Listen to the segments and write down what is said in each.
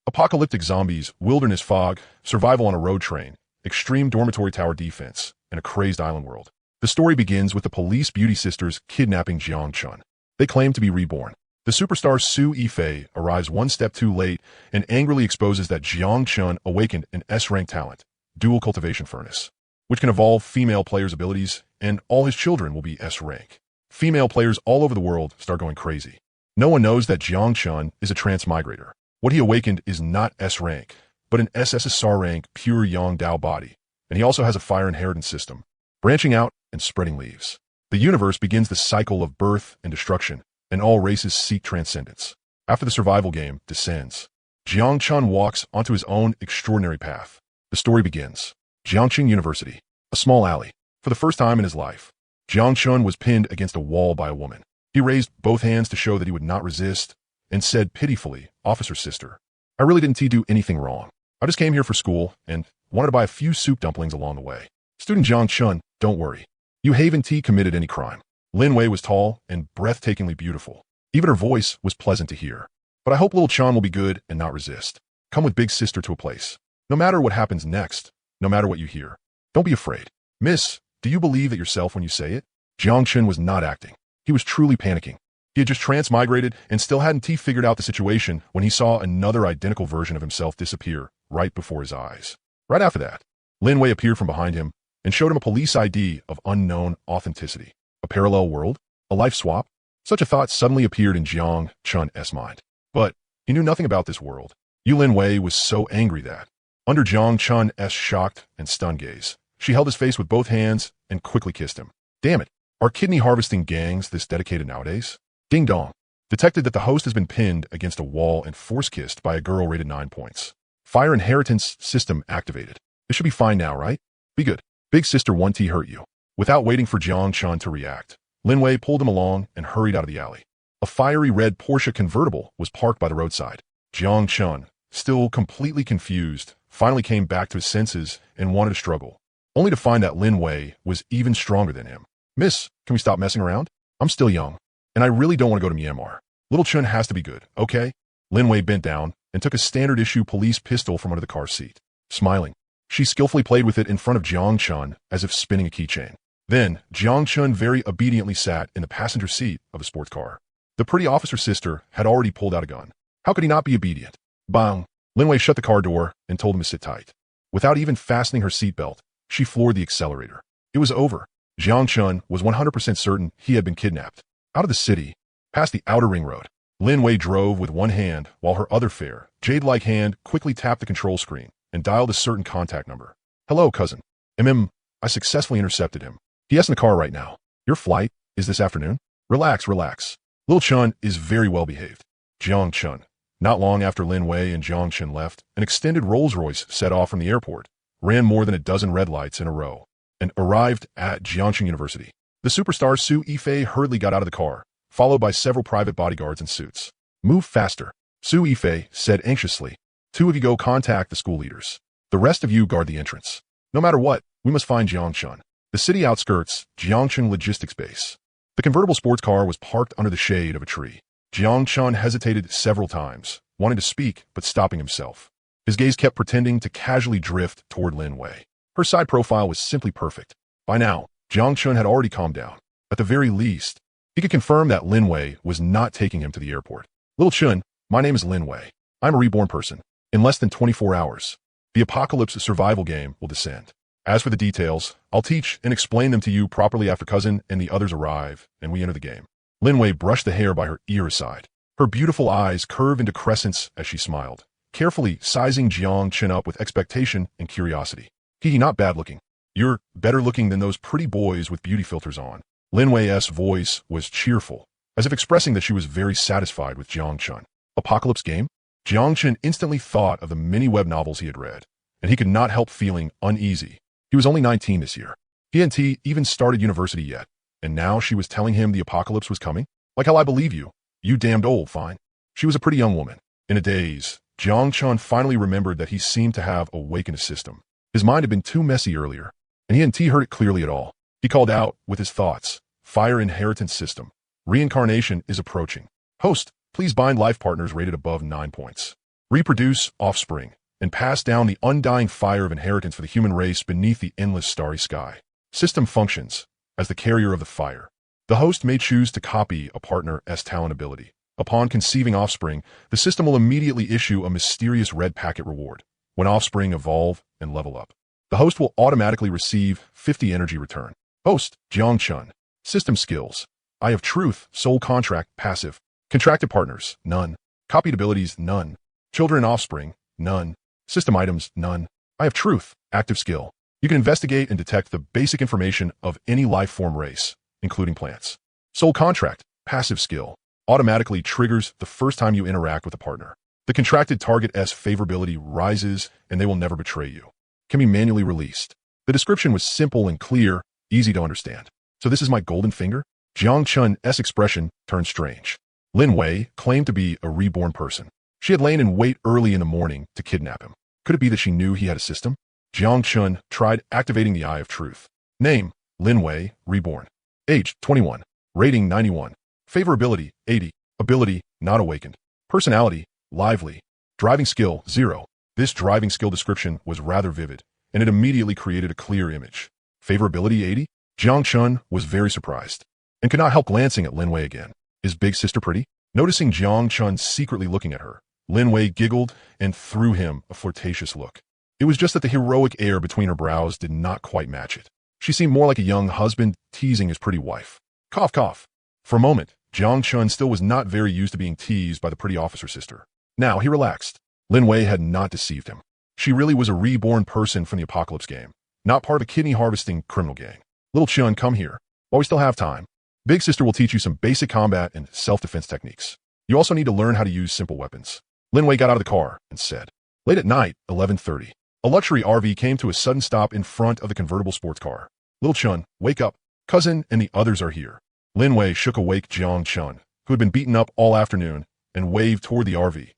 Apocalyptic zombies, wilderness fog, survival on a road train, extreme dormitory tower defense, and a crazed island world. The story begins with the police beauty sisters kidnapping Jiang Chun. They claim to be reborn. The superstar Su Yifei arrives one step too late and angrily exposes that Jiang Chun awakened an S-rank talent, dual cultivation furnace, which can evolve female players' abilities, and all his children will be S-rank. Female players all over the world start going crazy. No one knows that Jiang Chun is a transmigrator. What he awakened is not S-rank, but an SSSR rank Pure Yang Body, and he also has a fire inheritance system, branching out and spreading leaves. The universe begins the cycle of birth and destruction, and all races seek transcendence. After the survival game descends, Jiang Chun walks onto his own extraordinary path. The story begins. Jiangqing University, a small alley. For the first time in his life, Jiang Chun was pinned against a wall by a woman. He raised both hands to show that he would not resist, and said pitifully, "Officer sister, I really didn't do anything wrong. I just came here for school and wanted to buy a few soup dumplings along the way. Student Jiang Chun, don't worry. You haven't committed any crime." Lin Wei was tall and breathtakingly beautiful. Even her voice was pleasant to hear. "But I hope little Chun will be good and not resist. Come with big sister to a place. No matter what happens next, no matter what you hear, don't be afraid. Miss, do you believe it yourself when you say it?" Jiang Chun was not acting. He was truly panicking. He had just transmigrated and still hadn't figured out the situation when he saw another identical version of himself disappear right before his eyes. Right after that, Lin Wei appeared from behind him and showed him a police ID of unknown authenticity. A parallel world? A life swap? Such a thought suddenly appeared in Jiang Chun's mind. But he knew nothing about this world. Lin Wei was so angry that, under Jiang Chun's shocked and stunned gaze, she held his face with both hands and quickly kissed him. Damn it, are kidney harvesting gangs this dedicated nowadays? Ding dong. Detected that the host has been pinned against a wall and force-kissed by a girl rated 9 points. Fire inheritance system activated. This should be fine now, right? Be good. Big sister 1T hurt you. Without waiting for Jiang Chun to react, Lin Wei pulled him along and hurried out of the alley. A fiery red Porsche convertible was parked by the roadside. Jiang Chun, still completely confused, finally came back to his senses and wanted to struggle, only to find that Lin Wei was even stronger than him. "Miss, can we stop messing around? I'm still young, and I really don't want to go to Myanmar. Little Chun has to be good, okay?" Lin Wei bent down and took a standard-issue police pistol from under the car seat. Smiling, she skillfully played with it in front of Jiang Chun as if spinning a keychain. Then, Jiang Chun very obediently sat in the passenger seat of a sports car. The pretty officer sister had already pulled out a gun. How could he not be obedient? Bang! Lin Wei shut the car door and told him to sit tight. Without even fastening her seatbelt, she floored the accelerator. It was over. Jiang Chun was 100% certain he had been kidnapped. Out of the city, past the outer ring road, Lin Wei drove with one hand while her other fair, jade-like hand quickly tapped the control screen and dialed a certain contact number. "Hello, cousin. I successfully intercepted him. He is in the car right now. Your flight is this afternoon? Relax, relax. Little Chun is very well behaved." Jiang Chun. Not long after Lin Wei and Jiang Chun left, an extended Rolls-Royce set off from the airport, ran more than a dozen red lights in a row, and arrived at Jiangqing University. The superstar Su Yifei hurriedly got out of the car, followed by several private bodyguards in suits. "Move faster," Su Yifei said anxiously. "Two of you go contact the school leaders. The rest of you guard the entrance. No matter what, we must find Jiang Chun." The city outskirts, Jiangqing Logistics Base. The convertible sports car was parked under the shade of a tree. Jiang Chun hesitated several times, wanting to speak but stopping himself. His gaze kept pretending to casually drift toward Lin Wei. Her side profile was simply perfect. By now, Jiang Chun had already calmed down. At the very least, he could confirm that Lin Wei was not taking him to the airport. "Little Chun, my name is Lin Wei. I'm a reborn person. In less than 24 hours, the apocalypse survival game will descend. As for the details, I'll teach and explain them to you properly after cousin and the others arrive and we enter the game." Lin Wei brushed the hair by her ear aside. Her beautiful eyes curved into crescents as she smiled, carefully sizing Jiang Chun up with expectation and curiosity. "He not bad looking. You're better looking than those pretty boys with beauty filters on." Lin Wei's voice was cheerful, as if expressing that she was very satisfied with Jiang Chun. Apocalypse game? Jiang Chun instantly thought of the many web novels he had read, and he could not help feeling uneasy. He was only 19 this year. He hadn't even started university yet, and now she was telling him the apocalypse was coming? "Like hell I believe you. You damned old, fine." She was a pretty young woman. In a daze, Jiang Chun finally remembered that he seemed to have awakened a system. His mind had been too messy earlier, and he hadn't heard it clearly at all. He called out with his thoughts, "Fire inheritance system. Reincarnation is approaching. Host, please bind life partners rated above 9 points." reproduce offspring, and pass down the undying fire of inheritance for the human race beneath the endless starry sky. System functions as the carrier of the fire. The host may choose to copy a partner's talent ability. Upon conceiving offspring, the system will immediately issue a mysterious red packet reward. When offspring evolve and level up, the host will automatically receive 50 energy return. Host, Jiangchun. System skills. Eye of Truth, Soul Contract, Passive. Contracted partners, none. Copied abilities, none. Children and offspring, none. System items, none. Eye of Truth, active skill. You can investigate and detect the basic information of any life form race, including plants. Soul Contract, passive skill. Automatically triggers the first time you interact with a partner. The contracted target's favorability rises and they will never betray you. Can be manually released. The description was simple and clear, easy to understand. So this is my golden finger? Jiang Chun's expression turned strange. Lin Wei claimed to be a reborn person. She had lain in wait early in the morning to kidnap him. Could it be that she knew he had a system? Jiang Chun tried activating the Eye of Truth. Name, Lin Wei, reborn. Age, 21. Rating, 91. Favorability, 80. Ability, not awakened. Personality, lively. Driving skill, 0. This driving skill description was rather vivid, and it immediately created a clear image. Favorability, 80? Jiang Chun was very surprised, and could not help glancing at Lin Wei again. Is big sister pretty? Noticing Jiang Chun secretly looking at her, Lin Wei giggled and threw him a flirtatious look. It was just that the heroic air between her brows did not quite match it. She seemed more like a young husband teasing his pretty wife. Cough, cough. For a moment, Jiang Chun still was not very used to being teased by the pretty officer sister. Now he relaxed. Lin Wei had not deceived him. She really was a reborn person from the Apocalypse game, not part of a kidney harvesting criminal gang. Little Chun, come here. While we still have time, Big Sister will teach you some basic combat and self-defense techniques. You also need to learn how to use simple weapons. Lin Wei got out of the car and said, late at night, 11:30. A luxury RV came to a sudden stop in front of the convertible sports car. Little Chun, wake up. Cousin and the others are here. Lin Wei shook awake Jiang Chun, who had been beaten up all afternoon, and waved toward the RV.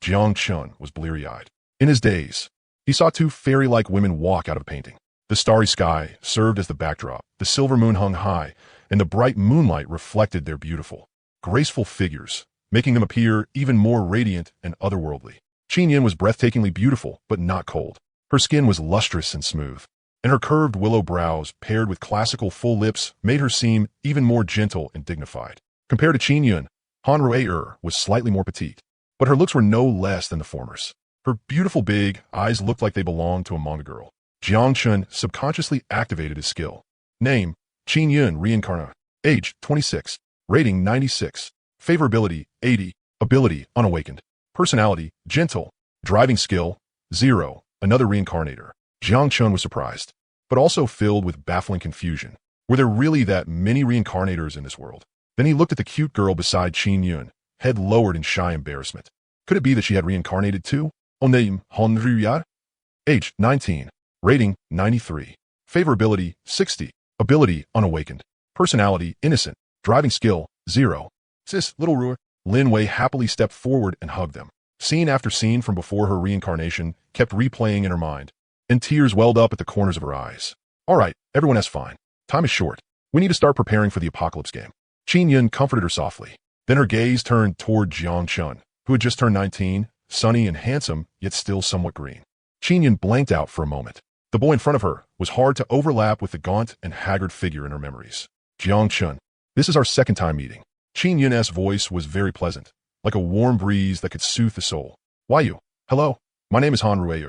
Jiang Chun was bleary-eyed. In his daze, he saw two fairy-like women walk out of a painting. The starry sky served as the backdrop, the silver moon hung high, and the bright moonlight reflected their beautiful, graceful figures, making them appear even more radiant and otherworldly. Qin Yin was breathtakingly beautiful, but not cold. Her skin was lustrous and smooth, and her curved willow brows, paired with classical full lips, made her seem even more gentle and dignified. Compared to Qin Yun, Han Rui was slightly more petite, but her looks were no less than the former's. Her beautiful big eyes looked like they belonged to a manga girl. Jiang Chun subconsciously activated his skill. Name, Qin Yun reincarnate. Age, 26. Rating, 96. Favorability, 80. Ability, unawakened. Personality, gentle. Driving skill, 0. Another reincarnator. Jiang Chun was surprised, but also filled with baffling confusion. Were there really that many reincarnators in this world? Then he looked at the cute girl beside Qin Yun, head lowered in shy embarrassment. Could it be that she had reincarnated too? Name, Han Rui. Age, 19. Rating, 93. Favorability, 60. Ability, unawakened. Personality, innocent. Driving skill, 0. Sis, little Ruer. Lin Wei happily stepped forward and hugged them. Scene after scene from before her reincarnation kept replaying in her mind, and tears welled up at the corners of her eyes. All right, everyone is fine. Time is short. We need to start preparing for the Apocalypse game. Qin Yun comforted her softly. Then her gaze turned toward Jiang Chun, who had just turned 19, sunny and handsome, yet still somewhat green. Qin Yun blanked out for a moment. The boy in front of her was hard to overlap with the gaunt and haggard figure in her memories. Jiang Chun, this is our second time meeting. Qin Yun's voice was very pleasant, like a warm breeze that could soothe the soul. Why you? Hello, my name is Han Rui.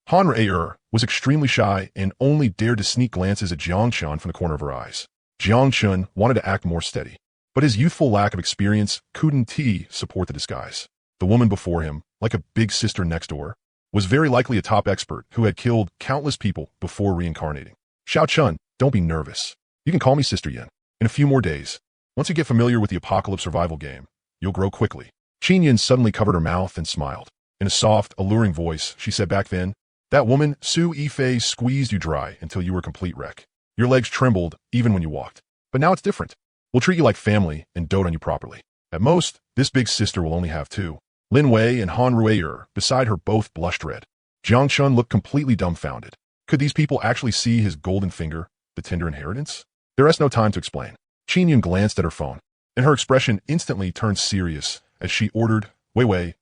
Han Rui was extremely shy and only dared to sneak glances at Jiang Chun from the corner of her eyes. Jiang Chun wanted to act more steady, but his youthful lack of experience couldn't support the disguise. The woman before him, like a big sister next door, was very likely a top expert who had killed countless people before reincarnating. Xiao Chun, don't be nervous. You can call me Sister Yin. In a few more days, once you get familiar with the Apocalypse survival game, you'll grow quickly. Qin Yin suddenly covered her mouth and smiled. In a soft, alluring voice, she said back then, that woman, Su Yifei, squeezed you dry until you were a complete wreck. Your legs trembled even when you walked. But now it's different. We'll treat you like family and dote on you properly. At most, this big sister will only have 2. Lin Wei and Han Rui beside her both blushed red. Jiang Chun looked completely dumbfounded. Could these people actually see his golden finger, the tender inheritance? There was no time to explain. Qin Yun glanced at her phone, and her expression instantly turned serious as she ordered, Wei,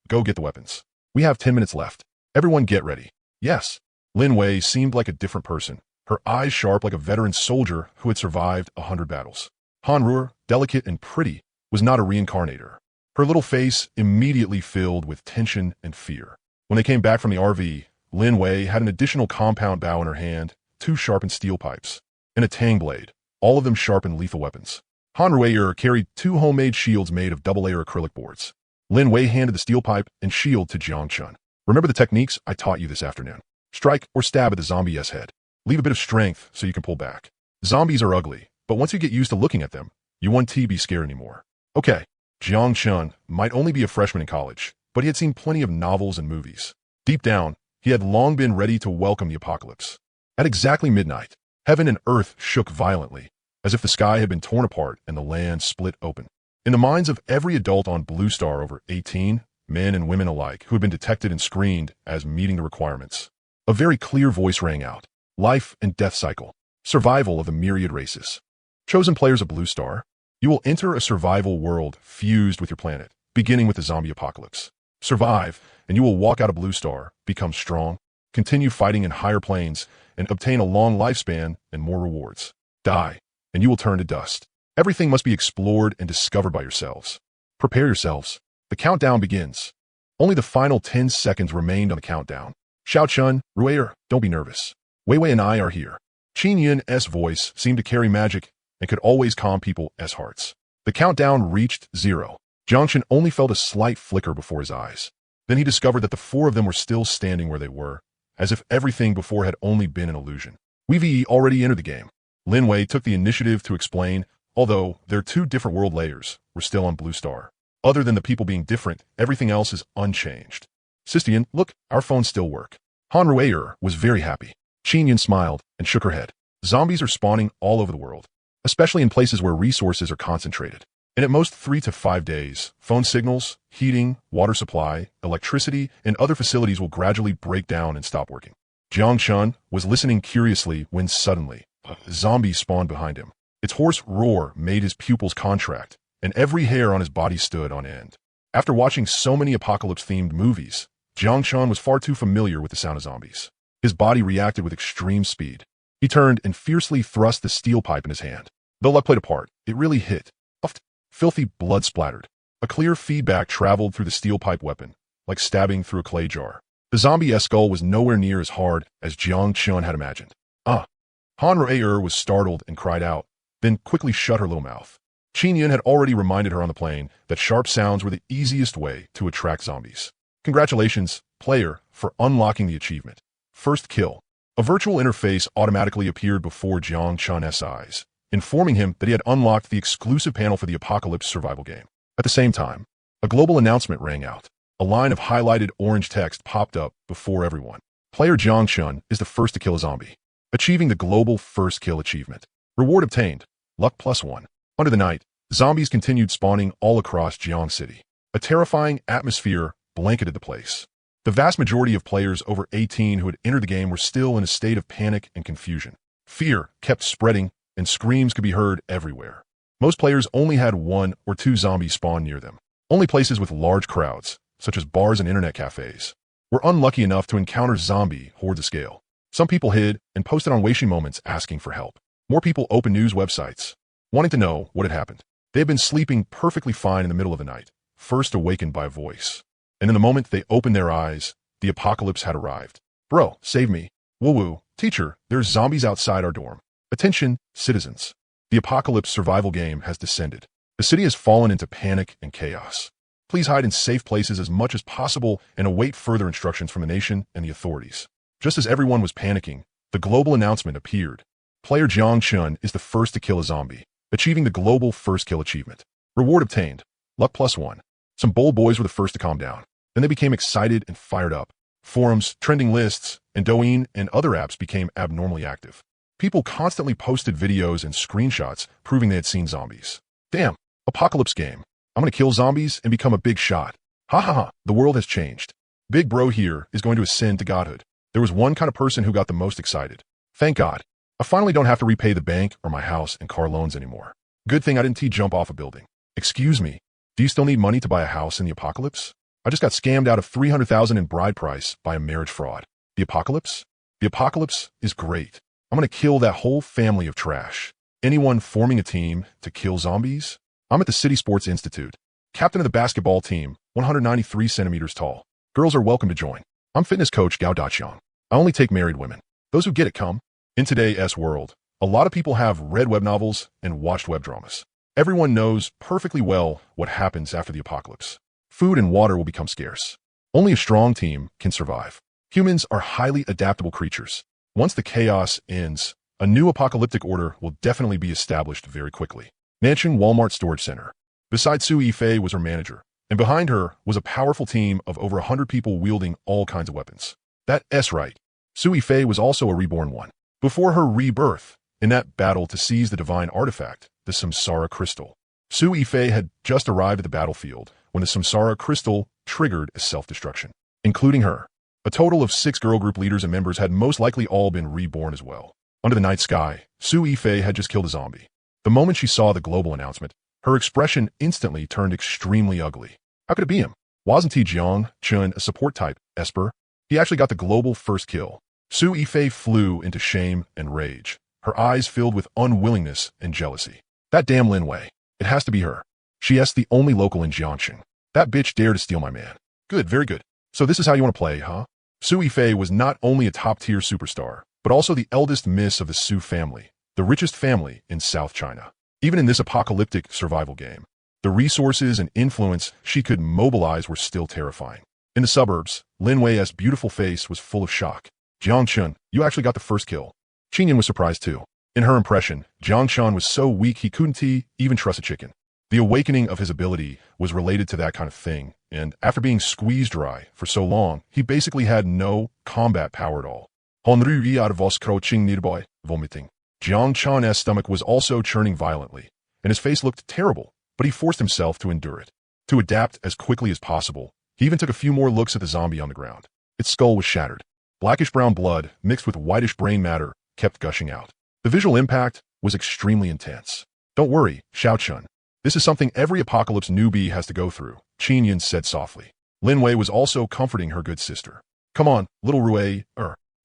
Go get the weapons. We have 10 minutes left. Everyone get ready. Yes. Lin Wei seemed like a different person, her eyes sharp like a veteran soldier who had survived 100 battles. Han Ruer, delicate and pretty, was not a reincarnator. Her little face immediately filled with tension and fear. When they came back from the RV, Lin Wei had an additional compound bow in her hand, 2 sharpened steel pipes, and a tang blade, all of them sharpened lethal weapons. Han Ruer carried 2 homemade shields made of double-layer acrylic boards. Lin Wei handed the steel pipe and shield to Jiang Chun. Remember the techniques I taught you this afternoon. Strike or stab at the zombie's head. Leave a bit of strength so you can pull back. Zombies are ugly, but once you get used to looking at them, you won't be scared anymore. Okay, Jiang Chun might only be a freshman in college, but he had seen plenty of novels and movies. Deep down, he had long been ready to welcome the apocalypse. At exactly midnight, heaven and earth shook violently, as if the sky had been torn apart and the land split open. In the minds of every adult on Blue Star over 18, men and women alike who had been detected and screened as meeting the requirements, a very clear voice rang out. Life and death cycle. Survival of the myriad races. Chosen players of Blue Star, you will enter a survival world fused with your planet, beginning with the zombie apocalypse. Survive, and you will walk out of Blue Star, become strong, continue fighting in higher planes, and obtain a long lifespan and more rewards. Die, and you will turn to dust. Everything must be explored and discovered by yourselves. Prepare yourselves. The countdown begins. Only the final 10 seconds remained on the countdown. Xiao Chun, Ruer, don't be nervous. Wei Wei and I are here. Qin Yun's voice seemed to carry magic and could always calm people's hearts. The countdown reached 0. Jiang Chun only felt a slight flicker before his eyes. Then he discovered that the 4 of them were still standing where they were, as if everything before had only been an illusion. Wei already entered the game. Lin Wei took the initiative to explain, although their 2 different world layers were still on Blue Star. Other than the people being different, everything else is unchanged. Sistian, look, our phones still work. Han Ruer was very happy. Qin Yun smiled and shook her head. Zombies are spawning all over the world, especially in places where resources are concentrated. And at most 3 to 5 days, phone signals, heating, water supply, electricity, and other facilities will gradually break down and stop working. Jiang Chun was listening curiously when suddenly, a zombie spawned behind him. Its hoarse roar made his pupils contract, and every hair on his body stood on end. After watching so many apocalypse-themed movies, Jiang Chun was far too familiar with the sound of zombies. His body reacted with extreme speed. He turned and fiercely thrust the steel pipe in his hand. Though luck played a part, it really hit. Puffed. Filthy blood splattered. A clear feedback traveled through the steel pipe weapon, like stabbing through a clay jar. The zombie's skull was nowhere near as hard as Jiang Chun had imagined. Han Ruer was startled and cried out, then quickly shut her little mouth. Qin Yun had already reminded her on the plane that sharp sounds were the easiest way to attract zombies. Congratulations, player, for unlocking the achievement. First kill. A virtual interface automatically appeared before Jiang Chun's eyes, informing him that he had unlocked the exclusive panel for the Apocalypse survival game. At the same time, a global announcement rang out. A line of highlighted orange text popped up before everyone. Player Jiang Chun is the first to kill a zombie, achieving the global first kill achievement. Reward obtained. Luck +1. Under the night, zombies continued spawning all across Jiang City. A terrifying atmosphere blanketed the place. The vast majority of players over 18 who had entered the game were still in a state of panic and confusion. Fear kept spreading, and screams could be heard everywhere. Most players only had 1 or 2 zombies spawn near them. Only places with large crowds, such as bars and internet cafes, were unlucky enough to encounter zombie hordes of scale. Some people hid and posted on Weixin Moments asking for help. More people opened news websites, wanting to know what had happened. They had been sleeping perfectly fine in the middle of the night, first awakened by a voice. And in the moment they opened their eyes, the apocalypse had arrived. Bro, save me. Woo-woo, teacher, there's zombies outside our dorm. Attention, citizens. The apocalypse survival game has descended. The city has fallen into panic and chaos. Please hide in safe places as much as possible and await further instructions from the nation and the authorities. Just as everyone was panicking, the global announcement appeared. Player Jiang Chun is the first to kill a zombie, achieving the global first kill achievement. Reward obtained. Luck +1. Some bold boys were the first to calm down. Then they became excited and fired up. Forums, trending lists, and Douyin and other apps became abnormally active. People constantly posted videos and screenshots proving they had seen zombies. Damn, apocalypse game. I'm gonna kill zombies and become a big shot. Ha ha ha, the world has changed. Big bro here is going to ascend to godhood. There was one kind of person who got the most excited. Thank God. I finally don't have to repay the bank or my house and car loans anymore. Good thing I didn't jump off a building. Excuse me, do you still need money to buy a house in the apocalypse? I just got scammed out of 300,000 in bride price by a marriage fraud. The apocalypse? The apocalypse is great. I'm gonna kill that whole family of trash. Anyone forming a team to kill zombies? I'm at the City Sports Institute. Captain of the basketball team, 193 centimeters tall. Girls are welcome to join. I'm fitness coach Gao Daqiang. I only take married women. Those who get it come. In today's world, a lot of people have read web novels and watched web dramas. Everyone knows perfectly well what happens after the apocalypse. Food and water will become scarce. Only a strong team can survive. Humans are highly adaptable creatures. Once the chaos ends, a new apocalyptic order will definitely be established very quickly. Nanching Walmart Storage Center. Beside Su Yifei was her manager, and behind her was a powerful team of over 100 people wielding all kinds of weapons. That's right. Su Yifei was also a reborn one. Before her rebirth, in that battle to seize the divine artifact, the Samsara Crystal, Su Yifei had just arrived at the battlefield when the Samsara Crystal triggered a self-destruction, including her. A total of 6 girl group leaders and members had most likely all been reborn as well. Under the night sky, Su Yifei had just killed a zombie. The moment she saw the global announcement, her expression instantly turned extremely ugly. How could it be him? Wasn't he Jiang Chun, a support type, Esper? He actually got the global first kill. Su Yifei flew into shame and rage, her eyes filled with unwillingness and jealousy. That damn Lin Wei. It has to be her. She's the only local in Jiangxing. That bitch dared to steal my man. Good, very good. So this is how you want to play, huh? Su Yifei was not only a top-tier superstar, but also the eldest miss of the Su family, the richest family in South China. Even in this apocalyptic survival game, the resources and influence she could mobilize were still terrifying. In the suburbs, Lin Wei's beautiful face was full of shock. Jiang Chun, you actually got the first kill. Qinyan was surprised too. In her impression, Jiang Chun was so weak he couldn't even trust a chicken. The awakening of his ability was related to that kind of thing, and after being squeezed dry for so long, he basically had no combat power at all. Honru out of was crouching nearby, vomiting. Jiang Chun's stomach was also churning violently, and his face looked terrible, but he forced himself to endure it. To adapt as quickly as possible, he even took a few more looks at the zombie on the ground. Its skull was shattered. Blackish-brown blood, mixed with whitish brain matter, kept gushing out. The visual impact was extremely intense. Don't worry, Xiao Chun. This is something every apocalypse newbie has to go through, Qinyan said softly. Lin Wei was also comforting her good sister. Come on, little Rui,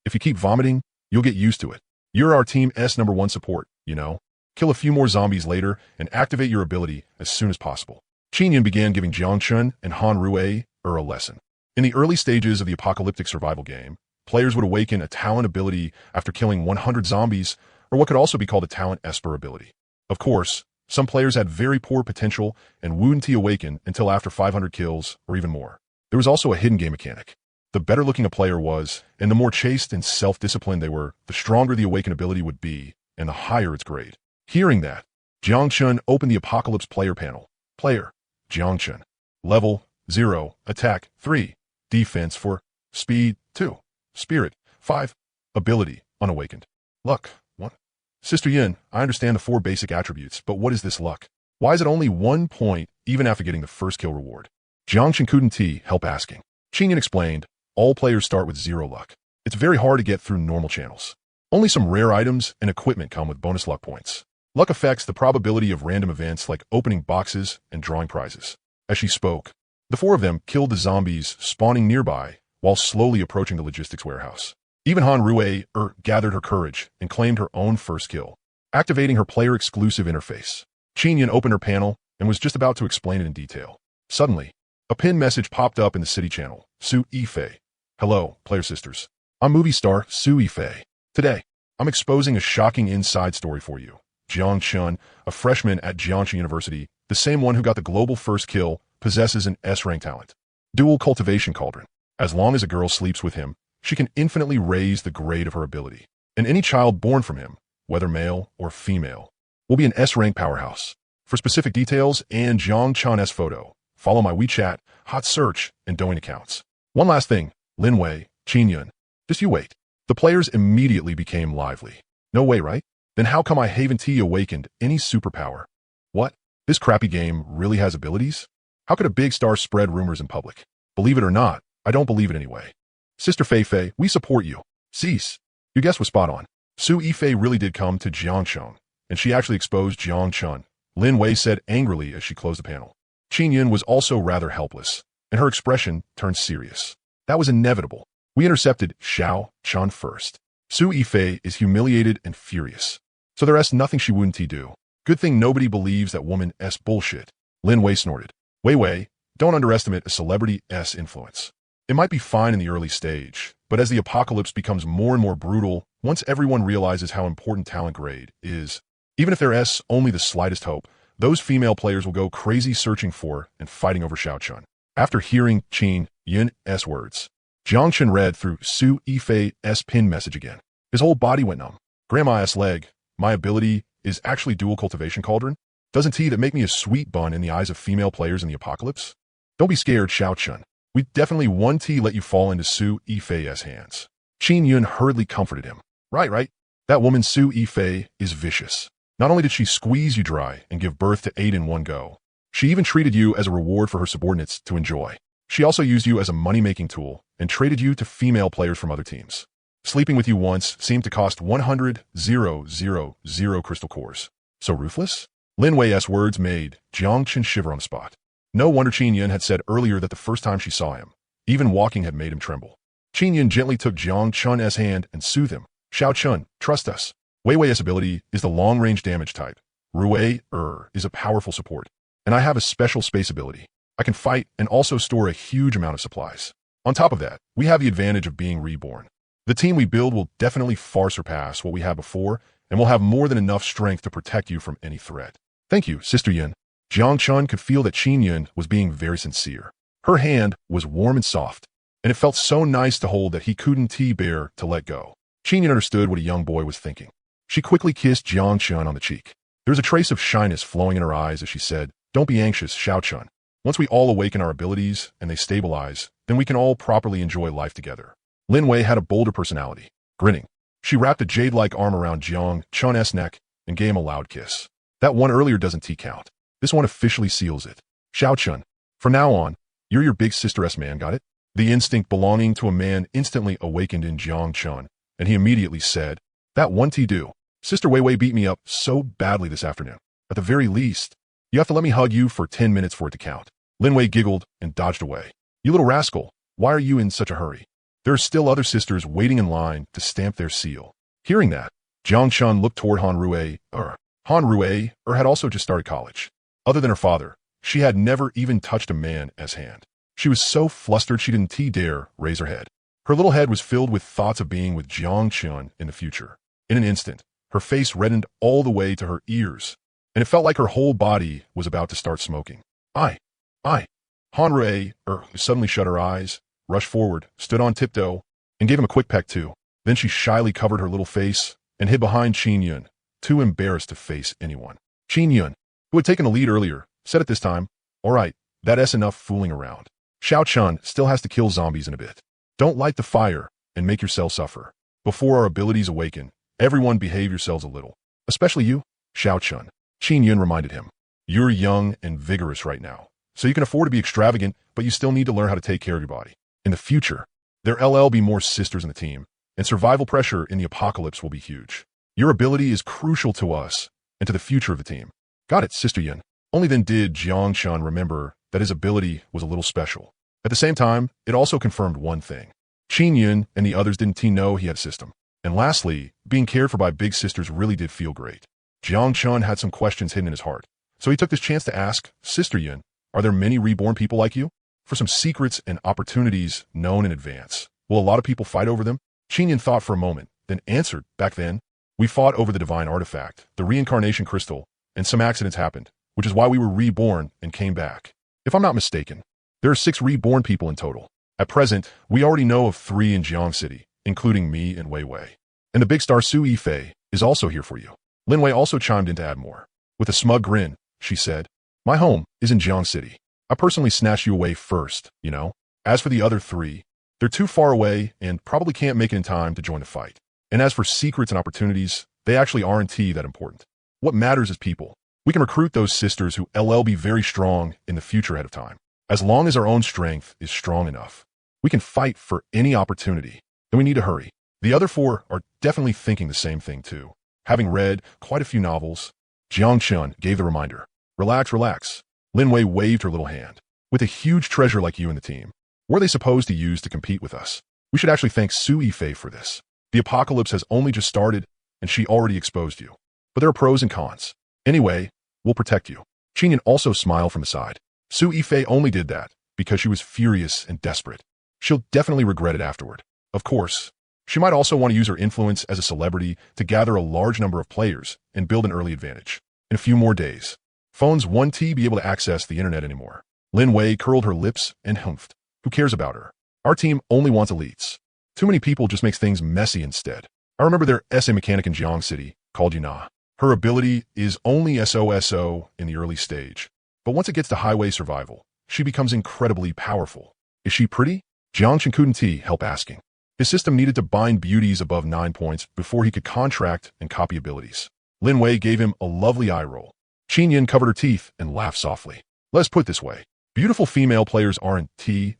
if you keep vomiting, you'll get used to it. You're our team's #1 support, you know. Kill a few more zombies later and activate your ability as soon as possible. Qinyan began giving Jiang Chun and Han Rui a lesson. In the early stages of the apocalyptic survival game, players would awaken a talent ability after killing 100 zombies, or what could also be called a talent Esper ability. Of course, some players had very poor potential and wouldn't awaken until after 500 kills or even more. There was also a hidden game mechanic. The better looking a player was, and the more chaste and self-disciplined they were, the stronger the awaken ability would be, and the higher its grade. Hearing that, Jiang Chun opened the Apocalypse player panel. Player, Jiang Chun. Level, 0, Attack, 3, Defense 4, Speed, 2, Spirit, 5, Ability, Unawakened. Luck, 1. Sister Yin, I understand the 4 basic attributes, but what is this luck? Why is it only 1 point even after getting the first kill reward? Jiang Chun couldn't help asking. Qinyan explained, all players start with 0 luck. It's very hard to get through normal channels. Only some rare items and equipment come with bonus luck points. Luck affects the probability of random events like opening boxes and drawing prizes. As she spoke, the 4 of them killed the zombies spawning nearby while slowly approaching the logistics warehouse. Even Han Rui gathered her courage and claimed her own first kill, activating her player-exclusive interface. Qinyan opened her panel and was just about to explain it in detail. Suddenly, a pinned message popped up in the city channel. Su Yifei. Hello, player sisters. I'm movie star Su Yifei. Today, I'm exposing a shocking inside story for you. Jiang Chun, a freshman at Jiangxi University, the same one who got the global first kill, possesses an S-rank talent. Dual Cultivation Cauldron. As long as a girl sleeps with him, she can infinitely raise the grade of her ability. And any child born from him, whether male or female, will be an S-rank powerhouse. For specific details and Jiang Chun's photo, follow my WeChat, Hot Search, and Douyin accounts. One last thing, Lin Wei, Qinyan. Just you wait. The players immediately became lively. No way, right? Then how come I haven't awakened any superpower? What? This crappy game really has abilities? How could a big star spread rumors in public? Believe it or not, I don't believe it anyway. Sister Fei Fei, we support you. Cease. Your guess was spot on. Su Yifei really did come to Jiang Chun, and she actually exposed Jiang Chun. Lin Wei said angrily as she closed the panel. Qinyan was also rather helpless. and her expression turned serious. That was inevitable. We intercepted Xiao Chun first. Su Yifei is humiliated and furious. So there's nothing she wouldn't do. Good thing nobody believes that woman-s bullshit. Lin Wei snorted. Wei, don't underestimate a celebrity-s influence. It might be fine in the early stage, but as the apocalypse becomes more and more brutal, once everyone realizes how important talent grade is, even if there's only the slightest hope, those female players will go crazy searching for and fighting over Xiao Chun. After hearing Qin Yun's words, Jiang Chun read through Su Yifei's pin message again. His whole body went numb. Grandma's leg, my ability is actually dual cultivation cauldron? Doesn't that make me a sweet bun in the eyes of female players in the apocalypse? Don't be scared, Xiao Chun. We definitely won't let you fall into Su Yifei's hands. Qin Yun hurriedly comforted him. Right. That woman Su Yifei is vicious. Not only did she squeeze you dry and give birth to 8 in one go, she even treated you as a reward for her subordinates to enjoy. She also used you as a money-making tool and traded you to female players from other teams. Sleeping with you once seemed to cost 100,000 crystal cores. So ruthless? Lin Wei's words made Jiang Chun shiver on the spot. No wonder Qin Yun had said earlier that the first time she saw him, even walking had made him tremble. Qin Yun gently took Jiang Chun's hand and soothed him. Xiao Chun, trust us. Wei's ability is the long-range damage type. Rui is a powerful support. And I have a special space ability. I can fight and also store a huge amount of supplies. On top of that, we have the advantage of being reborn. The team we build will definitely far surpass what we had before, and will have more than enough strength to protect you from any threat. Thank you, Sister Yun. Jiang Chun could feel that Qin Yun was being very sincere. Her hand was warm and soft, and it felt so nice to hold that he couldn't bear to let go. Qin Yun understood what a young boy was thinking. She quickly kissed Jiang Chun on the cheek. There was a trace of shyness flowing in her eyes as she said, "Don't be anxious, Xiao Chun. Once we all awaken our abilities and they stabilize, then we can all properly enjoy life together." Lin Wei had a bolder personality. Grinning, she wrapped a jade-like arm around Jiang Chun's neck and gave him a loud kiss. That one earlier doesn't count. This one officially seals it. Xiao Chun, from now on, you're your big sister-s man, got it? The instinct belonging to a man instantly awakened in Jiang Chun, and he immediately said, "That one do. Sister Wei beat me up so badly this afternoon. At the very least, you have to let me hug you for 10 minutes for it to count." Lin Wei giggled and dodged away. "You little rascal, why are you in such a hurry? There are still other sisters waiting in line to stamp their seal." Hearing that, Jiang Chun looked toward Han Rui. Han Rui had also just started college. Other than her father, she had never even touched a man's hand. She was so flustered she didn't dare raise her head. Her little head was filled with thoughts of being with Jiang Chun in the future. In an instant, her face reddened all the way to her ears, and it felt like her whole body was about to start smoking. I. Han Rui suddenly shut her eyes, rushed forward, stood on tiptoe, and gave him a quick peck too. Then she shyly covered her little face and hid behind Qin Yun, too embarrassed to face anyone. Qin Yun, who had taken the lead earlier, said at this time, "All right, that's enough fooling around. Xiao Chun still has to kill zombies in a bit. Don't light the fire and make yourself suffer. Before our abilities awaken, everyone behave yourselves a little. Especially you, Xiao Chun." Qin Yun reminded him, "You're young and vigorous right now, so you can afford to be extravagant, but you still need to learn how to take care of your body. In the future, there'll be more sisters in the team, and survival pressure in the apocalypse will be huge. Your ability is crucial to us and to the future of the team." "Got it, Sister Yun." Only then did Jiang Chun remember that his ability was a little special. At the same time, it also confirmed one thing. Qin Yun and the others didn't know he had a system. And lastly, being cared for by big sisters really did feel great. Jiang Chun had some questions hidden in his heart, so he took this chance to ask, "Sister Yun, are there many reborn people like you? For some secrets and opportunities known in advance, will a lot of people fight over them?" Qin Yun thought for a moment, then answered, "Back then, we fought over the divine artifact, the reincarnation crystal, and some accidents happened, which is why we were reborn and came back. If I'm not mistaken, there are 6 reborn people in total. At present, we already know of 3 in Jiang City, including me and Wei. And the big star Su Yifei is also here for you." Lin Wei also chimed in to add more. With a smug grin, she said, "My home is in Jiang City. I personally snatched you away first, you know. As for the other 3, they're too far away and probably can't make it in time to join the fight. And as for secrets and opportunities, they actually aren't that important. What matters is people. We can recruit those sisters who'll be very strong in the future ahead of time. As long as our own strength is strong enough, we can fight for any opportunity, and we need to hurry." The other 4 are definitely thinking the same thing too. Having read quite a few novels, Jiang Chun gave the reminder. Relax. Lin Wei waved her little hand. With a huge treasure like you in the team, what are they supposed to use to compete with us? We should actually thank Su Yifei for this. The apocalypse has only just started, and she already exposed you. But there are pros and cons. Anyway, we'll protect you. Qinyan also smiled from the side. Su Yifei only did that because she was furious and desperate. She'll definitely regret it afterward. Of course, she might also want to use her influence as a celebrity to gather a large number of players and build an early advantage. In a few more days, phones won't be able to access the internet anymore. Lin Wei curled her lips and humphed. Who cares about her? Our team only wants elites. Too many people just makes things messy instead. I remember their SA mechanic in Jiang City, called Yuna. Her ability is only SOSO in the early stage, but once it gets to highway survival, she becomes incredibly powerful. Is she pretty? Jiang Chen couldn't help asking. His system needed to bind beauties above 9 points before he could contract and copy abilities. Lin Wei gave him a lovely eye roll. Qinyan covered her teeth and laughed softly. Let's put it this way. Beautiful female players aren't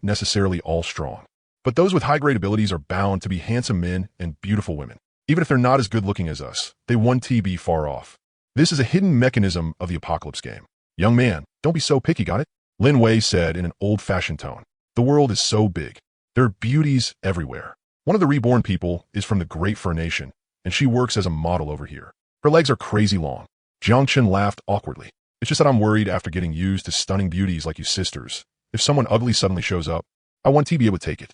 necessarily all strong, but those with high-grade abilities are bound to be handsome men and beautiful women. Even if they're not as good-looking as us, they won't be far off. This is a hidden mechanism of the apocalypse game. Young man, don't be so picky, got it? Lin Wei said in an old-fashioned tone. The world is so big. There are beauties everywhere. One of the reborn people is from the Great Fur Nation, and she works as a model over here. Her legs are crazy long. Jiang Chen laughed awkwardly. It's just that I'm worried after getting used to stunning beauties like you sisters. If someone ugly suddenly shows up, I want to be able to take it.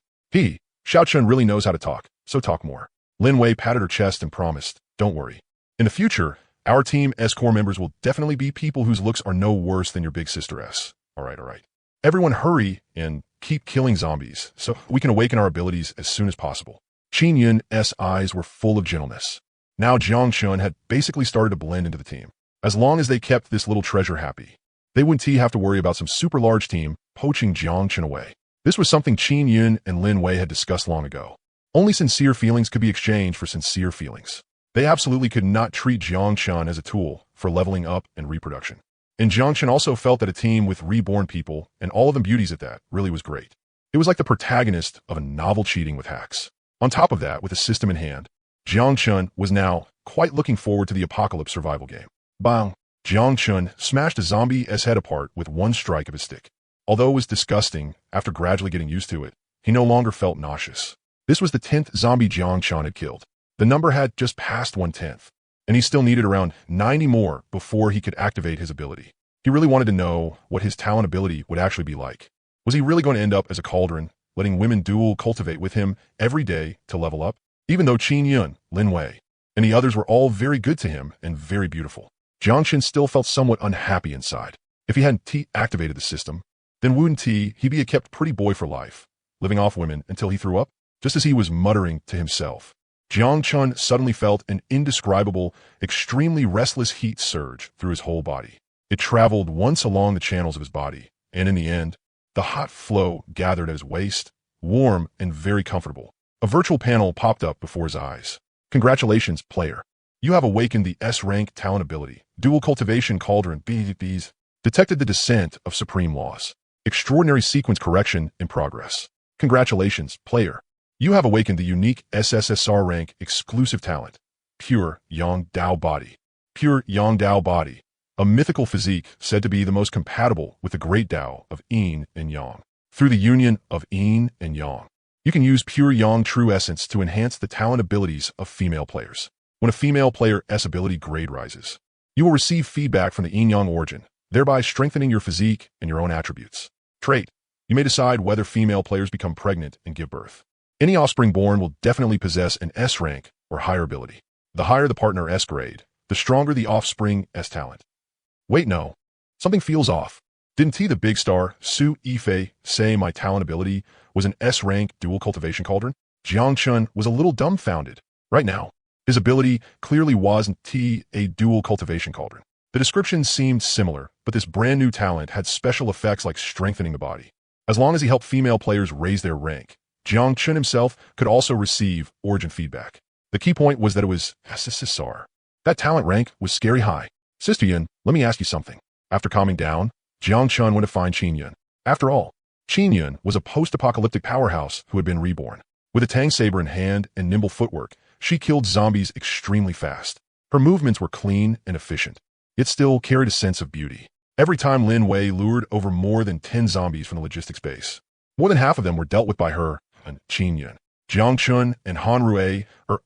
Xiao Chen really knows how to talk, so talk more. Lin Wei patted her chest and promised, don't worry. In the future, our team's core members will definitely be people whose looks are no worse than your big sister S. All right. Everyone hurry and keep killing zombies so we can awaken our abilities as soon as possible. Qinyan's eyes were full of gentleness. Now Jiang Chen had basically started to blend into the team. As long as they kept this little treasure happy, they wouldn't have to worry about some super large team poaching Jiang Chen away. This was something Qinyan and Lin Wei had discussed long ago. Only sincere feelings could be exchanged for sincere feelings. They absolutely could not treat Jiang Chen as a tool for leveling up and reproduction. And Jiang Chen also felt that a team with reborn people, and all of them beauties at that, really was great. It was like the protagonist of a novel cheating with hacks. On top of that, with a system in hand, Jiang Chen was now quite looking forward to the apocalypse survival game. Bang! Jiang Chen smashed a zombie's head apart with one strike of his stick. Although it was disgusting, after gradually getting used to it, he no longer felt nauseous. This was the 10th zombie Jiang Chen had killed. The number had just passed 1/10, and he still needed around 90 more before he could activate his ability. He really wanted to know what his talent ability would actually be like. Was he really going to end up as a cauldron, letting women dual cultivate with him every day to level up? Even though Qinyan, Lin Wei, and the others were all very good to him and very beautiful, Jiang Chen still felt somewhat unhappy inside. If he hadn't activated the system, then wouldn't he'd be a kept pretty boy for life, living off women until he threw up? Just as he was muttering to himself, Jiang Chen suddenly felt an indescribable, extremely restless heat surge through his whole body. It traveled once along the channels of his body, and in the end, the hot flow gathered at his waist, warm and very comfortable. A virtual panel popped up before his eyes. Congratulations, player. You have awakened the S-rank talent ability. Dual Cultivation Cauldron BBs detected the descent of supreme laws. Extraordinary sequence correction in progress. Congratulations, player. You have awakened the unique SSSR rank exclusive talent, Pure Yang Body. Pure Yang Body, a mythical physique said to be the most compatible with the great Tao of Yin and Yang. Through the union of Yin and Yang, you can use Pure Yang True Essence to enhance the talent abilities of female players. When a female player's ability grade rises, you will receive feedback from the Yin-Yang origin, thereby strengthening your physique and your own attributes. Trait: you may decide whether female players become pregnant and give birth. Any offspring born will definitely possess an S rank or higher ability. The higher the partner S grade, the stronger the offspring S talent. Wait, no. Something feels off. Didn't the big star, Su Yifei, say my talent ability was an S rank dual cultivation cauldron? Jiang Chen was a little dumbfounded. Right now, his ability clearly wasn't a dual cultivation cauldron. The description seemed similar, but this brand new talent had special effects like strengthening the body. As long as he helped female players raise their rank, Jiang Chen himself could also receive origin feedback. The key point was that it was SSSR. That talent rank was scary high. Sister Yin, let me ask you something. After calming down, Jiang Chen went to find Qinyan. After all, Qinyan was a post-apocalyptic powerhouse who had been reborn. With a tang saber in hand and nimble footwork, she killed zombies extremely fast. Her movements were clean and efficient, yet still carried a sense of beauty. Every time Lin Wei lured over more than 10 zombies from the logistics base. More than half of them were dealt with by her and Qin Yun. Jiang Chun and Han Rui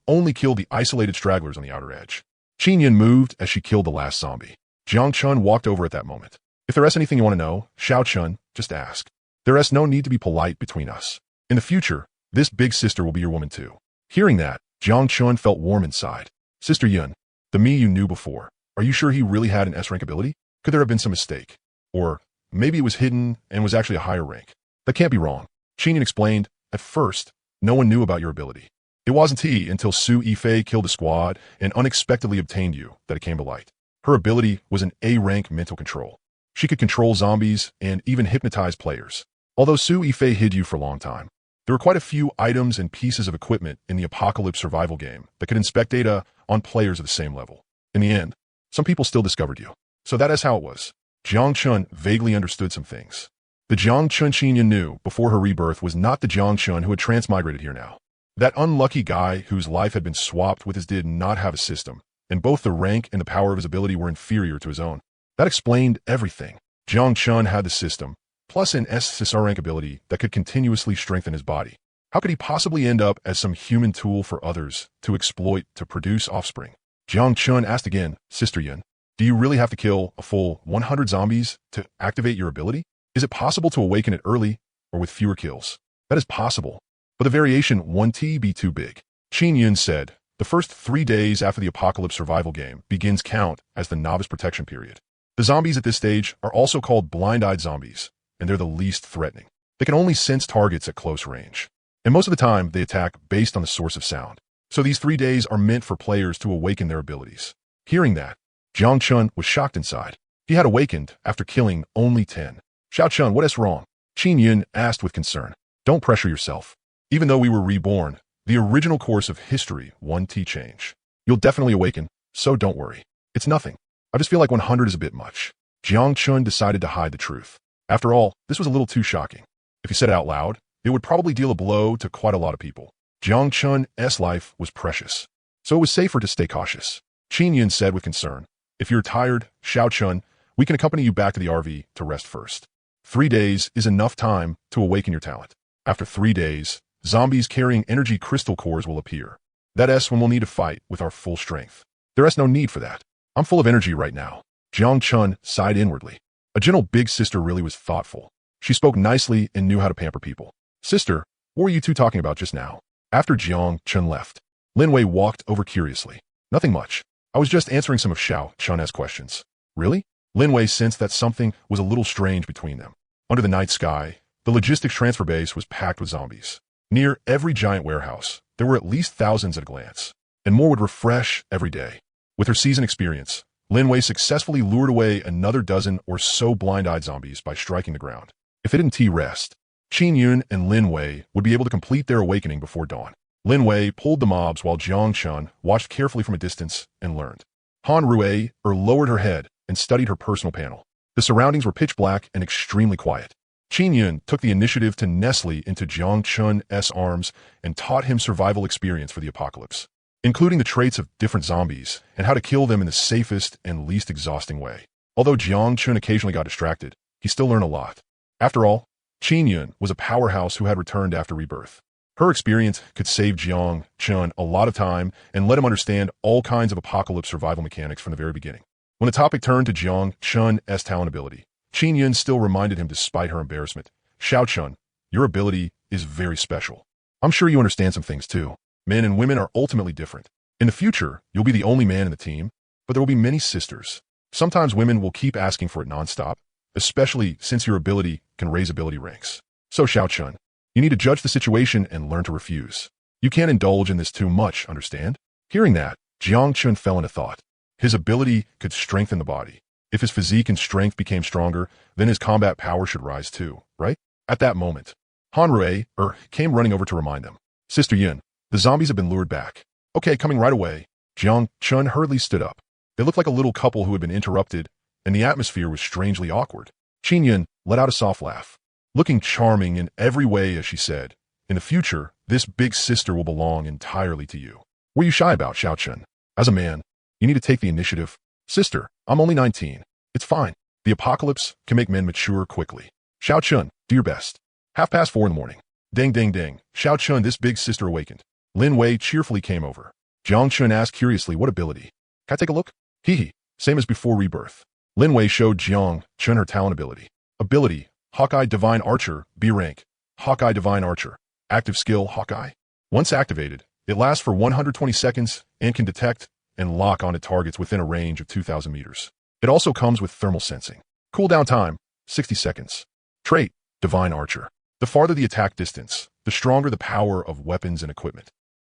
only killed the isolated stragglers on the outer edge. Qin Yun moved as she killed the last zombie. Jiang Chun walked over at that moment. If there is anything you want to know, Xiao Chun, just ask. There is no need to be polite between us. In the future, this big sister will be your woman too. Hearing that, Jiang Chun felt warm inside. Sister Yun, the me you knew before, are you sure he really had an S-rank ability? Could there have been some mistake? Or maybe it was hidden and was actually a higher rank. That can't be wrong. Qin Yun explained, at first, no one knew about your ability. It wasn't he until Su Yifei killed the squad and unexpectedly obtained you that it came to light. Her ability was an A-rank mental control. She could control zombies and even hypnotize players. Although Su Yifei hid you for a long time, there were quite a few items and pieces of equipment in the apocalypse survival game that could inspect data on players of the same level. In the end, some people still discovered you. So that is how it was. Jiang Chun vaguely understood some things. The Jiang Chun Qin Yun knew before her rebirth was not the Jiang Chun who had transmigrated here now. That unlucky guy whose life had been swapped with his did not have a system, and both the rank and the power of his ability were inferior to his own. That explained everything. Jiang Chun had the system, plus an SSSR rank ability that could continuously strengthen his body. How could he possibly end up as some human tool for others to exploit to produce offspring? Jiang Chun asked again, Sister Yun, do you really have to kill a full 100 zombies to activate your ability? Is it possible to awaken it early or with fewer kills? That is possible, but the variation 1T be too big. Qin Yun said, the first 3 days after the apocalypse survival game begins count as the novice protection period. The zombies at this stage are also called blind-eyed zombies, and they're the least threatening. They can only sense targets at close range, and most of the time they attack based on the source of sound. So these 3 days are meant for players to awaken their abilities. Hearing that, Jiang Chun was shocked inside. He had awakened after killing only 10. Xiao Chun, what is wrong? Qin Yun asked with concern. Don't pressure yourself. Even though we were reborn, the original course of history 1T change. You'll definitely awaken, so don't worry. It's nothing. I just feel like 100 is a bit much. Jiang Chun decided to hide the truth. After all, this was a little too shocking. If he said it out loud, it would probably deal a blow to quite a lot of people. Jiang Chun's life was precious, so it was safer to stay cautious. Qin Yun said with concern, if you're tired, Xiao Chun, we can accompany you back to the RV to rest first. 3 days is enough time to awaken your talent. After 3 days, zombies carrying energy crystal cores will appear. That is when we'll need to fight with our full strength. There is no need for that. I'm full of energy right now. Jiang Chun sighed inwardly. A gentle big sister really was thoughtful. She spoke nicely and knew how to pamper people. Sister, what were you two talking about just now? After Jiang Chun left, Lin Wei walked over curiously. Nothing much. I was just answering some of Xiao Chun's questions. Really? Lin Wei sensed that something was a little strange between them. Under the night sky, the logistics transfer base was packed with zombies. Near every giant warehouse, there were at least thousands at a glance, and more would refresh every day. With her seasoned experience, Lin Wei successfully lured away another dozen or so blind-eyed zombies by striking the ground. If it didn't rest, Qin Yun and Lin Wei would be able to complete their awakening before dawn. Lin Wei pulled the mobs while Jiang Chun watched carefully from a distance and learned. Han Rui lowered her head and studied her personal panel. The surroundings were pitch black and extremely quiet. Qin Yun took the initiative to nestle into Jiang Chun's arms and taught him survival experience for the apocalypse, including the traits of different zombies and how to kill them in the safest and least exhausting way. Although Jiang Chun occasionally got distracted, he still learned a lot. After all, Qin Yun was a powerhouse who had returned after rebirth. Her experience could save Jiang Chun a lot of time and let him understand all kinds of apocalypse survival mechanics from the very beginning. When the topic turned to Jiang Chun's talent ability, Qin Yun still reminded him despite her embarrassment. Xiao Chun, your ability is very special. I'm sure you understand some things too. Men and women are ultimately different. In the future, you'll be the only man in the team, but there will be many sisters. Sometimes women will keep asking for it nonstop, especially since your ability can raise ability ranks. So Xiao Chun, you need to judge the situation and learn to refuse. You can't indulge in this too much, understand? Hearing that, Jiang Chun fell into thought. His ability could strengthen the body. If his physique and strength became stronger, then his combat power should rise too, right? At that moment, Han Rui came running over to remind them. Sister Yun, the zombies have been lured back. Okay, coming right away. Jiang Chun hurriedly stood up. They looked like a little couple who had been interrupted, and the atmosphere was strangely awkward. Qin Yun let out a soft laugh, looking charming in every way as she said, in the future, this big sister will belong entirely to you. What are you shy about, Xiao Chun? As a man, you need to take the initiative. Sister, I'm only 19. It's fine. The apocalypse can make men mature quickly. Xiao Chun, do your best. 4:30 in the morning. Ding, ding, ding. Xiao Chun, this big sister awakened. Lin Wei cheerfully came over. Jiang Chun asked curiously, what ability? Can I take a look? Hee. Same as before rebirth. Lin Wei showed Jiang Chun her talent ability. Ability, Hawkeye Divine Archer, B rank. Hawkeye Divine Archer. Active skill, Hawkeye. Once activated, it lasts for 120 seconds and can detect and lock onto targets within a range of 2,000 meters. It also comes with thermal sensing. Cooldown time, 60 seconds. Trait, Divine Archer. The farther the attack distance, the stronger the power of weapons and equipment.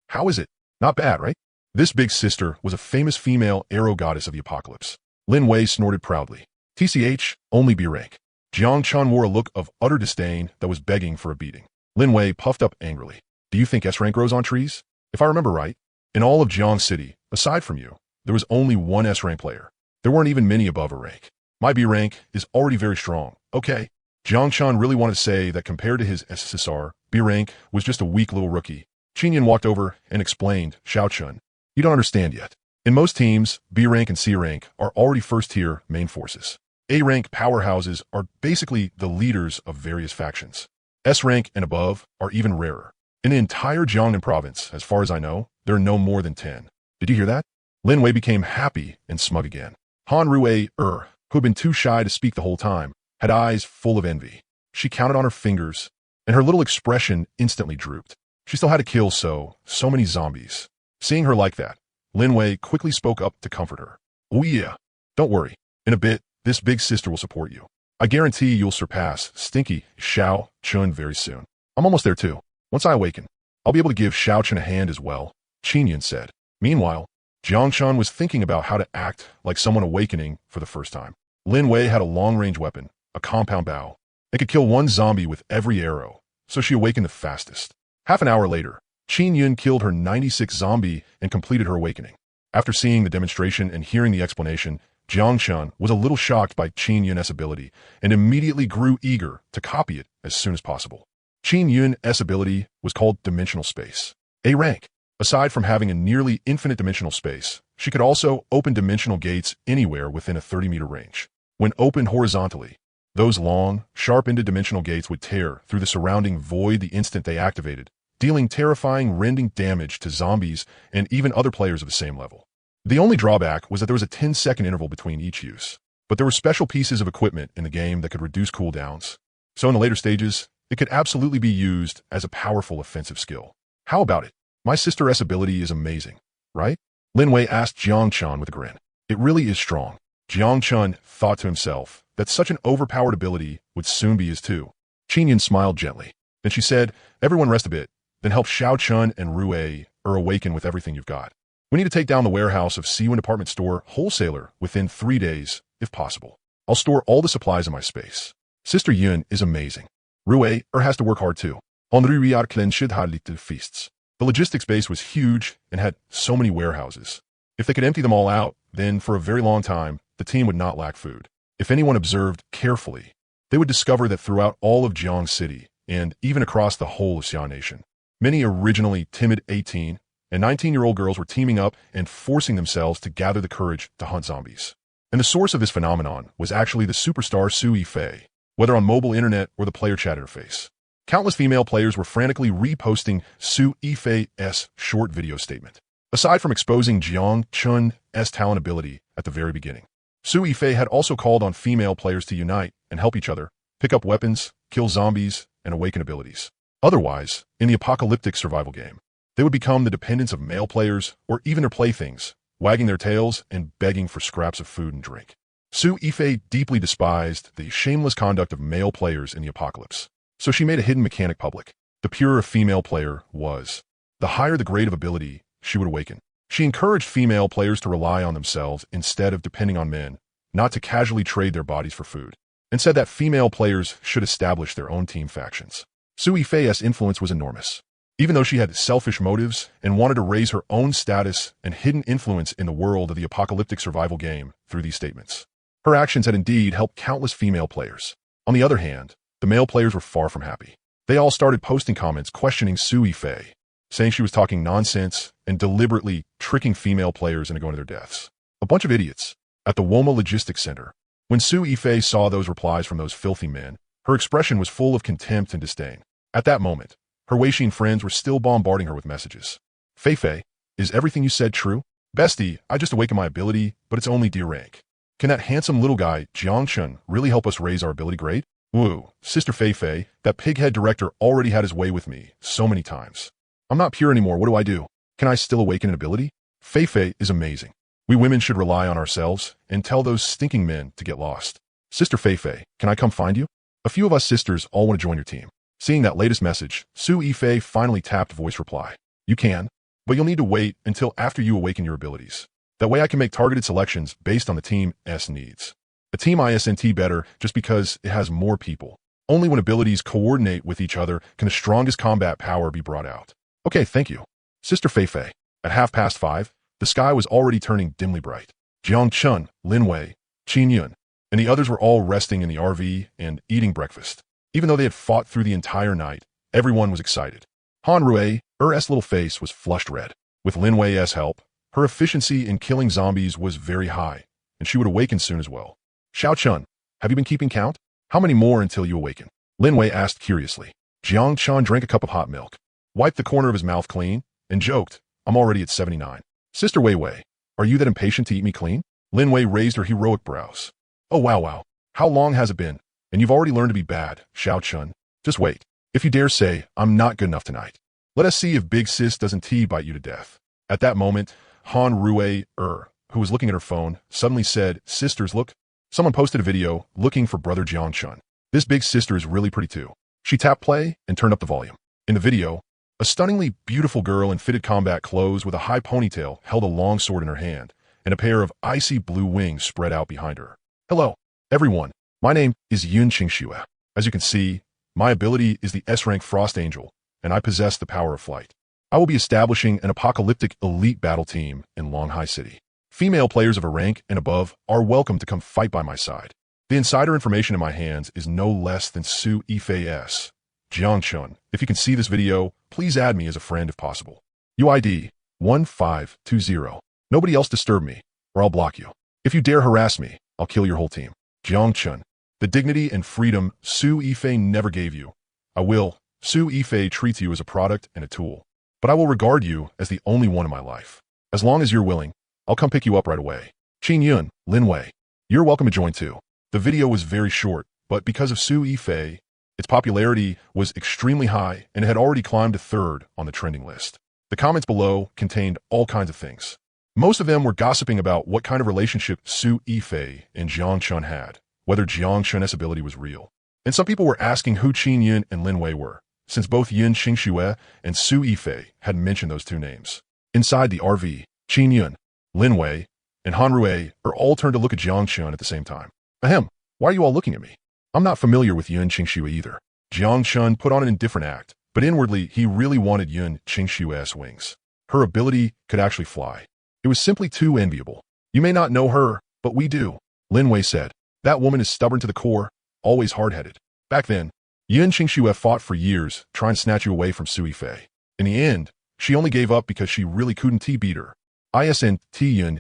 How is it? Not bad, right? This big sister was a famous female arrow goddess of the apocalypse. Lin Wei snorted proudly. TCH, only B rank. Jiang Chun wore a look of utter disdain that was begging for a beating. Lin Wei puffed up angrily. Do you think S rank grows on trees? If I remember right, in all of Jiang City, aside from you, there was only one S rank player. There weren't even many above a rank. My B rank is already very strong. Okay. Jiang Chun really wanted to say that compared to his SSSR, B rank was just a weak little rookie. Qinyan walked over and explained, Xiao Chun, you don't understand yet. In most teams, B rank and C rank are already first-tier main forces. A rank powerhouses are basically the leaders of various factions. S rank and above are even rarer. In the entire Jiangnan province, as far as I know, there are no more than 10. Did you hear that? Lin Wei became happy and smug again. Han Rui, who had been too shy to speak the whole time, had eyes full of envy. She counted on her fingers, and her little expression instantly drooped. She still had to kill so many zombies. Seeing her like that, Lin Wei quickly spoke up to comfort her. Oh yeah, don't worry. In a bit, this big sister will support you. I guarantee you'll surpass Stinky Xiao Chun very soon. I'm almost there too. Once I awaken, I'll be able to give Xiao Chun a hand as well, Qinyan said. Meanwhile, Jiang Chun was thinking about how to act like someone awakening for the first time. Lin Wei had a long-range weapon, a compound bow. It could kill one zombie with every arrow, so she awakened the fastest. Half an hour later, Qinyan killed her 96th zombie and completed her awakening. After seeing the demonstration and hearing the explanation, Jiang Chun was a little shocked by Qinyan's ability and immediately grew eager to copy it as soon as possible. Qinyan's ability was called Dimensional Space, A rank. Aside from having a nearly infinite dimensional space, she could also open dimensional gates anywhere within a 30-meter range. When opened horizontally, those long, sharp-ended dimensional gates would tear through the surrounding void the instant they activated, dealing terrifying, rending damage to zombies and even other players of the same level. The only drawback was that there was a 10-second interval between each use, but there were special pieces of equipment in the game that could reduce cooldowns. So in the later stages, it could absolutely be used as a powerful offensive skill. How about it? My sister S ability is amazing, right? Lin Wei asked Jiang Chun with a grin. It really is strong. Jiang Chun thought to himself that such an overpowered ability would soon be his too. Qinyan smiled gently. Then she said, everyone rest a bit, then help Xiao Chun and Rui awaken with everything you've got. We need to take down the warehouse of Siwen Department Store Wholesaler within 3 days, if possible. I'll store all the supplies in my space. Sister Yun is amazing. Rui has to work hard too. Henri should have little feasts. The logistics base was huge and had so many warehouses. If they could empty them all out, then for a very long time, the team would not lack food. If anyone observed carefully, they would discover that throughout all of Jiang City, and even across the whole of Xia Nation, many originally timid 18 and 19-year-old girls were teaming up and forcing themselves to gather the courage to hunt zombies. And the source of this phenomenon was actually the superstar Su Yifei, whether on mobile internet or the player chat interface. Countless female players were frantically reposting Su Yifei's short video statement. Aside from exposing Jiang Chun's talent ability at the very beginning, Su Yifei had also called on female players to unite and help each other, pick up weapons, kill zombies, and awaken abilities. Otherwise, in the apocalyptic survival game, they would become the dependents of male players or even their playthings, wagging their tails and begging for scraps of food and drink. Su Yifei deeply despised the shameless conduct of male players in the apocalypse, so she made a hidden mechanic public. The purer a female player was, the higher the grade of ability she would awaken. She encouraged female players to rely on themselves instead of depending on men, not to casually trade their bodies for food, and said that female players should establish their own team factions. Su Yifei's influence was enormous. Even though she had selfish motives and wanted to raise her own status and hidden influence in the world of the apocalyptic survival game through these statements, her actions had indeed helped countless female players. On the other hand, the male players were far from happy. They all started posting comments questioning Su Yifei, saying she was talking nonsense and deliberately tricking female players into going to their deaths. A bunch of idiots. At the Woma Logistics Center, When Su Yifei saw those replies from those filthy men, her expression was full of contempt and disdain. At that moment, her Weixin friends were still bombarding her with messages. Feifei, is everything you said true? Bestie, I just awakened my ability, but it's only D rank. Can that handsome little guy, Jiangchun, really help us raise our ability grade? Woo, Sister Feifei, that pighead director already had his way with me so many times. I'm not pure anymore, what do I do? Can I still awaken an ability? Feifei is amazing. We women should rely on ourselves and tell those stinking men to get lost. Sister Feifei, can I come find you? A few of us sisters all want to join your team. Seeing that latest message, Su Yifei finally tapped voice reply. You can, but you'll need to wait until after you awaken your abilities. That way I can make targeted selections based on the team's needs. A team isn't better just because it has more people. Only when abilities coordinate with each other can the strongest combat power be brought out. Okay, thank you. Sister Feifei. At 5:30, the sky was already turning dimly bright. Jiangchun, Linwei, Qin Yun, and the others were all resting in the RV and eating breakfast. Even though they had fought through the entire night, everyone was excited. Han Rui's little face was flushed red. With Linwei's help, her efficiency in killing zombies was very high, and she would awaken soon as well. Xiao Chun, have you been keeping count? How many more until you awaken? Linwei asked curiously. Jiang Chun drank a cup of hot milk, wiped the corner of his mouth clean, and joked, I'm already at 79. Sister Wei, are you that impatient to eat me clean? Linwei raised her heroic brows. Oh wow. How long has it been? And you've already learned to be bad, Xiao Chun. Just wait. If you dare say, I'm not good enough tonight. Let us see if Big Sis doesn't bite you to death. At that moment, Han Rui, who was looking at her phone, suddenly said, Sisters, look. Someone posted a video looking for Brother Jiangchun. This big sister is really pretty too. She tapped play and turned up the volume. In the video, a stunningly beautiful girl in fitted combat clothes with a high ponytail held a long sword in her hand, and a pair of icy blue wings spread out behind her. Hello, everyone. My name is Yun Qingxue. As you can see, my ability is the S-rank Frost Angel, and I possess the power of flight. I will be establishing an apocalyptic elite battle team in Longhai City. Female players of a rank and above are welcome to come fight by my side. The insider information in my hands is no less than Su Yifei's. Jiangchun, if you can see this video, please add me as a friend if possible. UID 1520. Nobody else disturb me, or I'll block you. If you dare harass me, I'll kill your whole team. Jiangchun, the dignity and freedom Su Yifei never gave you. I will. Su Yifei treats you as a product and a tool. But I will regard you as the only one in my life. As long as you're willing, I'll come pick you up right away. Qin Yun, Linwei, you're welcome to join too. The video was very short, but because of Su Yifei, its popularity was extremely high and it had already climbed to 3rd on the trending list. The comments below contained all kinds of things. Most of them were gossiping about what kind of relationship Su Yifei and Jiangchun had, whether Jiangchun's ability was real. And some people were asking who Qin Yun and Linwei were, since both Yun Qingxue and Su Yifei had mentioned those two names. Inside the RV, Qin Yun, Linwei, and Han Rui are all turned to look at Jiangchun at the same time. Ahem, why are you all looking at me? I'm not familiar with Yun Qingxue either. Jiangchun put on an indifferent act, but inwardly he really wanted Yun Qingxue's wings. Her ability could actually fly. It was simply too enviable. You may not know her, but we do. Linwei said, that woman is stubborn to the core, always hard-headed. Back then, Yun Qingxue fought for years trying to snatch you away from Su Yifei. In the end, she only gave up because she really couldn't beat her. Yun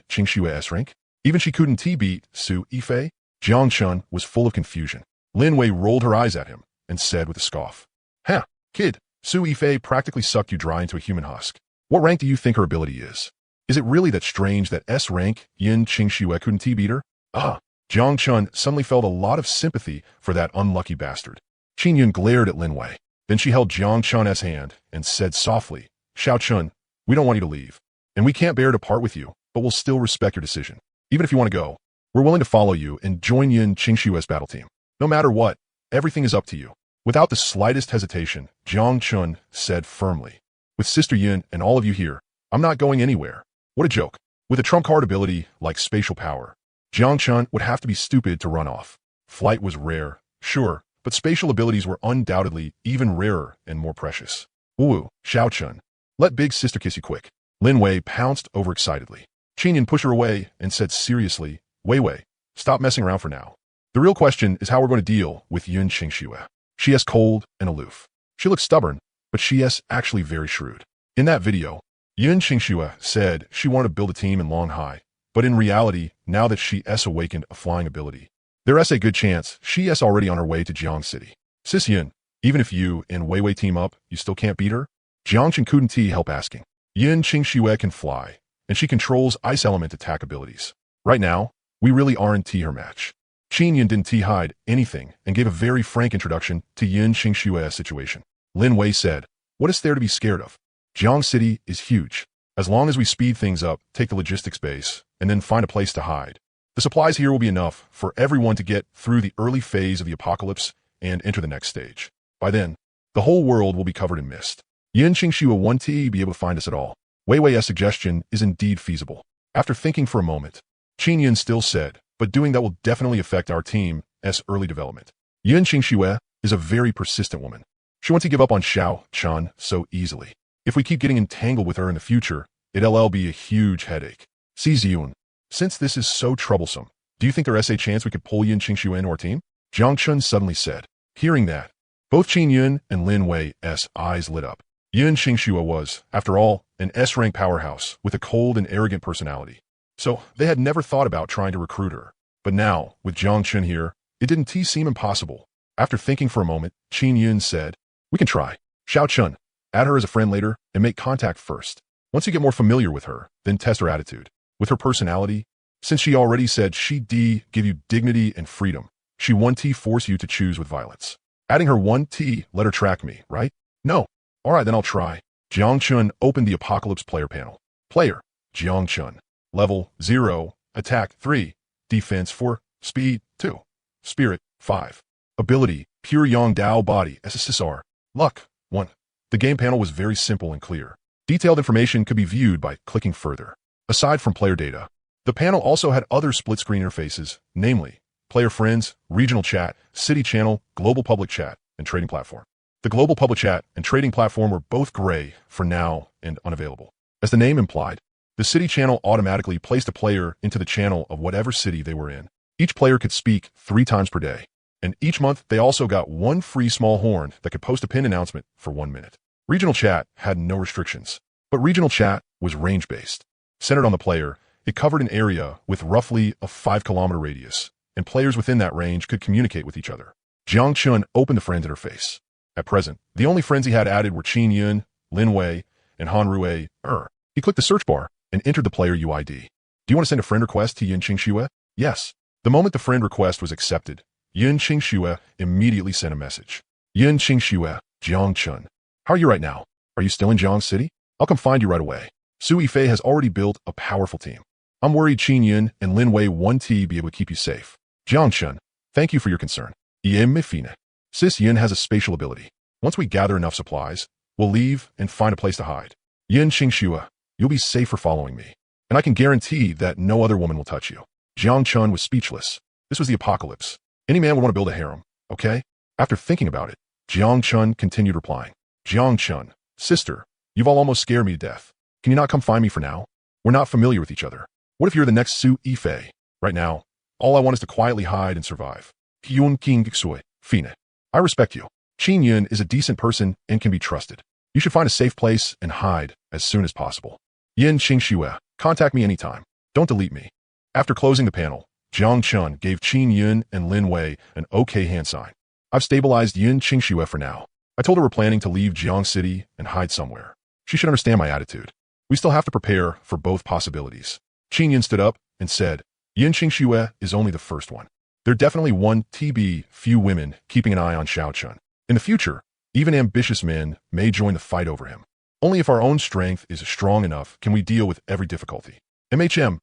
Qingxue's rank? Even she couldn't beat Su Yifei? Jiangchun was full of confusion. Linwei rolled her eyes at him and said with a scoff, Huh, kid, Su Yifei practically sucked you dry into a human husk. What rank do you think her ability is? Is it really that strange that S-rank Yun Qingxue couldn't beat her? Jiangchun suddenly felt a lot of sympathy for that unlucky bastard. Qin Yun glared at Linwei. Then she held Jiangchun's hand and said softly, Xiao Chun, we don't want you to leave. And we can't bear to part with you, but we'll still respect your decision. Even if you want to go, we're willing to follow you and join Yun Qingxue's battle team. No matter what, everything is up to you. Without the slightest hesitation, Jiangchun said firmly, with Sister Yun and all of you here, I'm not going anywhere. What a joke. With a trump card ability like spatial power, Jiangchun would have to be stupid to run off. Flight was rare, sure, but spatial abilities were undoubtedly even rarer and more precious. Ooh, Xiao Chun, let Big Sister kiss you quick. Linwei pounced overexcitedly. Qin Yun pushed her away and said seriously, Wei, stop messing around for now. The real question is how we're going to deal with Yun Qingxue. She is cold and aloof. She looks stubborn, but she is actually very shrewd. In that video, Yun Qingxue said she wanted to build a team in Longhai, but in reality, now that she has awakened a flying ability, There's a good chance she's already on her way to Jiang City. Sis Yin, even if you and Wei Wei team up, you still can't beat her? Jiang Chen couldn't help asking. Yin Qingxue can fly, and she controls ice element attack abilities. Right now, we really aren't her match. Qin Yin didn't hide anything and gave a very frank introduction to Yin Qingxue's situation. Lin Wei said, "What is there to be scared of? Jiang City is huge. As long as we speed things up, take the logistics base, and then find a place to hide. The supplies here will be enough for everyone to get through the early phase of the apocalypse and enter the next stage. By then, the whole world will be covered in mist. Yin Qingxue won't be able to find us at all." Wei Wei's suggestion is indeed feasible. After thinking for a moment, Qin Yin still said, "But doing that will definitely affect our team's early development." Yin Qingxue is a very persistent woman. She won't give up on Xiao Chun so easily. If we keep getting entangled with her in the future, it'll be a huge headache. Si Ziyun, since this is so troublesome, do you think there's a chance we could pull Yin Qingxue into our team? Jiang Chun suddenly said. Hearing that, both Qin Yun and Lin Wei's eyes lit up. Yin Qingxue was, after all, an S-rank powerhouse with a cold and arrogant personality. So they had never thought about trying to recruit her. But now, with Jiang Chun here, it didn't seem impossible. After thinking for a moment, Qin Yun said, "We can try. Xiao Chun, add her as a friend later and make contact first. Once you get more familiar with her, then test her attitude. With her personality, since she already said she'd give you dignity and freedom, she won't force you to choose with violence. Adding her 1T, let her track me, right? No. Alright, then I'll try." Jiang Chun opened the Apocalypse player panel. Player, Jiang Chun. Level 0, Attack 3, Defense 4, Speed 2, Spirit 5. Ability, Pure Yang Body, SSSR. Luck 1. The game panel was very simple and clear. Detailed information could be viewed by clicking further. Aside from player data, the panel also had other split-screen interfaces, namely, player friends, regional chat, city channel, global public chat, and trading platform. The global public chat and trading platform were both gray for now and unavailable. As the name implied, the city channel automatically placed a player into the channel of whatever city they were in. Each player could speak 3 times per day, and each month they also got 1 free small horn that could post a pinned announcement for 1 minute. Regional chat had no restrictions, but regional chat was range-based. Centered on the player, it covered an area with roughly a 5-kilometer radius, and players within that range could communicate with each other. Jiang Chun opened the friend interface. At present, the only friends he had added were Qin Yun, Lin Wei, and Han Rui. He clicked the search bar and entered the player UID. "Do you want to send a friend request to Yin Qingxue?" "Yes." The moment the friend request was accepted, Yin Qingxue immediately sent a message. "Yin Qingxue, Jiang Chun. How are you right now? Are you still in Jiang City? I'll come find you right away. Su Yifei has already built a powerful team. I'm worried Qin Yun and Lin Wei won't be able to keep you safe. Jiang Chun, thank you for your concern. Sis Yin has a spatial ability. Once we gather enough supplies, we'll leave and find a place to hide. Yin Qingxue, you'll be safe for following me, and I can guarantee that no other woman will touch you." Jiang Chun was speechless. This was the apocalypse. Any man would want to build a harem, okay? After thinking about it, Jiang Chun continued replying. "Jiang Chun, sister, you've all almost scared me to death. Can you not come find me for now? We're not familiar with each other. What if you're the next Su Yifei? Right now, all I want is to quietly hide and survive. Hyun King Xue, Fine. I respect you. Qin Yun is a decent person and can be trusted. You should find a safe place and hide as soon as possible. Yin Qingxue, contact me anytime. Don't delete me." After closing the panel, Jiang Chun gave Qin Yun and Lin Wei an OK hand sign. "I've stabilized Yin Qingxue for now. I told her we're planning to leave Jiang City and hide somewhere. She should understand my attitude. We still have to prepare for both possibilities." Qin Yun stood up and said, "Yin Qingxue is only the first one. There definitely won't be few women keeping an eye on Xiao Chun. In the future, even ambitious men may join the fight over him. Only if our own strength is strong enough can we deal with every difficulty. MHM,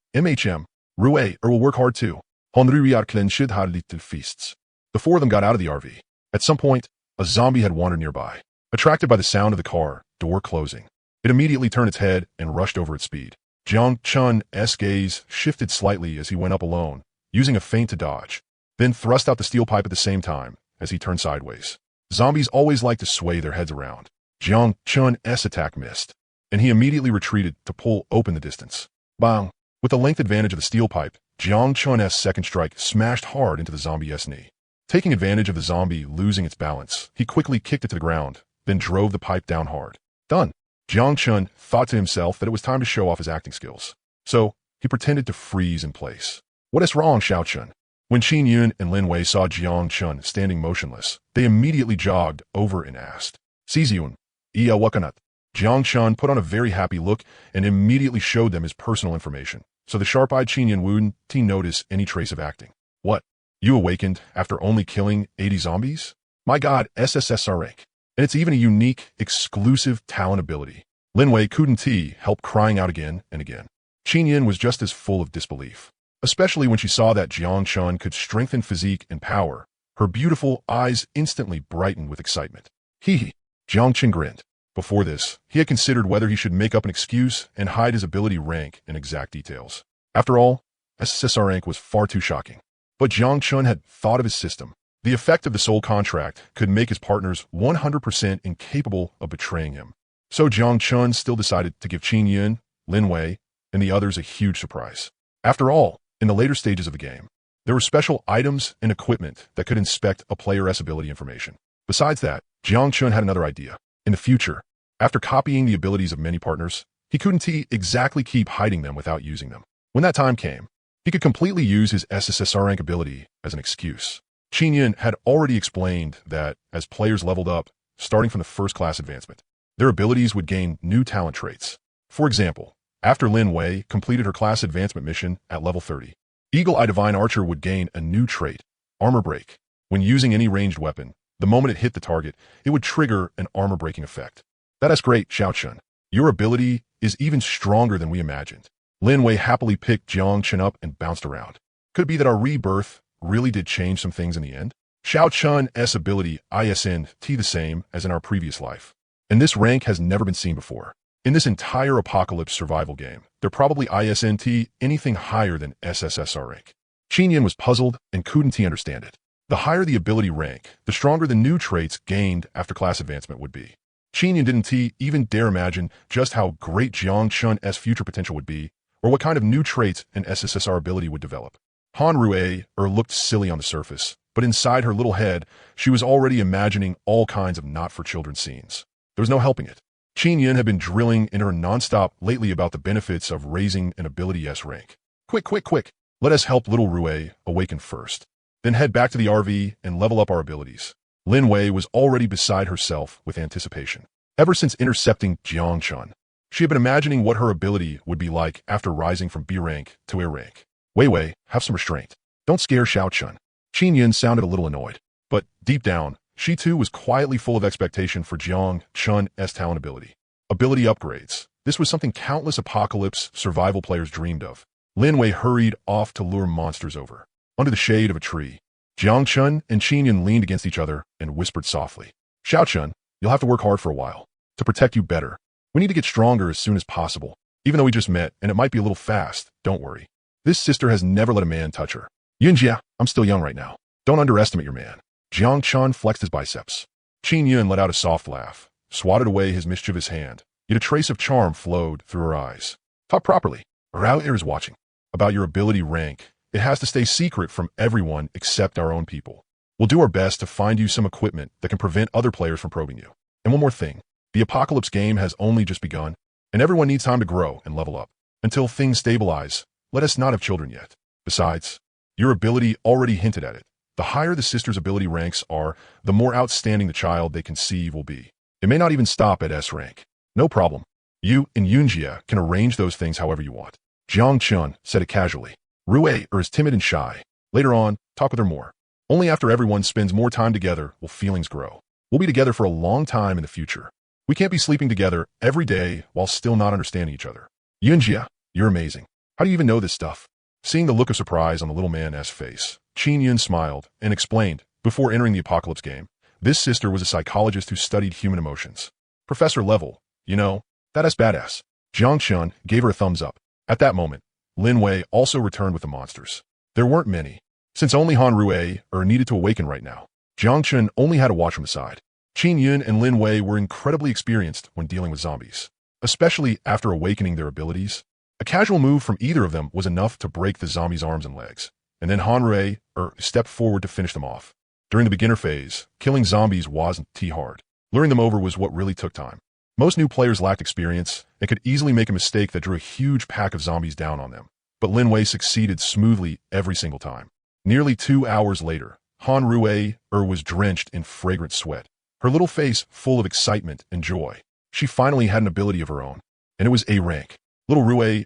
Rui will work hard too. Should have little feasts." The 4 of them got out of the RV. At some point, a zombie had wandered nearby. Attracted by the sound of the car door closing, it immediately turned its head and rushed over at speed. Jiang Chun's gaze shifted slightly as he went up alone, using a feint to dodge, then thrust out the steel pipe at the same time as he turned sideways. Zombies always like to sway their heads around. Jiang Chun's attack missed, and he immediately retreated to pull open the distance. Bang! With the length advantage of the steel pipe, Jiang Chun's second strike smashed hard into the zombie's knee. Taking advantage of the zombie losing its balance, he quickly kicked it to the ground, then drove the pipe down hard. Done. Jiang Chun thought to himself that it was time to show off his acting skills. So, he pretended to freeze in place. "What is wrong, Xiao Chun? When Qin Yun and Lin Wei saw Jiang Chun standing motionless, they immediately jogged over and asked, "Siziyun, iya wakanat?" Jiang Chun put on a very happy look and immediately showed them his personal information, so the sharp-eyed Qin Yun wouldn't notice any trace of acting. "What? You awakened after only killing 80 zombies? My god, SSSR rank. And it's even a unique, exclusive talent ability." Lin Wei couldn't help crying out again and again. Qin Yun was just as full of disbelief, especially when she saw that Jiang Chun could strengthen physique and power. Her beautiful eyes instantly brightened with excitement. Hee. Jiang Chun grinned. Before this, he had considered whether he should make up an excuse and hide his ability rank and exact details. After all, SSSR rank was far too shocking. But Jiang Chun had thought of his system. The effect of the soul contract could make his partners 100% incapable of betraying him. So Jiang Chun still decided to give Qin Yun, Lin Wei, and the others a huge surprise. After all, in the later stages of the game, there were special items and equipment that could inspect a player's ability information. Besides that, Jiang Chun had another idea. In the future, after copying the abilities of many partners, he couldn't exactly keep hiding them without using them. When that time came, he could completely use his SSSR rank ability as an excuse. Qin Yun had already explained that as players leveled up, starting from the first class advancement, their abilities would gain new talent traits. For example, after Lin Wei completed her class advancement mission at level 30, Eagle Eye Divine Archer would gain a new trait, Armor Break. When using any ranged weapon, the moment it hit the target, it would trigger an armor-breaking effect. That's great, Xiao Chun. Your ability is even stronger than we imagined. Lin Wei happily picked Jiang Chun up and bounced around. Could it be that our rebirth really did change some things in the end? Xiao Chun's ability isn't the same as in our previous life, and this rank has never been seen before. In this entire apocalypse survival game, there probably isn't anything higher than SSSR rank. Qin Yun was puzzled and couldn't understand it. The higher the ability rank, the stronger the new traits gained after class advancement would be. Qin Yun didn't even dare imagine just how great Jiang Chun's future potential would be, or what kind of new traits an SSSR ability would develop. Han Rui looked silly on the surface, but inside her little head, she was already imagining all kinds of not-for-children scenes. There was no helping it. Qin Yun had been drilling in her nonstop lately about the benefits of raising an ability S rank. Quick. Let us help little Rui awaken first. Then head back to the RV and level up our abilities. Lin Wei was already beside herself with anticipation. Ever since intercepting Jiang Chun, she had been imagining what her ability would be like after rising from B rank to A rank. Wei, have some restraint. Don't scare Xiao Chun. Qin Yun sounded a little annoyed, but deep down, she too was quietly full of expectation for Jiang Chun's talent ability. Ability upgrades. This was something countless apocalypse survival players dreamed of. Lin Wei hurried off to lure monsters over. Under the shade of a tree, Jiang Chun and Qin Yun leaned against each other and whispered softly, "Xiao Chun, you'll have to work hard for a while. To protect you better, we need to get stronger as soon as possible. Even though we just met, and it might be a little fast, don't worry. This sister has never let a man touch her. Yunjia, I'm still young right now. Don't underestimate your man." Jiang Chun flexed his biceps. Qin Yun let out a soft laugh, swatted away his mischievous hand, yet a trace of charm flowed through her eyes. "Talk properly. Rao is watching. About your ability rank, it has to stay secret from everyone except our own people. We'll do our best to find you some equipment that can prevent other players from probing you. And one more thing, the apocalypse game has only just begun, and everyone needs time to grow and level up. Until things stabilize, let us not have children yet. Besides, your ability already hinted at it. The higher the sister's ability ranks are, the more outstanding the child they conceive will be. It may not even stop at S rank. No problem. You and Yunjia can arrange those things however you want." Jiang Chun said it casually. Rui is timid and shy. Later on, talk with her more. Only after everyone spends more time together will feelings grow. We'll be together for a long time in the future. We can't be sleeping together every day while still not understanding each other. Yunjia, you're amazing. How do you even know this stuff? Seeing the look of surprise on the little man's face, Qin Yun smiled and explained, before entering the apocalypse game, this sister was a psychologist who studied human emotions. Professor level, you know, that's badass. Jiang Chun gave her a thumbs up. At that moment, Lin Wei also returned with the monsters. There weren't many, since only Han Rui needed to awaken right now. Jiang Chun only had to watch from the side. Qin Yun and Lin Wei were incredibly experienced when dealing with zombies, especially after awakening their abilities. A casual move from either of them was enough to break the zombie's arms and legs, and then Han Rui stepped forward to finish them off. During the beginner phase, killing zombies wasn't hard. Luring them over was what really took time. Most new players lacked experience and could easily make a mistake that drew a huge pack of zombies down on them, but Lin Wei succeeded smoothly every single time. Nearly 2 hours later, Han Rui was drenched in fragrant sweat, her little face full of excitement and joy. She finally had an ability of her own, and it was A rank. Little Rui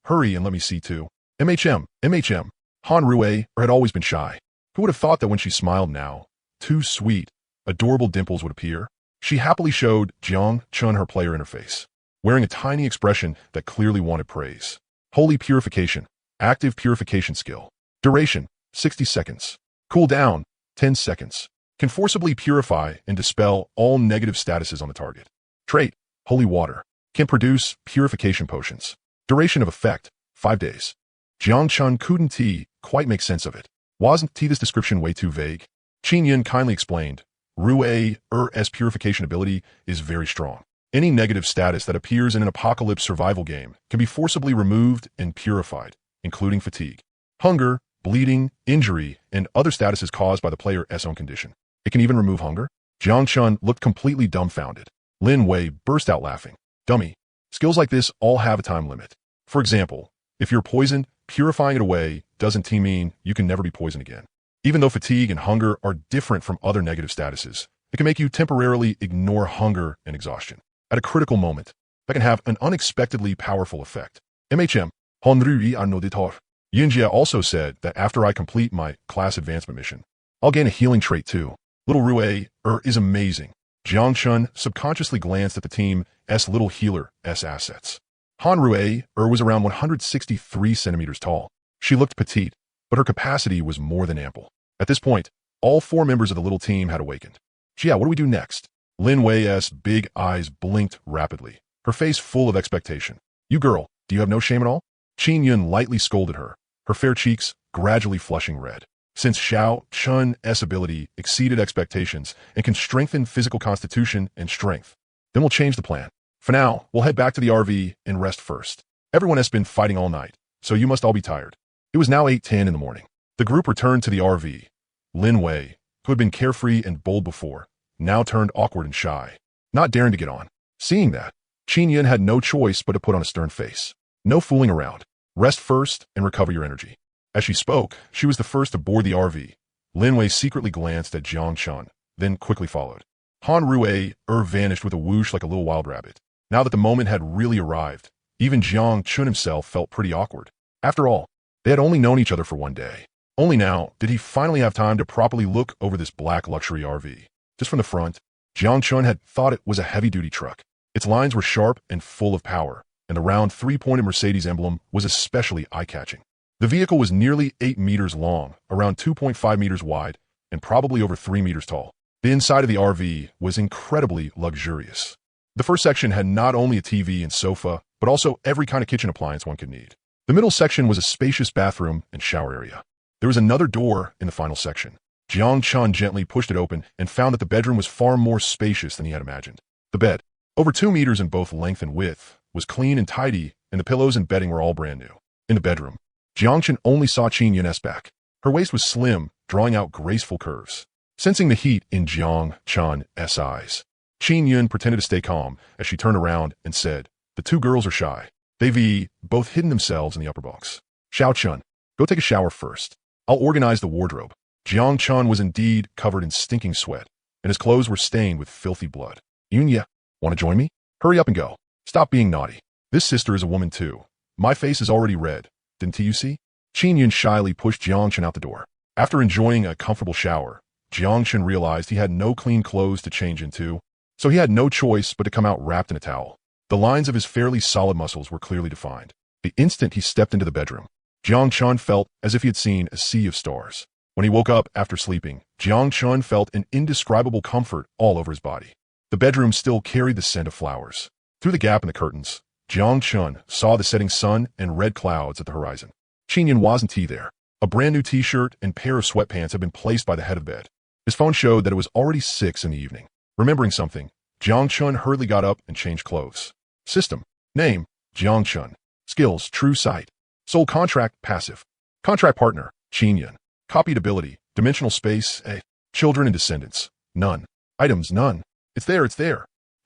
hurry and let me see too. MHM. Han Rui had always been shy. Who would have thought that when she smiled now, two sweet, adorable dimples would appear? She happily showed Jiang Chun her player interface, wearing a tiny expression that clearly wanted praise. Holy Purification. Active Purification Skill. Duration, 60 seconds. Cooldown, 10 seconds. Can forcibly purify and dispel all negative statuses on the target. Trait, Holy Water. Can produce purification potions. Duration of effect, 5 days. Jiang Chun couldn't quite make sense of it. Wasn't this description way too vague? Qin Yun kindly explained, Rui's purification ability is very strong. Any negative status that appears in an apocalypse survival game can be forcibly removed and purified, including fatigue, hunger, bleeding, injury, and other statuses caused by the player's own condition. It can even remove hunger. Jiang Chun looked completely dumbfounded. Lin Wei burst out laughing. Dummy. Skills like this all have a time limit. For example, if you're poisoned, purifying it away doesn't mean you can never be poisoned again. Even though fatigue and hunger are different from other negative statuses, it can make you temporarily ignore hunger and exhaustion. At a critical moment, that can have an unexpectedly powerful effect. MHM, Honrui Anoditor. Yunjia also said that after I complete my class advancement mission, I'll gain a healing trait too. Little Rui is amazing. Jiang Chun subconsciously glanced at the team's little healer's assets. Han Rui was around 163 centimeters tall. She looked petite, but her capacity was more than ample. At this point, all 4 members of the little team had awakened. Jia, what do we do next? Lin Wei's big eyes blinked rapidly, her face full of expectation. You girl, do you have no shame at all? Qin Yun lightly scolded her, her fair cheeks gradually flushing red. Since Xiao Chun's ability exceeded expectations and can strengthen physical constitution and strength, then we'll change the plan. For now, we'll head back to the RV and rest first. Everyone has been fighting all night, so you must all be tired. It was now 8:10 in the morning. The group returned to the RV. Lin Wei, who had been carefree and bold before, now turned awkward and shy, not daring to get on. Seeing that, Qin Yun had no choice but to put on a stern face. No fooling around. Rest first and recover your energy. As she spoke, she was the first to board the RV. Lin Wei secretly glanced at Jiang Chun, then quickly followed. Han Rui vanished with a whoosh like a little wild rabbit. Now that the moment had really arrived, even Jiang Chun himself felt pretty awkward. After all, they had only known each other for 1 day. Only now did he finally have time to properly look over this black luxury RV. Just from the front, Jiang Chun had thought it was a heavy-duty truck. Its lines were sharp and full of power, and the round 3-pointed Mercedes emblem was especially eye-catching. The vehicle was nearly 8 meters long, around 2.5 meters wide, and probably over 3 meters tall. The inside of the RV was incredibly luxurious. The first section had not only a TV and sofa, but also every kind of kitchen appliance one could need. The middle section was a spacious bathroom and shower area. There was another door in the final section. Jiang Chun gently pushed it open and found that the bedroom was far more spacious than he had imagined. The bed, over 2 meters in both length and width, was clean and tidy, and the pillows and bedding were all brand new. In the bedroom, Jiang Chun only saw Qin Yun's back. Her waist was slim, drawing out graceful curves. Sensing the heat in Jiang Chun's eyes, Qin Yun pretended to stay calm as she turned around and said, the 2 girls are shy. They've both hidden themselves in the upper bunks. Xiao Chun, go take a shower first. I'll organize the wardrobe. Jiang Chun was indeed covered in stinking sweat, and his clothes were stained with filthy blood. Yunya, want to join me? Hurry up and go. Stop being naughty. This sister is a woman too. My face is already red. Didn't you see? Qin Yun shyly pushed Jiang Chun out the door. After enjoying a comfortable shower, Jiang Chun realized he had no clean clothes to change into, so he had no choice but to come out wrapped in a towel. The lines of his fairly solid muscles were clearly defined. The instant he stepped into the bedroom, Jiang Chun felt as if he had seen a sea of stars. When he woke up after sleeping, Jiang Chun felt an indescribable comfort all over his body. The bedroom still carried the scent of flowers. Through the gap in the curtains, Jiang Chun saw the setting sun and red clouds at the horizon. Qin Yun wasn't there. A brand new t-shirt and pair of sweatpants had been placed by the head of the bed. His phone showed that it was already 6 in the evening. Remembering something, Jiang Chun hurriedly got up and changed clothes. System. Name, Jiang Chun. Skills, True Sight. Soul contract, passive. Contract partner, Qin Yun. Copied ability, dimensional space, A. Children and descendants, none. Items, none. It's there.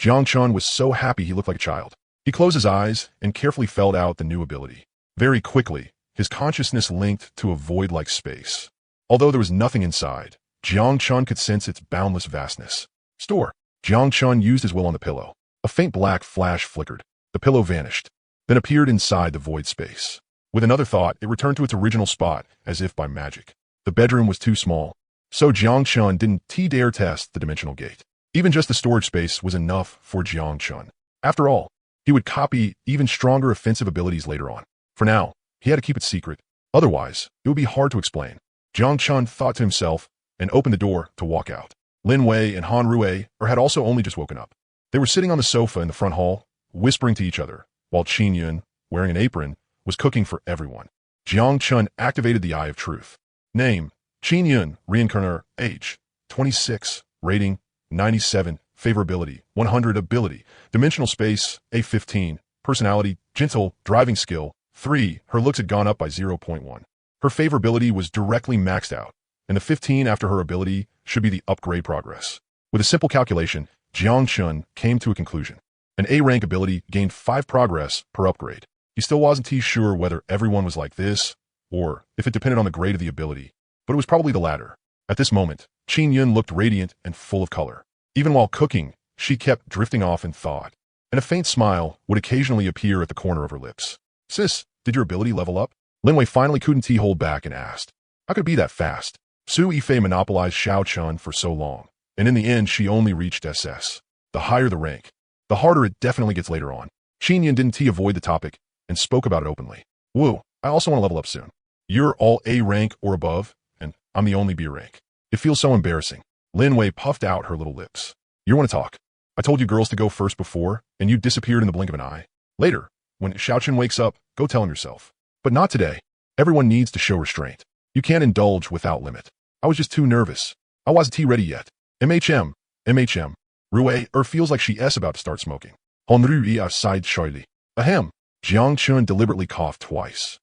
Jiang Chun was so happy he looked like a child. He closed his eyes and carefully felt out the new ability. Very quickly, his consciousness linked to a void-like space. Although there was nothing inside, Jiang Chun could sense its boundless vastness. Store. Jiang Chun used his will on the pillow. A faint black flash flickered. The pillow vanished, then appeared inside the void space. With another thought, it returned to its original spot, as if by magic. The bedroom was too small, so Jiang Chun didn't dare test the dimensional gate. Even just the storage space was enough for Jiang Chun. After all, he would copy even stronger offensive abilities later on. For now, he had to keep it secret. Otherwise, it would be hard to explain. Jiang Chun thought to himself and opened the door to walk out. Lin Wei and Han Rui had also only just woken up. They were sitting on the sofa in the front hall, whispering to each other, while Qin Yun, wearing an apron, was cooking for everyone. Jiang Chun activated the Eye of Truth. Name, Qin Yun, reincarnator, age, 26, rating, 97, favorability, 100 ability, dimensional space, A15, personality, gentle, driving skill, 3, her looks had gone up by 0.1. Her favorability was directly maxed out, and the 15 after her ability should be the upgrade progress. With a simple calculation, Jiang Chun came to a conclusion. An A-rank ability gained 5 progress per upgrade. He still wasn't too sure whether everyone was like this, or if it depended on the grade of the ability, but it was probably the latter. At this moment, Qin Yun looked radiant and full of color. Even while cooking, she kept drifting off in thought, and a faint smile would occasionally appear at the corner of her lips. Sis, did your ability level up? Lin Wei finally couldn't hold back and asked. How could it be that fast? Su Yifei monopolized Xiao Chun for so long, and in the end she only reached SS. The higher the rank, the harder it definitely gets later on. Qin Yun didn't avoid the topic and spoke about it openly. Woo, I also want to level up soon. You're all A rank or above, and I'm the only B rank. It feels so embarrassing. Lin Wei puffed out her little lips. You want to talk? I told you girls to go first before, and you disappeared in the blink of an eye. Later, when Xiao Chun wakes up, go tell him yourself. But not today. Everyone needs to show restraint. You can't indulge without limit. I was just too nervous. I wasn't ready yet. MHM. Rui feels like she's about to start smoking. Han Rui sighed shyly. Ahem. Jiang Chun deliberately coughed twice.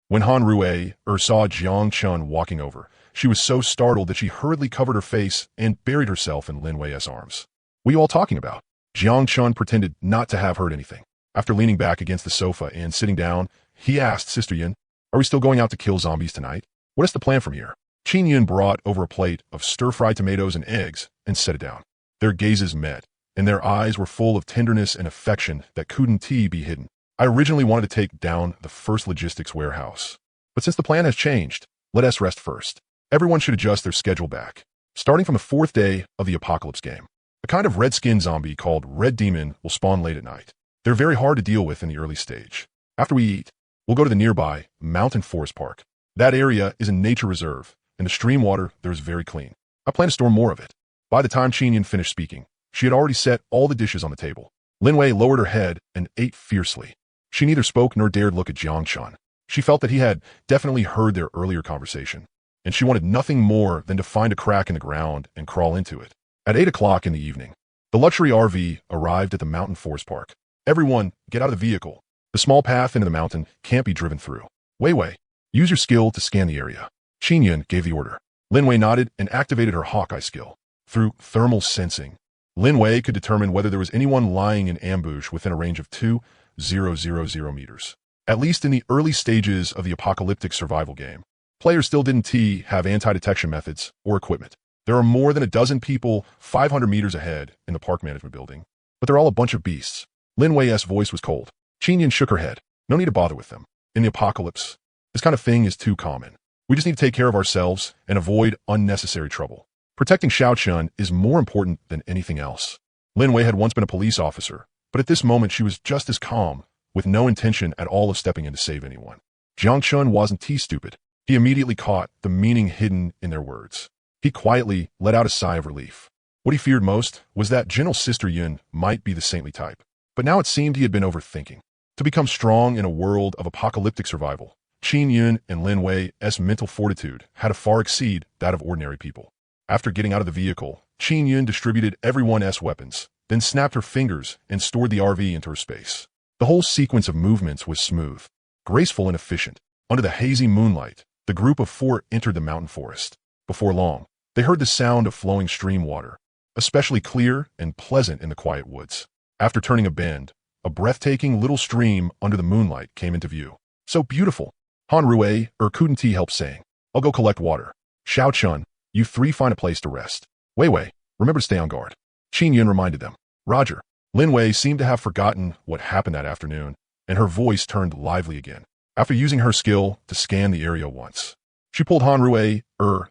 When Han Rui saw Jiang Chun walking over, she was so startled that she hurriedly covered her face and buried herself in Lin Wei's arms. What are you all talking about? Jiang Chun pretended not to have heard anything. After leaning back against the sofa and sitting down, he asked Sister Yun, are we still going out to kill zombies tonight? What is the plan from here? Qin Yun brought over a plate of stir-fried tomatoes and eggs and set it down. Their gazes met, and their eyes were full of tenderness and affection that couldn't be hidden. I originally wanted to take down the first logistics warehouse. But since the plan has changed, let us rest first. Everyone should adjust their schedule back. Starting from the 4th day of the apocalypse game, a kind of red-skinned zombie called Red Demon will spawn late at night. They're very hard to deal with in the early stage. After we eat, we'll go to the nearby Mountain Forest Park. That area is a nature reserve, and the stream water there is very clean. I plan to store more of it. By the time Qin Yun finished speaking, she had already set all the dishes on the table. Lin Wei lowered her head and ate fiercely. She neither spoke nor dared look at Jiang Chun. She felt that he had definitely heard their earlier conversation, and she wanted nothing more than to find a crack in the ground and crawl into it. At 8 o'clock in the evening, the luxury RV arrived at the Mountain Forest Park. Everyone, get out of the vehicle. The small path into the mountain can't be driven through. Wei, use your skill to scan the area. Qin Yun gave the order. Lin Wei nodded and activated her Hawkeye skill. Through thermal sensing, Lin Wei could determine whether there was anyone lying in ambush within a range of 2,000 meters. At least in the early stages of the apocalyptic survival game, players still didn't have anti-detection methods or equipment. There are more than a dozen people 500 meters ahead in the park management building, but they're all a bunch of beasts. Lin Wei's voice was cold. Qin Yun shook her head. No need to bother with them. In the apocalypse, this kind of thing is too common. We just need to take care of ourselves and avoid unnecessary trouble. Protecting Xiao Chun is more important than anything else. Lin Wei had once been a police officer, but at this moment she was just as calm, with no intention at all of stepping in to save anyone. Jiang Chun wasn't stupid. He immediately caught the meaning hidden in their words. He quietly let out a sigh of relief. What he feared most was that gentle Sister Yun might be the saintly type. But now it seemed he had been overthinking. To become strong in a world of apocalyptic survival, Qin Yun and Lin Wei's mental fortitude had to far exceed that of ordinary people. After getting out of the vehicle, Qin Yun distributed everyone's weapons, then snapped her fingers and stored the RV into her space. The whole sequence of movements was smooth, graceful and efficient. Under the hazy moonlight, the group of 4 entered the mountain forest. Before long, they heard the sound of flowing stream water, especially clear and pleasant in the quiet woods. After turning a bend, a breathtaking little stream under the moonlight came into view. So beautiful, Han Rui couldn't help saying, I'll go collect water. Xiao Chun, you three find a place to rest. Wei Wei, remember to stay on guard. Qin Yun reminded them. Roger. Lin Wei seemed to have forgotten what happened that afternoon, and her voice turned lively again. After using her skill to scan the area once, she pulled Han Rui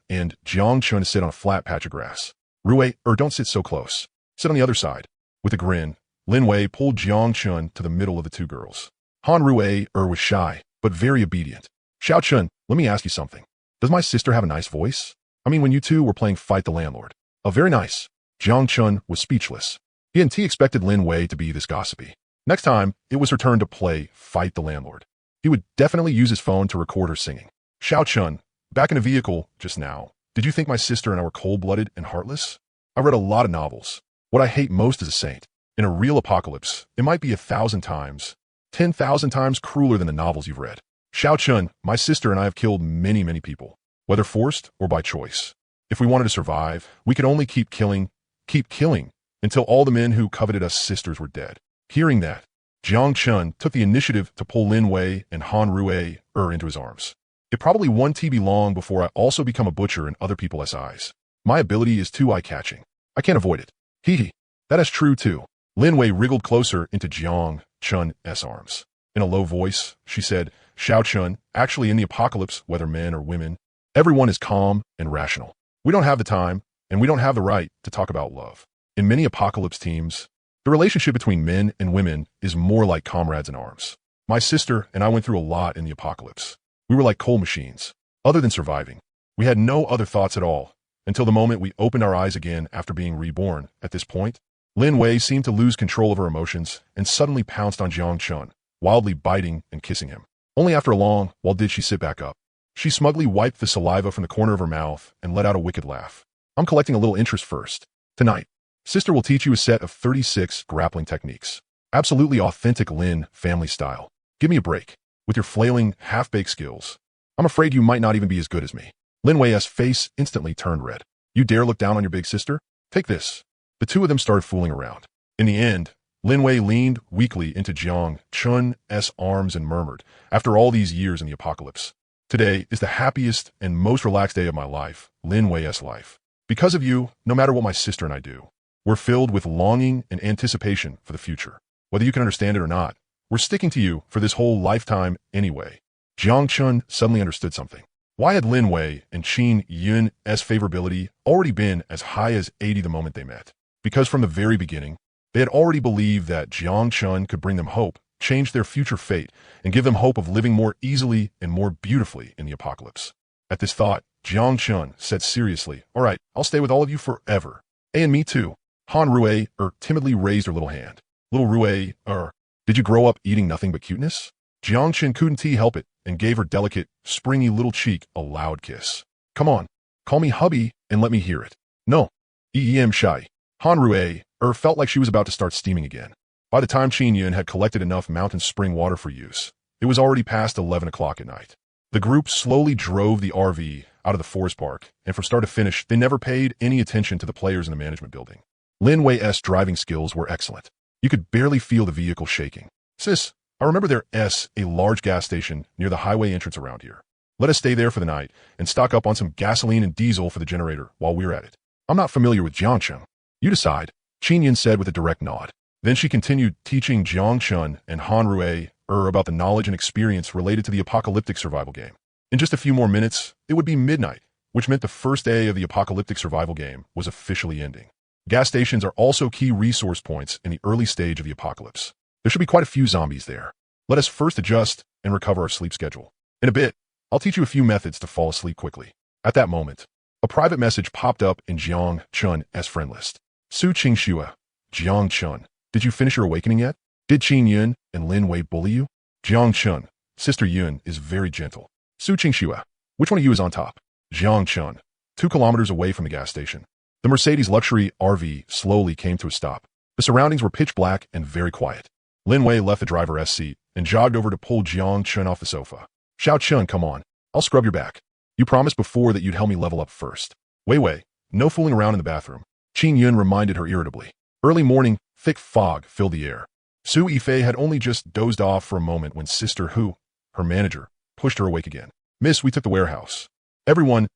and Jiang Chun to sit on a flat patch of grass. Rui don't sit so close. Sit on the other side. With a grin, Lin Wei pulled Jiang Chun to the middle of the two girls. Han Rui was shy, but very obedient. Xiao Chun, let me ask you something. Does my sister have a nice voice? I mean, when you two were playing Fight the Landlord. Oh, very nice. Jiang Chun was speechless. He expected Lin Wei to be this gossipy. Next time, it was her turn to play Fight the Landlord. He would definitely use his phone to record her singing. Xiao Chun, back in a vehicle just now, did you think my sister and I were cold-blooded and heartless? I read a lot of novels. What I hate most is a saint. In a real apocalypse, it might be 1,000 times, 10,000 times crueler than the novels you've read. Xiao Chun, my sister and I have killed many, many people, whether forced or by choice. If we wanted to survive, we could only keep killing, until all the men who coveted us sisters were dead. Hearing that, Jiang Chun took the initiative to pull Lin Wei and Han Rui into his arms. It probably won't be long before I also become a butcher in other people's eyes. My ability is too eye-catching. I can't avoid it. Hee. That is true too. Lin Wei wriggled closer into Jiang Chun's arms. In a low voice, she said, Xiao Chun, actually in the apocalypse, whether men or women, everyone is calm and rational. We don't have the time, and we don't have the right to talk about love. In many apocalypse teams, the relationship between men and women is more like comrades in arms. My sister and I went through a lot in the apocalypse. We were like coal machines. Other than surviving, we had no other thoughts at all, until the moment we opened our eyes again after being reborn. At this point, Lin Wei seemed to lose control of her emotions and suddenly pounced on Jiang Chun, wildly biting and kissing him. Only after a long while did she sit back up. She smugly wiped the saliva from the corner of her mouth and let out a wicked laugh. I'm collecting a little interest first. Tonight, Sister will teach you a set of 36 grappling techniques. Absolutely authentic Lin family style. Give me a break. With your flailing, half-baked skills, I'm afraid you might not even be as good as me. Lin Wei's face instantly turned red. You dare look down on your big sister? Take this. The two of them started fooling around. In the end, Lin Wei leaned weakly into Jiang Chun's arms and murmured, after all these years in the apocalypse, today is the happiest and most relaxed day of my life, Lin Wei's life. Because of you, no matter what my sister and I do, we're filled with longing and anticipation for the future. Whether you can understand it or not, we're sticking to you for this whole lifetime anyway. Jiang Chun suddenly understood something. Why had Lin Wei and Qin Yun's favorability already been as high as 80 the moment they met? Because from the very beginning, they had already believed that Jiang Chun could bring them hope, change their future fate, and give them hope of living more easily and more beautifully in the apocalypse. At this thought, Jiang Chun said seriously, all right, I'll stay with all of you forever. And me too. Han Rui timidly raised her little hand. Little Rui, did you grow up eating nothing but cuteness? Jiang Chun couldn't help it and gave her delicate, springy little cheek a loud kiss. Come on, call me hubby and let me hear it. No. Shy. Han Rui felt like she was about to start steaming again. By the time Qin Yun had collected enough mountain spring water for use, it was already past 11 o'clock at night. The group slowly drove the RV out of the forest park, and from start to finish, they never paid any attention to the players in the management building. Lin Wei's driving skills were excellent. You could barely feel the vehicle shaking. Sis, I remember there's a large gas station near the highway entrance around here. Let us stay there for the night and stock up on some gasoline and diesel for the generator while we're at it. I'm not familiar with Jiangchun. You decide, Qin Yun said with a direct nod. Then she continued teaching Jiang Chun and Han Rui about the knowledge and experience related to the apocalyptic survival game. In just a few more minutes, it would be midnight, which meant the first day of the apocalyptic survival game was officially ending. Gas stations are also key resource points in the early stage of the apocalypse. There should be quite a few zombies there. Let us first adjust and recover our sleep schedule. In a bit, I'll teach you a few methods to fall asleep quickly. At that moment, a private message popped up in Jiang Chun's friend list. Su Qingxua, Jiang Chun, did you finish your awakening yet? Did Qin Yun and Lin Wei bully you? Jiang Chun, Sister Yun is very gentle. Su Qingxua, which one of you is on top? Jiang Chun, 2 kilometers away from the gas station. The Mercedes luxury RV slowly came to a stop. The surroundings were pitch black and very quiet. Lin Wei left the driver's seat and jogged over to pull Jiang Chun off the sofa. Xiao Chun, come on. I'll scrub your back. You promised before that you'd help me level up first. Wei, no fooling around in the bathroom. Qin Yun reminded her irritably. Early morning, thick fog filled the air. Su Yifei had only just dozed off for a moment when Sister Hu, her manager, pushed her awake again. Miss, we took the warehouse. Everyone,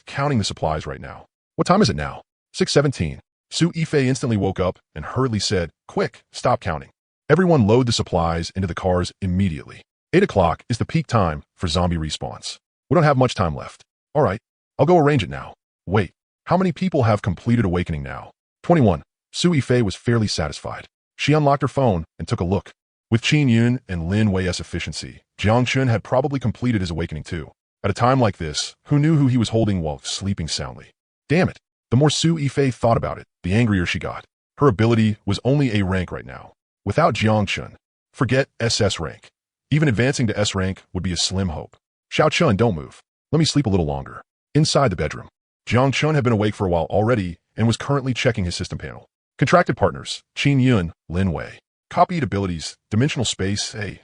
counting the supplies right now. What time is it now? 6:17. Su Yifei instantly woke up and hurriedly said, quick, stop counting. Everyone load the supplies into the cars immediately. 8 o'clock is the peak time for zombie respawns. We don't have much time left. All right, I'll go arrange it now. Wait, how many people have completed awakening now? 21. Su Yifei was fairly satisfied. She unlocked her phone and took a look. With Qin Yun and Lin Wei's efficiency, Jiang Chun had probably completed his awakening too. At a time like this, who knew who he was holding while sleeping soundly? Damn it. The more Su Yifei thought about it, the angrier she got. Her ability was only A rank right now. Without Jiang Chun, forget SS rank. Even advancing to S rank would be a slim hope. Xiao Chun, don't move. Let me sleep a little longer. Inside the bedroom, Jiang Chun had been awake for a while already and was currently checking his system panel. Contracted partners, Qin Yun, Lin Wei. Copied abilities, dimensional space, A.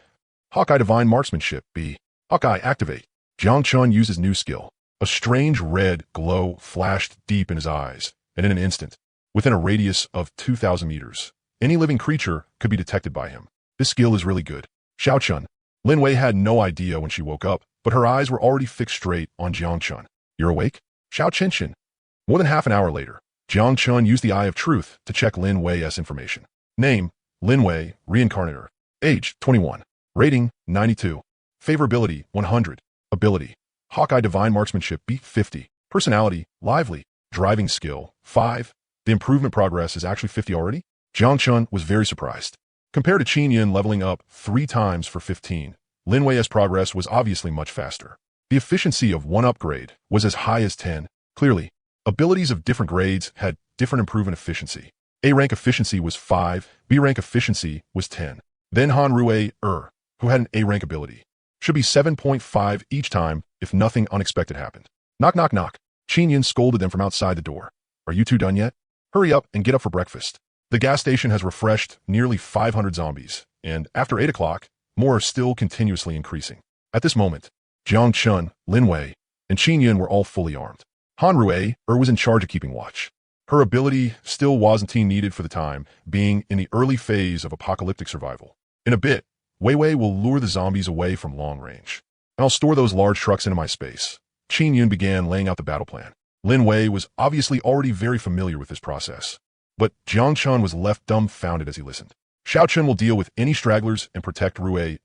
Hawkeye divine marksmanship, B. Hawkeye activate. Jiang Chun used his new skill. A strange red glow flashed deep in his eyes, and in an instant, within a radius of 2,000 meters, any living creature could be detected by him. This skill is really good. Xiao Chun. Lin Wei had no idea when she woke up, but her eyes were already fixed straight on Jiang Chun. You're awake? Xiao Qinshin. More than half an hour later, Jiang Chun used the Eye of Truth to check Lin Wei's information. Name, Lin Wei, Reincarnator. Age, 21. Rating, 92. Favorability, 100. Ability, Hawkeye Divine Marksmanship, beat 50. Personality, lively. Driving skill, 5. The improvement progress is actually 50 already? Jiang Chun was very surprised. Compared to Qin Yun leveling up 3 times for 15, Lin Wei's progress was obviously much faster. The efficiency of one upgrade was as high as 10. Clearly, abilities of different grades had different improvement efficiency. A rank efficiency was 5, B rank efficiency was 10. Then Han Rui, who had an A rank ability, should be 7.5 each time if nothing unexpected happened. Knock, knock, knock. Qin Yun scolded them from outside the door. Are you two done yet? Hurry up and get up for breakfast. The gas station has refreshed nearly 500 zombies, and after 8 o'clock, more are still continuously increasing. At this moment, Jiang Chun, Lin Wei, and Qin Yun were all fully armed. Han Rui, was in charge of keeping watch. Her ability still wasn't needed for the time, being in the early phase of apocalyptic survival. In a bit, Wei Wei will lure the zombies away from long range, and I'll store those large trucks into my space. Qin Yun began laying out the battle plan. Lin Wei was obviously already very familiar with this process, but Jiang Chun was left dumbfounded as he listened. Xiao Chun will deal with any stragglers and protect Rui,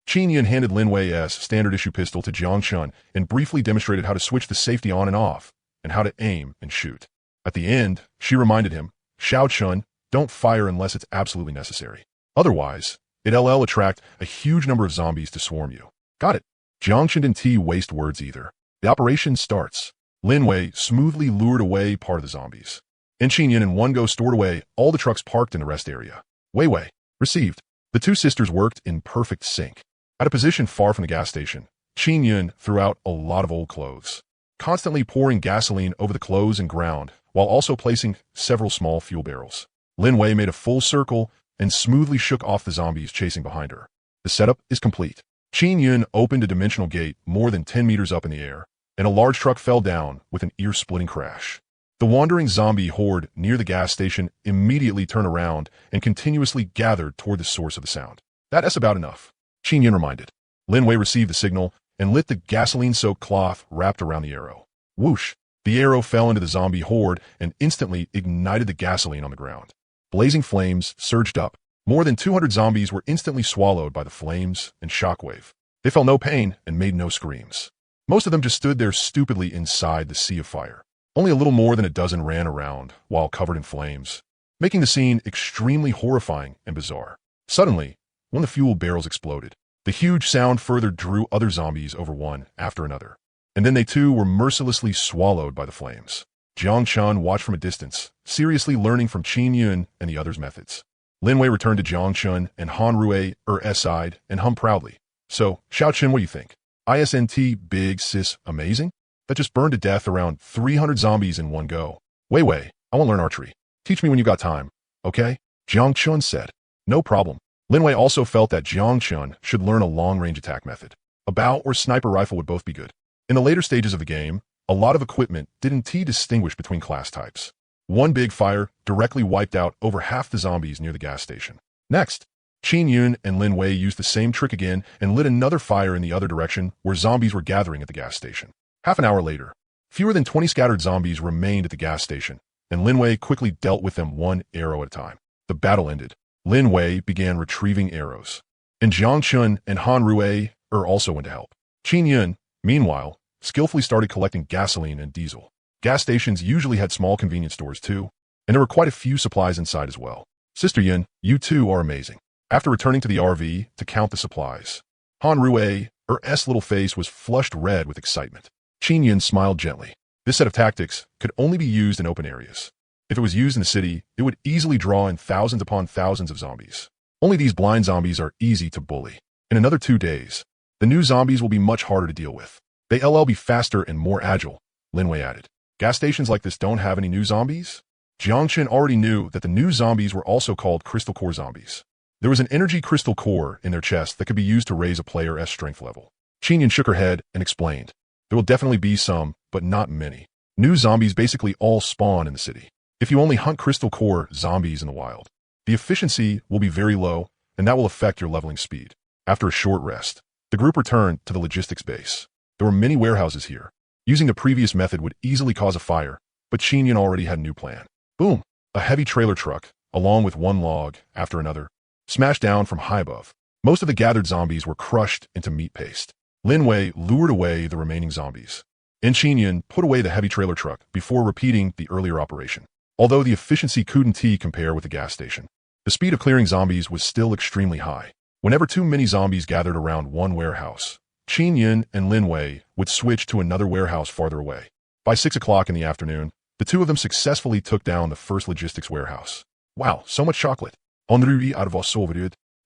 Qin Yun handed Lin Wei's standard-issue pistol to Jiang Chun and briefly demonstrated how to switch the safety on and off, and how to aim and shoot. At the end, she reminded him, Xiao Chun, don't fire unless it's absolutely necessary. Otherwise, it'll attract a huge number of zombies to swarm you. Got it. Jiang Chun didn't waste words either. The operation starts. Lin Wei smoothly lured away part of the zombies, and Qin Yun in one go stored away all the trucks parked in the rest area. Wei Wei, received. The two sisters worked in perfect sync. At a position far from the gas station, Qin Yun threw out a lot of old clothes, constantly pouring gasoline over the clothes and ground, while also placing several small fuel barrels. Lin Wei made a full circle and smoothly shook off the zombies chasing behind her. The setup is complete. Qin Yun opened a dimensional gate more than 10 meters up in the air, and a large truck fell down with an ear-splitting crash. The wandering zombie horde near the gas station immediately turned around and continuously gathered toward the source of the sound. That's about enough, Qin Yun reminded. Lin Wei received the signal and lit the gasoline-soaked cloth wrapped around the arrow. Whoosh! The arrow fell into the zombie horde and instantly ignited the gasoline on the ground. Blazing flames surged up. More than 200 zombies were instantly swallowed by the flames and shockwave. They felt no pain and made no screams. Most of them just stood there stupidly inside the sea of fire. Only a little more than a dozen ran around while covered in flames, making the scene extremely horrifying and bizarre. Suddenly, one of the fuel barrels exploded. The huge sound further drew other zombies over one after another, and then they too were mercilessly swallowed by the flames. Jiang Chun watched from a distance, seriously learning from Qin Yun and the others' methods. Lin Wei returned to Jiang Chun and Han Rui side and hummed proudly. So, Xiao Chun, what do you think? ISNT, big sis, amazing? That just burned to death around 300 zombies in one go. Wei Wei, I want to learn archery. Teach me when you got time, okay? Jiang Chun said. No problem. Lin Wei also felt that Jiang Chun should learn a long-range attack method. A bow or sniper rifle would both be good. In the later stages of the game, a lot of equipment didn't distinguish between class types. One big fire directly wiped out over half the zombies near the gas station. Next, Qin Yun and Lin Wei used the same trick again and lit another fire in the other direction where zombies were gathering at the gas station. Half an hour later, fewer than 20 scattered zombies remained at the gas station, and Lin Wei quickly dealt with them one arrow at a time. The battle ended. Lin Wei began retrieving arrows, and Jiang Chun and Han Rui also went to help. Qin Yun, meanwhile, skillfully started collecting gasoline and diesel. Gas stations usually had small convenience stores too, and there were quite a few supplies inside as well. Sister Yun, you too are amazing. After returning to the RV to count the supplies, Han Rui's little face was flushed red with excitement. Qin Yun smiled gently. This set of tactics could only be used in open areas. If it was used in the city, it would easily draw in thousands upon thousands of zombies. Only these blind zombies are easy to bully. In another 2 days, the new zombies will be much harder to deal with. They'll be faster and more agile, Lin Wei added. Gas stations like this don't have any new zombies? Jiang Chen already knew that the new zombies were also called crystal core zombies. There was an energy crystal core in their chest that could be used to raise a player's strength level. Qin Yun shook her head and explained, there will definitely be some, but not many. New zombies basically all spawn in the city. If you only hunt crystal core zombies in the wild, the efficiency will be very low, and that will affect your leveling speed. After a short rest, the group returned to the logistics base. There were many warehouses here. Using the previous method would easily cause a fire, but Qin Yun already had a new plan. Boom! A heavy trailer truck, along with one log after another, smashed down from high above. Most of the gathered zombies were crushed into meat paste. Lin Wei lured away the remaining zombies, and Qin Yun put away the heavy trailer truck before repeating the earlier operation. Although the efficiency couldn't compare with the gas station, the speed of clearing zombies was still extremely high. Whenever too many zombies gathered around one warehouse, Qin Yun and Lin Wei would switch to another warehouse farther away. By 6 o'clock in the afternoon, the two of them successfully took down the first logistics warehouse. Wow, so much chocolate.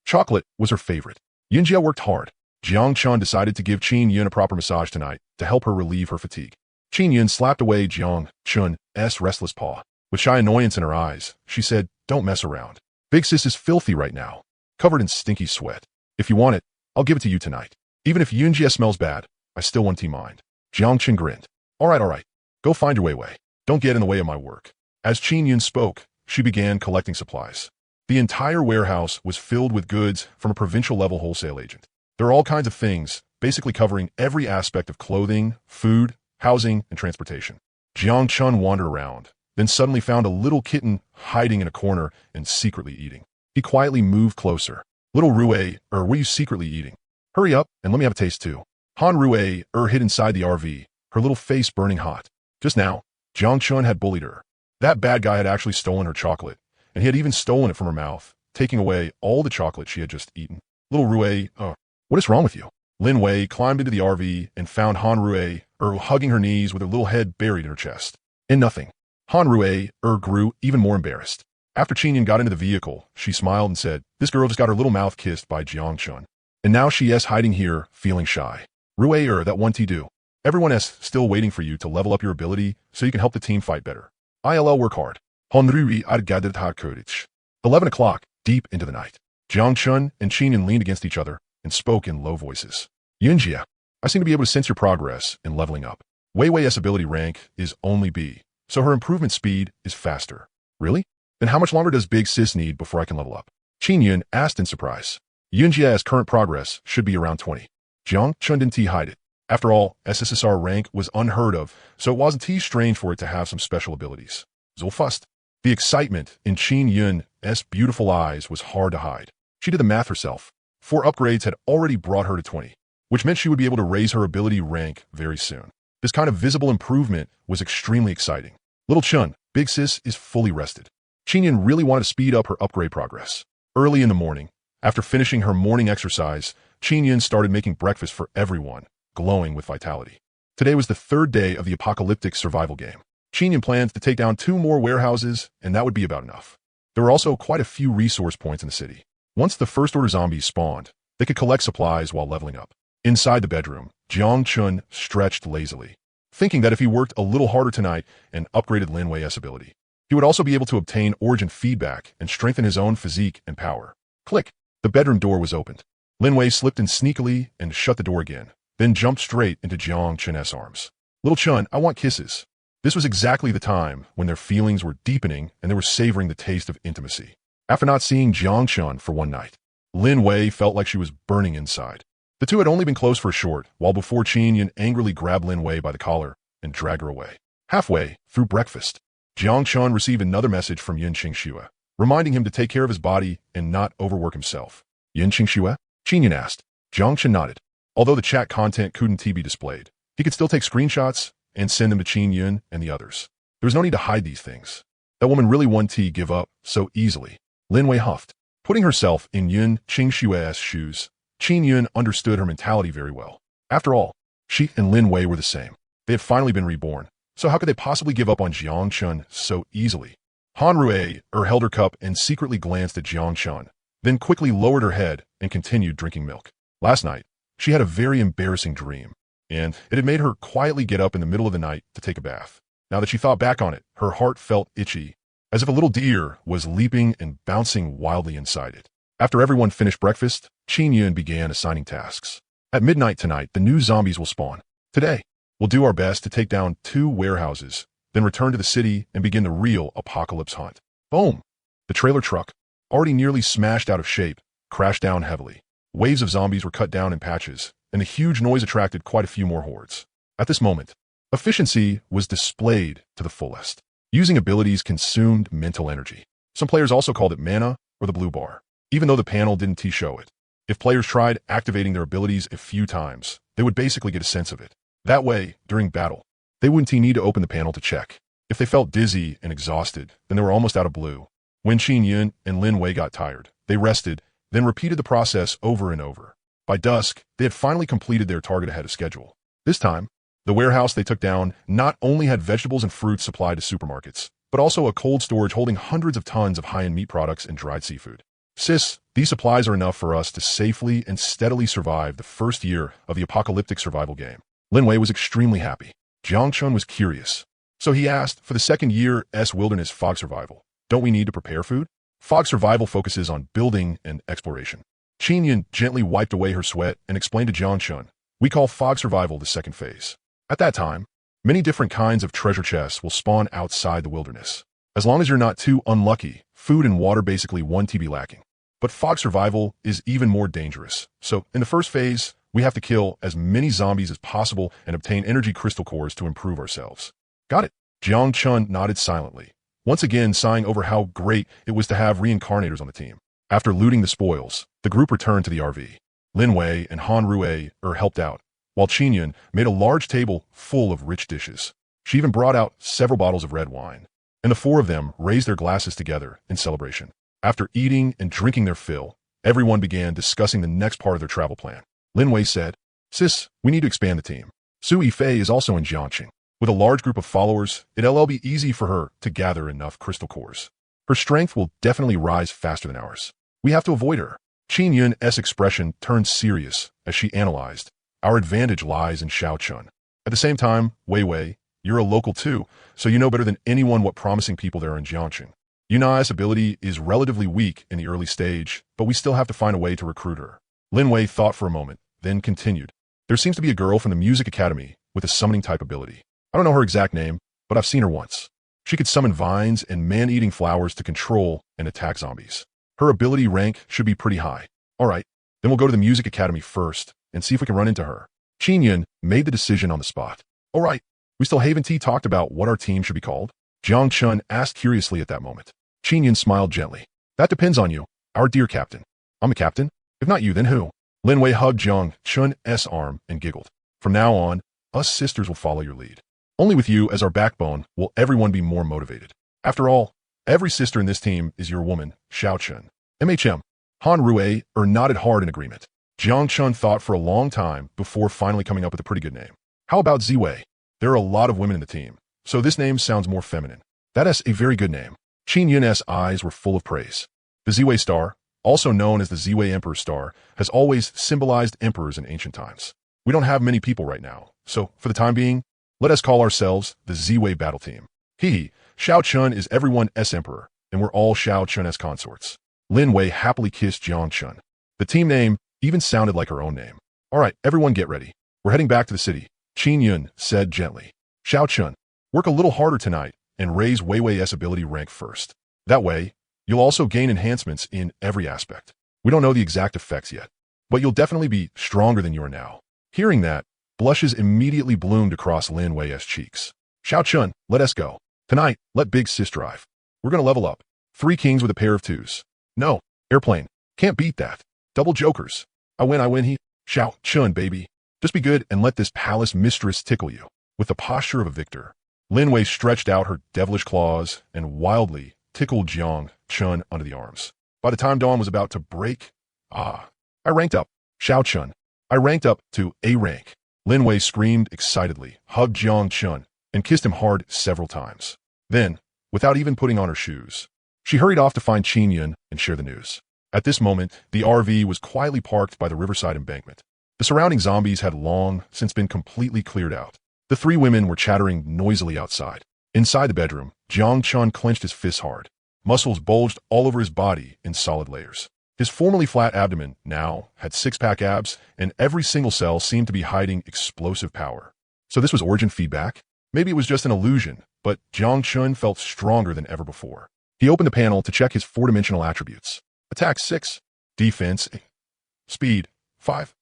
Chocolate was her favorite. Yunjia worked hard. Jiang Chun decided to give Qin Yun a proper massage tonight to help her relieve her fatigue. Qin Yun slapped away Jiang Chun's restless paw. With shy annoyance in her eyes, she said, don't mess around. Big sis is filthy right now, covered in stinky sweat. If you want it, I'll give it to you tonight. Even if Yunjia smells bad, I still want mind. Jiang Chun grinned. All right. Go find your Wei. Don't get in the way of my work. As Qin Yun spoke, she began collecting supplies. The entire warehouse was filled with goods from a provincial-level wholesale agent. There are all kinds of things, basically covering every aspect of clothing, food, housing, and transportation. Jiang Chun wandered around, then suddenly found a little kitten hiding in a corner and secretly eating. He quietly moved closer. Little Rui, what are you secretly eating? Hurry up and let me have a taste too. Han Rui, hid inside the RV, her little face burning hot. Just now, Jiang Chun had bullied her. That bad guy had actually stolen her chocolate, and he had even stolen it from her mouth, taking away all the chocolate she had just eaten. Little Rui, what is wrong with you? Lin Wei climbed into the RV and found Han Rui, hugging her knees with her little head buried in her chest. And nothing. Han Rui, grew even more embarrassed. After Qin Yun got into the vehicle, she smiled and said, this girl just got her little mouth kissed by Jiang Chun. And now she is hiding here, feeling shy. Rui, that one do. Everyone is still waiting for you to level up your ability so you can help the team fight better. ILL work hard. Han Rui gathered her courage. 11 o'clock, deep into the night. Jiang Chun and Qin Yun leaned against each other and spoke in low voices. Yunjia, I seem to be able to sense your progress in leveling up. Wei's ability rank is only B, so her improvement speed is faster. Really? Then how much longer does Big Sis need before I can level up? Qin Yun asked in surprise. Yunjia's current progress should be around 20. Jiang Chun didn't hide it. After all, SSSR rank was unheard of, so it wasn't strange for it to have some special abilities. Zulfust. The excitement in Qin Yun's beautiful eyes was hard to hide. She did the math herself. 4 upgrades had already brought her to 20, which meant she would be able to raise her ability rank very soon. This kind of visible improvement was extremely exciting. Little Chun, Big Sis is fully rested. Qin Yun really wanted to speed up her upgrade progress. Early in the morning, after finishing her morning exercise, Qin Yun started making breakfast for everyone, glowing with vitality. Today was the 3rd day of the apocalyptic survival game. Qin Yun planned to take down 2 more warehouses, and that would be about enough. There were also quite a few resource points in the city. Once the first-order zombies spawned, they could collect supplies while leveling up. Inside the bedroom, Jiang Chun stretched lazily, thinking that if he worked a little harder tonight and upgraded Lin Wei's ability, he would also be able to obtain origin feedback and strengthen his own physique and power. Click! The bedroom door was opened. Lin Wei slipped in sneakily and shut the door again, then jumped straight into Jiang Chun's arms. Little Chun, I want kisses. This was exactly the time when their feelings were deepening and they were savoring the taste of intimacy. After not seeing Jiang Chun for one night, Lin Wei felt like she was burning inside. The two had only been close for a short, while before Qin Yun angrily grabbed Lin Wei by the collar and dragged her away. Halfway through breakfast, Jiang Chun received another message from Yin Qingxue, reminding him to take care of his body and not overwork himself. Yin Qingxue? Qin Yun asked. Jiang Chun nodded. Although the chat content couldn't be displayed, he could still take screenshots and send them to Qin Yun and the others. There was no need to hide these things. That woman really wouldn't give up so easily. Lin Wei huffed. Putting herself in Yin Qingxue's shoes, Qin Yun understood her mentality very well. After all, she and Lin Wei were the same. They had finally been reborn, so how could they possibly give up on Jiang Chun so easily? Han Rui held her cup and secretly glanced at Jiang Chun, then quickly lowered her head and continued drinking milk. Last night, she had a very embarrassing dream, and it had made her quietly get up in the middle of the night to take a bath. Now that she thought back on it, her heart felt itchy, as if a little deer was leaping and bouncing wildly inside it. After everyone finished breakfast, Qin Yun began assigning tasks. At midnight tonight, the new zombies will spawn. Today, we'll do our best to take down 2 warehouses, then return to the city and begin the real apocalypse hunt. Boom! The trailer truck, already nearly smashed out of shape, crashed down heavily. Waves of zombies were cut down in patches, and the huge noise attracted quite a few more hordes. At this moment, efficiency was displayed to the fullest. Using abilities consumed mental energy. Some players also called it mana or the blue bar, even though the panel didn't show it. If players tried activating their abilities a few times, they would basically get a sense of it. That way, during battle, they wouldn't need to open the panel to check. If they felt dizzy and exhausted, then they were almost out of blue. When Qin Yun and Lin Wei got tired, they rested, then repeated the process over and over. By dusk, they had finally completed their target ahead of schedule. This time, the warehouse they took down not only had vegetables and fruits supplied to supermarkets, but also a cold storage holding hundreds of tons of high-end meat products and dried seafood. Sis, these supplies are enough for us to safely and steadily survive the first year of the apocalyptic survival game. Lin Wei was extremely happy. Jiang Chun was curious. So he asked, for the second year's wilderness fog survival, don't we need to prepare food? Fog survival focuses on building and exploration. Qin Yun gently wiped away her sweat and explained to Jiang Chun, we call fog survival the second phase. At that time, many different kinds of treasure chests will spawn outside the wilderness. As long as you're not too unlucky, food and water basically won't be lacking. But fog survival is even more dangerous. So, in the first phase, we have to kill as many zombies as possible and obtain energy crystal cores to improve ourselves. Got it. Jiang Chun nodded silently, once again sighing over how great it was to have reincarnators on the team. After looting the spoils, the group returned to the RV. Lin Wei and Han Rui helped out, while Qin Yun made a large table full of rich dishes. She even brought out several bottles of red wine, and the 4 of them raised their glasses together in celebration. After eating and drinking their fill, everyone began discussing the next part of their travel plan. Lin Wei said, Sis, we need to expand the team. Su Yifei is also in Jiangqing. With a large group of followers, it'll be easy for her to gather enough crystal cores. Her strength will definitely rise faster than ours. We have to avoid her. Qin Yun's expression turned serious as she analyzed. Our advantage lies in Xiao Chun. At the same time, Wei Wei, you're a local too, so you know better than anyone what promising people there are in Jiangqing. Yunai's ability is relatively weak in the early stage, but we still have to find a way to recruit her. Lin Wei thought for a moment, then continued. There seems to be a girl from the Music Academy with a summoning type ability. I don't know her exact name, but I've seen her once. She could summon vines and man-eating flowers to control and attack zombies. Her ability rank should be pretty high. All right, then we'll go to the Music Academy first and see if we can run into her. Qin Yun made the decision on the spot. All right, we still haven't talked about what our team should be called? Jiang Chun asked curiously at that moment. Qin Yun smiled gently. That depends on you, our dear captain. I'm a captain? If not you, then who? Lin Wei hugged Jiang Chun's arm and giggled. From now on, us sisters will follow your lead. Only with you as our backbone will everyone be more motivated. After all, every sister in this team is your woman, Xiao Chun. MHM. Han Rui nodded hard in agreement. Jiang Chun thought for a long time before finally coming up with a pretty good name. How about Ziwei? There are a lot of women in the team, so this name sounds more feminine. That is a very good name. Qin Yun's eyes were full of praise. The Ziwei star, also known as the Ziwei Emperor star, has always symbolized emperors in ancient times. We don't have many people right now, so for the time being, let us call ourselves the Ziwei battle team. Xiao Chun is everyone's emperor, and we're all Xiao Chun's consorts. Lin Wei happily kissed Jiang Chun. The team name even sounded like her own name. All right, everyone get ready. We're heading back to the city, Qin Yun said gently. Xiao Chun, work a little harder tonight and raise Wei Wei's ability rank first. That way, you'll also gain enhancements in every aspect. We don't know the exact effects yet, but you'll definitely be stronger than you are now. Hearing that, blushes immediately bloomed across Lin Wei's cheeks. Xiao Chun, let us go. Tonight, let Big Sis drive. We're gonna level up. 3 kings with a pair of 2s. No, airplane. Can't beat that. Double jokers. I win he. Xiao Chun, baby. Just be good and let this palace mistress tickle you. With the posture of a victor, Lin Wei stretched out her devilish claws and wildly tickled Jiang Chun under the arms. By the time dawn was about to break, I ranked up. Xiao Chun. I ranked up to A rank. Lin Wei screamed excitedly, hugged Jiang Chun, and kissed him hard several times. Then, without even putting on her shoes, she hurried off to find Qin Yun and share the news. At this moment, the RV was quietly parked by the riverside embankment. The surrounding zombies had long since been completely cleared out. The 3 women were chattering noisily outside. Inside the bedroom, Jiang Chun clenched his fists hard. Muscles bulged all over his body in solid layers. His formerly flat abdomen now had 6-pack abs, and every single cell seemed to be hiding explosive power. So this was origin feedback? Maybe it was just an illusion, but Jiang Chun felt stronger than ever before. He opened the panel to check his 4-dimensional attributes. Attack 6, defense 8, speed 5,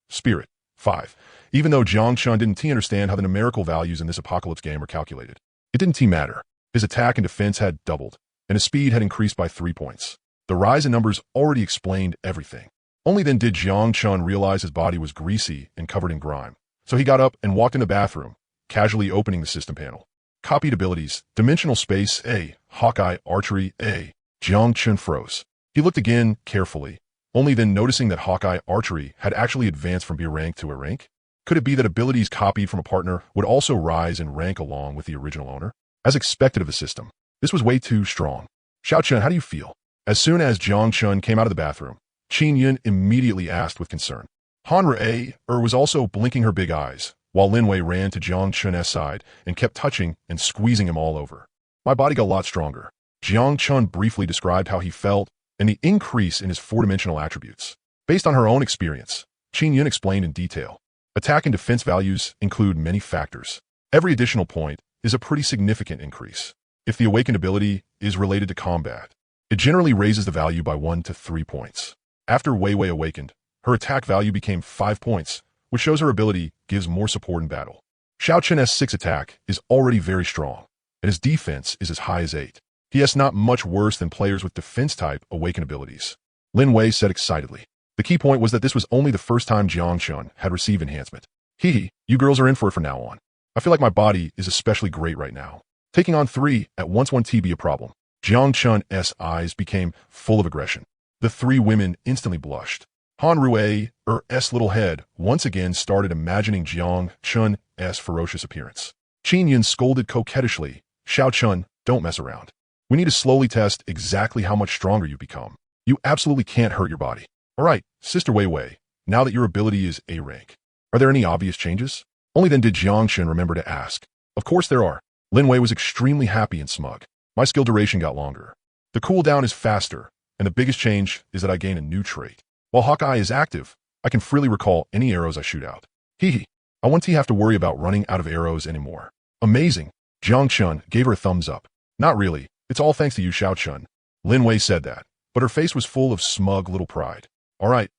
spirit 5. Even though Jiang Chun didn't understand how the numerical values in this apocalypse game were calculated, it didn't matter. His attack and defense had doubled, and his speed had increased by 3 points. The rise in numbers already explained everything. Only then did Jiang Chun realize his body was greasy and covered in grime. So he got up and walked in the bathroom, casually opening the system panel. Copied abilities, dimensional space A, Hawkeye, archery A. Jiang Chun froze. He looked again carefully, only then noticing that Hawkeye archery had actually advanced from B rank to A rank. Could it be that abilities copied from a partner would also rise in rank along with the original owner? As expected of the system, this was way too strong. Xiao Chun, how do you feel? As soon as Jiang Chun came out of the bathroom, Qin Yun immediately asked with concern. Hanra was also blinking her big eyes, while Lin Wei ran to Jiang Chun's side and kept touching and squeezing him all over. My body got a lot stronger. Jiang Chun briefly described how he felt and the increase in his 4-dimensional attributes. Based on her own experience, Qin Yun explained in detail. Attack and defense values include many factors. Every additional point is a pretty significant increase. If the awakened ability is related to combat, it generally raises the value by 1 to 3 points. After Wei Wei awakened, her attack value became 5 points, which shows her ability gives more support in battle. Xiao Chun's 6 attack is already very strong, and his defense is as high as 8. He is not much worse than players with defense-type awakened abilities. Lin Wei said excitedly. The key point was that this was only the first time Jiang Chun had received enhancement. Hee, you girls are in for it from now on. I feel like my body is especially great right now. Taking on 3 at once won't be a problem. Jiang Chun's eyes became full of aggression. The 3 women instantly blushed. Han Rue's little head once again started imagining Jiang Chun's ferocious appearance. Qin Yun scolded coquettishly, Xiao Chun, don't mess around. We need to slowly test exactly how much stronger you become. You absolutely can't hurt your body. All right, Sister Wei Wei, now that your ability is A rank, are there any obvious changes? Only then did Jiang Chun remember to ask. Of course there are. Lin Wei was extremely happy and smug. My skill duration got longer. The cooldown is faster, and the biggest change is that I gain a new trait. While Hawkeye is active, I can freely recall any arrows I shoot out. Hee, I won't have to worry about running out of arrows anymore. Amazing. Jiang Chun gave her a thumbs up. Not really. It's all thanks to you, Xiao Chun. Lin Wei said that, but her face was full of smug little pride. All right,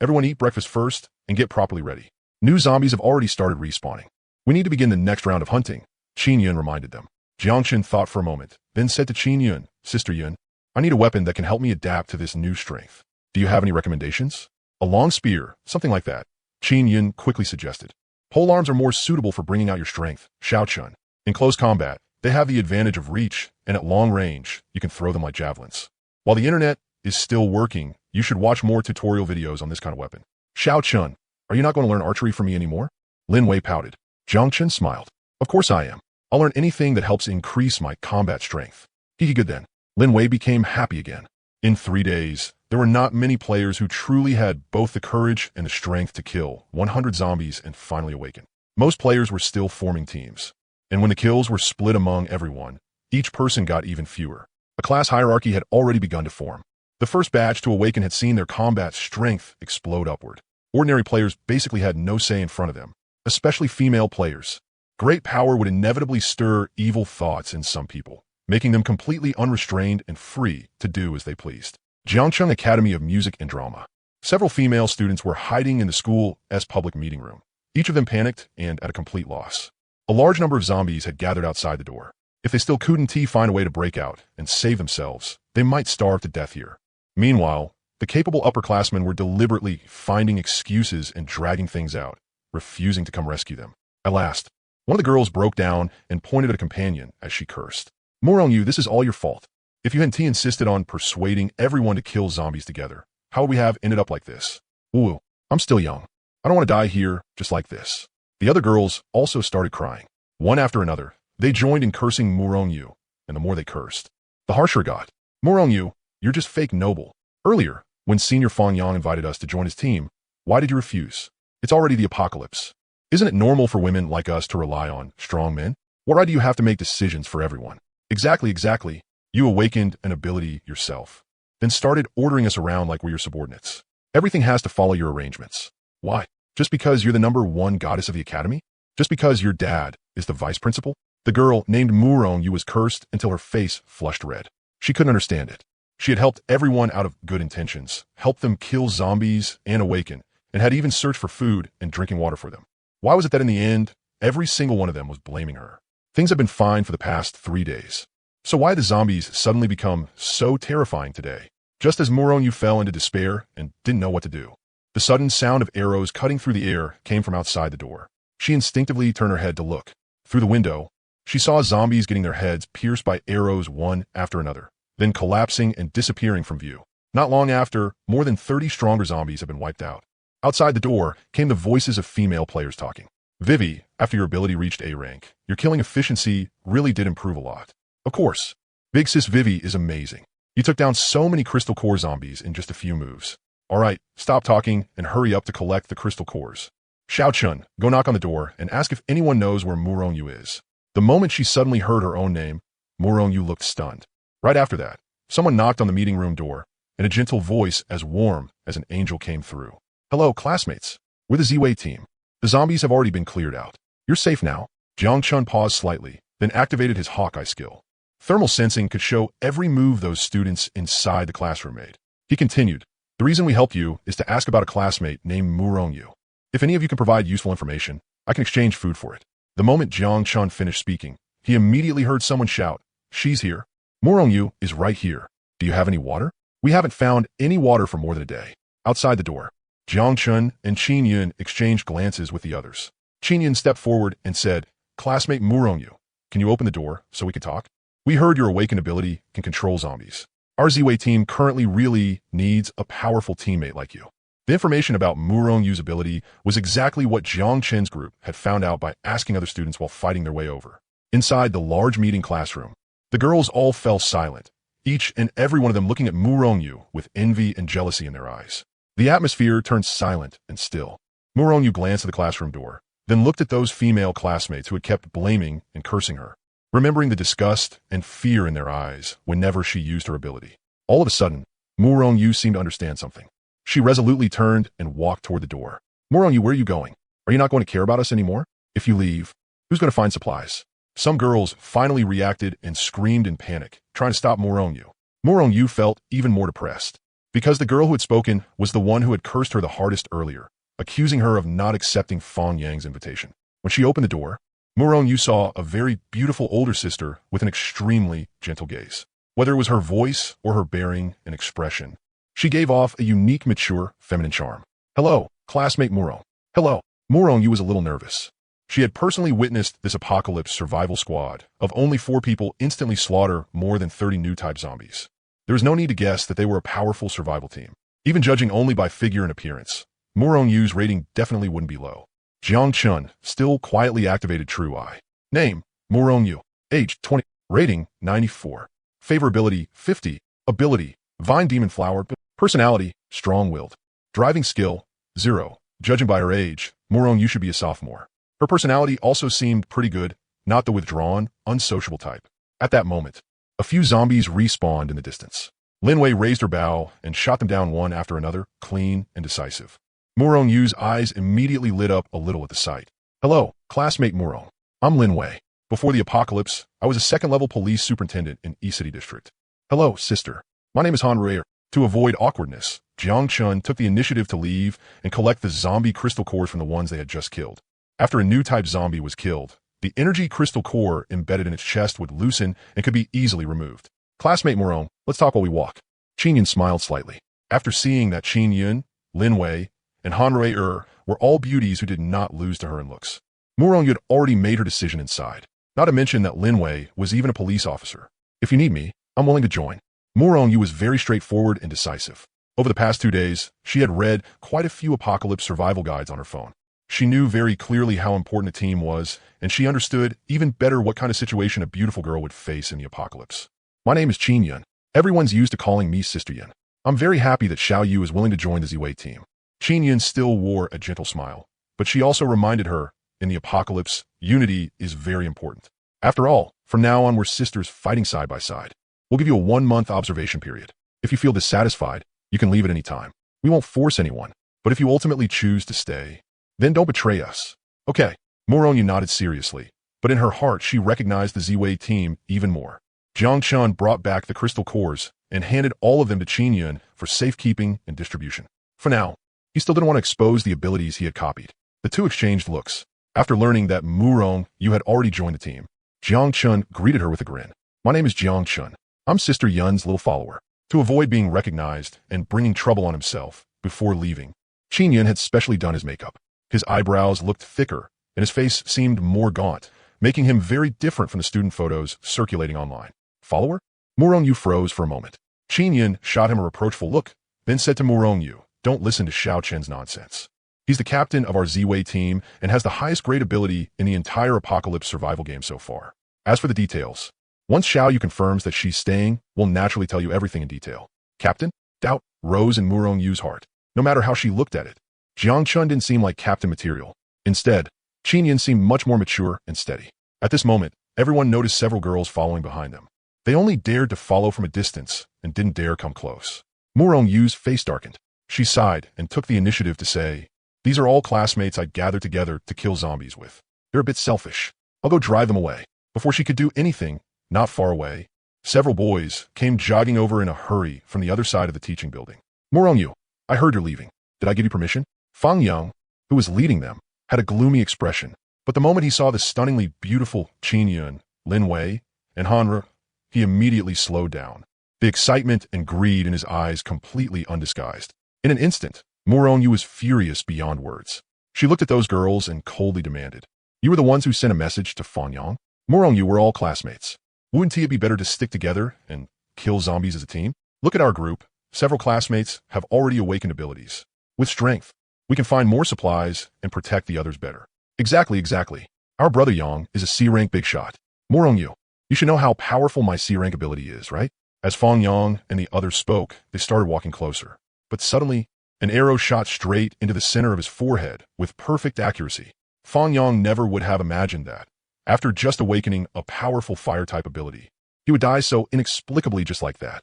everyone eat breakfast first and get properly ready. New zombies have already started respawning. We need to begin the next round of hunting, Qin Yun reminded them. Jiang Chun thought for a moment, then said to Qin Yun, Sister Yun, I need a weapon that can help me adapt to this new strength. Do you have any recommendations? A long spear, something like that, Qin Yun quickly suggested. Pole arms are more suitable for bringing out your strength, Xiao Chun. In close combat, they have the advantage of reach, and at long range, you can throw them like javelins. While the internet is still working, you should watch more tutorial videos on this kind of weapon. Xiao Chun, are you not going to learn archery from me anymore? Lin Wei pouted. Jiang Chun smiled. Of course I am. I'll learn anything that helps increase my combat strength. Hee good then. Lin Wei became happy again. In 3 days, there were not many players who truly had both the courage and the strength to kill 100 zombies and finally awaken. Most players were still forming teams. And when the kills were split among everyone, each person got even fewer. A class hierarchy had already begun to form. The first batch to awaken had seen their combat strength explode upward. Ordinary players basically had no say in front of them, especially female players. Great power would inevitably stir evil thoughts in some people, making them completely unrestrained and free to do as they pleased. Jiangcheng Academy of Music and Drama. Several female students were hiding in the school's public meeting room, each of them panicked and at a complete loss. A large number of zombies had gathered outside the door. If they still couldn't find a way to break out and save themselves, they might starve to death here. Meanwhile, the capable upperclassmen were deliberately finding excuses and dragging things out, refusing to come rescue them. At last, one of the girls broke down and pointed at a companion as she cursed. "Morong, this is all your fault. If you hadn't insisted on persuading everyone to kill zombies together, how would we have ended up like this? Ooh, I'm still young. I don't want to die here just like this." The other girls also started crying. One after another, they joined in cursing Morong, and the more they cursed, the harsher it got. "Morong, you're just fake noble. Earlier, when Senior Fang Yang invited us to join his team, why did you refuse? It's already the apocalypse. Isn't it normal for women like us to rely on strong men? What right do you have to make decisions for everyone?" Exactly. You awakened an ability yourself, then started ordering us around like we're your subordinates. Everything has to follow your arrangements. Why? Just because you're the #1 goddess of the academy? Just because your dad is the vice principal? The girl named Morong was cursed until her face flushed red. She couldn't understand it. She had helped everyone out of good intentions, helped them kill zombies and awaken, and had even searched for food and drinking water for them. Why was it that in the end, every single one of them was blaming her? Things have been fine for the past 3 days. So why did the zombies suddenly become so terrifying today? Just as Morong fell into despair and didn't know what to do, the sudden sound of arrows cutting through the air came from outside the door. She instinctively turned her head to look. Through the window, she saw zombies getting their heads pierced by arrows one after another, then collapsing and disappearing from view. Not long after, more than 30 stronger zombies had been wiped out. Outside the door came the voices of female players talking. "Vivi, after your ability reached A rank, your killing efficiency really did improve a lot. Of course, Big Sis Vivi is amazing. You took down so many crystal core zombies in just a few moves. Alright, stop talking and hurry up to collect the crystal cores. Xiao Chun, go knock on the door and ask if anyone knows where Morong is." The moment she suddenly heard her own name, Morong looked stunned. Right after that, someone knocked on the meeting room door, and a gentle voice as warm as an angel came through. "Hello, classmates. We're the Ziwei team. The zombies have already been cleared out. You're safe now." Jiang Chun paused slightly, then activated his Hawkeye skill. Thermal sensing could show every move those students inside the classroom made. He continued, "The reason we helped you is to ask about a classmate named Morong. If any of you can provide useful information, I can exchange food for it." The moment Jiang Chun finished speaking, he immediately heard someone shout, "She's here. Morong is right here. Do you have any water?" "We haven't found any water for more than a day." Outside the door, Jiang Chun and Qin Yun exchanged glances with the others. Qin Yun stepped forward and said, "Classmate Morong, can you open the door so we can talk? We heard your awaken ability can control zombies. Our Ziwei team currently really needs a powerful teammate like you." The information about Morong's ability was exactly what Jiang Chen's group had found out by asking other students while fighting their way over. Inside the large meeting classroom, the girls all fell silent, each and every one of them looking at Morong with envy and jealousy in their eyes. The atmosphere turned silent and still. Morong glanced at the classroom door, then looked at those female classmates who had kept blaming and cursing her, remembering the disgust and fear in their eyes whenever she used her ability. All of a sudden, Morong seemed to understand something. She resolutely turned and walked toward the door. "Morong, where are you going? Are you not going to care about us anymore? If you leave, who's going to find supplies?" Some girls finally reacted and screamed in panic, trying to stop Morong. Morong felt even more depressed, because the girl who had spoken was the one who had cursed her the hardest earlier, accusing her of not accepting Fang Yang's invitation. When she opened the door, Morong saw a very beautiful older sister with an extremely gentle gaze. Whether it was her voice or her bearing and expression, she gave off a unique, mature, feminine charm. "Hello, classmate Morong." "Hello." Morong was a little nervous. She had personally witnessed this apocalypse survival squad of only 4 people instantly slaughter more than 30 new type zombies. There was no need to guess that they were a powerful survival team. Even judging only by figure and appearance, Morong's rating definitely wouldn't be low. Jiang Chun still quietly activated True Eye. Name, Morong. Age, 20. Rating, 94. Favorability, 50. Ability, Vine Demon Flower. Personality, strong-willed. Driving skill, 0. Judging by her age, Morong should be a sophomore. Her personality also seemed pretty good, not the withdrawn, unsociable type. At that moment, a few zombies respawned in the distance. Linwei raised her bow and shot them down one after another, clean and decisive. Morong's eyes immediately lit up a little at the sight. "Hello, classmate Morong. I'm Linwei. Before the apocalypse, I was a second-level police superintendent in E City District." "Hello, sister. My name is Han Rare. To avoid awkwardness, Jiang Chun took the initiative to leave and collect the zombie crystal cores from the ones they had just killed. After a new type zombie was killed, the energy crystal core embedded in its chest would loosen and could be easily removed. Classmate Morong, let's talk while we walk. Qin Yun smiled slightly. After seeing that Qin Yun, Lin Wei, and Han Rui were all beauties who did not lose to her in looks. Morong had already made her decision inside. Not to mention that Lin Wei was even a police officer. If you need me, I'm willing to join. Morong Yu was very straightforward and decisive. Over the past 2 days, she had read quite a few apocalypse survival guides on her phone. She knew very clearly how important a team was, and she understood even better what kind of situation a beautiful girl would face in the apocalypse. My name is Qin Yun. Everyone's used to calling me Sister Yun. I'm very happy that Xiao Yu is willing to join the Ziwei team. Qin Yun still wore a gentle smile, but she also reminded her, in the apocalypse, unity is very important. After all, from now on we're sisters fighting side by side. We'll give you a 1-month observation period. If you feel dissatisfied, you can leave at any time. We won't force anyone, but if you ultimately choose to stay, then don't betray us. Okay. Morong Yu nodded seriously, but in her heart she recognized the Ziwei team even more. Jiang Chun brought back the crystal cores and handed all of them to Qin Yun for safekeeping and distribution. For now, he still didn't want to expose the abilities he had copied. The two exchanged looks. After learning that Morong Yu had already joined the team, Jiang Chun greeted her with a grin. My name is Jiang Chun. I'm Sister Yun's little follower. To avoid being recognized and bringing trouble on himself before leaving, Qin Yun had specially done his makeup. His eyebrows looked thicker, and his face seemed more gaunt, making him very different from the student photos circulating online. Follower? Morong Yu froze for a moment. Qin Yun shot him a reproachful look, then said to Morong Yu, don't listen to Xiao Chen's nonsense. He's the captain of our Ziwei team and has the highest grade ability in the entire apocalypse survival game so far. As for the details, once Xiao Yu confirms that she's staying, we'll naturally tell you everything in detail. Captain? Doubt rose in Morong Yu's heart. No matter how she looked at it, Jiang Chun didn't seem like captain material. Instead, Qin Yun seemed much more mature and steady. At this moment, everyone noticed several girls following behind them. They only dared to follow from a distance and didn't dare come close. Morong Yu's face darkened. She sighed and took the initiative to say, these are all classmates I gathered together to kill zombies with. They're a bit selfish. I'll go drive them away. Before she could do anything, not far away, several boys came jogging over in a hurry from the other side of the teaching building. Morong Yu, I heard you're leaving. Did I give you permission? Fang Yang, who was leading them, had a gloomy expression, but the moment he saw the stunningly beautiful Qin Yun, Lin Wei, and Han Rui, he immediately slowed down, the excitement and greed in his eyes completely undisguised. In an instant, Morong Yu was furious beyond words. She looked at those girls and coldly demanded, you were the ones who sent a message to Fang Yang? Morong Yu were all classmates. Wouldn't it be better to stick together and kill zombies as a team? Look at our group. Several classmates have already awakened abilities. With strength, we can find more supplies and protect the others better. Exactly. Our brother Yang is a C-rank big shot. Morong Yu, you should know how powerful my C-rank ability is, right? As Fang Yang and the others spoke, they started walking closer. But suddenly, an arrow shot straight into the center of his forehead with perfect accuracy. Fang Yang never would have imagined that, after just awakening a powerful fire-type ability, he would die so inexplicably just like that.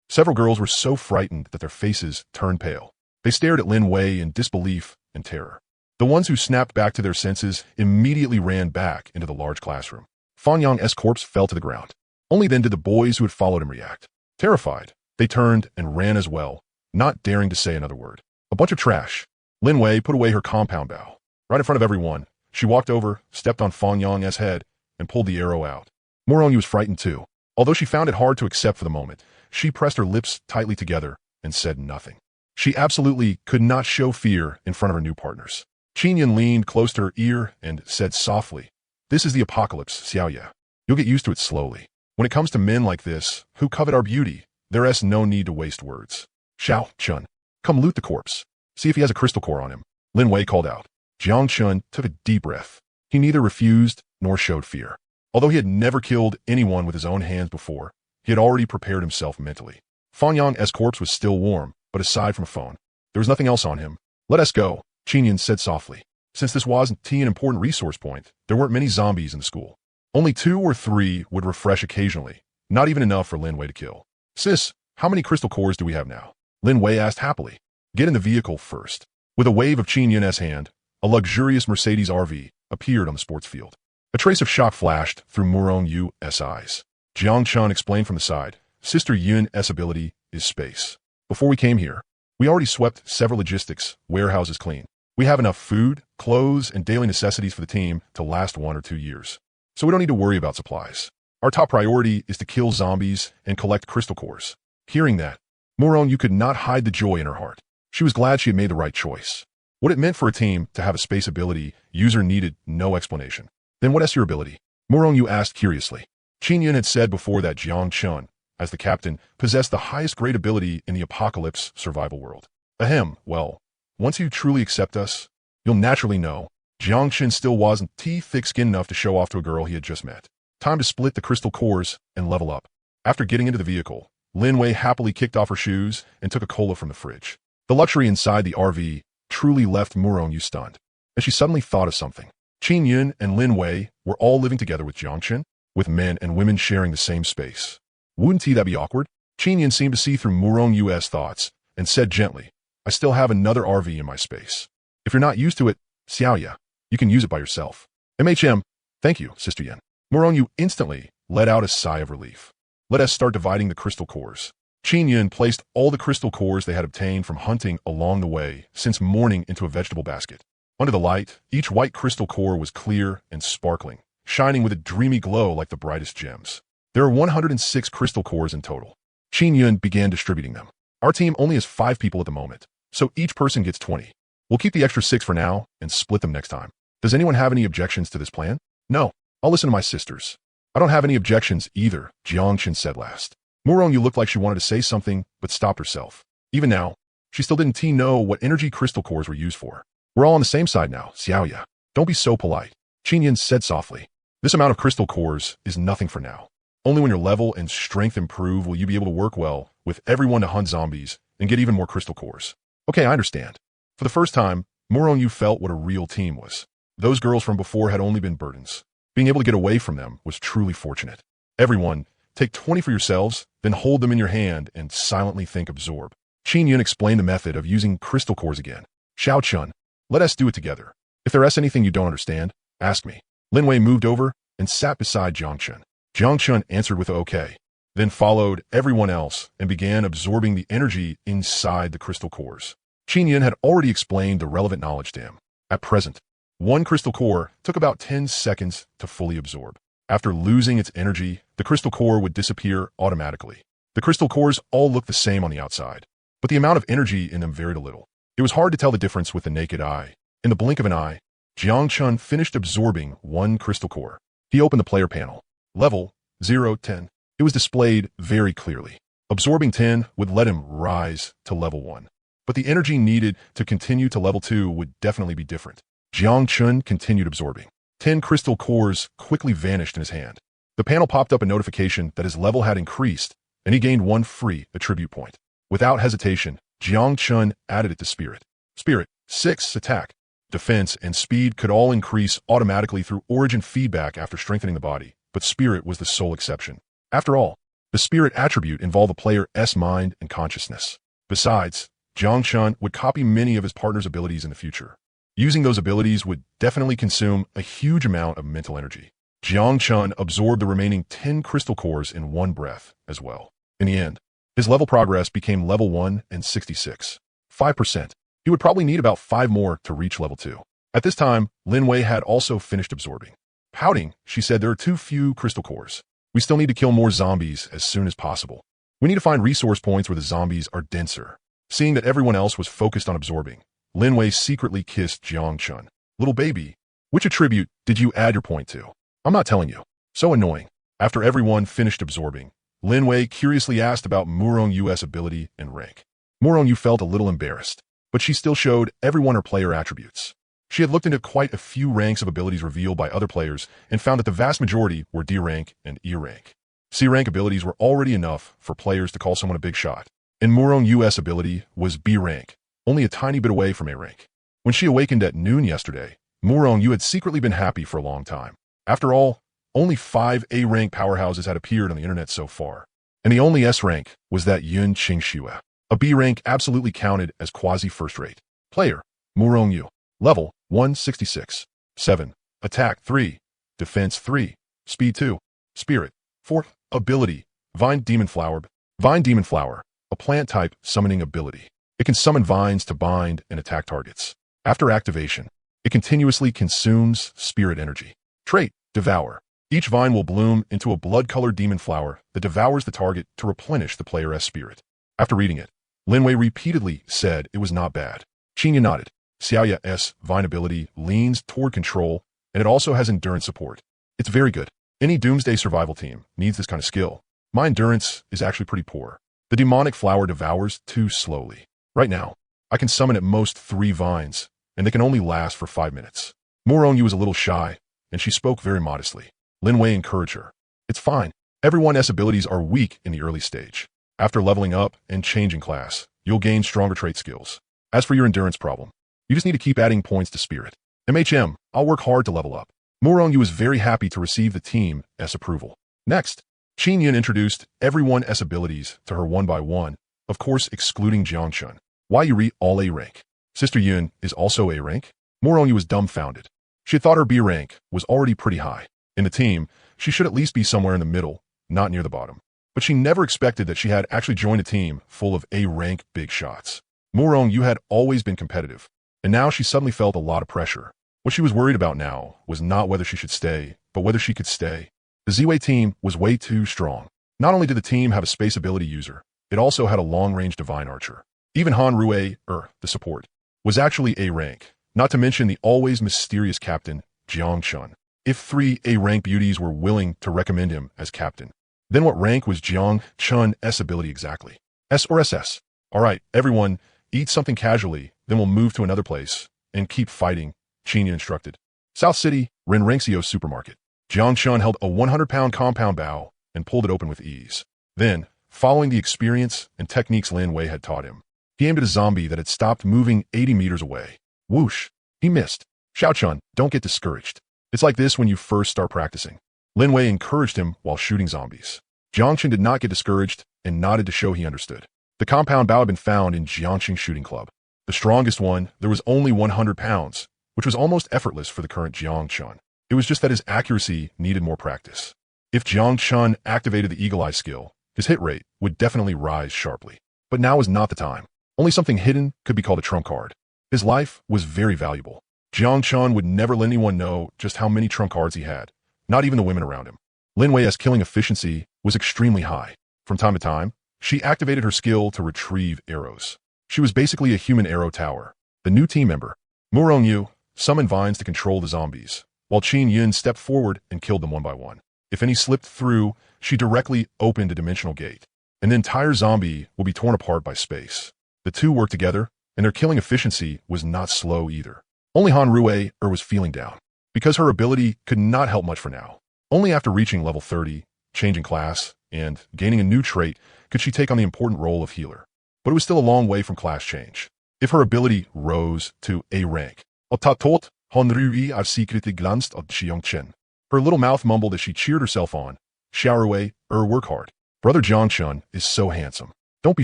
Several girls were so frightened that their faces turned pale. They stared at Lin Wei in disbelief and terror. The ones who snapped back to their senses immediately ran back into the large classroom. Fang Yang's corpse fell to the ground. Only then did the boys who had followed him react. Terrified, they turned and ran as well, not daring to say another word. A bunch of trash. Lin Wei put away her compound bow. Right in front of everyone, she walked over, stepped on Fang Yang's head, and pulled the arrow out. Morong Yu was frightened too. Although she found it hard to accept for the moment, she pressed her lips tightly together and said nothing. She absolutely could not show fear in front of her new partners. Qin Yun leaned close to her ear and said softly, this is the apocalypse, Xiao Ye. You'll get used to it slowly. When it comes to men like this, who covet our beauty, there is no need to waste words. Xiao Chun, come loot the corpse. See if he has a crystal core on him. Lin Wei called out. Jiang Chun took a deep breath. He neither refused nor showed fear. Although he had never killed anyone with his own hands before, he had already prepared himself mentally. Fang Yang's corpse was still warm, but aside from a phone, there was nothing else on him. Let us go, Qin Yun said softly. Since this wasn't an important resource point, there weren't many zombies in the school. Only 2 or 3 would refresh occasionally, not even enough for Lin Wei to kill. Sis, how many crystal cores do we have now? Lin Wei asked happily. Get in the vehicle first. With a wave of Qin Yun's hand, a luxurious Mercedes RV appeared on the sports field. A trace of shock flashed through Morong Yu's eyes. Jiang Chun explained from the side, Sister Yun's ability is space. Before we came here, we already swept several logistics warehouses clean. We have enough food, clothes, and daily necessities for the team to last 1 or 2 years. So we don't need to worry about supplies. Our top priority is to kill zombies and collect crystal cores. Hearing that, Moron, you could not hide the joy in her heart. She was glad she had made the right choice. What it meant for a team to have a space ability user needed no explanation. Then what is your ability? Moron, you asked curiously. Qin Yun had said before that Jiang Chun, as the captain, possessed the highest grade ability in the apocalypse survival world. Ahem, well, once you truly accept us, you'll naturally know Jiang Chun still wasn't thick skin enough to show off to a girl he had just met. Time to split the crystal cores and level up. After getting into the vehicle, Lin Wei happily kicked off her shoes and took a cola from the fridge. The luxury inside the RV truly left Moron Yu stunned, and she suddenly thought of something. Qin Yun and Lin Wei were all living together with Jiang Chun, with men and women sharing the same space. Wouldn't that be awkward? Qin Yun seemed to see through Moron Yu's thoughts and said gently, I still have another RV in my space. If you're not used to it, Xiaoya, you can use it by yourself. Thank you, Sister Yen. Moron Yu instantly let out a sigh of relief. Let us start dividing the crystal cores. Qin Yun placed all the crystal cores they had obtained from hunting along the way since morning into a vegetable basket. Under the light, each white crystal core was clear and sparkling, shining with a dreamy glow like the brightest gems. There are 106 crystal cores in total. Qin Yun began distributing them. Our team only has 5 people at the moment, so each person gets 20. We'll keep the extra 6 for now and split them next time. Does anyone have any objections to this plan? No, I'll listen to my sisters. I don't have any objections either, Jiang Chun said last. Moron Yu looked like she wanted to say something, but stopped herself. Even now, she still didn't know what energy crystal cores were used for. We're all on the same side now, Xiaoya. Don't be so polite. Qin Yun said softly. This amount of crystal cores is nothing for now. Only when your level and strength improve will you be able to work well with everyone to hunt zombies and get even more crystal cores. Okay, I understand. For the first time, Moron Yu felt what a real team was. Those girls from before had only been burdens. Being able to get away from them was truly fortunate. Everyone, take 20 for yourselves, then hold them in your hand and silently think absorb. Qin Yun explained the method of using crystal cores again. Xiao Chun, let us do it together. If there is anything you don't understand, ask me. Lin Wei moved over and sat beside Jiang Chun. Jiang Chun answered with okay, then followed everyone else and began absorbing the energy inside the crystal cores. Qin Yun had already explained the relevant knowledge to him. At present, one crystal core took about 10 seconds to fully absorb. After losing its energy, the crystal core would disappear automatically. The crystal cores all looked the same on the outside, but the amount of energy in them varied a little. It was hard to tell the difference with the naked eye. In the blink of an eye, Jiang Chun finished absorbing one crystal core. He opened the player panel. Level 0-10. It was displayed very clearly. Absorbing 10 would let him rise to level 1. But the energy needed to continue to level 2 would definitely be different. Jiang Chun continued absorbing. 10 crystal cores quickly vanished in his hand. The panel popped up a notification that his level had increased, and he gained 1 free attribute point. Without hesitation, Jiang Chun added it to Spirit. Spirit, 6 attack, defense, and speed could all increase automatically through origin feedback after strengthening the body, but Spirit was the sole exception. After all, the Spirit attribute involved the player's mind and consciousness. Besides, Jiang Chun would copy many of his partner's abilities in the future. Using those abilities would definitely consume a huge amount of mental energy. Jiang Chun absorbed the remaining 10 crystal cores in one breath as well. In the end, his level progress became level 1 and 66. 5%. He would probably need about 5 more to reach level 2. At this time, Lin Wei had also finished absorbing. Pouting, she said there are too few crystal cores. We still need to kill more zombies as soon as possible. We need to find resource points where the zombies are denser. Seeing that everyone else was focused on absorbing, Lin Wei secretly kissed Jiang Chun. Little baby, which attribute did you add your point to? I'm not telling you. So annoying. After everyone finished absorbing, Lin Wei curiously asked about Moron Yu's ability and rank. Moron Yu felt a little embarrassed, but she still showed everyone her player attributes. She had looked into quite a few ranks of abilities revealed by other players and found that the vast majority were D rank and E rank. C rank abilities were already enough for players to call someone a big shot, and Moron Yu's ability was B rank, only a tiny bit away from A rank. When she awakened at noon yesterday, Moron Yu had secretly been happy for a long time. After all, only 5 A rank powerhouses had appeared on the internet so far, and the only S rank was that Yun Qingxue. A B rank absolutely counted as quasi-first-rate. Player, Moron Yu. Level, 166. 7. Attack, 3. Defense, 3. Speed, 2. Spirit, 4. Ability, Vine Demon Flower. Vine Demon Flower. a plant-type summoning ability. It can summon vines to bind and attack targets. After activation, it continuously consumes spirit energy. Trait: Devour. Each vine will bloom into a blood-colored demon flower that devours the target to replenish the player's spirit. After reading it, Linwei repeatedly said it was not bad. Qinya nodded. Xiaoya's vine ability leans toward control, and it also has endurance support. It's very good. Any doomsday survival team needs this kind of skill. My endurance is actually pretty poor. The demonic flower devours too slowly. Right now, I can summon at most 3 vines, and they can only last for 5 minutes. Moronyu was a little shy, and she spoke very modestly. Linwei encouraged her. It's fine. Everyone's abilities are weak in the early stage. After leveling up and changing class, you'll gain stronger trait skills. As for your endurance problem, you just need to keep adding points to spirit. MHM, I'll work hard to level up. Moronyu was very happy to receive the team's approval. Next, Qin Yun introduced everyone's abilities to her one by one, of course excluding Jiangchun. Why you re all A rank? Sister Yun is also A rank? Moronyu was dumbfounded. She had thought her B rank was already pretty high. In the team, she should at least be somewhere in the middle, not near the bottom. But she never expected that she had actually joined a team full of A rank big shots. Moronyu had always been competitive, and now she suddenly felt a lot of pressure. What she was worried about now was not whether she should stay, but whether she could stay. The Ziwei team was way too strong. Not only did the team have a space ability user, it also had a long-range divine archer. Even Han Rui, the support, was actually A rank, not to mention the always mysterious captain, Jiang Chun. If 3 A rank beauties were willing to recommend him as captain, then what rank was Jiang Chun's ability exactly? S or SS? Alright, everyone, eat something casually, then we'll move to another place, and keep fighting, Qinya instructed. South City, Renrenxio's supermarket. Jiang Chun held a 100-pound compound bow and pulled it open with ease. Then, following the experience and techniques Lin Wei had taught him, he aimed at a zombie that had stopped moving 80 meters away. Whoosh! He missed. Xiao Chun, don't get discouraged. It's like this when you first start practicing. Lin Wei encouraged him while shooting zombies. Jiangqing did not get discouraged and nodded to show he understood. The compound bow had been found in Jiangqing's shooting club. The strongest one, there was only 100 pounds, which was almost effortless for the current Jiang Chun. It was just that his accuracy needed more practice. If Jiang Chun activated the Eagle Eye skill, his hit rate would definitely rise sharply. But now was not the time. Only something hidden could be called a trump card. His life was very valuable. Jiang Chun would never let anyone know just how many trump cards he had, not even the women around him. Lin Wei's killing efficiency was extremely high. From time to time, she activated her skill to retrieve arrows. She was basically a human arrow tower. The new team member, Moronyu, summoned vines to control the zombies, while Qin Yun stepped forward and killed them one by one. If any slipped through, she directly opened a dimensional gate, and the entire zombie will be torn apart by space. The two worked together, and their killing efficiency was not slow either. Only Han Rui was feeling down, because her ability could not help much for now. Only after reaching level 30, changing class, and gaining a new trait could she take on the important role of healer. But it was still a long way from class change. If her ability rose to A rank, Han Rui av secret glanced at Xiangchen. Her little mouth mumbled as she cheered herself on. Xiaorui, work hard. Brother Jiangchun is so handsome. Don't be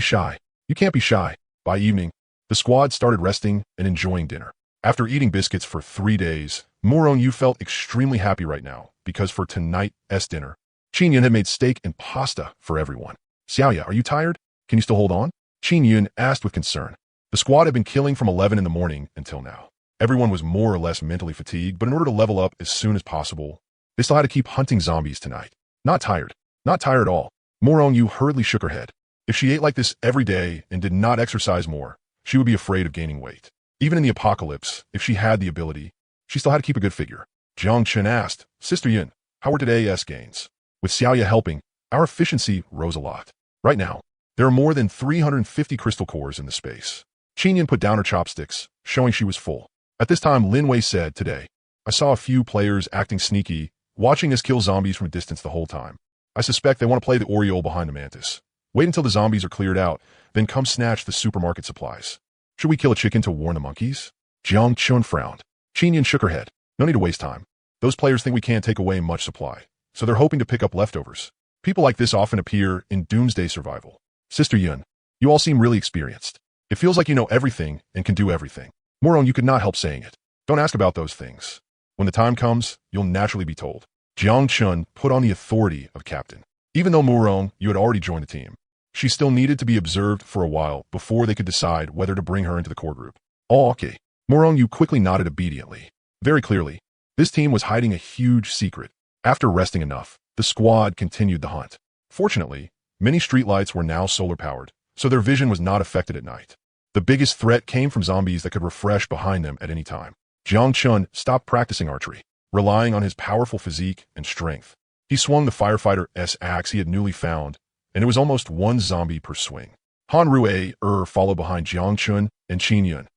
shy. You can't be shy. By evening, the squad started resting and enjoying dinner. After eating biscuits for 3 days, Moronyu felt extremely happy right now, because for tonight's dinner, Qin Yun had made steak and pasta for everyone. Xiaoya, are you tired? Can you still hold on? Qin Yun asked with concern. The squad had been killing from 11 in the morning until now. Everyone was more or less mentally fatigued, but in order to level up as soon as possible, they still had to keep hunting zombies tonight. Not tired. Not tired at all. Moronyu hurriedly shook her head. If she ate like this every day and did not exercise more, she would be afraid of gaining weight. Even in the apocalypse, if she had the ability, she still had to keep a good figure. Jiang Chen asked, Sister Yun, how were today's gains? With Xiaoya helping, our efficiency rose a lot. Right now, there are more than 350 crystal cores in the space. Qin Yun put down her chopsticks, showing she was full. At this time, Lin Wei said, today, I saw a few players acting sneaky, watching us kill zombies from a distance the whole time. I suspect they want to play the Oriole behind the mantis. Wait until the zombies are cleared out, then come snatch the supermarket supplies. Should we kill a chicken to warn the monkeys? Jiang Chun frowned. Qin Yun shook her head. No need to waste time. Those players think we can't take away much supply, so they're hoping to pick up leftovers. People like this often appear in doomsday survival. Sister Yun, you all seem really experienced. It feels like you know everything and can do everything. Moron, you could not help saying it. Don't ask about those things. When the time comes, you'll naturally be told. Jiang Chun put on the authority of captain. Even though Moron, you had already joined the team, she still needed to be observed for a while before they could decide whether to bring her into the core group. Oh, okay. Morong-yu quickly nodded obediently. Very clearly, this team was hiding a huge secret. After resting enough, the squad continued the hunt. Fortunately, many streetlights were now solar-powered, so their vision was not affected at night. The biggest threat came from zombies that could refresh behind them at any time. Jiang Chun stopped practicing archery, relying on his powerful physique and strength. He swung the firefighter's axe he had newly found, and it was almost one zombie per swing. Han Rue followed behind Jiang Chun and Qin Yun.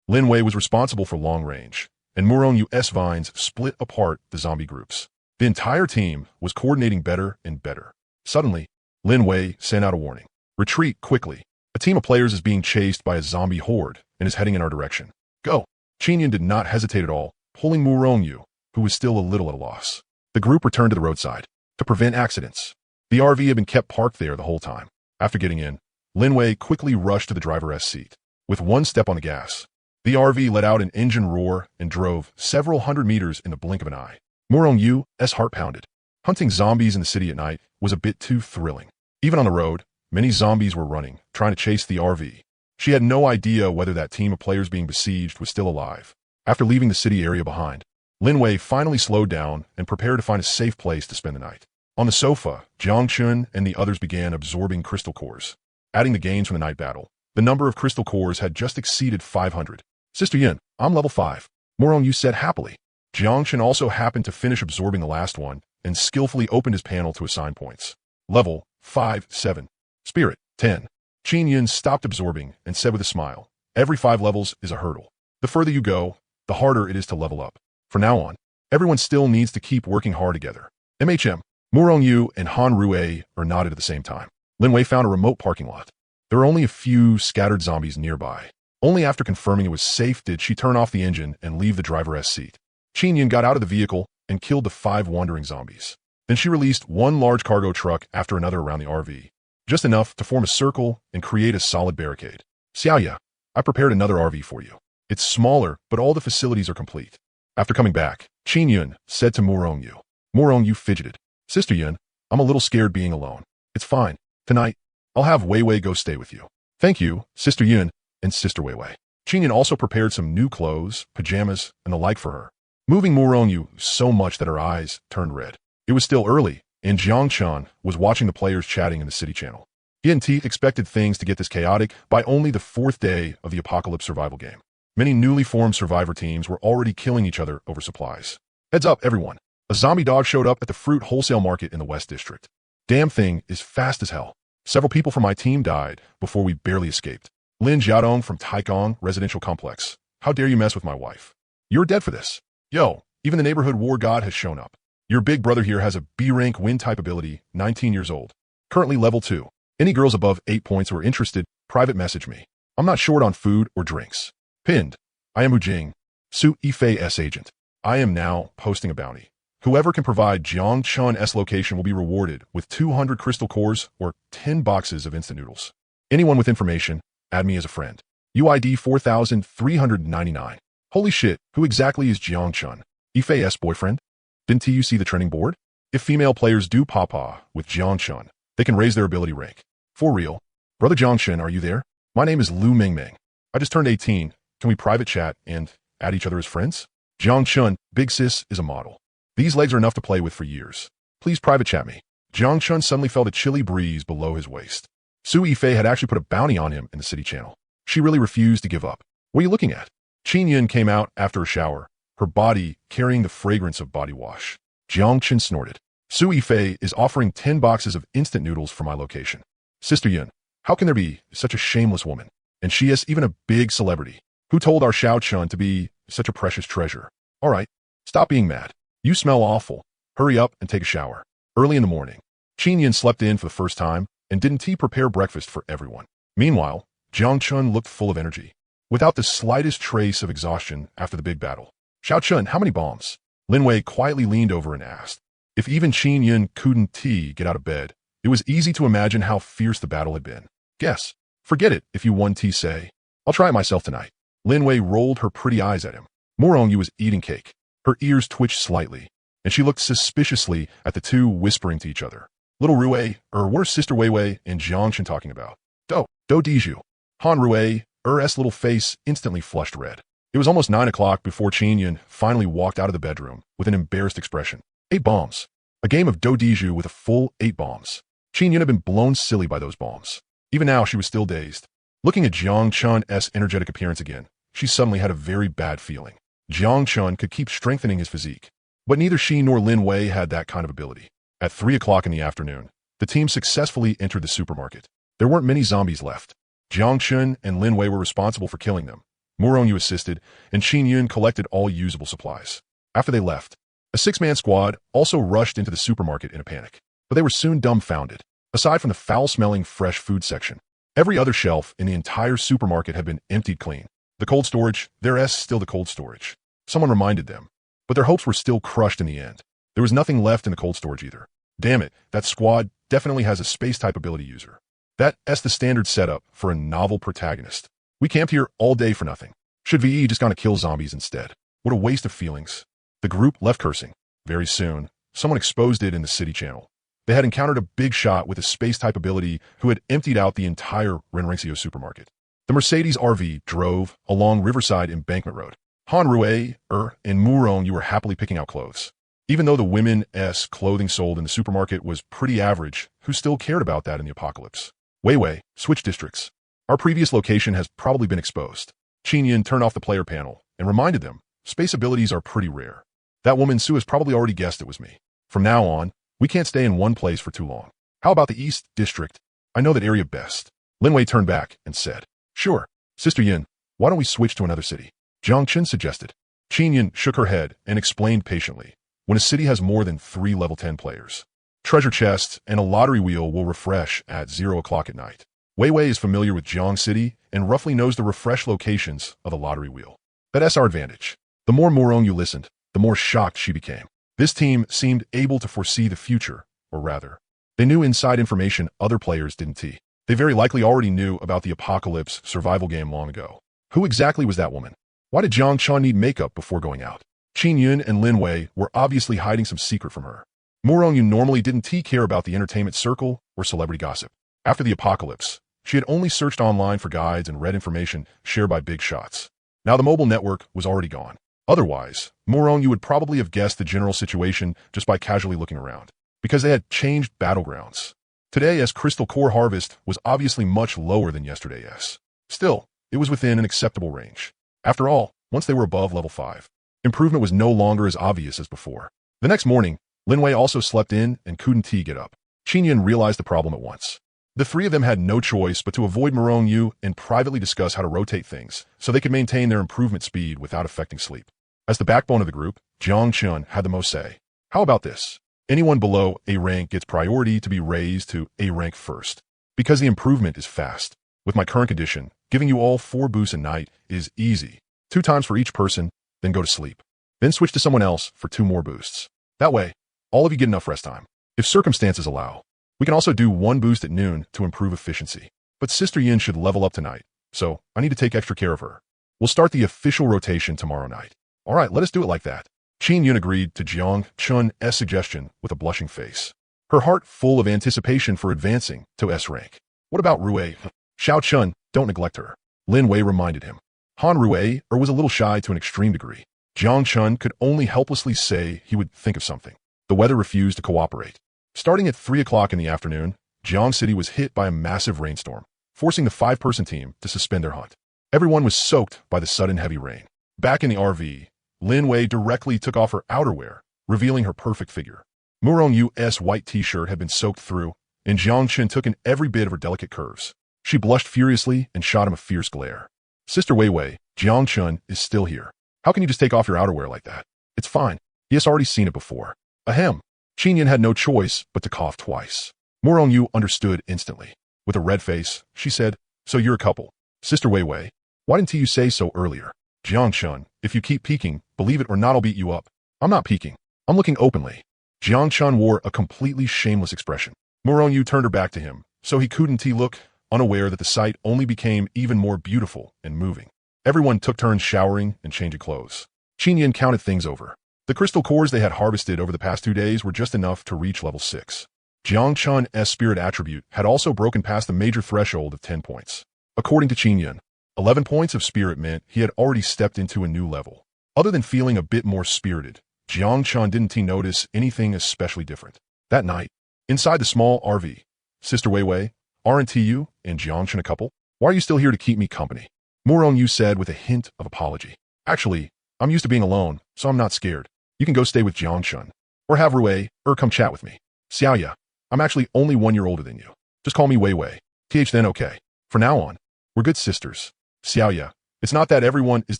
Lin Wei was responsible for long range, and Morong-yu's vines split apart the zombie groups. The entire team was coordinating better and better. Suddenly, Lin Wei sent out a warning. Retreat quickly. A team of players is being chased by a zombie horde and is heading in our direction. Go. Qin Yun did not hesitate at all, pulling Morong-yu, who was still a little at a loss. The group returned to the roadside to prevent accidents. The RV had been kept parked there the whole time. After getting in, Lin Wei quickly rushed to the driver's seat. With one step on the gas, the RV let out an engine roar and drove several hundred meters in the blink of an eye. Morong-yu's heart pounded. Hunting zombies in the city at night was a bit too thrilling. Even on the road, many zombies were running, trying to chase the RV. She had no idea whether that team of players being besieged was still alive. After leaving the city area behind, Lin Wei finally slowed down and prepared to find a safe place to spend the night. On the sofa, Jiang Chun and the others began absorbing crystal cores. Adding the gains from the night battle, the number of crystal cores had just exceeded 500. Sister Yin, I'm level 5. Morong-yu said happily. Jiang Chun also happened to finish absorbing the last one and skillfully opened his panel to assign points. Level 5-7. Spirit 10. Qin Yun stopped absorbing and said with a smile, every 5 levels is a hurdle. The further you go, the harder it is to level up. From now on, everyone still needs to keep working hard together. MHM. Morong-yu and Han Rue nodded at the same time. Lin Wei found a remote parking lot. There were only a few scattered zombies nearby. Only after confirming it was safe did she turn off the engine and leave the driver's seat. Qin Yun got out of the vehicle and killed the 5 wandering zombies. Then she released one large cargo truck after another around the RV, just enough to form a circle and create a solid barricade. Xiaoya, I prepared another RV for you. It's smaller, but all the facilities are complete. After coming back, Qin Yun said to Morong-yu. Morong-yu fidgeted. Sister Yun, I'm a little scared being alone. It's fine. Tonight, I'll have Wei Wei go stay with you. Thank you, Sister Yun and Sister Wei Wei. Qin Yun also prepared some new clothes, pajamas, and the like for her, moving Morong-yu so much that her eyes turned red. It was still early, and Jiang Chun was watching the players chatting in the city channel. He and Teeth expected things to get this chaotic by only the 4th day of the apocalypse survival game. Many newly formed survivor teams were already killing each other over supplies. Heads up, everyone. A zombie dog showed up at the fruit wholesale market in the West District. Damn thing is fast as hell. Several people from my team died before we barely escaped. Lin Jiaodong from Taikong Residential Complex. How dare you mess with my wife? You're dead for this. Yo, even the neighborhood war god has shown up. Your big brother here has a B-rank wind type ability, 19 years old. Currently level 2. Any girls above 8 points who are interested, private message me. I'm not short on food or drinks. Pinned. I am Wu Jing, Su Yifei's agent. I am now posting a bounty. Whoever can provide Jiang Chun's location will be rewarded with 200 crystal cores or 10 boxes of instant noodles. Anyone with information, add me as a friend. UID 4399. Holy shit, who exactly is Jiang Chun? Yifei's boyfriend? Didn't you see the trending board? If female players do papa with Jiang Chun, they can raise their ability rank. For real. Brother Jiang Chun, are you there? My name is Lu Mingming. I just turned 18. Can we private chat and add each other as friends? Jiang Chun, big sis, is a model. These legs are enough to play with for years. Please private chat me. Jiang Chun suddenly felt a chilly breeze below his waist. Su Yifei had actually put a bounty on him in the city channel. She really refused to give up. What are you looking at? Qin Yun came out after a shower, her body carrying the fragrance of body wash. Jiang Chun snorted. Su Yifei is offering 10 boxes of instant noodles for my location. Sister Yun, how can there be such a shameless woman? And she is even a big celebrity. Who told our Xiao Chun to be such a precious treasure? All right, stop being mad. You smell awful. Hurry up and take a shower. Early in the morning, Qin Yun slept in for the first time, and didn't he prepare breakfast for everyone? Meanwhile, Jiang Chun looked full of energy, without the slightest trace of exhaustion after the big battle. Xiao Chun, how many bombs? Lin Wei quietly leaned over and asked. If even Qin Yun couldn't get out of bed, it was easy to imagine how fierce the battle had been. Guess. Forget it if you won say. I'll try it myself tonight. Lin Wei rolled her pretty eyes at him. Morong-yu was eating cake. Her ears twitched slightly, and she looked suspiciously at the two, whispering to each other. Little Rue, what are Sister Weiwei and Jiang Chen talking about? Do Diju. Han Rue, little face instantly flushed red. It was almost 9 o'clock before Qin Yun finally walked out of the bedroom with an embarrassed expression. 8 bombs. A game of Do Diju with a full 8 bombs. Qin Yun had been blown silly by those bombs. Even now, she was still dazed. Looking at Jiang Chun's energetic appearance again, she suddenly had a very bad feeling. Jiang Chun could keep strengthening his physique, but neither she nor Lin Wei had that kind of ability. At 3 o'clock in the afternoon, the team successfully entered the supermarket. There weren't many zombies left. Jiang Chun and Lin Wei were responsible for killing them. Murong Yu assisted, and Qin Yun collected all usable supplies. After they left, a 6-man squad also rushed into the supermarket in a panic. But they were soon dumbfounded. Aside from the foul-smelling fresh food section, every other shelf in the entire supermarket had been emptied clean. The cold storage, there's still the cold storage. Someone reminded them. But their hopes were still crushed in the end. There was nothing left in the cold storage either. Damn it, that squad definitely has a space-type ability user. That's the standard setup for a novel protagonist. We camped here all day for nothing. Should VE just gonna kill zombies instead? What a waste of feelings. The group left cursing. Very soon, someone exposed it in the city channel. They had encountered a big shot with a space-type ability who had emptied out the entire Renrenxio supermarket. The Mercedes RV drove along Riverside Embankment Road. Han Rue, and Murong, you were happily picking out clothes. Even though the women's clothing sold in the supermarket was pretty average, who still cared about that in the apocalypse? Weiwei, switch districts. Our previous location has probably been exposed. Qin Yun turned off the player panel and reminded them, space abilities are pretty rare. That woman Su has probably already guessed it was me. From now on, we can't stay in one place for too long. How about the East District? I know that area best. Lin Wei turned back and said, sure. Sister Yin, why don't we switch to another city? Jiang Chen suggested. Qin Yun shook her head and explained patiently. When a city has more than 3 level 10 players, treasure chests and a lottery wheel will refresh at 0 o'clock at night. Weiwei is familiar with Jiang City and roughly knows the refresh locations of the lottery wheel. That's our advantage. The more Murong you listened, the more shocked she became. This team seemed able to foresee the future, or rather, they knew inside information other players didn't. They very likely already knew about the apocalypse survival game long ago. Who exactly was that woman? Why did Jiang Chan need makeup before going out? Qin Yun and Lin Wei were obviously hiding some secret from her. Murong Yu normally didn't care about the entertainment circle or celebrity gossip. After the apocalypse, she had only searched online for guides and read information shared by big shots. Now the mobile network was already gone. Otherwise, Murong Yu would probably have guessed the general situation just by casually looking around, because they had changed battlegrounds. Today's crystal core harvest was obviously much lower than yesterday's. Still, it was within an acceptable range. After all, once they were above level 5, improvement was no longer as obvious as before. The next morning, Lin Wei also slept in and couldn't get up. Qin Yun realized the problem at once. The three of them had no choice but to avoid Murong Yu and privately discuss how to rotate things so they could maintain their improvement speed without affecting sleep. As the backbone of the group, Jiang Chun had the most say. How about this? Anyone below A rank gets priority to be raised to A rank first, because the improvement is fast. With my current condition, giving you all 4 boosts a night is easy. 2 times for each person, then go to sleep. Then switch to someone else for 2 more boosts. That way, all of you get enough rest time. If circumstances allow, we can also do 1 boost at noon to improve efficiency. But Sister Yin should level up tonight, so I need to take extra care of her. We'll start the official rotation tomorrow night. All right, let us do it like that. Qin Yun agreed to Jiang Chun's suggestion with a blushing face, her heart full of anticipation for advancing to S rank. What about Rue? Xiao Chun, don't neglect her. Lin Wei reminded him. Han Rue was a little shy to an extreme degree. Jiang Chun could only helplessly say he would think of something. The weather refused to cooperate. Starting at 3 o'clock in the afternoon, Jiang City was hit by a massive rainstorm, forcing the 5-person team to suspend their hunt. Everyone was soaked by the sudden heavy rain. Back in the RV, Lin Wei directly took off her outerwear, revealing her perfect figure. Murong Yu's white t-shirt had been soaked through, and Jiang Chen took in every bit of her delicate curves. She blushed furiously and shot him a fierce glare. Sister Weiwei, Jiang Chen is still here. How can you just take off your outerwear like that? It's fine. He has already seen it before. Ahem. Qin Yin had no choice but to cough twice. Murong Yu understood instantly. With a red face, she said, so you're a couple. Sister Weiwei, why didn't you say so earlier? Jiang Chen, if you keep peeking, believe it or not, I'll beat you up. I'm not peeking. I'm looking openly. Jiang Chen wore a completely shameless expression. Murong Yu turned her back to him, so he couldn't look, unaware that the sight only became even more beautiful and moving. Everyone took turns showering and changing clothes. Qin Yin counted things over. The crystal cores they had harvested over the past 2 days were just enough to reach level 6. Jiang Chun's spirit attribute had also broken past the major threshold of 10 points. According to Qin Yun, 11 points of spirit meant he had already stepped into a new level. Other than feeling a bit more spirited, Jiang Chun didn't notice anything especially different. That night, inside the small RV, Sister Wei Wei, aren't you and Jiang Chun a couple? Why are you still here to keep me company? Murong Yu said with a hint of apology. Actually, I'm used to being alone, so I'm not scared. You can go stay with Jiang Chun. Or have Rui, come chat with me. Xiaoya, I'm actually only 1 year older than you. Just call me Wei Wei. Then okay. For now on, we're good sisters. Xiaoya, it's not that everyone is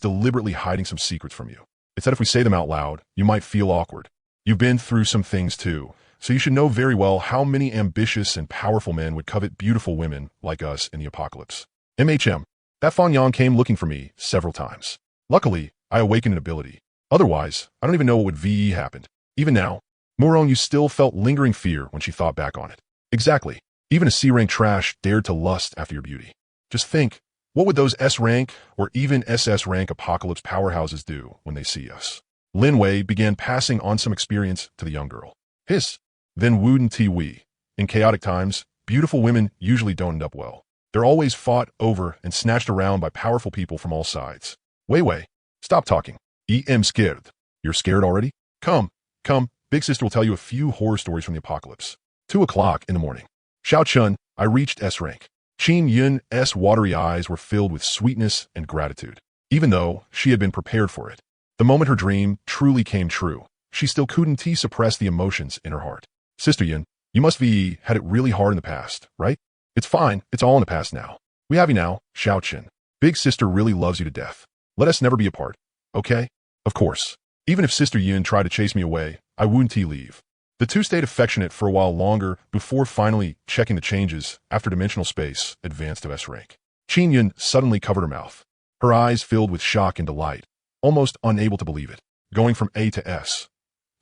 deliberately hiding some secrets from you. It's that if we say them out loud, you might feel awkward. You've been through some things too, so you should know very well how many ambitious and powerful men would covet beautiful women like us in the apocalypse. That Fan Yang came looking for me several times. Luckily, I awakened an ability. Otherwise, I don't even know what would VE happened. Even now, Murong Yu still felt lingering fear when she thought back on it. Exactly. Even a C-rank trash dared to lust after your beauty. Just think, what would those S-rank or even SS-rank apocalypse powerhouses do when they see us? Lin Wei began passing on some experience to the young girl. Then Wooden Ti Wei. In chaotic times, beautiful women usually don't end up well. They're always fought over and snatched around by powerful people from all sides. Wei Wei, stop talking. I'm scared. You're scared already? Come. Big sister will tell you a few horror stories from the apocalypse. 2 o'clock in the morning. Xiao Chun, I reached S-rank. Qin Yun's watery eyes were filled with sweetness and gratitude, even though she had been prepared for it. The moment her dream truly came true, she still couldn't suppress the emotions in her heart. Sister Yun, you must be had it really hard in the past, right? It's fine, it's all in the past now. We have you now, Xiao Qin. Big sister really loves you to death. Let us never be apart, okay? Of course. Even if Sister Yun tried to chase me away, I wouldn't leave. The two stayed affectionate for a while longer before finally checking the changes after dimensional space advanced to S-rank. Qin Yun suddenly covered her mouth. Her eyes filled with shock and delight, almost unable to believe it. Going from A to S.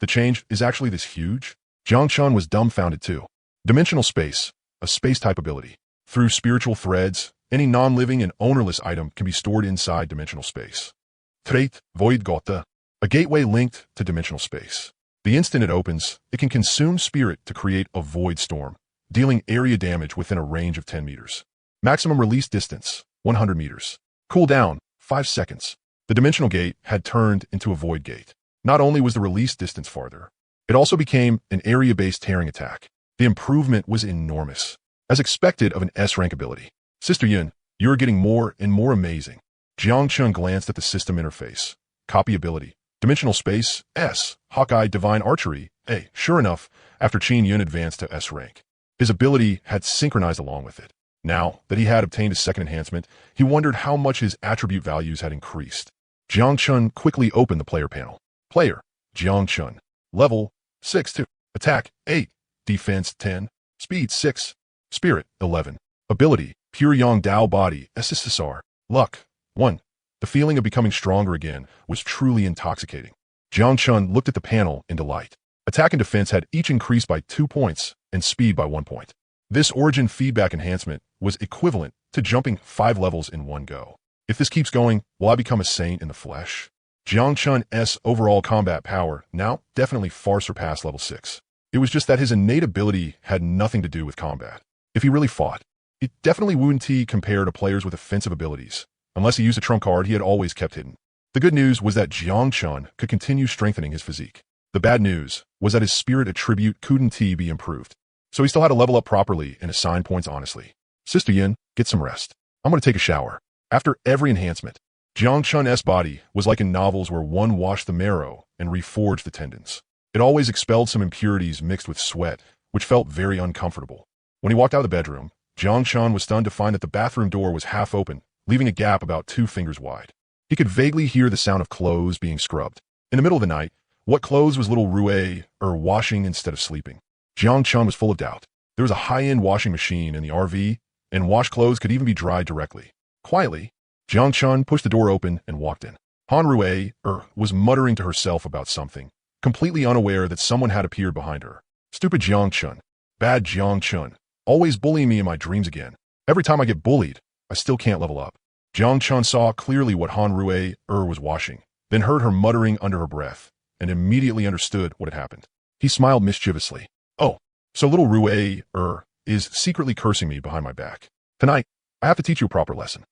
The change is actually this huge? Jiang Chun was dumbfounded too. Dimensional space, a space-type ability. Through spiritual threads, any non-living and ownerless item can be stored inside dimensional space. Trait, Void Gotha, a gateway linked to dimensional space. The instant it opens, it can consume spirit to create a void storm, dealing area damage within a range of 10 meters. Maximum release distance, 100 meters. Cooldown, 5 seconds. The dimensional gate had turned into a void gate. Not only was the release distance farther, it also became an area-based tearing attack. The improvement was enormous, as expected of an S-rank ability. Sister Yun, you are getting more and more amazing. Jiang Chun glanced at the system interface. Copy ability. Dimensional space, S. Hawkeye Divine Archery, A. Sure enough, after Qin Yun advanced to S-rank, his ability had synchronized along with it. Now that he had obtained a second enhancement, he wondered how much his attribute values had increased. Jiang Chun quickly opened the player panel. Player, Jiang Chun. Level, 6-2. Attack, 8. Defense, 10. Speed, 6. Spirit, 11. Ability, Pure Yang Body, SSSR. Luck, 1. The feeling of becoming stronger again was truly intoxicating. Jiang Chun looked at the panel in delight. Attack and defense had each increased by 2 points, and speed by 1 point. This origin feedback enhancement was equivalent to jumping 5 levels in one go. If this keeps going, will I become a saint in the flesh? Jiang Chun's overall combat power now definitely far surpassed level 6. It was just that his innate ability had nothing to do with combat. If he really fought, it definitely wouldn't compare to players with offensive abilities. Unless he used a trump card he had always kept hidden. The good news was that Jiang Chun could continue strengthening his physique. The bad news was that his spirit attribute couldn't be improved. So he still had to level up properly and assign points honestly. Sister Yin, get some rest. I'm going to take a shower. After every enhancement, Jiang Chun's body was like in novels where one washed the marrow and reforged the tendons. It always expelled some impurities mixed with sweat, which felt very uncomfortable. When he walked out of the bedroom, Jiang Chun was stunned to find that the bathroom door was half open, leaving a gap about 2 fingers wide. He could vaguely hear the sound of clothes being scrubbed. In the middle of the night, what clothes was little Rui washing instead of sleeping? Jiang Chun was full of doubt. There was a high-end washing machine in the RV, and washed clothes could even be dried directly. Quietly, Jiang Chun pushed the door open and walked in. Han Rui was muttering to herself about something, completely unaware that someone had appeared behind her. Stupid Jiang Chun. Bad Jiang Chun. Always bullying me in my dreams again. Every time I get bullied, I still can't level up. Jiang Chun saw clearly what Han Rui was washing, then heard her muttering under her breath, and immediately understood what had happened. He smiled mischievously. Oh, So little Rue, is secretly cursing me behind my back. Tonight, I have to teach you a proper lesson.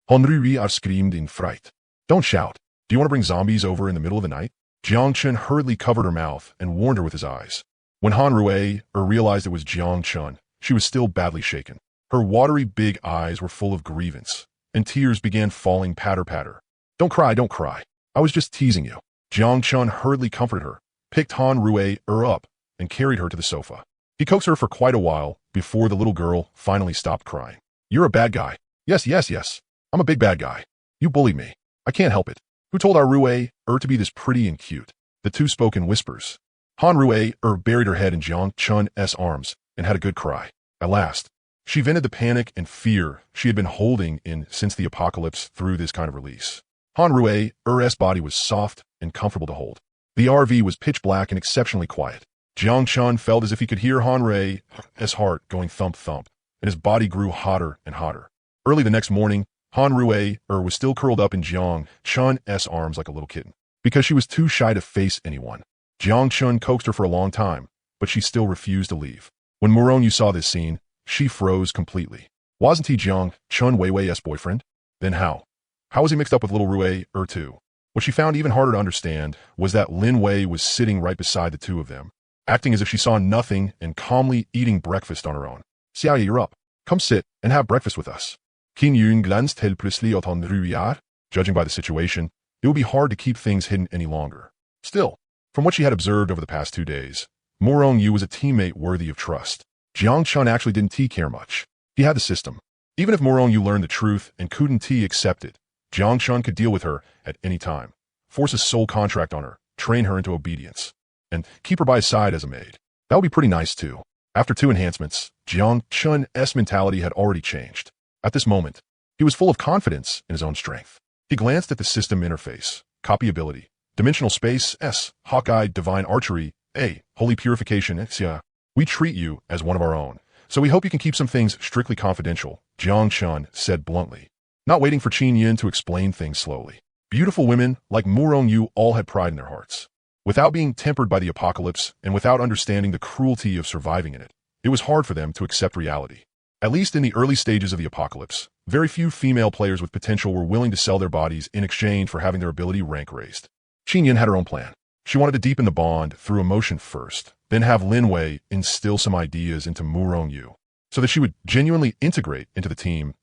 Henri screamed in fright. Don't shout. Do you want to bring zombies over in the middle of the night? Jiang Chun hurriedly covered her mouth and warned her with his eyes. When Han Rue realized it was Jiang Chun, she was still badly shaken. Her watery big eyes were full of grievance, and tears began falling patter-patter. Don't cry, don't cry. I was just teasing you. Jiang Chun hurriedly comforted her, picked Han Rue up, and carried her to the sofa. He coaxed her for quite a while before the little girl finally stopped crying. You're a bad guy. Yes. I'm a big bad guy. You bullied me. I can't help it. Who told our Rue to be this pretty and cute? The two spoke in whispers. Han Rue buried her head in Jiang Chun's arms and had a good cry. At last, she vented the panic and fear she had been holding in since the apocalypse through this kind of release. Han Rue's body was soft and comfortable to hold. The RV was pitch black and exceptionally quiet. Jiang Chun felt as if he could hear Han Rue's heart going thump-thump, and his body grew hotter and hotter. Early the next morning, Han Rue was still curled up in Jiang Chun's arms like a little kitten, because she was too shy to face anyone. Jiang Chun coaxed her for a long time, but she still refused to leave. When Muronyu saw this scene, she froze completely. Wasn't he Jiang Chun Weiwei's boyfriend? Then how? How was he mixed up with little Rue too? What she found even harder to understand was that Lin Wei was sitting right beside the two of them, acting as if she saw nothing and calmly eating breakfast on her own. Xiaoya, you're up. Come sit and have breakfast with us. Qin Yun glanced helplessly at Han Rue. Judging by the situation, it would be hard to keep things hidden any longer. Still, from what she had observed over the past 2 days, Muronyu was a teammate worthy of trust. Jiang Chun actually didn't care much. He had the system. Even if Muronyu learned the truth and couldn't accept it, Jiang Chun could deal with her at any time, force a soul contract on her, train her into obedience, and keep her by his side as a maid. That would be pretty nice too. After 2 enhancements, Jiang Chun's mentality had already changed. At this moment, he was full of confidence in his own strength. He glanced at the system interface, copy ability, dimensional space, S, Hawkeye, divine archery, A, holy purification, Xia. We treat you as one of our own, so we hope you can keep some things strictly confidential, Jiang Chun said bluntly, not waiting for Qin Yin to explain things slowly. Beautiful women like Muronyu all had pride in their hearts. Without being tempered by the apocalypse and without understanding the cruelty of surviving in it, it was hard for them to accept reality. At least in the early stages of the apocalypse, very few female players with potential were willing to sell their bodies in exchange for having their ability rank raised. Qin Yin had her own plan. She wanted to deepen the bond through emotion first, then have Lin Wei instill some ideas into Muronyu, so that she would genuinely integrate into the team's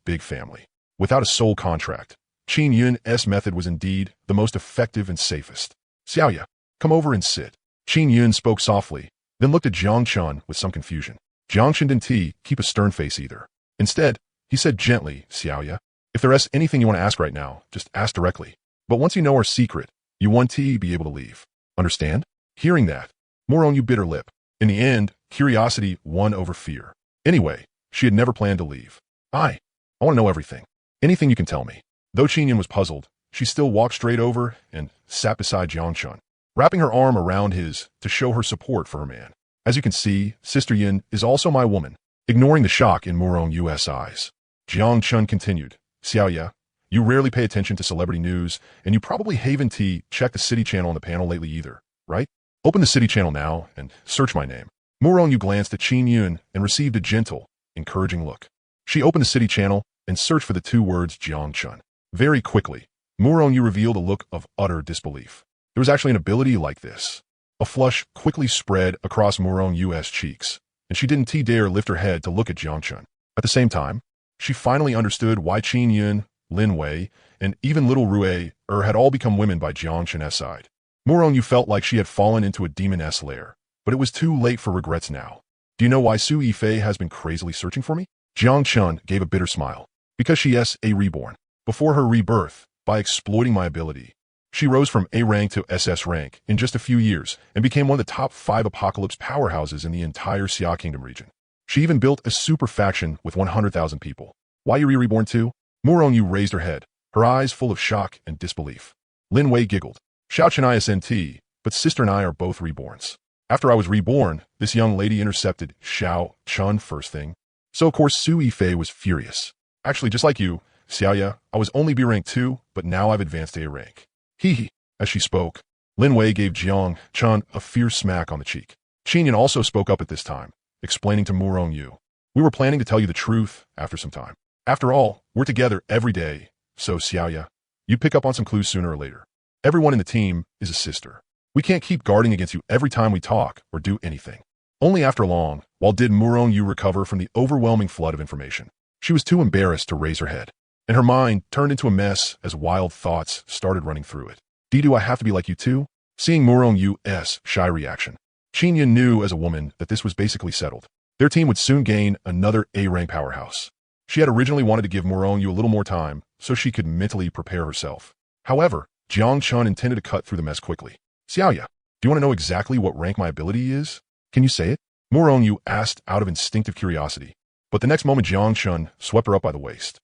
big family. Without a soul contract, Qin Yun's method was indeed the most effective and safest. Xiaoya, come over and sit. Qin Yun spoke softly, then looked at Jiang Chun with some confusion. Jiang Chun didn't keep a stern face either. Instead, he said gently, Xiaoya, if there's anything you want to ask right now, just ask directly. But once you know our secret, you want to be able to leave. Understand? Hearing that, Muronyu bit her lip. In the end, curiosity won over fear. Anyway, she had never planned to leave. I want to know everything. Anything you can tell me. Though Qin Yin was puzzled, she still walked straight over and sat beside Jiang Chun, wrapping her arm around his to show her support for her man. As you can see, Sister Yin is also my woman. Ignoring the shock in Murongyu's eyes, Jiang Chun continued, Xiaoya, you rarely pay attention to celebrity news, and you probably haven't checked the city channel on the panel lately either, right? Open the city channel now and search my name. Muronyu glanced at Qin Yun and received a gentle, encouraging look. She opened the city channel and searched for the 2 words Jiang Chun. Very quickly, Muronyu revealed a look of utter disbelief. There was actually an ability like this. A flush quickly spread across Murongyu's cheeks, and she didn't dare lift her head to look at Jiang Chun. At the same time, she finally understood why Qin Yun, Lin Wei, and even little Rue had all become women by Jiang Chun's side. Muronyu felt like she had fallen into a demoness lair, but it was too late for regrets now. Do you know why Su Yifei has been crazily searching for me? Jiang Chun gave a bitter smile. Because she is a reborn. Before her rebirth, by exploiting my ability, she rose from A rank to SS rank in just a few years and became one of the top 5 apocalypse powerhouses in the entire Xia Kingdom region. She even built a super faction with 100,000 people. Why are you reborn too? Muronyu raised her head, her eyes full of shock and disbelief. Lin Wei giggled. Xiao Chen ISNT, but sister and I are both reborns. After I was reborn, this young lady intercepted Xiao Chun first thing. So of course Su Yifei was furious. Actually, just like you, Xiaoya, I was only B rank 2, but now I've advanced to A rank. Hee hee. As she spoke, Lin Wei gave Jiang Chun a fierce smack on the cheek. Qinyan also spoke up at this time, explaining to Murong Yu, "We were planning to tell you the truth after some time. After all, we're together every day, so Xiaoya, you pick up on some clues sooner or later. Everyone in the team is a sister. We can't keep guarding against you every time we talk or do anything." Only after long, while did Murong Yu recover from the overwhelming flood of information. She was too embarrassed to raise her head, and her mind turned into a mess as wild thoughts started running through it. Do I have to be like you too? Seeing Murong Yu's shy reaction, Qinyan knew as a woman that this was basically settled. Their team would soon gain another A-rank powerhouse. She had originally wanted to give Murong Yu a little more time so she could mentally prepare herself. However, Jiang Chun intended to cut through the mess quickly. "Xiaoya, do you want to know exactly what rank my ability is? Can you say it?" Murong Yu asked out of instinctive curiosity. But the next moment Jiang Chun swept her up by the waist.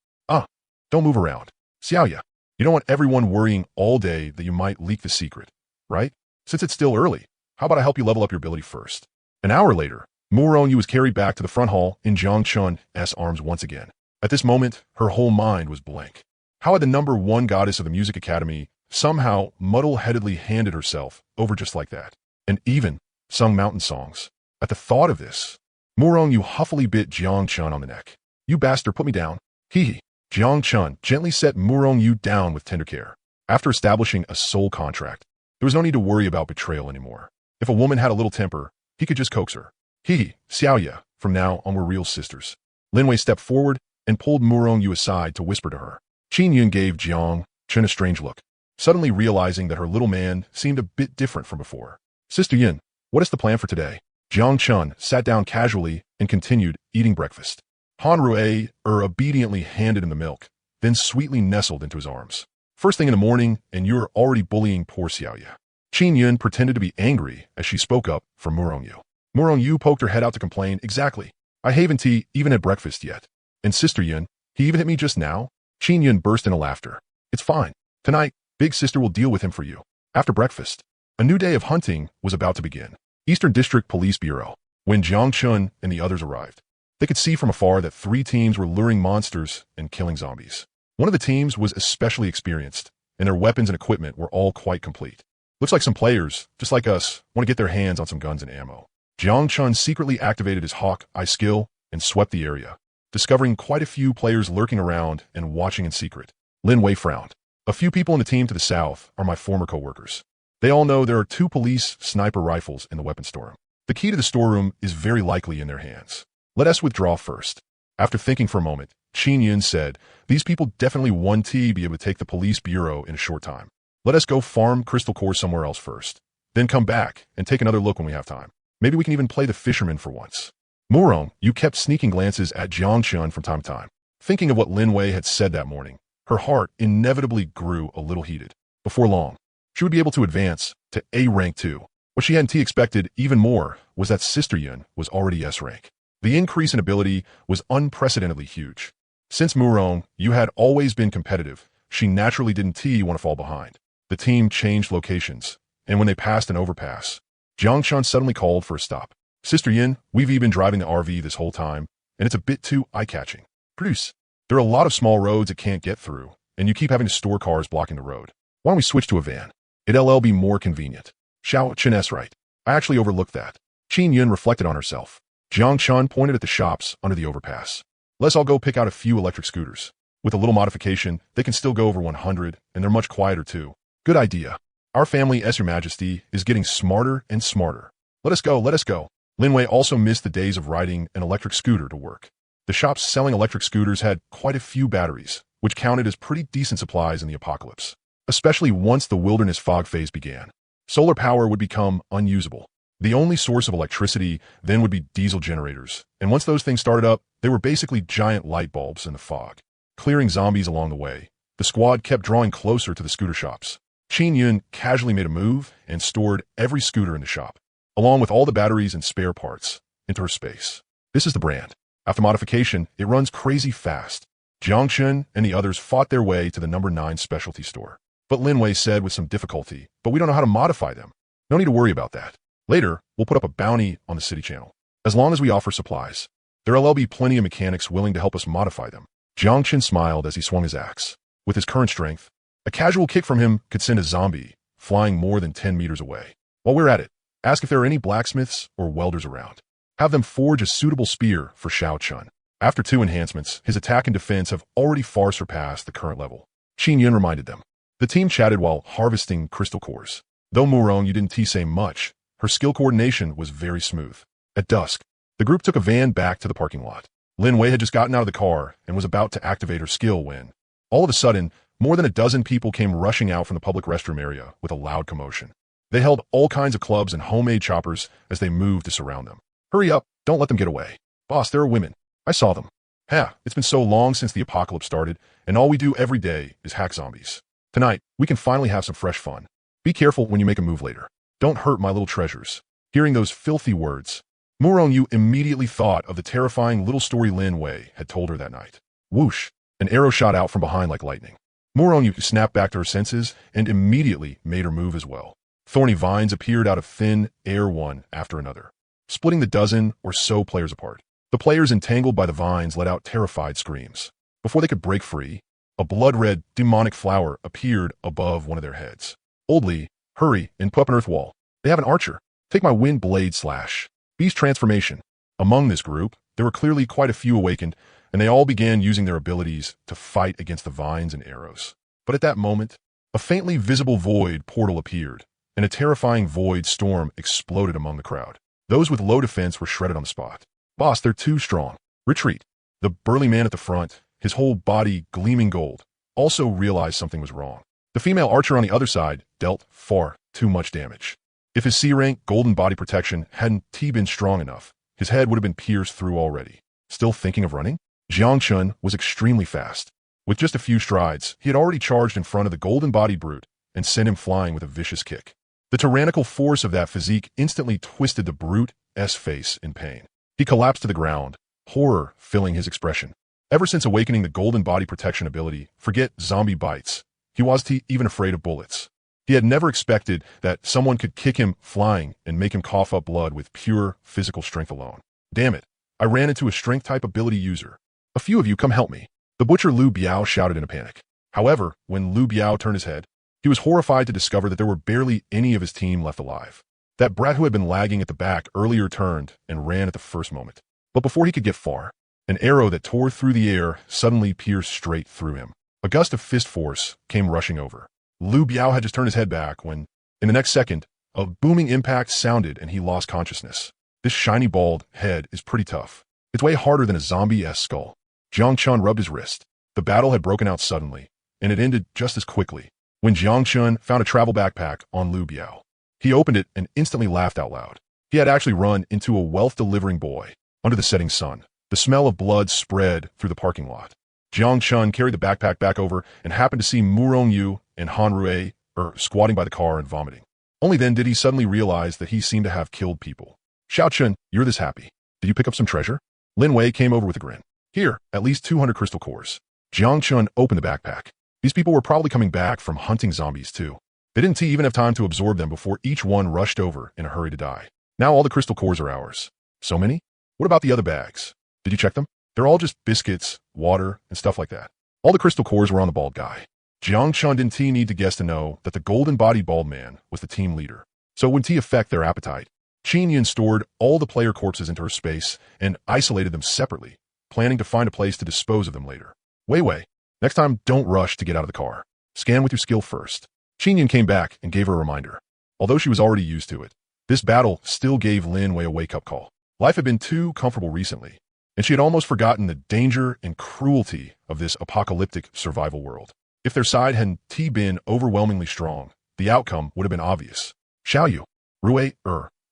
Don't move around. Xiaoya, you don't want everyone worrying all day that you might leak the secret, right? Since it's still early, how about I help you level up your ability first?" An hour later, Murong Yu was carried back to the front hall in Jiang Chun's arms once again. At this moment, her whole mind was blank. How had the #1 goddess of the Music Academy somehow muddle-headedly handed herself over just like that, and even sung mountain songs? At the thought of this, Murong Yu huffily bit Jiang Chun on the neck. "You bastard, put me down." Hee. Jiang Chun gently set Murong Yu down with tender care. After establishing a soul contract, there was no need to worry about betrayal anymore. If a woman had a little temper, he could just coax her. Xiaoya, from now on we're real sisters." Linwei stepped forward and pulled Murong Yu aside to whisper to her. Qinyan gave Jiang Chun a strange look, suddenly realizing that her little man seemed a bit different from before. "Sister Yin, what is the plan for today?" Jiang Chun sat down casually and continued eating breakfast. Han Rui obediently handed him the milk, then sweetly nestled into his arms. "First thing in the morning, and you're already bullying poor Xiaoya." Qin Yun pretended to be angry as she spoke up for Murong Yu. Murong Yu poked her head out to complain, "Exactly. I haven't tea even at breakfast yet. And Sister Yun, he even hit me just now?" Qin Yun burst into laughter. "It's fine. Tonight, Big Sister will deal with him for you." After breakfast, a new day of hunting was about to begin. Eastern District Police Bureau. When Jiang Chun and the others arrived, they could see from afar that 3 teams were luring monsters and killing zombies. One of the teams was especially experienced, and their weapons and equipment were all quite complete. Looks like some players, just like us, want to get their hands on some guns and ammo. Jiang Chun secretly activated his hawk eye skill and swept the area, discovering quite a few players lurking around and watching in secret. Lin Wei frowned. "A few people in the team to the south are my former co-workers. They all know there are 2 police sniper rifles in the weapon storeroom. The key to the storeroom is very likely in their hands. Let us withdraw first." After thinking for a moment, Qin Yun said, "These people definitely won't be able to take the police bureau in a short time. Let us go farm crystal cores somewhere else first, then come back and take another look when we have time. Maybe we can even play the fisherman for once." Murong Yu kept sneaking glances at Jiang Chun from time to time. Thinking of what Lin Wei had said that morning, her heart inevitably grew a little heated. Before long, she would be able to advance to A rank too. What she hadn't expected even more was that Sister Yun was already S rank. The increase in ability was unprecedentedly huge. Since Murong Yu had always been competitive, she naturally didn't want to fall behind. The team changed locations, and when they passed an overpass, Jiang Chun suddenly called for a stop. "Sister Yin, we've been driving the RV this whole time, and it's a bit too eye-catching. Produce. There are a lot of small roads it can't get through, and you keep having to store cars blocking the road. Why don't we switch to a van? It'll be more convenient." Xiao Chen's right. I actually overlooked that. Qin Yun reflected on herself. Jiang Chun pointed at the shops under the overpass. "Let's all go pick out a few electric scooters. With a little modification, they can still go over 100, and they're much quieter too." "Good idea. Our family, Your Majesty, is getting smarter and smarter. Let us go, let us go." Lin Wei also missed the days of riding an electric scooter to work. The shops selling electric scooters had quite a few batteries, which counted as pretty decent supplies in the apocalypse. Especially once the wilderness fog phase began. Solar power would become unusable. The only source of electricity then would be diesel generators, and once those things started up, they were basically giant light bulbs in the fog. Clearing zombies along the way, the squad kept drawing closer to the scooter shops. Qin Yun casually made a move and stored every scooter in the shop, along with all the batteries and spare parts, into her space. This is the brand. After modification, it runs crazy fast. Jiang Chun and the others fought their way to the number 9 specialty store. But Lin Wei said with some difficulty, "But we don't know how to modify them." "No need to worry about that. Later, we'll put up a bounty on the city channel. As long as we offer supplies, there'll be plenty of mechanics willing to help us modify them." Jiang Chun smiled as he swung his axe. With his current strength, a casual kick from him could send a zombie flying more than 10 meters away. "While we're at it, Ask if there are any blacksmiths or welders around. Have them forge a suitable spear for Xiao Chun. After 2 enhancements, his attack and defense have already far surpassed the current level. Qin Yun reminded them. The team chatted while harvesting crystal cores. Though Murong Yu didn't say much, her skill coordination was very smooth. At dusk, the group took a van back to the parking lot. Lin Wei had just gotten out of the car and was about to activate her skill when, all of a sudden, more than a dozen people came rushing out from the public restroom area with a loud commotion. They held all kinds of clubs and homemade choppers as they moved to surround them. Hurry up, don't let them get away. Boss, there are women. I saw them. It's been so long since the apocalypse started, and all we do every day is hack zombies. Tonight, we can finally have some fresh fun. Be careful when you make a move later. Don't hurt my little treasures. Hearing those filthy words, Murong Yu immediately thought of the terrifying little story Lin Wei had told her that night. Whoosh! An arrow shot out from behind like lightning. Murong Yu snapped back to her senses and immediately made her move as well. Thorny vines appeared out of thin air one after another, splitting the dozen or so players apart. The players entangled by the vines let out terrified screams. Before they could break free, a blood-red demonic flower appeared above one of their heads. Old Li, hurry and put up an earth wall. They have an archer. Take my wind blade slash. Beast transformation. Among this group, there were clearly quite a few awakened, and they all began using their abilities to fight against the vines and arrows. But at that moment, a faintly visible void portal appeared, and a terrifying void storm exploded among the crowd. Those with low defense were shredded on the spot. Boss, they're too strong. Retreat. The burly man at the front, his whole body gleaming gold, also realized something was wrong. The female archer on the other side dealt far too much damage. If his C-rank golden body protection hadn't been strong enough, his head would have been pierced through already. Still thinking of running? Jiang Chun was extremely fast. With just a few strides, he had already charged in front of the golden-bodied brute and sent him flying with a vicious kick. The tyrannical force of that physique instantly twisted the brute's face in pain. He collapsed to the ground, horror filling his expression. Ever since awakening the golden body protection ability, forget zombie bites, he wasn't even afraid of bullets. He had never expected that someone could kick him flying and make him cough up blood with pure physical strength alone. Damn it, I ran into a strength-type ability user. A few of you come help me. The butcher Lu Biao shouted in a panic. However, when Lu Biao turned his head, he was horrified to discover that there were barely any of his team left alive. That brat who had been lagging at the back earlier turned and ran at the first moment. But before he could get far, an arrow that tore through the air suddenly pierced straight through him. A gust of fist force came rushing over. Lu Biao had just turned his head back when, in the next second, a booming impact sounded and he lost consciousness. This shiny bald head is pretty tough. It's way harder than a zombie-esque skull. Jiang Chun rubbed his wrist. The battle had broken out suddenly, and it ended just as quickly when Jiang Chun found a travel backpack on Lu Biao. He opened it and instantly laughed out loud. He had actually run into a wealth-delivering boy under the setting sun. The smell of blood spread through the parking lot. Jiang Chun carried the backpack back over and happened to see Murong Yu and Han Rui squatting by the car and vomiting. Only then did he suddenly realize that he seemed to have killed people. Xiao Chun, you're this happy. Did you pick up some treasure? Lin Wei came over with a grin. Here, at least 200 crystal cores. Jiang Chun opened the backpack. These people were probably coming back from hunting zombies too. They didn't even have time to absorb them before each one rushed over in a hurry to die. Now all the crystal cores are ours. So many? What about the other bags? Did you check them? They're all just biscuits, water, and stuff like that. All the crystal cores were on the bald guy. Jiang Chun didn't need to guess to know that the golden-bodied bald man was the team leader. So it wouldn't affect their appetite. Qin Yin stored all the player corpses into her space and isolated them separately, planning to find a place to dispose of them later. Wei, next time don't rush to get out of the car. Scan with your skill first. Qin Yin came back and gave her a reminder. Although she was already used to it, this battle still gave Lin Wei a wake-up call. Life had been too comfortable recently, and she had almost forgotten the danger and cruelty of this apocalyptic survival world. If their side hadn't been overwhelmingly strong, the outcome would have been obvious. Xiaoyu, Rui,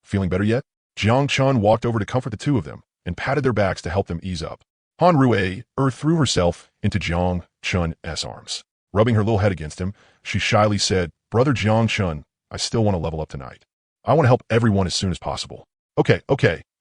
feeling better yet? Jiang Chun walked over to comfort the two of them and patted their backs to help them ease up. Han Rui threw herself into Jiang Chun's arms. Rubbing her little head against him, she shyly said, Brother Jiang Chun, I still want to level up tonight. I want to help everyone as soon as possible. Okay,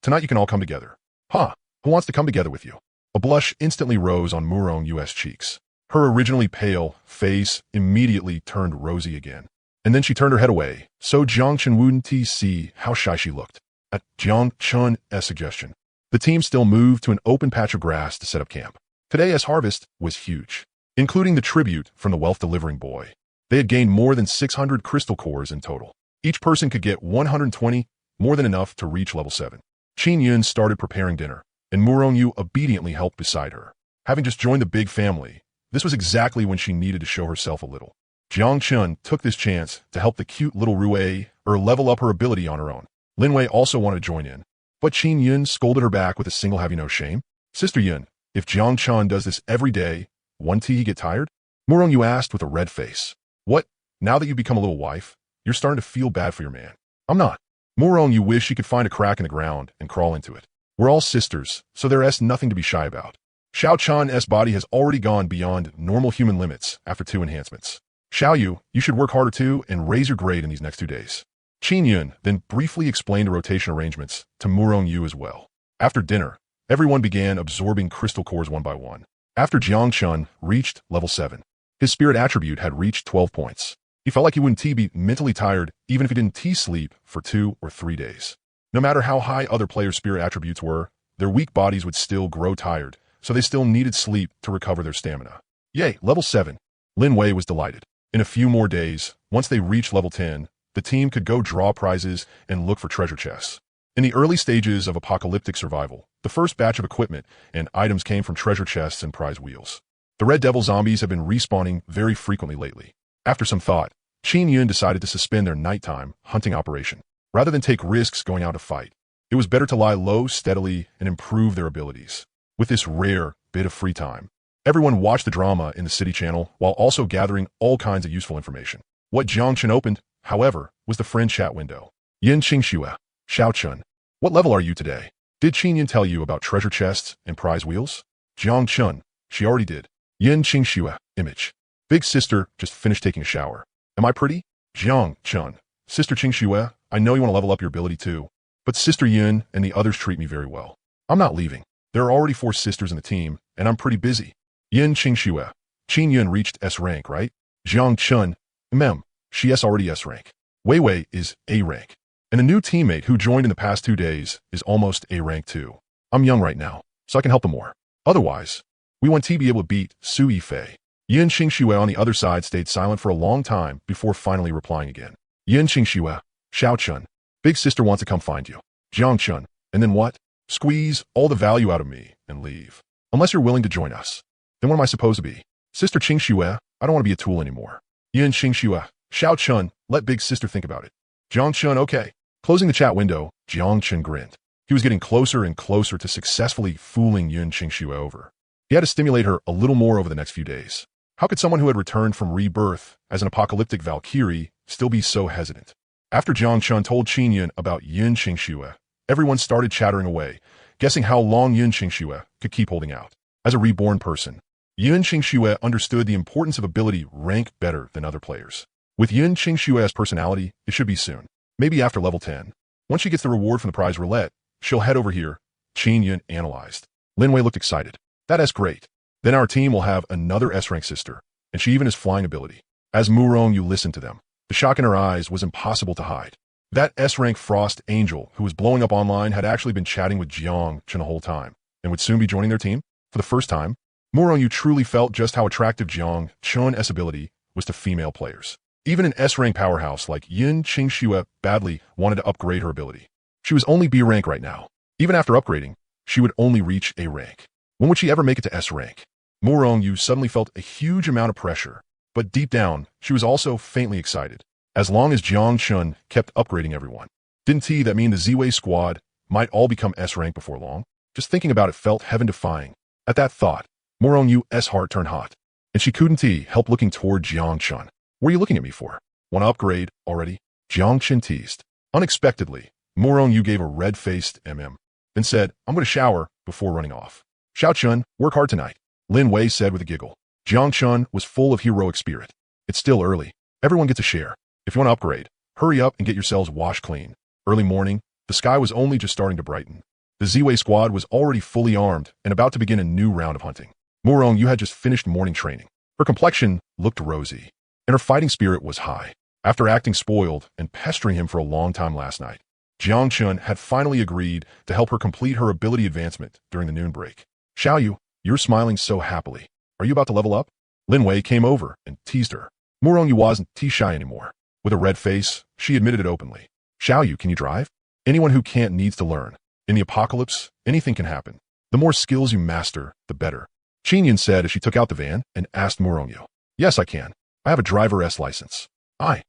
tonight you can all come together. Who wants to come together with you? A blush instantly rose on Murong Yu's cheeks. Her originally pale face immediately turned rosy again. And then she turned her head away, so Jiang Chun wouldn't see how shy she looked. At Jiang Chun's suggestion, the team still moved to an open patch of grass to set up camp. Today's harvest was huge, including the tribute from the wealth-delivering boy. They had gained more than 600 crystal cores in total. Each person could get 120 more than enough to reach level 7. Qin Yun started preparing dinner, and Murong Yu obediently helped beside her. Having just joined the big family, this was exactly when she needed to show herself a little. Jiang Chun took this chance to help the cute little Rui level up her ability on her own. Lin Wei also wanted to join in, but Qin Yun scolded her back with a single "have you no shame?" Sister Yun, if Jiang Chun does this every day, won't he get tired? Murong Yu asked with a red face. What? Now that you've become a little wife, you're starting to feel bad for your man. I'm not. Murong Yu wished she could find a crack in the ground and crawl into it. We're all sisters, so there's nothing to be shy about. Xiao Chan's body has already gone beyond normal human limits after 2 enhancements. Xiao Yu, you should work harder too and raise your grade in these next 2 days. Qin Yun then briefly explained the rotation arrangements to Murong Yu as well. After dinner, everyone began absorbing crystal cores one by one. After Jiang Chun reached level 7, his spirit attribute had reached 12 points. He felt like he wouldn't be mentally tired even if he didn't sleep for 2 or 3 days. No matter how high other players' spirit attributes were, their weak bodies would still grow tired, so they still needed sleep to recover their stamina. Yay, level 7. Lin Wei was delighted. In a few more days, once they reached level 10, the team could go draw prizes and look for treasure chests. In the early stages of apocalyptic survival, the first batch of equipment and items came from treasure chests and prize wheels. The Red Devil zombies have been respawning very frequently lately. After some thought, Qin Yun decided to suspend their nighttime hunting operation. Rather than take risks going out to fight, it was better to lie low steadily and improve their abilities. With this rare bit of free time, everyone watched the drama in the City Channel while also gathering all kinds of useful information. What Jiang Chun opened, however, was the friend chat window. Yin Qingxue, Xiao Chun, what level are you today? Did Qin Yun tell you about treasure chests and prize wheels? Jiang Chun, she already did. Yin Qingxue, image. Big sister just finished taking a shower. Am I pretty? Jiang Chun, Sister Qingxue, I know you want to level up your ability too, but Sister Yun and the others treat me very well. I'm not leaving. There are already 4 sisters in the team, and I'm pretty busy. Yin Qingxue, Qin Yun reached S rank, right? Jiang Chun, she is already S rank. Wei Wei is A rank. And a new teammate who joined in the past 2 days is almost A rank too. I'm young right now, so I can help them more. Otherwise, we want to be able to beat Su Yifei. Yin Qingxue on the other side stayed silent for a long time before finally replying again. Yin Qingxue, Xiao Chun, big sister wants to come find you. Jiang Chun, and then what? Squeeze all the value out of me and leave. Unless you're willing to join us. Then what am I supposed to be? Sister Qingxue, I don't want to be a tool anymore. Yin Qingxue, Xiao Chun, let big sister think about it. Jiang Chun, okay. Closing the chat window, Jiang Chun grinned. He was getting closer and closer to successfully fooling Yin Qingxue over. He had to stimulate her a little more over the next few days. How could someone who had returned from rebirth as an apocalyptic Valkyrie still be so hesitant? After Jiang Chun told Qin Yun about Yin Qingxue, everyone started chattering away, guessing how long Yin Qingxue could keep holding out. As a reborn person, Yin Qingxue understood the importance of ability rank better than other players. With Yin Qingxue's personality, it should be soon. Maybe after level 10. Once she gets the reward from the prize roulette, she'll head over here. Qin Yun analyzed. Lin Wei looked excited. That's great. Then our team will have another S-rank sister, and she even has flying ability. As Murong Yu listened to them, the shock in her eyes was impossible to hide. That S-rank Frost Angel who was blowing up online had actually been chatting with Jiang Chun the whole time, and would soon be joining their team. For the first time, Murong Yu truly felt just how attractive Jiang Chun's ability was to female players. Even an S-rank powerhouse like Yin Qingxue badly wanted to upgrade her ability. She was only B rank right now. Even after upgrading, she would only reach A rank. When would she ever make it to S rank? Murong Yu suddenly felt a huge amount of pressure, but deep down, she was also faintly excited. As long as Jiang Chun kept upgrading everyone. Didn't that mean the Z-Way squad might all become S rank before long? Just thinking about it felt heaven-defying. At that thought, Murong Yu's heart turned hot, and she couldn't help looking toward Jiang Chun. What are you looking at me for? Want to upgrade already? Jiang Chun teased. Unexpectedly, Murong Yu gave a red-faced then said, I'm going to shower before running off. Xiao Chun, work hard tonight, Lin Wei said with a giggle. Jiang Chun was full of heroic spirit. It's still early. Everyone gets a share. If you want to upgrade, hurry up and get yourselves washed clean. Early morning, the sky was only just starting to brighten. The Z-Way squad was already fully armed and about to begin a new round of hunting. Murong Yu had just finished morning training. Her complexion looked rosy, and her fighting spirit was high. After acting spoiled and pestering him for a long time last night, Jiang Chun had finally agreed to help her complete her ability advancement during the noon break. Xiao Yu, you're smiling so happily. Are you about to level up? Lin Wei came over and teased her. Murong Yu wasn't shy anymore. With a red face, she admitted it openly. Xiao Yu, can you drive? Anyone who can't needs to learn. In the apocalypse, anything can happen. The more skills you master, the better. Qinyan said as she took out the van and asked Murongyu. Yes, I can. I have a driver S license. I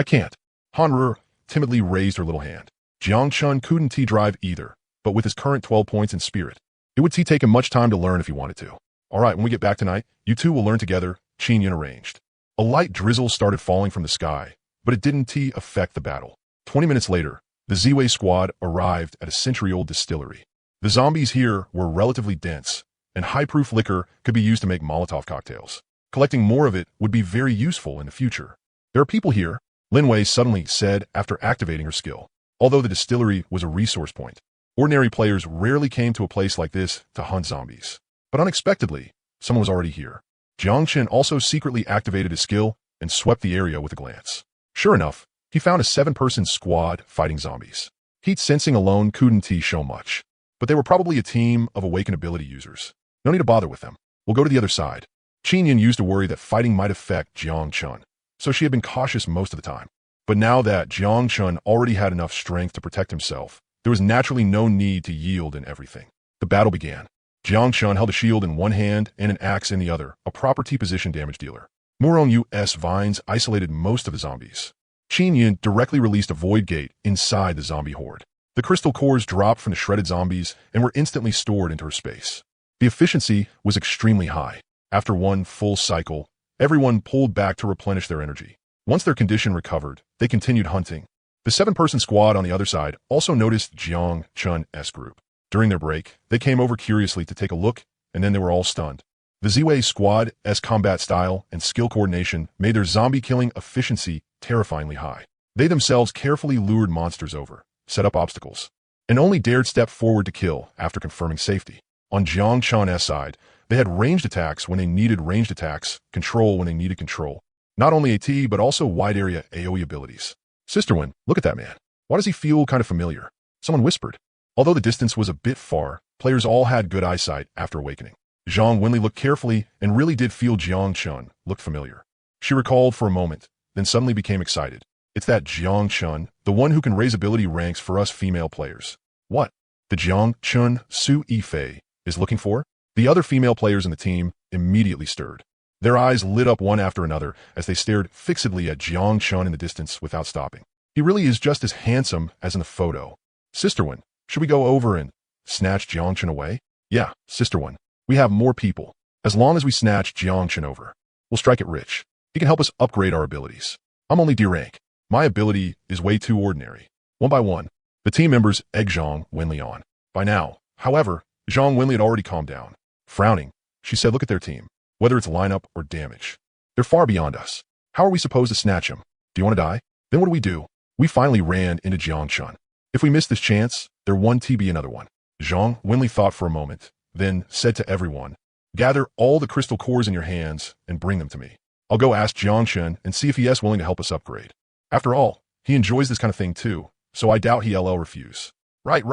can't. Hanru timidly raised her little hand. Jiangchun couldn't drive either, but with his current 12 points in spirit, it would take him much time to learn if he wanted to. All right, when we get back tonight, you two will learn together, Qinyan arranged. A light drizzle started falling from the sky, but it didn't affect the battle. 20 minutes later, the Ziwei squad arrived at a century-old distillery. The zombies here were relatively dense, and high-proof liquor could be used to make Molotov cocktails. Collecting more of it would be very useful in the future. There are people here, Linwei suddenly said after activating her skill. Although the distillery was a resource point, ordinary players rarely came to a place like this to hunt zombies. But unexpectedly, someone was already here. Jiangchen also secretly activated his skill and swept the area with a glance. Sure enough, he found a 7-person squad fighting zombies. Heat sensing alone couldn't show much, but they were probably a team of awaken ability users. No need to bother with them. We'll go to the other side. Qinyan used to worry that fighting might affect Jiangchun, so she had been cautious most of the time. But now that Jiangchun already had enough strength to protect himself, there was naturally no need to yield in everything. The battle began. Jiangchun held a shield in one hand and an axe in the other, a proper T-position damage dealer. Murong's vines isolated most of the zombies. Qinyan directly released a void gate inside the zombie horde. The crystal cores dropped from the shredded zombies and were instantly stored into her space. The efficiency was extremely high. After one full cycle, everyone pulled back to replenish their energy. Once their condition recovered, they continued hunting. The 7-person squad on the other side also noticed Jiangchun's group. During their break, they came over curiously to take a look, and then they were all stunned. The Ziwei squad's combat style and skill coordination made their zombie-killing efficiency terrifyingly high. They themselves carefully lured monsters over, set up obstacles, and only dared step forward to kill after confirming safety. On Jiangchun's side, they had ranged attacks when they needed ranged attacks, control when they needed control. Not only AT, but also wide-area AoE abilities. Sisterwin, look at that man. Why does he feel kind of familiar? Someone whispered. Although the distance was a bit far, players all had good eyesight after awakening. Zhang Wenli looked carefully and really did feel Jiangchun looked familiar. She recalled for a moment, then suddenly became excited. It's that Jiangchun, the one who can raise ability ranks for us female players. What? The Jiangchun Su Yifei is looking for? The other female players in the team immediately stirred. Their eyes lit up one after another as they stared fixedly at Jiangchun in the distance without stopping. He really is just as handsome as in the photo. Sisterwin, should we go over and snatch Jiangchun away? Yeah, Sisterwin. We have more people. As long as we snatch Jiangchun over, we'll strike it rich. He can help us upgrade our abilities. I'm only D rank. My ability is way too ordinary. One by one, the team members egg Zhang Wenli on. By now, however, Zhang Wenli had already calmed down. Frowning, she said, look at their team. Whether it's lineup or damage, they're far beyond us. How are we supposed to snatch them? Do you want to die? Then what do? We finally ran into Jiangchun. If we miss this chance, they're one TB another one. Zhang Wenli thought for a moment, then said to everyone, gather all the crystal cores in your hands and bring them to me. I'll go ask Jiangchun and see if he is willing to help us upgrade. After all, he enjoys this kind of thing too, so I doubt he'll refuse. Right.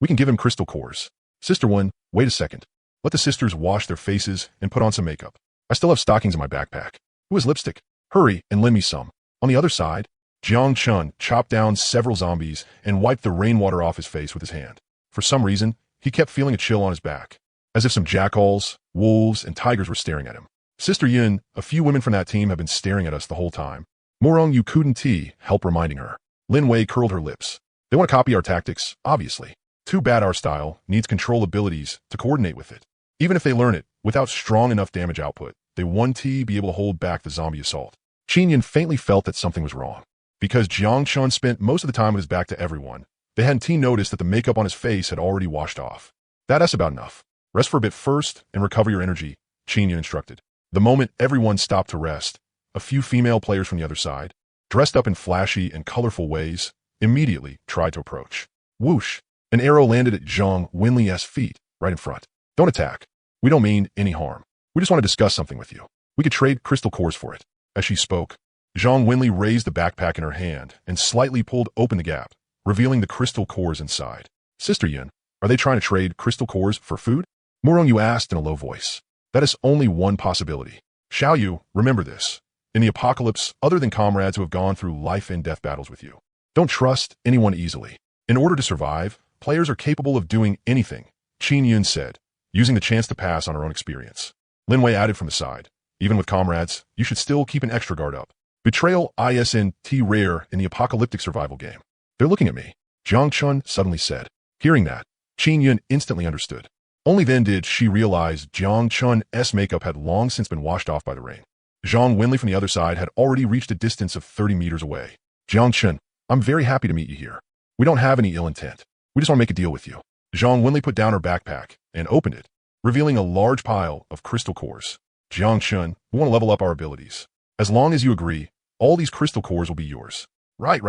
We can give him crystal cores. Sister One, wait a second. Let the sisters wash their faces and put on some makeup. I still have stockings in my backpack. Who has lipstick? Hurry and lend me some. On the other side, Jiangchun chopped down several zombies and wiped the rainwater off his face with his hand. For some reason, he kept feeling a chill on his back, as if some jackals, wolves, and tigers were staring at him. Sister Yin, a few women from that team have been staring at us the whole time. Morong Yu couldn't help reminding her. Lin Wei curled her lips. They want to copy our tactics, obviously. Too bad our style needs control abilities to coordinate with it. Even if they learn it, without strong enough damage output, they won't be able to hold back the zombie assault. Qinyan faintly felt that something was wrong. Because Jiangchun spent most of the time with his back to everyone, they hadn't noticed that the makeup on his face had already washed off. That's about enough. Rest for a bit first and recover your energy, Qinyan instructed. The moment everyone stopped to rest, a few female players from the other side, dressed up in flashy and colorful ways, immediately tried to approach. Whoosh! An arrow landed at Zhang Wenli's feet, right in front. Don't attack. We don't mean any harm. We just want to discuss something with you. We could trade crystal cores for it. As she spoke, Zhang Wenli raised the backpack in her hand and slightly pulled open the gap, revealing the crystal cores inside. Sister Yin, are they trying to trade crystal cores for food? Morong Yu asked in a low voice. That is only one possibility. Xiao Yu, remember this. In the apocalypse, other than comrades who have gone through life and death battles with you, don't trust anyone easily. In order to survive, players are capable of doing anything, Qin Yun said, using the chance to pass on her own experience. Lin Wei added from the side, even with comrades, you should still keep an extra guard up. Betrayal isn't rare in the apocalyptic survival game. They're looking at me, Jiang Chun suddenly said. Hearing that, Qin Yun instantly understood. Only then did she realize Jiang Chun's makeup had long since been washed off by the rain. Zhang Wenli from the other side had already reached a distance of 30 meters away. Jiang Chun, I'm very happy to meet you here. We don't have any ill intent. We just want to make a deal with you. Zhang Wenli put down her backpack and opened it, revealing a large pile of crystal cores. Jiang Chun, we want to level up our abilities. As long as you agree, all these crystal cores will be yours. Right,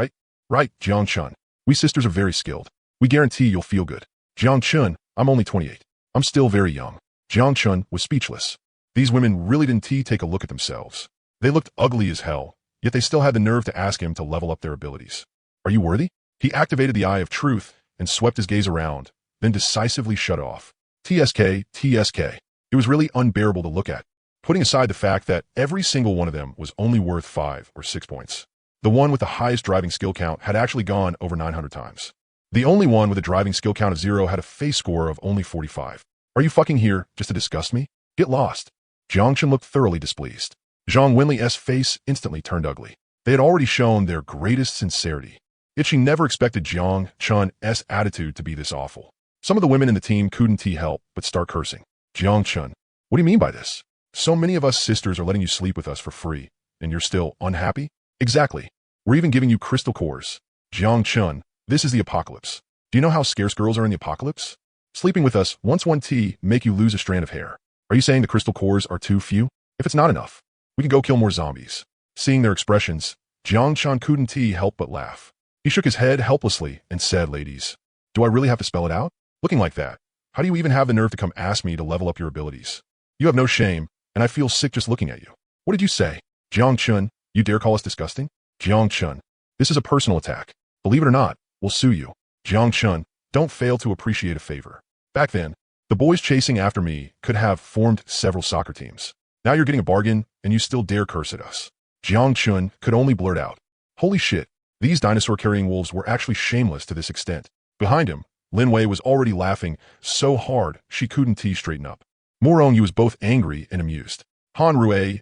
Jiang Chun. We sisters are very skilled. We guarantee you'll feel good. Jiang Chun, I'm only 28. I'm still very young. Jiang Chun was speechless. These women really didn't take a look at themselves. They looked ugly as hell, yet they still had the nerve to ask him to level up their abilities. Are you worthy? He activated the Eye of Truth and swept his gaze around, then decisively shut off. TSK. It was really unbearable to look at, putting aside the fact that every single one of them was only worth 5 or 6 points. The one with the highest driving skill count had actually gone over 900 times. The only one with a driving skill count of 0 had a face score of only 45. Are you fucking here just to disgust me? Get lost. Jiang Chun looked thoroughly displeased. Zhang Wenli's face instantly turned ugly. They had already shown their greatest sincerity. Yet she never expected Jiang Chun's attitude to be this awful. Some of the women in the team couldn't help but start cursing. Jiang Chun, what do you mean by this? So many of us sisters are letting you sleep with us for free, and you're still unhappy? Exactly. We're even giving you crystal cores. Jiang Chun, this is the apocalypse. Do you know how scarce girls are in the apocalypse? Sleeping with us once one tea make you lose a strand of hair. Are you saying the crystal cores are too few? If it's not enough, we can go kill more zombies. Seeing their expressions, Jiang Chun couldn't help but laugh. He shook his head helplessly and said, ladies, do I really have to spell it out? Looking like that, how do you even have the nerve to come ask me to level up your abilities? You have no shame, and I feel sick just looking at you. What did you say? Jiang Chun, you dare call us disgusting? Jiang Chun, this is a personal attack. Believe it or not, we'll sue you. Jiang Chun, don't fail to appreciate a favor. Back then, the boys chasing after me could have formed several soccer teams. Now you're getting a bargain, and you still dare curse at us. Jiang Chun could only blurt out, holy shit, these dinosaur-carrying wolves were actually shameless to this extent. Behind him, Lin Wei was already laughing so hard she couldn't straighten up. Morong Yu was both angry and amused. Han Rue's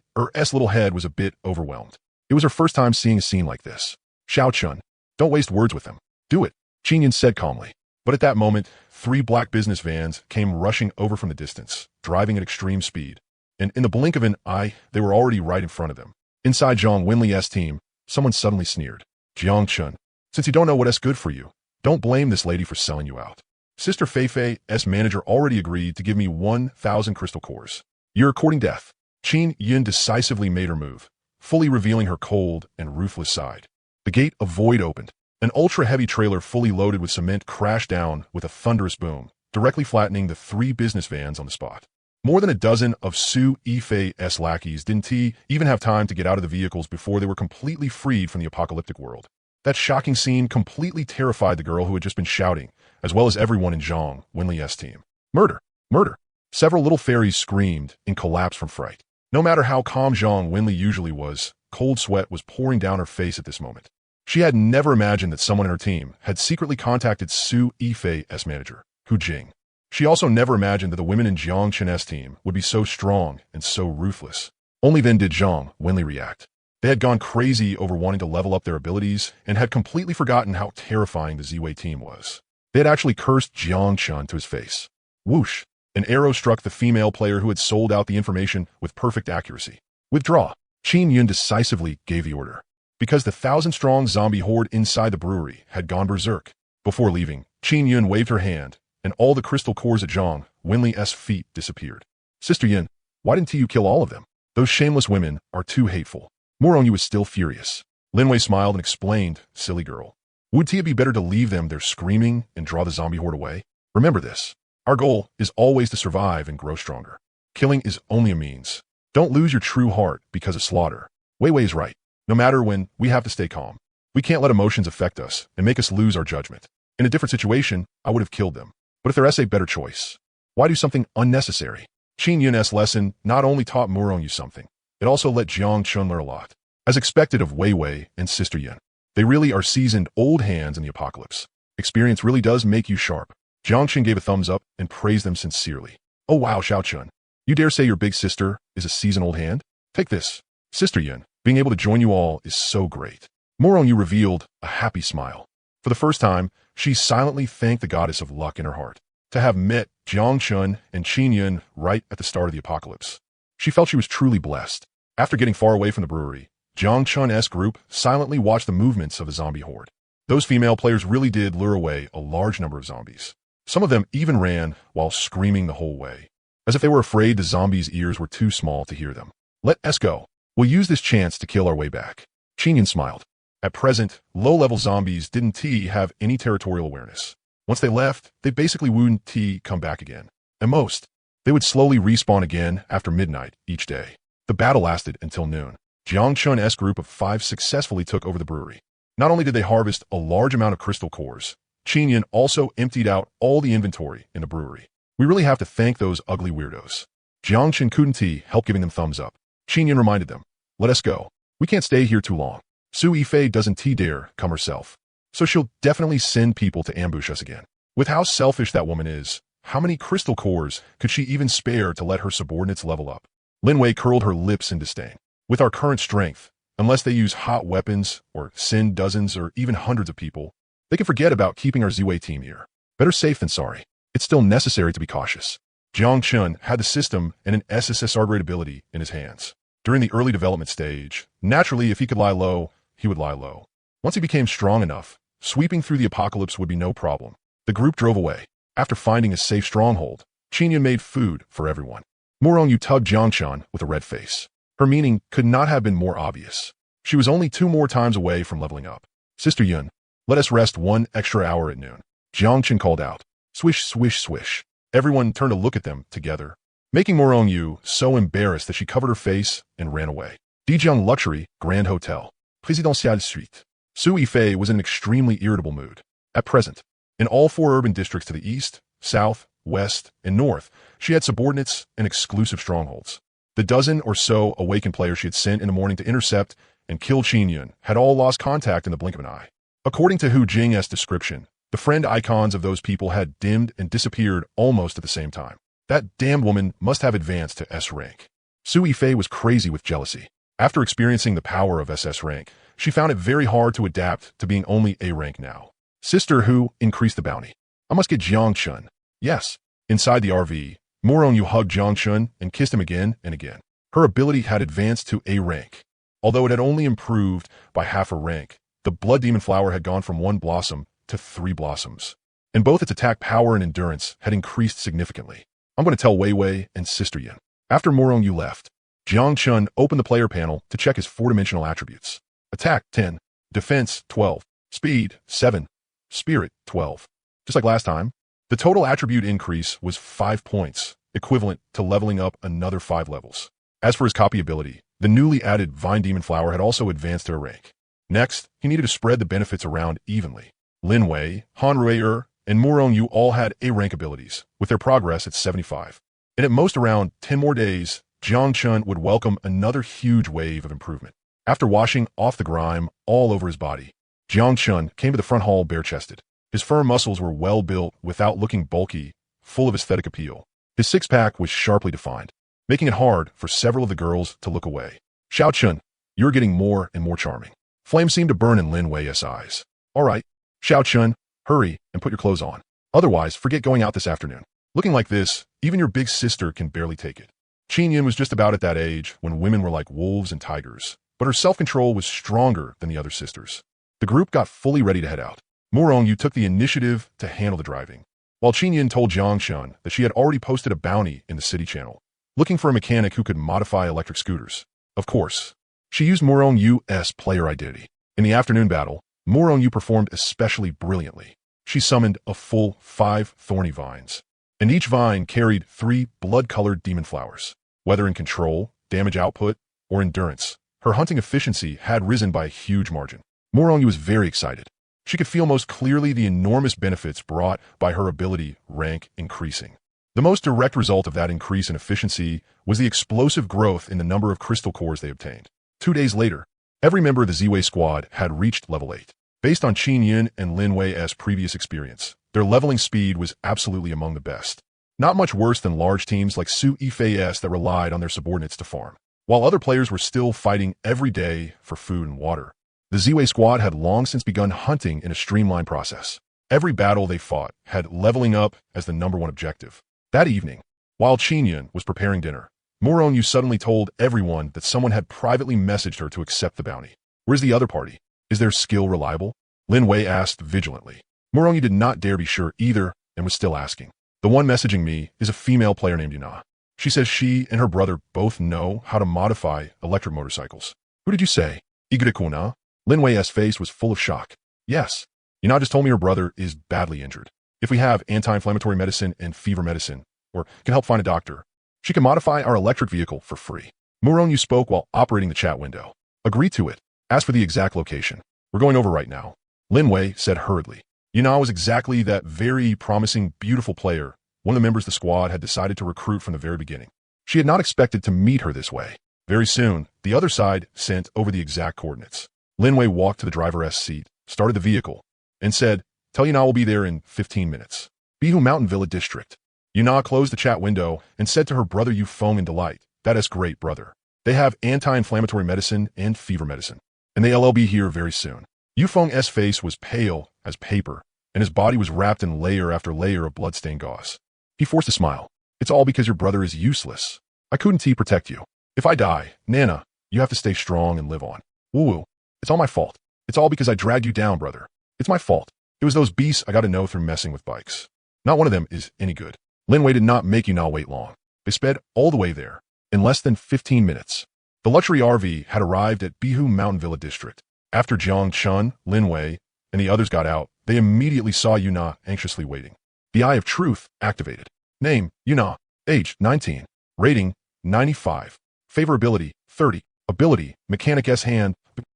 little head was a bit overwhelmed. It was her first time seeing a scene like this. Xiao Chun, don't waste words with him. Do it, Qin Yun said calmly. But at that moment, 3 black business vans came rushing over from the distance, driving at extreme speed. And in the blink of an eye, they were already right in front of them. Inside Zhang Wenli's team, someone suddenly sneered. Jiang Chun, since you don't know what's good for you, don't blame this lady for selling you out. Sister Feifei's manager already agreed to give me 1,000 crystal cores. You're courting death. Qin Yun decisively made her move, fully revealing her cold and ruthless side. The gate of void opened. An ultra-heavy trailer fully loaded with cement crashed down with a thunderous boom, directly flattening the 3 business vans on the spot. More than a dozen of Su Yifei's lackeys didn't even have time to get out of the vehicles before they were completely freed from the apocalyptic world. That shocking scene completely terrified the girl who had just been shouting, as well as everyone in Zhang Wenli's team. Murder! Murder! Several little fairies screamed and collapsed from fright. No matter how calm Zhang Wenli usually was, cold sweat was pouring down her face at this moment. She had never imagined that someone in her team had secretly contacted Su Yifei's manager, Hu Jing. She also never imagined that the women in Jiang Chun's team would be so strong and so ruthless. Only then did Zhang Wenli react. They had gone crazy over wanting to level up their abilities and had completely forgotten how terrifying the Ziwei team was. They had actually cursed Jiang Chun to his face. Whoosh! An arrow struck the female player who had sold out the information with perfect accuracy. Withdraw! Qin Yun decisively gave the order. Because the 1,000-strong zombie horde inside the brewery had gone berserk. Before leaving, Qin Yun waved her hand, and all the crystal cores at Zhang Wenli's feet disappeared. Sister Yin, why didn't you kill all of them? Those shameless women are too hateful. Morong Yu was still furious. Lin Wei smiled and explained, silly girl. Would it be better to leave them there screaming and draw the zombie horde away? Remember this. Our goal is always to survive and grow stronger. Killing is only a means. Don't lose your true heart because of slaughter. Wei Wei is right. No matter when, we have to stay calm. We can't let emotions affect us and make us lose our judgment. In a different situation, I would have killed them. But if there is a better choice, why do something unnecessary? Qin Yun's lesson not only taught Morong Yu something, it also let Jiang Chun learn a lot. As expected of Wei Wei and Sister Yin, they really are seasoned old hands in the apocalypse. Experience really does make you sharp. Jiangchen gave a thumbs up and praised them sincerely. Oh wow, Xiaochun. You dare say your big sister is a seasoned hand? Take this. Sister Yin, being able to join you all is so great. Morongyu revealed a happy smile. For the first time, she silently thanked the goddess of luck in her heart. To have met Jiangchen and Qin Yin right at the start of the apocalypse. She felt she was truly blessed. After getting far away from the brewery, Jiangchun's group silently watched the movements of the zombie horde. Those female players really did lure away a large number of zombies. Some of them even ran while screaming the whole way, as if they were afraid the zombies' ears were too small to hear them. Let us go. We'll use this chance to kill our way back. Qin Yin smiled. At present, low-level zombies didn't have any territorial awareness. Once they left, they basically wouldn't come back again. At most, they would slowly respawn again after midnight each day. The battle lasted until noon. Jiangchun's group of 5 successfully took over the brewery. Not only did they harvest a large amount of crystal cores, Qin Yin also emptied out all the inventory in the brewery. We really have to thank those ugly weirdos. Jiangchen couldn't help giving them thumbs up. Qin Yin reminded them, let us go. We can't stay here too long. Su Yifei doesn't dare come herself, so she'll definitely send people to ambush us again. With how selfish that woman is, how many crystal cores could she even spare to let her subordinates level up? Linwei curled her lips in disdain. With our current strength, unless they use hot weapons or send dozens or even hundreds of people, they can forget about keeping our Ziwei team here. Better safe than sorry. It's still necessary to be cautious. Jiangchen had the system and an SSSR grade ability in his hands. During the early development stage, naturally, if he could lie low, he would lie low. Once he became strong enough, sweeping through the apocalypse would be no problem. The group drove away. After finding a safe stronghold, Qin Yin made food for everyone. Morongyu tugged Jiangchen with a red face. Her meaning could not have been more obvious. She was only 2 more times away from leveling up. Sister Yun, let us rest 1 extra hour at noon. Jiangchen called out. Swish, swish, swish. Everyone turned to look at them together, making Morongyu so embarrassed that she covered her face and ran away. Dijiang Luxury Grand Hotel. Présidentielle Suite. Su Yifei was in an extremely irritable mood. At present, in all 4 urban districts to the east, south, west, and north, she had subordinates and exclusive strongholds. The dozen or so awakened players she had sent in the morning to intercept and kill Qin Yin had all lost contact in the blink of an eye. According to Hu Jing's description, the friend icons of those people had dimmed and disappeared almost at the same time. That damned woman must have advanced to S rank. Su Yifei was crazy with jealousy. After experiencing the power of SS rank, she found it very hard to adapt to being only A rank now. Sister Hu increased the bounty. I must get Jiangchen. Yes. Inside the RV, Morongyu hugged Jiangchen and kissed him again and again. Her ability had advanced to A rank. Although it had only improved by half a rank, the Blood Demon Flower had gone from 1 blossom to 3 blossoms. And both its attack power and endurance had increased significantly. I'm going to tell Wei Wei and Sister Yin. After Morongyu left, Jiangchen opened the player panel to check his 4-dimensional attributes. Attack 10, Defense 12, Speed 7, Spirit 12. Just like last time, the total attribute increase was 5 points, equivalent to leveling up another 5 levels. As for his copy ability, the newly added Vine Demon Flower had also advanced to a rank. Next, he needed to spread the benefits around evenly. Lin Wei, Han Rui'er, and Morongyu all had A-rank abilities, with their progress at 75. And at most around 10 more days, Jiangchen would welcome another huge wave of improvement. After washing off the grime all over his body, Jiangchen came to the front hall bare-chested. His firm muscles were well-built without looking bulky, full of aesthetic appeal. His six-pack was sharply defined, making it hard for several of the girls to look away. Xiaochun, you're getting more and more charming. Flame seemed to burn in Lin Wei's eyes. All right, Xiaochun, hurry and put your clothes on. Otherwise, forget going out this afternoon. Looking like this, even your big sister can barely take it. Qin Yin was just about at that age when women were like wolves and tigers, but her self-control was stronger than the other sisters. The group got fully ready to head out. Morongyu took the initiative to handle the driving, while Qin Yin told Jiangchen that she had already posted a bounty in the city channel, looking for a mechanic who could modify electric scooters. Of course, she used Morongyu's player identity. In the afternoon battle, Morongyu performed especially brilliantly. She summoned a full 5 thorny vines, and each vine carried 3 blood-colored demon flowers. Whether in control, damage output, or endurance, her hunting efficiency had risen by a huge margin. Morongyu was very excited. She could feel most clearly the enormous benefits brought by her ability rank increasing. The most direct result of that increase in efficiency was the explosive growth in the number of crystal cores they obtained. 2 days later, every member of the Ziwei squad had reached level 8. Based on Qin Yun and Lin Wei's previous experience, their leveling speed was absolutely among the best. Not much worse than large teams like Su Yifei's that relied on their subordinates to farm, while other players were still fighting every day for food and water. The Ziwei squad had long since begun hunting in a streamlined process. Every battle they fought had leveling up as the #1 objective. That evening, while Qin Yun was preparing dinner, Moronyu suddenly told everyone that someone had privately messaged her to accept the bounty. Where's the other party? Is their skill reliable? Lin Wei asked vigilantly. Moronyu did not dare be sure either and was still asking. The one messaging me is a female player named Yuna. She says she and her brother both know how to modify electric motorcycles. Who did you say? Igure-kuna? Lin Wei's face was full of shock. Yes. Yuna just told me her brother is badly injured. If we have anti-inflammatory medicine and fever medicine, or can help find a doctor, she can modify our electric vehicle for free. Moronyu spoke while operating the chat window. Agree to it. Ask for the exact location. We're going over right now. Lin Wei said hurriedly. Yuna was exactly that very promising, beautiful player one of the members of the squad had decided to recruit from the very beginning. She had not expected to meet her this way. Very soon, the other side sent over the exact coordinates. Lin Wei walked to the driver's seat, started the vehicle, and said, "Tell Yuna we'll be there in 15 minutes. Bihu Mountain Villa District." Yuna closed the chat window and said to her brother Yufeng in delight, "That is great, brother. They have anti-inflammatory medicine and fever medicine, and they'll be here very soon." Yufeng's face was pale as paper, and his body was wrapped in layer after layer of blood-stained gauze. He forced a smile. "It's all because your brother is useless. I couldn't protect you. If I die, Nana, you have to stay strong and live on. Woo-woo. It's all my fault. It's all because I dragged you down, brother. It's my fault. It was those beasts I got to know through messing with bikes. Not one of them is any good." Lin Wei did not make Yuna wait long. They sped all the way there, in less than 15 minutes. The luxury RV had arrived at Bihu Mountain Villa District. After Jiang Chun, Lin Wei, and the others got out, they immediately saw Yuna anxiously waiting. The Eye of Truth activated. Name, Yuna. Age, 19. Rating, 95. Favorability, 30. Ability, Mechanic S Hand.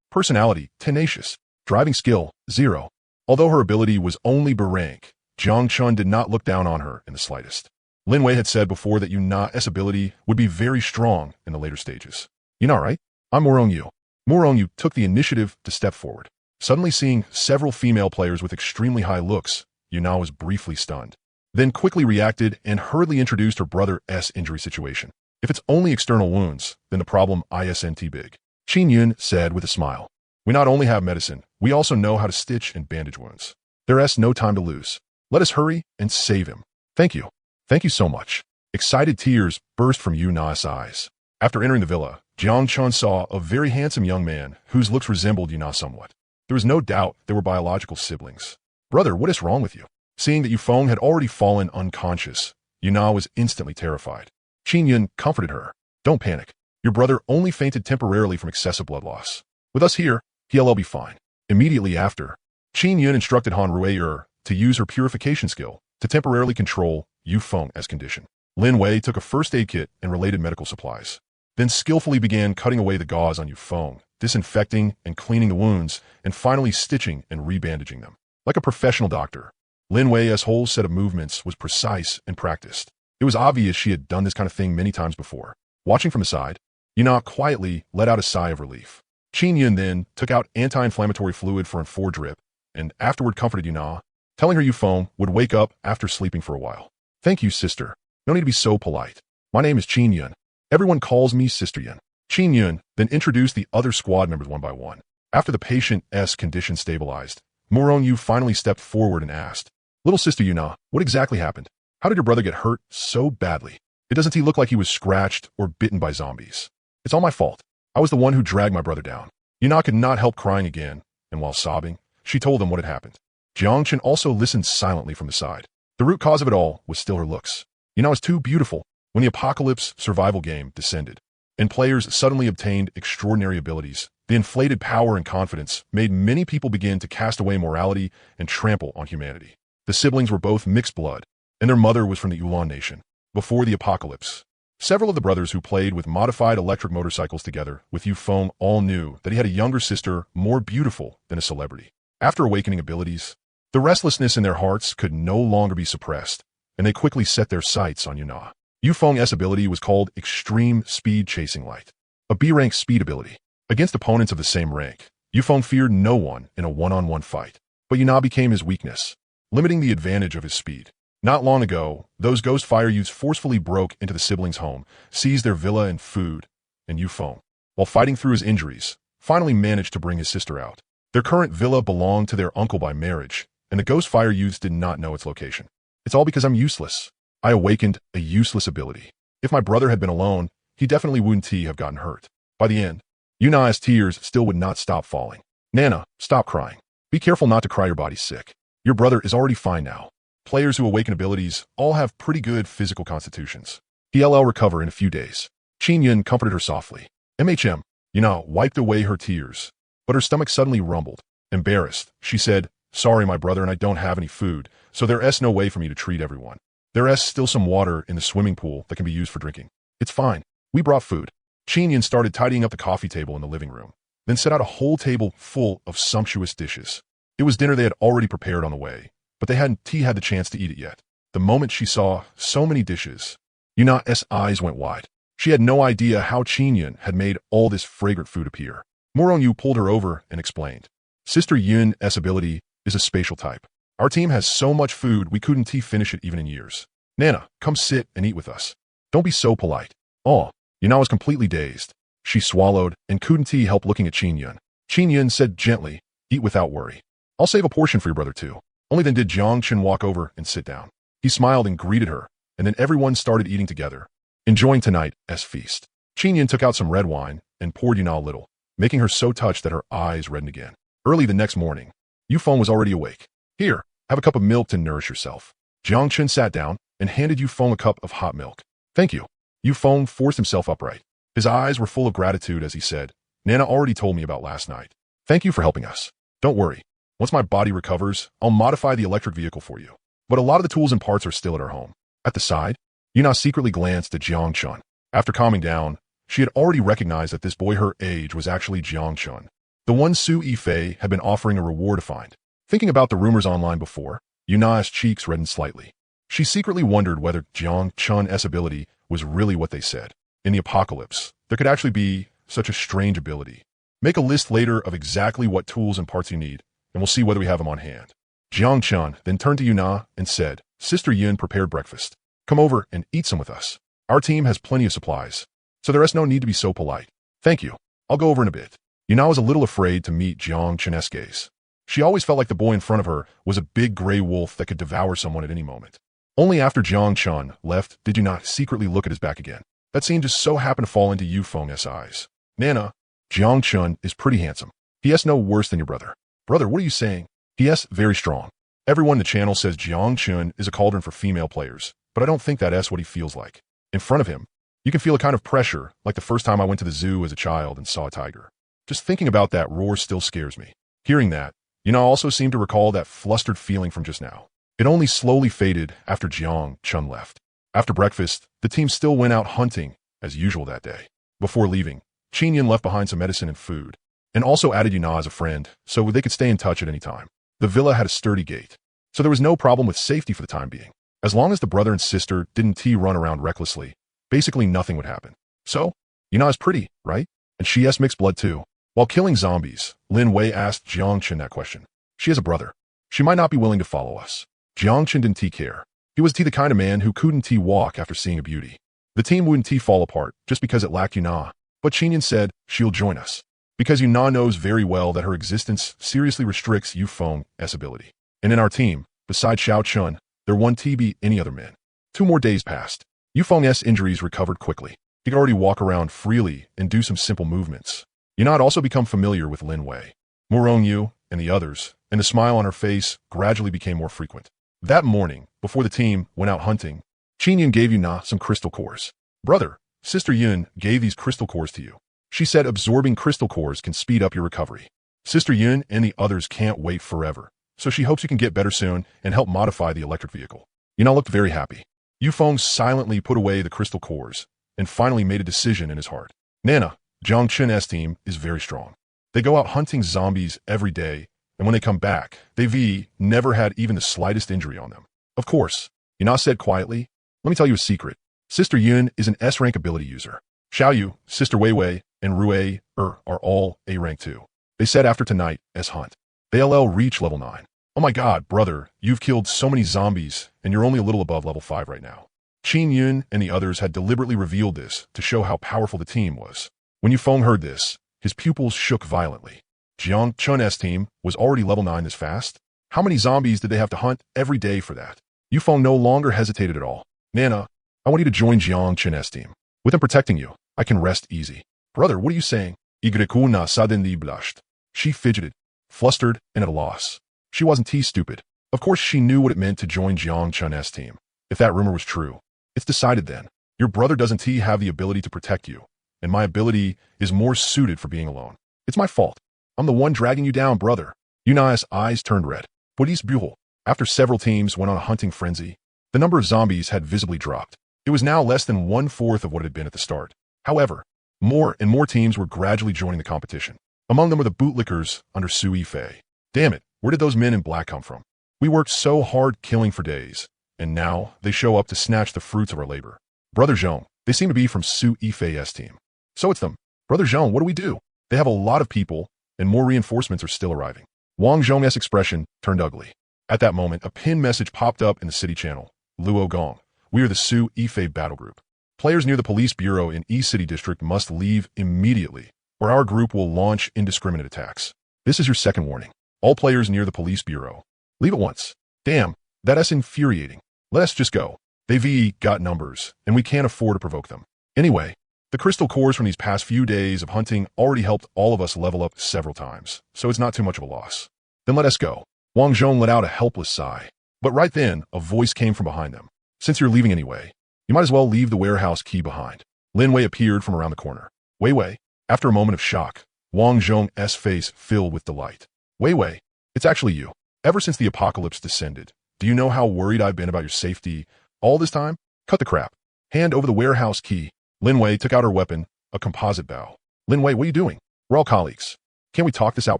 Personality, tenacious. Driving skill, 0. Although her ability was only B rank, Jiang Chun did not look down on her in the slightest. Lin Wei had said before that Yuna's ability would be very strong in the later stages. "Yuna, right? I'm Moronyu." Moronyu took the initiative to step forward. Suddenly seeing several female players with extremely high looks, Yuna was briefly stunned, then quickly reacted and hurriedly introduced her brother's injury situation. "If it's only external wounds, then the problem isn't big," Qin Yun said with a smile. "We not only have medicine, we also know how to stitch and bandage wounds. There's no time to lose. Let us hurry and save him. Thank you. Thank you so much." Excited tears burst from Yuna's eyes. After entering the villa, Jiang Chun saw a very handsome young man whose looks resembled Yuna somewhat. There was no doubt they were biological siblings. "Brother, what is wrong with you?" Seeing that Yufeng had already fallen unconscious, Yuna was instantly terrified. Qin Yun comforted her. "Don't panic. Your brother only fainted temporarily from excessive blood loss. With us here, he'll be fine." Immediately after, Qin Yun instructed Han Ruier to use her purification skill to temporarily control Yufeng's condition. Lin Wei took a first aid kit and related medical supplies, then skillfully began cutting away the gauze on Yufeng, disinfecting and cleaning the wounds, and finally stitching and rebandaging them. Like a professional doctor, Lin Wei's whole set of movements was precise and practiced. It was obvious she had done this kind of thing many times before. Watching from the side, Yuna quietly let out a sigh of relief. Qin Yun then took out anti-inflammatory fluid for a 4 drip, and afterward comforted Yuna, telling her Yufeng would wake up after sleeping for a while. "Thank you, sister. No need to be so polite. My name is Qin Yun. Everyone calls me Sister Yun." Qin Yun then introduced the other squad members one by one. After the patient's condition stabilized, Moronyu finally stepped forward and asked, "Little Sister Yuna, what exactly happened? How did your brother get hurt so badly? It doesn't look like he was scratched or bitten by zombies." "It's all my fault. I was the one who dragged my brother down." Yuna could not help crying again, and while sobbing, she told them what had happened. Jiang Chen also listened silently from the side. The root cause of it all was still her looks. Yuna was too beautiful. When the apocalypse survival game descended, and players suddenly obtained extraordinary abilities, the inflated power and confidence made many people begin to cast away morality and trample on humanity. The siblings were both mixed blood, and their mother was from the Yulan nation. Before the apocalypse, several of the brothers who played with modified electric motorcycles together with Yufeng all knew that he had a younger sister more beautiful than a celebrity. After awakening abilities, the restlessness in their hearts could no longer be suppressed, and they quickly set their sights on Yuna. Yufeng's ability was called Extreme Speed Chasing Light, a B-rank speed ability. Against opponents of the same rank, Yufeng feared no one in a one-on-one fight, but Yuna became his weakness, limiting the advantage of his speed. Not long ago, those ghost fire youths forcefully broke into the siblings' home, seized their villa and food, and Yufeng, while fighting through his injuries, finally managed to bring his sister out. Their current villa belonged to their uncle by marriage, and the ghost fire youths did not know its location. It's all because I'm useless. I awakened a useless ability. If my brother had been alone, he definitely wouldn't have gotten hurt. By the end, Yuna's tears still would not stop falling. Nana, stop crying. Be careful not to cry, your body's sick. Your brother is already fine now. Players who awaken abilities all have pretty good physical constitutions. He'll recover in a few days. Qin Yun comforted her softly. Yuna wiped away her tears, but her stomach suddenly rumbled. Embarrassed, she said, sorry, my brother and I don't have any food, so there's no way for me to treat everyone. There's still some water in the swimming pool that can be used for drinking. It's fine. We brought food. Qin Yun started tidying up the coffee table in the living room, then set out a whole table full of sumptuous dishes. It was dinner they had already prepared on the way, but they hadn't had the chance to eat it yet. The moment she saw so many dishes, Yuna's eyes went wide. She had no idea how Qin Yun had made all this fragrant food appear. Yu pulled her over and explained. Sister Yun's ability is a spatial type. Our team has so much food we couldn't finish it even in years. Nana, come sit and eat with us. Don't be so polite. Oh, Yuna was completely dazed. She swallowed and couldn't help looking at Qin Yun. Qin Yun said gently, eat without worry. I'll save a portion for your brother too. Only then did Jiangchen walk over and sit down. He smiled and greeted her, and then everyone started eating together, enjoying tonight's feast. Qin Yun took out some red wine and poured Yuna a little, making her so touched that her eyes reddened again. Early the next morning, Yufeng was already awake. Here, have a cup of milk to nourish yourself. Jiangchen sat down and handed Yufeng a cup of hot milk. Thank you. Yufeng forced himself upright. His eyes were full of gratitude as he said, Nana already told me about last night. Thank you for helping us. Don't worry. Once my body recovers, I'll modify the electric vehicle for you. But a lot of the tools and parts are still at our home. At the side, Yuna secretly glanced at Jiangchen. After calming down, she had already recognized that this boy her age was actually Jiangchen, the one Su Yifei had been offering a reward to find. Thinking about the rumors online before, Yuna's cheeks reddened slightly. She secretly wondered whether Jiangchen's ability was really what they said. In the apocalypse, there could actually be such a strange ability. Make a list later of exactly what tools and parts you need, and we'll see whether we have them on hand. Jiangchen then turned to Yuna and said, Sister Yun prepared breakfast. Come over and eat some with us. Our team has plenty of supplies, so there's no need to be so polite. Thank you. I'll go over in a bit. Yuna was a little afraid to meet Jiangchen's gaze. She always felt like the boy in front of her was a big gray wolf that could devour someone at any moment. Only after Jiangchen left did Yuna secretly look at his back again. That scene just so happened to fall into Yufeng's eyes. Nana, Jiangchen is pretty handsome. He no worse than your brother. Brother, what are you saying? He very strong. Everyone in the channel says Jiangchen is a cauldron for female players, but I don't think that's what he feels like. In front of him, you can feel a kind of pressure, like the first time I went to the zoo as a child and saw a tiger. Just thinking about that roar still scares me. Hearing that, Yuna also seemed to recall that flustered feeling from just now. It only slowly faded after Jiangchen left. After breakfast, the team still went out hunting, as usual that day. Before leaving, Qin Yun left behind some medicine and food, and also added Yuna as a friend, so they could stay in touch at any time. The villa had a sturdy gate, so there was no problem with safety for the time being. As long as the brother and sister didn't run around recklessly, basically nothing would happen. So, Yuna is pretty, right? And she has mixed blood too. While killing zombies, Lin Wei asked Jiangchen that question. She has a brother. She might not be willing to follow us. Jiangchen didn't care. He was the kind of man who couldn't walk after seeing a beauty. The team wouldn't fall apart just because it lacked Yuna, but Qin Yun said she'll join us, because Yuna knows very well that her existence seriously restricts Yufeng's ability. And in our team, besides Xiao Chun, there won't be any other men. 2 more days passed. Yufeng's injuries recovered quickly. He could already walk around freely and do some simple movements. Yuna had also become familiar with Lin Wei, Yu, and the others, and the smile on her face gradually became more frequent. That morning, before the team went out hunting, Qin Yun gave Yuna some crystal cores. Brother, Sister Yun gave these crystal cores to you. She said absorbing crystal cores can speed up your recovery. Sister Yun and the others can't wait forever, so she hopes you can get better soon and help modify the electric vehicle. Yuna looked very happy. Yufeng silently put away the crystal cores and finally made a decision in his heart. Nana, Jiangchen's team is very strong. They go out hunting zombies every day, and when they come back, they've never had even the slightest injury on them. Of course, Yuna said quietly, let me tell you a secret. Sister Yun is an S-rank ability user. Xiaoyu, Sister Weiwei, and Rui are all A-rank too. They said after tonight, as hunt. They'll reach level 9. Oh my god, brother, you've killed so many zombies, and you're only a little above level 5 right now. Qin Yun and the others had deliberately revealed this to show how powerful the team was. When Yufeng heard this, his pupils shook violently. Jiang Chun's team was already level 9 this fast? How many zombies did they have to hunt every day for that? Yufeng no longer hesitated at all. Nana, I want you to join Jiang Chun's team. With him protecting you, I can rest easy. Brother, what are you saying? Igrekuna suddenly blushed. She fidgeted, flustered, and at a loss. She wasn't stupid. Of course she knew what it meant to join Jiang Chun's team. If that rumor was true, it's decided then. Your brother doesn't have the ability to protect you, and my ability is more suited for being alone. It's my fault. I'm the one dragging you down, brother. Yuna's eyes turned red. Police Buhl. After several teams went on a hunting frenzy, the number of zombies had visibly dropped. It was now less than 1/4 of what it had been at the start. However, more and more teams were gradually joining the competition. Among them were the bootlickers under Su Yifei. Damn it, where did those men in black come from? We worked so hard killing for days, and now they show up to snatch the fruits of our labor. Brother Zhong, they seem to be from Su Yifei's team. So it's them. Brother Zhong, what do we do? They have a lot of people, and more reinforcements are still arriving. Wang Zhong's expression turned ugly. At that moment, a pinned message popped up in the city channel. Luo Gong, we are the Su Yifei battle group. Players near the police bureau in East City District must leave immediately, or our group will launch indiscriminate attacks. This is your second warning. All players near the police bureau, leave at once. Damn, that's infuriating. Let us just go. They've got numbers, and we can't afford to provoke them. Anyway, the crystal cores from these past few days of hunting already helped all of us level up several times, so it's not too much of a loss. Then let us go. Wang Zhong let out a helpless sigh. But right then, a voice came from behind them. Since you're leaving anyway, you might as well leave the warehouse key behind. Lin Wei appeared from around the corner. Wei Wei. After a moment of shock, Wang Zhong's face filled with delight. Wei Wei, it's actually you. Ever since the apocalypse descended, do you know how worried I've been about your safety all this time? Cut the crap. Hand over the warehouse key. Lin Wei took out her weapon, a composite bow. Lin Wei, what are you doing? We're all colleagues. Can't we talk this out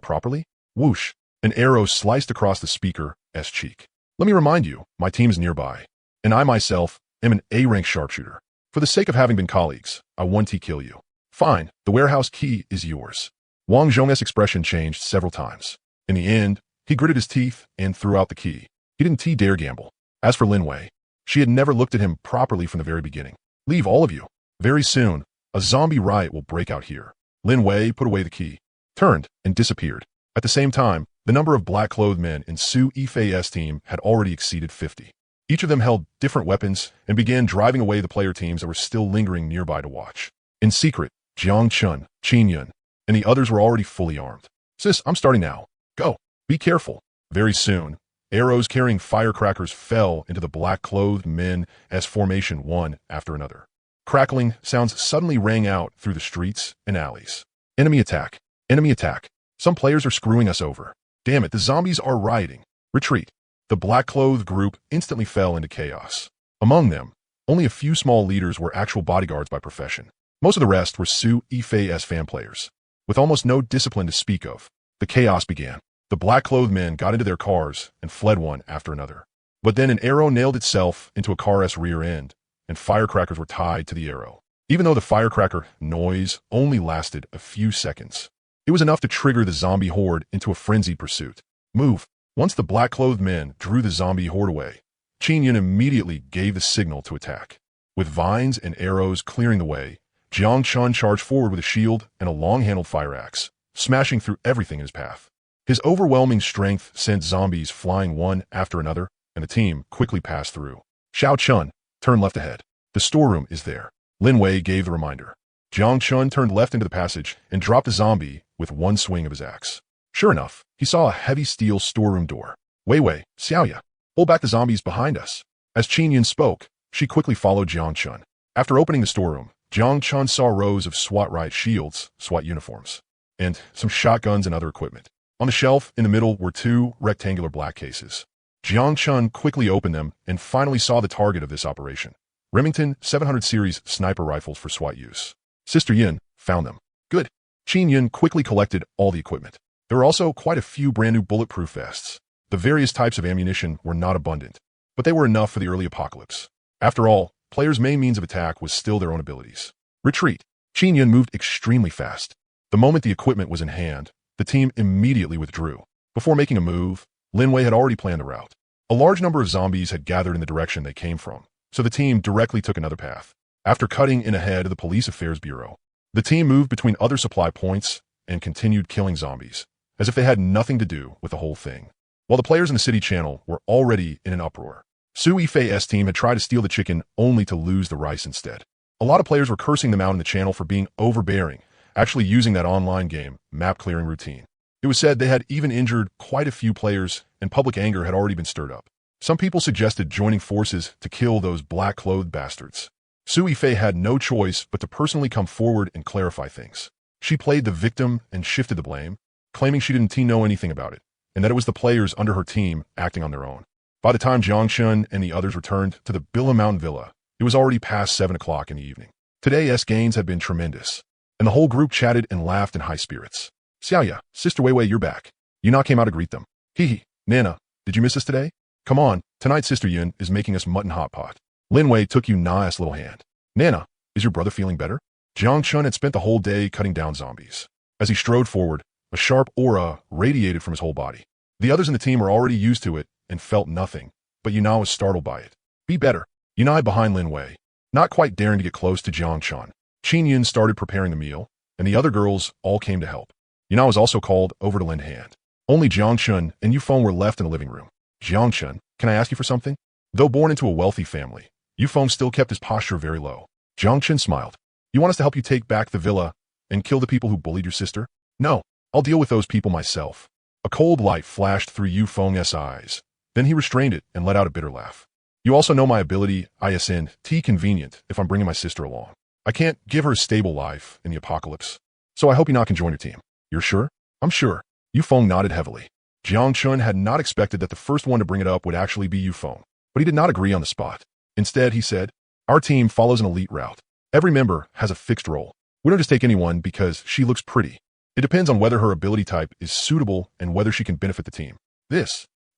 properly? Whoosh. An arrow sliced across the speaker's cheek. Let me remind you, my team is nearby, and I myself am an A-rank sharpshooter. For the sake of having been colleagues, I want to kill you. Fine, the warehouse key is yours. Wang Zhong's expression changed several times. In the end, he gritted his teeth and threw out the key. He didn't dare gamble. As for Lin Wei, she had never looked at him properly from the very beginning. Leave, all of you. Very soon, a zombie riot will break out here. Lin Wei put away the key, turned, and disappeared. At the same time, the number of black-clothed men in Su Yifei's team had already exceeded 50. Each of them held different weapons and began driving away the player teams that were still lingering nearby to watch. In secret, Jiang Chun, Qin Yun, and the others were already fully armed. Sis, I'm starting now. Go. Be careful. Very soon, arrows carrying firecrackers fell into the black-clothed men as formation one after another. Crackling sounds suddenly rang out through the streets and alleys. Enemy attack. Enemy attack. Some players are screwing us over. Damn it, the zombies are rioting. Retreat. The black-clothed group instantly fell into chaos. Among them, only a few small leaders were actual bodyguards by profession. Most of the rest were Su Yifei's fan players. With almost no discipline to speak of, the chaos began. The black-clothed men got into their cars and fled one after another. But then an arrow nailed itself into a car's rear end, and firecrackers were tied to the arrow. Even though the firecracker noise only lasted a few seconds, it was enough to trigger the zombie horde into a frenzied pursuit. Move. Once the black-clothed men drew the zombie horde away, Qin Yun immediately gave the signal to attack. With vines and arrows clearing the way, Jiang Chun charged forward with a shield and a long-handled fire axe, smashing through everything in his path. His overwhelming strength sent zombies flying one after another, and the team quickly passed through. Xiao Chun, turn left ahead. The storeroom is there. Lin Wei gave the reminder. Jiang Chun turned left into the passage and dropped a zombie with one swing of his axe. Sure enough, he saw a heavy steel storeroom door. Wei Wei, Xiaoya, pull back the zombies behind us. As Qin Yun spoke, she quickly followed Jiang Chun. After opening the storeroom, Jiang Chun saw rows of SWAT riot shields, SWAT uniforms, and some shotguns and other equipment. On the shelf in the middle were two rectangular black cases. Jiang Chun quickly opened them and finally saw the target of this operation. Remington 700 series sniper rifles for SWAT use. Sister Yin found them. Good. Qin Yun quickly collected all the equipment. There were also quite a few brand new bulletproof vests. The various types of ammunition were not abundant, but they were enough for the early apocalypse. After all, players' main means of attack was still their own abilities. Retreat. Qin Yun moved extremely fast. The moment the equipment was in hand, the team immediately withdrew. Before making a move, Lin Wei had already planned the route. A large number of zombies had gathered in the direction they came from, so the team directly took another path. After cutting in ahead of the Police Affairs Bureau, the team moved between other supply points and continued killing zombies, as if they had nothing to do with the whole thing. While the players in the city channel were already in an uproar, Su Yifei's team had tried to steal the chicken only to lose the rice instead. A lot of players were cursing them out in the channel for being overbearing, actually using that online game map clearing routine. It was said they had even injured quite a few players, and public anger had already been stirred up. Some people suggested joining forces to kill those black-clothed bastards. Su Yifei had no choice but to personally come forward and clarify things. She played the victim and shifted the blame, claiming she didn't know anything about it, and that it was the players under her team acting on their own. By the time Jiangshun and the others returned to the Billa Mountain Villa, it was already past 7 o'clock in the evening. Today's gains had been tremendous, and the whole group chatted and laughed in high spirits. Xiaoya, Sister Weiwei, you're back. Yuna came out to greet them. Hee, Nana, did you miss us today? Come on, tonight Sister Yun is making us mutton hot pot. Lin Wei took Yuna's little hand. Nana, is your brother feeling better? Jiangshun had spent the whole day cutting down zombies. As he strode forward, a sharp aura radiated from his whole body. The others in the team were already used to it and felt nothing, but Yuna was startled by it. Be better. Yuna behind Lin Wei, not quite daring to get close to Jiangshun. Qin Yun started preparing the meal, and the other girls all came to help. Yuna was also called over to lend a hand. Only Jiangshun and Yufeng were left in the living room. Jiangshun, can I ask you for something? Though born into a wealthy family, Yufeng still kept his posture very low. Jiangshun smiled. You want us to help you take back the villa and kill the people who bullied your sister? No, I'll deal with those people myself. A cold light flashed through Yufeng's eyes. Then he restrained it and let out a bitter laugh. You also know my ability, ISN, convenient if I'm bringing my sister along. I can't give her a stable life in the apocalypse. So I hope Yuna can join your team. You're sure? I'm sure. Yufeng nodded heavily. Jiangshun had not expected that the first one to bring it up would actually be Yufeng, but he did not agree on the spot. Instead, he said, our team follows an elite route. Every member has a fixed role. We don't just take anyone because she looks pretty. It depends on whether her ability type is suitable and whether she can benefit the team.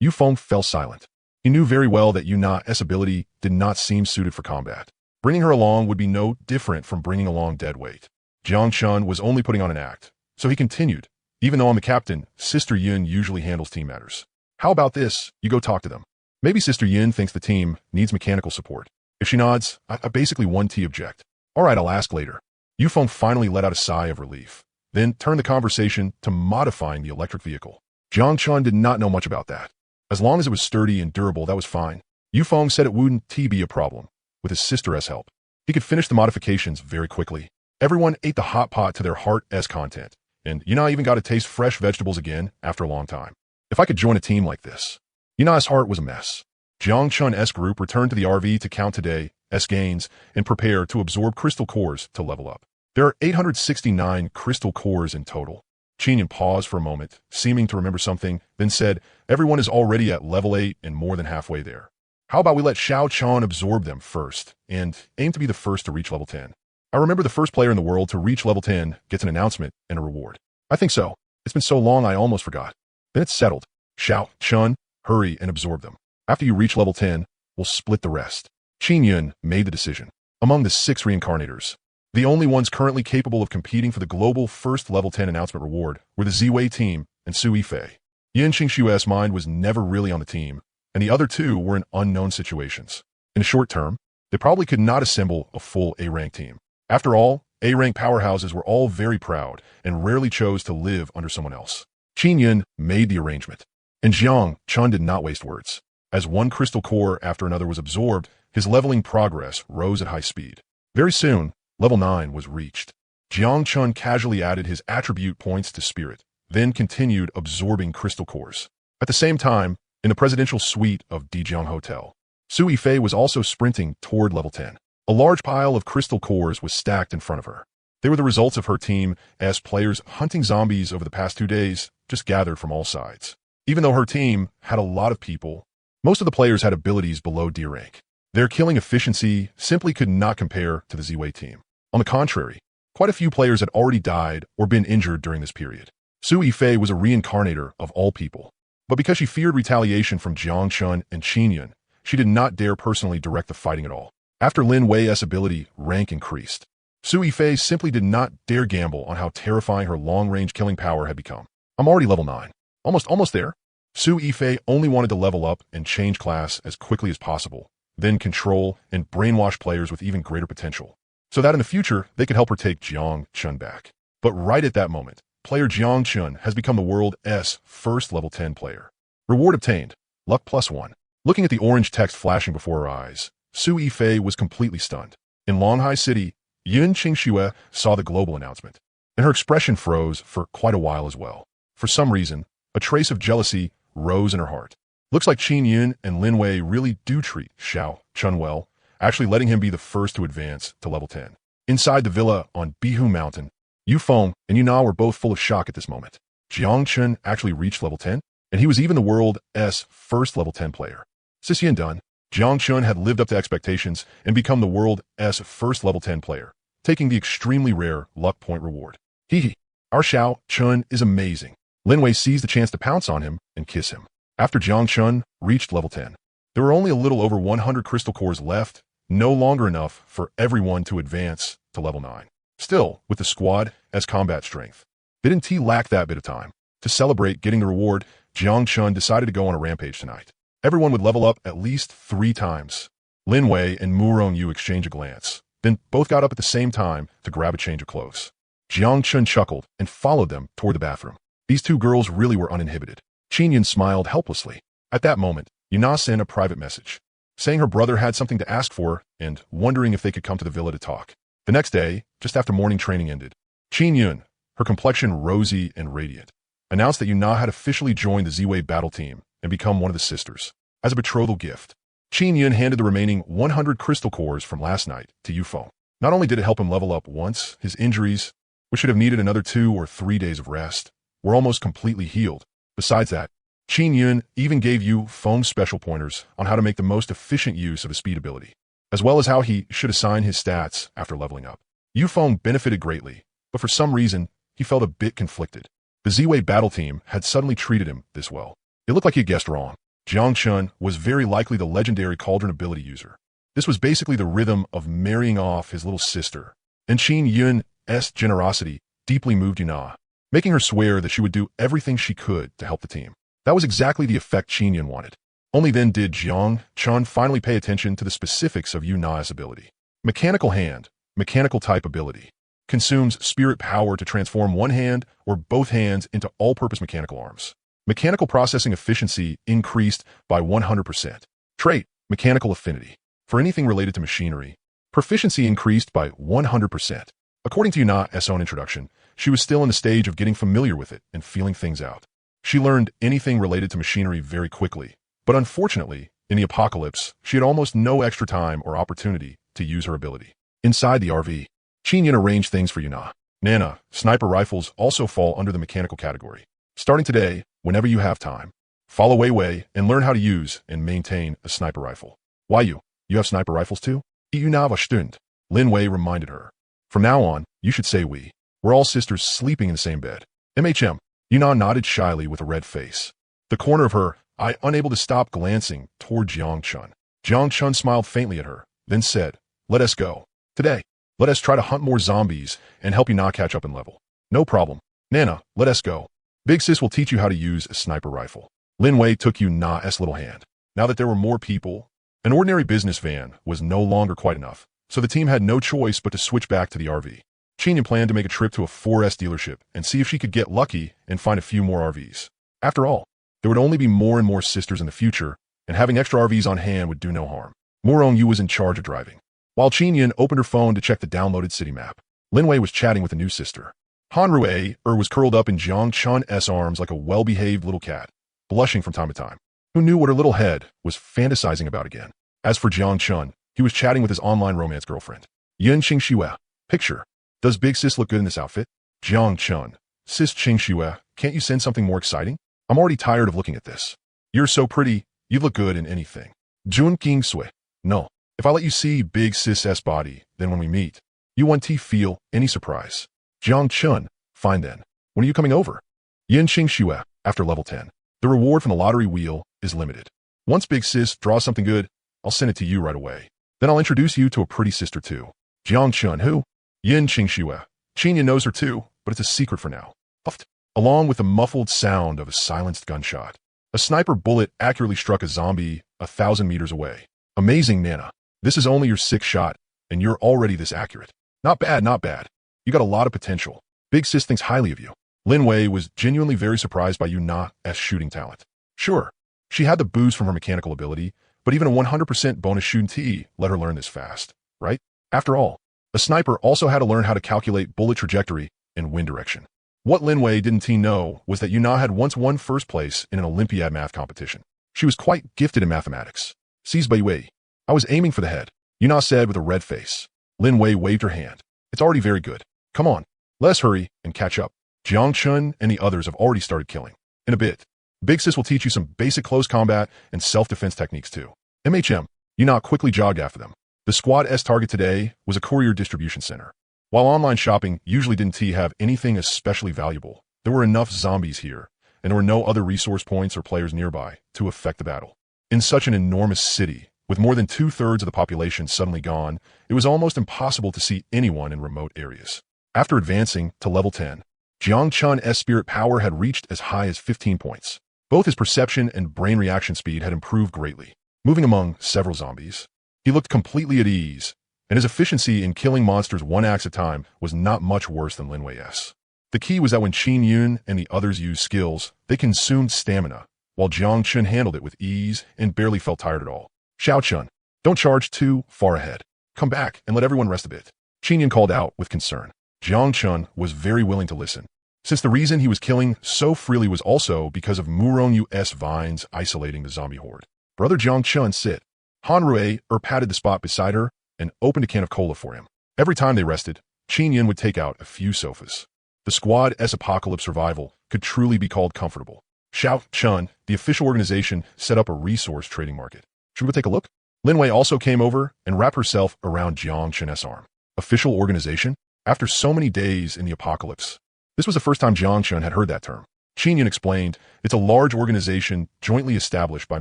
Yufeng fell silent. He knew very well that Yuna's ability did not seem suited for combat. Bringing her along would be no different from bringing along dead weight. Jiangshun was only putting on an act, so he continued. Even though I'm the captain, Sister Yun usually handles team matters. How about this? You go talk to them. Maybe Sister Yun thinks the team needs mechanical support. If she nods, I basically object. All right, I'll ask later. Yufeng finally let out a sigh of relief, then turned the conversation to modifying the electric vehicle. Jiangshun did not know much about that. As long as it was sturdy and durable, that was fine. Yufeng said it wouldn't be a problem. With his sister's help, he could finish the modifications very quickly. Everyone ate the hot pot to their heart's content, and Yuna even got to taste fresh vegetables again after a long time. If I could join a team like this. Yuna's heart was a mess. Jiangshun's group returned to the RV to count today's gains and prepare to absorb crystal cores to level up. There are 869 crystal cores in total. Qin paused for a moment, seeming to remember something, then said, everyone is already at level 8 and more than halfway there. How about we let Xiao Chan absorb them first, and aim to be the first to reach level 10? I remember the first player in the world to reach level 10 gets an announcement and a reward. I think so. It's been so long I almost forgot. Then it's settled. Xiao Chan, hurry and absorb them. After you reach level 10, we'll split the rest. Qin Yun made the decision. Among the 6 reincarnators, the only ones currently capable of competing for the global first level 10 announcement reward were the Ziwei team and Su Yifei. Yin Qingshu's mind was never really on the team, and the other 2 were in unknown situations. In the short term, they probably could not assemble a full A-rank team. After all, A-rank powerhouses were all very proud and rarely chose to live under someone else. Qin Yun made the arrangement, and Jiang Chun did not waste words. As one crystal core after another was absorbed, his leveling progress rose at high speed. Very soon, level 9 was reached. Jiang Chun casually added his attribute points to spirit, then continued absorbing crystal cores. At the same time, in the presidential suite of Dijiang Hotel, Su Yifei was also sprinting toward level 10. A large pile of crystal cores was stacked in front of her. They were the results of her team as players hunting zombies over the past 2 days just gathered from all sides. Even though her team had a lot of people, most of the players had abilities below D rank. Their killing efficiency simply could not compare to the Ziwei team. On the contrary, quite a few players had already died or been injured during this period. Su Yifei was a reincarnator of all people, but because she feared retaliation from Jiangshun and Qin Yun, she did not dare personally direct the fighting at all. After Lin Wei's ability rank increased, Su Yifei simply did not dare gamble on how terrifying her long-range killing power had become. I'm already level 9. Almost there. Su Yifei only wanted to level up and change class as quickly as possible, then control and brainwash players with even greater potential, so that in the future they could help her take Jiang Chun back. But right at that moment, player Jiang Chun has become the world's first level 10 player. Reward obtained. Luck +1. Looking at the orange text flashing before her eyes, Su Yifei was completely stunned. In Longhai City, Yun Qingxue saw the global announcement, and her expression froze for quite a while as well. For some reason, a trace of jealousy rose in her heart. Looks like Qin Yun and Lin Wei really do treat Xiao Chun well, actually letting him be the first to advance to level 10. Inside the villa on Bihu Mountain, Yu Feng and Yuna were both full of shock at this moment. Jiang Chun actually reached level 10, and he was even the world's first level 10 player. Sisian done, Jiang Chun had lived up to expectations and become the world's first level 10 player, taking the extremely rare luck point reward. Hee, our Xiao Chun is amazing. Lin Wei seized the chance to pounce on him and kiss him. After Jiang Chun reached level 10, there were only a little over 100 crystal cores left, no longer enough for everyone to advance to level 9. Still, with the squad as combat strength, didn't he lack that bit of time? To celebrate getting the reward, Jiang Chun decided to go on a rampage tonight. Everyone would level up at least 3 times. Lin Wei and Mu Rongyu exchanged a glance, then both got up at the same time to grab a change of clothes. Jiang Chun chuckled and followed them toward the bathroom. These two girls really were uninhibited. Qin Yun smiled helplessly. At that moment, Yuna sent a private message, saying her brother had something to ask for and wondering if they could come to the villa to talk. The next day, just after morning training ended, Qin Yun, her complexion rosy and radiant, announced that Yuna had officially joined the Ziwei battle team and become one of the sisters. As a betrothal gift, Qin Yun handed the remaining 100 crystal cores from last night to Yu Feng. Not only did it help him level up once, his injuries, which should have needed another 2 or 3 days of rest, were almost completely healed. Besides that, Qin Yun even gave Yu Feng special pointers on how to make the most efficient use of his speed ability, as well as how he should assign his stats after leveling up. Yu Feng benefited greatly, but for some reason, he felt a bit conflicted. The Ziwei battle team had suddenly treated him this well. It looked like he had guessed wrong. Jiang Chun was very likely the legendary cauldron ability user. This was basically the rhythm of marrying off his little sister, and Qin Yun's generosity deeply moved Yuna, making her swear that she would do everything she could to help the team. That was exactly the effect Qin Yun wanted. Only then did Jiang Chun finally pay attention to the specifics of Yuna's ability. Mechanical hand, mechanical type ability, consumes spirit power to transform one hand or both hands into all-purpose mechanical arms. Mechanical processing efficiency increased by 100%. Trait, mechanical affinity. For anything related to machinery, proficiency increased by 100%. According to Yuna's own introduction, she was still in the stage of getting familiar with it and feeling things out. She learned anything related to machinery very quickly, but unfortunately, in the apocalypse, she had almost no extra time or opportunity to use her ability. Inside the RV, Qin Yun arranged things for Yuna. Nana, sniper rifles also fall under the mechanical category. Starting today, whenever you have time, follow Wei Wei and learn how to use and maintain a sniper rifle. Why you have sniper rifles too? Yuna war stund. Lin Wei reminded her. From now on, you should say we. We're all sisters sleeping in the same bed. MHM. Yuna nodded shyly with a red face. The corner of her eye unable to stop glancing toward Jiang Chun. Jiang Chun smiled faintly at her, then said, let us go. Today, let us try to hunt more zombies and help Yuna catch up in level. No problem. Nana, let us go. Big Sis will teach you how to use a sniper rifle. Lin Wei took Yuna's little hand. Now that there were more people, an ordinary business van was no longer quite enough, so the team had no choice but to switch back to the RV. Qin Yun planned to make a trip to a 4S dealership and see if she could get lucky and find a few more RVs. After all, there would only be more and more sisters in the future, and having extra RVs on hand would do no harm. Mu Rongyu was in charge of driving. While Qin Yun opened her phone to check the downloaded city map, Lin Wei was chatting with a new sister. Han Rui was curled up in Jiang Chun's arms like a well-behaved little cat, blushing from time to time. Who knew what her little head was fantasizing about again? As for Jiang Chun, he was chatting with his online romance girlfriend. Yun Qingxue. Picture. Does Big Sis look good in this outfit? Jiang Chun. Sis Qingxue, can't you send something more exciting? I'm already tired of looking at this. You're so pretty, you'd look good in anything. Jun Qingsui. No. If I let you see Big Sis's body, then when we meet, you won't feel any surprise. Jiang Chun. Fine then. When are you coming over? Yin Qingxue. After level 10. The reward from the lottery wheel is limited. Once Big Sis draws something good, I'll send it to you right away. Then I'll introduce you to a pretty sister too. Jiang Chun. Who? Yin Qingxue. Qin Yun knows her too, but it's a secret for now. Uft. along with the muffled sound of a silenced gunshot. A sniper bullet accurately struck a zombie 1,000 meters away. Amazing, Nana. This is only your 6th shot, and you're already this accurate. Not bad, not bad. You got a lot of potential. Big Sis thinks highly of you. Lin Wei was genuinely very surprised by Yuna's shooting talent. Sure, she had the boost from her mechanical ability, but even a 100% bonus shooting T let her learn this fast, right? After all, a sniper also had to learn how to calculate bullet trajectory and wind direction. What Lin Wei didn't know was that Yuna had once won first place in an Olympiad math competition. She was quite gifted in mathematics. Sees Bai Wei. I was aiming for the head, Yuna said with a red face. Lin Wei waved her hand. It's already very good. Come on, let's hurry and catch up. Jiang Chun and the others have already started killing. In a bit, Big Sis will teach you some basic close combat and self-defense techniques too. MHM, Yuna quickly jogged after them. The squad's target today was a courier distribution center. While online shopping usually didn't have anything especially valuable, there were enough zombies here, and there were no other resource points or players nearby to affect the battle. In such an enormous city, with more than 2/3 of the population suddenly gone, it was almost impossible to see anyone in remote areas. After advancing to level 10, Jiang Chun's spirit power had reached as high as 15 points. Both his perception and brain reaction speed had improved greatly. Moving among several zombies, he looked completely at ease, and his efficiency in killing monsters one axe at a time was not much worse than Lin Wei's. The key was that when Qin Yun and the others used skills, they consumed stamina, while Jiang Chun handled it with ease and barely felt tired at all. Xiao Chun, don't charge too far ahead. Come back and let everyone rest a bit. Qin Yun called out with concern. Jiang Chun was very willing to listen, since the reason he was killing so freely was also because of Murong-U's vines isolating the zombie horde. Brother Jiang Chun sit. Han Rui patted the spot beside her and opened a can of cola for him. Every time they rested, Qin Yun would take out a few sofas. The squad's apocalypse survival could truly be called comfortable. Xiao Chun, the official organization, set up a resource trading market. Should we go take a look? Lin Wei also came over and wrapped herself around Jiang Chun's arm. Official organization? After so many days in the apocalypse, this was the first time Jiang Chun had heard that term. Qin Yun explained, it's a large organization jointly established by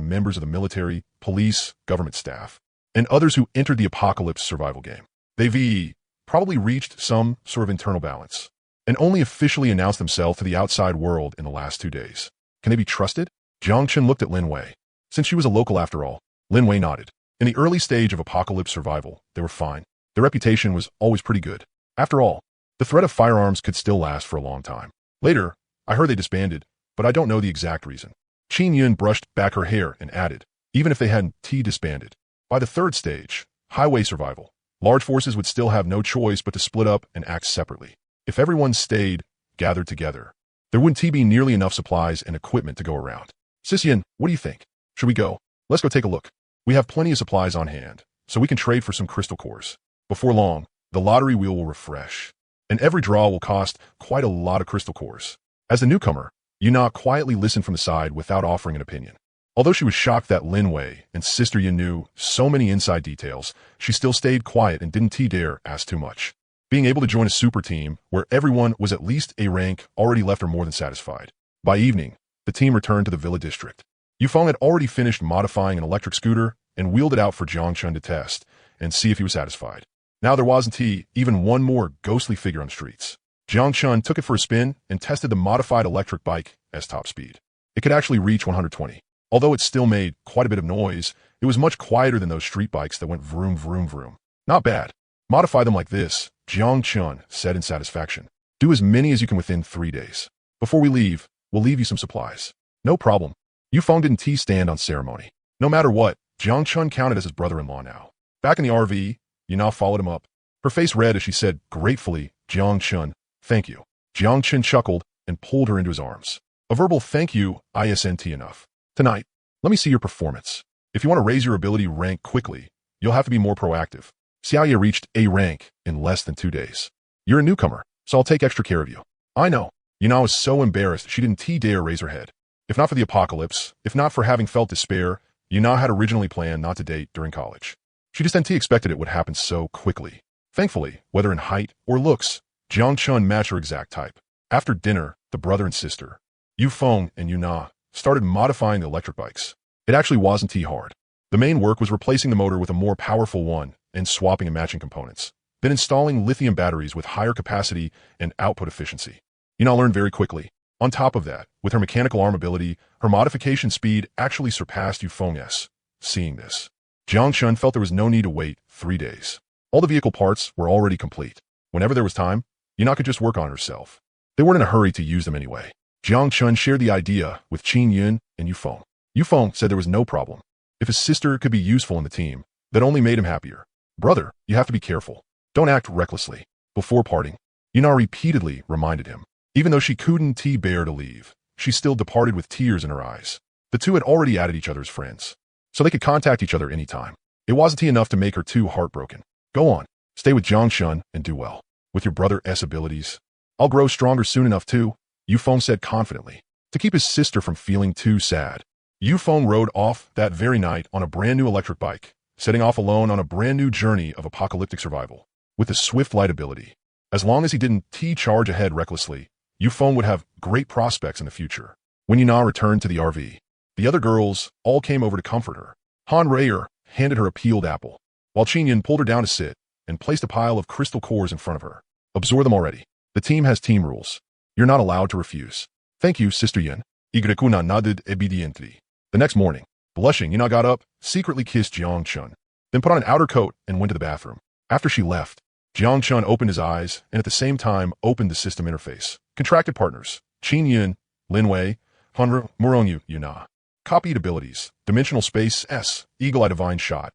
members of the military, police, government staff, and others who entered the apocalypse survival game. They've probably reached some sort of internal balance, and only officially announced themselves to the outside world in the last 2 days. Can they be trusted? Jiang Chun looked at Lin Wei. Since she was a local after all, Lin Wei nodded. In the early stage of apocalypse survival, they were fine. Their reputation was always pretty good. After all, the threat of firearms could still last for a long time. Later, I heard they disbanded, but I don't know the exact reason. Qin Yun brushed back her hair and added, even if they hadn't disbanded. By the 3rd stage, highway survival, large forces would still have no choice but to split up and act separately. If everyone stayed gathered together, there wouldn't be nearly enough supplies and equipment to go around. Sisian, what do you think? Should we go? Let's go take a look. We have plenty of supplies on hand, so we can trade for some crystal cores. Before long, the lottery wheel will refresh, and every draw will cost quite a lot of crystal cores. As the newcomer, Yuna quietly listened from the side without offering an opinion. Although she was shocked that Lin Wei and Sister Yin knew so many inside details, she still stayed quiet and didn't dare ask too much. Being able to join a super team where everyone was at least a rank already left her more than satisfied. By evening, the team returned to the Villa District. Yufeng had already finished modifying an electric scooter and wheeled it out for Jiang Chun to test and see if he was satisfied. Now there wasn't even one more ghostly figure on the streets. Jiang Chun took it for a spin and tested the modified electric bike as top speed. It could actually reach 120. Although it still made quite a bit of noise, it was much quieter than those street bikes that went vroom vroom vroom. Not bad. Modify them like this, Jiang Chun said in satisfaction. Do as many as you can within 3 days. Before we leave, we'll leave you some supplies. No problem. Yufeng didn't stand on ceremony. No matter what, Jiang Chun counted as his brother-in-law now. Back in the RV, Yuna followed him up. Her face red as she said gratefully, Jiang Chun, thank you. Jiang Chun chuckled and pulled her into his arms. A verbal thank you isn't enough. Tonight, let me see your performance. If you want to raise your ability rank quickly, you'll have to be more proactive. Xiaoye reached A rank in less than 2 days. You're a newcomer, so I'll take extra care of you. I know. Yuna was so embarrassed she didn't dare raise her head. If not for the apocalypse, if not for having felt despair, Yuna had originally planned not to date during college. She just hadn't expected it would happen so quickly. Thankfully, whether in height or looks, Jiang Chun matched her exact type. After dinner, the brother and sister, Yufeng and Yuna, started modifying the electric bikes. It actually wasn't hard. The main work was replacing the motor with a more powerful one and swapping and matching components, then installing lithium batteries with higher capacity and output efficiency. Yuna learned very quickly. On top of that, with her mechanical arm ability, her modification speed actually surpassed Yifeng's. Seeing this, Jiang Chun felt there was no need to wait 3 days. All the vehicle parts were already complete. Whenever there was time, Yuna could just work on herself. They weren't in a hurry to use them anyway. Jiang Chun shared the idea with Qin Yun and Yufeng. Yufeng said there was no problem. If his sister could be useful in the team, that only made him happier. Brother, you have to be careful. Don't act recklessly. Before parting, Yuna repeatedly reminded him. Even though she couldn't bear to leave, she still departed with tears in her eyes. The two had already added each other's friends, so they could contact each other anytime. It wasn't enough to make her too heartbroken. Go on, stay with Jiang Chun and do well. With your brother's abilities, I'll grow stronger soon enough too, Yufeng said confidently, to keep his sister from feeling too sad. Yufeng rode off that very night on a brand new electric bike, setting off alone on a brand new journey of apocalyptic survival. With the swift light ability, as long as he didn't charge ahead recklessly, Yufeng would have great prospects in the future. When Yuna returned to the RV, the other girls all came over to comfort her. Han Rayer handed her a peeled apple, while Qinyan pulled her down to sit and placed a pile of crystal cores in front of her. Absorb them already. The team has team rules. You're not allowed to refuse. Thank you, Sister Yin. Igrekuna nodded obediently. The next morning, blushing, Yuna got up, secretly kissed Jiang Chun, then put on an outer coat and went to the bathroom. After she left, Jiang Chun opened his eyes and at the same time opened the system interface. Contracted partners, Qin Yun, Lin Wei, Hanru, Murongyu, Yuna. Copied abilities, Dimensional Space, S, Eagle Eye Divine Shot,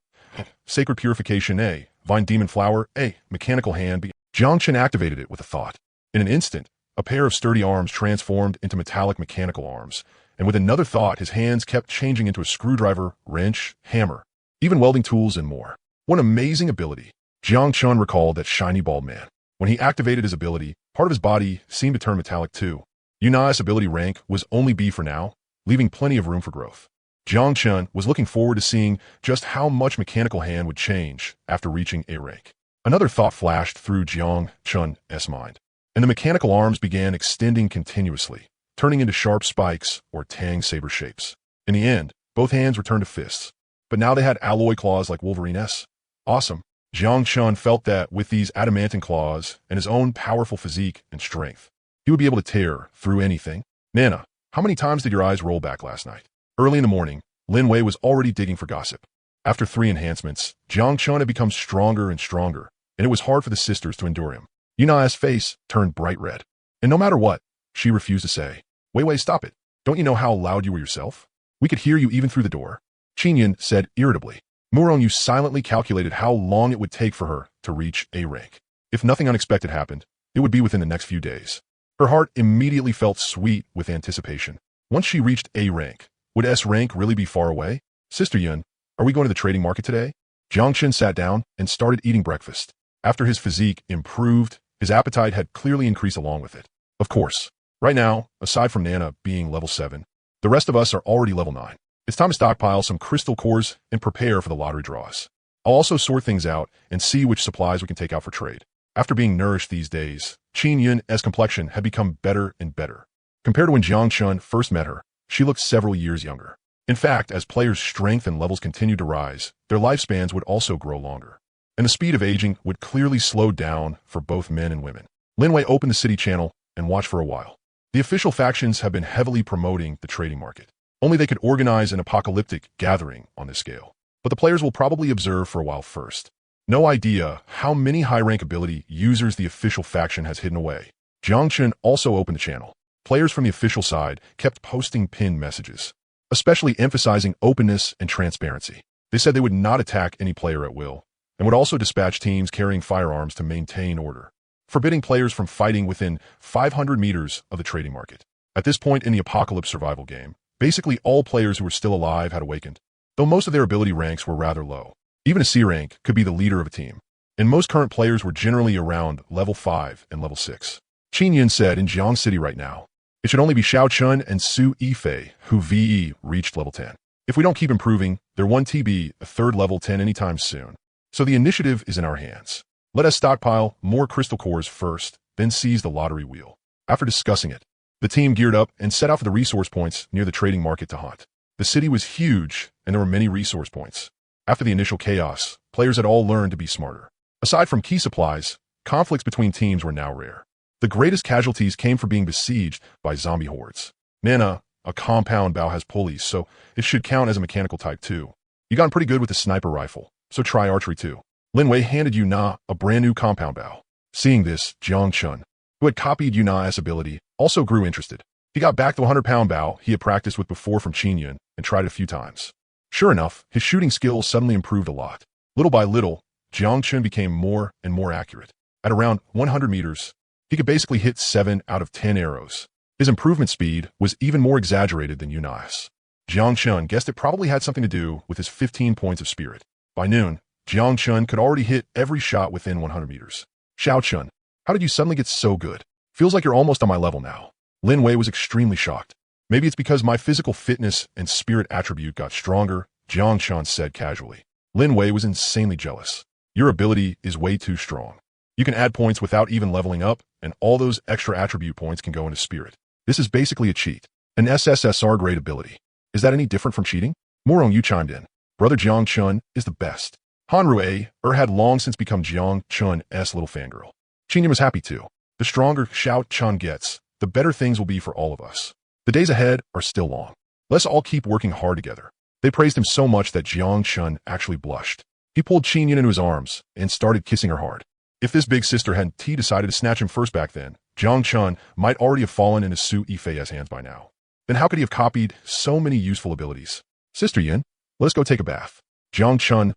Sacred Purification, A, Vine Demon Flower, A, Mechanical Hand, B. Jiang Chun activated it with a thought. In an instant, a pair of sturdy arms transformed into metallic mechanical arms, and with another thought, his hands kept changing into a screwdriver, wrench, hammer, even welding tools and more. What an amazing ability. Jiang Chun recalled that shiny bald man. When he activated his ability, part of his body seemed to turn metallic too. Yuna's ability rank was only B for now, leaving plenty of room for growth. Jiang Chun was looking forward to seeing just how much mechanical hand would change after reaching A rank. Another thought flashed through Jiang Chun's mind, and the mechanical arms began extending continuously, turning into sharp spikes or tang saber shapes. In the end, both hands returned to fists, but now they had alloy claws like Wolverine's. Awesome. Jiang Chun felt that with these adamantine claws and his own powerful physique and strength, he would be able to tear through anything. Nana, how many times did your eyes roll back last night? Early in the morning, Lin Wei was already digging for gossip. After 3 enhancements, Jiang Chun had become stronger and stronger, and it was hard for the sisters to endure him. Yuna's face turned bright red, and no matter what, she refused to say. Wei, stop it. Don't you know how loud you were yourself? We could hear you even through the door. Qinyan said irritably. Murongyu silently calculated how long it would take for her to reach A rank. If nothing unexpected happened, it would be within the next few days. Her heart immediately felt sweet with anticipation. Once she reached A rank, would S rank really be far away? Sister Yun, are we going to the trading market today? Jiang Chun sat down and started eating breakfast. After his physique improved, his appetite had clearly increased along with it. Of course, right now, aside from Nana being level 7, the rest of us are already level 9. It's time to stockpile some crystal cores and prepare for the lottery draws. I'll also sort things out and see which supplies we can take out for trade. After being nourished these days, Qin Yun's complexion had become better and better. Compared to when Jiang Chun first met her, she looked several years younger. In fact, as players' strength and levels continued to rise, their lifespans would also grow longer, and the speed of aging would clearly slow down for both men and women. Lin Wei opened the city channel and watched for a while. The official factions have been heavily promoting the trading market. Only they could organize an apocalyptic gathering on this scale. But the players will probably observe for a while first. No idea how many high-rank ability users the official faction has hidden away. Jiang Chun also opened the channel. Players from the official side kept posting pinned messages, especially emphasizing openness and transparency. They said they would not attack any player at will, and would also dispatch teams carrying firearms to maintain order, forbidding players from fighting within 500 meters of the trading market. At this point in the apocalypse survival game, basically all players who were still alive had awakened, though most of their ability ranks were rather low. Even a C rank could be the leader of a team, and most current players were generally around level 5 and level 6. Qin Yun said in Jiang City right now, it should only be Xiao Chun and Su Yifei who VE reached level 10. If we don't keep improving, there won't be a third level 10 anytime soon. So the initiative is in our hands. Let us stockpile more crystal cores first, then seize the lottery wheel. After discussing it, the team geared up and set out for the resource points near the trading market to hunt. The city was huge, and there were many resource points. After the initial chaos, players had all learned to be smarter. Aside from key supplies, conflicts between teams were now rare. The greatest casualties came from being besieged by zombie hordes. Nana, a compound bow has pulleys, so it should count as a mechanical type too. You gotten pretty good with the sniper rifle, so try archery too. Lin Wei handed Yu Na a brand new compound bow. Seeing this, Jiang Chun, who had copied Yu Na's ability, also grew interested. He got back the 100-pound bow he had practiced with before from Qin Yun and tried it a few times. Sure enough, his shooting skills suddenly improved a lot. Little by little, Jiang Chun became more and more accurate. At around 100 meters, he could basically hit 7 out of 10 arrows. His improvement speed was even more exaggerated than Yu Na's. Jiang Chun guessed it probably had something to do with his 15 points of spirit. By noon, Jiang Chun could already hit every shot within 100 meters. Xiao Chun, how did you suddenly get so good? Feels like you're almost on my level now. Lin Wei was extremely shocked. Maybe it's because my physical fitness and spirit attribute got stronger, Jiang Chun said casually. Lin Wei was insanely jealous. Your ability is way too strong. You can add points without even leveling up, and all those extra attribute points can go into spirit. This is basically a cheat. An SSSR grade ability. Is that any different from cheating? Morong Yu chimed in. Brother Jiang Chun is the best. Han Rui had long since become Jiang Chun's little fangirl. Qin Yun was happy too. The stronger Xiao Chun gets, the better things will be for all of us. The days ahead are still long. Let's all keep working hard together. They praised him so much that Jiang Chun actually blushed. He pulled Qin Yun into his arms and started kissing her hard. If this big sister hadn't decided to snatch him first back then, Jiang Chun might already have fallen into Su Yifei's hands by now. Then how could he have copied so many useful abilities? Sister Yin, let's go take a bath. Jiang Chun's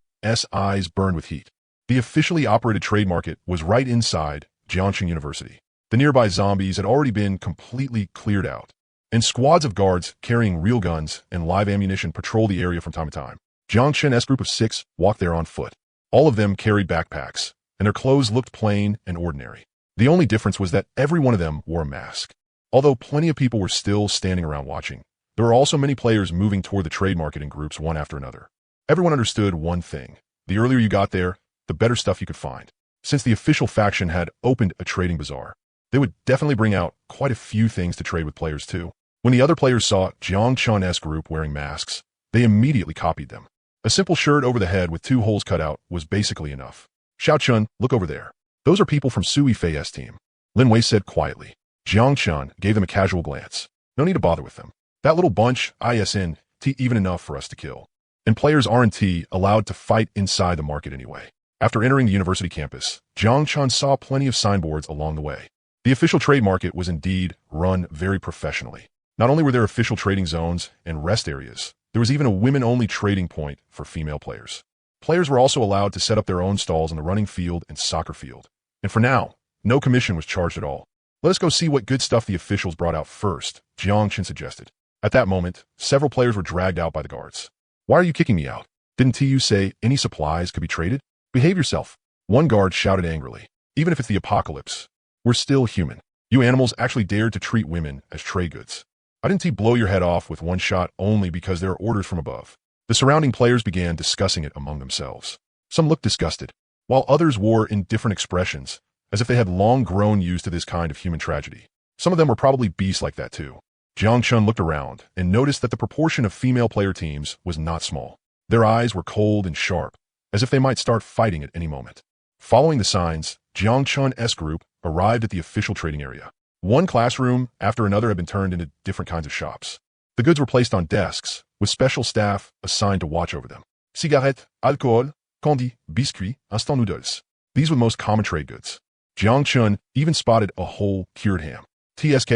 eyes burned with heat. The officially operated trade market was right inside Jiangxing University. The nearby zombies had already been completely cleared out, and squads of guards carrying real guns and live ammunition patrol the area from time to time. Jiang Chun's group of 6 walked there on foot. All of them carried backpacks, and their clothes looked plain and ordinary. The only difference was that every one of them wore a mask. Although plenty of people were still standing around watching, there were also many players moving toward the trade market in groups one after another. Everyone understood one thing. The earlier you got there, the better stuff you could find. Since the official faction had opened a trading bazaar, they would definitely bring out quite a few things to trade with players too. When the other players saw Jiang Chun's group wearing masks, they immediately copied them. A simple shirt over the head with 2 holes cut out was basically enough. Xiao Chun, look over there. Those are people from Su Yifei's team. Lin Wei said quietly. Jiang Chun gave them a casual glance. No need to bother with them. That little bunch isn't even enough for us to kill. And players aren't allowed to fight inside the market anyway. After entering the university campus, Jiang Chun saw plenty of signboards along the way. The official trade market was indeed run very professionally. Not only were there official trading zones and rest areas, there was even a women-only trading point for female players. Players were also allowed to set up their own stalls in the running field and soccer field. And for now, no commission was charged at all. Let us go see what good stuff the officials brought out first, Jiang Chun suggested. At that moment, several players were dragged out by the guards. Why are you kicking me out? Didn't you say any supplies could be traded? Behave yourself. One guard shouted angrily. Even if it's the apocalypse, we're still human. You animals actually dared to treat women as trade goods. I didn't blow your head off with one shot only because there are orders from above. The surrounding players began discussing it among themselves. Some looked disgusted, while others wore indifferent expressions, as if they had long grown used to this kind of human tragedy. Some of them were probably beasts like that too. Jiang Chun looked around and noticed that the proportion of female player teams was not small. Their eyes were cold and sharp, as if they might start fighting at any moment. Following the signs, Jiang Chun's group arrived at the official trading area. One classroom after another had been turned into different kinds of shops. The goods were placed on desks, with special staff assigned to watch over them. Cigarettes, alcohol, candy, biscuits, instant noodles. These were the most common trade goods. Jiang Chun even spotted a whole cured ham. TSK.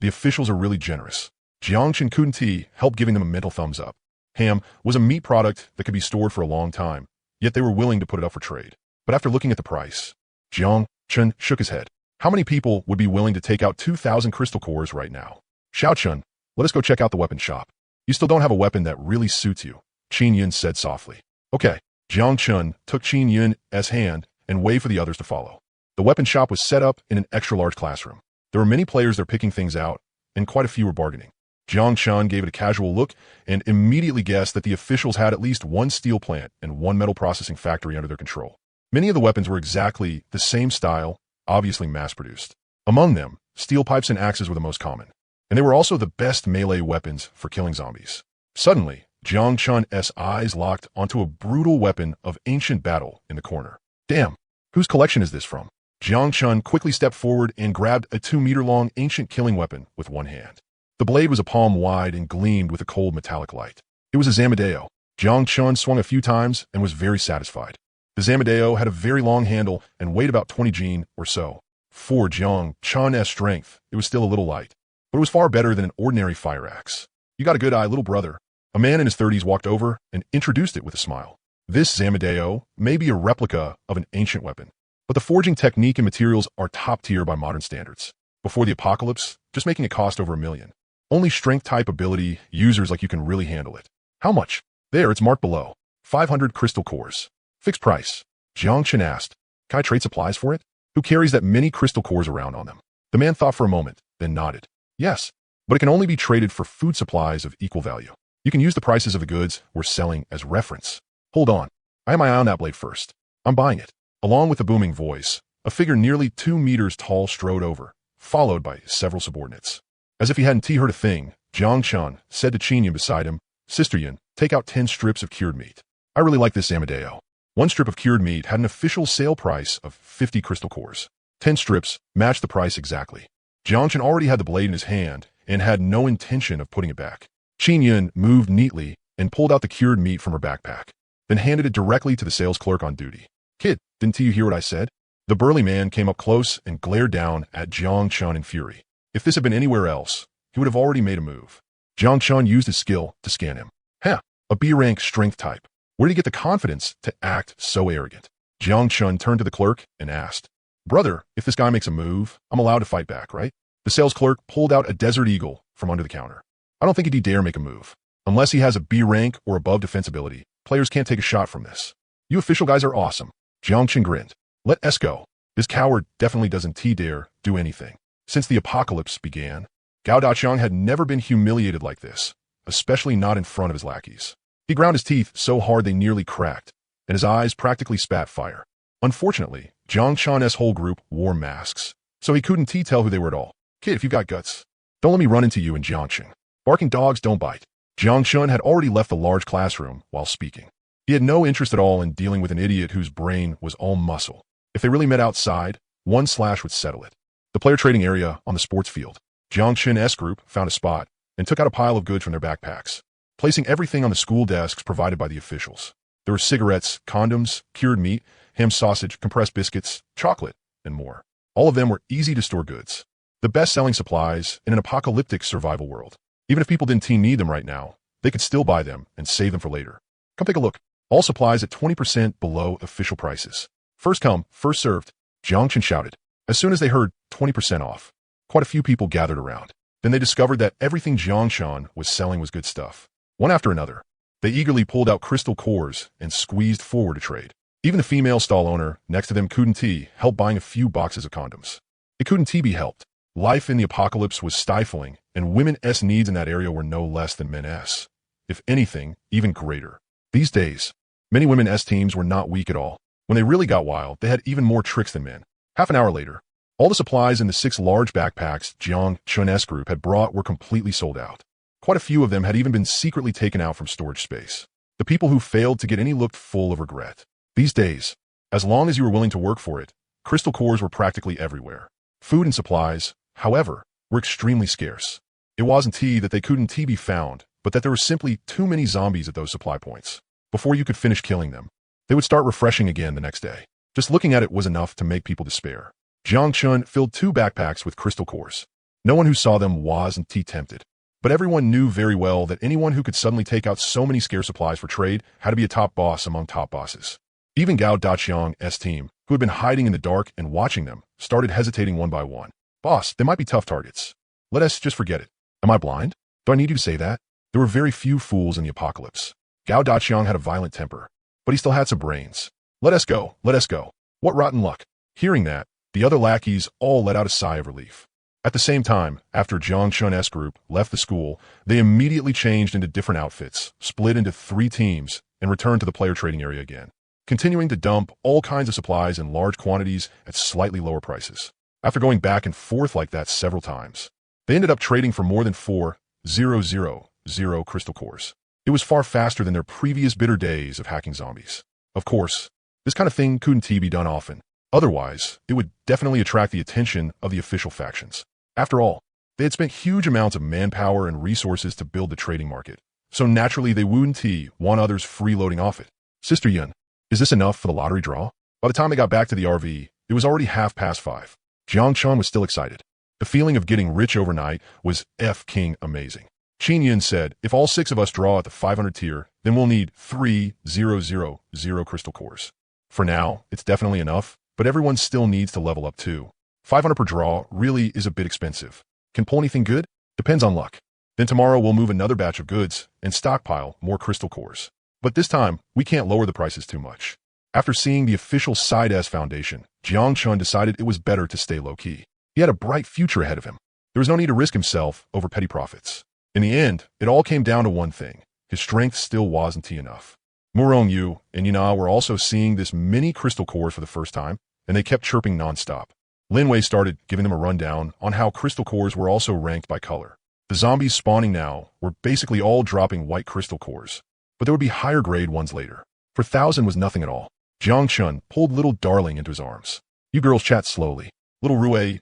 The officials are really generous. Jiang Chun couldn't help giving them a mental thumbs up. Ham was a meat product that could be stored for a long time, yet they were willing to put it up for trade. But after looking at the price, Jiang Chun shook his head. How many people would be willing to take out 2,000 crystal cores right now? Xiao Chun, let us go check out the weapon shop. You still don't have a weapon that really suits you, Qin Yun said softly. Okay. Jiang Chun took Qin Yun's hand and waved for the others to follow. The weapon shop was set up in an extra-large classroom. There were many players there picking things out, and quite a few were bargaining. Jiang Chun gave it a casual look and immediately guessed that the officials had at least one steel plant and one metal processing factory under their control. Many of the weapons were exactly the same style, obviously mass-produced. Among them, steel pipes and axes were the most common, and they were also the best melee weapons for killing zombies. Suddenly, Jiang Chun's eyes locked onto a brutal weapon of ancient battle in the corner. Damn, whose collection is this from? Jiang Chun quickly stepped forward and grabbed a 2-meter-long ancient killing weapon with one hand. The blade was a palm wide and gleamed with a cold metallic light. It was a Zamadeo. Jiang Chun swung a few times and was very satisfied. The Zamadeo had a very long handle and weighed about 20 jin or so. For Jiang Chun's strength, it was still a little light, but it was far better than an ordinary fire axe. You got a good eye, little brother. A man in his 30s walked over and introduced it with a smile. This Zamadeo may be a replica of an ancient weapon, but the forging technique and materials are top tier by modern standards. Before the apocalypse, just making it cost over $1 million. Only strength-type ability users like you can really handle it. How much? There, it's marked below. 500 crystal cores. Fixed price. Jiang Chen asked, can I trade supplies for it? Who carries that many crystal cores around on them? The man thought for a moment, then nodded. Yes, but it can only be traded for food supplies of equal value. You can use the prices of the goods we're selling as reference. Hold on. I have my eye on that blade first. I'm buying it. Along with a booming voice, a figure nearly 2 meters tall strode over, followed by several subordinates. As if he hadn't heard a thing, Jiang Chun said to Qinyan beside him, Sister Yin, take out 10 strips of cured meat. I really like this Amadeo. 1 strip of cured meat had an official sale price of 50 crystal cores. 10 strips matched the price exactly. Jiang Chun already had the blade in his hand and had no intention of putting it back. Qinyan moved neatly and pulled out the cured meat from her backpack, then handed it directly to the sales clerk on duty. Kid, didn't you hear what I said? The burly man came up close and glared down at Jiang Chun in fury. If this had been anywhere else, he would have already made a move. Jiang Chun used his skill to scan him. A B-rank strength type. Where did he get the confidence to act so arrogant? Jiang Chun turned to the clerk and asked, Brother, if this guy makes a move, I'm allowed to fight back, right? The sales clerk pulled out a Desert Eagle from under the counter. I don't think he'd dare make a move. Unless he has a B-rank or above defense ability, players can't take a shot from this. You official guys are awesome. Jiang Chun grinned. Let us go. This coward definitely doesn't dare do anything. Since the apocalypse began, Gao Daqiang had never been humiliated like this, especially not in front of his lackeys. He ground his teeth so hard they nearly cracked, and his eyes practically spat fire. Unfortunately, Jiang Chun's whole group wore masks, so he couldn't tell who they were at all. Kid, if you've got guts, don't let me run into you in Jiangchun. Barking dogs don't bite. Jiang Chun had already left the large classroom while speaking. He had no interest at all in dealing with an idiot whose brain was all muscle. If they really met outside, 1 slash would settle it. The player trading area on the sports field. Jiang Chun's group found a spot and took out a pile of goods from their backpacks, placing everything on the school desks provided by the officials. There were cigarettes, condoms, cured meat, ham sausage, compressed biscuits, chocolate, and more. All of them were easy-to-store goods. The best-selling supplies in an apocalyptic survival world. Even if people didn't need them right now, they could still buy them and save them for later. Come take a look. All supplies at 20% below official prices. First come, first served, Jiang Chun shouted. As soon as they heard 20% off, quite a few people gathered around. Then they discovered that everything Jiang Chun was selling was good stuff. One after another, they eagerly pulled out crystal cores and squeezed forward to trade. Even the female stall owner next to them couldn't help buying a few boxes of condoms. It couldn't be helped. Life in the apocalypse was stifling, and women's needs in that area were no less than men's. If anything, even greater. These days, many women's teams were not weak at all. When they really got wild, they had even more tricks than men. Half an hour later, all the supplies in the 6 large backpacks Jiang Chun's group had brought were completely sold out. Quite a few of them had even been secretly taken out from storage space. The people who failed to get any looked full of regret. These days, as long as you were willing to work for it, crystal cores were practically everywhere. Food and supplies, however, were extremely scarce. It wasn't that they couldn't be found, but that there were simply too many zombies at those supply points. Before you could finish killing them, they would start refreshing again the next day. Just looking at it was enough to make people despair. Jiang Chun filled 2 backpacks with crystal cores. No one who saw them wasn't tempted. But everyone knew very well that anyone who could suddenly take out so many scarce supplies for trade had to be a top boss among top bosses. Even Gao Daqiang's team, who had been hiding in the dark and watching them, started hesitating one by one. Boss, they might be tough targets. Let us just forget it. Am I blind? Do I need you to say that? There were very few fools in the apocalypse. Gao Daqiang had a violent temper, but he still had some brains. Let us go, let us go. What rotten luck. Hearing that, the other lackeys all let out a sigh of relief. At the same time, after Jiang Chun's group left the school, they immediately changed into different outfits, split into 3 teams, and returned to the player trading area again, continuing to dump all kinds of supplies in large quantities at slightly lower prices. After going back and forth like that several times, they ended up trading for more than 4,000 crystal cores. It was far faster than their previous bitter days of hacking zombies. Of course, this kind of thing couldn't be done often, Otherwise, it would definitely attract the attention of the official factions. After all, they had spent huge amounts of manpower and resources to build the trading market, so naturally they wouldn't want others freeloading off it. Sister Yun, is this enough for the lottery draw? By the time they got back to the RV, it was already 5:30. Jiang Chun was still excited. The feeling of getting rich overnight was f-king amazing. Qin Yun said, if all 6 of us draw at the 500 tier, then we'll need 3,000 crystal cores. For now, it's definitely enough, but everyone still needs to level up too. 500 per draw really is a bit expensive. Can pull anything good? Depends on luck. Then tomorrow we'll move another batch of goods and stockpile more crystal cores. But this time, we can't lower the prices too much. After seeing the official Side S Foundation, Jiang Chun decided it was better to stay low-key. He had a bright future ahead of him. There was no need to risk himself over petty profits. In the end, it all came down to one thing. His strength still wasn't enough. Murong Yu and Yuna were also seeing this mini crystal core for the first time, and they kept chirping non-stop. Lin Wei started giving them a rundown on how crystal cores were also ranked by color. The zombies spawning now were basically all dropping white crystal cores, but there would be higher grade ones later. For 1,000 was nothing at all. Jiang Chun pulled little darling into his arms. You girls chat slowly. Little Rue,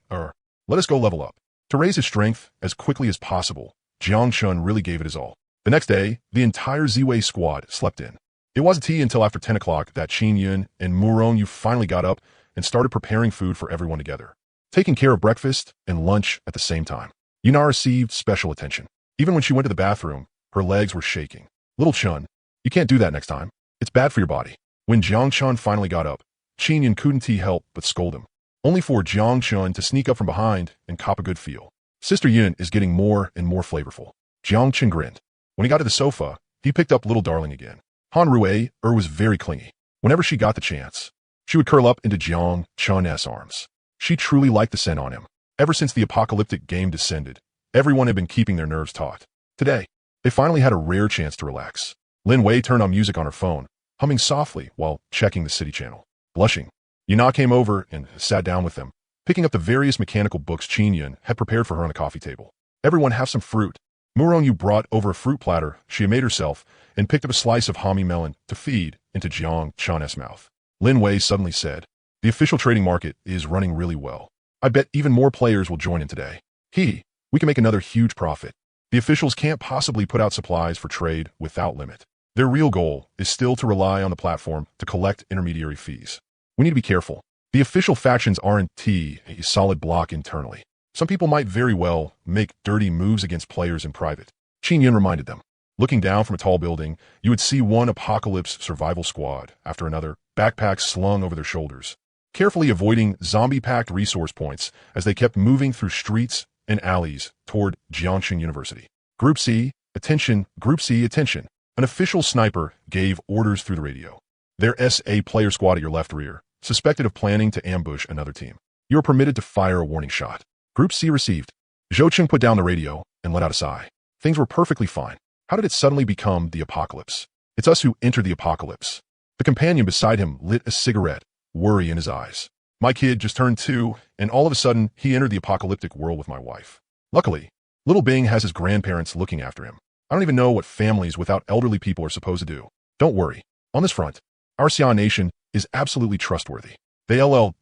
let us go level up. To raise his strength as quickly as possible, Jiang Chun really gave it his all. The next day, the entire Ziwei squad slept in. It wasn't until after 10 o'clock that Qin Yun and Murong Yu finally got up and started preparing food for everyone together, taking care of breakfast and lunch at the same time. Yuna received special attention. Even when she went to the bathroom, her legs were shaking. Little Chun, you can't do that next time. It's bad for your body. When Jiang Chun finally got up, Qin Yun couldn't help but scold him, only for Jiang Chun to sneak up from behind and cop a good feel. Sister Yun is getting more and more flavorful. Jiang Chun grinned. When he got to the sofa, he picked up little darling again. Han Rue was very clingy. Whenever she got the chance, she would curl up into Jiang Chun's arms. She truly liked the scent on him. Ever since the apocalyptic game descended, everyone had been keeping their nerves taut. Today, they finally had a rare chance to relax. Lin Wei turned on music on her phone, humming softly while checking the city channel. Blushing, Yuna came over and sat down with them, picking up the various mechanical books Qin Yun had prepared for her on the coffee table. Everyone have some fruit. Murong Yu brought over a fruit platter she had made herself and picked up a slice of Hami melon to feed into Jiang Chun's mouth. Lin Wei suddenly said, the official trading market is running really well. I bet even more players will join in today. We can make another huge profit. The officials can't possibly put out supplies for trade without limit. Their real goal is still to rely on the platform to collect intermediary fees. We need to be careful. The official factions aren't a solid block internally. Some people might very well make dirty moves against players in private. Qin Yun reminded them. Looking down from a tall building, you would see one apocalypse survival squad after another, backpacks slung over their shoulders, carefully avoiding zombie-packed resource points as they kept moving through streets and alleys toward Jiangxin University. Group C, attention, Group C, attention. An official sniper gave orders through the radio. There SA player squad at your left rear, suspected of planning to ambush another team. You are permitted to fire a warning shot. Group C received. Zhou Cheng put down the radio and let out a sigh. Things were perfectly fine. How did it suddenly become the apocalypse? It's us who entered the apocalypse. The companion beside him lit a cigarette, worry in his eyes. My kid just turned 2, and all of a sudden, he entered the apocalyptic world with my wife. Luckily, little Bing has his grandparents looking after him. I don't even know what families without elderly people are supposed to do. Don't worry. On this front, our Xi'an nation is absolutely trustworthy. They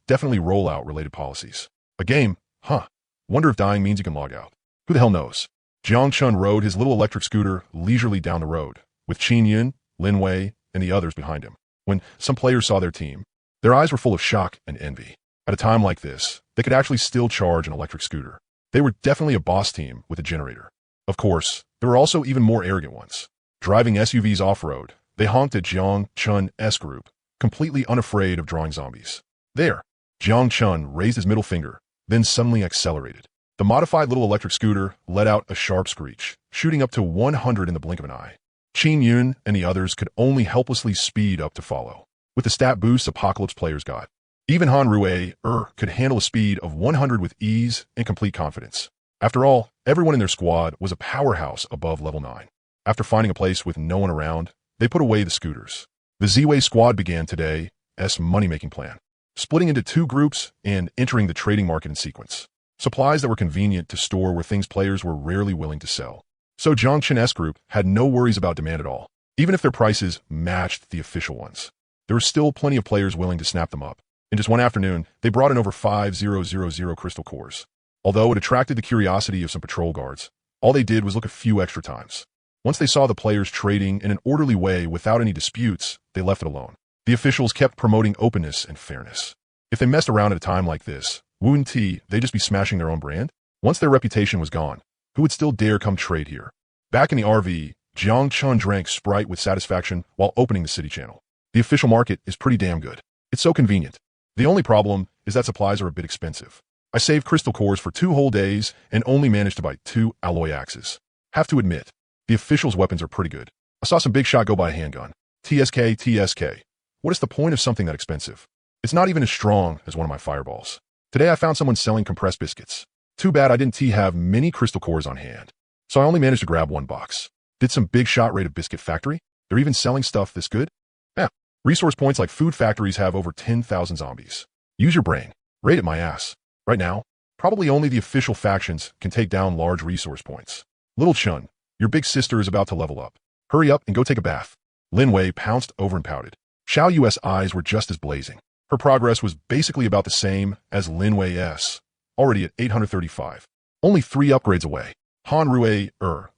definitely roll out related policies. A game? Huh. Wonder if dying means you can log out. Who the hell knows? Jiang Chun rode his little electric scooter leisurely down the road, with Qin Yun, Lin Wei, and the others behind him. When some players saw their team, their eyes were full of shock and envy. At a time like this, they could actually still charge an electric scooter. They were definitely a boss team with a generator. Of course, there were also even more arrogant ones. Driving SUVs off-road, they honked at Jiang Chun's group, completely unafraid of drawing zombies. There, Jiang Chun raised his middle finger, then suddenly accelerated. The modified little electric scooter let out a sharp screech, shooting up to 100 in the blink of an eye. Qin Yun and the others could only helplessly speed up to follow. With the stat boost Apocalypse players got, even Han Rue could handle a speed of 100 with ease and complete confidence. After all, everyone in their squad was a powerhouse above level 9. After finding a place with no one around, they put away the scooters. The Ziwei squad began today's money-making plan, splitting into 2 groups and entering the trading market in sequence. Supplies that were convenient to store were things players were rarely willing to sell. So Jiang Chun's group had no worries about demand at all, even if their prices matched the official ones. There were still plenty of players willing to snap them up. In just one afternoon, they brought in over 5,000 crystal cores. Although it attracted the curiosity of some patrol guards, all they did was look a few extra times. Once they saw the players trading in an orderly way without any disputes, they left it alone. The officials kept promoting openness and fairness. If they messed around at a time like this, wouldn't they just be smashing their own brand? Once their reputation was gone, who would still dare come trade here? Back in the RV, Jiang Chun drank Sprite with satisfaction while opening the city channel. The official market is pretty damn good. It's so convenient. The only problem is that supplies are a bit expensive. I saved crystal cores for 2 whole days and only managed to buy 2 alloy axes. Have to admit, the officials' weapons are pretty good. I saw some big shot go by a handgun. TSK. What is the point of something that expensive? It's not even as strong as one of my fireballs. Today I found someone selling compressed biscuits. Too bad I didn't have many crystal cores on hand. So I only managed to grab 1 box. Did some big shot rate of Biscuit Factory? They're even selling stuff this good? Yeah. Resource points like food factories have over 10,000 zombies. Use your brain. Rate it my ass. Right now, probably only the official factions can take down large resource points. Little Chun, your big sister is about to level up. Hurry up and go take a bath. Lin Wei pounced over and pouted. Xiao Yu's eyes were just as blazing. Her progress was basically about the same as Lin Wei's, already at 835. Only 3 upgrades away. Han Rui,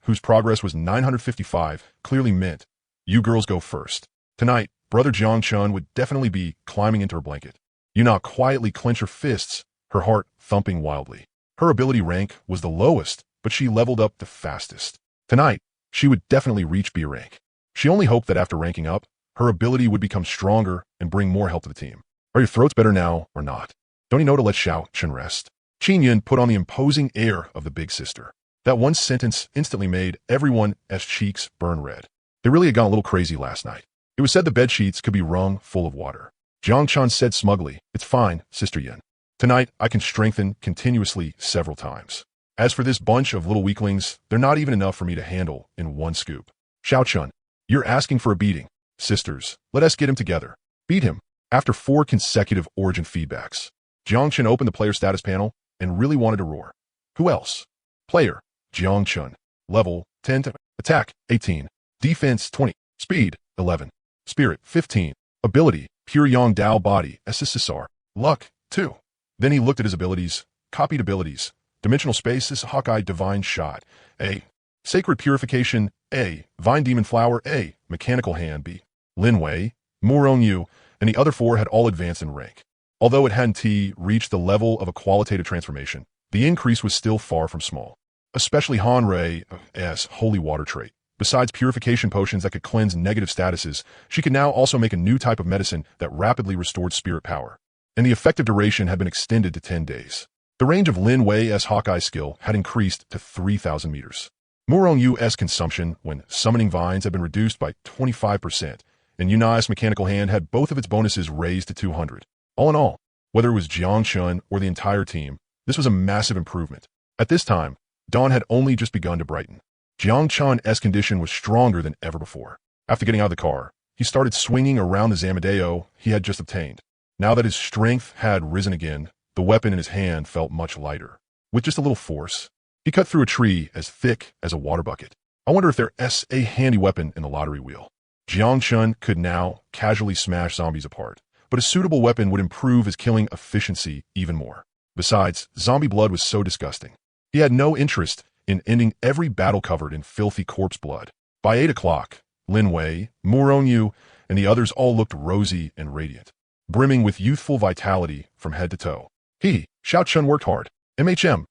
whose progress was 955, clearly meant, you girls go first. Tonight, Brother Jiang Chun would definitely be climbing into her blanket. Yuna quietly clenched her fists, her heart thumping wildly. Her ability rank was the lowest, but she leveled up the fastest. Tonight, she would definitely reach B rank. She only hoped that after ranking up, her ability would become stronger and bring more help to the team. Are your throats better now or not? Don't you know to let Xiao Chun rest? Qin Yin put on the imposing air of the big sister. That one sentence instantly made everyone's cheeks burn red. They really had gone a little crazy last night. It was said the bed sheets could be wrung full of water. Jiang Chun said smugly, it's fine, Sister Yin. Tonight, I can strengthen continuously several times. As for this bunch of little weaklings, they're not even enough for me to handle in one scoop. Xiao Chun, you're asking for a beating. Sisters, let us get him together. Beat him. After 4 consecutive origin feedbacks, Jiang Chun opened the player status panel and really wanted to roar. Who else? Player, Jiang Chun. Level, 10. Attack, 18. Defense, 20. Speed, 11. Spirit, 15. Ability, Pure Yang Body, SSSR. Luck, 2. Then he looked at his abilities, copied abilities. Dimensional Spaces, Hawkeye Divine Shot, A. Sacred Purification, A. Vine Demon Flower, A. Mechanical Hand, B. Lin Wei, Murong Yu, and the other 4 had all advanced in rank. Although it hadn't reached the level of a qualitative transformation, the increase was still far from small. Especially Han Rui's Holy Water trait. Besides purification potions that could cleanse negative statuses, she could now also make a new type of medicine that rapidly restored spirit power. And the effective duration had been extended to 10 days. The range of Lin Wei's Hawkeye skill had increased to 3,000 meters. Murong Yu's consumption when summoning vines had been reduced by 25%, and Yunai's mechanical hand had both of its bonuses raised to 200. All in all, whether it was Jiang Chun or the entire team, this was a massive improvement. At this time, dawn had only just begun to brighten. Jiang Chun's condition was stronger than ever before. After getting out of the car, he started swinging around the Zamadeo he had just obtained. Now that his strength had risen again, the weapon in his hand felt much lighter. With just a little force, he cut through a tree as thick as a water bucket. I wonder if there's a handy weapon in the lottery wheel. Jiang Chun could now casually smash zombies apart, but a suitable weapon would improve his killing efficiency even more. Besides, zombie blood was so disgusting. He had no interest in ending every battle covered in filthy corpse blood. By 8 o'clock, Lin Wei, Murong Yu, and the others all looked rosy and radiant, brimming with youthful vitality from head to toe. Xiao Chun worked hard. MHM.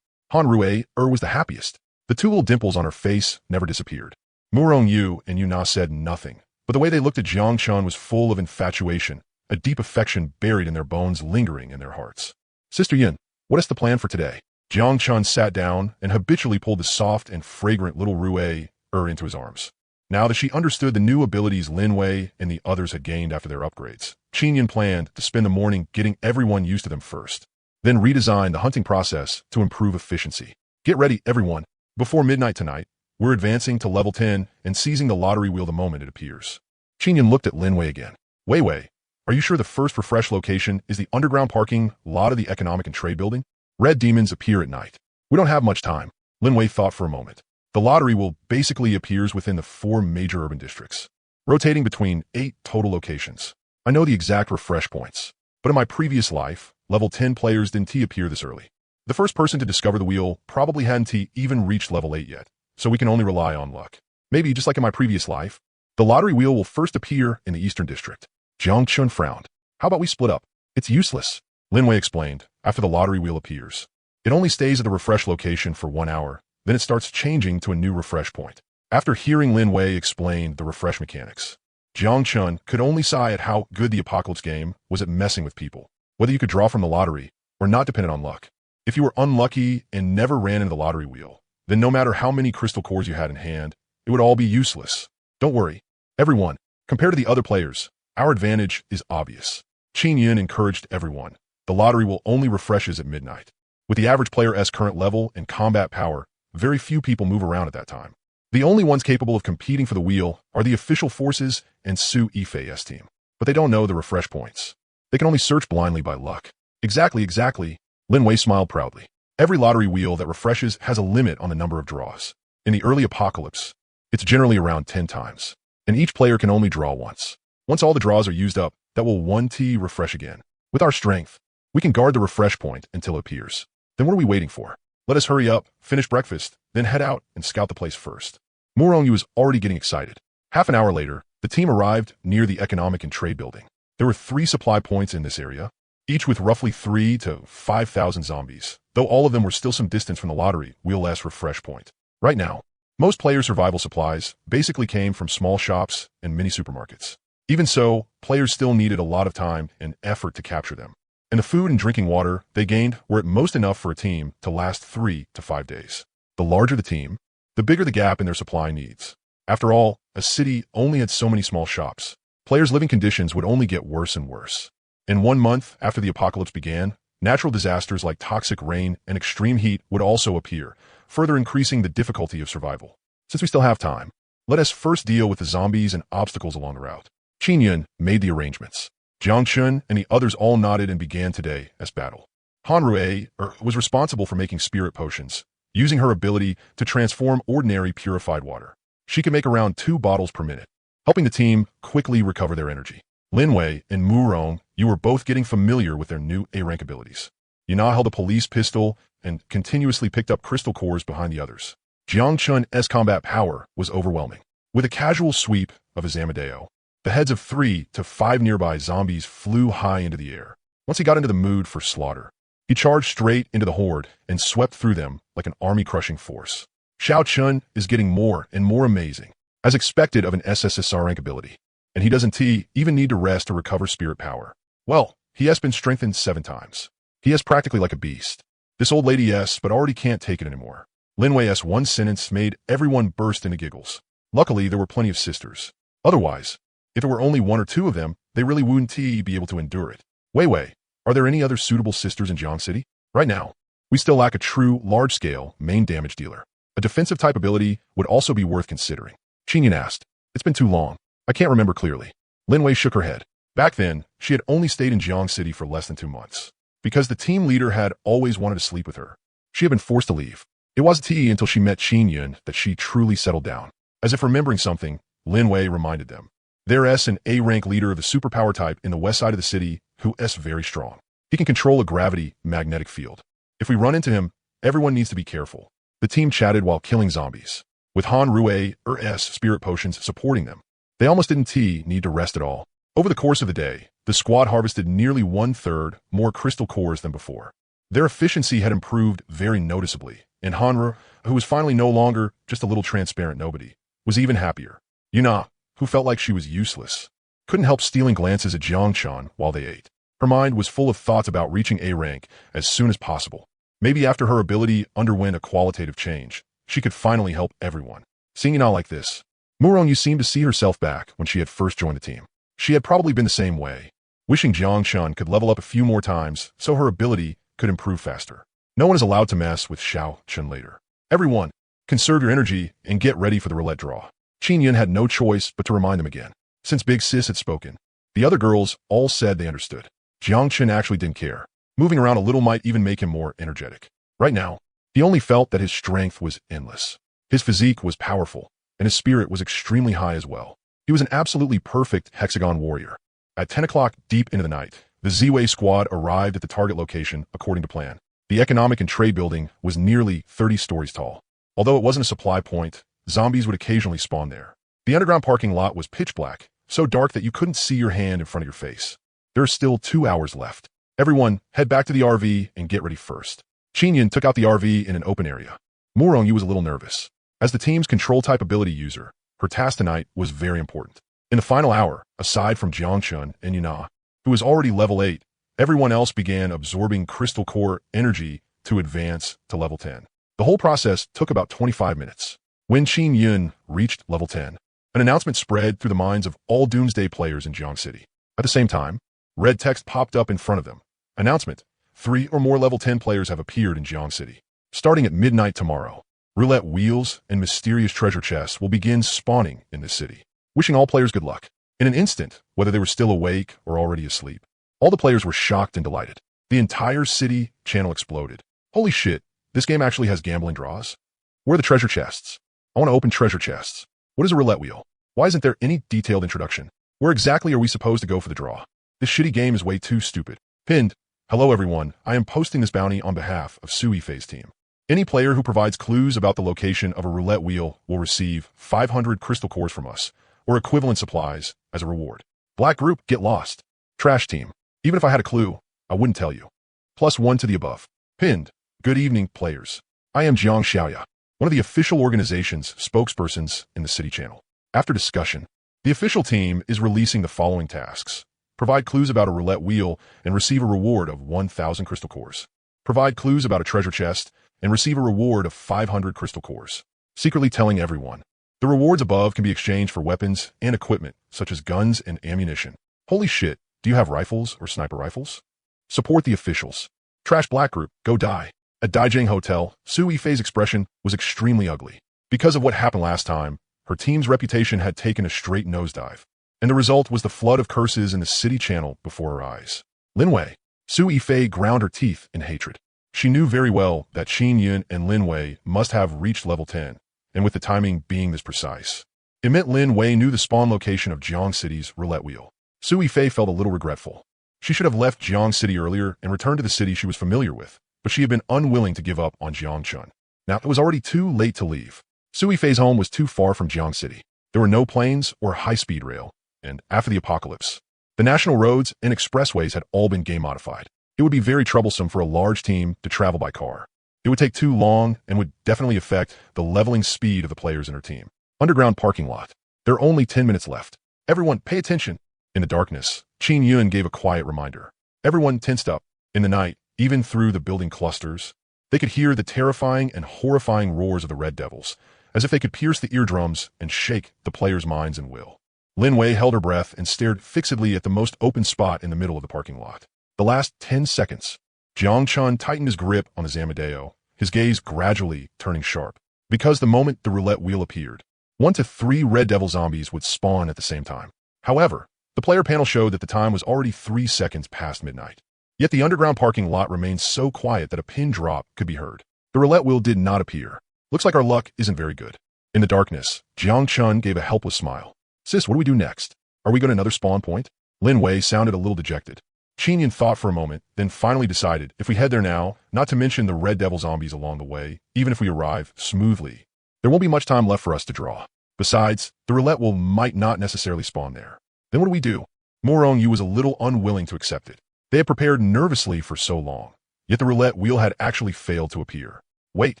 Han Rui was the happiest. The 2 little dimples on her face never disappeared. Murong Yu and Yuna said nothing, but the way they looked at Jiang Chun was full of infatuation, a deep affection buried in their bones lingering in their hearts. Sister Yin, what is the plan for today? Jiang Chun sat down and habitually pulled the soft and fragrant little Rui into his arms. Now that she understood the new abilities Lin Wei and the others had gained after their upgrades, Qin Yin planned to spend the morning getting everyone used to them first, then redesign the hunting process to improve efficiency. Get ready, everyone. Before midnight tonight, we're advancing to level 10 and seizing the lottery wheel the moment it appears. Qin Yin looked at Lin Wei again. Wei, are you sure the first refresh location is the underground parking lot of the economic and trade building? Red demons appear at night. We don't have much time. Lin Wei thought for a moment. The lottery wheel basically appears within the 4 major urban districts, rotating between 8 total locations. I know the exact refresh points, But in my previous life, level 10 players didn't appear this early. The first person to discover the wheel probably hadn't even reached level 8 yet, so we can only rely on luck. Maybe, just like in my previous life, the lottery wheel will first appear in the Eastern District. Jiang Chun frowned. How about we split up? It's useless, Lin Wei explained, after the lottery wheel appears. It only stays at the refresh location for 1 hour, then it starts changing to a new refresh point. After hearing Lin Wei explain the refresh mechanics, Jiang Chun could only sigh at how good the Apocalypse game was at messing with people. Whether you could draw from the lottery or not depended on luck. If you were unlucky and never ran into the lottery wheel, then no matter how many crystal cores you had in hand, it would all be useless. Don't worry, everyone. Compared to the other players, our advantage is obvious. Qin Yin encouraged everyone. The lottery will only refreshes at midnight. With the average player's current level and combat power, very few people move around at that time. The only ones capable of competing for the wheel are the official forces and Su Yifei's team. But they don't know the refresh points. They can only search blindly by luck. Exactly. Lin Wei smiled proudly. Every lottery wheel that refreshes has a limit on the number of draws. In the early Apocalypse, it's generally around 10 times. And each player can only draw once. Once all the draws are used up, that will 1T refresh again. With our strength, we can guard the refresh point until it appears. Then what are we waiting for? Let us hurry up, finish breakfast, then head out and scout the place first. Murongyu was already getting excited. Half an hour later, the team arrived near the Economic and Trade Building. There were 3 supply points in this area, each with roughly 3 to 5,000 zombies, though all of them were still some distance from the lottery wheel-less refresh point. Right now, most players' survival supplies basically came from small shops and mini supermarkets. Even so, players still needed a lot of time and effort to capture them. And the food and drinking water they gained were at most enough for a team to last 3 to 5 days. The larger the team, the bigger the gap in their supply needs. After all, a city only had so many small shops. Players' living conditions would only get worse and worse. In 1 month after the apocalypse began, natural disasters like toxic rain and extreme heat would also appear, further increasing the difficulty of survival. Since we still have time, let us first deal with the zombies and obstacles along the route. Qin Yin made the arrangements. Jiang Chun and the others all nodded and began today as battle. Han Rui was responsible for making spirit potions, using her ability to transform ordinary purified water. She could make around 2 bottles per minute, helping the team quickly recover their energy. Lin Wei and Murong, you were both getting familiar with their new A-rank abilities. Yana held a police pistol and continuously picked up crystal cores behind the others. Jiang Chun's combat power was overwhelming. With a casual sweep of his Amadeo, the heads of 3 to 5 nearby zombies flew high into the air. Once he got into the mood for slaughter, he charged straight into the horde and swept through them like an army-crushing force. Xiao Chun is getting more and more amazing, as expected of an SSSR rank ability, and he doesn't even need to rest to recover spirit power. Well, he has been strengthened 7 times. He is practically like a beast. This old lady but already can't take it anymore. Lin Wei's one sentence made everyone burst into giggles. Luckily, there were plenty of sisters. Otherwise, if there were only 1 or 2 of them, they really wouldn't be able to endure it. Wei, are there any other suitable sisters in Jiang City? Right now, we still lack a true, large-scale, main damage dealer. A defensive type ability would also be worth considering. Qin Yin asked. It's been too long. I can't remember clearly. Lin Wei shook her head. Back then, she had only stayed in Jiang City for less than 2 months. Because the team leader had always wanted to sleep with her, she had been forced to leave. It wasn't until she met Qin Yin that she truly settled down. As if remembering something, Lin Wei reminded them. There's an A-rank leader of the superpower type in the west side of the city who is very strong. He can control a gravity magnetic field. If we run into him, everyone needs to be careful. The team chatted while killing zombies, with Han Rui's spirit potions supporting them. They almost didn't need to rest at all. Over the course of the day, the squad harvested nearly 1/3 more crystal cores than before. Their efficiency had improved very noticeably, and Hanru, who was finally no longer just a little transparent nobody, was even happier. Yuna, who felt like she was useless, couldn't help stealing glances at Jiang Chun while they ate. Her mind was full of thoughts about reaching A rank as soon as possible. Maybe after her ability underwent a qualitative change, she could finally help everyone. Seeing Yuna like this, Murong seemed to see herself back when she had first joined the team. She had probably been the same way, wishing Jiang Chun could level up a few more times so her ability could improve faster. No one is allowed to mess with Xiao Chun later. Everyone, conserve your energy and get ready for the roulette draw. Qin Yin had no choice but to remind them again. Since Big Sis had spoken, the other girls all said they understood. Jiang Chun actually didn't care. Moving around a little might even make him more energetic. Right now, he only felt that his strength was endless. His physique was powerful, and his spirit was extremely high as well. He was an absolutely perfect hexagon warrior. At 10 o'clock deep into the night, The Ziwei squad arrived at the target location according to plan. The economic and trade building was nearly 30 stories tall. Although it wasn't a supply point, zombies would occasionally spawn there. The underground parking lot was pitch black, so dark that you couldn't see your hand in front of your face. There are still 2 hours left. Everyone, head back to the RV and get ready first. Qinyan took out the RV in an open area. Murong Yu was a little nervous. As the team's control-type ability user, her task tonight was very important. In the final hour, aside from Jiangchun and Yuna, who was already level 8, everyone else began absorbing crystal core energy to advance to level 10. The whole process took about 25 minutes. When Qinyan reached level 10, an announcement spread through the minds of all Doomsday players in Jiang City. At the same time, red text popped up in front of them. Announcement: 3 or more level 10 players have appeared in Jiang City. Starting at midnight tomorrow, roulette wheels and mysterious treasure chests will begin spawning in this city. Wishing all players good luck. In an instant, whether they were still awake or already asleep, all the players were shocked and delighted. The entire city channel exploded. Holy shit, this game actually has gambling draws? Where are the treasure chests? I want to open treasure chests. What is a roulette wheel? Why isn't there any detailed introduction? Where exactly are we supposed to go for the draw? This shitty game is way too stupid. Pinned. Hello everyone, I am posting this bounty on behalf of Su Yifei's team. Any player who provides clues about the location of a roulette wheel will receive 500 crystal cores from us, or equivalent supplies, as a reward. Black group, get lost. Trash team. Even if I had a clue, I wouldn't tell you. +1 to the above. Pinned. Good evening, players. I am Jiang Xiaoya, one of the official organization's spokespersons in the city channel. After discussion, the official team is releasing the following tasks. Provide clues about a roulette wheel and receive a reward of 1,000 crystal cores. Provide clues about a treasure chest and receive a reward of 500 crystal cores. Secretly telling everyone. The rewards above can be exchanged for weapons and equipment, such as guns and ammunition. Holy shit, do you have rifles or sniper rifles? Support the officials. Trash black group, go die. At Daijing Hotel, Su Yifei's expression was extremely ugly. Because of what happened last time, her team's reputation had taken a straight nosedive. And the result was the flood of curses in the city channel before her eyes. Linwei. Su Yifei ground her teeth in hatred. She knew very well that Qinyan and Linwei must have reached level 10, and with the timing being this precise. It meant Linwei knew the spawn location of Jiang City's roulette wheel. Su Yifei felt a little regretful. She should have left Jiang City earlier and returned to the city she was familiar with, but she had been unwilling to give up on Jiangchun. Now, it was already too late to leave. Su Yifei's home was too far from Jiang City. There were no planes or high-speed rail, and after the apocalypse, the national roads and expressways had all been game-modified. It would be very troublesome for a large team to travel by car. It would take too long and would definitely affect the leveling speed of the players in her team. Underground parking lot. There are only 10 minutes left. Everyone, pay attention. In the darkness, Qin Yun gave a quiet reminder. Everyone tensed up. In the night, even through the building clusters, they could hear the terrifying and horrifying roars of the Red Devils, as if they could pierce the eardrums and shake the players' minds and will. Linwei held her breath and stared fixedly at the most open spot in the middle of the parking lot. The last 10 seconds, Jiangchun tightened his grip on his Amadeo, his gaze gradually turning sharp. Because the moment the roulette wheel appeared, 1 to 3 Red Devil zombies would spawn at the same time. However, the player panel showed that the time was already 3 seconds past midnight. Yet the underground parking lot remained so quiet that a pin drop could be heard. The roulette wheel did not appear. Looks like our luck isn't very good. In the darkness, Jiangchun gave a helpless smile. Sis, what do we do next? Are we going to another spawn point? Linwei sounded a little dejected. Qinyan thought for a moment, then finally decided, if we head there now, not to mention the Red Devil zombies along the way, even if we arrive smoothly, there won't be much time left for us to draw. Besides, the roulette wheel might not necessarily spawn there. Then what do? Murong Yu was a little unwilling to accept it. They had prepared nervously for so long, yet the roulette wheel had actually failed to appear. Wait,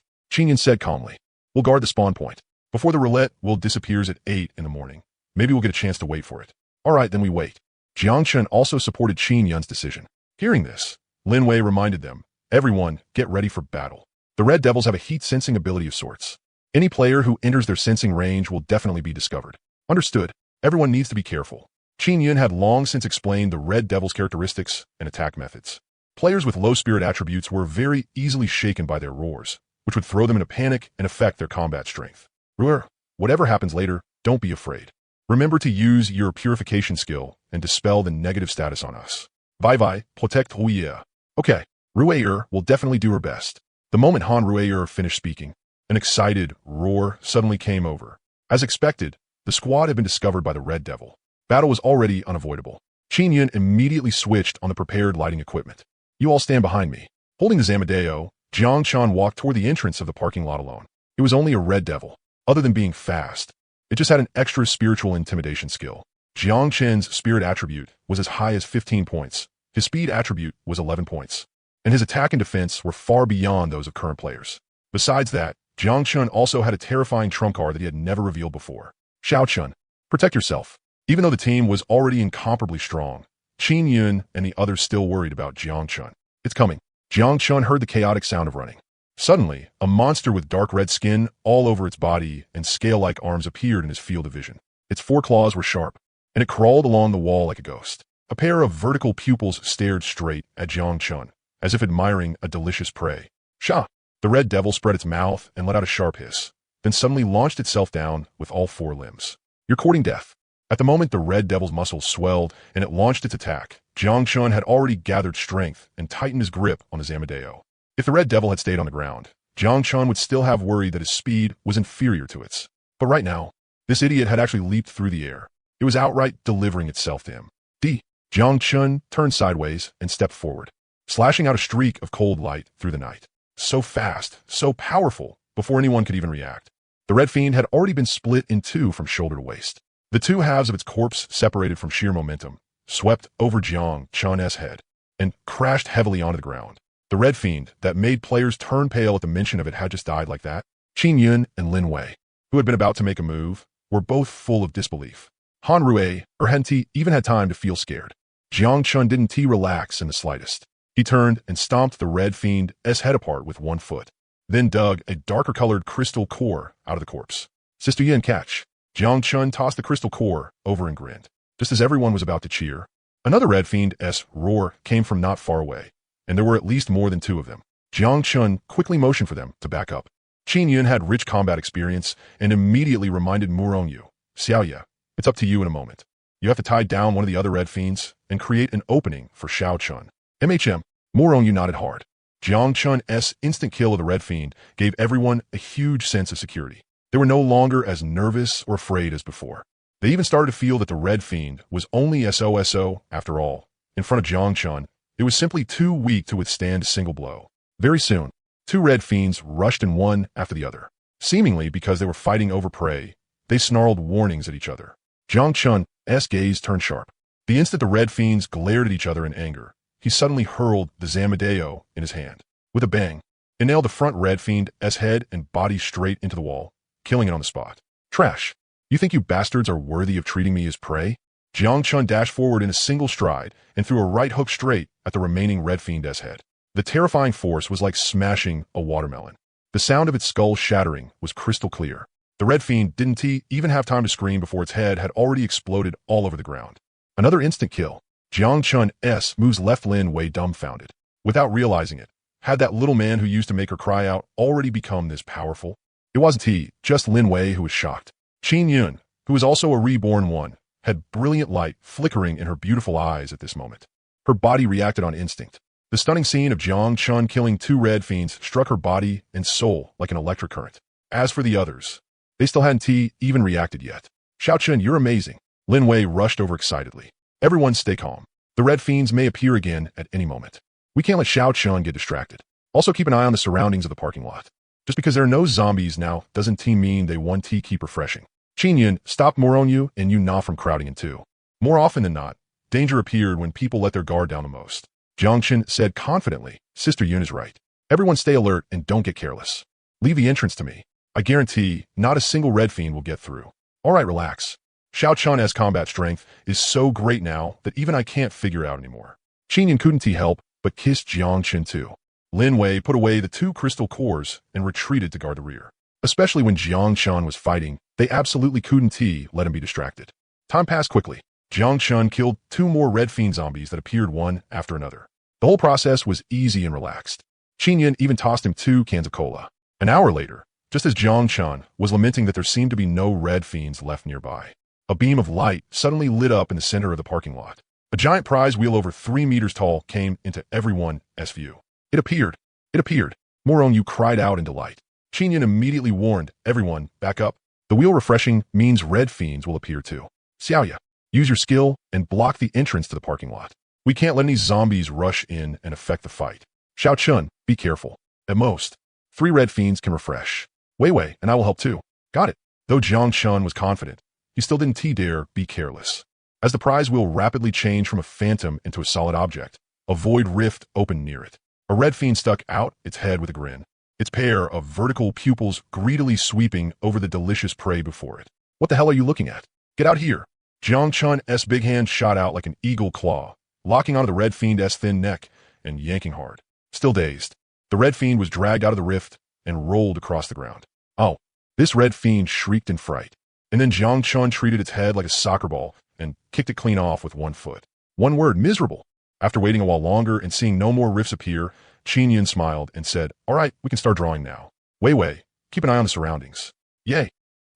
Qinyan said calmly. We'll guard the spawn point. Before the roulette wheel disappears at 8 in the morning, maybe we'll get a chance to wait for it. All right, then we wait. Jiangchun also supported Qin Yun's decision. Hearing this, Linwei reminded them, everyone, get ready for battle. The Red Devils have a heat-sensing ability of sorts. Any player who enters their sensing range will definitely be discovered. Understood. Everyone needs to be careful. Qin Yun had long since explained the Red Devil's characteristics and attack methods. Players with low spirit attributes were very easily shaken by their roars, which would throw them into panic and affect their combat strength. Whatever happens later, don't be afraid. Remember to use your purification skill and dispel the negative status on us. Vai, protect Ruier. Okay, Ruier will definitely do her best. The moment Han Ruier finished speaking, an excited roar suddenly came over. As expected, the squad had been discovered by the Red Devil. Battle was already unavoidable. Qin Yun immediately switched on the prepared lighting equipment. You all stand behind me. Holding the Zamadeo, Jiang Chan walked toward the entrance of the parking lot alone. It was only a red devil. Other than being fast, it just had an extra spiritual intimidation skill. Jiang Chen's spirit attribute was as high as 15 points. His speed attribute was 11 points. And his attack and defense were far beyond those of current players. Besides that, Jiang Chun also had a terrifying trump card that he had never revealed before. Xiao Chun, protect yourself. Even though the team was already incomparably strong, Qin Yun and the others still worried about Jiang Chun. It's coming. Jiang Chun heard the chaotic sound of running. Suddenly, a monster with dark red skin all over its body and scale-like arms appeared in his field of vision. Its foreclaws were sharp, and it crawled along the wall like a ghost. A pair of vertical pupils stared straight at Jiang Chun, as if admiring a delicious prey. Sha! The red devil spread its mouth and let out a sharp hiss, then suddenly launched itself down with all four limbs. You're courting death. At the moment the red devil's muscles swelled and it launched its attack, Jiang Chun had already gathered strength and tightened his grip on his Amadeo. If the red devil had stayed on the ground, Jiang Chun would still have worried that his speed was inferior to its. But right now, this idiot had actually leaped through the air. It was outright delivering itself to him. Jiang Chun turned sideways and stepped forward, slashing out a streak of cold light through the night. So fast, so powerful, before anyone could even react. The red fiend had already been split in two from shoulder to waist. The two halves of its corpse separated from sheer momentum, swept over Jiang Chun's head, and crashed heavily onto the ground. The red fiend that made players turn pale at the mention of it had just died like that. Qin Yun and Lin Wei, who had been about to make a move, were both full of disbelief. Han Rui or Henti even had time to feel scared. Jiang Chun didn't relax in the slightest. He turned and stomped the red fiend's head apart with one foot, then dug a darker-colored crystal core out of the corpse. Sister Yin catch. Jiang Chun tossed the crystal core over and grinned. Just as everyone was about to cheer, another red fiend's roar came from not far away, and there were at least more than two of them. Jiang Chun quickly motioned for them to back up. Qin Yun had rich combat experience and immediately reminded Murongyu, Xiaoya, it's up to you in a moment. You have to tie down one of the other red fiends and create an opening for Xiao Chun. Murongyu nodded hard. Jiang Chun's instant kill of the red fiend gave everyone a huge sense of security. They were no longer as nervous or afraid as before. They even started to feel that the red fiend was only SOSO after all. In front of Jiang Chun, it was simply too weak to withstand a single blow. Very soon, two red fiends rushed in one after the other. Seemingly because they were fighting over prey, they snarled warnings at each other. Jiang Chun's gaze turned sharp. The instant the red fiends glared at each other in anger, he suddenly hurled the Zamadeo in his hand. With a bang, it nailed the front red fiend's head and body straight into the wall, killing it on the spot. Trash. You think you bastards are worthy of treating me as prey? Jiang Chun dashed forward in a single stride and threw a right hook straight at the remaining red fiend's head. The terrifying force was like smashing a watermelon. The sound of its skull shattering was crystal clear. The red fiend didn't even have time to scream before its head had already exploded all over the ground. Another instant kill. Jiang Chun's moves left Lin Wei dumbfounded. Without realizing it, had that little man who used to make her cry out already become this powerful? It wasn't just Lin Wei who was shocked. Qin Yun, who was also a reborn one, had brilliant light flickering in her beautiful eyes at this moment. Her body reacted on instinct. The stunning scene of Jiang Chun killing two red fiends struck her body and soul like an electric current. As for the others, they still hadn't even reacted yet. Xiao Chun, you're amazing. Lin Wei rushed over excitedly. Everyone stay calm. The red fiends may appear again at any moment. We can't let Xiao Chun get distracted. Also keep an eye on the surroundings of the parking lot. Just because there are no zombies now doesn't mean they want to keep refreshing. Qin Yun stopped Murongyu and Yu Na from crowding in too. More often than not, danger appeared when people let their guard down the most. Jiang Chen said confidently, Sister Yun is right. Everyone stay alert and don't get careless. Leave the entrance to me. I guarantee not a single red fiend will get through. All right, relax. Xiao Chun's combat strength is so great now that even I can't figure out anymore. Qin Yun couldn't help but kiss Jiang Chen too. Lin Wei put away the two crystal cores and retreated to guard the rear. Especially when Jiang Chen was fighting, they absolutely couldn't let him be distracted. Time passed quickly. Jiang Chen killed two more red fiend zombies that appeared one after another. The whole process was easy and relaxed. Qin Yun even tossed him 2 cans of cola. An hour later, just as Jiang Chen was lamenting that there seemed to be no red fiends left nearby, a beam of light suddenly lit up in the center of the parking lot. A giant prize wheel over 3 meters tall came into everyone's view. It appeared. Murongyu cried out in delight. Qin Yun immediately warned everyone, back up. The wheel refreshing means red fiends will appear too. Xiaoya, Use your skill and block the entrance to the parking lot. We can't let any zombies rush in and affect the fight. Xiao Chun, be careful. At most, 3 red fiends can refresh. Wei Wei and I will help too. Got it. Though Jiang Chun was confident, he still didn't dare be careless. As the prize wheel rapidly changed from a phantom into a solid object, a void rift opened near it. A red fiend stuck out its head with a grin, its pair of vertical pupils greedily sweeping over the delicious prey before it. What the hell are you looking at? Get out here. Jiang Chun's big hand shot out like an eagle claw, locking onto the red fiend's thin neck and yanking hard. Still dazed, the red fiend was dragged out of the rift and rolled across the ground. Oh, this red fiend shrieked in fright, and then Jiang Chun treated its head like a soccer ball and kicked it clean off with 1 foot. One word, miserable. After waiting a while longer and seeing no more rifts appear, Qin Yin smiled and said, all right, we can start drawing now. Wei Wei, keep an eye on the surroundings. Yay.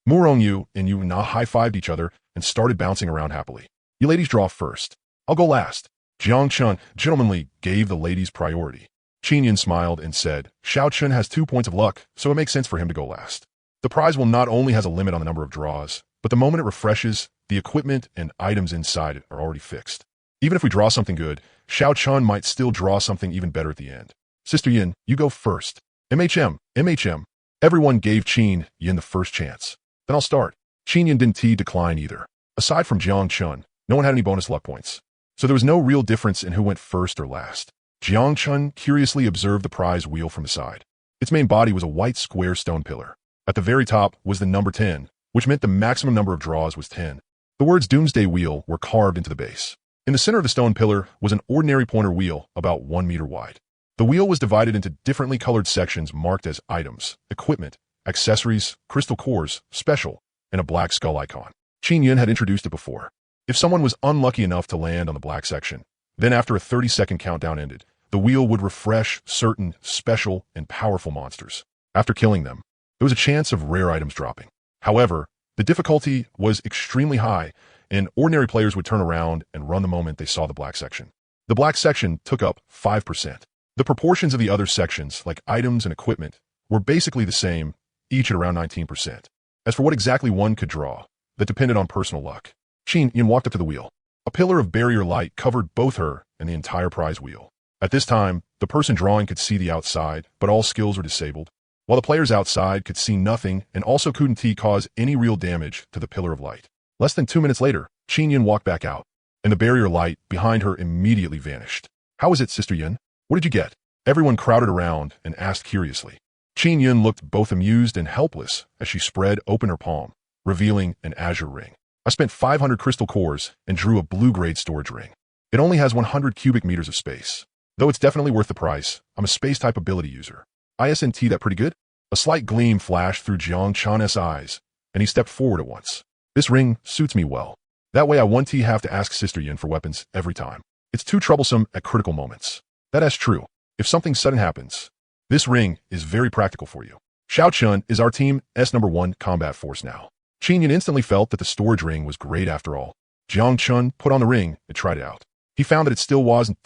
Murong Yu and Yu Na high-fived each other and started bouncing around happily. You ladies draw first. I'll go last. Jiang Chun gentlemanly gave the ladies priority. Qin Yin smiled and said, Xiao Chun has 2 points of luck, so it makes sense for him to go last. The prize will not only has a limit on the number of draws, but the moment it refreshes, the equipment and items inside it are already fixed. Even if we draw something good, Xiao Chun might still draw something even better at the end. Sister Yin, you go first. MHM. Everyone gave Qin Yin the first chance. Then I'll start. Qin Yin didn't decline either. Aside from Jiang Chun, no one had any bonus luck points. So there was no real difference in who went first or last. Jiang Chun curiously observed the prize wheel from the side. Its main body was a white square stone pillar. At the very top was the number 10, which meant the maximum number of draws was 10. The words Doomsday Wheel were carved into the base. In the center of the stone pillar was an ordinary pointer wheel about 1 meter wide. The wheel was divided into differently colored sections marked as items, equipment, accessories, crystal cores, special, and a black skull icon. Qin Yin had introduced it before. If someone was unlucky enough to land on the black section, then after a 30-second countdown ended, the wheel would refresh certain special and powerful monsters. After killing them, there was a chance of rare items dropping. However, the difficulty was extremely high, and ordinary players would turn around and run the moment they saw the black section. The black section took up 5%. The proportions of the other sections, like items and equipment, were basically the same, each at around 19%. As for what exactly one could draw, that depended on personal luck. Qin Yin walked up to the wheel. A pillar of barrier light covered both her and the entire prize wheel. At this time, the person drawing could see the outside, but all skills were disabled, while the players outside could see nothing and also couldn't cause any real damage to the pillar of light. Less than 2 minutes later, Qin Yin walked back out, and the barrier light behind her immediately vanished. How is it, Sister Yin? What did you get? Everyone crowded around and asked curiously. Qin Yin looked both amused and helpless as she spread open her palm, revealing an azure ring. I spent 500 crystal cores and drew a blue-grade storage ring. It only has 100 cubic meters of space. Though it's definitely worth the price, I'm a space-type ability user. ISNT that pretty good? A slight gleam flashed through Jiang Chun's eyes, and he stepped forward at once. This ring suits me well. That way I won't have to ask Sister Yin for weapons every time. It's too troublesome at critical moments. That's true. If something sudden happens, this ring is very practical for you. Xiao Chun is our team's #1 combat force now. Qin Yin instantly felt that the storage ring was great after all. Jiang Chun put on the ring and tried it out. He found that it still wasn't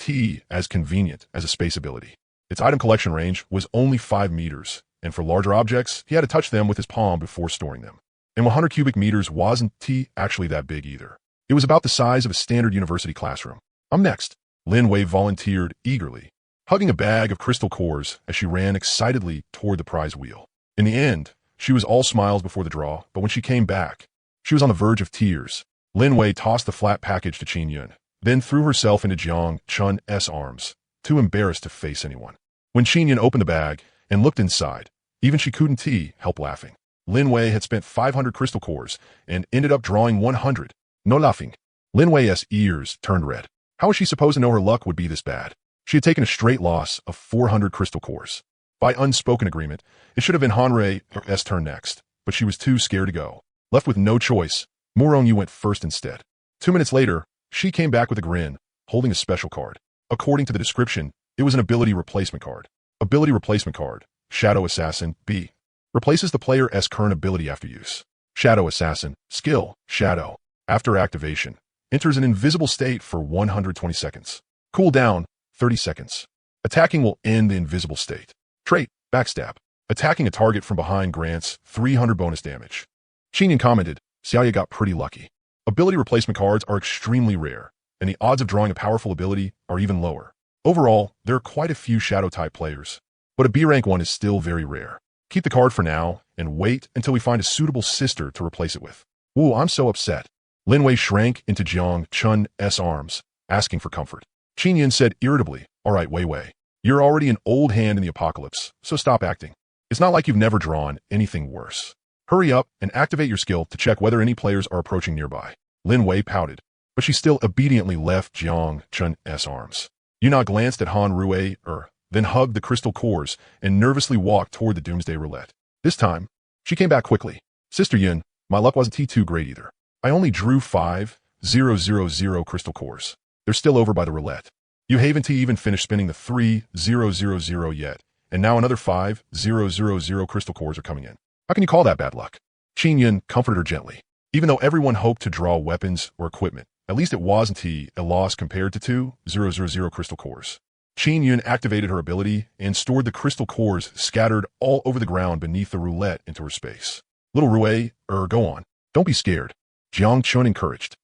as convenient as a space ability. Its item collection range was only 5 meters, and for larger objects, he had to touch them with his palm before storing them. And 100 cubic meters wasn't actually that big either. It was about the size of a standard university classroom. I'm next. Lin Wei volunteered eagerly, hugging a bag of crystal cores as she ran excitedly toward the prize wheel. In the end, she was all smiles before the draw, but when she came back, she was on the verge of tears. Lin Wei tossed the flat package to Qin Yin, then threw herself into Jiang Chun's arms, too embarrassed to face anyone. When Qin Yin opened the bag and looked inside, even she couldn't help laughing. Lin Wei had spent 500 crystal cores and ended up drawing 100. No laughing. Lin Wei's ears turned red. How was she supposed to know her luck would be this bad? She had taken a straight loss of 400 crystal cores. By unspoken agreement, it should have been Hanrei's turn next, but she was too scared to go. Left with no choice, Murong Yu went first instead. 2 minutes later, she came back with a grin, holding a special card. According to the description, it was an ability replacement card. Ability replacement card, Shadow Assassin, B. Replaces the player's current ability after use. Shadow Assassin, skill, Shadow. After activation, enters an invisible state for 120 seconds. Cooldown, 30 seconds. Attacking will end the invisible state. Trait, Backstab. Attacking a target from behind grants 300 bonus damage. Qin Yin commented, Xiaoya got pretty lucky. Ability replacement cards are extremely rare, and the odds of drawing a powerful ability are even lower. Overall, there are quite a few Shadow-type players, but a B-rank one is still very rare. Keep the card for now, and wait until we find a suitable sister to replace it with. Ooh, I'm so upset. Lin Wei shrank into Jiang Chun's arms, asking for comfort. Qin Yin said irritably, "All right, Wei Wei. You're already an old hand in the apocalypse, so stop acting. It's not like you've never drawn anything worse. Hurry up and activate your skill to check whether any players are approaching nearby." Lin Wei pouted, but she still obediently left Jiang Chun's arms. Yuna glanced at Han Rui, then hugged the crystal cores and nervously walked toward the Doomsday Roulette. This time, she came back quickly. "Sister Yun, my luck wasn't too great either. I only drew 5,000 crystal cores. They're still over by the roulette. You haven't even finished spinning the 3,000 yet, and now another 5,000 crystal cores are coming in. How can you call that bad luck?" Qin Yun comforted her gently. Even though everyone hoped to draw weapons or equipment, at least it wasn't a loss compared to 2,000 crystal cores. Qin Yun activated her ability and stored the crystal cores scattered all over the ground beneath the roulette into her space. "Little Rui, go on. Don't be scared," Jiang Chun encouraged.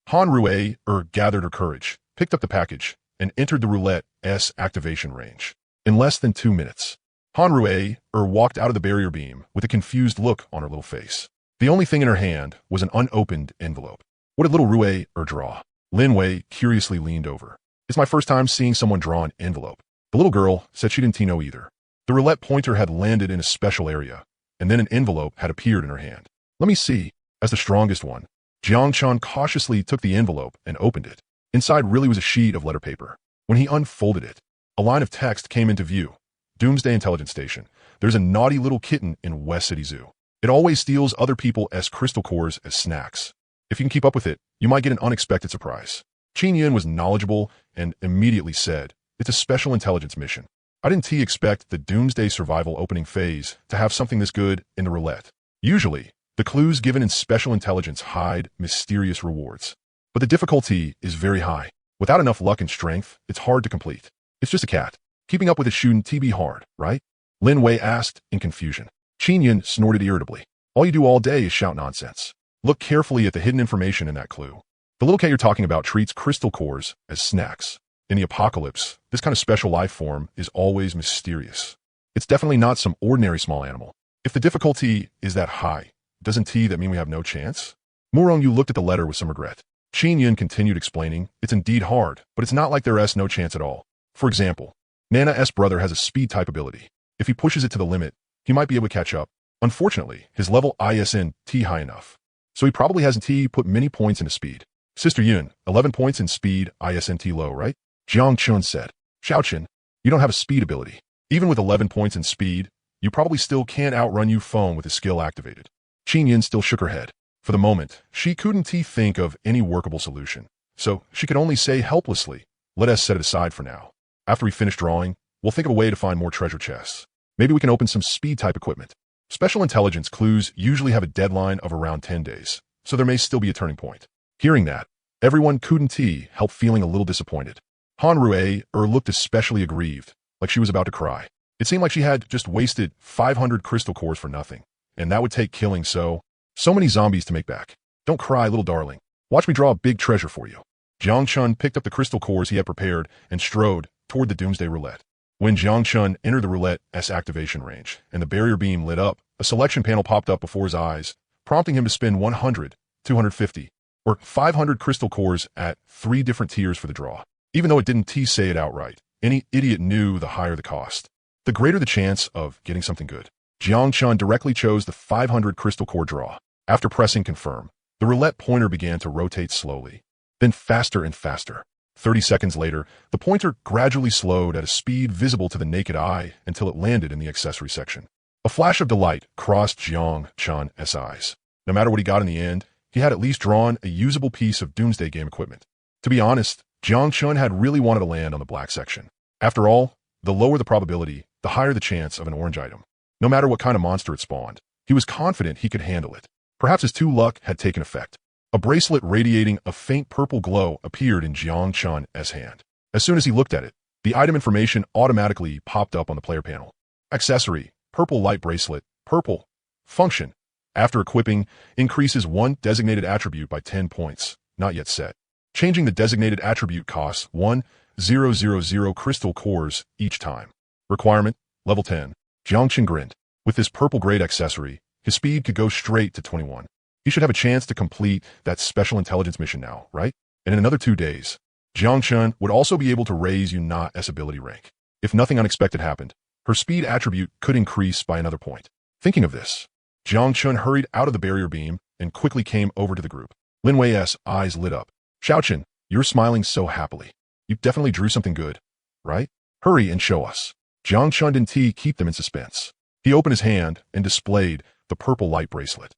Han Rui, gathered her courage, picked up the package, and entered the roulette's activation range. In less than 2 minutes, Han Rui, walked out of the barrier beam with a confused look on her little face. The only thing in her hand was an unopened envelope. What did little Rui draw? Lin Wei curiously leaned over. "It's my first time seeing someone draw an envelope." The little girl said she didn't know either. The roulette pointer had landed in a special area, and then an envelope had appeared in her hand. "Let me see." As the strongest one, Jiang Chun cautiously took the envelope and opened it. Inside really was a sheet of letter paper. When he unfolded it, a line of text came into view. "Doomsday Intelligence Station. There's a naughty little kitten in West City Zoo. It always steals other people's crystal cores as snacks. If you can keep up with it, you might get an unexpected surprise." Qin Yin was knowledgeable and immediately said, "It's a special intelligence mission. I didn't expect the Doomsday Survival opening phase to have something this good in the roulette. Usually, the clues given in special intelligence hide mysterious rewards. But the difficulty is very high. Without enough luck and strength, it's hard to complete. It's just a cat. Keeping up with it shouldn't be hard, right?" Lin Wei asked in confusion. Qin Yin snorted irritably. "All you do all day is shout nonsense. Look carefully at the hidden information in that clue. The little cat you're talking about treats crystal cores as snacks. In the apocalypse, this kind of special life form is always mysterious. It's definitely not some ordinary small animal. If the difficulty is that high, doesn't that mean we have no chance?" Murong Yu looked at the letter with some regret. Qin Yin continued explaining, "It's indeed hard, but it's not like there's no chance at all. For example, Nana's brother has a speed-type ability. If he pushes it to the limit, he might be able to catch up. Unfortunately, his level isn't high enough, so he probably hasn't put many points into speed. Sister Yun, 11 points in speed isn't low, right?" Jiang Chun said. "Xiaoqin, you don't have a speed ability. Even with 11 points in speed, you probably still can't outrun Yu Feng with his skill activated." Qin Yin still shook her head. For the moment, she couldn't think of any workable solution, so she could only say helplessly, "Let us set it aside for now. After we finish drawing, we'll think of a way to find more treasure chests. Maybe we can open some speed-type equipment." Special intelligence clues usually have a deadline of around 10 days, so there may still be a turning point. Hearing that, everyone couldn't help feeling a little disappointed. Han Rui looked especially aggrieved, like she was about to cry. It seemed like she had just wasted 500 crystal cores for nothing, and that would take killing so many zombies to make back. "Don't cry, little darling. Watch me draw a big treasure for you." Jiang Chun picked up the crystal cores he had prepared and strode toward the Doomsday Roulette. When Jiang Chun entered the roulette's activation range and the barrier beam lit up, a selection panel popped up before his eyes, prompting him to spin 100, 250, or 500 crystal cores at 3 different tiers for the draw. Even though it didn't say it outright, any idiot knew the higher the cost, the greater the chance of getting something good. Jiang Chun directly chose the 500 crystal core draw. After pressing confirm, the roulette pointer began to rotate slowly, then faster and faster. 30 seconds later, the pointer gradually slowed at a speed visible to the naked eye until it landed in the accessory section. A flash of delight crossed Jiang Chun's eyes. No matter what he got in the end, he had at least drawn a usable piece of Doomsday game equipment. To be honest, Jiang Chun had really wanted to land on the black section. After all, the lower the probability, the higher the chance of an orange item. No matter what kind of monster it spawned, he was confident he could handle it. Perhaps his 2 luck had taken effect. A bracelet radiating a faint purple glow appeared in Jiang Chun's hand. As soon as he looked at it, the item information automatically popped up on the player panel. Accessory, purple light bracelet, purple. Function, After equipping, increases one designated attribute by 10 points, not yet set. Changing the designated attribute costs 1,000 crystal cores each time. Requirement, level 10. Jiangchen grinned. With this purple-grade accessory, his speed could go straight to 21. He should have a chance to complete that special intelligence mission now, right? And in another 2 days, Jiangchen would also be able to raise Yuna's ability rank. If nothing unexpected happened, her speed attribute could increase by another point. Thinking of this, Jiangchen hurried out of the barrier beam and quickly came over to the group. Lin Wei's eyes lit up. Xiaochen, you're smiling so happily. You definitely drew something good, right? Hurry and show us. Jiangchen didn't keep them in suspense. He opened his hand and displayed the purple light bracelet.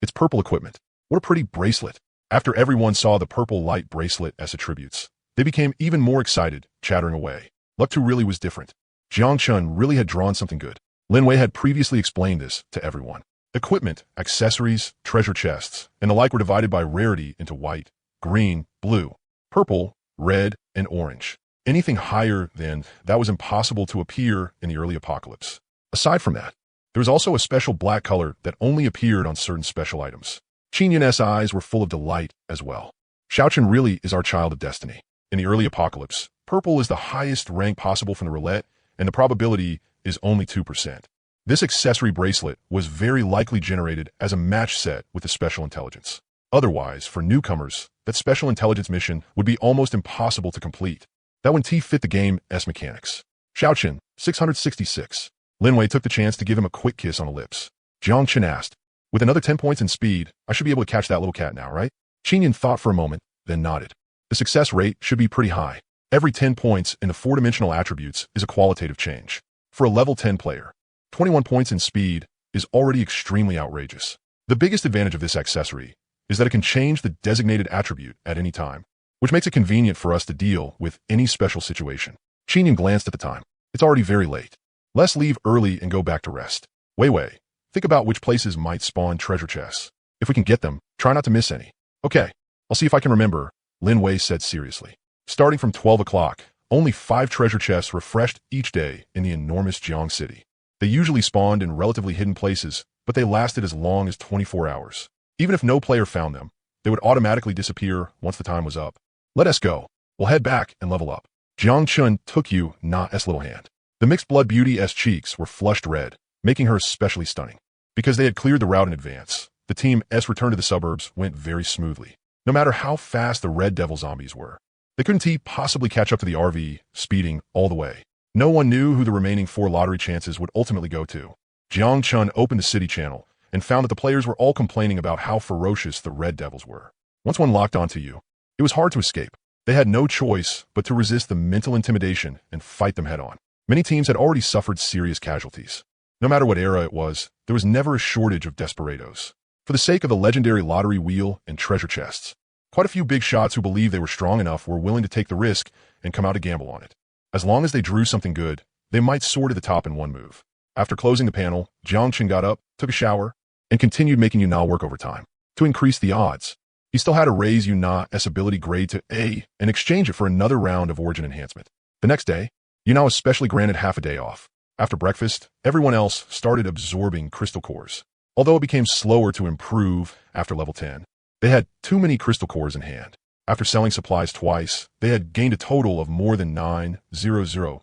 It's purple equipment. What a pretty bracelet. After everyone saw the purple light bracelet as attributes, they became even more excited, chattering away. Luck 2 really was different. Jiangchen really had drawn something good. Lin Wei had previously explained this to everyone. Equipment, accessories, treasure chests, and the like were divided by rarity into white, green, blue, purple, red, and orange. Anything higher than that was impossible to appear in the early apocalypse. Aside from that, there was also a special black color that only appeared on certain special items. Qinyan's eyes were full of delight as well. Xiaochen really is our child of destiny. In the early apocalypse, purple is the highest rank possible from the roulette, and the probability is only 2%. This accessory bracelet was very likely generated as a match set with the special intelligence. Otherwise, for newcomers, that special intelligence mission would be almost impossible to complete. That wouldn't fit the game's mechanics. Xiaochen, 666. Lin Wei took the chance to give him a quick kiss on the lips. Jiangchen asked, with another 10 points in speed, I should be able to catch that little cat now, right? Qinyan thought for a moment, then nodded. The success rate should be pretty high. Every 10 points in the 4-dimensional attributes is a qualitative change. For a level 10 player, 21 points in speed is already extremely outrageous. The biggest advantage of this accessory is that it can change the designated attribute at any time, which makes it convenient for us to deal with any special situation. Qinyan glanced at the time. It's already very late. Let's leave early and go back to rest. Wei, think about which places might spawn treasure chests. If we can get them, try not to miss any. Okay, I'll see if I can remember, Lin Wei said seriously. Starting from 12 o'clock, only 5 treasure chests refreshed each day in the enormous Jiang city. They usually spawned in relatively hidden places, but they lasted as long as 24 hours. Even if no player found them, they would automatically disappear once the time was up. Let us go. We'll head back and level up. Jiangchen took Yuna's little hand. The mixed blood beauty's cheeks were flushed red, making her especially stunning. Because they had cleared the route in advance, the team's return to the suburbs went very smoothly. No matter how fast the Red Devil zombies were, they couldn't possibly catch up to the RV, speeding all the way. No one knew who the remaining 4 lottery chances would ultimately go to. Jiangchen opened the city channel and found that the players were all complaining about how ferocious the Red Devils were. Once one locked onto you, it was hard to escape. They had no choice but to resist the mental intimidation and fight them head-on. Many teams had already suffered serious casualties. No matter what era it was, there was never a shortage of desperados. For the sake of the legendary lottery wheel and treasure chests, quite a few big shots who believed they were strong enough were willing to take the risk and come out to gamble on it. As long as they drew something good, they might soar to the top in one move. After closing the panel, Jiangchen got up, took a shower, and continued making Yuna work overtime. To increase the odds, he still had to raise Yuna's ability grade to A and exchange it for another round of origin enhancement. The next day, Yuna was specially granted half a day off. After breakfast, everyone else started absorbing crystal cores. Although it became slower to improve after level 10, they had too many crystal cores in hand. After selling supplies twice, they had gained a total of more than 9,000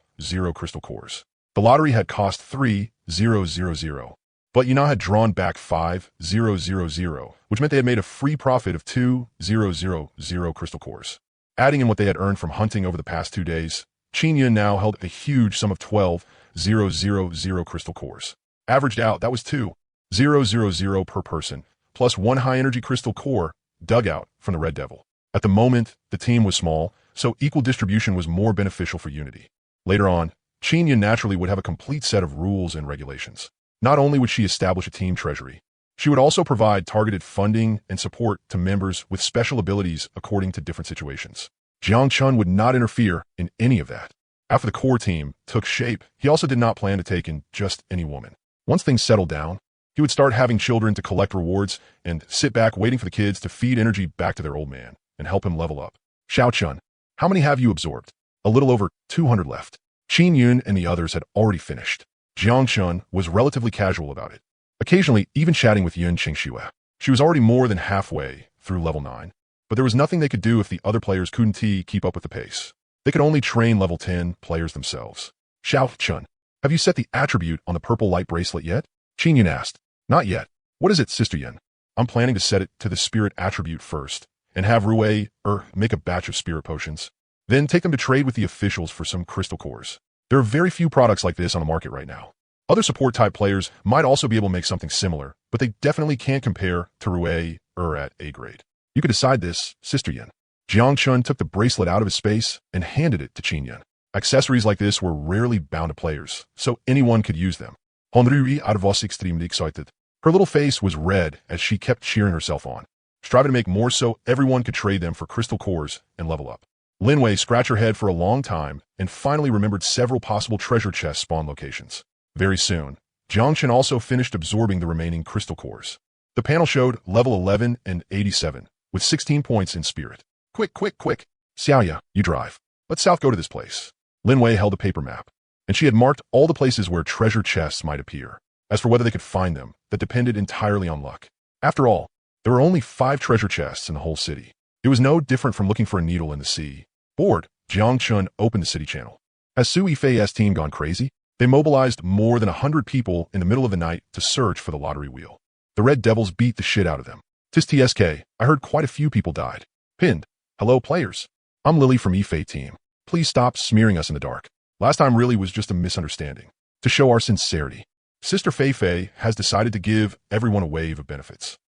crystal cores. The lottery had cost 3,000, but Yuna had drawn back 5,000, which meant they had made a free profit of 2,000 crystal cores. Adding in what they had earned from hunting over the past 2 days, Qinyan now held a huge sum of 12,000 crystal cores. Averaged out, that was 2,000 per person, plus 1 high-energy crystal core dug out from the Red Devil. At the moment, the team was small, so equal distribution was more beneficial for unity. Later on, Qinyan naturally would have a complete set of rules and regulations. Not only would she establish a team treasury, she would also provide targeted funding and support to members with special abilities according to different situations. Jiangchen would not interfere in any of that. After the core team took shape, he also did not plan to take in just any woman. Once things settled down, he would start having children to collect rewards and sit back waiting for the kids to feed energy back to their old man and help him level up. Xiaochen, how many have you absorbed? A little over 200 left. Qinyan and the others had already finished. Jiangchen was relatively casual about it. occasionally even chatting with Yun Qingxue. She was already more than halfway through level 9, but there was nothing they could do if the other players couldn't keep up with the pace. They could only train level 10 players themselves. Xiao Chun, have you set the attribute on the purple light bracelet yet? Qin Yun asked. Not yet. What is it, Sister Yun? I'm planning to set it to the spirit attribute first, and have Rui make a batch of spirit potions. Then take them to trade with the officials for some crystal cores. There are very few products like this on the market right now. Other support-type players might also be able to make something similar, but they definitely can't compare to Rui at A grade. You could decide this, Sister Yun. Jiang Chun took the bracelet out of his space and handed it to Qin Yun. Accessories like this were rarely bound to players, so anyone could use them. Honrui was extremely excited. Her little face was red as she kept cheering herself on, striving to make more so everyone could trade them for crystal cores and level up. Lin Wei scratched her head for a long time and finally remembered several possible treasure chest spawn locations. Very soon, Jiang Chen also finished absorbing the remaining crystal cores. The panel showed level 11 and 87, with 16 points in spirit. Quick, quick, quick. Xiaoya, you drive. Let's south go to this place. Lin Wei held a paper map, and she had marked all the places where treasure chests might appear. As for whether they could find them, that depended entirely on luck. After all, there were only 5 treasure chests in the whole city. It was no different from looking for a needle in the sea. Bored, Jiang Chun opened the city channel. Has Su Yifei's team gone crazy? They mobilized more than 100 people in the middle of the night to search for the lottery wheel. The Red Devils beat the shit out of them. TSK, I heard quite a few people died. Pinned. Hello, players. I'm Lily from Yifei team. Please stop smearing us in the dark. Last time really was just a misunderstanding. To show our sincerity, Sister Fei has decided to give everyone a wave of benefits.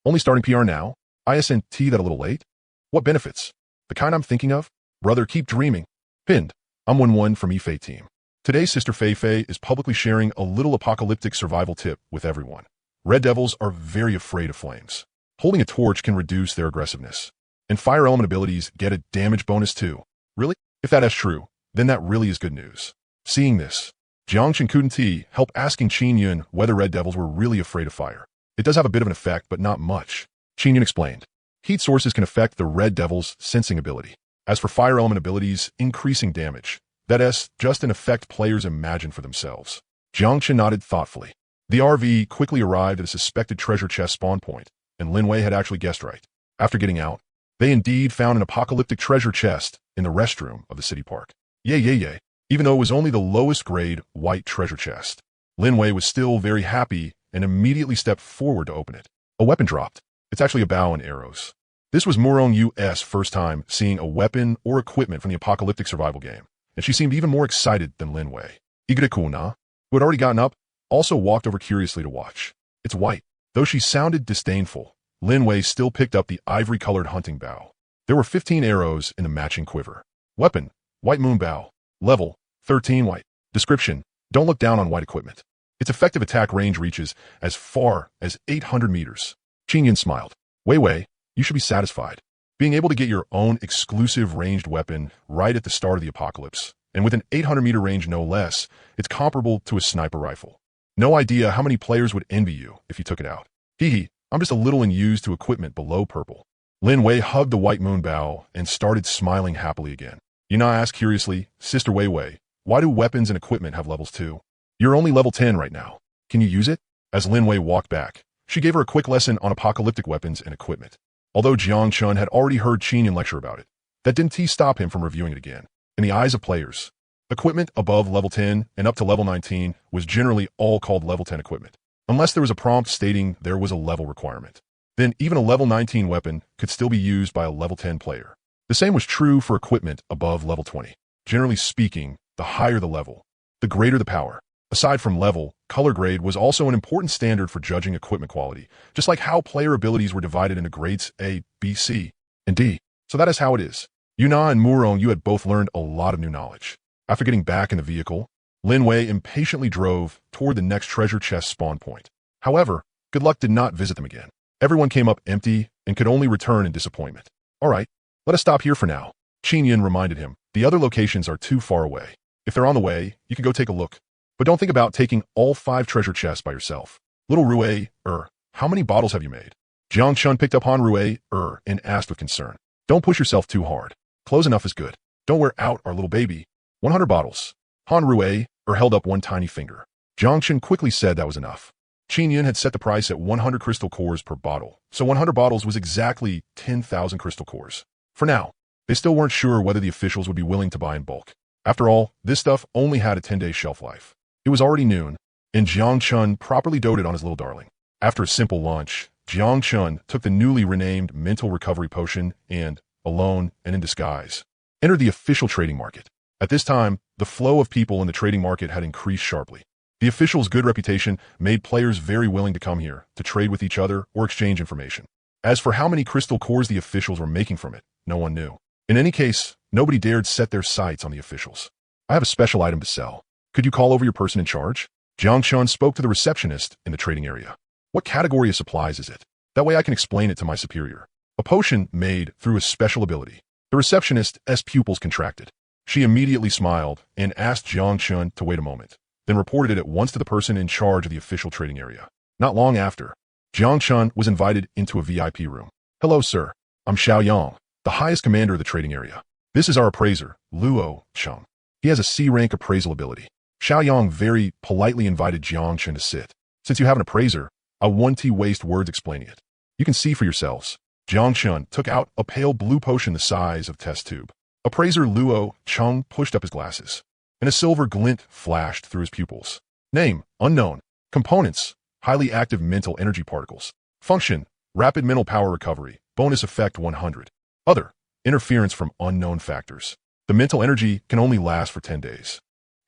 Only starting PR now? ISNT that a little late? What benefits? The kind I'm thinking of? Brother, keep dreaming. Pinned. I'm 1-1 from Yifei team. Today, Sister Fei is publicly sharing a little apocalyptic survival tip with everyone. Red Devils are very afraid of flames. Holding a torch can reduce their aggressiveness. And fire element abilities get a damage bonus too. Really? If that is true, then that really is good news. Seeing this, Jiang Chen couldn't help asking Qin Yun whether Red Devils were really afraid of fire. It does have a bit of an effect, but not much. Qin Yun explained. Heat sources can affect the Red Devil's sensing ability. As for fire element abilities, increasing damage. That is just an effect players imagine for themselves. Jiang Chen nodded thoughtfully. The RV quickly arrived at a suspected treasure chest spawn point, and Lin Wei had actually guessed right. After getting out, they indeed found an apocalyptic treasure chest in the restroom of the city park. Yay. Even though it was only the lowest grade white treasure chest, Lin Wei was still very happy and immediately stepped forward to open it. A weapon dropped. It's actually a bow and arrows. This was Murong Yu's first time seeing a weapon or equipment from the apocalyptic survival game, and she seemed even more excited than Lin Wei. Igrekuna, who had already gotten up, also walked over curiously to watch. It's white. Though she sounded disdainful, Lin Wei still picked up the ivory-colored hunting bow. There were 15 arrows in the matching quiver. Weapon, white moon bow. Level, 13 white. Description, don't look down on white equipment. Its effective attack range reaches as far as 800 meters. Qin Yun smiled. Wei, you should be satisfied. Being able to get your own exclusive ranged weapon right at the start of the apocalypse, and with an 800-meter range no less, it's comparable to a sniper rifle. No idea how many players would envy you if you took it out. I'm just a little unused to equipment below purple. Lin Wei hugged the white moon bow and started smiling happily again. Yuna asked curiously, Sister Wei, why do weapons and equipment have levels too? You're only level 10 right now. Can you use it? As Lin Wei walked back, she gave her a quick lesson on apocalyptic weapons and equipment. Although Jiang Chun had already heard Qin Yun lecture about it, that didn't stop him from reviewing it again. In the eyes of players, equipment above level 10 and up to level 19 was generally all called level 10 equipment, unless there was a prompt stating there was a level requirement. Then even a level 19 weapon could still be used by a level 10 player. The same was true for equipment above level 20. Generally speaking, the higher the level, the greater the power. Aside from level, color grade was also an important standard for judging equipment quality, just like how player abilities were divided into grades A, B, C, and D. So that is how it is. Yuna and Murong, you had both learned a lot of new knowledge. After getting back in the vehicle, Lin Wei impatiently drove toward the next treasure chest spawn point. However, good luck did not visit them again. Everyone came up empty and could only return in disappointment. All right, let us stop here for now. Qin Yun reminded him. The other locations are too far away. If they're on the way, you can go take a look. But don't think about taking all 5 treasure chests by yourself. Little Rui, how many bottles have you made? Jiang Chun picked up Han Rui, and asked with concern. Don't push yourself too hard. Close enough is good. Don't wear out our little baby. 100 bottles. Han Rui, held up one tiny finger. Jiang Chun quickly said that was enough. Qin Yun had set the price at 100 crystal cores per bottle, so 100 bottles was exactly 10,000 crystal cores. For now, they still weren't sure whether the officials would be willing to buy in bulk. After all, this stuff only had a 10-day shelf life. It was already noon, and Jiang Chun properly doted on his little darling. After a simple lunch, Jiang Chun took the newly renamed mental recovery potion and, alone and in disguise, entered the official trading market. At this time, the flow of people in the trading market had increased sharply. The official's good reputation made players very willing to come here to trade with each other or exchange information. As for how many crystal cores the officials were making from it, no one knew. In any case, nobody dared set their sights on the officials. I have a special item to sell. Could you call over your person in charge? Jiang Chun spoke to the receptionist in the trading area. What category of supplies is it? That way I can explain it to my superior. A potion made through a special ability. The receptionist's pupils contracted. She immediately smiled and asked Jiang Chun to wait a moment, then reported it at once to the person in charge of the official trading area. Not long after, Jiang Chun was invited into a VIP room. Hello, sir. I'm Xiao Yang, the highest commander of the trading area. This is our appraiser, Luo Cheng. He has a C-rank appraisal ability. Xiao Yang very politely invited Jiang Chun to sit. Since you have an appraiser, I won't waste words explaining it. You can see for yourselves. Jiang Chun took out a pale blue potion the size of a test tube. Appraiser Luo Cheng pushed up his glasses, and a silver glint flashed through his pupils. Name, unknown. Components, highly active mental energy particles. Function, rapid mental power recovery. Bonus effect 100. Other, interference from unknown factors. The mental energy can only last for 10 days.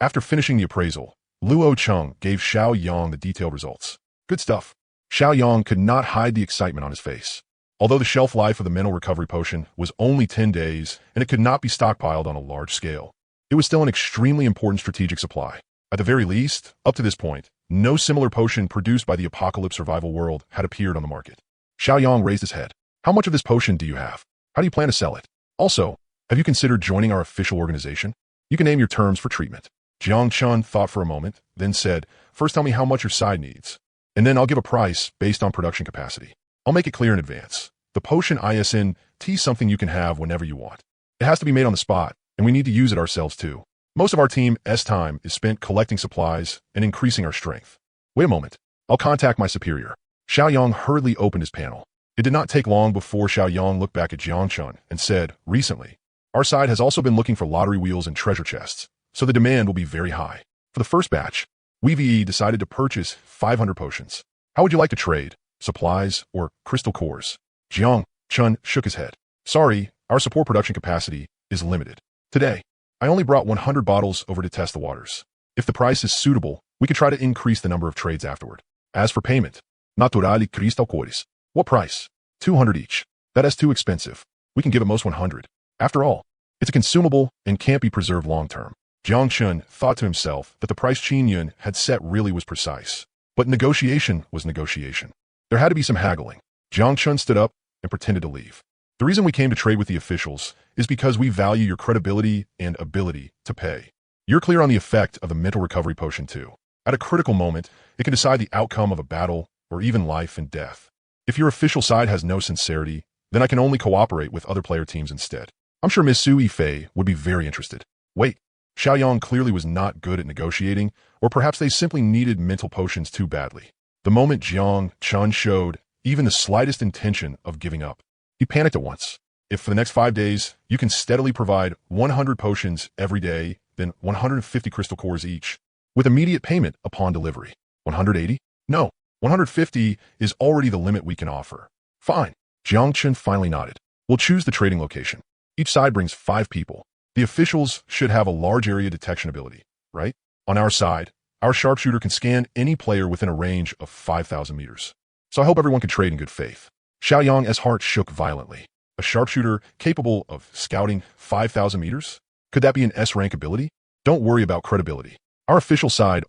After finishing the appraisal, Luo Cheng gave Xiao Yang the detailed results. Good stuff. Xiao Yang could not hide the excitement on his face. Although the shelf life of the mental recovery potion was only 10 days and it could not be stockpiled on a large scale, it was still an extremely important strategic supply. At the very least, up to this point, no similar potion produced by the apocalypse survival world had appeared on the market. Xiao Yang raised his head. How much of this potion do you have? How do you plan to sell it? Also, have you considered joining our official organization? You can name your terms for treatment. Jiang Chun thought for a moment, then said, first tell me how much your side needs, and then I'll give a price based on production capacity. I'll make it clear in advance. The potion isn't something you can have whenever you want. It has to be made on the spot, and we need to use it ourselves too. Most of our team's time is spent collecting supplies and increasing our strength. Wait a moment. I'll contact my superior. Xiao Yang hurriedly opened his panel. It did not take long before Xiao Yang looked back at Jiang Chun and said, recently, our side has also been looking for lottery wheels and treasure chests, so the demand will be very high. For the first batch, we decided to purchase 500 potions. How would you like to trade? Supplies or crystal cores? Jiang Chun shook his head. Sorry, our support production capacity is limited. Today, I only brought 100 bottles over to test the waters. If the price is suitable, we could try to increase the number of trades afterward. As for payment, naturally crystal cores. What price? 200 each. That is too expensive. We can give at most 100. After all, it's a consumable and can't be preserved long term. Jiang Chun thought to himself that the price Qin Yun had set really was precise. But negotiation was negotiation. There had to be some haggling. Jiang Chun stood up and pretended to leave. The reason we came to trade with the officials is because we value your credibility and ability to pay. You're clear on the effect of the mental recovery potion too. At a critical moment, it can decide the outcome of a battle or even life and death. If your official side has no sincerity, then I can only cooperate with other player teams instead. I'm sure Miss Su Yifei would be very interested. Wait, Xiao Yang clearly was not good at negotiating, or perhaps they simply needed mental potions too badly. The moment Jiang Chun showed even the slightest intention of giving up, he panicked at once. If for the next 5 days, you can steadily provide 100 potions every day, then 150 crystal cores each, with immediate payment upon delivery. 180? No, 150 is already the limit we can offer. Fine. Jiang Chun finally nodded. We'll choose the trading location. Each side brings 5 people. The officials should have a large area detection ability, right? On our side, our sharpshooter can scan any player within a range of 5,000 meters. So I hope everyone can trade in good faith. Xiao Yang's heart shook violently. A sharpshooter capable of scouting 5,000 meters? Could that be an S-rank ability? Don't worry about credibility. Our official side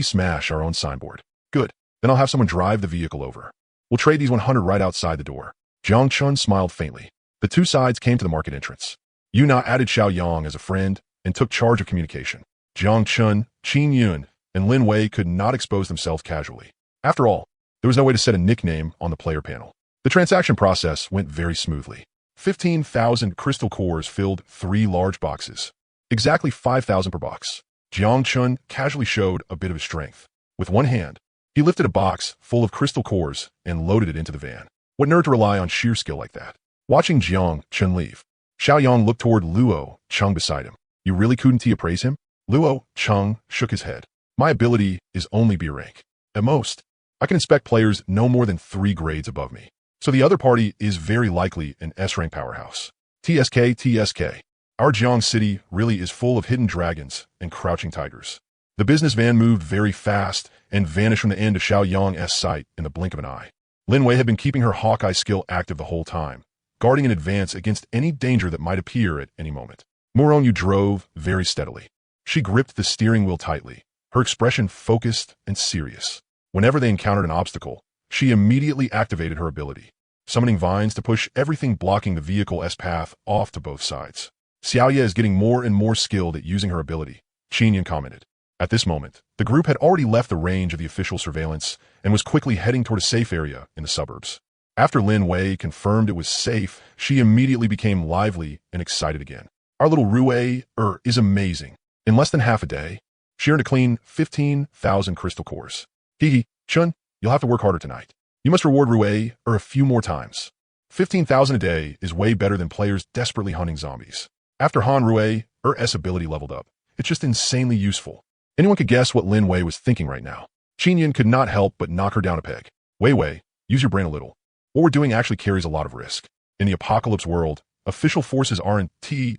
smash our own signboard. Good. Then I'll have someone drive the vehicle over. We'll trade these 100 right outside the door. Jiang Chun smiled faintly. The two sides came to the market entrance. Yuna added Xiao Yang as a friend and took charge of communication. Jiang Chun, Qin Yun, and Lin Wei could not expose themselves casually. After all, there was no way to set a nickname on the player panel. The transaction process went very smoothly. 15,000 crystal cores filled 3 large boxes. Exactly 5,000 per box. Jiang Chun casually showed a bit of his strength. With one hand, He lifted a box full of crystal cores and loaded it into the van. What nerd to rely on sheer skill like that? Watching Jiang Chun leave, Xiao Yang looked toward Luo Chung beside him. You really couldn't appraise him? Luo Chung shook his head. My ability is only B rank. At most, I can inspect players no more than 3 grades above me. So the other party is very likely an S-rank powerhouse. TSK. Our Jiang city really is full of hidden dragons and crouching tigers. The business van moved very fast and vanished from the end of Xiao Yang's sight in the blink of an eye. Lin Wei had been keeping her Hawkeye skill active the whole time, guarding in advance against any danger that might appear at any moment. Moronu drove very steadily. She gripped the steering wheel tightly, her expression focused and serious. Whenever they encountered an obstacle, she immediately activated her ability, summoning vines to push everything blocking the vehicle's path off to both sides. Xiaoye is getting more and more skilled at using her ability, Qinyan commented. At this moment, the group had already left the range of the official surveillance and was quickly heading toward a safe area in the suburbs. After Lin Wei confirmed it was safe, she immediately became lively and excited again. Our little Rue is amazing. In less than half a day, she earned a clean 15,000 crystal cores. Hee, Chun, you'll have to work harder tonight. You must reward Rue a few more times. 15,000 a day is way better than players desperately hunting zombies. After Han Rue's ability leveled up, it's just insanely useful. Anyone could guess what Lin Wei was thinking right now. Qinyan could not help but knock her down a peg. Wei, use your brain a little. What we're doing actually carries a lot of risk. In the apocalypse world, official forces aren't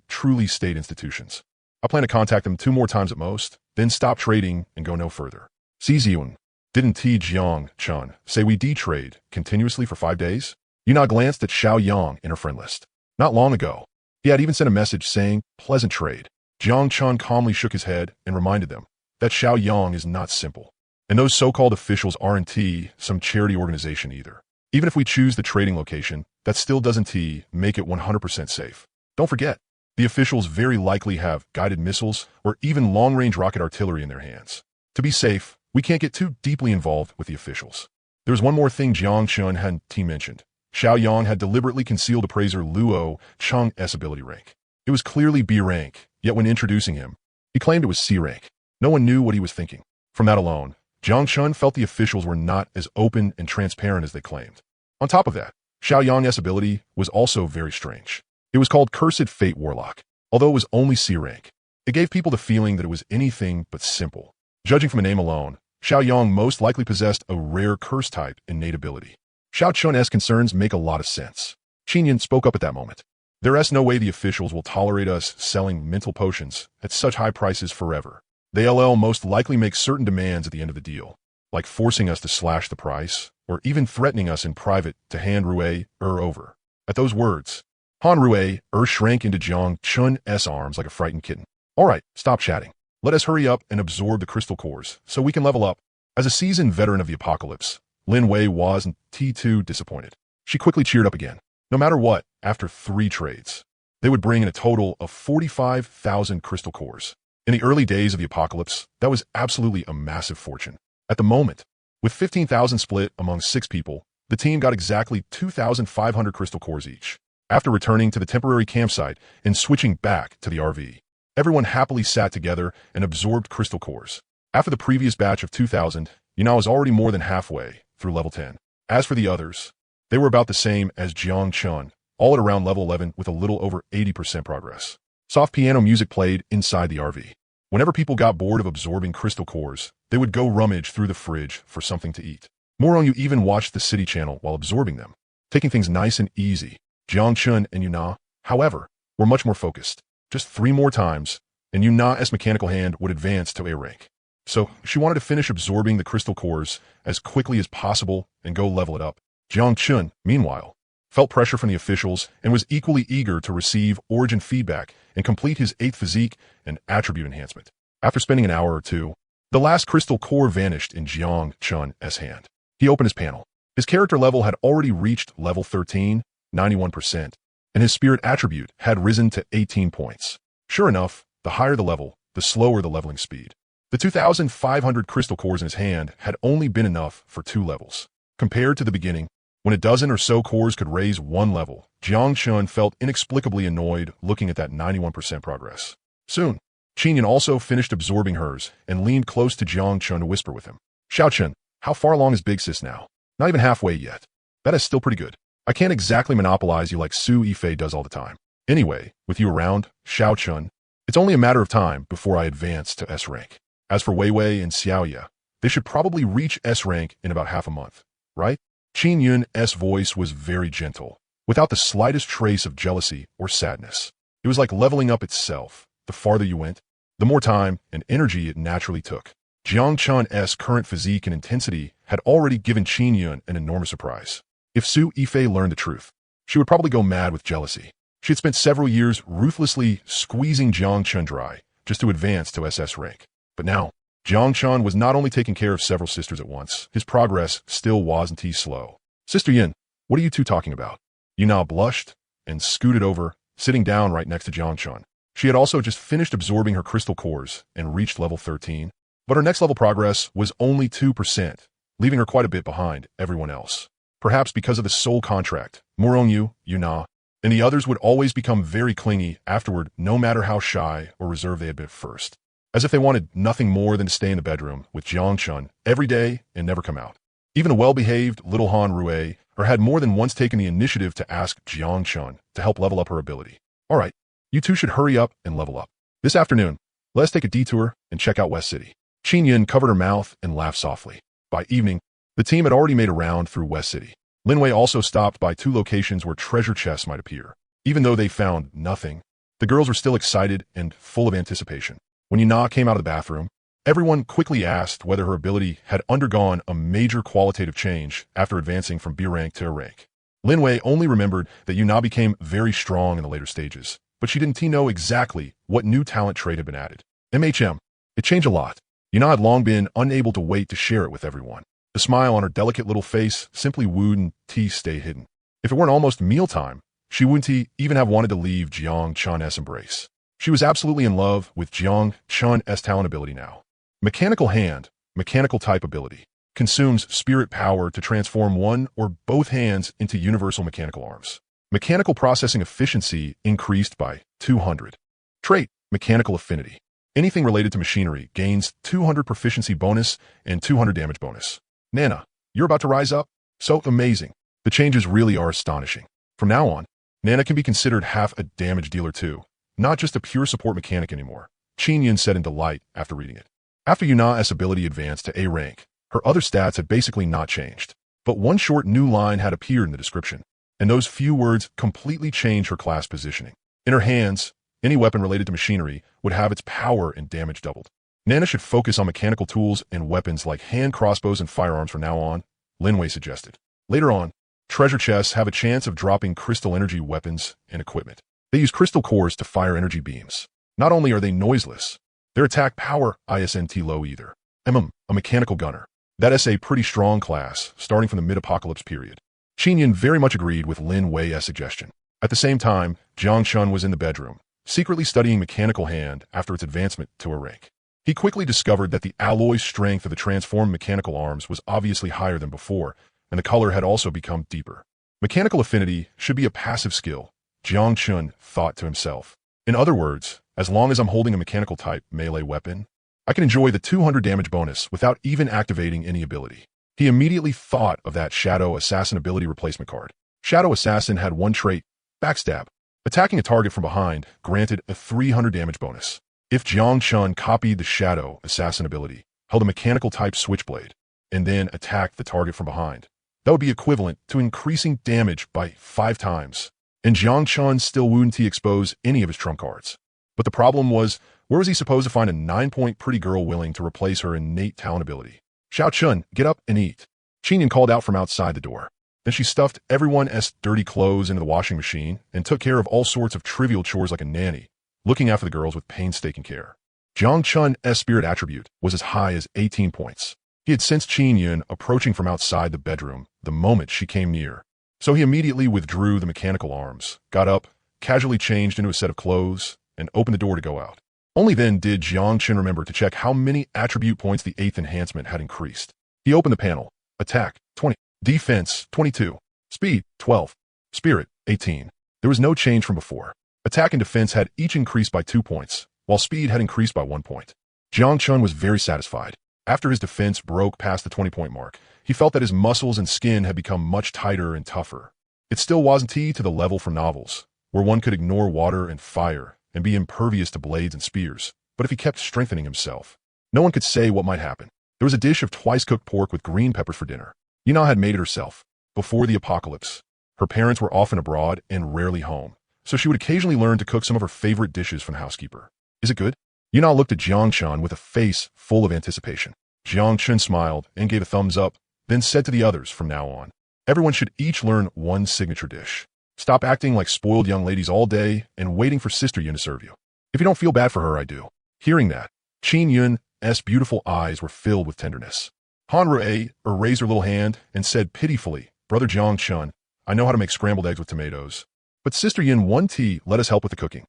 truly state institutions. I plan to contact them 2 more times at most, then stop trading and go no further. Ziyun, didn't Jiang Chun say we trade continuously for 5 days? Yuna glanced at Xiao Yang in her friend list. Not long ago, he had even sent a message saying, pleasant trade. Jiang Chun calmly shook his head and reminded them that Xiao Yang is not simple. And those so-called officials aren't some charity organization either. Even if we choose the trading location, that still doesn't make it 100% safe. Don't forget, the officials very likely have guided missiles or even long-range rocket artillery in their hands. To be safe, we can't get too deeply involved with the officials. There's one more thing Jiang Chun hadn't mentioned. Xiao Yang had deliberately concealed appraiser Luo Chung's ability rank. It was clearly B rank, yet when introducing him, he claimed it was C rank. No one knew what he was thinking. From that alone, Jiang Chun felt the officials were not as open and transparent as they claimed. On top of that, Xiao Yang's ability was also very strange. It was called Cursed Fate Warlock. Although it was only C rank, it gave people the feeling that it was anything but simple. Judging from the name alone, Xiao Yang most likely possessed a rare curse type innate ability. Xiao Chun's concerns make a lot of sense. Qinyan spoke up at that moment. There's no way the officials will tolerate us selling mental potions at such high prices forever. They'll most likely make certain demands at the end of the deal, like forcing us to slash the price, or even threatening us in private to hand Rue over. At those words, Han Rue shrank into Jiang Chun's arms like a frightened kitten. All right, stop chatting. Let us hurry up and absorb the crystal cores so we can level up. As a seasoned veteran of the apocalypse, Lin Wei wasn't too disappointed. She quickly cheered up again. No matter what, after 3 trades, they would bring in a total of 45,000 crystal cores. In the early days of the apocalypse, that was absolutely a massive fortune. At the moment, with 15,000 split among 6 people, the team got exactly 2,500 crystal cores each. After returning to the temporary campsite and switching back to the RV, everyone happily sat together and absorbed crystal cores. After the previous batch of 2,000, Yuna was already more than halfway through level 10. As for the others, they were about the same as Jiang Chun, all at around level 11 with a little over 80% progress. Soft piano music played inside the RV. Whenever people got bored of absorbing crystal cores, they would go rummage through the fridge for something to eat. You even watched the city channel while absorbing them, taking things nice and easy. Jiang Chun and Yuna, however, were much more focused. Just 3 more times, and Yuna's mechanical hand would advance to A rank. So she wanted to finish absorbing the crystal cores as quickly as possible and go level it up. Jiang Chun, meanwhile, felt pressure from the officials and was equally eager to receive origin feedback and complete his 8th physique and attribute enhancement. After spending an hour or 2, the last crystal core vanished in Jiang Chun's hand. He opened his panel. His character level had already reached level 13, 91%, and his spirit attribute had risen to 18 points. Sure enough, the higher the level, the slower the leveling speed. The 2,500 crystal cores in his hand had only been enough for 2 levels. Compared to the beginning, when a dozen or so cores could raise 1 level, Jiang Chun felt inexplicably annoyed looking at that 91% progress. Soon, Qinyan also finished absorbing hers and leaned close to Jiang Chun to whisper with him. Xiao Chun, How far along is Big Sis now? Not even halfway yet. That is still pretty good. I can't exactly monopolize you like Su Yifei does all the time. Anyway, with you around, Xiao Chun, it's only a matter of time before I advance to S rank. As for Wei Wei and Xiaoya, they should probably reach S rank in about half a month, right? Qin Yun's voice was very gentle, without the slightest trace of jealousy or sadness. It was like leveling up itself. The farther you went, the more time and energy it naturally took. Jiang Chun's current physique and intensity had already given Qin Yun an enormous surprise. If Su Yifei learned the truth, she would probably go mad with jealousy. She had spent several years ruthlessly squeezing Jiang Chun dry just to advance to SS rank. But now, Jiang Chun was not only taking care of several sisters at once, his progress still wasn't slow. Sister Yin, what are you two talking about? Yuna blushed and scooted over, sitting down right next to Jiang Chun. She had also just finished absorbing her crystal cores and reached level 13, but her next level progress was only 2%, leaving her quite a bit behind everyone else. Perhaps because of the soul contract, Morongyu, Yuna, and the others would always become very clingy afterward, no matter how shy or reserved they had been at first, as if they wanted nothing more than to stay in the bedroom with Jiang Chun every day and never come out. Even a well-behaved little Han Rui had more than once taken the initiative to ask Jiang Chun to help level up her ability. All right, you two should hurry up and level up. This afternoon, let's take a detour and check out West City. Qin Yun covered her mouth and laughed softly. By evening, the team had already made a round through West City. Linwei also stopped by 2 locations where treasure chests might appear. Even though they found nothing, the girls were still excited and full of anticipation. When Yuna came out of the bathroom, everyone quickly asked whether her ability had undergone a major qualitative change after advancing from B rank to A rank. Linwei only remembered that Yuna became very strong in the later stages, but she didn't know exactly what new talent trait had been added. It changed a lot. Yuna had long been unable to wait to share it with everyone. The smile on her delicate little face simply wouldn't stay hidden. If it weren't almost mealtime, she wouldn't even have wanted to leave Jiang Chun's embrace. She was absolutely in love with Jiang Chun's talent ability now. Mechanical hand, mechanical type ability, consumes spirit power to transform one or both hands into universal mechanical arms. Mechanical processing efficiency increased by 200. Trait, mechanical affinity. Anything related to machinery gains 200 proficiency bonus and 200 damage bonus. Nana, you're about to rise up? So amazing. The changes really are astonishing. From now on, Nana can be considered half a damage dealer too, not just a pure support mechanic anymore, Qin Yun said in delight after reading it. After Yuna's ability advanced to A rank, her other stats had basically not changed. But one short new line had appeared in the description, and those few words completely changed her class positioning. In her hands, any weapon related to machinery would have its power and damage doubled. Nana should focus on mechanical tools and weapons like hand crossbows and firearms from now on, Linwei suggested. Later on, treasure chests have a chance of dropping crystal energy weapons and equipment. They use crystal cores to fire energy beams. Not only are they noiseless, their attack power isn't low either. A mechanical gunner. That is a pretty strong class, starting from the mid-apocalypse period. Qin Yun very much agreed with Lin Wei's suggestion. At the same time, Jiang Chun was in the bedroom, secretly studying mechanical hand after its advancement to a rank. He quickly discovered that the alloy strength of the transformed mechanical arms was obviously higher than before, and the color had also become deeper. Mechanical affinity should be a passive skill, Jiang Chun thought to himself. In other words, as long as I'm holding a mechanical type melee weapon, I can enjoy the 200 damage bonus without even activating any ability. He immediately thought of that Shadow Assassin ability replacement card. Shadow Assassin had one trait, Backstab. Attacking a target from behind granted a 300 damage bonus. If Jiang Chun copied the Shadow Assassin ability, held a mechanical type switchblade, and then attacked the target from behind, that would be equivalent to increasing damage by 5 times. And Jiang Chun still wouldn't expose any of his trump cards. But the problem was, where was he supposed to find a 9-point pretty girl willing to replace her innate talent ability? Xiao Chun, get up and eat. Qin Yun called out from outside the door. Then she stuffed everyone's dirty clothes into the washing machine and took care of all sorts of trivial chores like a nanny, looking after the girls with painstaking care. Jiang Chun's spirit attribute was as high as 18 points. He had sensed Qin Yun approaching from outside the bedroom the moment she came near. So he immediately withdrew the mechanical arms, got up, casually changed into a set of clothes, and opened the door to go out. Only then did Jiang Chun remember to check how many attribute points the 8th enhancement had increased. He opened the panel. Attack, 20. Defense, 22. Speed, 12. Spirit, 18. There was no change from before. Attack and defense had each increased by 2 points, while speed had increased by 1 point. Jiang Chun was very satisfied. After his defense broke past the 20-point mark, he felt that his muscles and skin had become much tighter and tougher. It still wasn't to the level from novels, where one could ignore water and fire and be impervious to blades and spears, but if he kept strengthening himself, no one could say what might happen. There was a dish of twice-cooked pork with green peppers for dinner. Yuna had made it herself, before the apocalypse. Her parents were often abroad and rarely home, so she would occasionally learn to cook some of her favorite dishes from the housekeeper. Is it good? Yuna looked at Jiang Chun with a face full of anticipation. Jiang Chun smiled and gave a thumbs up, then said to the others from now on, everyone should each learn one signature dish. Stop acting like spoiled young ladies all day and waiting for Sister Yun to serve you. If you don't feel bad for her, I do. Hearing that, Qin Yun's beautiful eyes were filled with tenderness. Han Rui raised her little hand and said pitifully, Brother Jiang Chun, I know how to make scrambled eggs with tomatoes. But Sister Yin 1T let us help with the cooking.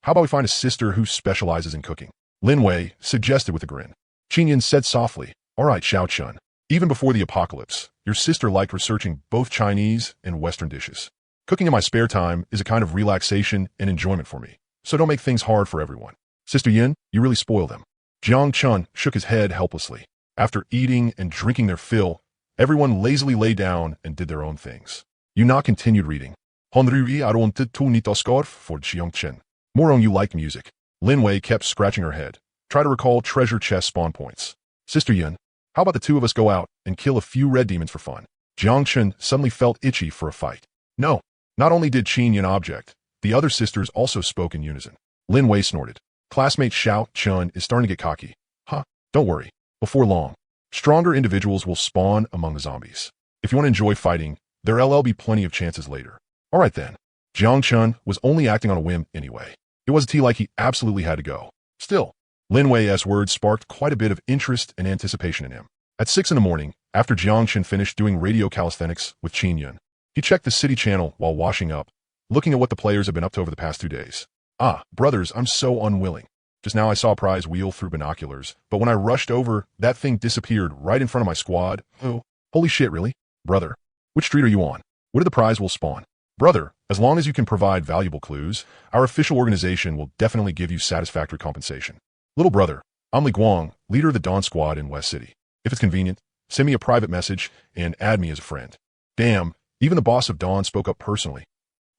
How about we find a sister who specializes in cooking? Lin Wei suggested with a grin. Qin Yin said softly, all right, Xiao Chun. Even before the apocalypse, your sister liked researching both Chinese and Western dishes. Cooking in my spare time is a kind of relaxation and enjoyment for me, so don't make things hard for everyone. Sister Yin, you really spoil them. Jiang Chun shook his head helplessly. After eating and drinking their fill, everyone lazily lay down and did their own things. Yuna continued reading. Honrui aronted tu nitoskor for Jiang Chen. Morong, you like music. Lin Wei kept scratching her head. Try to recall treasure chest spawn points. Sister Yin, how about the two of us go out and kill a few red demons for fun? Jiang Chen suddenly felt itchy for a fight. No. Not only did Qin Yin object, the other sisters also spoke in unison. Lin Wei snorted. Classmate Xiao Chun is starting to get cocky. Don't worry. Before long, stronger individuals will spawn among the zombies. If you want to enjoy fighting, there'll be plenty of chances later. All right then. Jiang Chun was only acting on a whim anyway. It wasn't like he absolutely had to go. Still, Lin Wei's words sparked quite a bit of interest and anticipation in him. At 6 in the morning, after Jiang Chen finished doing radio calisthenics with Qin Yun, he checked the city channel while washing up, looking at what the players have been up to over the past 2 days. Brothers, I'm so unwilling. Just now I saw a prize wheel through binoculars, but when I rushed over, that thing disappeared right in front of my squad. Oh, holy shit, really? Brother, which street are you on? Where did the prize will spawn? Brother, as long as you can provide valuable clues, our official organization will definitely give you satisfactory compensation. Little brother, I'm Li Guang, leader of the Dawn Squad in West City. If it's convenient, send me a private message and add me as a friend. Damn, even the boss of Dawn spoke up personally.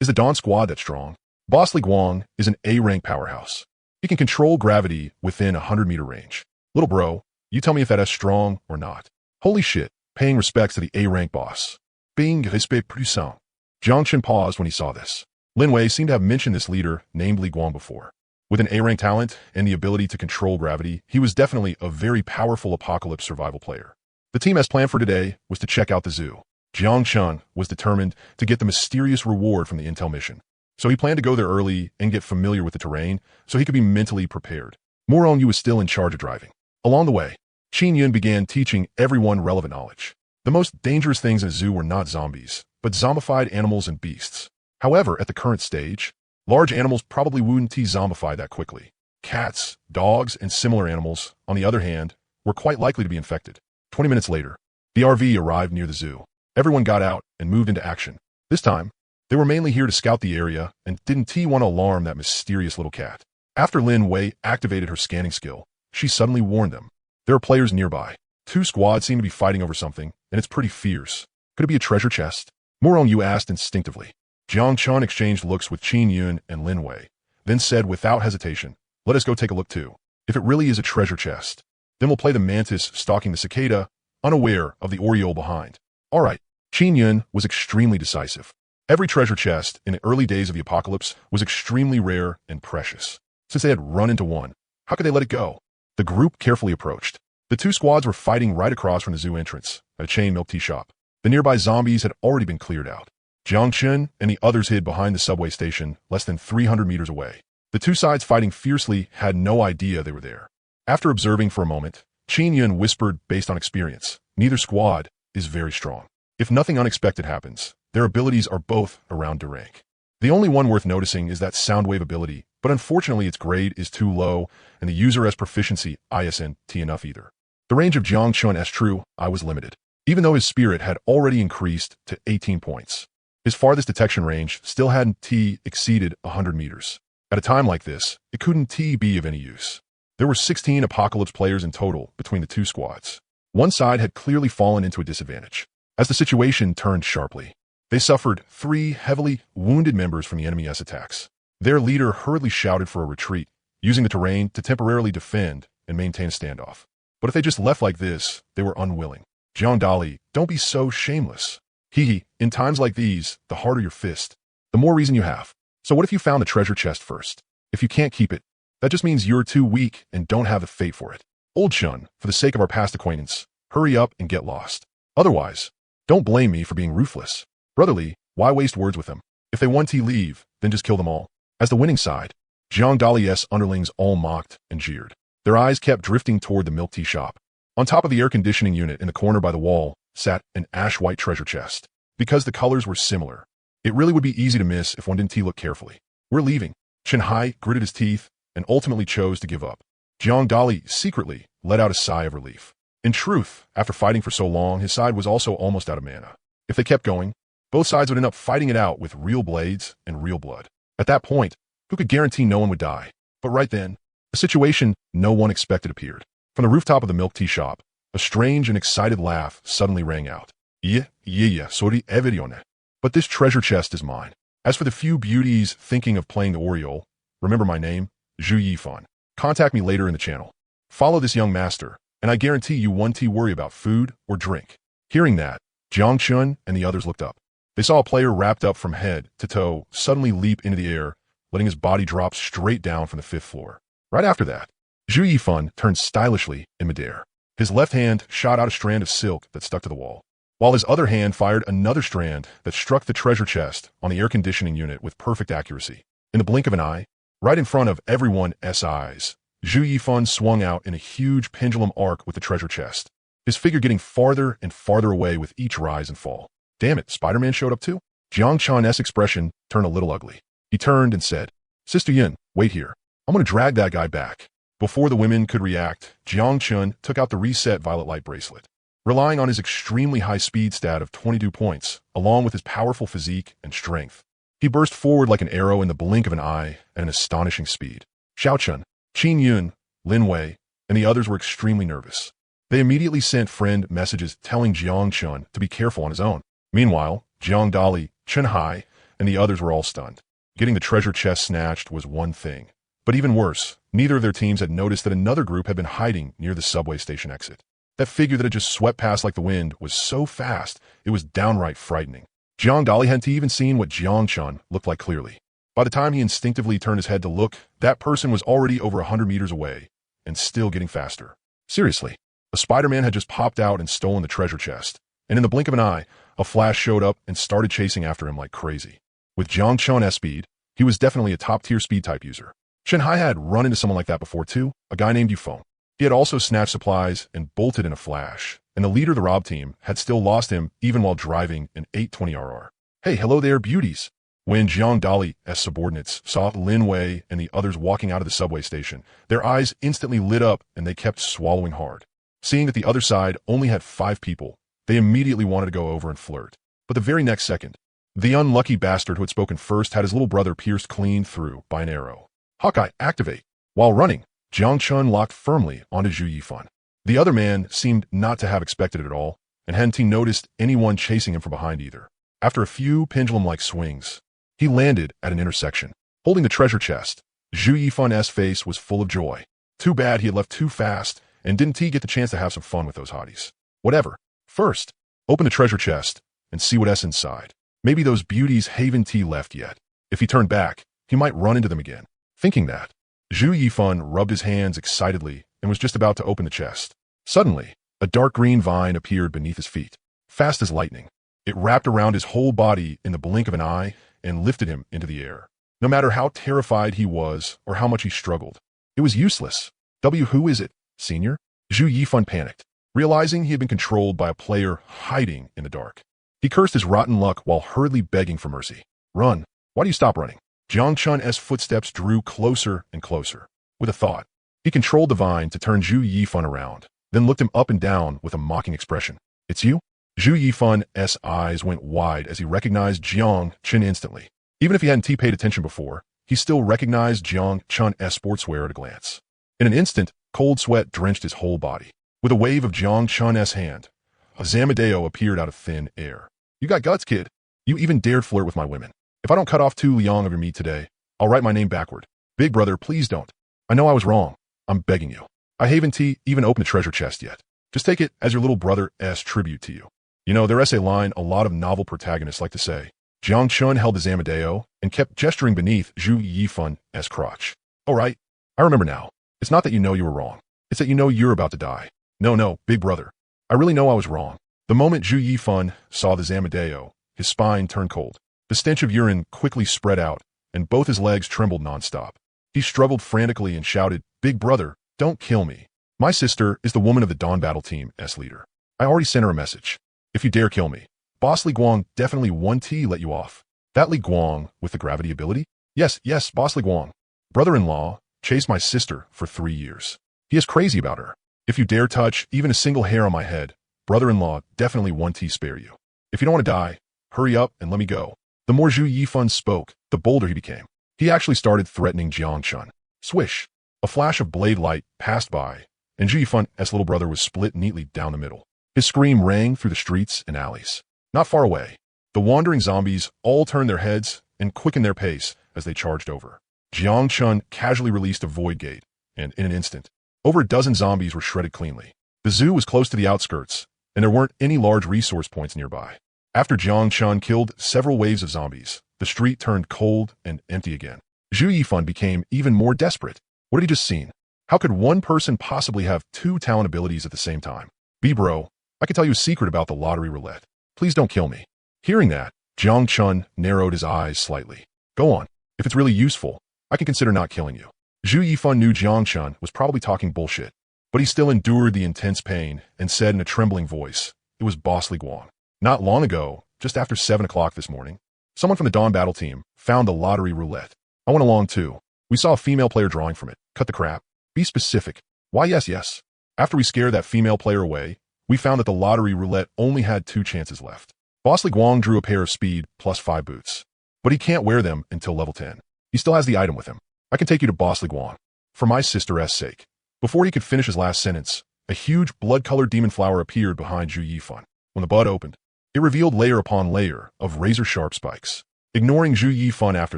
Is the Dawn Squad that strong? Boss Li Guang is an A-rank powerhouse. He can control gravity within a 100-meter range. Little bro, you tell me if that's strong or not. Holy shit, paying respects to the A-rank boss. Being respect puissant. Jiang Chen paused when he saw this. Lin Wei seemed to have mentioned this leader named Li Guang before. With an A-rank talent and the ability to control gravity, he was definitely a very powerful apocalypse survival player. The team as planned for today was to check out the zoo. Jiang Chen was determined to get the mysterious reward from the intel mission. So he planned to go there early and get familiar with the terrain so he could be mentally prepared. Morong Yu was still in charge of driving. Along the way, Qin Yun began teaching everyone relevant knowledge. The most dangerous things in a zoo were not zombies, but zombified animals and beasts. However, at the current stage, large animals probably wouldn't zombify that quickly. Cats, dogs, and similar animals, on the other hand, were quite likely to be infected. 20 minutes later, the RV arrived near the zoo. Everyone got out and moved into action. This time, they were mainly here to scout the area and didn't want to alarm that mysterious little cat. After Lin Wei activated her scanning skill, she suddenly warned them. There are players nearby. 2 squads seem to be fighting over something, and it's pretty fierce. Could it be a treasure chest? Morong Yu asked instinctively. Jiang Chun exchanged looks with Qin Yun and Lin Wei, then said without hesitation, let us go take a look too. If it really is a treasure chest, then we'll play the mantis stalking the cicada, unaware of the oriole behind. All right. Qin Yun was extremely decisive. Every treasure chest in the early days of the apocalypse was extremely rare and precious. Since they had run into one, how could they let it go? The group carefully approached. The 2 squads were fighting right across from the zoo entrance, at a chain milk tea shop. The nearby zombies had already been cleared out. Jiang Chen and the others hid behind the subway station less than 300 meters away. The 2 sides fighting fiercely had no idea they were there. After observing for a moment, Qin Yun whispered based on experience, neither squad is very strong. If nothing unexpected happens, their abilities are both around D rank. The only one worth noticing is that Soundwave ability, but unfortunately its grade is too low and the user has proficiency isn't enough either. The range of Jiang Chun's true I was limited, even though his spirit had already increased to 18 points. His farthest detection range still hadn't exceeded 100 meters. At a time like this, it couldn't be of any use. There were 16 Apocalypse players in total between the two squads. One side had clearly fallen into a disadvantage, as the situation turned sharply. They suffered 3 heavily wounded members from the enemy's attacks. Their leader hurriedly shouted for a retreat, using the terrain to temporarily defend and maintain a standoff. But if they just left like this, they were unwilling. Jiang Dali, don't be so shameless. Hee, in times like these, the harder your fist, the more reason you have. So what if you found the treasure chest first? If you can't keep it, that just means you're too weak and don't have the fate for it. Old Chun, for the sake of our past acquaintance, hurry up and get lost. Otherwise, don't blame me for being ruthless. Brotherly, why waste words with them? If they want to leave, then just kill them all. As the winning side, Jiang Dali's underlings all mocked and jeered. Their eyes kept drifting toward the milk tea shop. On top of the air conditioning unit in the corner by the wall sat an ash-white treasure chest. Because the colors were similar, it really would be easy to miss if one didn't look carefully. We're leaving. Chen Hai gritted his teeth and ultimately chose to give up. Jiang Dali secretly let out a sigh of relief. In truth, after fighting for so long, his side was also almost out of mana. If they kept going, both sides would end up fighting it out with real blades and real blood. At that point, who could guarantee no one would die? But right then, a situation no one expected appeared. From the rooftop of the milk tea shop, a strange and excited laugh suddenly rang out. Yeah, sorry, Everione. But this treasure chest is mine. As for the few beauties thinking of playing the Oriole, remember my name, Su Yifei. Contact me later in the channel. Follow this young master, and I guarantee you won't worry about food or drink. Hearing that, Jiang Chun and the others looked up. They saw a player wrapped up from head to toe suddenly leap into the air, letting his body drop straight down from the 5th floor. Right after that, Su Yifei turned stylishly in midair. His left hand shot out a strand of silk that stuck to the wall, while his other hand fired another strand that struck the treasure chest on the air conditioning unit with perfect accuracy. In the blink of an eye, right in front of everyone's eyes, Su Yifei swung out in a huge pendulum arc with the treasure chest, his figure getting farther and farther away with each rise and fall. Damn it, Spider-Man showed up too? Jiang Chun's expression turned a little ugly. He turned and said, Sister Yin, wait here. I'm going to drag that guy back. Before the women could react, Jiang Chun took out the reset violet light bracelet. Relying on his extremely high speed stat of 22 points, along with his powerful physique and strength, he burst forward like an arrow in the blink of an eye at an astonishing speed. Xiao Chun, Qin Yun, Lin Wei, and the others were extremely nervous. They immediately sent friend messages telling Jiang Chun to be careful on his own. Meanwhile, Jiang Dali, Chen Hai, and the others were all stunned. Getting the treasure chest snatched was one thing. But even worse, neither of their teams had noticed that another group had been hiding near the subway station exit. That figure that had just swept past like the wind was so fast, it was downright frightening. Jiang Dali hadn't even seen what Jiang Chun looked like clearly. By the time he instinctively turned his head to look, that person was already over 100 meters away, and still getting faster. Seriously, a Spider-Man had just popped out and stolen the treasure chest, and in the blink of an eye, a Flash showed up and started chasing after him like crazy. With Jiang Chun's speed, he was definitely a top-tier speed type user. Chen Hai had run into someone like that before too, a guy named Yufeng. He had also snatched supplies and bolted in a flash, and the leader of the rob team had still lost him even while driving an 820RR. Hey, hello there, beauties. When Jiang Dali's subordinates saw Lin Wei and the others walking out of the subway station, their eyes instantly lit up and they kept swallowing hard. Seeing that the other side only had 5 people, they immediately wanted to go over and flirt. But the very next second, the unlucky bastard who had spoken first had his little brother pierced clean through by an arrow. Hawkeye, activate. While running, Jiang Chun locked firmly onto Su Yifei. The other man seemed not to have expected it at all, and hadn't noticed anyone chasing him from behind either. After a few pendulum-like swings, he landed at an intersection. Holding the treasure chest, Su Yifei's face was full of joy. Too bad he had left too fast, and didn't he get the chance to have some fun with those hotties. Whatever. First, open the treasure chest and see what's inside. Maybe those beauties haven't left yet. If he turned back, he might run into them again. Thinking that, Su Yifei rubbed his hands excitedly and was just about to open the chest. Suddenly, a dark green vine appeared beneath his feet, fast as lightning. It wrapped around his whole body in the blink of an eye and lifted him into the air. No matter how terrified he was or how much he struggled, it was useless. Who is it, senior? Su Yifei panicked, realizing he had been controlled by a player hiding in the dark. He cursed his rotten luck while hurriedly begging for mercy. Run. Why do you stop running? Jiang Chun's footsteps drew closer and closer. With a thought, he controlled the vine to turn Su Yifei around, then looked him up and down with a mocking expression. It's you? Su Yifei's eyes went wide as he recognized Jiang Chun instantly. Even if he hadn't paid attention before, he still recognized Jiang Chun's sportswear at a glance. In an instant, cold sweat drenched his whole body. With a wave of Jiang Chun's hand, a Zamadeo appeared out of thin air. You got guts, kid. You even dared flirt with my women. If I don't cut off 2 liang of your meat today, I'll write my name backward. Big brother, please don't. I know I was wrong. I'm begging you. I haven't even opened the treasure chest yet. Just take it as your little brother's tribute to you. You know, their essay line a lot of novel protagonists like to say. Jiang Chun held his Zamadeo and kept gesturing beneath Su Yifei's crotch. All right, I remember now. It's not that you know you were wrong. It's that you know you're about to die. No, big brother. I really know I was wrong. The moment Su Yifei saw the Zamadeo, his spine turned cold. The stench of urine quickly spread out, and both his legs trembled nonstop. He struggled frantically and shouted, Big brother, don't kill me. My sister is the woman of the Dawn Battle Team's leader. I already sent her a message. If you dare kill me, Boss Li Guang definitely won't let you off. That Li Guang with the gravity ability? Yes, Boss Li Guang. Brother-in-law chased my sister for 3 years. He is crazy about her. If you dare touch even a single hair on my head, brother-in-law definitely won't spare you. If you don't want to die, hurry up and let me go. The more Su Yifei spoke, the bolder he became. He actually started threatening Jiang Chun. Swish! A flash of blade light passed by, and Su Yifei's little brother was split neatly down the middle. His scream rang through the streets and alleys. Not far away, the wandering zombies all turned their heads and quickened their pace as they charged over. Jiang Chun casually released a void gate, and in an instant, over a dozen zombies were shredded cleanly. The zoo was close to the outskirts, and there weren't any large resource points nearby. After Jiang Chun killed several waves of zombies, the street turned cold and empty again. Su Yifei became even more desperate. What had he just seen? How could one person possibly have 2 talent abilities at the same time? Bro, I can tell you a secret about the lottery roulette. Please don't kill me. Hearing that, Jiang Chun narrowed his eyes slightly. Go on. If it's really useful, I can consider not killing you. Su Yifei knew Jiang Chun was probably talking bullshit, but he still endured the intense pain and said in a trembling voice, it was Boss Li Guang. Not long ago, just after 7 o'clock this morning, someone from the Dawn Battle Team found the lottery roulette. I went along too. We saw a female player drawing from it. Cut the crap. Be specific. Why, yes. After we scared that female player away, we found that the lottery roulette only had 2 chances left. Boss Li Guang drew a pair of speed plus 5 boots, but he can't wear them until level 10. He still has the item with him. I can take you to Boss Li Guang. For my sister's sake. Before he could finish his last sentence, a huge blood-colored demon flower appeared behind Su Yifei. When the bud opened, it revealed layer upon layer of razor-sharp spikes. Ignoring Su Yifei after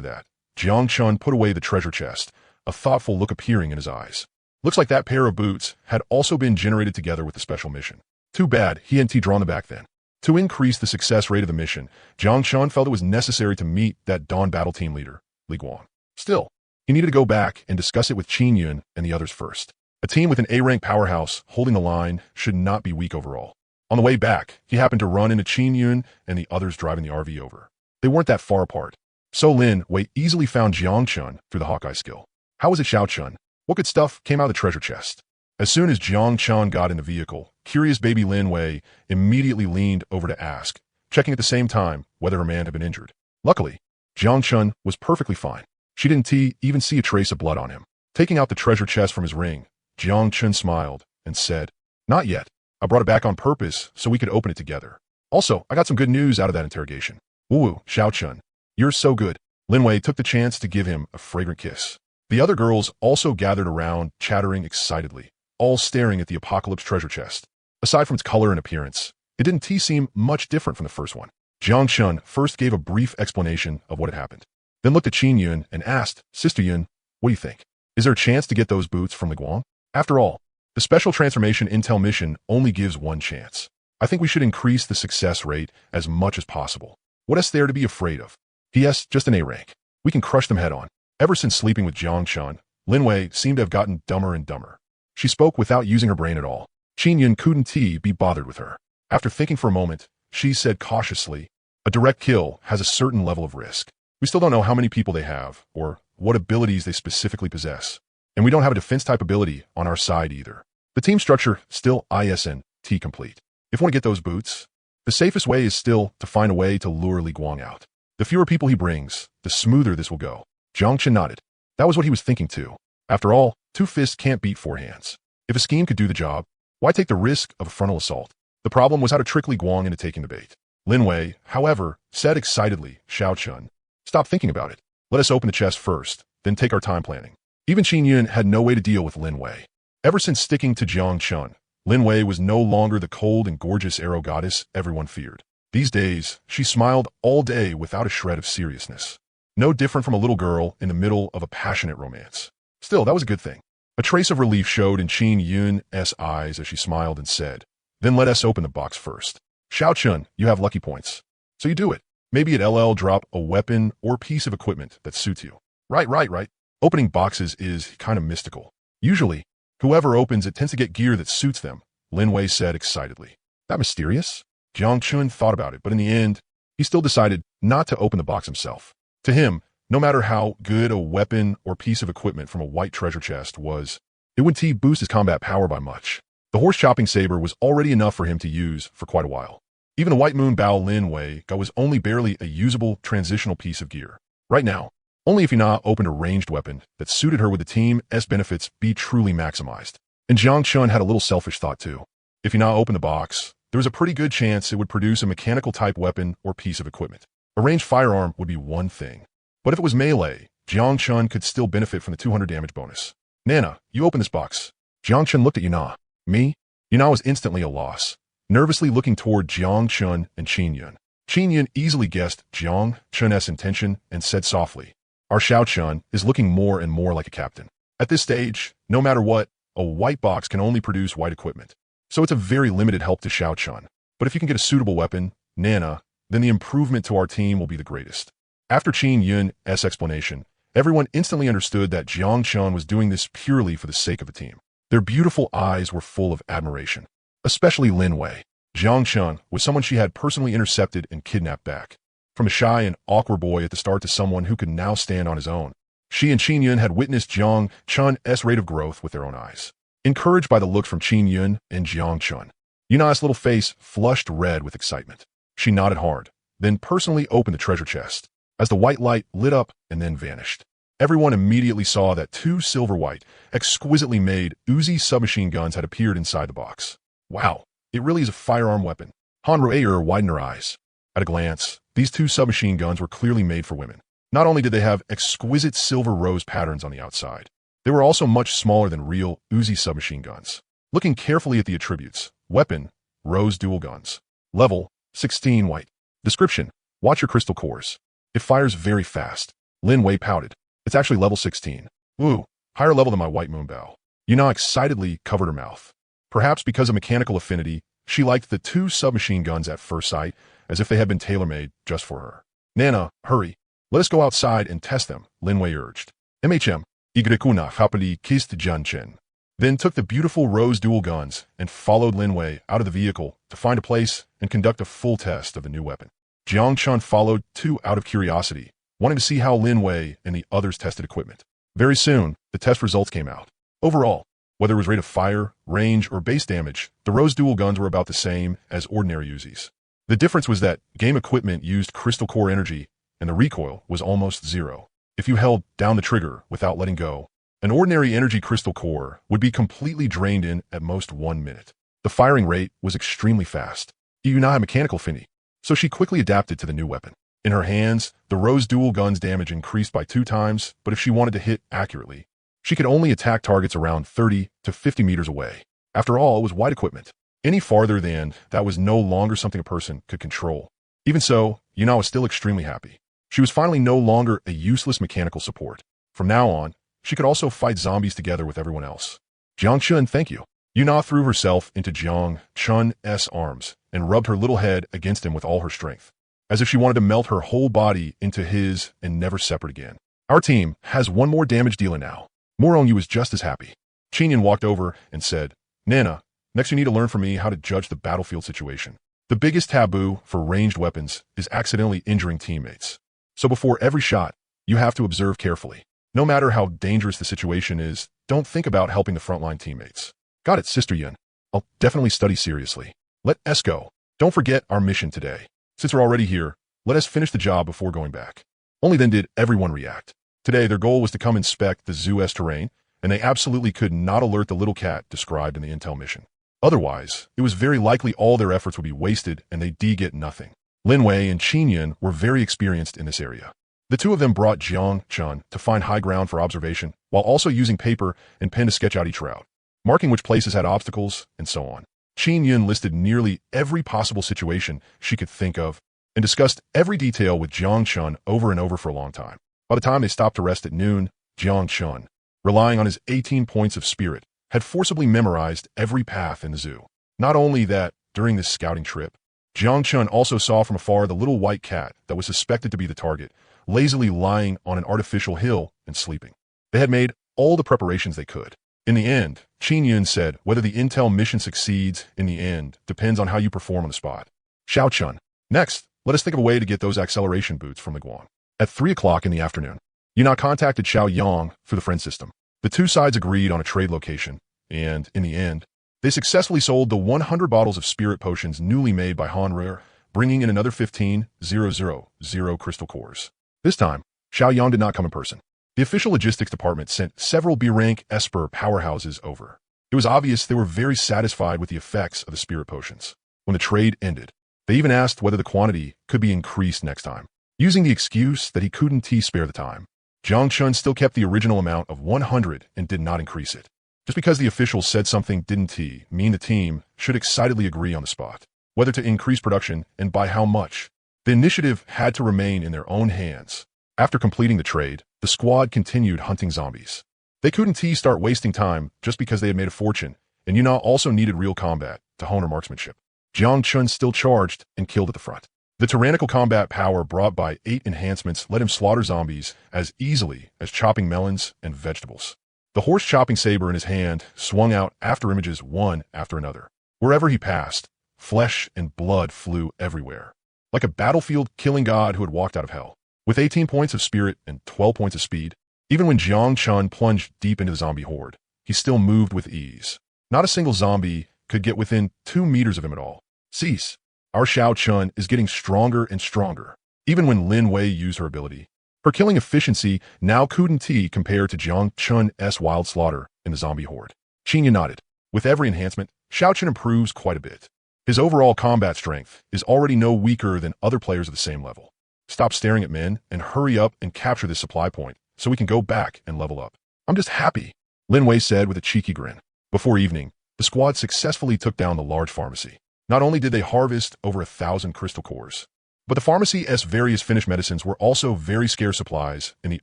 that, Jiang Chun put away the treasure chest, a thoughtful look appearing in his eyes. Looks like that pair of boots had also been generated together with the special mission. Too bad he hadn't drawn them back then. To increase the success rate of the mission, Jiang Chun felt it was necessary to meet that Dawn Battle Team leader, Li Guang. Still, he needed to go back and discuss it with Qin Yun and the others first. A team with an A-rank powerhouse holding the line should not be weak overall. On the way back, he happened to run into Qin Yun and the others driving the RV over. They weren't that far apart. So Lin Wei easily found Jiang Chun through the Hawkeye skill. How was it, Xiao Chun? What good stuff came out of the treasure chest? As soon as Jiang Chun got in the vehicle, curious baby Lin Wei immediately leaned over to ask, checking at the same time whether her man had been injured. Luckily, Jiang Chun was perfectly fine. She didn't even see a trace of blood on him. Taking out the treasure chest from his ring, Jiang Chun smiled and said, Not yet. I brought it back on purpose so we could open it together. Also, I got some good news out of that interrogation. Woo, Xiao Chun. You're so good. Lin Wei took the chance to give him a fragrant kiss. The other girls also gathered around, chattering excitedly, all staring at the Apocalypse treasure chest. Aside from its color and appearance, it didn't seem much different from the first one. Jiang Chun first gave a brief explanation of what had happened, then looked at Qin Yun and asked, Sister Yun, what do you think? Is there a chance to get those boots from Li Guang? After all, the special transformation intel mission only gives 1 chance. I think we should increase the success rate as much as possible. What is there to be afraid of? P.S. Just an A rank. We can crush them head on. Ever since sleeping with Jiang Chun, Lin Wei seemed to have gotten dumber and dumber. She spoke without using her brain at all. Qin Yun couldn't be bothered with her. After thinking for a moment, she said cautiously, a direct kill has a certain level of risk. We still don't know how many people they have, or what abilities they specifically possess. And we don't have a defense-type ability on our side either. The team structure still isn't complete. If we want to get those boots, the safest way is still to find a way to lure Li Guang out. The fewer people he brings, the smoother this will go. Jiang Chun nodded. That was what he was thinking too. After all, 2 fists can't beat 4 hands. If a scheme could do the job, why take the risk of a frontal assault? The problem was how to trick Li Guang into taking the bait. Lin Wei, however, said excitedly, Xiao Chun, stop thinking about it. Let us open the chest first, then take our time planning. Even Qin Yun had no way to deal with Lin Wei. Ever since sticking to Jiang Chun, Lin Wei was no longer the cold and gorgeous arrow goddess everyone feared. These days, she smiled all day without a shred of seriousness. No different from a little girl in the middle of a passionate romance. Still, that was a good thing. A trace of relief showed in Qin Yun's eyes as she smiled and said, "Then let us open the box first. Xiao Chun, you have lucky points. So you do it. Maybe at LL drop a weapon or piece of equipment that suits you." Right. Opening boxes is kind of mystical. Usually, whoever opens it tends to get gear that suits them, Lin Wei said excitedly. That mysterious? Jiang Chun thought about it, but in the end, he still decided not to open the box himself. To him, no matter how good a weapon or piece of equipment from a white treasure chest was, it wouldn't boost his combat power by much. The horse-chopping saber was already enough for him to use for quite a while. Even the White Moon Bao Lin Wei was only barely a usable transitional piece of gear. Right now, only if Yuna opened a ranged weapon that suited her would the team's benefits be truly maximized. And Jiang Chun had a little selfish thought too. If Yuna opened the box, there was a pretty good chance it would produce a mechanical-type weapon or piece of equipment. A ranged firearm would be one thing. But if it was melee, Jiang Chun could still benefit from the 200 damage bonus. Nana, you open this box. Jiang Chun looked at Yuna. Me? Yuna was instantly a loss, nervously looking toward Jiang Chun and Qin Yun. Qin Yun easily guessed Jiang Chun's intention and said softly, "Our Xiao Chun is looking more and more like a captain. At this stage, no matter what, a white box can only produce white equipment. So it's a very limited help to Xiao Chun. But if you can get a suitable weapon, Nana, then the improvement to our team will be the greatest." After Qin Yun's explanation, everyone instantly understood that Jiang Chun was doing this purely for the sake of the team. Their beautiful eyes were full of admiration. Especially Lin Wei. Jiang Chun was someone she had personally intercepted and kidnapped back. From a shy and awkward boy at the start to someone who could now stand on his own. She and Qin Yun had witnessed Jiang Chun's rate of growth with their own eyes. Encouraged by the look from Qin Yun and Jiang Chun, Yuna's little face flushed red with excitement. She nodded hard, then personally opened the treasure chest. As the white light lit up and then vanished, everyone immediately saw that two silver-white, exquisitely made Uzi submachine guns had appeared inside the box. Wow, it really is a firearm weapon. Han Ru'er widened her eyes. At a glance, these two submachine guns were clearly made for women. Not only did they have exquisite silver rose patterns on the outside, they were also much smaller than real Uzi submachine guns. Looking carefully at the attributes, weapon, rose dual guns. Level, 16 white. Description, watch your crystal cores. It fires very fast. Lin Wei pouted. It's actually level 16. Ooh, higher level than my White Moon Bao. Yuna excitedly covered her mouth. Perhaps because of mechanical affinity, she liked the two submachine guns at first sight, as if they had been tailor-made just for her. Nana, hurry. Let us go outside and test them, Lin Wei urged. MHM, Igrekuna Hapali Kist Janchen. Then took the beautiful rose dual guns and followed Lin Wei out of the vehicle to find a place and conduct a full test of the new weapon. Jiang Chun followed too out of curiosity, wanting to see how Lin Wei and the others tested equipment. Very soon, the test results came out. Overall, whether it was rate of fire, range, or base damage, the rose dual guns were about the same as ordinary Uzis. The difference was that game equipment used crystal core energy, and the recoil was almost zero. If you held down the trigger without letting go, an ordinary energy crystal core would be completely drained in at most 1 minute. The firing rate was extremely fast. Yuna had mechanical affinity, so she quickly adapted to the new weapon. In her hands, the rose dual gun's damage increased by 2 times, but if she wanted to hit accurately, she could only attack targets around 30 to 50 meters away. After all, it was white equipment. Any farther than that was no longer something a person could control. Even so, Yuna was still extremely happy. She was finally no longer a useless mechanical support. From now on, she could also fight zombies together with everyone else. Jiang Chun, thank you. Yuna threw herself into Jiang Chun's arms and rubbed her little head against him with all her strength, as if she wanted to melt her whole body into his and never separate again. Our team has one more damage dealer now. Moronyu was just as happy. Qinyan walked over and said, Nana, next you need to learn from me how to judge the battlefield situation. The biggest taboo for ranged weapons is accidentally injuring teammates. So before every shot, you have to observe carefully. No matter how dangerous the situation is, don't think about helping the frontline teammates. Got it, Sister Yun. I'll definitely study seriously. Let us go. Don't forget our mission today. Since we're already here, let us finish the job before going back. Only then did everyone react. Today, their goal was to come inspect the zoo's terrain, and they absolutely could not alert the little cat described in the intel mission. Otherwise, it was very likely all their efforts would be wasted and they'd get nothing. Lin Wei and Qin Yun were very experienced in this area. The two of them brought Jiang Chun to find high ground for observation, while also using paper and pen to sketch out each route, marking which places had obstacles, and so on. Qin Yun listed nearly every possible situation she could think of and discussed every detail with Jiang Chun over and over for a long time. By the time they stopped to rest at noon, Jiang Chun, relying on his 18 points of spirit, had forcibly memorized every path in the zoo. Not only that, during this scouting trip, Jiang Chun also saw from afar the little white cat that was suspected to be the target, lazily lying on an artificial hill and sleeping. They had made all the preparations they could. In the end, Qin Yun said whether the intel mission succeeds in the end depends on how you perform on the spot. Xiao Chun. Next, let us think of a way to get those acceleration boots from Guang. At 3 o'clock in the afternoon, Yuna contacted Xiao Yang through the friend system. The two sides agreed on a trade location, and, in the end, they successfully sold the 100 bottles of spirit potions newly made by Han Rare, bringing in another 15,000 crystal cores. This time, Xiao Yang did not come in person. The official logistics department sent several B-rank Esper powerhouses over. It was obvious they were very satisfied with the effects of the spirit potions. When the trade ended, they even asked whether the quantity could be increased next time. Using the excuse that he couldn't spare the time, Jiang Chun still kept the original amount of 100 and did not increase it. Just because the officials said something didn't mean the team should excitedly agree on the spot, whether to increase production and by how much. The initiative had to remain in their own hands. After completing the trade, the squad continued hunting zombies. They couldn't start wasting time just because they had made a fortune, and Yuna also needed real combat to hone her marksmanship. Jiang Chun still charged and killed at the front. The tyrannical combat power brought by 8 enhancements let him slaughter zombies as easily as chopping melons and vegetables. The horse chopping saber in his hand swung out after images one after another. Wherever he passed, flesh and blood flew everywhere. Like a battlefield killing god who had walked out of hell. With 18 points of spirit and 12 points of speed, even when Jiang Chun plunged deep into the zombie horde, he still moved with ease. Not a single zombie could get within 2 meters of him at all. Cease. Our Xiao Chun is getting stronger and stronger. Even when Lin Wei used her ability, her killing efficiency now couldn't compare to Jiang Chun's wild slaughter in the zombie horde. Qin Yun nodded. With every enhancement, Xiao Chun improves quite a bit. His overall combat strength is already no weaker than other players of the same level. Stop staring at men and hurry up and capture this supply point so we can go back and level up. I'm just happy, Lin Wei said with a cheeky grin. Before evening, the squad successfully took down the large pharmacy. Not only did they harvest over 1,000 crystal cores, but the pharmacy's various finished medicines were also very scarce supplies in the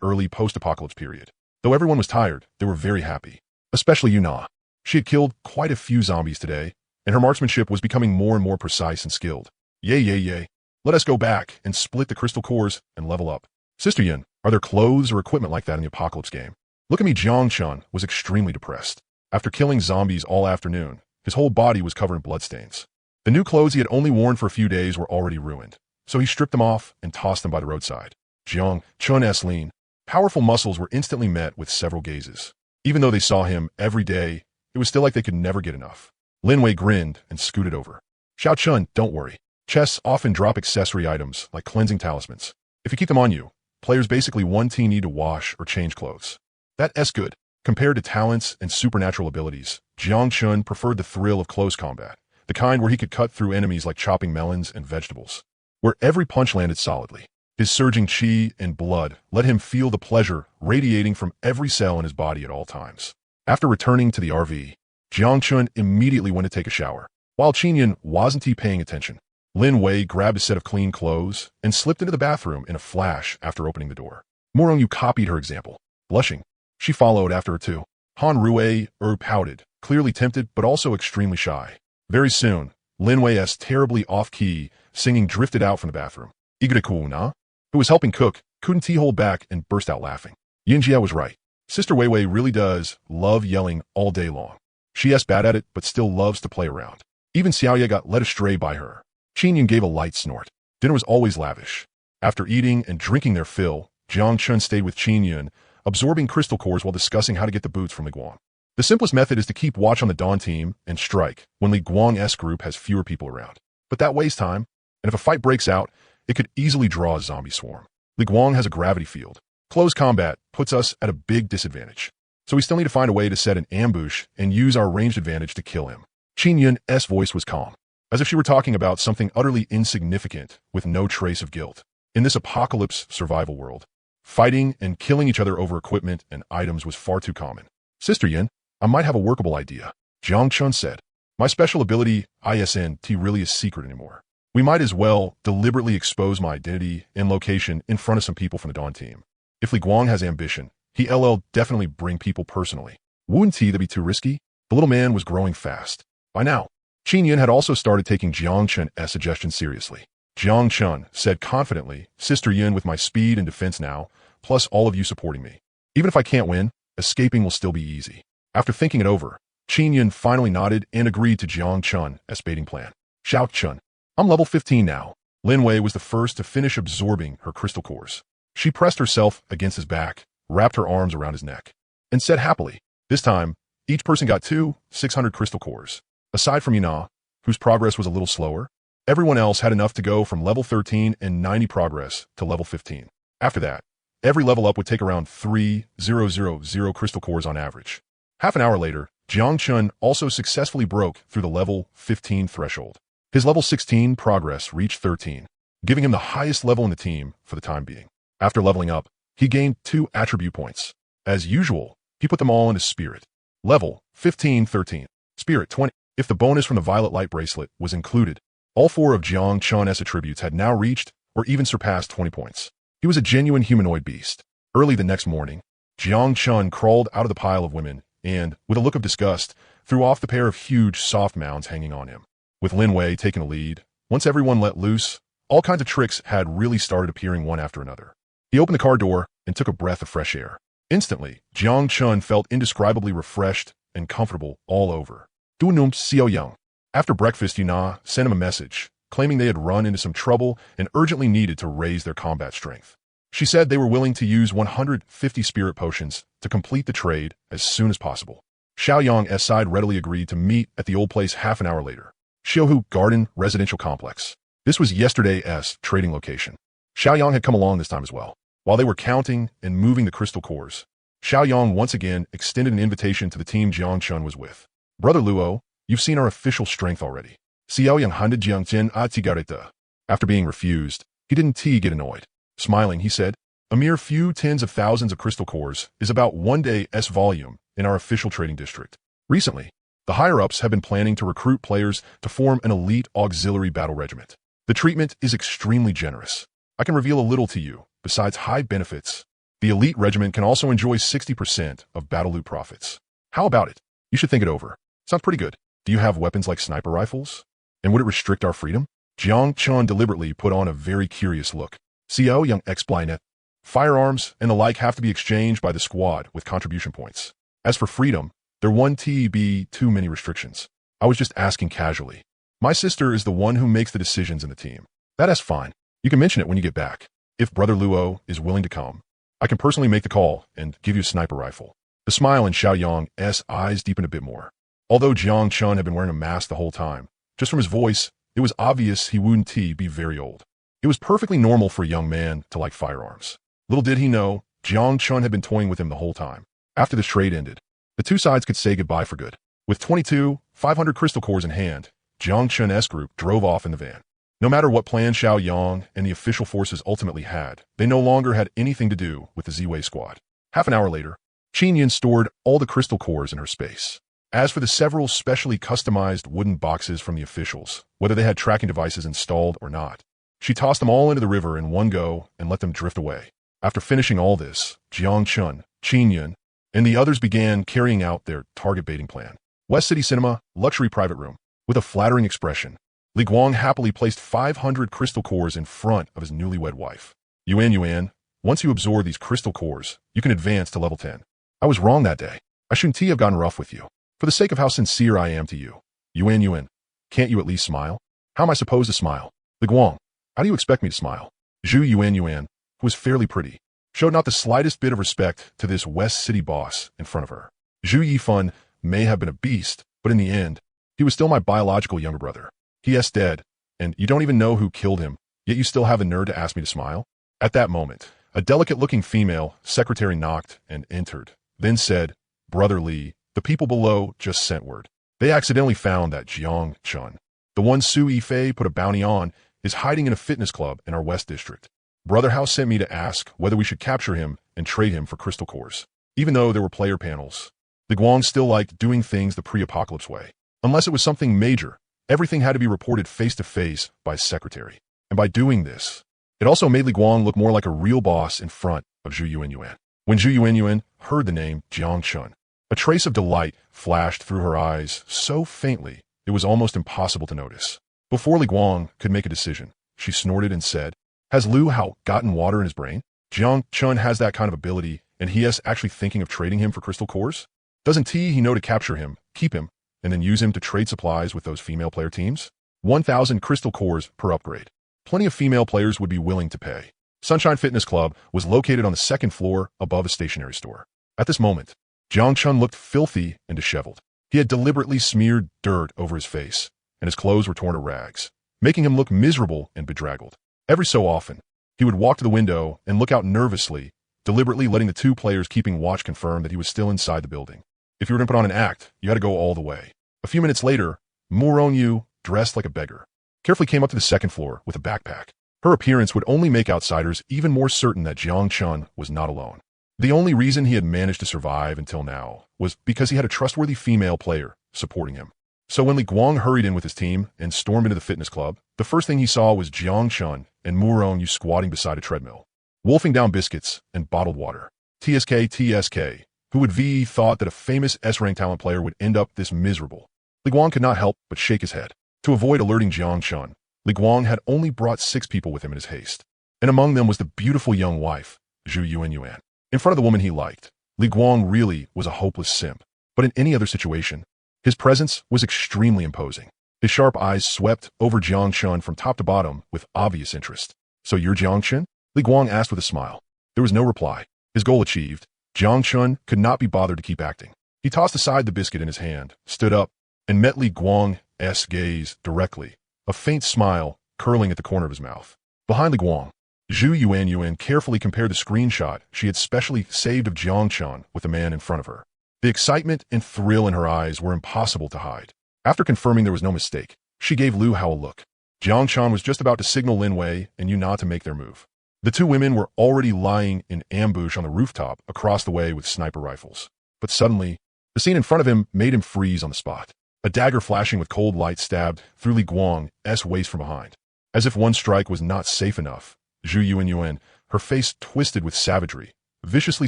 early post-apocalypse period. Though everyone was tired, they were very happy. Especially Yuna. She had killed quite a few zombies today, and her marksmanship was becoming more and more precise and skilled. Yay. Let us go back and split the crystal cores and level up. Sister Yun, are there clothes or equipment like that in the apocalypse game? Look at me. Jiang Chun was extremely depressed. After killing zombies all afternoon, his whole body was covered in bloodstains. The new clothes he had only worn for a few days were already ruined, so he stripped them off and tossed them by the roadside. Jiang Chun's lean, powerful muscles were instantly met with several gazes. Even though they saw him every day, it was still like they could never get enough. Lin Wei grinned and scooted over. Xiao Chun, don't worry. Chests often drop accessory items like cleansing talismans. If you keep them on you, players basically won't need to wash or change clothes. That's good. Compared to talents and supernatural abilities, Jiang Chun preferred the thrill of close combat, the kind where he could cut through enemies like chopping melons and vegetables, where every punch landed solidly. His surging chi and blood let him feel the pleasure radiating from every cell in his body at all times. After returning to the RV, Jiang Chun immediately went to take a shower. While Qin Yun wasn't paying attention, Lin Wei grabbed a set of clean clothes and slipped into the bathroom in a flash after opening the door. Morong Yu copied her example. Blushing, she followed after her too. Han Rue pouted, clearly tempted but also extremely shy. Very soon, Lin Wei's terribly off-key singing drifted out from the bathroom. Igreku-na, who was helping cook, couldn't hold back and burst out laughing. Yinjia was right. Sister Weiwei really does love yelling all day long. She's bad at it but still loves to play around. Even Xiaoye got led astray by her. Qin Yun gave a light snort. Dinner was always lavish. After eating and drinking their fill, Jiang Chun stayed with Qin Yun, absorbing crystal cores while discussing how to get the boots from Li Guang. The simplest method is to keep watch on the Dawn team and strike when Li Guang's group has fewer people around. But that wastes time, and if a fight breaks out, it could easily draw a zombie swarm. Li Guang has a gravity field. Close combat puts us at a big disadvantage, so we still need to find a way to set an ambush and use our ranged advantage to kill him. Qin Yun's voice was calm, as if she were talking about something utterly insignificant with no trace of guilt. In this apocalypse survival world, Fighting and killing each other over equipment and items was far too common. Sister Yin, I might have a workable idea, Jiang Chun said. My special ability, ISNT, really is secret anymore. We might as well deliberately expose my identity and location in front of some people from the Dawn team. If Li Guang has ambition, he'll definitely bring people personally. Wouldn't that be too risky? The little man was growing fast. By now, Qin Yin had also started taking Jiang Chun's suggestion seriously. Jiang Chun said confidently, Sister Yin, with my speed and defense now, plus all of you supporting me. Even if I can't win, escaping will still be easy. After thinking it over, Qin Yin finally nodded and agreed to Jiang Chun's baiting plan. Xiao Chun, I'm level 15 now. Lin Wei was the first to finish absorbing her crystal cores. She pressed herself against his back, wrapped her arms around his neck, and said happily, this time, each person got 600 crystal cores. Aside from Yina, whose progress was a little slower, everyone else had enough to go from level 13 and 90 progress to level 15. After that, every level up would take around 3,000 crystal cores on average. Half an hour later, Jiang Chun also successfully broke through the level 15 threshold. His level 16 progress reached 13, giving him the highest level in the team for the time being. After leveling up, he gained 2 attribute points. As usual, he put them all into Spirit. Level 15, 13. Spirit 20. If the bonus from the Violet Light Bracelet was included, all 4 of Jiang Chun's attributes had now reached or even surpassed 20 points. He was a genuine humanoid beast. Early the next morning, Jiang Chun crawled out of the pile of women and, with a look of disgust, threw off the pair of huge soft mounds hanging on him. With Lin Wei taking the lead, once everyone let loose, all kinds of tricks had really started appearing one after another. He opened the car door and took a breath of fresh air. Instantly, Jiang Chun felt indescribably refreshed and comfortable all over. Du Num Xiao Yang. After breakfast, Yuna sent him a message, claiming they had run into some trouble and urgently needed to raise their combat strength. She said they were willing to use 150 spirit potions to complete the trade as soon as possible. Xiao Yang's side readily agreed to meet at the old place half an hour later. Xiaohu Garden Residential Complex. This was yesterday's trading location. Xiao Yang had come along this time as well. While they were counting and moving the crystal cores, Xiao Yang once again extended an invitation to the team Jiang Chun was with. Brother Luo, you've seen our official strength already. Xiao Yang handed Jiang Jin a cigarette. After being refused, he didn't get annoyed. Smiling, he said, a mere few tens of thousands of crystal cores is about one day's volume in our official trading district. Recently, the higher-ups have been planning to recruit players to form an elite auxiliary battle regiment. The treatment is extremely generous. I can reveal a little to you. Besides high benefits, the elite regiment can also enjoy 60% of battle loot profits. How about it? You should think it over. Sounds pretty good. Do you have weapons like sniper rifles? And would it restrict our freedom? Jiang Chun deliberately put on a very curious look. Xiao Yang explained it. Firearms and the like have to be exchanged by the squad with contribution points. As for freedom, there won't be too many restrictions. I was just asking casually. My sister is the one who makes the decisions in the team. That's fine. You can mention it when you get back. If Brother Luo is willing to come, I can personally make the call and give you a sniper rifle. The smile in Xiao Yang's eyes deepened a bit more. Although Jiang Chun had been wearing a mask the whole time, just from his voice, it was obvious he wouldn't be very old. It was perfectly normal for a young man to like firearms. Little did he know, Jiang Chun had been toying with him the whole time. After this trade ended, the two sides could say goodbye for good. With 500 crystal cores in hand, Jiang Chun's group drove off in the van. No matter what plan Xiao Yang and the official forces ultimately had, they no longer had anything to do with the Z-Wei squad. Half an hour later, Qin Yin stored all the crystal cores in her space. As for the several specially customized wooden boxes from the officials, whether they had tracking devices installed or not, she tossed them all into the river in one go and let them drift away. After finishing all this, Jiang Chun, Qin Yin, and the others began carrying out their target baiting plan. West City Cinema, luxury private room. With a flattering expression, Li Guang happily placed 500 crystal cores in front of his newlywed wife. Yuan, once you absorb these crystal cores, you can advance to level 10. I was wrong that day. I shouldn't have gotten rough with you. For the sake of how sincere I am to you. Yuan, can't you at least smile? How am I supposed to smile? Li Guang, how do you expect me to smile? Zhu Yuan, who was fairly pretty, showed not the slightest bit of respect to this West City boss in front of her. Su Yifei may have been a beast, but in the end, he was still my biological younger brother. He is dead, and you don't even know who killed him, yet you still have the nerve to ask me to smile? At that moment, a delicate-looking female secretary knocked and entered, then said, Brother Li, the people below just sent word. They accidentally found that Jiang Chun, the one Su Yifei put a bounty on, is hiding in a fitness club in our West District. Brother House sent me to ask whether we should capture him and trade him for crystal cores. Even though there were player panels, Li Guang still liked doing things the pre-apocalypse way. Unless it was something major, everything had to be reported face-to-face by his secretary. And by doing this, it also made Li Guang look more like a real boss in front of Zhu Yuanyuan. When Zhu Yuanyuan heard the name Jiang Chun, a trace of delight flashed through her eyes so faintly it was almost impossible to notice. Before Li Guang could make a decision, she snorted and said, "Has Lu Hao gotten water in his brain? Jiang Chun has that kind of ability, and he is actually thinking of trading him for crystal cores? Doesn't he know to capture him, keep him, and then use him to trade supplies with those female player teams? 1,000 crystal cores per upgrade. Plenty of female players would be willing to pay." Sunshine Fitness Club was located on the second floor above a stationery store. At this moment, Jiang Chun looked filthy and disheveled. He had deliberately smeared dirt over his face, and his clothes were torn to rags, making him look miserable and bedraggled. Every so often, he would walk to the window and look out nervously, deliberately letting the two players keeping watch confirm that he was still inside the building. If you were to put on an act, you had to go all the way. A few minutes later, Muron Yu, dressed like a beggar, carefully came up to the second floor with a backpack. Her appearance would only make outsiders even more certain that Jiang Chun was not alone. The only reason he had managed to survive until now was because he had a trustworthy female player supporting him. So when Li Guang hurried in with his team and stormed into the fitness club, the first thing he saw was Jiang Chun and Muron Yu squatting beside a treadmill, wolfing down biscuits and bottled water. TSK, who would VE thought that a famous S-rank talent player would end up this miserable. Li Guang could not help but shake his head. To avoid alerting Jiang Chun, Li Guang had only brought 6 people with him in his haste, and among them was the beautiful young wife, Zhu Yuanyuan. In front of the woman he liked, Li Guang really was a hopeless simp, but in any other situation, his presence was extremely imposing. His sharp eyes swept over Jiang Chun from top to bottom with obvious interest. "So you're Jiang Chun?" Li Guang asked with a smile. There was no reply. His goal achieved, Jiang Chun could not be bothered to keep acting. He tossed aside the biscuit in his hand, stood up, and met Li Guang's gaze directly, a faint smile curling at the corner of his mouth. Behind Li Guang, Zhu Yuanyuan carefully compared the screenshot she had specially saved of Jiang Chun with the man in front of her. The excitement and thrill in her eyes were impossible to hide. After confirming there was no mistake, she gave Lu Hao a look. Jiang Chun was just about to signal Lin Wei and Yuna to make their move. The two women were already lying in ambush on the rooftop across the way with sniper rifles. But suddenly, the scene in front of him made him freeze on the spot. A dagger flashing with cold light stabbed through Li Guang's waist from behind. As if one strike was not safe enough, Zhu Yuanyuan, her face twisted with savagery, viciously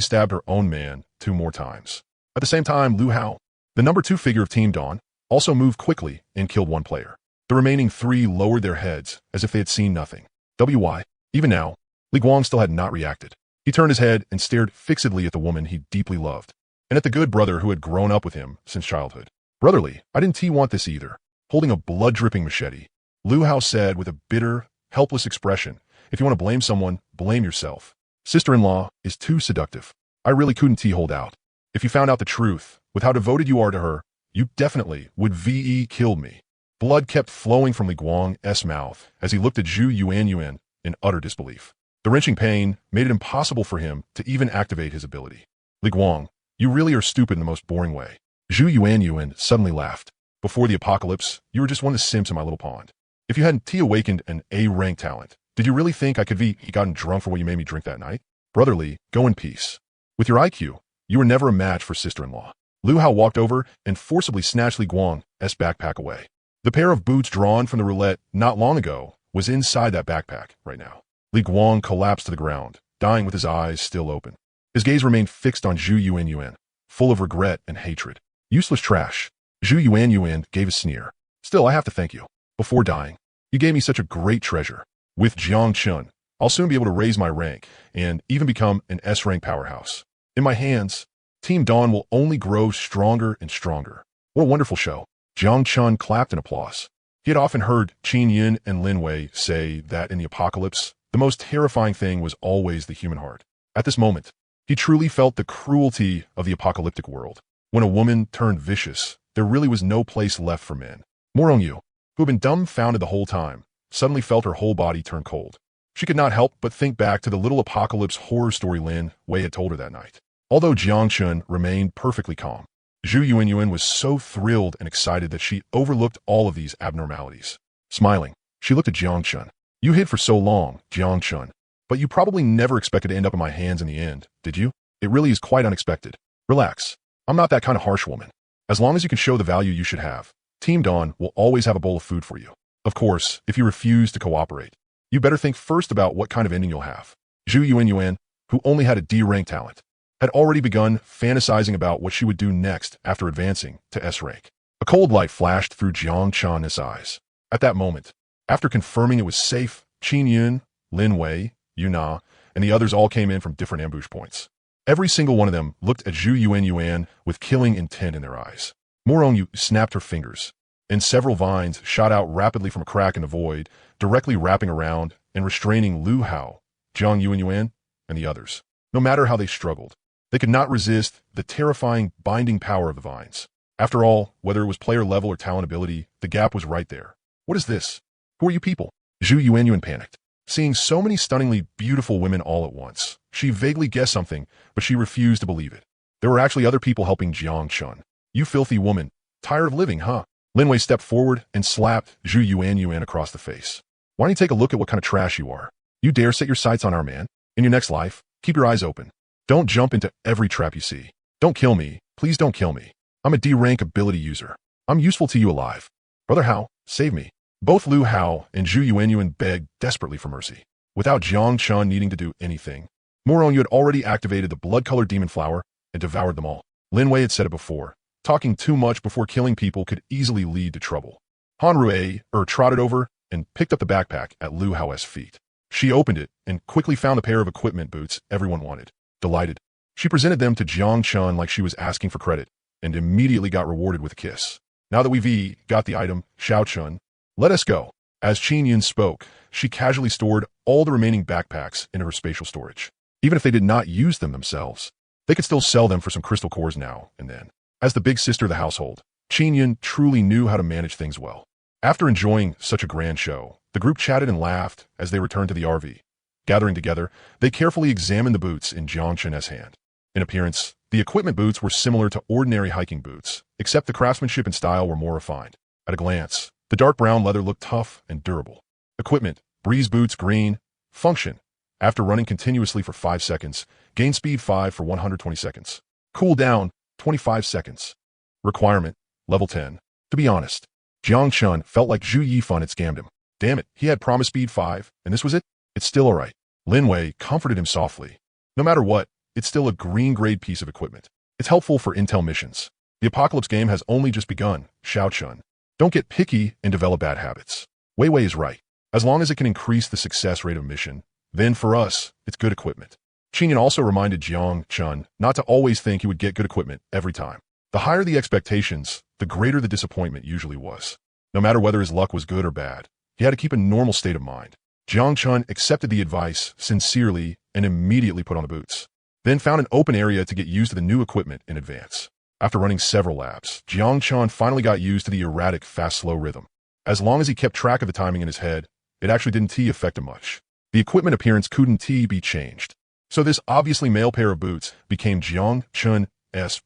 stabbed her own man 2 more times. At the same time, Lu Hao, the number 2 figure of Team Dawn, also moved quickly and killed 1 player. The remaining 3 lowered their heads as if they had seen nothing. Even now, Li Guang still had not reacted. He turned his head and stared fixedly at the woman he deeply loved, and at the good brother who had grown up with him since childhood. "Brotherly, I didn't want this either." Holding a blood-dripping machete, Lu Hao said with a bitter, helpless expression, "If you want to blame someone, blame yourself. Sister-in-law is too seductive. I really couldn't hold out. If you found out the truth, with how devoted you are to her, you definitely would VE killed me." Blood kept flowing from Li Guang's mouth as he looked at Zhu Yuanyuan in utter disbelief. The wrenching pain made it impossible for him to even activate his ability. "Li Guang, you really are stupid in the most boring way." Zhu Yuanyuan suddenly laughed. "Before the apocalypse, you were just one of the simps in my little pond. If you hadn't awakened an A-rank talent, did you really think I could be gotten drunk for what you made me drink that night? Brotherly, go in peace. With your IQ, you were never a match for sister-in-law." Lu Hao walked over and forcibly snatched Li Guang's backpack away. The pair of boots drawn from the roulette not long ago was inside that backpack right now. Li Guang collapsed to the ground, dying with his eyes still open. His gaze remained fixed on Zhu Yuanyuan, full of regret and hatred. "Useless trash." Zhu Yuanyuan gave a sneer. "Still, I have to thank you. Before dying, you gave me such a great treasure. With Jiang Chun, I'll soon be able to raise my rank and even become an S-rank powerhouse. In my hands, Team Dawn will only grow stronger and stronger." What a wonderful show. Jiang Chun clapped in applause. He had often heard Qin Yin and Lin Wei say that in the apocalypse, the most terrifying thing was always the human heart. At this moment, he truly felt the cruelty of the apocalyptic world. When a woman turned vicious, there really was no place left for men. Muron Yu, who had been dumbfounded the whole time, suddenly felt her whole body turn cold. She could not help but think back to the little apocalypse horror story Lin Wei had told her that night. Although Jiang Chun remained perfectly calm, Zhu Yuanyuan was so thrilled and excited that she overlooked all of these abnormalities. Smiling, she looked at Jiang Chun. "You hid for so long, Jiang Chun, But you probably never expected to end up in my hands in the end, did you? It really is quite unexpected. Relax. I'm not that kind of harsh woman. As long as you can show the value you should have, Team Dawn will always have a bowl of food for you. Of course, if you refuse to cooperate, you better think first about what kind of ending you'll have. Zhu Yuan, who only had a D-rank talent, had already begun fantasizing about what she would do next after advancing to S rank. A cold light flashed through Jiang Chan's eyes. At that moment, after confirming it was safe, Qin Yun, Lin Wei, Yuna, and the others all came in from different ambush points. Every single one of them looked at Zhu Yuan with killing intent in their eyes. Morong snapped her fingers, and several vines shot out rapidly from a crack in the void, directly wrapping around and restraining Lu Hao, Jiang Yuan, and the others. No matter how they struggled, they could not resist the terrifying binding power of the vines. After all, whether it was player level or talent ability, the gap was right there. What is this? Who are you people? Zhu Yuan panicked. Seeing so many stunningly beautiful women all at once, she vaguely guessed something, but she refused to believe it. There were actually other people helping Jiang Chun. You filthy woman. Tired of living, huh? Lin Wei stepped forward and slapped Zhu Yuan across the face. Why don't you take a look at what kind of trash you are? You dare set your sights on our man? In your next life, keep your eyes open. Don't jump into every trap you see. Don't kill me. Please don't kill me. I'm a D-rank ability user. I'm useful to you alive. Brother Hao, save me. Both Lu Hao and Zhu Yuan begged desperately for mercy, without Jiang Chun needing to do anything. Morong had already activated the blood-colored demon flower and devoured them all. Lin Wei had said it before. Talking too much before killing people could easily lead to trouble. Han Rui trotted over and picked up the backpack at Lu Hao's feet. She opened it and quickly found a pair of equipment boots everyone wanted. Delighted, she presented them to Jiang Chun like she was asking for credit, and immediately got rewarded with a kiss. Now that we've got the item, Xiao Chun, let us go. As Qin Yun spoke, she casually stored all the remaining backpacks into her spatial storage. Even if they did not use them themselves, they could still sell them for some crystal cores now and then. As the big sister of the household, Qin Yun truly knew how to manage things well. After enjoying such a grand show, the group chatted and laughed as they returned to the RV. Gathering together, they carefully examined the boots in Jiang Chun's hand. In appearance, the equipment boots were similar to ordinary hiking boots, except the craftsmanship and style were more refined. At a glance, the dark brown leather looked tough and durable. Equipment, breeze boots green. Function, after running continuously for 5 seconds, gain speed 5 for 120 seconds. Cool down, 25 seconds. Requirement, level 10. To be honest, Jiang Chun felt like Su Yifei had scammed him. Damn it, he had promised speed 5, and this was it? It's still alright. Lin Wei comforted him softly. No matter what, it's still a green-grade piece of equipment. It's helpful for intel missions. The apocalypse game has only just begun, Xiao Chun. Don't get picky and develop bad habits. Wei Wei is right. As long as it can increase the success rate of mission, then for us, it's good equipment. Qin Yun also reminded Jiang Chun not to always think he would get good equipment every time. The higher the expectations, the greater the disappointment usually was. No matter whether his luck was good or bad, he had to keep a normal state of mind. Jiang Chun accepted the advice sincerely and immediately put on the boots, then found an open area to get used to the new equipment in advance. After running several laps, Jiang Chun finally got used to the erratic fast-slow rhythm. As long as he kept track of the timing in his head, it actually didn't affect him much. The equipment appearance couldn't be changed. So this obviously male pair of boots became Jiang Chun's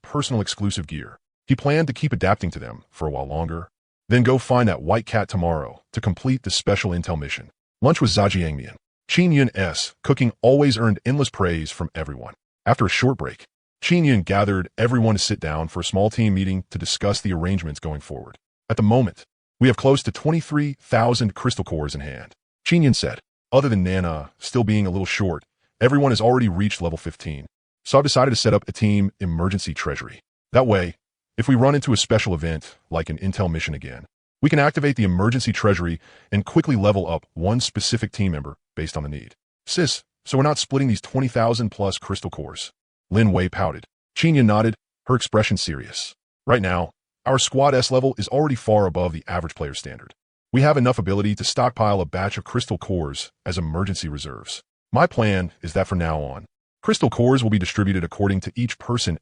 personal exclusive gear. He planned to keep adapting to them for a while longer, then go find that white cat tomorrow to complete the special intel mission. Lunch was Zhajiangmian. Qin Yun's cooking always earned endless praise from everyone. After a short break, Qin Yun gathered everyone to sit down for a small team meeting to discuss the arrangements going forward. At the moment, we have close to 23,000 crystal cores in hand, Qin Yun said. Other than Nana still being a little short, everyone has already reached level 15. So I've decided to set up a team emergency treasury. That way, if we run into a special event, like an intel mission again, we can activate the emergency treasury and quickly level up one specific team member based on the need. So we're not splitting these 20,000 plus crystal cores. Lin Wei pouted. Qin Yun nodded, her expression serious. Right now, our squad S level is already far above the average player standard. We have enough ability to stockpile a batch of crystal cores as emergency reserves. My plan is that from now on, crystal cores will be distributed according to each person's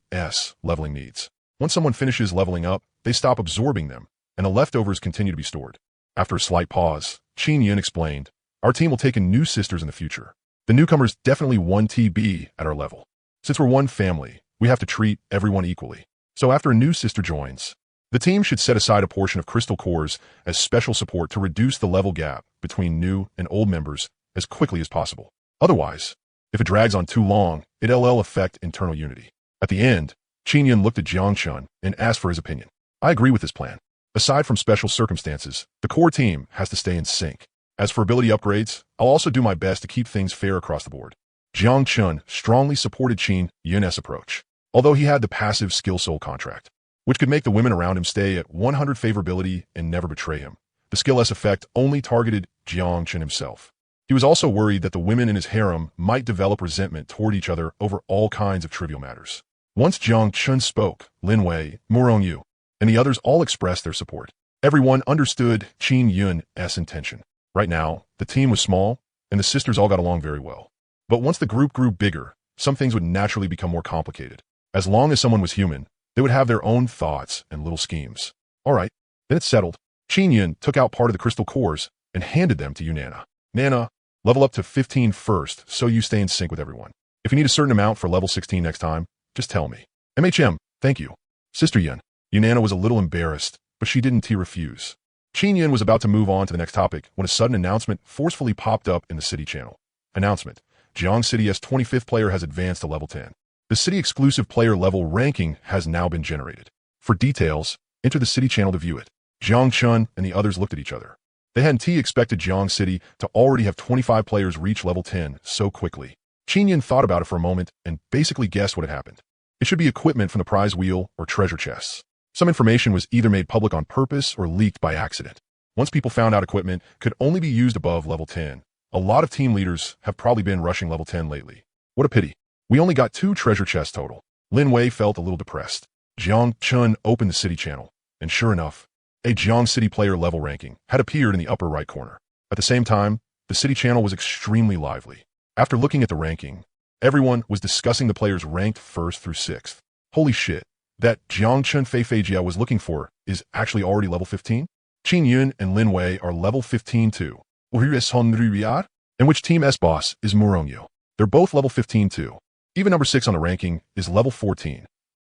leveling needs. Once someone finishes leveling up, they stop absorbing them, and the leftovers continue to be stored. After a slight pause, Qin Yun explained, our team will take in new sisters in the future. The newcomers definitely want to be at our level. Since we're one family, we have to treat everyone equally. So after a new sister joins, the team should set aside a portion of crystal cores as special support to reduce the level gap between new and old members as quickly as possible. Otherwise, if it drags on too long, it'll affect internal unity. At the end, Qin Yun looked at Jiang Chun and asked for his opinion. I agree with this plan. Aside from special circumstances, the core team has to stay in sync. As for ability upgrades, I'll also do my best to keep things fair across the board. Jiang Chun strongly supported Qin Yun's approach, although he had the passive skill soul contract, which could make the women around him stay at 100 favorability and never betray him. The skill S effect only targeted Jiang Chun himself. He was also worried that the women in his harem might develop resentment toward each other over all kinds of trivial matters. Once Jiang Chun spoke, Lin Wei, Murong Yu, and the others all expressed their support. Everyone understood Qin Yun's intention. Right now, the team was small, and the sisters all got along very well. But once the group grew bigger, some things would naturally become more complicated. As long as someone was human, they would have their own thoughts and little schemes. All right, then it's settled. Qin Yun took out part of the crystal cores and handed them to Nana. Nana, level up to 15 first so you stay in sync with everyone. If you need a certain amount for level 16 next time, just tell me. MHM, thank you. Sister Yun. Nana was a little embarrassed, but she didn't refuse. Qin Yun was about to move on to the next topic when a sudden announcement forcefully popped up in the city channel. Announcement. Jiang City's 25th player has advanced to level 10. The city-exclusive player level ranking has now been generated. For details, enter the city channel to view it. Jiang Chun and the others looked at each other. They hadn't expected Jiang City to already have 25 players reach level 10 so quickly. Qin Yun thought about it for a moment and basically guessed what had happened. It should be equipment from the prize wheel or treasure chests. Some information was either made public on purpose or leaked by accident. Once people found out equipment could only be used above level 10, a lot of team leaders have probably been rushing level 10 lately. What a pity. We only got 2 treasure chests total. Lin Wei felt a little depressed. Jiang Chun opened the city channel, and sure enough, a Jiang City player level ranking had appeared in the upper right corner. At the same time, the city channel was extremely lively. After looking at the ranking, everyone was discussing the players ranked 1st through 6th. Holy shit, that Jiang Chun Feifei was looking for is actually already level 15? Qin Yun and Lin Wei are level 15 too. And which team S boss is Murong Yu? They're both level 15 too. Even number 6 on the ranking is level 14.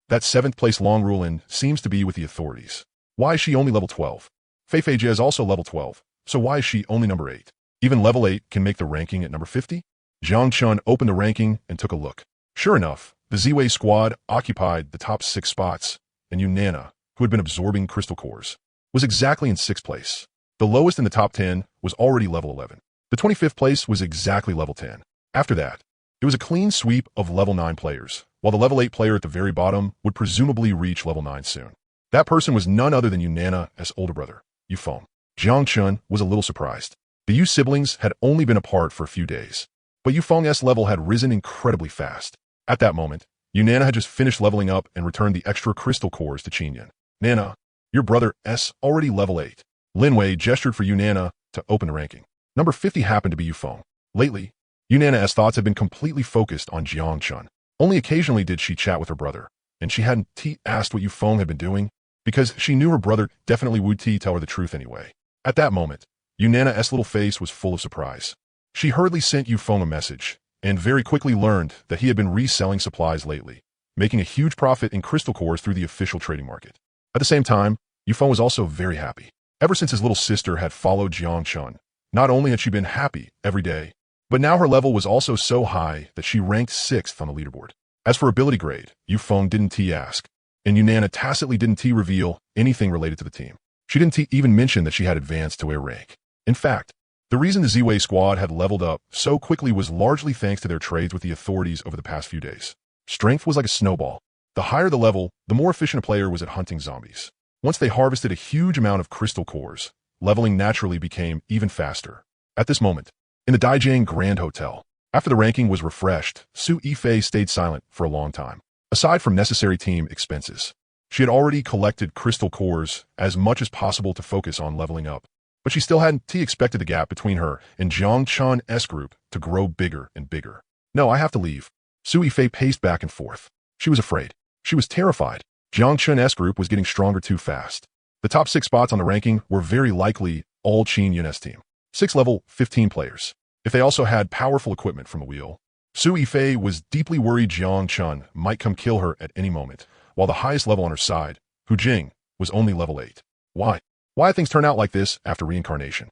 That 7th place Long Rulin seems to be with the authorities. Why is she only level 12? Feifei is also level 12, so why is she only number 8? Even level 8 can make the ranking at number 50? Jiang Chun opened the ranking and took a look. Sure enough, the Ziwei squad occupied the top 6 spots, and Nana, who had been absorbing crystal cores, was exactly in 6th place. The lowest in the top 10 was already level 11. The 25th place was exactly level 10. After that, it was a clean sweep of level 9 players, while the level 8 player at the very bottom would presumably reach level 9 soon. That person was none other than Nana's older brother, Yifeng. Jiang Chun was a little surprised. The Yu siblings had only been apart for a few days, but Yifeng's level had risen incredibly fast. At that moment, Nana had just finished leveling up and returned the extra crystal cores to Qin Yun. Nana, your brother S already level 8. Lin Wei gestured for Nana to open the ranking. Number 50 happened to be Yifeng. Lately, Nana's thoughts had been completely focused on Jiang Chun. Only occasionally did she chat with her brother, and she hadn't asked what Yifeng had been doing, because she knew her brother definitely would tell her the truth anyway. At that moment, Nana's little face was full of surprise. She hurriedly sent Yifeng a message, and very quickly learned that he had been reselling supplies lately, making a huge profit in crystal cores through the official trading market. At the same time, Yifeng was also very happy. Ever since his little sister had followed Jiang Chun, not only had she been happy every day, but now her level was also so high that she ranked 6th on the leaderboard. As for ability grade, Yifeng didn't ask, and Nana tacitly didn't reveal anything related to the team. She didn't even mention that she had advanced to a rank. In fact, the reason the Ziwei squad had leveled up so quickly was largely thanks to their trades with the authorities over the past few days. Strength was like a snowball. The higher the level, the more efficient a player was at hunting zombies. Once they harvested a huge amount of crystal cores, leveling naturally became even faster. At this moment, in the Daijiang Grand Hotel, after the ranking was refreshed, Su Yifei stayed silent for a long time. Aside from necessary team expenses, she had already collected crystal cores as much as possible to focus on leveling up. But she still hadn't expected the gap between her and Jiang Chun's group to grow bigger and bigger. No, I have to leave. Su Yifei paced back and forth. She was afraid. She was terrified. Jiang Chun's group was getting stronger too fast. The top 6 spots on the ranking were very likely all Qin Yun's team. 6 level 15 players. If they also had powerful equipment from the wheel, Su Yifei was deeply worried Jiang Chun might come kill her at any moment, while the highest level on her side, Hu Jing, was only level 8. Why? Why things turn out like this after reincarnation?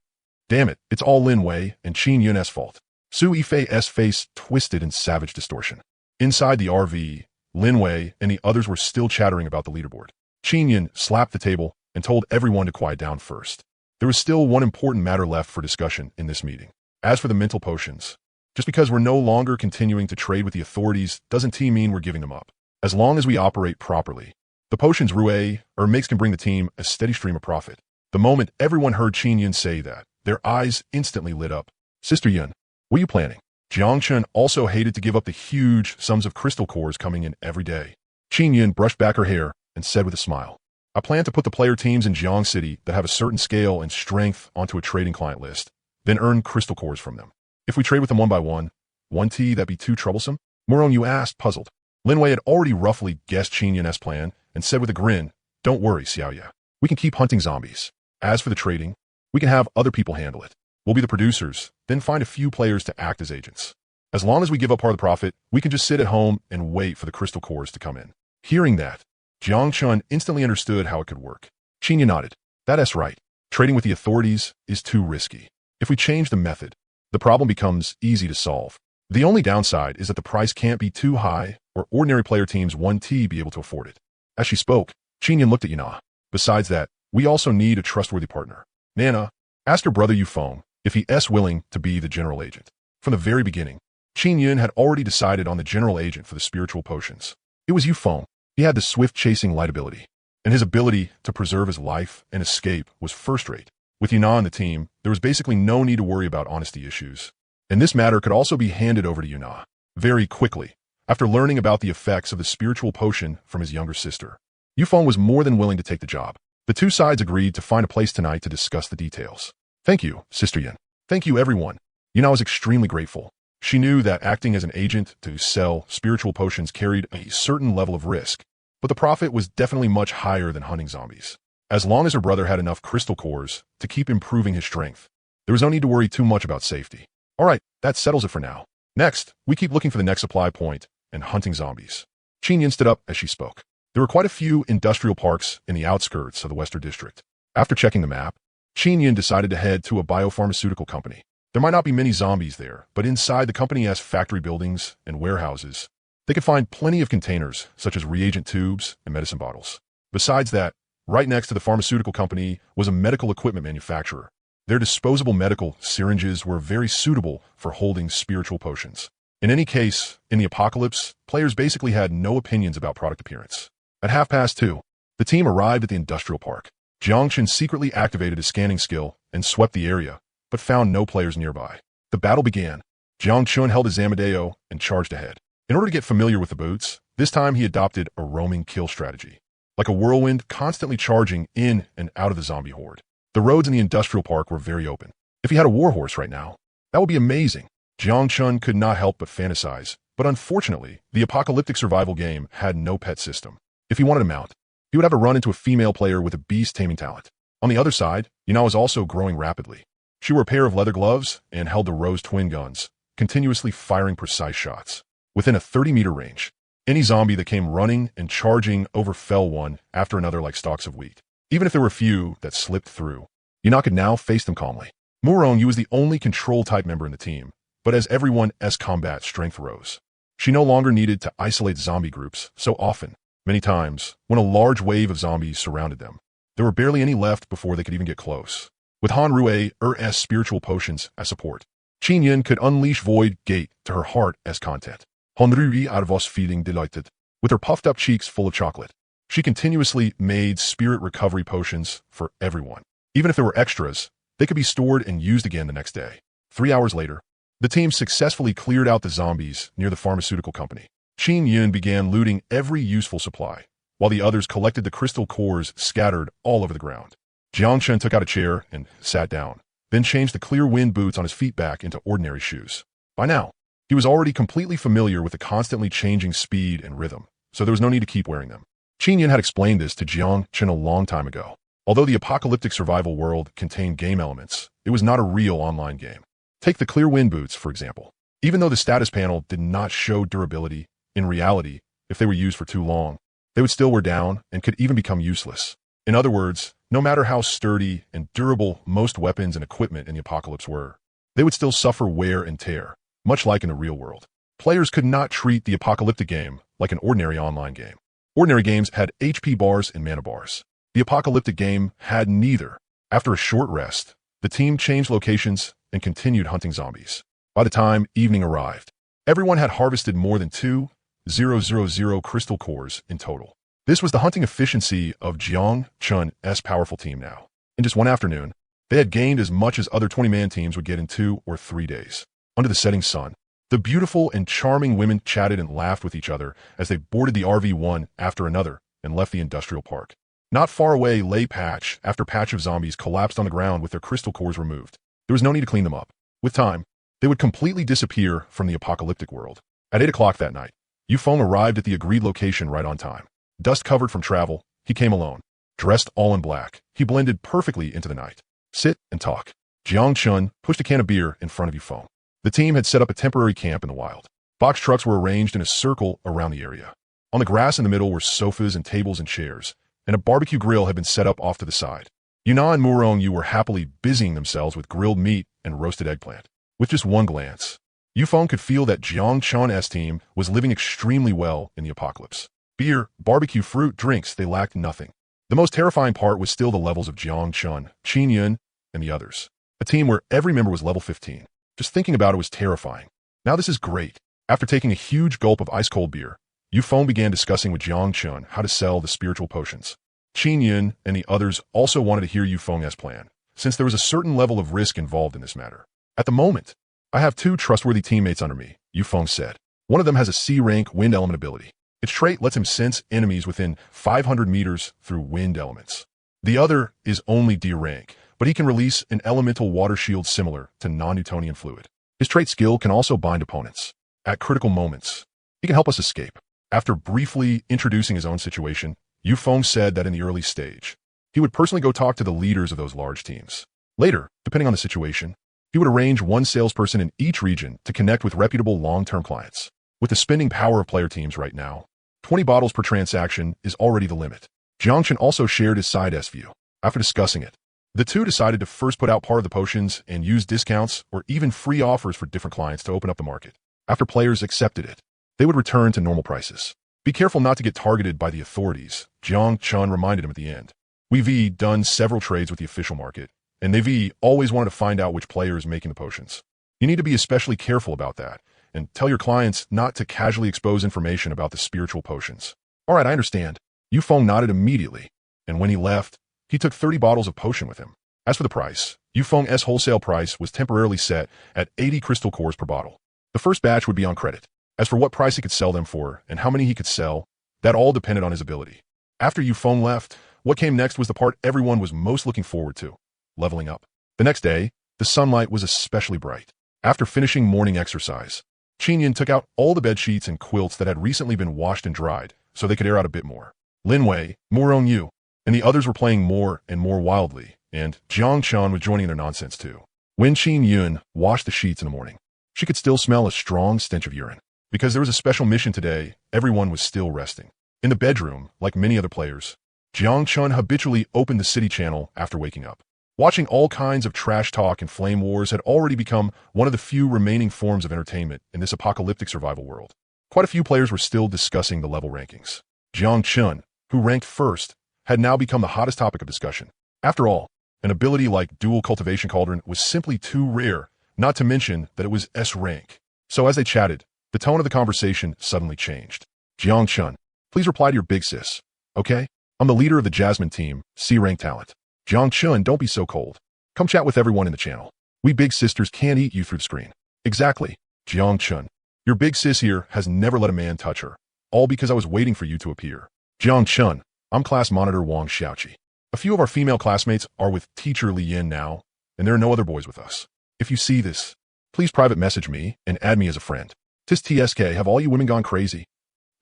Damn it, it's all Lin Wei and Qin Yun's fault. Su Yifei's face twisted in savage distortion. Inside the RV, Lin Wei and the others were still chattering about the leaderboard. Qin Yin slapped the table and told everyone to quiet down first. There was still one important matter left for discussion in this meeting. As for the mental potions, just because we're no longer continuing to trade with the authorities doesn't mean we're giving them up. As long as we operate properly, the potions Rue or makes can bring the team a steady stream of profit. The moment everyone heard Qin Yin say that, their eyes instantly lit up. Sister Yin, what are you planning? Jiang Chun also hated to give up the huge sums of crystal cores coming in every day. Qin Yin brushed back her hair and said with a smile, I plan to put the player teams in Jiang City that have a certain scale and strength onto a trading client list, then earn crystal cores from them. If we trade with them one by one, that'd be too troublesome? Moron, you asked, puzzled. Lin Wei had already roughly guessed Qin Yin's plan and said with a grin, Don't worry, Xiaoya. We can keep hunting zombies. As for the trading, we can have other people handle it. We'll be the producers, then find a few players to act as agents. As long as we give up part of the profit, we can just sit at home and wait for the crystal cores to come in. Hearing that, Jiang Chun instantly understood how it could work. Qin Yin nodded. That's right. Trading with the authorities is too risky. If we change the method, the problem becomes easy to solve. The only downside is that the price can't be too high or ordinary player teams won't be able to afford it. As she spoke, Qin Yin looked at Yana. Besides that, we also need a trustworthy partner. Nana, ask your brother Yufeng if he's willing to be the general agent. From the very beginning, Qin Yin had already decided on the general agent for the spiritual potions. It was Yufeng. He had the swift chasing light ability, and his ability to preserve his life and escape was first-rate. With Yana and the team, there was basically no need to worry about honesty issues. And this matter could also be handed over to Yana very quickly, after learning about the effects of the spiritual potion from his younger sister. Yufeng was more than willing to take the job. The two sides agreed to find a place tonight to discuss the details. Thank you, Sister Yin. Thank you, everyone. Yana was extremely grateful. She knew that acting as an agent to sell spiritual potions carried a certain level of risk, but the profit was definitely much higher than hunting zombies. As long as her brother had enough crystal cores to keep improving his strength, there was no need to worry too much about safety. All right, that settles it for now. Next, we keep looking for the next supply point and hunting zombies. Qin Yin stood up as she spoke. There were quite a few industrial parks in the outskirts of the Western District. After checking the map, Qin Yin decided to head to a biopharmaceutical company. There might not be many zombies there, but inside the company has factory buildings and warehouses. They could find plenty of containers, such as reagent tubes and medicine bottles. Besides that, right next to the pharmaceutical company was a medical equipment manufacturer. Their disposable medical syringes were very suitable for holding spiritual potions. In any case, in the apocalypse, players basically had no opinions about product appearance. At 2:30, the team arrived at the industrial park. Jiang Chun secretly activated his scanning skill and swept the area, but found no players nearby. The battle began. Jiang Chun held his Amadeo and charged ahead. In order to get familiar with the boots, this time he adopted a roaming kill strategy. Like a whirlwind, constantly charging in and out of the zombie horde. The roads in the industrial park were very open. If he had a warhorse right now, that would be amazing. Jiang Chun could not help but fantasize, but unfortunately, the apocalyptic survival game had no pet system. If he wanted to mount, he would have to run into a female player with a beast-taming talent. On the other side, Yana was also growing rapidly. She wore a pair of leather gloves and held the Rose twin guns, continuously firing precise shots. Within a 30-meter range, any zombie that came running and charging overfell one after another like stalks of wheat. Even if there were a few that slipped through, Yana could now face them calmly. Muron was the only control-type member in the team, but as everyone's combat strength rose, she no longer needed to isolate zombie groups so often. Many times, when a large wave of zombies surrounded them, there were barely any left before they could even get close. With Han Rue's spiritual potions as support, Qin Yin could unleash Void Gate to her heart as content. Han Rui was feeling delighted. With her puffed-up cheeks full of chocolate, she continuously made spirit recovery potions for everyone. Even if there were extras, they could be stored and used again the next day. 3 hours later, the team successfully cleared out the zombies near the pharmaceutical company. Qin Yin began looting every useful supply, while the others collected the crystal cores scattered all over the ground. Jiang Chun took out a chair and sat down, then changed the clear wind boots on his feet back into ordinary shoes. By now, he was already completely familiar with the constantly changing speed and rhythm, so there was no need to keep wearing them. Qin Yin had explained this to Jiang Chun a long time ago. Although the apocalyptic survival world contained game elements, it was not a real online game. Take the clear wind boots, for example. Even though the status panel did not show durability, in reality, if they were used for too long, they would still wear down and could even become useless. In other words, no matter how sturdy and durable most weapons and equipment in the apocalypse were, they would still suffer wear and tear. much like in the real world. Players could not treat the apocalyptic game like an ordinary online game. Ordinary games had HP bars and mana bars. The apocalyptic game had neither. After a short rest, the team changed locations and continued hunting zombies. By the time evening arrived, everyone had harvested more than 2,000 crystal cores in total. This was the hunting efficiency of Jiang Chun's powerful team now. In just one afternoon, they had gained as much as other 20-man teams would get in 2 or 3 days. Under the setting sun, the beautiful and charming women chatted and laughed with each other as they boarded the RV one after another and left the industrial park. Not far away lay patch after patch of zombies collapsed on the ground with their crystal cores removed. There was no need to clean them up. With time, they would completely disappear from the apocalyptic world. At 8 o'clock that night, Yifeng arrived at the agreed location right on time. Dust-covered from travel, he came alone. Dressed all in black, he blended perfectly into the night. Sit and talk. Jiang Chun pushed a can of beer in front of Yifeng. The team had set up a temporary camp in the wild. Box trucks were arranged in a circle around the area. On the grass in the middle were sofas and tables and chairs, and a barbecue grill had been set up off to the side. Yuna and Murong Yu were happily busying themselves with grilled meat and roasted eggplant. With just one glance, Yifeng could feel that Jiang Chun's team was living extremely well in the apocalypse. Beer, barbecue, fruit, drinks, they lacked nothing. The most terrifying part was still the levels of Jiang Chun, Qin Yun, and the others. A team where every member was level 15. Just thinking about it was terrifying. Now this is great. After taking a huge gulp of ice-cold beer, Yifeng began discussing with Jiang Chun how to sell the spiritual potions. Qin Yun and the others also wanted to hear Yifeng's plan, since there was a certain level of risk involved in this matter. At the moment, I have 2 trustworthy teammates under me, Yifeng said. One of them has a C-rank wind element ability. Its trait lets him sense enemies within 500 meters through wind elements. The other is only D rank, but he can release an elemental water shield similar to non-Newtonian fluid. His trait skill can also bind opponents. At critical moments, he can help us escape. After briefly introducing his own situation, Yifeng said that in the early stage, he would personally go talk to the leaders of those large teams. Later, depending on the situation, he would arrange one salesperson in each region to connect with reputable long-term clients. With the spending power of player teams right now, 20 bottles per transaction is already the limit. Jiang Chun also shared his side S view. After discussing it, the two decided to first put out part of the potions and use discounts or even free offers for different clients to open up the market. After players accepted it, they would return to normal prices. Be careful not to get targeted by the authorities, Jiang Chun reminded him at the end. We've done several trades with the official market, and they've always wanted to find out which player is making the potions. You need to be especially careful about that, and tell your clients not to casually expose information about the spiritual potions. All right, I understand. Yifeng nodded immediately, and when he left, he took 30 bottles of potion with him. As for the price, Yifeng's wholesale price was temporarily set at 80 crystal cores per bottle. The first batch would be on credit. As for what price he could sell them for and how many he could sell, that all depended on his ability. After Yifeng left, what came next was the part everyone was most looking forward to, leveling up. The next day, the sunlight was especially bright. After finishing morning exercise, Qinyan took out all the bed sheets and quilts that had recently been washed and dried, so they could air out a bit more. Lin Wei, Murong Yu, and the others were playing more and more wildly, and Jiang Chun was joining their nonsense too. When Qin Yun washed the sheets in the morning, she could still smell a strong stench of urine. Because there was a special mission today, everyone was still resting. In the bedroom, like many other players, Jiang Chun habitually opened the city channel after waking up. Watching all kinds of trash talk and flame wars had already become one of the few remaining forms of entertainment in this apocalyptic survival world. Quite a few players were still discussing the level rankings. Jiang Chun, who ranked first, had now become the hottest topic of discussion. After all, an ability like Dual Cultivation Cauldron was simply too rare, not to mention that it was S rank. So as they chatted, the tone of the conversation suddenly changed. Jiang Chun, please reply to your big sis. Okay? I'm the leader of the Jasmine team, C-rank talent. Jiang Chun, don't be so cold. Come chat with everyone in the channel. We big sisters can't eat you through the screen. Exactly, Jiang Chun. Your big sis here has never let a man touch her. All because I was waiting for you to appear. Jiang Chun, I'm class monitor Wang Xiaoqi. A few of our female classmates are with teacher Li Yin now, and there are no other boys with us. If you see this, please private message me and add me as a friend. Tis TSK, have all you women gone crazy?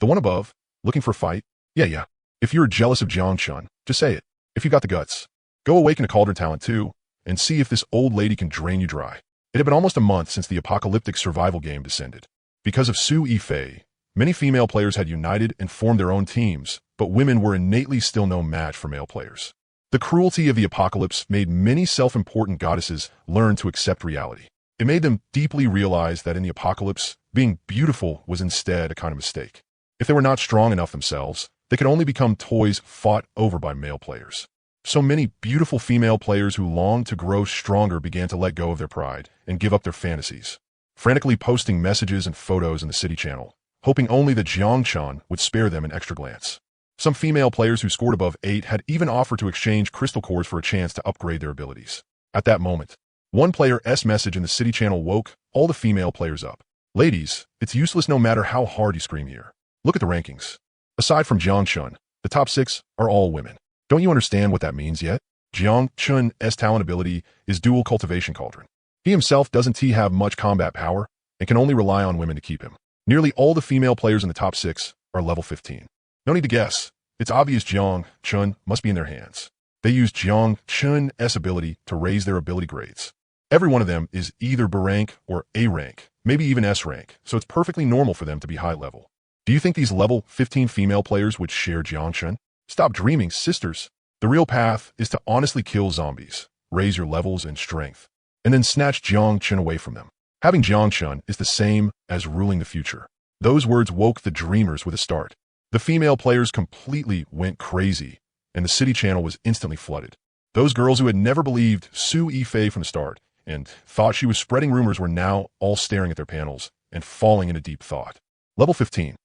The one above, looking for a fight? Yeah. If you're jealous of Jiang Chun, just say it. If you got the guts. Go awaken a cauldron talent too, and see if this old lady can drain you dry. It had been almost a month since the apocalyptic survival game descended. Because of Su Yifei, many female players had united and formed their own teams, but women were innately still no match for male players. The cruelty of the apocalypse made many self-important goddesses learn to accept reality. It made them deeply realize that in the apocalypse, being beautiful was instead a kind of mistake. If they were not strong enough themselves, they could only become toys fought over by male players. So many beautiful female players who longed to grow stronger began to let go of their pride and give up their fantasies, frantically posting messages and photos in the city channel, hoping only that Jiangchan would spare them an extra glance. Some female players who scored above 8 had even offered to exchange crystal cores for a chance to upgrade their abilities. At that moment, one player's message in the city channel woke all the female players up. Ladies, it's useless no matter how hard you scream here. Look at the rankings. Aside from Jiangchun, the top 6 are all women. Don't you understand what that means yet? Jiangchun's talent ability is dual cultivation cauldron. He himself doesn't have much combat power and can only rely on women to keep him. Nearly all the female players in the top 6 are level 15. No need to guess. It's obvious Jiangchun must be in their hands. They use Jiangchun's ability to raise their ability grades. Every one of them is either B rank or A rank, maybe even S rank, so it's perfectly normal for them to be high level. Do you think these level 15 female players would share Jiangchun? Stop dreaming, sisters. The real path is to honestly kill zombies, raise your levels and strength, and then snatch Jiangchun away from them. Having Jiangchun is the same as ruling the future. Those words woke the dreamers with a start. The female players completely went crazy, and the city channel was instantly flooded. Those girls who had never believed Su Yifei from the start and thought she was spreading rumors were now all staring at their panels and falling into deep thought. Level 15.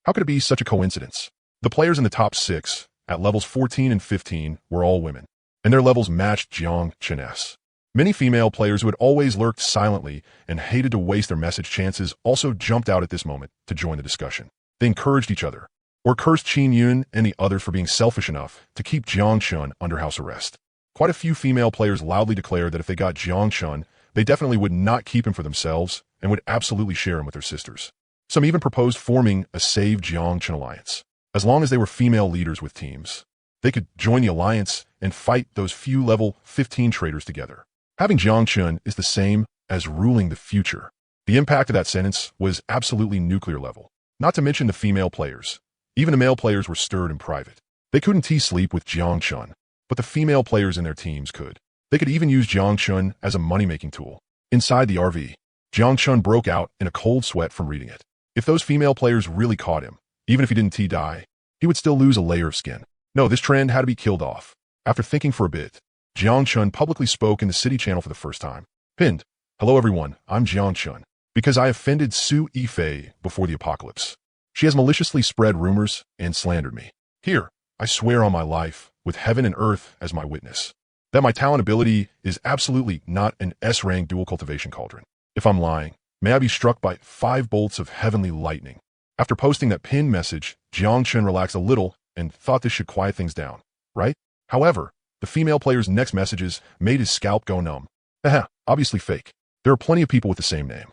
How could it be such a coincidence? The players in the top 6, at levels 14 and 15, were all women, and their levels matched Jiangchun's. Many female players who had always lurked silently and hated to waste their message chances also jumped out at this moment to join the discussion. They encouraged each other, or cursed Qin Yun and the others for being selfish enough to keep Jiangchun under house arrest. Quite a few female players loudly declared that if they got Jiangchun, they definitely would not keep him for themselves and would absolutely share him with their sisters. Some even proposed forming a Save Jiangchun alliance. As long as they were female leaders with teams, they could join the alliance and fight those few level 15 traitors together. Having Jiangchun is the same as ruling the future. The impact of that sentence was absolutely nuclear level. Not to mention the female players. Even the male players were stirred in private. They couldn't sleep with Jiangchun, but the female players in their teams could. They could even use Jiangchun as a money-making tool. Inside the RV, Jiangchun broke out in a cold sweat from reading it. If those female players really caught him, even if he didn't die, he would still lose a layer of skin. No, this trend had to be killed off. After thinking for a bit, Jiangchun publicly spoke in the city channel for the first time. Pinned. Hello everyone, I'm Jiangchun. Because I offended Su Yifei before the apocalypse. She has maliciously spread rumors and slandered me. Here, I swear on my life, with heaven and earth as my witness, that my talent ability is absolutely not an S-rank dual cultivation cauldron. If I'm lying, may I be struck by 5 bolts of heavenly lightning. After posting that pinned message, Jiangchun relaxed a little and thought this should quiet things down, right? However, the female player's next messages made his scalp go numb. Obviously fake. There are plenty of people with the same name.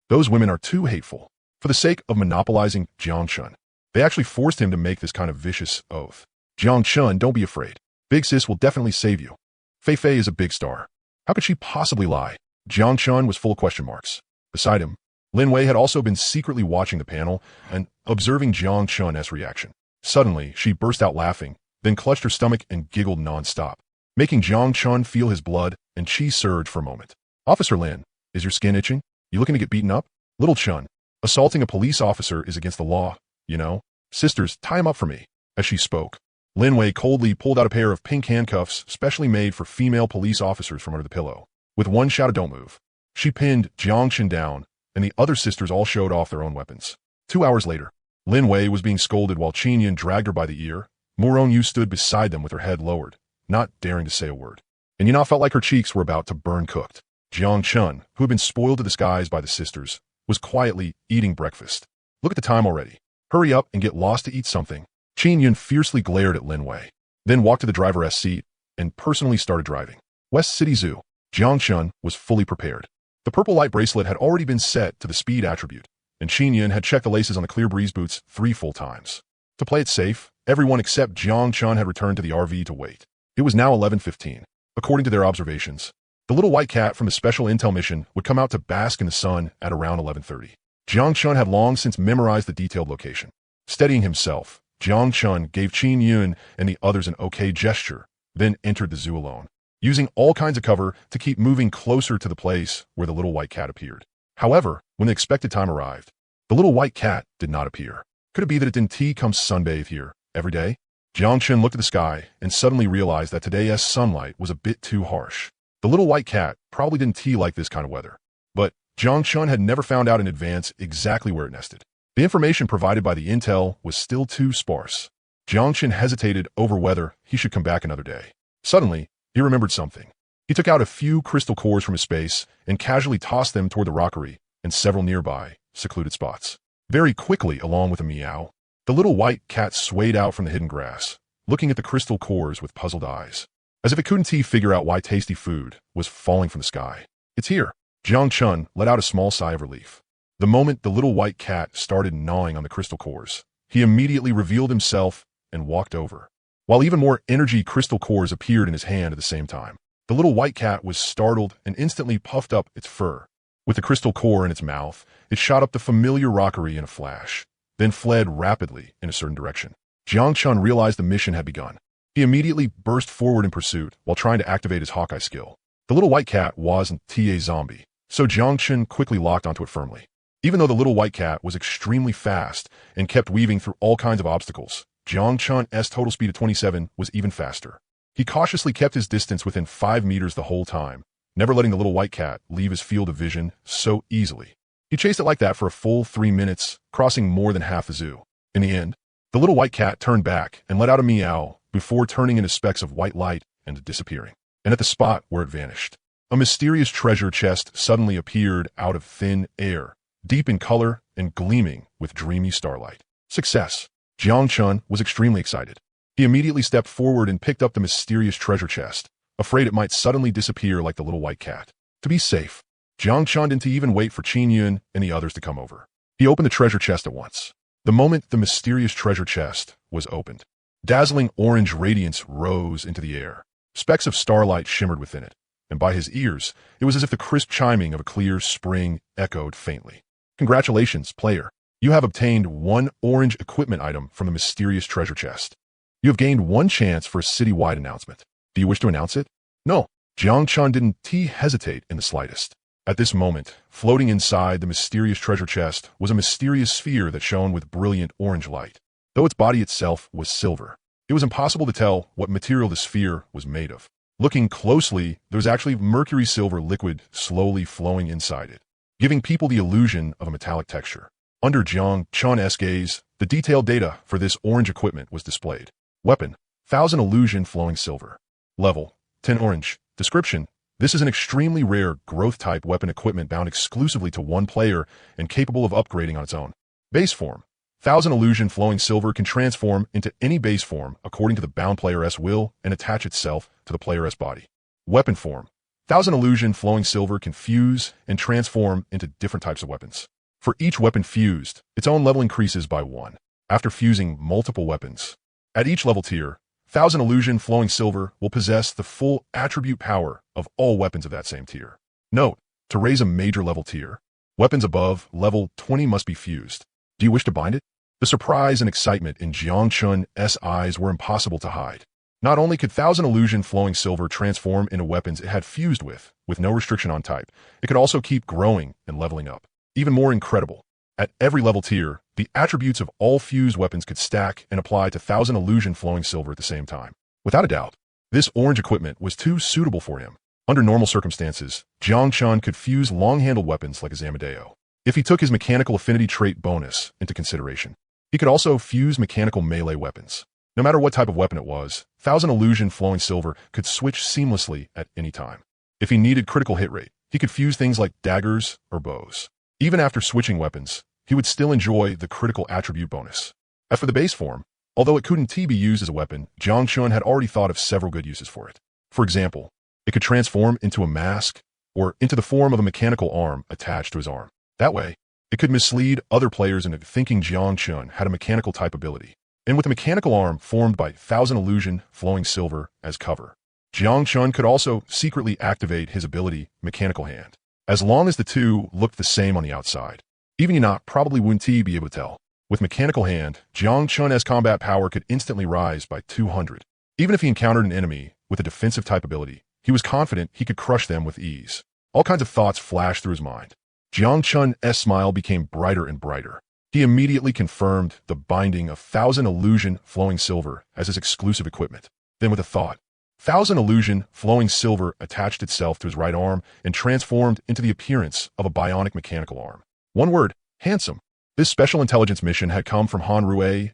Those women are too hateful. For the sake of monopolizing Jiangchun, they actually forced him to make this kind of vicious oath. Jiangchun, don't be afraid. Big Sis will definitely save you. Fei Fei is a big star. How could she possibly lie? Jiangchun was full of question marks. Beside him, Lin Wei had also been secretly watching the panel and observing Jiangchun's reaction. Suddenly, she burst out laughing, then clutched her stomach and giggled non-stop, making Jiangchun feel his blood and chi surge for a moment. Officer Lin, is your skin itching? You looking to get beaten up? Little Chun, assaulting a police officer is against the law, you know? Sisters, tie him up for me. As she spoke, Lin Wei coldly pulled out a pair of pink handcuffs specially made for female police officers from under the pillow. With one shout of "Don't move," she pinned Jiangchun down, and the other sisters all showed off their own weapons. 2 hours later, Lin Wei was being scolded while Qin Yun dragged her by the ear. Murong Yu stood beside them with her head lowered, not daring to say a word. And Yuna felt like her cheeks were about to burn cooked. Jiangchun, who had been spoiled to the skies by the sisters, was quietly eating breakfast. Look at the time already. Hurry up and get lost to eat something. Qin Yun fiercely glared at Lin Wei, then walked to the driver's seat and personally started driving. West City Zoo. Jiangchun was fully prepared. The purple light bracelet had already been set to the speed attribute, and Qin Yun had checked the laces on the clear breeze boots 3 full times. To play it safe, everyone except Jiangchun had returned to the RV to wait. It was now 11:15. According to their observations, the little white cat from the special intel mission would come out to bask in the sun at around 11:30. Jiangchun had long since memorized the detailed location. Steadying himself, Jiangchun gave Qin Yun and the others an okay gesture, then entered the zoo alone. using all kinds of cover to keep moving closer to the place where the little white cat appeared. However, when the expected time arrived, the little white cat did not appear. Could it be that it didn't come sunbathe here every day? Jiangchen looked at the sky and suddenly realized that today's sunlight was a bit too harsh. The little white cat probably didn't like this kind of weather. But Jiangchen had never found out in advance exactly where it nested. The information provided by the intel was still too sparse. Jiangchen hesitated over whether he should come back another day. Suddenly, he remembered something. He took out a few crystal cores from his space and casually tossed them toward the rockery and several nearby, secluded spots. Very quickly, along with a meow, the little white cat swayed out from the hidden grass, looking at the crystal cores with puzzled eyes, as if it couldn't figure out why tasty food was falling from the sky. It's here. Jiangchen let out a small sigh of relief. The moment the little white cat started gnawing on the crystal cores, he immediately revealed himself and walked over. While even more energy crystal cores appeared in his hand at the same time, the little white cat was startled and instantly puffed up its fur. With the crystal core in its mouth, it shot up the familiar rockery in a flash, then fled rapidly in a certain direction. Jiangchen realized the mission had begun. He immediately burst forward in pursuit while trying to activate his Hawkeye skill. The little white cat wasn't a zombie, so Jiangchen quickly locked onto it firmly. Even though the little white cat was extremely fast and kept weaving through all kinds of obstacles, Jiangchen's total speed of 27 was even faster. He cautiously kept his distance within 5 meters the whole time, never letting the little white cat leave his field of vision so easily. He chased it like that for a full 3 minutes, crossing more than half the zoo. In the end, the little white cat turned back and let out a meow before turning into specks of white light and disappearing. And at the spot where it vanished, a mysterious treasure chest suddenly appeared out of thin air, deep in color and gleaming with dreamy starlight. Success! Jiangchen was extremely excited. He immediately stepped forward and picked up the mysterious treasure chest, afraid it might suddenly disappear like the little white cat. To be safe, Jiangchen didn't even wait for Qin Yun and the others to come over. He opened the treasure chest at once. The moment the mysterious treasure chest was opened, dazzling orange radiance rose into the air. Specks of starlight shimmered within it, and by his ears, it was as if the crisp chiming of a clear spring echoed faintly. Congratulations, player. You have obtained 1 orange equipment item from the mysterious treasure chest. You have gained 1 chance for a city-wide announcement. Do you wish to announce it? No. Jiangchen didn't hesitate in the slightest. At this moment, floating inside the mysterious treasure chest was a mysterious sphere that shone with brilliant orange light. Though its body itself was silver, it was impossible to tell what material the sphere was made of. Looking closely, there was actually mercury silver liquid slowly flowing inside it, giving people the illusion of a metallic texture. Under Jiangchen's gaze, the detailed data for this orange equipment was displayed. Weapon: 1000 illusion flowing silver. Level: 10 orange. Description: this is an extremely rare growth-type weapon equipment bound exclusively to 1 player and capable of upgrading on its own. Base form: 1000 illusion flowing silver can transform into any base form according to the bound player's will and attach itself to the player's body. Weapon form: 1000 illusion flowing silver can fuse and transform into different types of weapons. For each weapon fused, its own level increases by 1. After fusing multiple weapons, at each level tier, 1000 illusion flowing silver will possess the full attribute power of all weapons of that same tier. Note: to raise a major level tier, weapons above level 20 must be fused. Do you wish to bind it? The surprise and excitement in Jiangchen's eyes were impossible to hide. Not only could 1000 illusion flowing silver transform into weapons it had fused with no restriction on type, it could also keep growing and leveling up. Even more incredible, at every level tier, the attributes of all fused weapons could stack and apply to 1000 illusion flowing silver at the same time. Without a doubt, this orange equipment was too suitable for him. Under normal circumstances, Jiangchen could fuse long-handled weapons like his Amadeo. If he took his mechanical affinity trait bonus into consideration, he could also fuse mechanical melee weapons. No matter what type of weapon it was, 1000 illusion flowing silver could switch seamlessly at any time. If he needed critical hit rate, he could fuse things like daggers or bows. Even after switching weapons, he would still enjoy the critical attribute bonus. As for the base form, although it couldn't be used as a weapon, Jiangchen had already thought of several good uses for it. For example, it could transform into a mask or into the form of a mechanical arm attached to his arm. That way, it could mislead other players into thinking Jiangchen had a mechanical type ability. And with a mechanical arm formed by 1000 illusion flowing silver as cover, Jiangchen could also secretly activate his ability Mechanical Hand. As long as the two looked the same on the outside, even Yuna probably wouldn't be able to tell. With Mechanical Hand, Jiangchen's combat power could instantly rise by 200. Even if he encountered an enemy with a defensive type ability, he was confident he could crush them with ease. All kinds of thoughts flashed through his mind. Jiang Chun's smile became brighter and brighter. He immediately confirmed the binding of 1,000 illusion flowing silver as his exclusive equipment. Then with a thought, 1,000 illusion flowing silver attached itself to his right arm and transformed into the appearance of a bionic mechanical arm. One word, handsome. This special intelligence mission had come from Han Rue's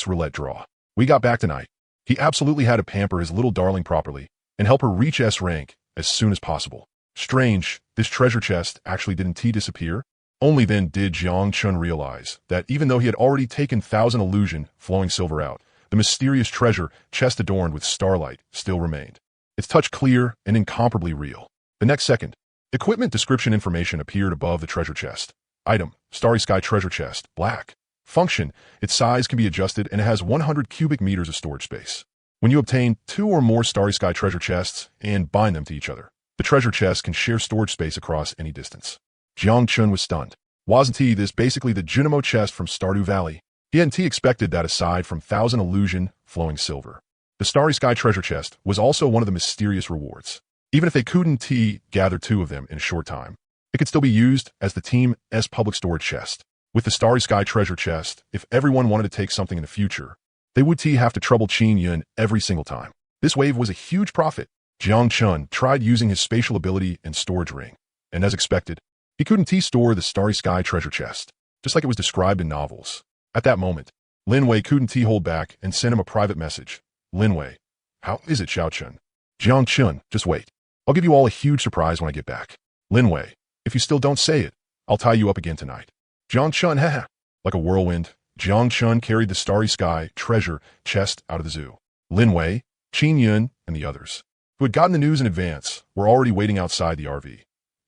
roulette draw. We got back tonight. He absolutely had to pamper his little darling properly and help her reach S rank as soon as possible. Strange, this treasure chest actually didn't disappear. Only then did Jiang Chun realize that even though he had already taken 1,000 illusion flowing silver out, the mysterious treasure chest adorned with starlight still remained. Its touch clear and incomparably real. The next second, equipment description information appeared above the treasure chest. Item, Starry Sky Treasure Chest, black. Function, its size can be adjusted and it has 100 cubic meters of storage space. When you obtain 2 or more Starry Sky treasure chests and bind them to each other, the treasure chest can share storage space across any distance. Jiang Chun was stunned. Wasn't this basically the Junimo chest from Stardew Valley? He hadn't expected that aside from 1,000 illusion flowing silver. The Starry Sky treasure chest was also one of the mysterious rewards. Even if they couldn't gather 2 of them in a short time, it could still be used as the team's public storage chest. With the Starry Sky treasure chest, if everyone wanted to take something in the future, they would have to trouble Qin Yun every single time. This wave was a huge profit. Jiang Chun tried using his spatial ability and storage ring, and as expected, he couldn't store the Starry Sky treasure chest, just like it was described in novels. At that moment, Lin Wei couldn't hold back and sent him a private message. Lin Wei, how is it, Xiao Chun? Jiang Chun, just wait. I'll give you all a huge surprise when I get back. Lin Wei, if you still don't say it, I'll tie you up again tonight. Jiang Chun, haha. Like a whirlwind, Jiang Chun carried the Starry Sky treasure chest out of the zoo. Lin Wei, Qin Yun, and the others, who had gotten the news in advance, were already waiting outside the RV.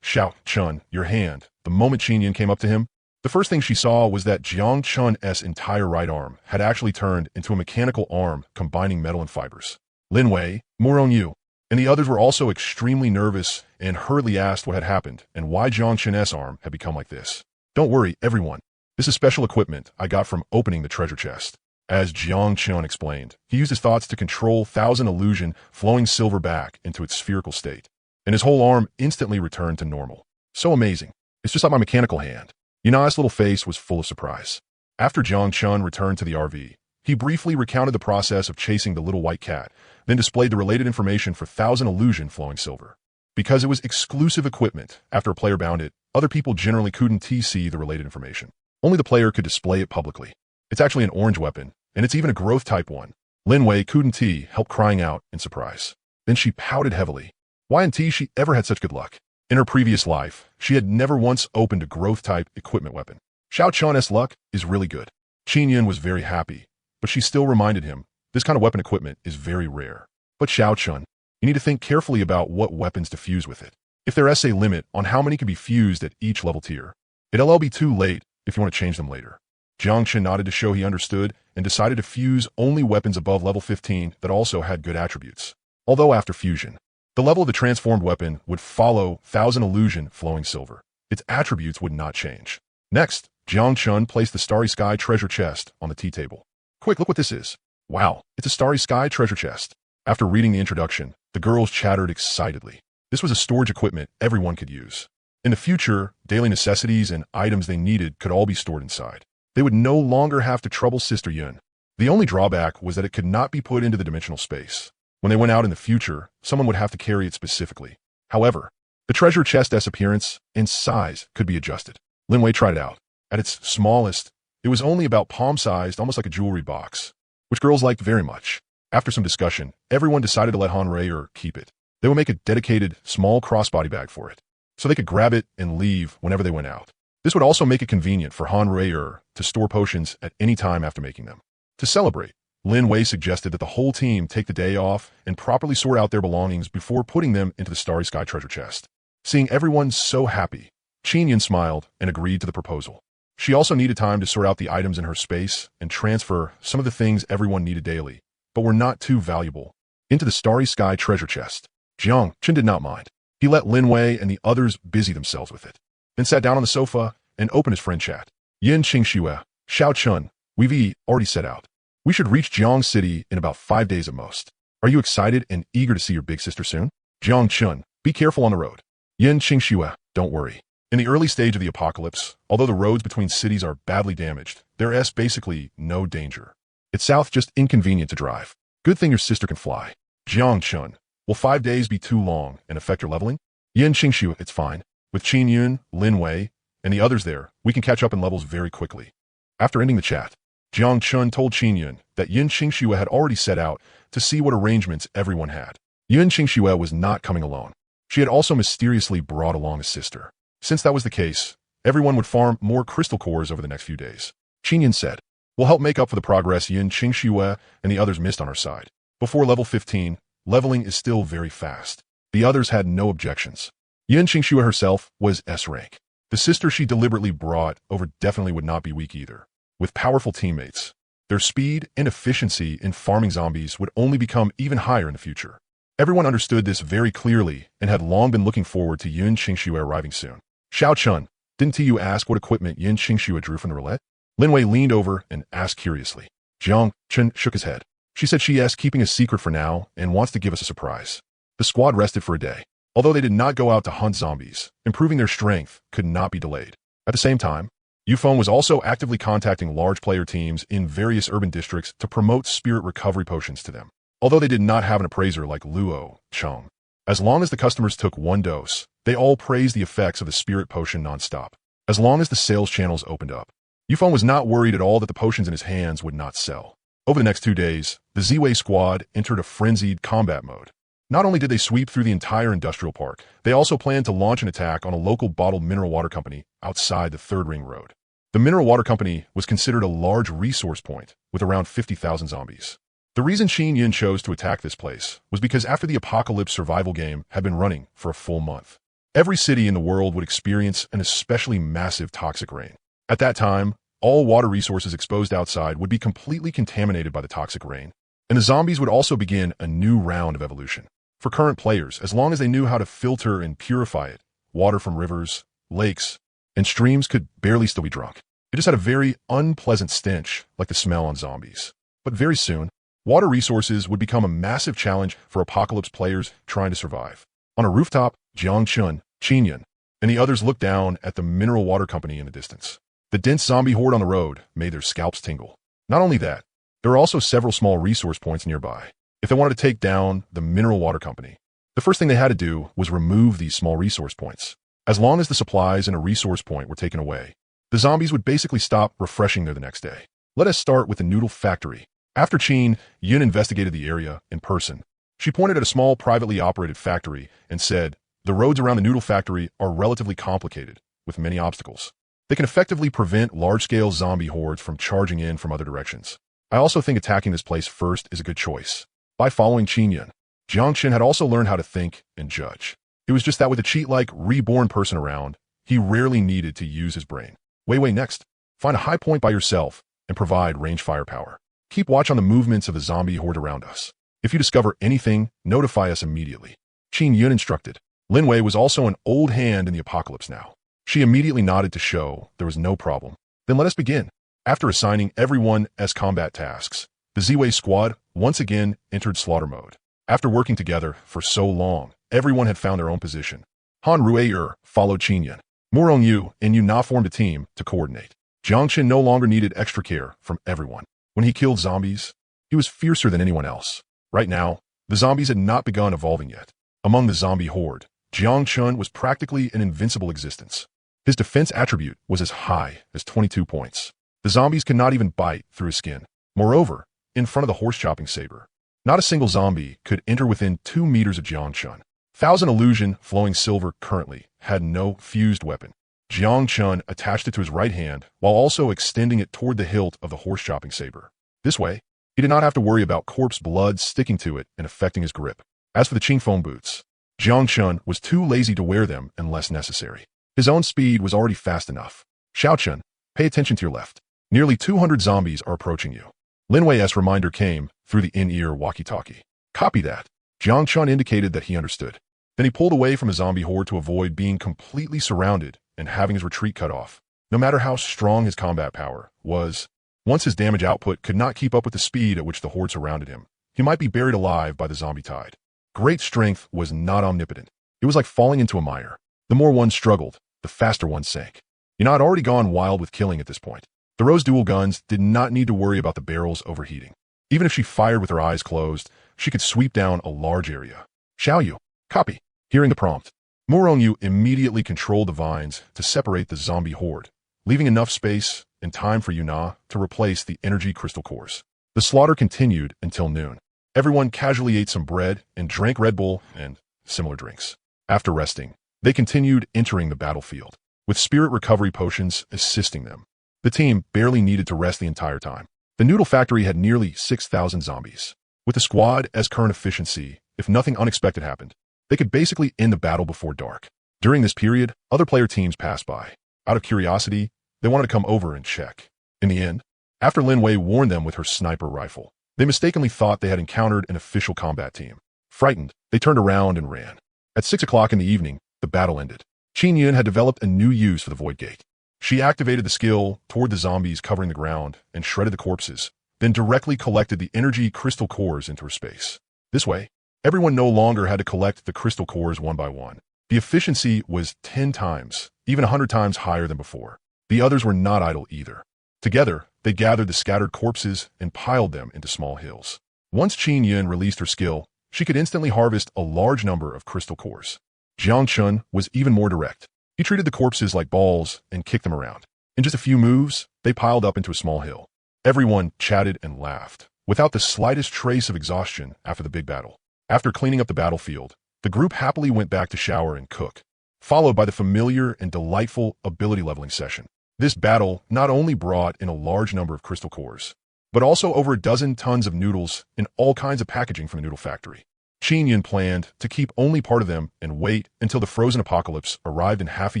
Xiao Chun, your hand. The moment Qin Yun came up to him, the first thing she saw was that Jiang Chun's entire right arm had actually turned into a mechanical arm combining metal and fibers. Lin Wei, more on you. And the others were also extremely nervous and hurriedly asked what had happened and why Jiang Chun's arm had become like this. Don't worry, everyone. This is special equipment I got from opening the treasure chest. As Jiang Chun explained, he used his thoughts to control 1,000 illusion flowing silver back into its spherical state, and his whole arm instantly returned to normal. So amazing. It's just like my mechanical hand. Yunai's little face was full of surprise. After Jiang Chun returned to the RV, he briefly recounted the process of chasing the little white cat, then displayed the related information for 1,000 illusion flowing silver. Because it was exclusive equipment, after a player bound it, other people generally couldn't see the related information. Only the player could display it publicly. It's actually an orange weapon, and it's even a growth type one. Lin Wei couldn't help crying out in surprise. Then she pouted heavily. Why hadn't she ever had such good luck? In her previous life, she had never once opened a growth-type equipment weapon. Xiao Chun's luck is really good. Qin Yun was very happy, but she still reminded him, this kind of weapon equipment is very rare. But Xiao Chun, you need to think carefully about what weapons to fuse with it. If there's a limit on how many can be fused at each level tier, it'll be too late if you want to change them later. Jiang Chun nodded to show he understood and decided to fuse only weapons above level 15 that also had good attributes. Although after fusion, the level of the transformed weapon would follow 1,000 illusion flowing silver. Its attributes would not change. Next, Jiang Chun placed the Starry Sky treasure chest on the tea table. Quick, look what this is. Wow, it's a Starry Sky treasure chest. After reading the introduction, the girls chattered excitedly. This was a storage equipment everyone could use. In the future, daily necessities and items they needed could all be stored inside. They would no longer have to trouble Sister Yun. The only drawback was that it could not be put into the dimensional space. When they went out in the future, someone would have to carry it specifically. However, the treasure chest's appearance and size could be adjusted. Lin Wei tried it out. At its smallest, it was only about palm-sized, almost like a jewelry box, which girls liked very much. After some discussion, everyone decided to let Han Rei keep it. They would make a dedicated, small crossbody bag for it, so they could grab it and leave whenever they went out. This would also make it convenient for Han Rei to store potions at any time after making them. To celebrate, Lin Wei suggested that the whole team take the day off and properly sort out their belongings before putting them into the Starry Sky treasure chest. Seeing everyone so happy, Qin Yun smiled and agreed to the proposal. She also needed time to sort out the items in her space and transfer some of the things everyone needed daily, but were not too valuable, into the Starry Sky treasure chest. Jiang Chun did not mind. He let Lin Wei and the others busy themselves with it, then sat down on the sofa and opened his friend chat. Yin Qingxue, Xiao Chun, we've already set out. We should reach Jiang City in about 5 days at most. Are you excited and eager to see your big sister soon? Jiang Chun, be careful on the road. Yin Qingxue, don't worry. In the early stage of the apocalypse, although the roads between cities are badly damaged, there is basically no danger. It's south just inconvenient to drive. Good thing your sister can fly. Jiang Chun, will 5 days be too long and affect your leveling? Yin Qingxue, it's fine. With Qin Yun, Lin Wei, and the others there, we can catch up in levels very quickly. After ending the chat, Jiang Chun told Qin Yun that Yin Qingxue had already set out to see what arrangements everyone had. Yin Qingxue was not coming alone. She had also mysteriously brought along a sister. Since that was the case, everyone would farm more crystal cores over the next few days. Qin Yun said, we'll help make up for the progress Yin Qingxue and the others missed on our side. Before level 15, leveling is still very fast. The others had no objections. Yin Qingxue herself was S rank. The sister she deliberately brought over definitely would not be weak either. With powerful teammates, their speed and efficiency in farming zombies would only become even higher in the future. Everyone understood this very clearly and had long been looking forward to Yin Qingxue arriving soon. Xiao Chun, didn't you ask what equipment Yin Qingxue drew from the roulette? Lin Wei leaned over and asked curiously. Jiang Chun shook his head. She said she is keeping a secret for now and wants to give us a surprise. The squad rested for a day. Although they did not go out to hunt zombies, improving their strength could not be delayed. At the same time, Yufeng was also actively contacting large player teams in various urban districts to promote spirit recovery potions to them. Although they did not have an appraiser like Luo Cheng, as long as the customers took 1 dose, they all praised the effects of the spirit potion non-stop. As long as the sales channels opened up, Yufeng was not worried at all that the potions in his hands would not sell. Over the next 2 days, the Ziwei squad entered a frenzied combat mode. Not only did they sweep through the entire industrial park, they also planned to launch an attack on a local bottled mineral water company outside the Third Ring Road. The mineral water company was considered a large resource point with around 50,000 zombies. The reason Qin Yun chose to attack this place was because after the apocalypse survival game had been running for a full month, every city in the world would experience an especially massive toxic rain. At that time, all water resources exposed outside would be completely contaminated by the toxic rain, and the zombies would also begin a new round of evolution. For current players, as long as they knew how to filter and purify it, water from rivers, lakes, and streams could barely still be drunk. It just had a very unpleasant stench like the smell on zombies. But very soon, water resources would become a massive challenge for apocalypse players trying to survive. On a rooftop, Jiang Chun, Qin Yun, and the others looked down at the mineral water company in the distance. The dense zombie horde on the road made their scalps tingle. Not only that, there were also several small resource points nearby. If they wanted to take down the mineral water company, the first thing they had to do was remove these small resource points. As long as the supplies in a resource point were taken away, the zombies would basically stop refreshing there the next day. Let us start with the noodle factory. After Qin Yun investigated the area in person, she pointed at a small privately operated factory and said, the roads around the noodle factory are relatively complicated, with many obstacles. They can effectively prevent large-scale zombie hordes from charging in from other directions. I also think attacking this place first is a good choice. By following Qin Yun, Jiang Chen had also learned how to think and judge. It was just that with a cheat-like reborn person around, he rarely needed to use his brain. Wei next. Find a high point by yourself and provide range firepower. Keep watch on the movements of the zombie horde around us. If you discover anything, notify us immediately. Qin Yun instructed. Lin Wei was also an old hand in the apocalypse now. She immediately nodded to show there was no problem. Then let us begin. After assigning everyone as combat tasks, the Ziwei squad once again entered slaughter mode. After working together for so long, everyone had found their own position. Han Ruier followed Qin Yun. Morong Yu and Yu Na formed a team to coordinate. Jiang Chen no longer needed extra care from everyone. When he killed zombies, he was fiercer than anyone else. Right now, the zombies had not begun evolving yet. Among the zombie horde, Jiang Chun was practically an invincible existence. His defense attribute was as high as 22 points. The zombies could not even bite through his skin. Moreover, in front of the horse-chopping saber, not a single zombie could enter within 2 meters of Jiang Chun. Thousand Illusion Flowing Silver currently had no fused weapon. Jiang Chun attached it to his right hand while also extending it toward the hilt of the horse-chopping saber. This way, he did not have to worry about corpse blood sticking to it and affecting his grip. As for the Qingfeng boots, Jiang Chun was too lazy to wear them unless necessary. His own speed was already fast enough. Xiao Chun, pay attention to your left. Nearly 200 zombies are approaching you. Lin Wei's reminder came through the in-ear walkie-talkie. Copy that. Jiang Chun indicated that he understood. Then he pulled away from the zombie horde to avoid being completely surrounded and having his retreat cut off. No matter how strong his combat power was, once his damage output could not keep up with the speed at which the horde surrounded him, he might be buried alive by the zombie tide. Great strength was not omnipotent. It was like falling into a mire. The more one struggled, the faster one sank. Yana had already gone wild with killing at this point. The Rose dual guns did not need to worry about the barrels overheating. Even if she fired with her eyes closed, she could sweep down a large area. Xiaoyu, copy. Hearing the prompt, Morongyu immediately controlled the vines to separate the zombie horde, leaving enough space and time for Yuna to replace the energy crystal cores. The slaughter continued until noon. Everyone casually ate some bread and drank Red Bull and similar drinks. After resting, they continued entering the battlefield, with spirit recovery potions assisting them. The team barely needed to rest the entire time. The noodle factory had nearly 6,000 zombies. With the squad's current efficiency, if nothing unexpected happened, they could basically end the battle before dark. During this period, other player teams passed by. Out of curiosity, they wanted to come over and check. In the end, after Lin Wei warned them with her sniper rifle, they mistakenly thought they had encountered an official combat team. Frightened, they turned around and ran. At 6 o'clock in the evening, the battle ended. Qin Yun had developed a new use for the Void Gate. She activated the skill toward the zombies covering the ground and shredded the corpses, then directly collected the energy crystal cores into her space. This way, everyone no longer had to collect the crystal cores one by one. The efficiency was 10 times, even 100 times higher than before. The others were not idle either. Together, they gathered the scattered corpses and piled them into small hills. Once Qin Yun released her skill, she could instantly harvest a large number of crystal cores. Jiang Chun was even more direct. He treated the corpses like balls and kicked them around. In just a few moves, they piled up into a small hill. Everyone chatted and laughed, without the slightest trace of exhaustion after the big battle. After cleaning up the battlefield, the group happily went back to shower and cook, followed by the familiar and delightful ability leveling session. This battle not only brought in a large number of crystal cores, but also over a dozen tons of noodles and all kinds of packaging from the noodle factory. Qin Yun planned to keep only part of them and wait until the frozen apocalypse arrived in half a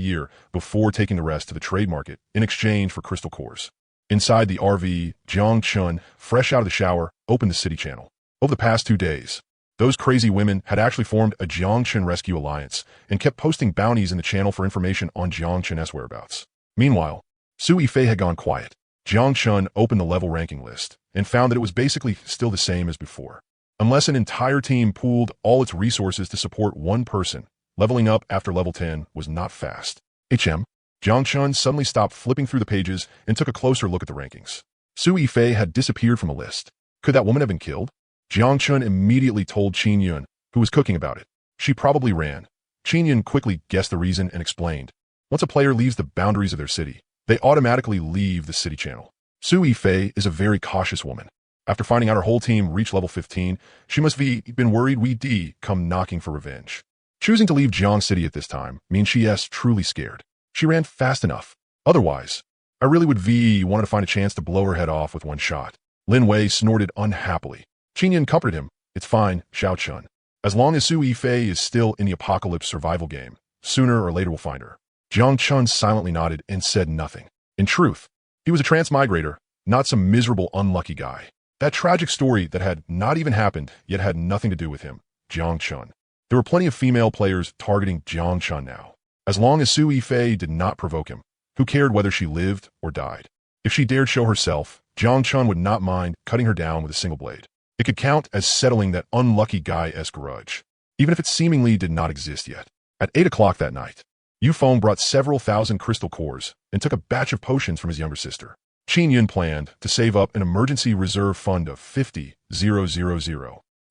year before taking the rest to the trade market in exchange for crystal cores. Inside the RV, Jiang Chun, fresh out of the shower, opened the city channel. Over the past 2 days, those crazy women had actually formed a Jiang Chun Rescue Alliance and kept posting bounties in the channel for information on Jiang Chun's whereabouts. Meanwhile, Su Yifei had gone quiet. Jiang Chun opened the level ranking list and found that it was basically still the same as before. Unless an entire team pooled all its resources to support one person, leveling up after level 10 was not fast. Jiang Chun suddenly stopped flipping through the pages and took a closer look at the rankings. Su Yifei had disappeared from the list. Could that woman have been killed? Jiang Chun immediately told Qin Yun, who was cooking, about it. She probably ran. Qin Yun quickly guessed the reason and explained. Once a player leaves the boundaries of their city, they automatically leave the city channel. Su Yifei is a very cautious woman. After finding out her whole team reached level 15, she must have been worried we'd come knocking for revenge. Choosing to leave Jiang City at this time means she is truly scared. She ran fast enough. Otherwise, I really would wanted to find a chance to blow her head off with one shot. Lin Wei snorted unhappily. Qin Yun comforted him. It's fine, Xiao Chun. As long as Su Yifei is still in the apocalypse survival game, sooner or later we'll find her. Jiang Chun silently nodded and said nothing. In truth, he was a transmigrator, not some miserable, unlucky guy. That tragic story that had not even happened yet had nothing to do with him, Jiang Chun. There were plenty of female players targeting Jiang Chun now. As long as Su Yifei did not provoke him, who cared whether she lived or died? If she dared show herself, Jiang Chun would not mind cutting her down with a single blade. It could count as settling that unlucky guy's grudge, even if it seemingly did not exist yet. At 8 o'clock that night, Yufeng brought several thousand crystal cores and took a batch of potions from his younger sister. Qin Yun planned to save up an emergency reserve fund of 50,000.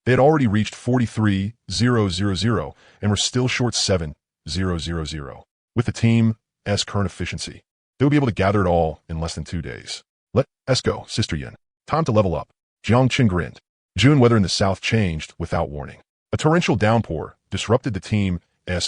They had already reached 43,000 and were still short 7,000. With the team's current efficiency, they would be able to gather it all in less than 2 days. Let's go, Sister Yin. Time to level up. Jiang Chun grinned. June weather in the south changed without warning. A torrential downpour disrupted the team's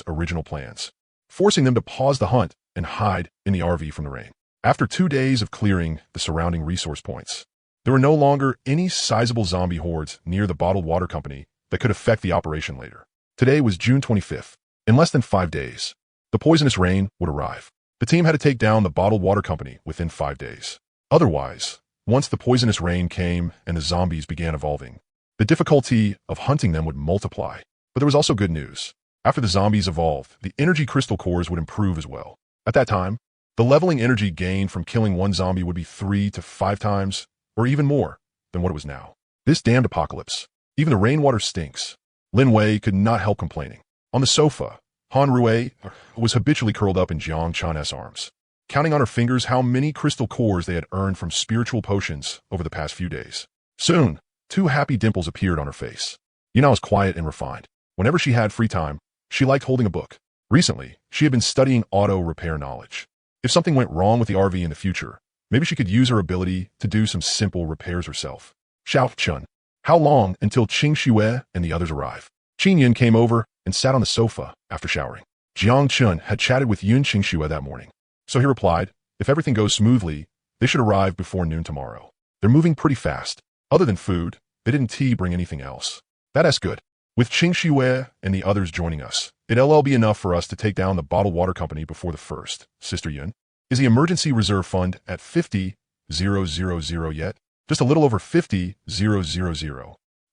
original plans, forcing them to pause the hunt and hide in the RV from the rain. After 2 days of clearing the surrounding resource points, there were no longer any sizable zombie hordes near the bottled water company that could affect the operation later. Today was June 25th. In less than 5 days, the poisonous rain would arrive. The team had to take down the bottled water company within 5 days. Otherwise, once the poisonous rain came and the zombies began evolving, the difficulty of hunting them would multiply. But there was also good news. After the zombies evolved, the energy crystal cores would improve as well. At that time, the leveling energy gained from killing one zombie would be 3 to 5 times, or even more, than what it was now. This damned apocalypse. Even the rainwater stinks. Lin Wei could not help complaining. On the sofa, Han Rui was habitually curled up in Jiang Chan's arms, counting on her fingers how many crystal cores they had earned from spiritual potions over the past few days. Soon, 2 happy dimples appeared on her face. Yuna was quiet and refined. Whenever she had free time, she liked holding a book. Recently, she had been studying auto repair knowledge. If something went wrong with the RV in the future, maybe she could use her ability to do some simple repairs herself. Xiao Chun. How long until Qing Xue and the others arrive? Qin Yun came over and sat on the sofa after showering. Jiang Chun had chatted with Yun Qing Xue that morning. So he replied, if everything goes smoothly, they should arrive before noon tomorrow. They're moving pretty fast. Other than food, they didn't bring anything else. That's good. With Qing Xue and the others joining us, it'll be enough for us to take down the bottled water company before the first. Sister Yun, is the emergency reserve fund at 50,000 yet? Just a little over 50,000.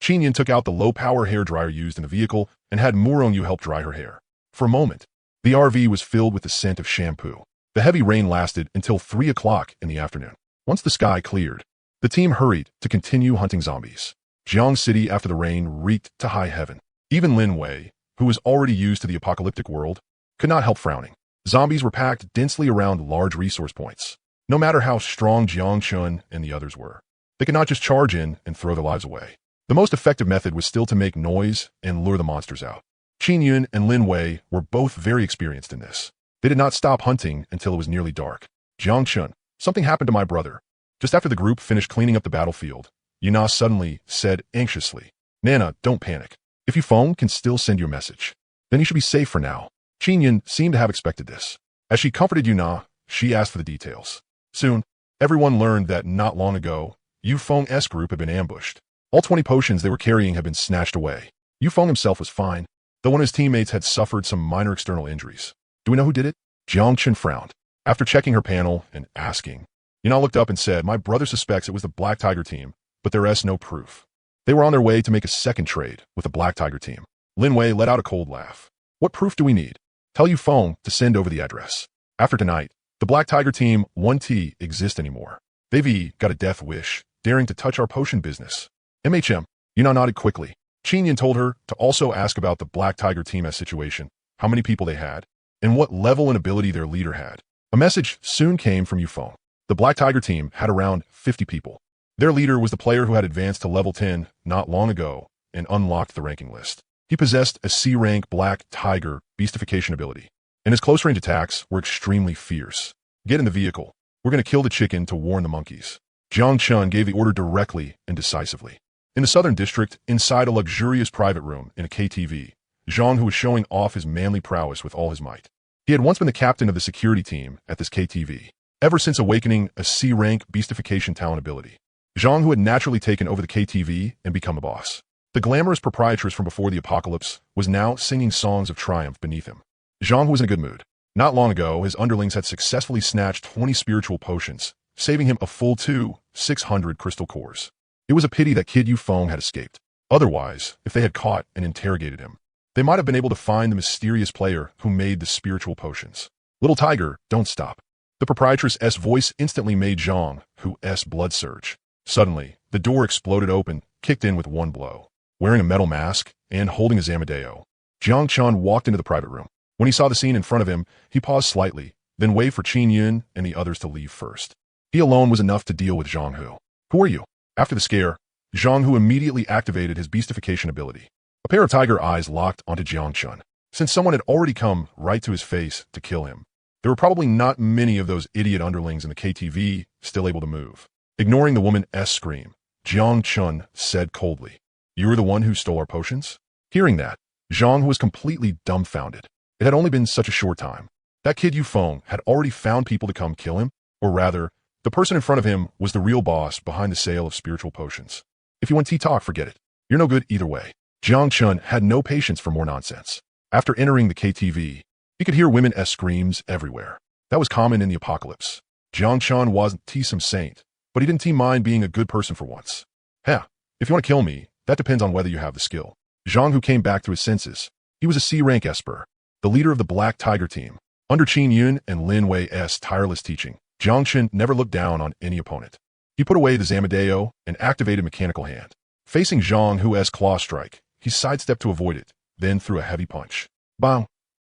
Qin Yun took out the low-power hairdryer used in the vehicle and had Murong Yu help dry her hair. For a moment, the RV was filled with the scent of shampoo. The heavy rain lasted until 3 o'clock in the afternoon. Once the sky cleared, the team hurried to continue hunting zombies. Jiang City after the rain reeked to high heaven. Even Lin Wei, who was already used to the apocalyptic world, could not help frowning. Zombies were packed densely around large resource points. No matter how strong Jiang Chun and the others were, they could not just charge in and throw their lives away. The most effective method was still to make noise and lure the monsters out. Qin Yun and Lin Wei were both very experienced in this. They did not stop hunting until it was nearly dark. Jiang Chun, something happened to my brother. Just after the group finished cleaning up the battlefield, Yuna suddenly said anxiously, Nana, don't panic. If you phone, can still send you a message. Then you should be safe for now. Qin Yun seemed to have expected this. As she comforted Yuna, she asked for the details. Soon, everyone learned that not long ago, Yufeng's group had been ambushed. All 20 potions they were carrying had been snatched away. Yufeng himself was fine, though one of his teammates had suffered some minor external injuries. Do we know who did it? Jiang Chun frowned. After checking her panel and asking, Yuna looked up and said, my brother suspects it was the Black Tiger team, but there is no proof. They were on their way to make a second trade with the Black Tiger team. Lin Wei let out a cold laugh. What proof do we need? Tell Yufeng to send over the address. After tonight, the Black Tiger team won't exist anymore. They've got a death wish, daring to touch our potion business. MHM, Yuna nodded quickly. Qin Yun told her to also ask about the Black Tiger team's situation, how many people they had, and what level and ability their leader had. A message soon came from Yufeng. The Black Tiger team had around 50 people. Their leader was the player who had advanced to level 10 not long ago and unlocked the ranking list. He possessed a C-rank Black Tiger beastification ability, and his close-range attacks were extremely fierce. Get in the vehicle. We're going to kill the chicken to warn the monkeys. Jiang Chun gave the order directly and decisively. In the southern district, inside a luxurious private room in a KTV, Zhang, who was showing off his manly prowess with all his might. He had once been the captain of the security team at this KTV, ever since awakening a C-rank beastification talent ability. Zhang, who had naturally taken over the KTV and become a boss. The glamorous proprietress from before the apocalypse was now singing songs of triumph beneath him. Zhang was in a good mood. Not long ago, his underlings had successfully snatched 20 spiritual potions, saving him a full 600 crystal cores. It was a pity that Kid Yufeng had escaped. Otherwise, if they had caught and interrogated him, they might have been able to find the mysterious player who made the spiritual potions. Little Tiger, don't stop. The proprietress's voice instantly made Zhang's blood surge. Suddenly, the door exploded open, kicked in with one blow. Wearing a metal mask and holding his Amadeo, Jiang Chun walked into the private room. When he saw the scene in front of him, he paused slightly, then waited for Qin Yun and the others to leave first. He alone was enough to deal with Zhang Hu. Who are you? After the scare, Zhang Hu immediately activated his beastification ability. A pair of tiger eyes locked onto Jiang Chun. Since someone had already come right to his face to kill him, there were probably not many of those idiot underlings in the KTV still able to move. Ignoring the woman's scream, Jiang Chun said coldly, You were the one who stole our potions? Hearing that, Zhang was completely dumbfounded. It had only been such a short time. That Kid Yufeng had already found people to come kill him, or rather, the person in front of him was the real boss behind the sale of spiritual potions. If you want tea-talk, forget it. You're no good either way. Jiang Chun had no patience for more nonsense. After entering the KTV, he could hear women's screams everywhere. That was common in the apocalypse. Jiang Chun wasn't some saint, but he didn't mind being a good person for once. If you want to kill me, that depends on whether you have the skill. Zhang, who came back to his senses, he was a C-rank Esper, the leader of the Black Tiger team. Under Qin Yun and Lin Wei's tireless teaching, Jiang Chun never looked down on any opponent. He put away the Amadeo and activated Mechanical Hand. Facing Zhang Hu's claw strike, he sidestepped to avoid it, then threw a heavy punch. Bang!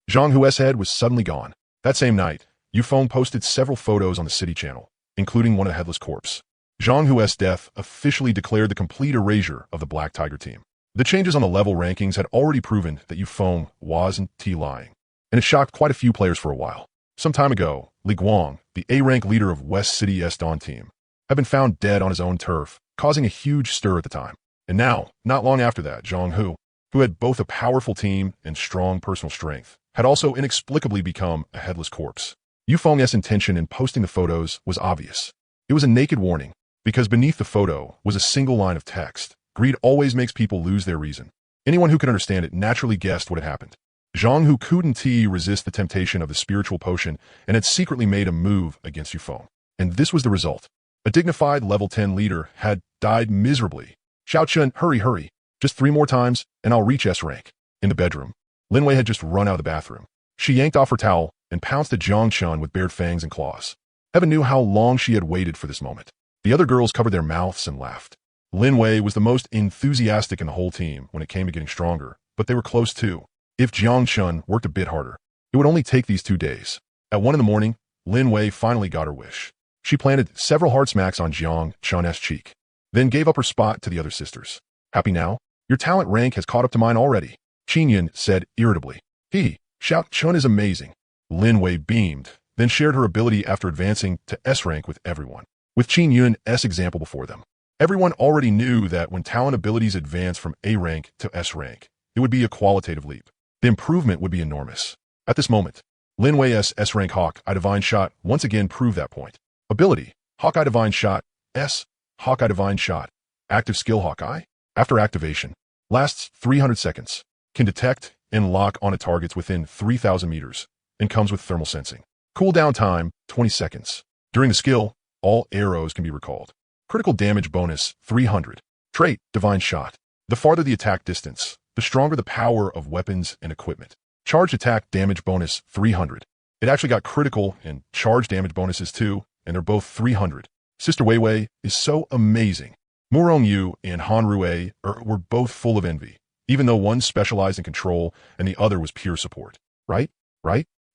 Zhang Hu's head was suddenly gone. That same night, Yifeng posted several photos on the city channel, including one of the headless corpse. Zhang Hu's death officially declared the complete erasure of the Black Tiger team. The changes on the level rankings had already proven that Yifeng wasn't lying, and it shocked quite a few players for a while. Some time ago, Li Guang, the A-rank leader of West City's Dawn team, had been found dead on his own turf, causing a huge stir at the time. And now, not long after that, Zhang Hu, who had both a powerful team and strong personal strength, had also inexplicably become a headless corpse. Yifeng's intention in posting the photos was obvious. It was a naked warning, because beneath the photo was a single line of text. Greed always makes people lose their reason. Anyone who could understand it naturally guessed what had happened. Zhang Hu couldn't resist the temptation of the spiritual potion and had secretly made a move against Yifeng. And this was the result. A dignified level 10 leader had died miserably. Xiao Chun, hurry. Just 3 more times, and I'll reach S rank. In the bedroom, Lin Wei had just run out of the bathroom. She yanked off her towel and pounced at Jiang Chun with bared fangs and claws. Heaven knew how long she had waited for this moment. The other girls covered their mouths and laughed. Lin Wei was the most enthusiastic in the whole team when it came to getting stronger, but they were close too. If Jiang Chun worked a bit harder, it would only take these 2 days. At 1 in the morning, Lin Wei finally got her wish. She planted several hard smacks on Jiang Chun's cheek, then gave up her spot to the other sisters. Happy now? Your talent rank has caught up to mine already, Qin Yun said irritably. Xiao Chun is amazing. Lin Wei beamed, then shared her ability after advancing to S rank with everyone. With Qin Yun's example before them, everyone already knew that when talent abilities advance from A rank to S rank, it would be a qualitative leap. The improvement would be enormous. At this moment, Lin Wei's S-rank Hawkeye Divine Shot once again proved that point. Ability, Hawkeye Divine Shot, S, Hawkeye Divine Shot. Active skill Hawkeye, after activation, lasts 300 seconds, can detect and lock on targets within 3,000 meters, and comes with thermal sensing. Cooldown time, 20 seconds. During the skill, all arrows can be recalled. Critical damage bonus, 300. Trait, Divine Shot. The farther the attack distance, the stronger the power of weapons and equipment. Charged attack damage bonus, 300. It actually got critical and charge damage bonuses too, and they're both 300. Sister Wei Wei is so amazing. Murong Yu and Han Rui were both full of envy, even though one specialized in control and the other was pure support. Right?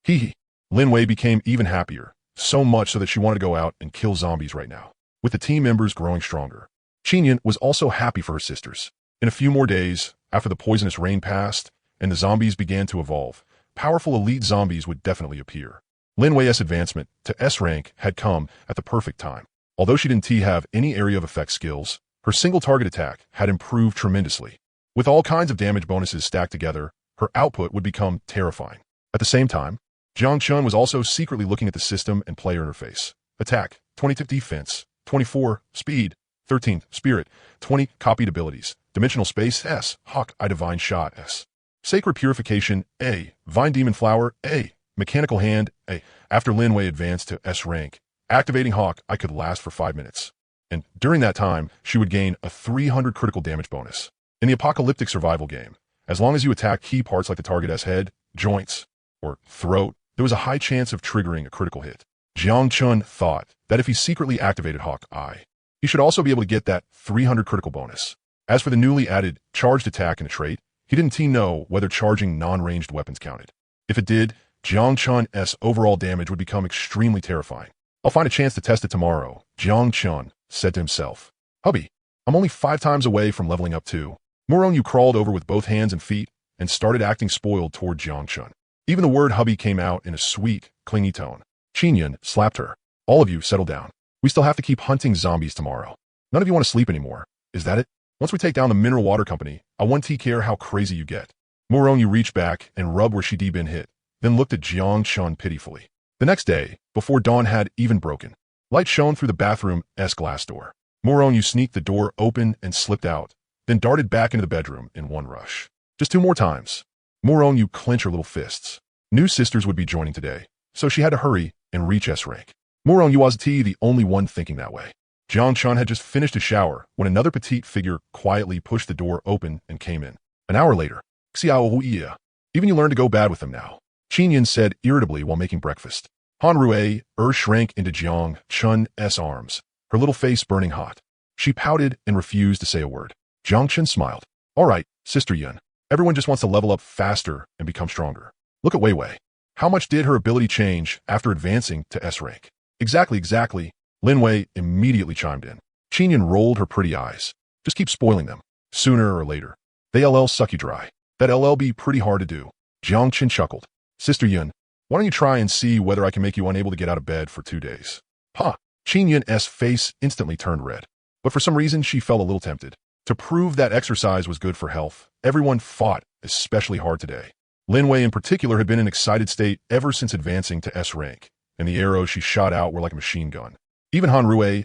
Hee. Lin Wei became even happier, so much so that she wanted to go out and kill zombies right now, with the team members growing stronger. Qin Yun was also happy for her sisters. In a few more days, after the poisonous rain passed and the zombies began to evolve, powerful elite zombies would definitely appear. Lin Wei's advancement to S rank had come at the perfect time. Although she didn't have any area of effect skills, her single target attack had improved tremendously. With all kinds of damage bonuses stacked together, her output would become terrifying. At the same time, Jiang Chun was also secretly looking at the system and player interface. Attack, 22 defense, 24 speed, 13 spirit, 20 copied abilities. Dimensional Space, S. Hawkeye Divine Shot, S. Sacred Purification, A. Vine Demon Flower, A. Mechanical Hand, A. After Lin Wei advanced to S rank, activating Hawkeye could last for 5 minutes. And during that time, she would gain a 300 critical damage bonus. In the apocalyptic survival game, as long as you attack key parts like the target's head, joints, or throat, there was a high chance of triggering a critical hit. Jiang Chun thought that if he secretly activated Hawkeye, he should also be able to get that 300 critical bonus. As for the newly added charged attack in a trait, he didn't know whether charging non-ranged weapons counted. If it did, Jiang Chun's overall damage would become extremely terrifying. I'll find a chance to test it tomorrow, Jiang Chun said to himself. Hubby, I'm only 5 times away from leveling up too. Murong Yu crawled over with both hands and feet and started acting spoiled toward Jiang Chun. Even the word hubby came out in a sweet, clingy tone. Qin Yun slapped her. All of you settle down. We still have to keep hunting zombies tomorrow. None of you want to sleep anymore. Is that it? Once we take down the mineral water company, I won't care how crazy you get. Murong Yu reached back and rubbed where she'd been hit, then looked at Jiang Chun pitifully. The next day, before dawn had even broken, light shone through the bathroom's glass door. Murong Yu sneaked the door open and slipped out, then darted back into the bedroom in one rush. Just 2 more times. Murong Yu clenched her little fists. New sisters would be joining today, so she had to hurry and reach S rank. Murong Yu was the only one thinking that way. Jiang Chun had just finished a shower when another petite figure quietly pushed the door open and came in. An hour later, Xiao Huiya. Even you learn to go bad with them now, Qin Yun said irritably while making breakfast. Han Rui shrank into Jiang Chun's arms, her little face burning hot. She pouted and refused to say a word. Jiang Chun smiled. All right, Sister Yun. Everyone just wants to level up faster and become stronger. Look at Wei Wei. How much did her ability change after advancing to S rank? Exactly. Lin Wei immediately chimed in. Qin Yun rolled her pretty eyes. Just keep spoiling them. Sooner or later. They LL suck you dry. That LL be pretty hard to do. Jiang Qin chuckled. Sister Yun, why don't you try and see whether I can make you unable to get out of bed for 2 days? Huh. Qin Yun's face instantly turned red. But for some reason, she felt a little tempted. To prove that exercise was good for health, everyone fought especially hard today. Lin Wei in particular had been in an excited state ever since advancing to S rank, and the arrows she shot out were like a machine gun. Even Han Rui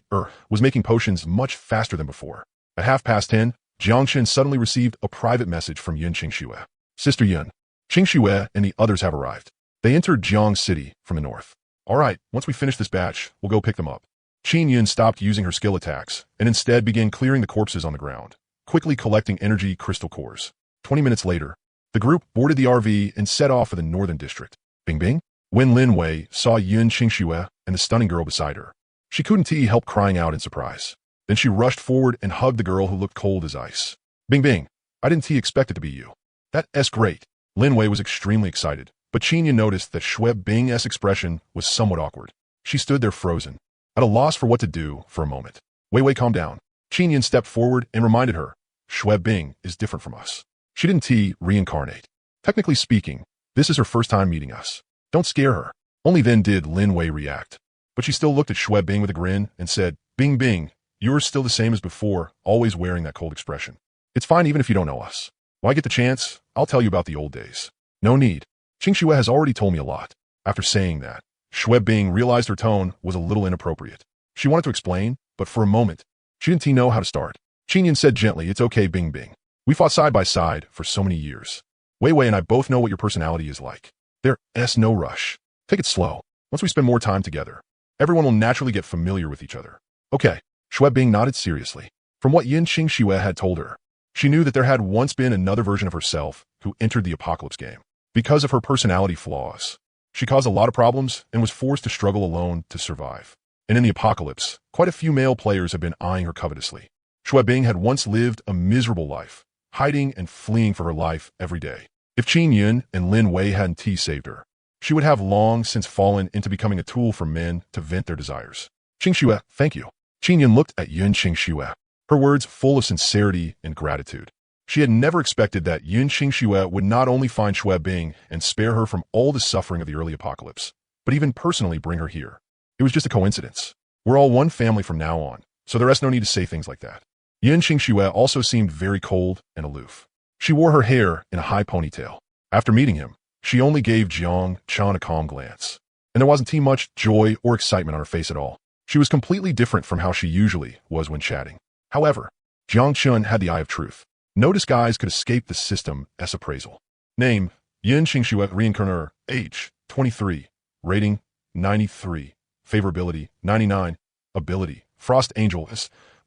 was making potions much faster than before. At 10:30, Jiang Qin suddenly received a private message from Yun Qingxue. Sister Yun, Qingxue and the others have arrived. They entered Jiang City from the north. All right, once we finish this batch, we'll go pick them up. Qin Yun stopped using her skill attacks and instead began clearing the corpses on the ground, quickly collecting energy crystal cores. 20 minutes later, the group boarded the RV and set off for the northern district. Bing bing. When Lin Wei saw Yun Qingxue and the stunning girl beside her, she couldn't help crying out in surprise. Then she rushed forward and hugged the girl who looked cold as ice. Bing bing. I didn't expect it to be you. That's great. Lin Wei was extremely excited, but Qin Yun noticed that Shui Bing's expression was somewhat awkward. She stood there frozen, at a loss for what to do for a moment. Wei Wei, calm down. Qin Yun stepped forward and reminded her, Shui Bing is different from us. She didn't reincarnate. Technically speaking, this is her first time meeting us. Don't scare her. Only then did Lin Wei react. But she still looked at Shui Bing with a grin and said, Bing Bing, you're still the same as before, always wearing that cold expression. It's fine even if you don't know us. When I get the chance, I'll tell you about the old days. No need. Qingxue has already told me a lot. After saying that, Shui Bing realized her tone was a little inappropriate. She wanted to explain, but for a moment, she didn't know how to start. Qin Yun said gently, it's okay, Bing Bing. We fought side by side for so many years. Wei Wei and I both know what your personality is like. There's no rush. Take it slow. Once we spend more time together, everyone will naturally get familiar with each other. Okay. Shui Bing nodded seriously. From what Yun Qingxue had told her, she knew that there had once been another version of herself who entered the apocalypse game. Because of her personality flaws, she caused a lot of problems and was forced to struggle alone to survive. And in the apocalypse, quite a few male players have been eyeing her covetously. Shui Bing had once lived a miserable life, hiding and fleeing for her life every day. If Qin Yun and Lin Wei hadn't saved her, she would have long since fallen into becoming a tool for men to vent their desires. Qingxue, thank you. Qin Yun looked at Yun Qingxue, her words full of sincerity and gratitude. She had never expected that Yun Qingxue would not only find Shui Bing and spare her from all the suffering of the early apocalypse, but even personally bring her here. It was just a coincidence. We're all one family from now on, so there's no need to say things like that. Yun Qingxue also seemed very cold and aloof. She wore her hair in a high ponytail. After meeting him, she only gave Jiang Chan a calm glance, and there wasn't much joy or excitement on her face at all. She was completely different from how she usually was when chatting. However, Jiang Chun had the eye of truth. No disguise could escape the system S appraisal. Name, Yun Qingxue Reincarnator, age, 23, rating, 93, favorability, 99, ability, Frost Angel,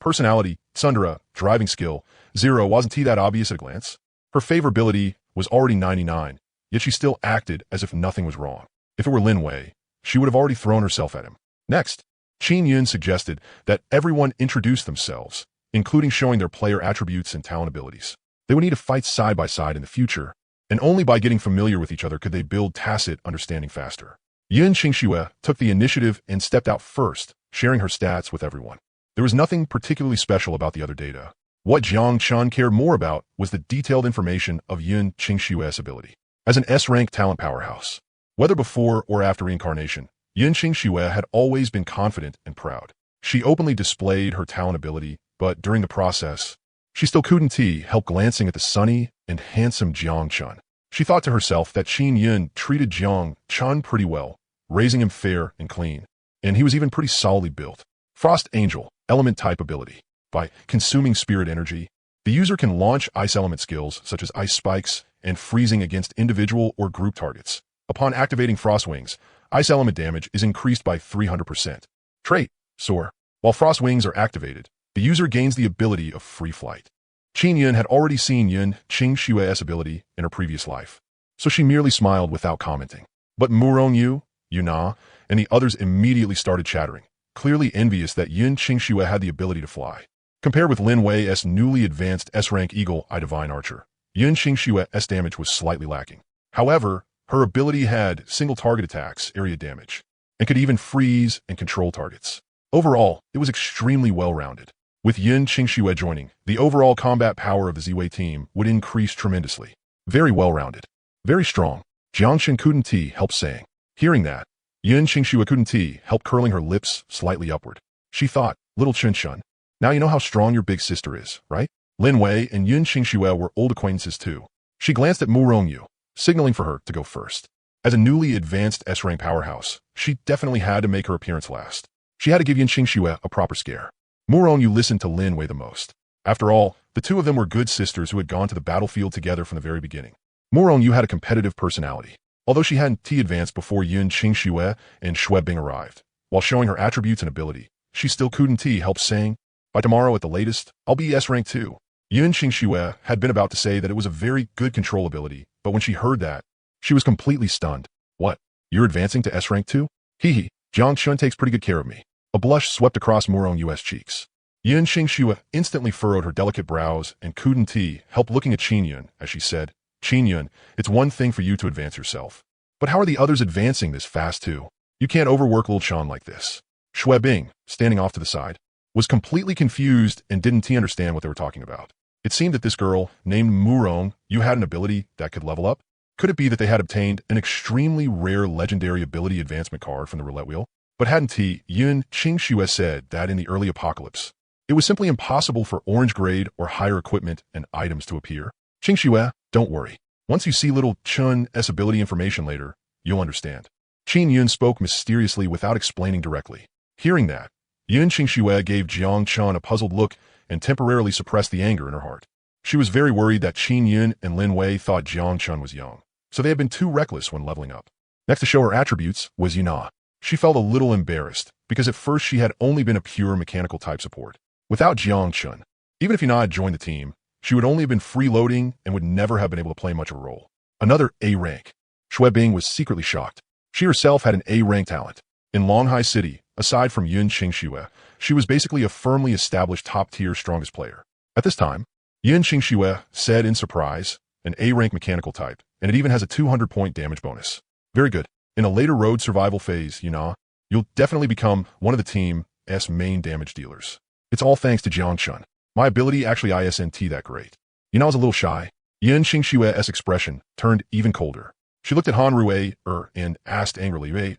personality, Tsundere, driving skill, 0. Wasn't that obvious at a glance? Her favorability was already 99, yet she still acted as if nothing was wrong. If it were Lin Wei, she would have already thrown herself at him. Next, Qin Yun suggested that everyone introduce themselves, including showing their player attributes and talent abilities. They would need to fight side by side in the future, and only by getting familiar with each other could they build tacit understanding faster. Yun Qingxue took the initiative and stepped out first, sharing her stats with everyone. There was nothing particularly special about the other data. What Jiang Chan cared more about was the detailed information of Yun Qingxue's ability. As an S-rank talent powerhouse, whether before or after reincarnation, Yun Qingxue had always been confident and proud. She openly displayed her talent ability, but during the process, she still couldn't help glancing at the sunny and handsome Jiang Chun. She thought to herself that Qin Yun treated Jiang Chun pretty well, raising him fair and clean, and he was even pretty solidly built. Frost Angel, element type ability. By consuming spirit energy, the user can launch ice element skills such as ice spikes and freezing against individual or group targets. Upon activating Frost Wings, ice element damage is increased by 300%. Trait, Soar. While Frost Wings are activated, the user gains the ability of free flight. Qin Yun had already seen Yun Qingxue's ability in her previous life, so she merely smiled without commenting. But Murong Yu, Yuna, and the others immediately started chattering, clearly envious that Yun Qingxue had the ability to fly. Compared with Lin Wei's newly advanced S-rank Eagle Eye Divine Archer, Yun Qingshue's damage was slightly lacking. However, her ability had single target attacks, area damage, and could even freeze and control targets. Overall, it was extremely well-rounded. With Yun Qingxue joining, the overall combat power of the Ziwei team would increase tremendously. Very well-rounded. Very strong. Jiangshan couldn't help saying. Hearing that, Yun Qingxue couldn't help curling her lips slightly upward. She thought, little Chun-Chun, now you know how strong your big sister is, right? Lin Wei and Yun Qingxue were old acquaintances too. She glanced at Mu Rongyu, signaling for her to go first. As a newly advanced S-rank powerhouse, she definitely had to make her appearance last. She had to give Yun Qingxue a proper scare. Mu Rongyu listened to Lin Wei the most. After all, the two of them were good sisters who had gone to the battlefield together from the very beginning. Mu Rongyu had a competitive personality, although she hadn't advanced before Yun Qingxue and Xue Bing arrived. While showing her attributes and ability, she still couldn't help saying, by tomorrow at the latest, I'll be S-rank too. Yun Qingxue had been about to say that it was a very good control ability, but when she heard that, she was completely stunned. What? You're advancing to S-rank too? Hee. Jiang Shun takes pretty good care of me. A blush swept across Mu Rongyu's cheeks. Yun Qingxue instantly furrowed her delicate brows and couldn't help looking at Qin Yun as she said, Qin Yun, it's one thing for you to advance yourself. But how are the others advancing this fast too? You can't overwork Lil Chan like this. Xue Bing, standing off to the side, was completely confused and didn't understand what they were talking about. It seemed that this girl, named Mu Rongyu, had an ability that could level up. Could it be that they had obtained an extremely rare legendary ability advancement card from the roulette wheel? But hadn't Yun Qingxue said that in the early apocalypse, it was simply impossible for orange grade or higher equipment and items to appear? Qingxue, don't worry. Once you see little Chun's ability information later, you'll understand. Qin Yun spoke mysteriously without explaining directly. Hearing that, Yun Qingxue gave Jiang Chun a puzzled look and temporarily suppressed the anger in her heart. She was very worried that Qin Yun and Lin Wei thought Jiang Chun was young, so they had been too reckless when leveling up. Next to show her attributes was Yuna. She felt a little embarrassed, because at first she had only been a pure mechanical type support. Without Jiang Chun, even if Yuna had joined the team, she would only have been freeloading and would never have been able to play much of a role. Another A rank. Xue Bing was secretly shocked. She herself had an A rank talent. In Longhai City, aside from Yun Qingxue, she was basically a firmly established top-tier strongest player. At this time, Yun Qingxue said in surprise, an A rank mechanical type, and it even has a 200-point damage bonus. Very good. In a later road survival phase, you'll definitely become one of the team's main damage dealers. It's all thanks to Jiang Chun. My ability actually isn't that great. Yuna's a little shy. Yun Qingxue's expression turned even colder. She looked at Han Rui and asked angrily,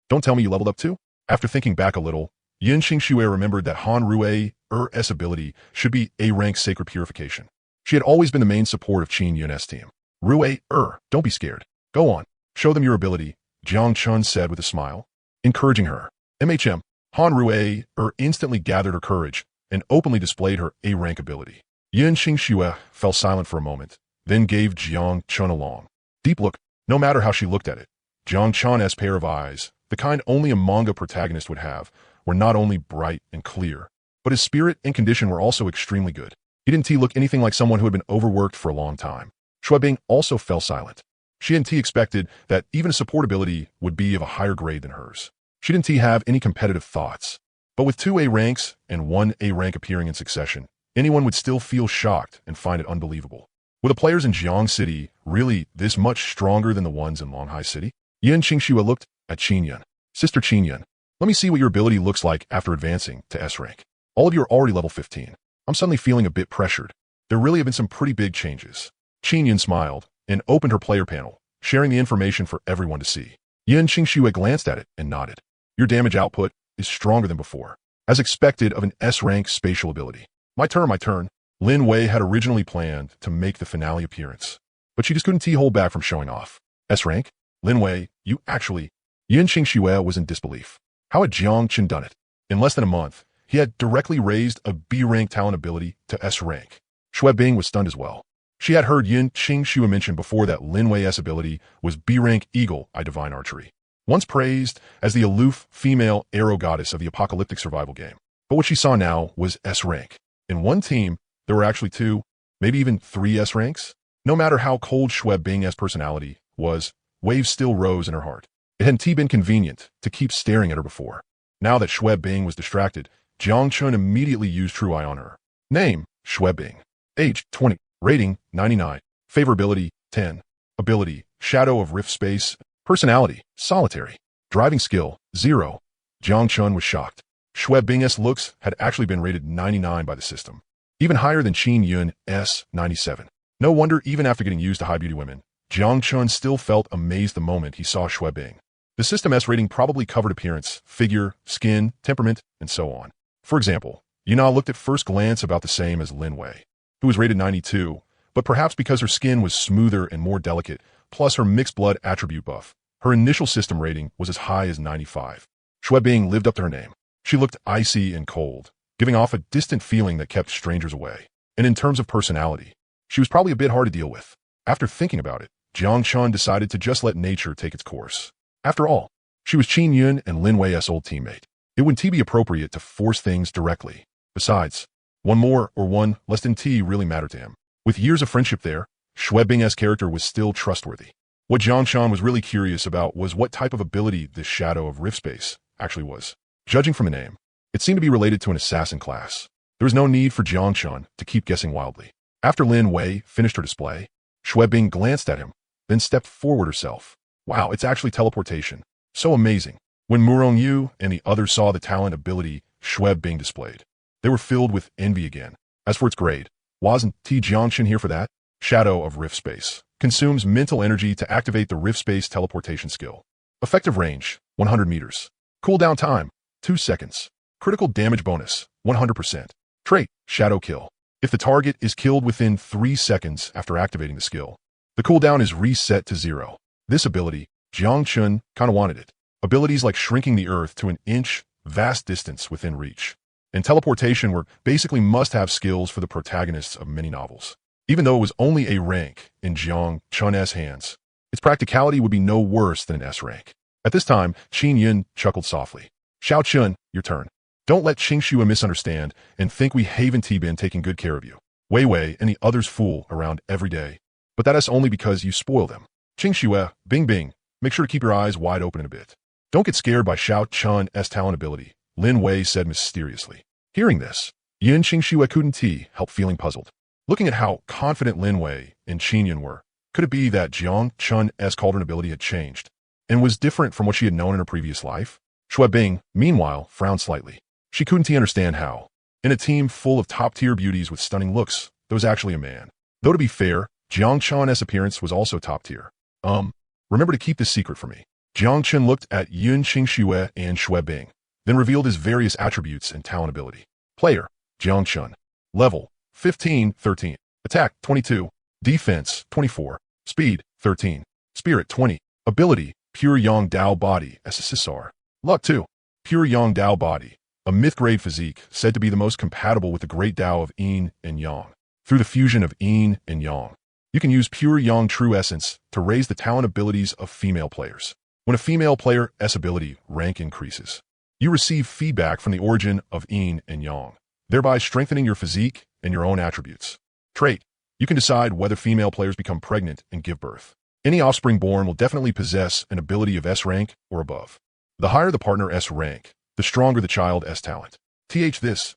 don't tell me you leveled up too? After thinking back a little, Yun Qingxue remembered that Han Rui's ability should be A-rank Sacred Purification. She had always been the main support of Qin Yun's team. Rui, don't be scared. Go on. Show them your ability, Jiang Chun said with a smile, encouraging her. Han Rui instantly gathered her courage and openly displayed her A-rank ability. Yun Qingxue fell silent for a moment, then gave Jiang Chun a long, deep look. No matter how she looked at it, Jiang Chun's pair of eyes, the kind only a manga protagonist would have, were not only bright and clear, but his spirit and condition were also extremely good. He didn't look anything like someone who had been overworked for a long time. Xue Bing also fell silent. She hadn't expected that even a support ability would be of a higher grade than hers. She didn't have any competitive thoughts. But with 2 A ranks and 1 A rank appearing in succession, anyone would still feel shocked and find it unbelievable. Were the players in Jiang City really this much stronger than the ones in Longhai City? Yun Qingxue looked at Qin Yun. Sister Qin Yun, let me see what your ability looks like after advancing to S rank. All of you are already level 15. I'm suddenly feeling a bit pressured. There really have been some pretty big changes. Qin Yun smiled and opened her player panel, sharing the information for everyone to see. Yun Qingxue glanced at it and nodded. Your damage output is stronger than before, as expected of an S-rank spatial ability. My turn. Lin Wei had originally planned to make the finale appearance, but she just couldn't hold back from showing off. S-rank? Lin Wei, you actually... Yun Qingxue was in disbelief. How had Jiang Chun done it? In less than a month, he had directly raised a B-rank talent ability to S-rank. Xue Bing was stunned as well. She had heard Yun Qingxue mention before that Lin Wei's ability was B-rank Eagle Eye Divine Archery, once praised as the aloof female arrow goddess of the apocalyptic survival game. But what she saw now was S-rank. In one team, there were actually 2, maybe even 3 S-ranks. No matter how cold Xue Bing's personality was, waves still rose in her heart. It hadn't been convenient to keep staring at her before. Now that Xue Bing was distracted, Jiang Chun immediately used True Eye on her. Name, Xue Bing. Age, 20. Rating, 99. Favorability, 10. Ability, Shadow of Rift Space. Personality, solitary. Driving skill, 0. Jiang Chun was shocked. Xue Bing's looks had actually been rated 99 by the system, even higher than Qin Yun's 97. No wonder even after getting used to high beauty women, Jiang Chun still felt amazed the moment he saw Xue Bing. The System S rating probably covered appearance, figure, skin, temperament, and so on. For example, Yuna looked at first glance about the same as Lin Wei, who was rated 92, but perhaps because her skin was smoother and more delicate, plus her mixed blood attribute buff, her initial system rating was as high as 95. Xue Bing lived up to her name. She looked icy and cold, giving off a distant feeling that kept strangers away. And in terms of personality, she was probably a bit hard to deal with. After thinking about it, Jiang Chun decided to just let nature take its course. After all, she was Qin Yun and Lin Wei's old teammate. It wouldn't be appropriate to force things directly. Besides, one more or one less than T really mattered to him. With years of friendship there, Xue Bing's character was still trustworthy. What Jiang Chun was really curious about was what type of ability this Shadow of Rift Space actually was. Judging from the name, it seemed to be related to an assassin class. There was no need for Jiang Chun to keep guessing wildly. After Lin Wei finished her display, Xue Bing glanced at him, then stepped forward herself. Wow, it's actually teleportation. So amazing. When Murong Yu and the others saw the talent ability Xue Bing displayed, they were filled with envy again. As for its grade, wasn't T Jiang Chun here for that? Shadow of Rift Space. Consumes mental energy to activate the Rift Space teleportation skill. Effective range, 100 meters. Cooldown time, 2 seconds. Critical damage bonus, 100%. Trait, Shadow Kill. If the target is killed within 3 seconds after activating the skill, the cooldown is reset to 0. This ability, Jiang Chun kinda wanted it. Abilities like shrinking the earth to an inch, vast distance within reach, and teleportation were basically must-have skills for the protagonists of many novels. Even though it was only a rank in Jiang Chun's hands, its practicality would be no worse than an S rank. At this time, Qin Yun chuckled softly. Xiao Chun, your turn. Don't let Qingxue misunderstand and think we haven't been taking good care of you. Wei Wei and the others fool around every day, but that is only because you spoil them. Qingxue, Bing Bing, make sure to keep your eyes wide open in a bit. Don't get scared by Xiao Chun's talent ability, Lin Wei said mysteriously. Hearing this, Yin Qingxue couldn't help feeling puzzled. Looking at how confident Lin Wei and Qin Yun were, could it be that Jiang Chun's cauldron ability had changed and was different from what she had known in her previous life? Xue Bing, meanwhile, frowned slightly. She couldn't understand how, in a team full of top-tier beauties with stunning looks, there was actually a man. Though to be fair, Jiang Chun's appearance was also top-tier. Remember to keep this secret from me. Jiang Chun looked at Yun Qingxue and Xue Bing, then revealed his various attributes and talent ability. Player, Jiang Chun. Level, 15, 13. Attack, 22. Defense, 24. Speed, 13. Spirit, 20. Ability, Pure Yang Body, SSSR. Luck, 2. Pure Yang Body, a myth-grade physique said to be the most compatible with the great Tao of Yin and Yang. Through the fusion of Yin and Yang, you can use Pure Yang True Essence to raise the talent abilities of female players. When a female player's ability rank increases, you receive feedback from the origin of Yin and Yang, thereby strengthening your physique and your own attributes. Trait, you can decide whether female players become pregnant and give birth. Any offspring born will definitely possess an ability of S rank or above. The higher the partner S rank, the stronger the child S talent. This.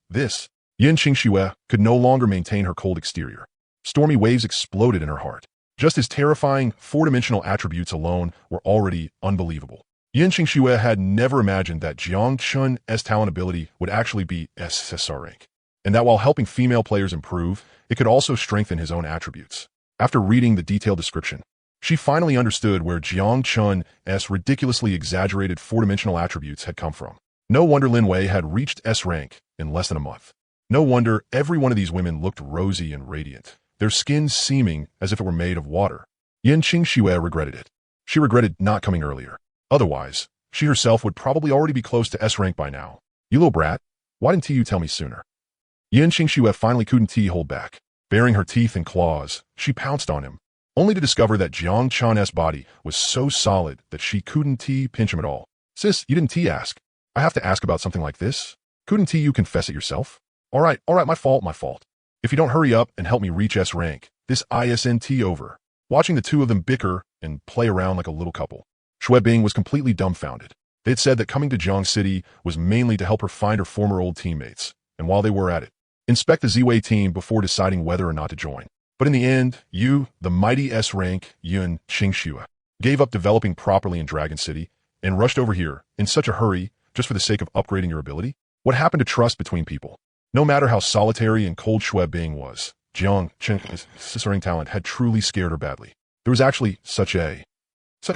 Yin Qingxue could no longer maintain her cold exterior. Stormy waves exploded in her heart. Just his terrifying, four-dimensional attributes alone were already unbelievable. Yin Qingxue had never imagined that Jiang Chun's talent ability would actually be SSSR rank, and that while helping female players improve, it could also strengthen his own attributes. After reading the detailed description, she finally understood where Jiang Chun's ridiculously exaggerated four-dimensional attributes had come from. No wonder Lin Wei had reached S rank in less than a month. No wonder every one of these women looked rosy and radiant, their skins seeming as if it were made of water. Yin Qingxue regretted it. She regretted not coming earlier. Otherwise, she herself would probably already be close to S rank by now. You little brat, why didn't you tell me sooner? Yin Qingxue finally couldn't hold back. Baring her teeth and claws, she pounced on him, only to discover that Jiang Chun's body was so solid that she couldn't pinch him at all. Sis, you didn't ask. I have to ask about something like this? Couldn't you confess it yourself? All right, my fault. If you don't hurry up and help me reach S rank, this isn't over. Watching the two of them bicker and play around like a little couple, Xue Bing was completely dumbfounded. They had said that coming to Jiang City was mainly to help her find her former old teammates, and while they were at it, inspect the Ziwei team before deciding whether or not to join. But in the end, you, the mighty S-rank Yun Qingxue, gave up developing properly in Dragon City and rushed over here in such a hurry just for the sake of upgrading your ability? What happened to trust between people? No matter how solitary and cold Shui Bing was, Jiang Qing's SSSR talent had truly scared her badly. There was actually such a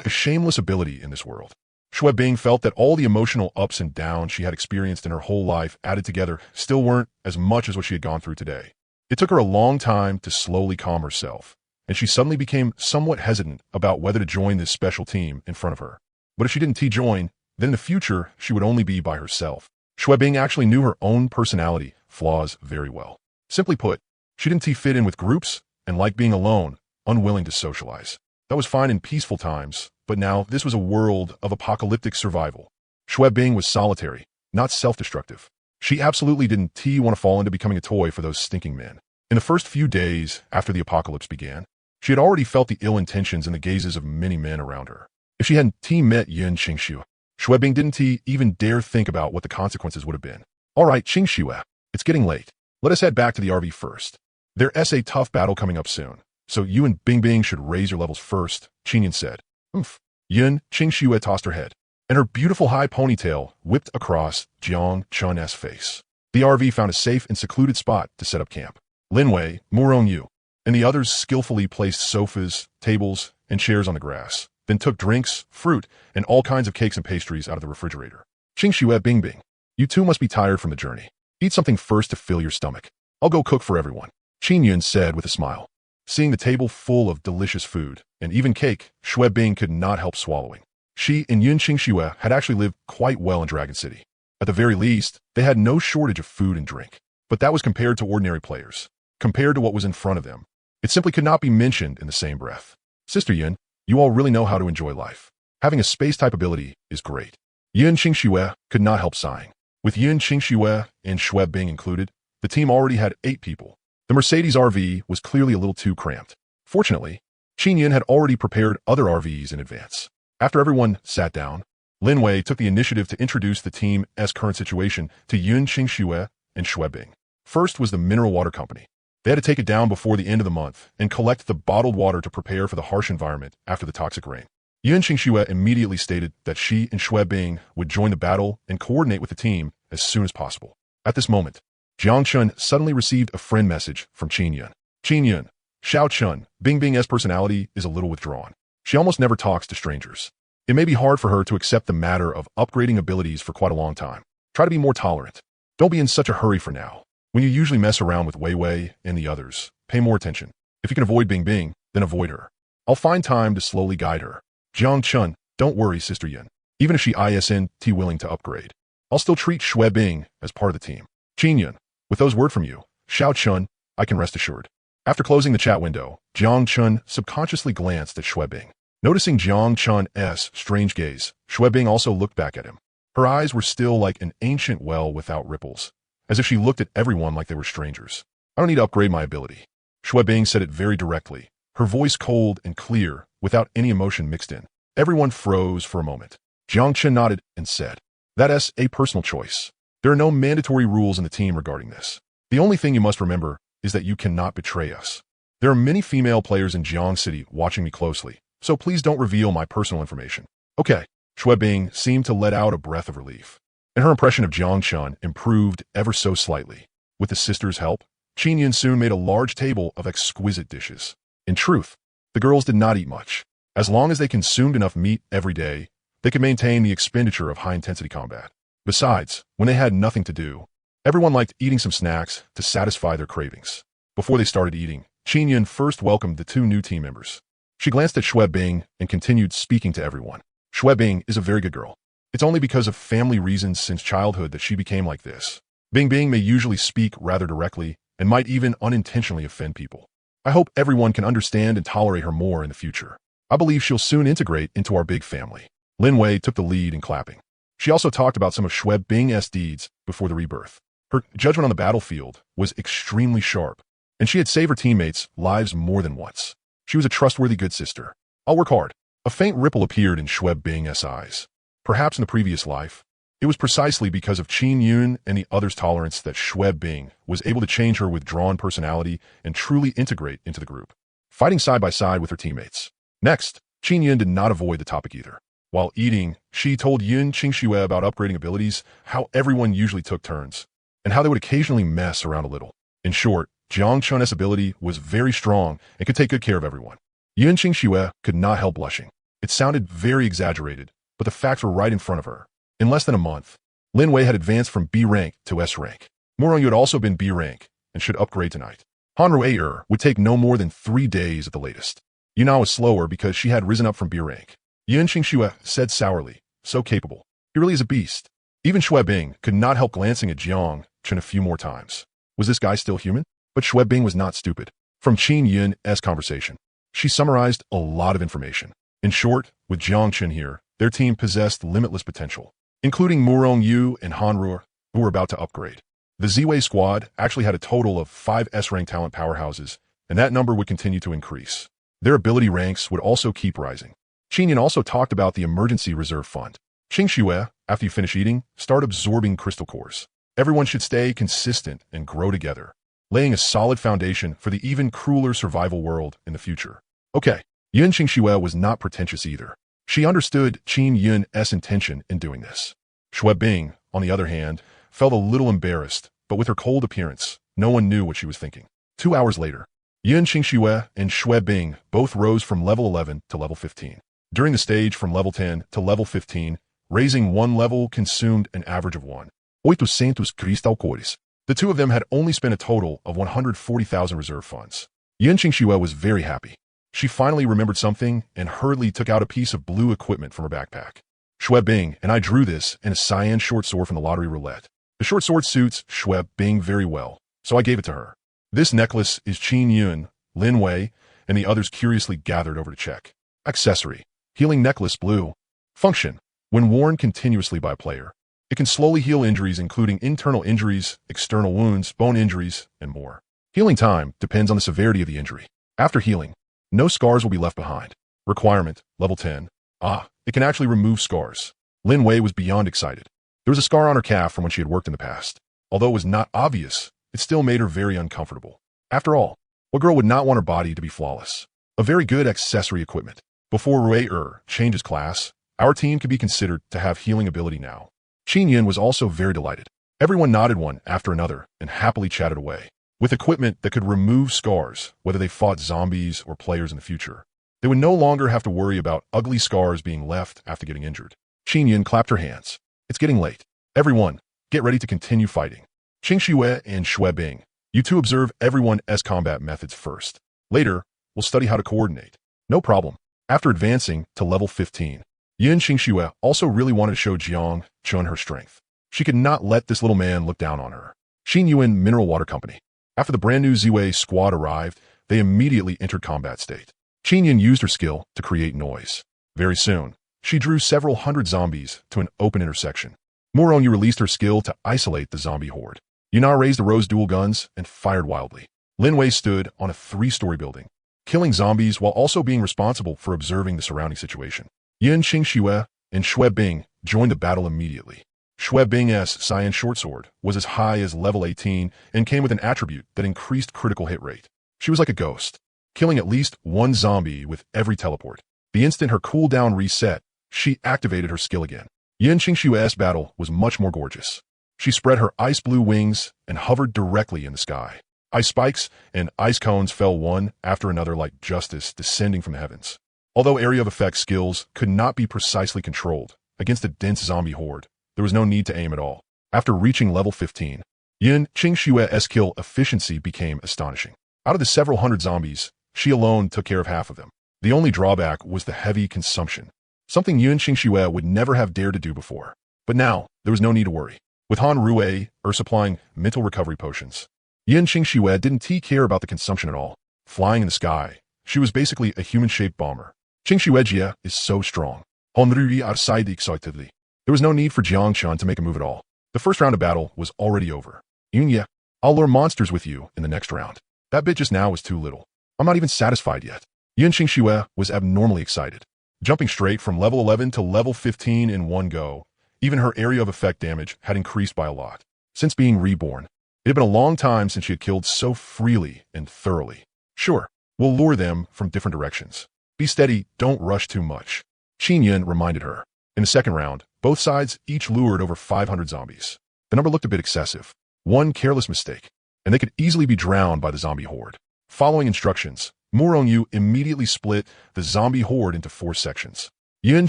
shameless ability in this world. Shui Bing felt that all the emotional ups and downs she had experienced in her whole life added together still weren't as much as what she had gone through today. It took her a long time to slowly calm herself, and she suddenly became somewhat hesitant about whether to join this special team in front of her. But if she didn't join, then in the future she would only be by herself. Shui Bing actually knew her own personality flaws very well. Simply put, she didn't fit in with groups and liked being alone, unwilling to socialize. That was fine in peaceful times, but now this was a world of apocalyptic survival. Shui Bing was solitary, not self-destructive. She absolutely didn't want to fall into becoming a toy for those stinking men. In the first few days after the apocalypse began, she had already felt the ill intentions in the gazes of many men around her. If she hadn't met Yun Qingxue, Shui Bing didn't even dare think about what the consequences would have been. All right, Qingxue, it's getting late. Let us head back to the RV first. There's a tough battle coming up soon, so you and Bing should raise your levels first, Qinyan said. Oomph. Yun Qingxue tossed her head, and her beautiful high ponytail whipped across Jiang Chun's face. The RV found a safe and secluded spot to set up camp. Linwei, Murong and the others skillfully placed sofas, tables, and chairs on the grass, then took drinks, fruit, and all kinds of cakes and pastries out of the refrigerator. Qingxue Bing, you two must be tired from the journey. Eat something first to fill your stomach. I'll go cook for everyone, Qinyan said with a smile. Seeing the table full of delicious food, and even cake, Shui Bing could not help swallowing. She and Yun Qingxue had actually lived quite well in Dragon City. At the very least, they had no shortage of food and drink. But that was compared to ordinary players. Compared to what was in front of them, it simply could not be mentioned in the same breath. Sister Yun, you all really know how to enjoy life. Having a space-type ability is great. Yun Qingxue could not help sighing. With Yun Qingxue and Shui Bing included, the team already had 8 people. The Mercedes RV was clearly a little too cramped. Fortunately, Qinyan had already prepared other RVs in advance. After everyone sat down, Linwei took the initiative to introduce the team's current situation to Yun Qingxue and Shui Bing. First was the mineral water company. They had to take it down before the end of the month and collect the bottled water to prepare for the harsh environment after the toxic rain. Yun Qingxue immediately stated that she and Shui Bing would join the battle and coordinate with the team as soon as possible. At this moment, Jiang Chun suddenly received a friend message from Qinyan. Qinyan, Xiao Chun, Bing's personality is a little withdrawn. She almost never talks to strangers. It may be hard for her to accept the matter of upgrading abilities for quite a long time. Try to be more tolerant. Don't be in such a hurry for now. When you usually mess around with Wei Wei and the others, pay more attention. If you can avoid Bing, then avoid her. I'll find time to slowly guide her. Jiang Chun, don't worry, Sister Yun. Even if she isn't willing to upgrade, I'll still treat Shui Bing as part of the team. Qinyan, with those words from you, Xiao Chun, I can rest assured. After closing the chat window, Jiang Chun subconsciously glanced at Shui Bing. Noticing Jiang Chun's strange gaze, Shui Bing also looked back at him. Her eyes were still like an ancient well without ripples, as if she looked at everyone like they were strangers. I don't need to upgrade my ability. Shui Bing said it very directly, her voice cold and clear, without any emotion mixed in. Everyone froze for a moment. Jiang Chun nodded and said, that's a personal choice. There are no mandatory rules in the team regarding this. The only thing you must remember is that you cannot betray us. There are many female players in Jiang City watching me closely, so please don't reveal my personal information. Okay. Shui Bing seemed to let out a breath of relief, and her impression of Jiang Chun improved ever so slightly. With the sisters' help, Qinyan soon made a large table of exquisite dishes. In truth, the girls did not eat much. As long as they consumed enough meat every day, they could maintain the expenditure of high-intensity combat. Besides, when they had nothing to do, everyone liked eating some snacks to satisfy their cravings. Before they started eating, Qinyan first welcomed the 2 new team members. She glanced at Shui Bing and continued speaking to everyone. Shui Bing is a very good girl. It's only because of family reasons since childhood that she became like this. Bing may usually speak rather directly and might even unintentionally offend people. I hope everyone can understand and tolerate her more in the future. I believe she'll soon integrate into our big family. Linwei took the lead in clapping. She also talked about some of Shui Bing's deeds before the rebirth. Her judgment on the battlefield was extremely sharp, and she had saved her teammates' lives more than once. She was a trustworthy good sister. I'll work hard. A faint ripple appeared in Shui Bing's eyes. Perhaps in the previous life, It was precisely because of Qin Yun and the others' tolerance that Shui Bing was able to change her withdrawn personality and truly integrate into the group, fighting side by side with her teammates. Next, Qin Yun did not avoid the topic either. While eating, she told Yun Qingxue about upgrading abilities, how everyone usually took turns, and how they would occasionally mess around a little. In short, Jiang Chun's ability was very strong and could take good care of everyone. Yun Qingxue could not help blushing. It sounded very exaggerated, but the facts were right in front of her. In less than a month, Lin Wei had advanced from B rank to S rank. Murong Yu had also been B rank and should upgrade tonight. Han Rui would take no more than 3 days at the latest. Yuna was slower because she had risen up from B rank. Yun Qingxue said sourly, so capable. He really is a beast. Even Shui Bing could not help glancing at Jiang Chun a few more times. Was this guy still human? But Shui Bing was not stupid. From Qin Yun's conversation, she summarized a lot of information. In short, with Jiang Chun here, their team possessed limitless potential, including Murong Yu and Han Rui, who were about to upgrade. The Ziwei squad actually had a total of 5 S-rank talent powerhouses, and that number would continue to increase. Their ability ranks would also keep rising. Qin Yun also talked about the emergency reserve fund. Qingxue, after you finish eating, start absorbing crystal cores. Everyone should stay consistent and grow together, laying a solid foundation for the even crueler survival world in the future. Okay, Yun Qingxue was not pretentious either. She understood Qin Yun's intention in doing this. Shui Bing, on the other hand, felt a little embarrassed, but with her cold appearance, no one knew what she was thinking. 2 hours later, Yun Qingxue and Shui Bing both rose from level 11 to level 15. During the stage from level 10 to level 15, raising one level consumed an average of 800 crystal cores. The two of them had only spent a total of 140,000 reserve funds. Yun Qingxue was very happy. She finally remembered something and hurriedly took out a piece of blue equipment from her backpack. Shui Bing and I drew this in a cyan short sword from the lottery roulette. The short sword suits Shui Bing very well, so I gave it to her. This necklace is Qin Yun, Lin Wei, and the others curiously gathered over to check. Accessory. Healing necklace blue. Function. When worn continuously by a player, it can slowly heal injuries including internal injuries, external wounds, bone injuries, and more. Healing time depends on the severity of the injury. After healing, no scars will be left behind. Requirement, level 10. It can actually remove scars. Lin Wei was beyond excited. There was a scar on her calf from when she had worked in the past. Although it was not obvious, it still made her very uncomfortable. After all, what girl would not want her body to be flawless? A very good accessory equipment. Before Rui changes class, our team could be considered to have healing ability now. Qin Yun was also very delighted. Everyone nodded one after another and happily chatted away. With equipment that could remove scars, whether they fought zombies or players in the future, they would no longer have to worry about ugly scars being left after getting injured. Qin Yun clapped her hands. It's getting late. Everyone, get ready to continue fighting. Qingxue and Shui Bing, you two observe everyone's combat methods first. Later, we'll study how to coordinate. No problem. After advancing to level 15, Yun Qingxue also really wanted to show Jiang Chun her strength. She could not let this little man look down on her. Qin Yuan Mineral Water Company. After the brand new Ziwei squad arrived, they immediately entered combat state. Qin Yun used her skill to create noise. Very soon, she drew several hundred zombies to an open intersection. Murong Yu released her skill to isolate the zombie horde. Yuna raised the rose dual guns and fired wildly. Lin Wei stood on a 3-story building, killing zombies while also being responsible for observing the surrounding situation. Yun Qingxue and Shui Bing joined the battle immediately. Shui Bing's cyan short sword was as high as level 18 and came with an attribute that increased critical hit rate. She was like a ghost, killing at least one zombie with every teleport. The instant her cooldown reset, she activated her skill again. Yun Qingxue's battle was much more gorgeous. She spread her ice blue wings and hovered directly in the sky. Ice spikes and ice cones fell one after another like justice descending from the heavens. Although area of effect skills could not be precisely controlled against a dense zombie horde, there was no need to aim at all. After reaching level 15, Yun Qingxue's kill efficiency became astonishing. Out of the several hundred zombies, she alone took care of half of them. The only drawback was the heavy consumption, something Yun Qingxue would never have dared to do before. But now, there was no need to worry. With Han Rui supplying mental recovery potions, Yun Qingxue didn't care about the consumption at all. Flying in the sky, she was basically a human-shaped bomber. Qingxue is so strong. Han Rui sighed excitedly. There was no need for Jiang Chun to make a move at all. The first round of battle was already over. Yunya, I'll lure monsters with you in the next round. That bit just now was too little. I'm not even satisfied yet. Yun Qingxue was abnormally excited. Jumping straight from level 11 to level 15 in one go, Even her area of effect damage had increased by a lot. Since being reborn, it had been a long time since she had killed so freely and thoroughly. Sure, we'll lure them from different directions. Be steady, don't rush too much. Qin Yun reminded her. In the second round, both sides each lured over 500 zombies. The number looked a bit excessive. One careless mistake, and they could easily be drowned by the zombie horde. Following instructions, Yu immediately split the zombie horde into 4 sections. Yun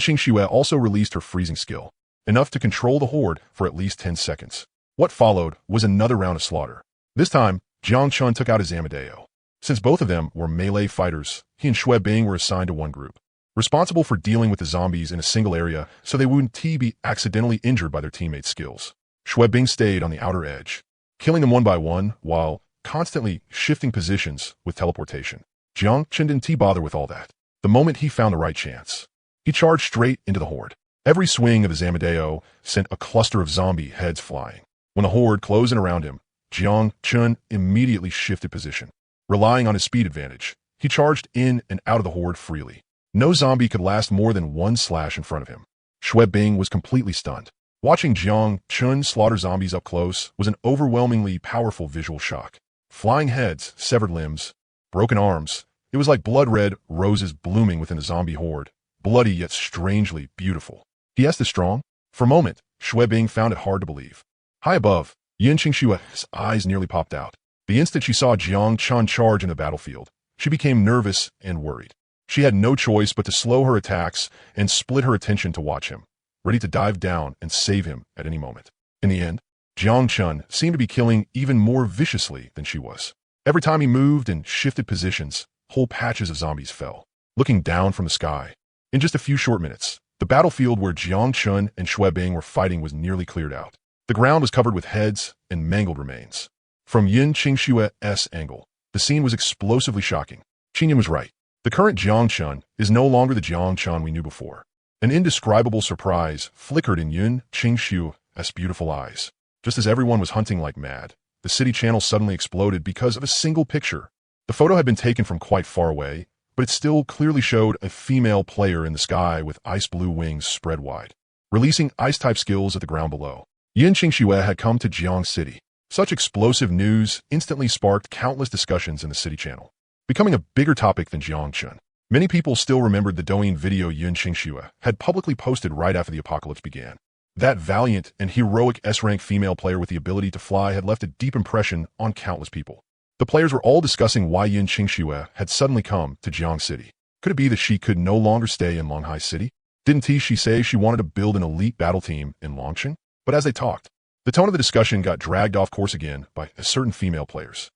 Qingxue also released her freezing skill, enough to control the horde for at least 10 seconds. What followed was another round of slaughter. This time, Jiang Chun took out his Amadeo. Since both of them were melee fighters, he and Xue Bing were assigned to one group, responsible for dealing with the zombies in a single area so they wouldn't be accidentally injured by their teammates' skills. Xue Bing stayed on the outer edge, killing them one by one while constantly shifting positions with teleportation. Jiang Chun didn't bother with all that. The moment he found the right chance, he charged straight into the horde. Every swing of his Amadeo sent a cluster of zombie heads flying. When the horde closed in around him, Jiang Chun immediately shifted position. Relying on his speed advantage, he charged in and out of the horde freely. No zombie could last more than one slash in front of him. Xue Bing was completely stunned. Watching Jiang Chun slaughter zombies up close was an overwhelmingly powerful visual shock. Flying heads, severed limbs, broken arms. It was like blood-red roses blooming within the zombie horde, bloody yet strangely beautiful. Is strong? For a moment, Xue Bing found it hard to believe. High above, Yin Qingshue's eyes nearly popped out. The instant she saw Jiang Chun charge in the battlefield, she became nervous and worried. She had no choice but to slow her attacks and split her attention to watch him, ready to dive down and save him at any moment. In the end, Jiang Chun seemed to be killing even more viciously than she was. Every time he moved and shifted positions, whole patches of zombies fell, looking down from the sky. In just a few short minutes, the battlefield where Jiang Chun and Xue Bing were fighting was nearly cleared out. The ground was covered with heads and mangled remains. From Yin Qingshue's angle, the scene was explosively shocking. Qin Yun was right. The current Jiang Chun is no longer the Jiang Chun we knew before. An indescribable surprise flickered in Yin Qingshue's beautiful eyes. Just as everyone was hunting like mad, the city channel suddenly exploded because of a single picture. The photo had been taken from quite far away, but it still clearly showed a female player in the sky with ice blue wings spread wide, releasing ice-type skills at the ground below. Yin Qingxue had come to Jiang City. Such explosive news instantly sparked countless discussions in the city channel, becoming a bigger topic than Jiang Chun. Many people still remembered the Douyin video Yin Qingxue had publicly posted right after the apocalypse began. That valiant and heroic S-rank female player with the ability to fly had left a deep impression on countless people. The players were all discussing why Yin Qingxue had suddenly come to Jiang City. Could it be that she could no longer stay in Longhai City? Didn't she say she wanted to build an elite battle team in Longqing? But as they talked, the tone of the discussion got dragged off course again by certain female players.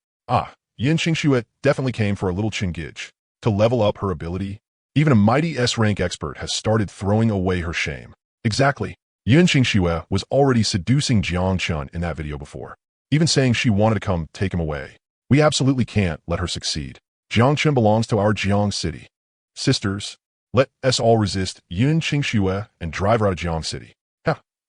Yin Qingxue definitely came for a little Qingij, to level up her ability. Even a mighty S-rank expert has started throwing away her shame. Exactly. Yin Qingxue was already seducing Jiang Chun in that video before, even saying she wanted to come take him away. We absolutely can't let her succeed. Jiang Chun belongs to our Jiang City. Sisters, let us all resist Yin Qingxue and drive her out of Jiang City.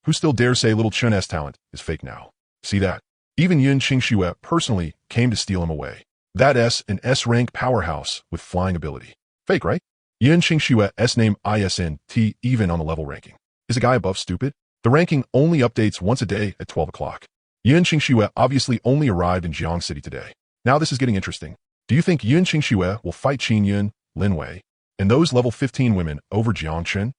Who still dares say little Chun's talent is fake now? See that? Even Yin Qingxue personally came to steal him away. That an S-rank powerhouse with flying ability. Fake, right? Yin Qingxue's name ISNT even on the level ranking. Is a guy above stupid? The ranking only updates once a day at 12 o'clock. Yin Qingxue obviously only arrived in Jiang City today. Now this is getting interesting. Do you think Yin Qingxue will fight Qin Yun, Lin Wei, and those level 15 women over Jiang Chun?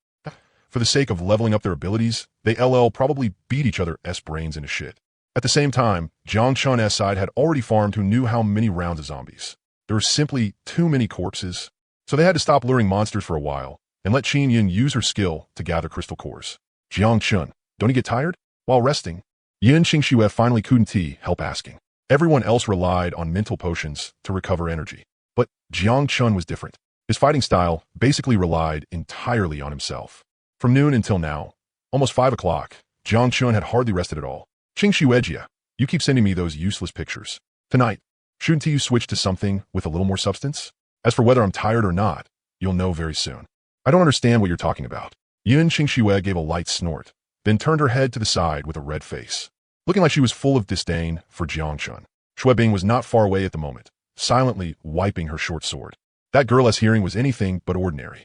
For the sake of leveling up their abilities, they probably beat each other's brains into shit. At the same time, Jiang Chun's side had already farmed who knew how many rounds of zombies. There were simply too many corpses, so they had to stop luring monsters for a while and let Qin Yun use her skill to gather crystal cores. Jiang Chun, don't he get tired? While resting, Yin Qingxue finally couldn't help asking. Everyone else relied on mental potions to recover energy, but Jiang Chun was different. His fighting style basically relied entirely on himself. From noon until now, almost 5 o'clock, Jiang Chun had hardly rested at all. Qingxue, you keep sending me those useless pictures. Tonight, shouldn't you switch to something with a little more substance? As for whether I'm tired or not, you'll know very soon. I don't understand what you're talking about. Yin Qingxue gave a light snort, then turned her head to the side with a red face, looking like she was full of disdain for Jiang Chun. Xue Bing was not far away at the moment, silently wiping her short sword. That girl's hearing was anything but ordinary.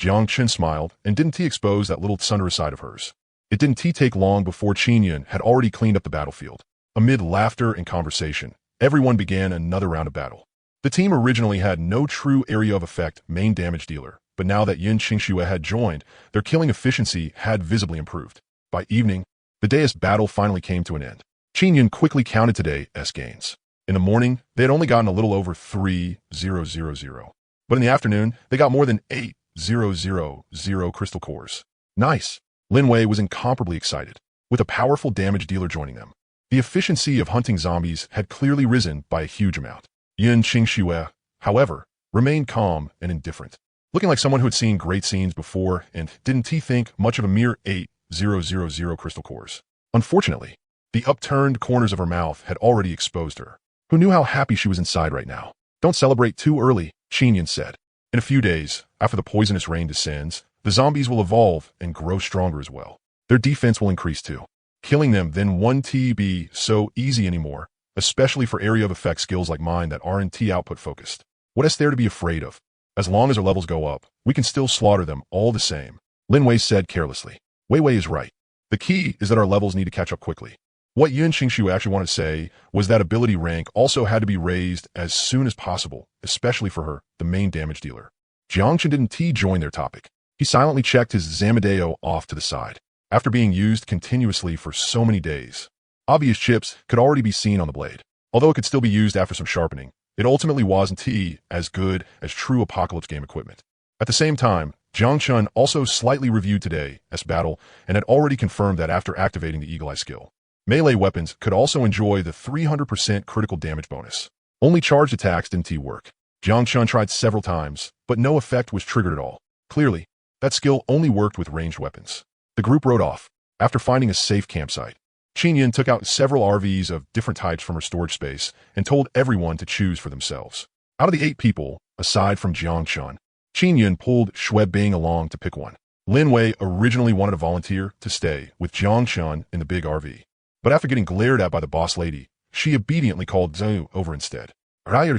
Jiang Chun smiled, and didn't expose that little tsundere side of hers. It didn't take long before Qinyan had already cleaned up the battlefield. Amid laughter and conversation, everyone began another round of battle. The team originally had no true area of effect main damage dealer, but now that Yin Qingxue had joined, their killing efficiency had visibly improved. By evening, the day's battle finally came to an end. Qinyan quickly counted today's gains. In the morning, they had only gotten a little over 3,000, but in the afternoon, they got more than 8,000 crystal cores. Nice! Lin Wei was incomparably excited, with a powerful damage dealer joining them. The efficiency of hunting zombies had clearly risen by a huge amount. Yin Qingxue, however, remained calm and indifferent, looking like someone who had seen great scenes before and didn't think much of a mere 8,000 crystal cores. Unfortunately, the upturned corners of her mouth had already exposed her. Who knew how happy she was inside right now? Don't celebrate too early, Qinyan said. In a few days, after the poisonous rain descends, the zombies will evolve and grow stronger as well. Their defense will increase too. Killing them then won't be so easy anymore, especially for area of effect skills like mine that aren't output focused. What is there to be afraid of? As long as our levels go up, we can still slaughter them all the same, Lin Wei said carelessly. Wei Wei is right. The key is that our levels need to catch up quickly. What Yin Qingxue actually wanted to say was that ability rank also had to be raised as soon as possible, especially for her, the main damage dealer. Jiangchen didn't join their topic. He silently checked his Zamadeo off to the side. After being used continuously for so many days, obvious chips could already be seen on the blade. Although it could still be used after some sharpening, it ultimately wasn't as good as true Apocalypse game equipment. At the same time, Jiangchen also slightly reviewed today's battle and had already confirmed that after activating the Eagle Eye skill, melee weapons could also enjoy the 300% critical damage bonus. Only charged attacks didn't work. Jiangchen tried several times, but no effect was triggered at all. Clearly, that skill only worked with ranged weapons. The group rode off. After finding a safe campsite, Qinyan took out several RVs of different types from her storage space and told everyone to choose for themselves. Out of the 8 people, aside from Jiangchen, Qinyan pulled Shui Bing along to pick one. Lin Wei originally wanted to volunteer to stay with Jiangchen in the big RV. But after getting glared at by the boss lady, she obediently called Zhou over instead. Let her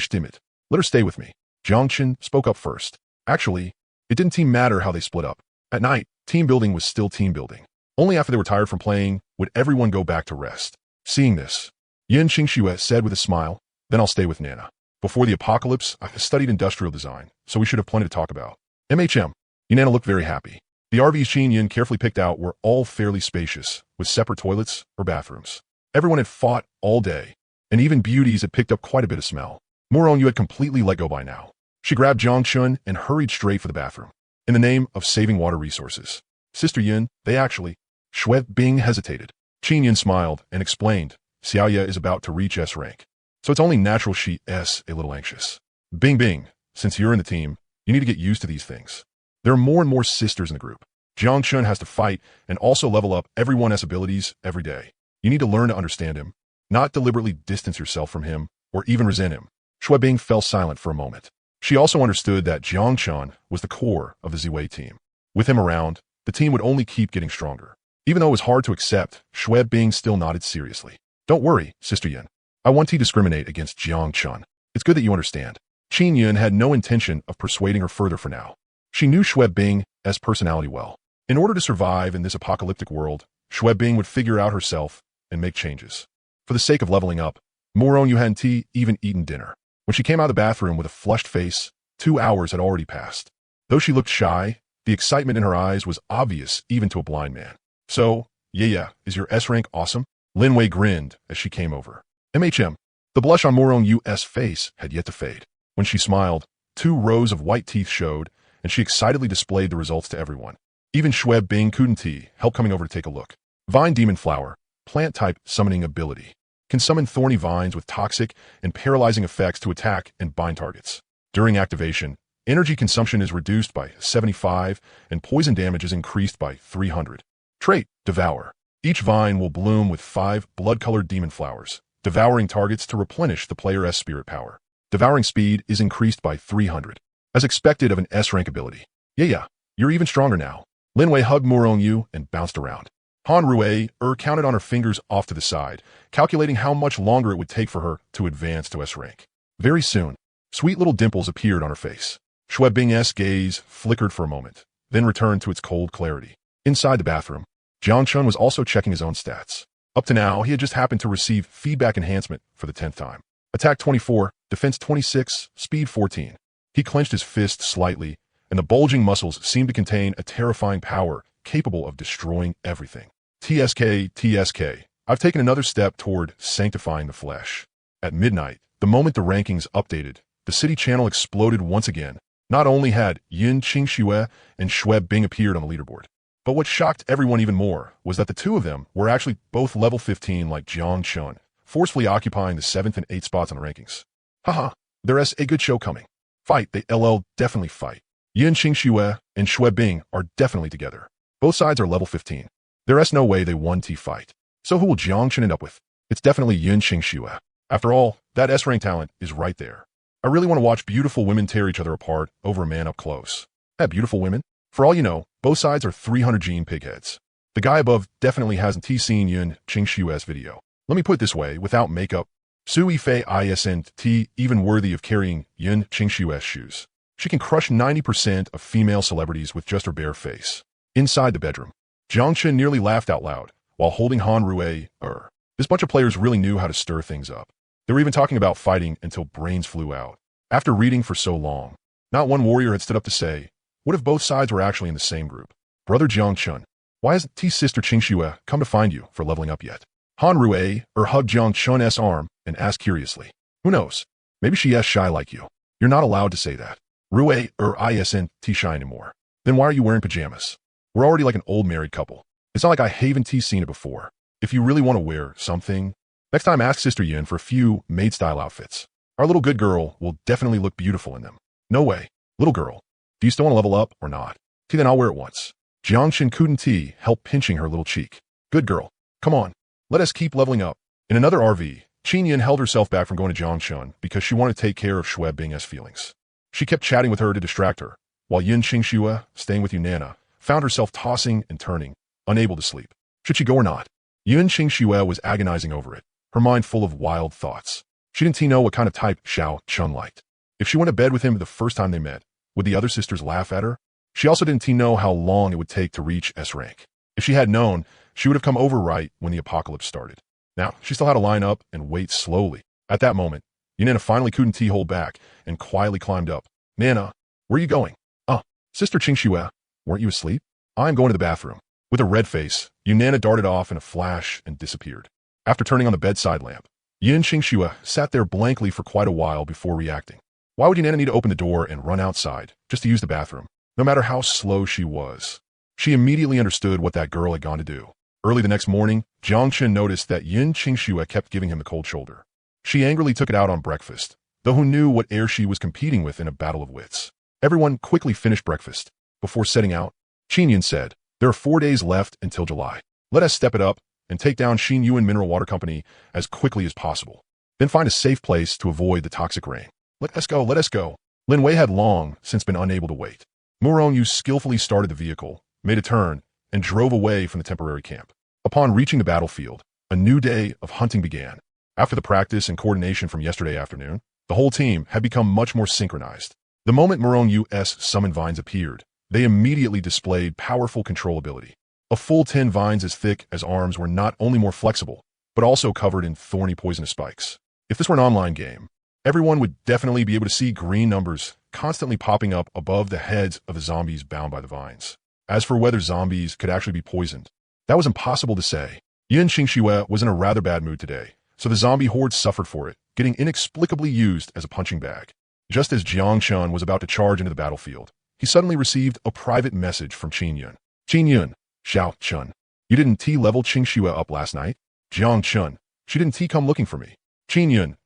stay with me. Jiangchen spoke up first. Actually, it didn't matter how they split up. At night, team building was still team building. Only after they were tired from playing would everyone go back to rest. Seeing this, Yin Qingxue said with a smile, then I'll stay with Nana. Before the apocalypse, I studied industrial design, so we should have plenty to talk about. Nana looked very happy. The RVs Qinyan carefully picked out were all fairly spacious, with separate toilets or bathrooms. Everyone had fought all day, and even beauties had picked up quite a bit of smell. Moron had completely let go by now. She grabbed Jiangchen and hurried straight for the bathroom. In the name of saving water resources. Sister Yin, Shui Bing hesitated. Qinyan smiled and explained, Xiaoya is about to reach S rank, so it's only natural she is a little anxious. Bing, since you're in the team, you need to get used to these things. There are more and more sisters in the group. Jiangchen has to fight and also level up everyone's abilities every day. You need to learn to understand him, not deliberately distance yourself from him or even resent him. Shui Bing fell silent for a moment. She also understood that Jiangchen was the core of the Ziwei team. With him around, the team would only keep getting stronger. Even though it was hard to accept, Shui Bing still nodded seriously. Don't worry, Sister Yin. I want to discriminate against Jiangchen. It's good that you understand. Qinyan had no intention of persuading her further for now. She knew Shui Bing's personality well. In order to survive in this apocalyptic world, Shui Bing would figure out herself and make changes. For the sake of leveling up, Moron Yu hadn't even eaten dinner. When she came out of the bathroom with a flushed face, 2 hours had already passed. Though she looked shy, the excitement in her eyes was obvious even to a blind man. So, is your S rank awesome? Lin Wei grinned as she came over. The blush on Moron Yu's face had yet to fade. When she smiled, 2 rows of white teeth showed, and she excitedly displayed the results to everyone. Even Shui Bing couldn't help coming over to take a look. Vine Demon Flower, plant-type summoning ability. Can summon thorny vines with toxic and paralyzing effects to attack and bind targets. During activation, energy consumption is reduced by 75 and poison damage is increased by 300. Trait, Devour. Each vine will bloom with 5 blood-colored demon flowers, devouring targets to replenish the player's spirit power. Devouring speed is increased by 300. As expected of an S-rank ability. You're even stronger now. Lin Wei hugged Moron Yu and bounced around. Han Rui counted on her fingers off to the side, calculating how much longer it would take for her to advance to S rank. Very soon, sweet little dimples appeared on her face. Shui Bing's gaze flickered for a moment, then returned to its cold clarity. Inside the bathroom, Jiang Chun was also checking his own stats. Up to now, he had just happened to receive feedback enhancement for the 10th time. Attack 24, defense 26, speed 14. He clenched his fist slightly, and the bulging muscles seemed to contain a terrifying power capable of destroying everything. TSK, TSK. I've taken another step toward sanctifying the flesh. At midnight, the moment the rankings updated, the city channel exploded once again. Not only had Yin Qingxue and Xue Bing appeared on the leaderboard, but what shocked everyone even more was that the two of them were actually both level 15 like Jiang Chun, forcefully occupying the 7th and 8th spots on the rankings. Haha, there's a good show coming. Fight, they definitely fight. Yin Qingxue and Xue Bing are definitely together. Both sides are level 15. There's no way they won T-fight. So who will Jiang Chun end up with? It's definitely Yin Qingxue. After all, that S-rank talent is right there. I really want to watch beautiful women tear each other apart over a man up close. Beautiful women? For all you know, both sides are 300 gene pigheads. The guy above definitely hasn't seen Yin Qingxue's video. Let me put it this way, without makeup, Su Yifei isn't even worthy of carrying Yin Qingxue's shoes. She can crush 90% of female celebrities with just her bare face. Inside the bedroom, Jiang Chun nearly laughed out loud while holding Han Rui. This bunch of players really knew how to stir things up. They were even talking about fighting until brains flew out. After reading for so long, not one warrior had stood up to say, what if both sides were actually in the same group? Brother Jiang Chun, why hasn't sister Qingxue come to find you for leveling up yet? Han Rui hugged Jiang Chun's arm and asked curiously. Who knows? Maybe she is shy like you. You're not allowed to say that. Rui isn't shy anymore. Then why are you wearing pajamas? We're already like an old married couple. It's not like I haven't seen it before. If you really want to wear something, next time ask Sister Yin for a few maid-style outfits. Our little good girl will definitely look beautiful in them. No way. Little girl, do you still want to level up or not? Then I'll wear it once. Jiang Chun couldn't help pinching her little cheek. Good girl. Come on. Let us keep leveling up. In another RV, Qin Yin held herself back from going to Jiang Chun because she wanted to take care of Xue Bing's feelings. She kept chatting with her to distract her, while Yin Qingxue, staying with Yunana, found herself tossing and turning, unable to sleep. Should she go or not? Yin Qingxue was agonizing over it, her mind full of wild thoughts. She didn't know what kind of type Xiao Chun liked. If she went to bed with him the first time they met, would the other sisters laugh at her? She also didn't know how long it would take to reach S rank. If she had known, she would have come over right when the apocalypse started. Now, she still had to line up and wait slowly. At that moment, Yunana finally couldn't hold back and quietly climbed up. Nana, where are you going? Sister Qingxue, weren't you asleep? I'm going to the bathroom. With a red face, Yunana darted off in a flash and disappeared. After turning on the bedside lamp, Yin Qingxue sat there blankly for quite a while before reacting. Why would Yunana need to open the door and run outside just to use the bathroom, no matter how slow she was? She immediately understood what that girl had gone to do. Early the next morning, Jiang Chun noticed that Yin Qingxue kept giving him the cold shoulder. She angrily took it out on breakfast, though who knew what air she was competing with in a battle of wits. Everyone quickly finished breakfast. Before setting out, Qin Yin said, there are 4 days left until July. Let us step it up and take down Xin Yuan Mineral Water Company as quickly as possible. Then find a safe place to avoid the toxic rain. Let us go, let us go. Lin Wei had long since been unable to wait. Murong Yu skillfully started the vehicle, made a turn, and drove away from the temporary camp. Upon reaching the battlefield, a new day of hunting began. After the practice and coordination from yesterday afternoon, the whole team had become much more synchronized. The moment Murong Yu's summon vines appeared, they immediately displayed powerful control ability. A full 10 vines as thick as arms were not only more flexible, but also covered in thorny poisonous spikes. If this were an online game, everyone would definitely be able to see green numbers constantly popping up above the heads of the zombies bound by the vines. As for whether zombies could actually be poisoned, that was impossible to say. Yin Qingxue was in a rather bad mood today, so the zombie horde suffered for it, getting inexplicably used as a punching bag. Just as Jiang Chun was about to charge into the battlefield, he suddenly received a private message from Qin Yun. Qin Yun, Xiao Chun, you didn't level Qingxue up last night? Jiang Chun, she didn't come looking for me. Qin Yun,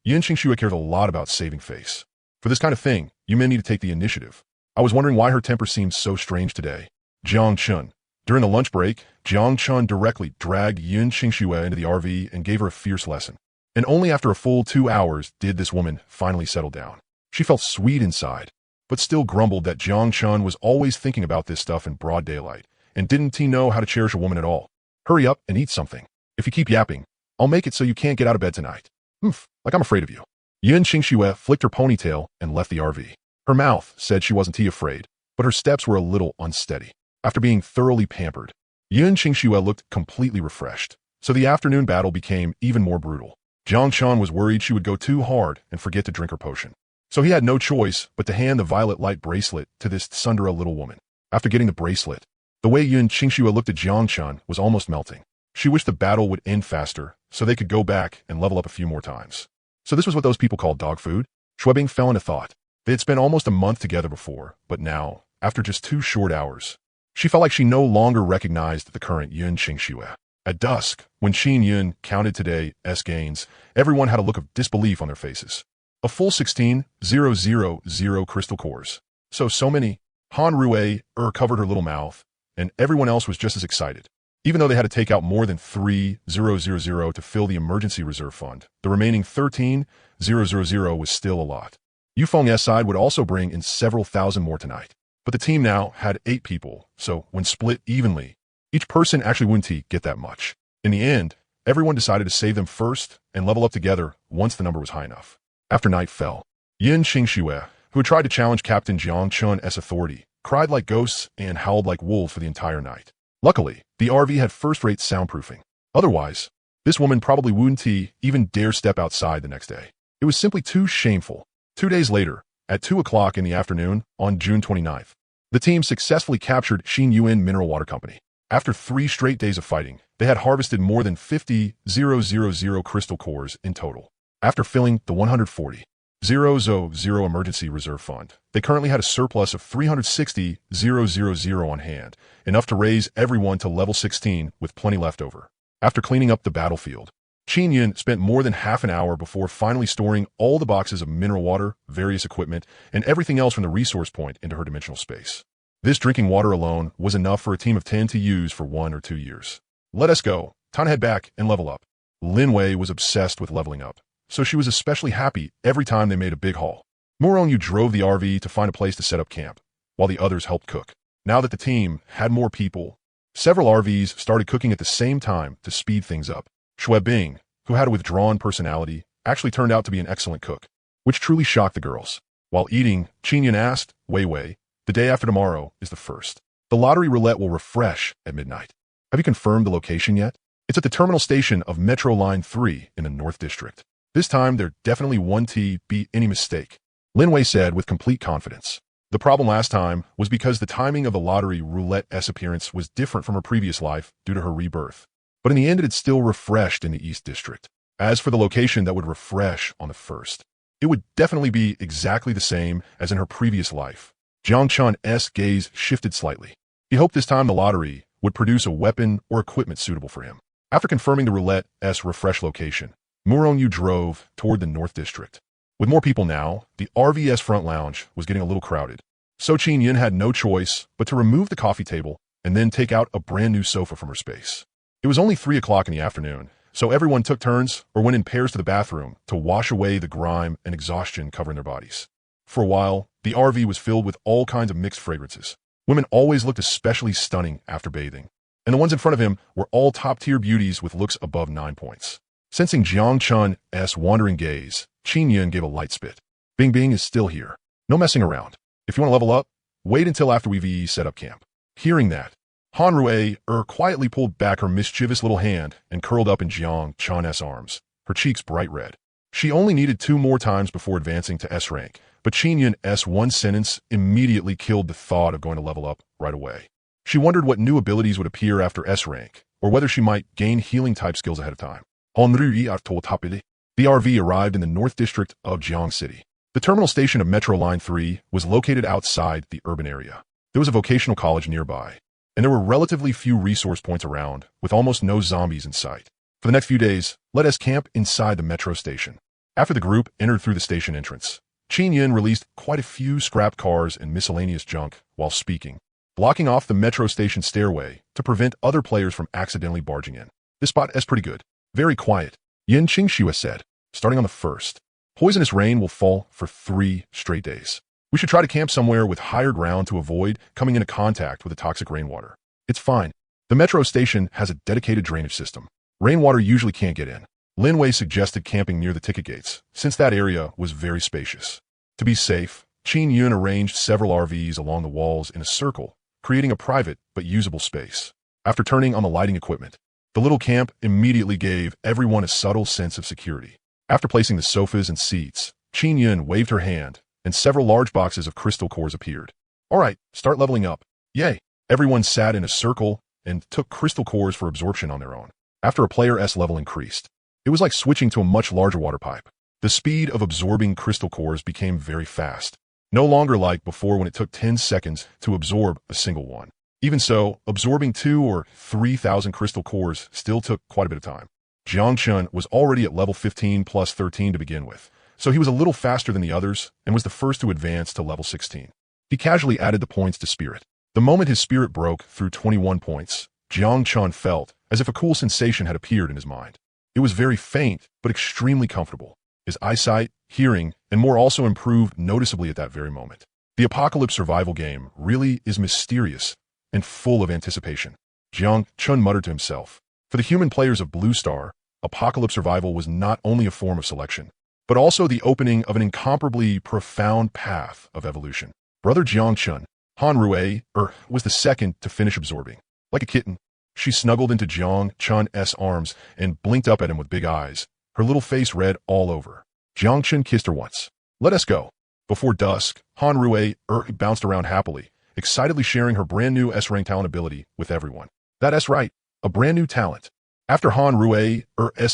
Yin Qingxue cares a lot about saving face. For this kind of thing, you men need to take the initiative. I was wondering why her temper seemed so strange today. Jiang Chun. During the lunch break, Jiang Chun directly dragged Yin Qingxue into the RV and gave her a fierce lesson. And only after a full 2 hours did this woman finally settle down. She felt sweet inside, but still grumbled that Jiang Chun was always thinking about this stuff in broad daylight, and didn't he know how to cherish a woman at all. Hurry up and eat something. If you keep yapping, I'll make it so you can't get out of bed tonight. Like I'm afraid of you. Yin Qingxue flicked her ponytail and left the RV. Her mouth said she wasn't afraid, but her steps were a little unsteady. After being thoroughly pampered, Yun Qingxue looked completely refreshed, so the afternoon battle became even more brutal. Jiang Chun was worried she would go too hard and forget to drink her potion. So he had no choice but to hand the violet light bracelet to this tsundere little woman. After getting the bracelet, the way Yun Qingxue looked at Jiang Chun was almost melting. She wished the battle would end faster so they could go back and level up a few more times. So this was what those people called dog food? Shuebing fell into thought. They had spent almost a month together before, but now, after just 2 short hours, she felt like she no longer recognized the current Yun Qingxue. At dusk, when Qin Yun counted today's gains, everyone had a look of disbelief on their faces. A full 16,000 crystal cores. So many. Han Rue covered her little mouth, and everyone else was just as excited. Even though they had to take out more than 3,000 to fill the emergency reserve fund, the remaining 13,000 was still a lot. Yufeng's side would also bring in several thousand more tonight. But the team now had 8 people, so when split evenly, each person actually wouldn't get that much. In the end, everyone decided to save them first and level up together once the number was high enough. After night fell, Yun Qingxue, who had tried to challenge Captain Jiang Chun's authority, cried like ghosts and howled like wolves for the entire night. Luckily, the RV had first-rate soundproofing. Otherwise, this woman probably wouldn't even dare step outside the next day. It was simply too shameful. 2 days later, at 2 o'clock in the afternoon on June 29th, the team successfully captured Xinyuan Mineral Water Company. After 3 straight days of fighting, they had harvested more than 50,000 crystal cores in total. After filling the 140,000 emergency reserve fund, they currently had a surplus of 360,000 on hand, enough to raise everyone to level 16 with plenty left over. After cleaning up the battlefield, Qin Yun spent more than half an hour before finally storing all the boxes of mineral water, various equipment, and everything else from the resource point into her dimensional space. This drinking water alone was enough for a team of 10 to use for 1 or 2 years. Let us go. Time to head back and level up. Lin Wei was obsessed with leveling up, so she was especially happy every time they made a big haul. Muronyu drove the RV to find a place to set up camp, while the others helped cook. Now that the team had more people, several RVs started cooking at the same time to speed things up. Shui Bing, who had a withdrawn personality, actually turned out to be an excellent cook, which truly shocked the girls. While eating, Qin Yun asked, Wei, the day after tomorrow is the 1st. The lottery roulette will refresh at midnight. Have you confirmed the location yet? It's at the terminal station of Metro Line 3 in the North District. This time, there definitely won't be any mistake, Lin Wei said with complete confidence. The problem last time was because the timing of the lottery roulette's appearance was different from her previous life due to her rebirth. But in the end, it had still refreshed in the East District. As for the location that would refresh on the 1st, it would definitely be exactly the same as in her previous life. Jiang Chun's gaze shifted slightly. He hoped this time the lottery would produce a weapon or equipment suitable for him. After confirming the roulette's refresh location, Muronyu drove toward the North District. With more people now, the RV's front lounge was getting a little crowded. So Qin Yun had no choice but to remove the coffee table and then take out a brand new sofa from her space. It was only 3 o'clock in the afternoon, so everyone took turns or went in pairs to the bathroom to wash away the grime and exhaustion covering their bodies. For a while, the RV was filled with all kinds of mixed fragrances. Women always looked especially stunning after bathing, and the ones in front of him were all top-tier beauties with looks above 9 points. Sensing Jiang Chun's wandering gaze, Qin Yun gave a light spit. Bing Bing is still here. No messing around. If you want to level up, wait until after we've set up camp. Hearing that, Han Rue quietly pulled back her mischievous little hand and curled up in Jiang Chun's arms, her cheeks bright red. She only needed 2 more times before advancing to S rank, but Qin Yun's one sentence immediately killed the thought of going to level up right away. She wondered what new abilities would appear after S rank, or whether she might gain healing-type skills ahead of time. The RV arrived in the North District of Jiang City. The terminal station of Metro Line 3 was located outside the urban area. There was a vocational college nearby, and there were relatively few resource points around, with almost no zombies in sight. For the next few days, let us camp inside the metro station. After the group entered through the station entrance, Qin Yun released quite a few scrap cars and miscellaneous junk while speaking, blocking off the metro station stairway to prevent other players from accidentally barging in. This spot is pretty good. Very quiet, Yun Qingxue said. Starting on the 1st, poisonous rain will fall for 3 straight days. We should try to camp somewhere with higher ground to avoid coming into contact with the toxic rainwater. It's fine. The metro station has a dedicated drainage system. Rainwater usually can't get in. Lin Wei suggested camping near the ticket gates, since that area was very spacious. To be safe, Qin Yun arranged several RVs along the walls in a circle, creating a private but usable space. After turning on the lighting equipment, the little camp immediately gave everyone a subtle sense of security. After placing the sofas and seats, Qin Yun waved her hand, and several large boxes of crystal cores appeared. All right, start leveling up. Yay! Everyone sat in a circle and took crystal cores for absorption on their own. After a player's level increased, it was like switching to a much larger water pipe. The speed of absorbing crystal cores became very fast, no longer like before when it took 10 seconds to absorb a single one. Even so, absorbing 2,000 or 3,000 crystal cores still took quite a bit of time. Jiang Chun was already at level 15 plus 13 to begin with, so he was a little faster than the others and was the first to advance to level 16. He casually added the points to spirit. The moment his spirit broke through 21 points, Jiang Chun felt as if a cool sensation had appeared in his mind. It was very faint, but extremely comfortable. His eyesight, hearing, and more also improved noticeably at that very moment. The apocalypse survival game really is mysterious and full of anticipation. Jiang Chun muttered to himself. For the human players of Blue Star, apocalypse survival was not only a form of selection, but also the opening of an incomparably profound path of evolution. Brother Jiang Chun, Han Rui, was the second to finish absorbing. Like a kitten, she snuggled into Jiang Chun's arms and blinked up at him with big eyes, her little face red all over. Jiang Chun kissed her once. Let us go. Before dusk, Han Rui bounced around happily, excitedly sharing her brand new S-rank talent ability with everyone. That's right, a brand new talent. After Han Rui's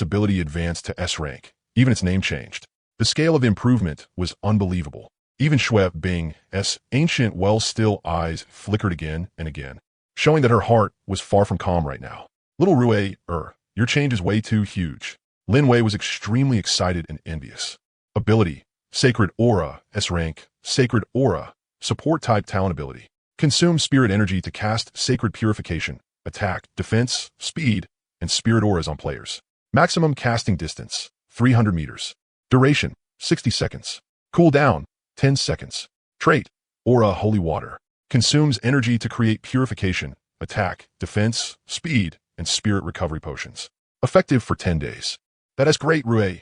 ability advanced to S-rank, even its name changed. The scale of improvement was unbelievable. Even Shui Bing's ancient well-still eyes flickered again and again, showing that her heart was far from calm right now. Little Rui, your change is way too huge. Lin Wei was extremely excited and envious. Ability, Sacred Aura, S-rank, Sacred Aura, support type talent ability. Consume spirit energy to cast Sacred Purification, attack, defense, speed, and spirit auras on players. Maximum casting distance, 300 meters. Duration, 60 seconds. Cooldown, 10 seconds. Trait, Aura Holy Water. Consumes energy to create purification, attack, defense, speed, and spirit recovery potions. Effective for 10 days. That is great, Rui.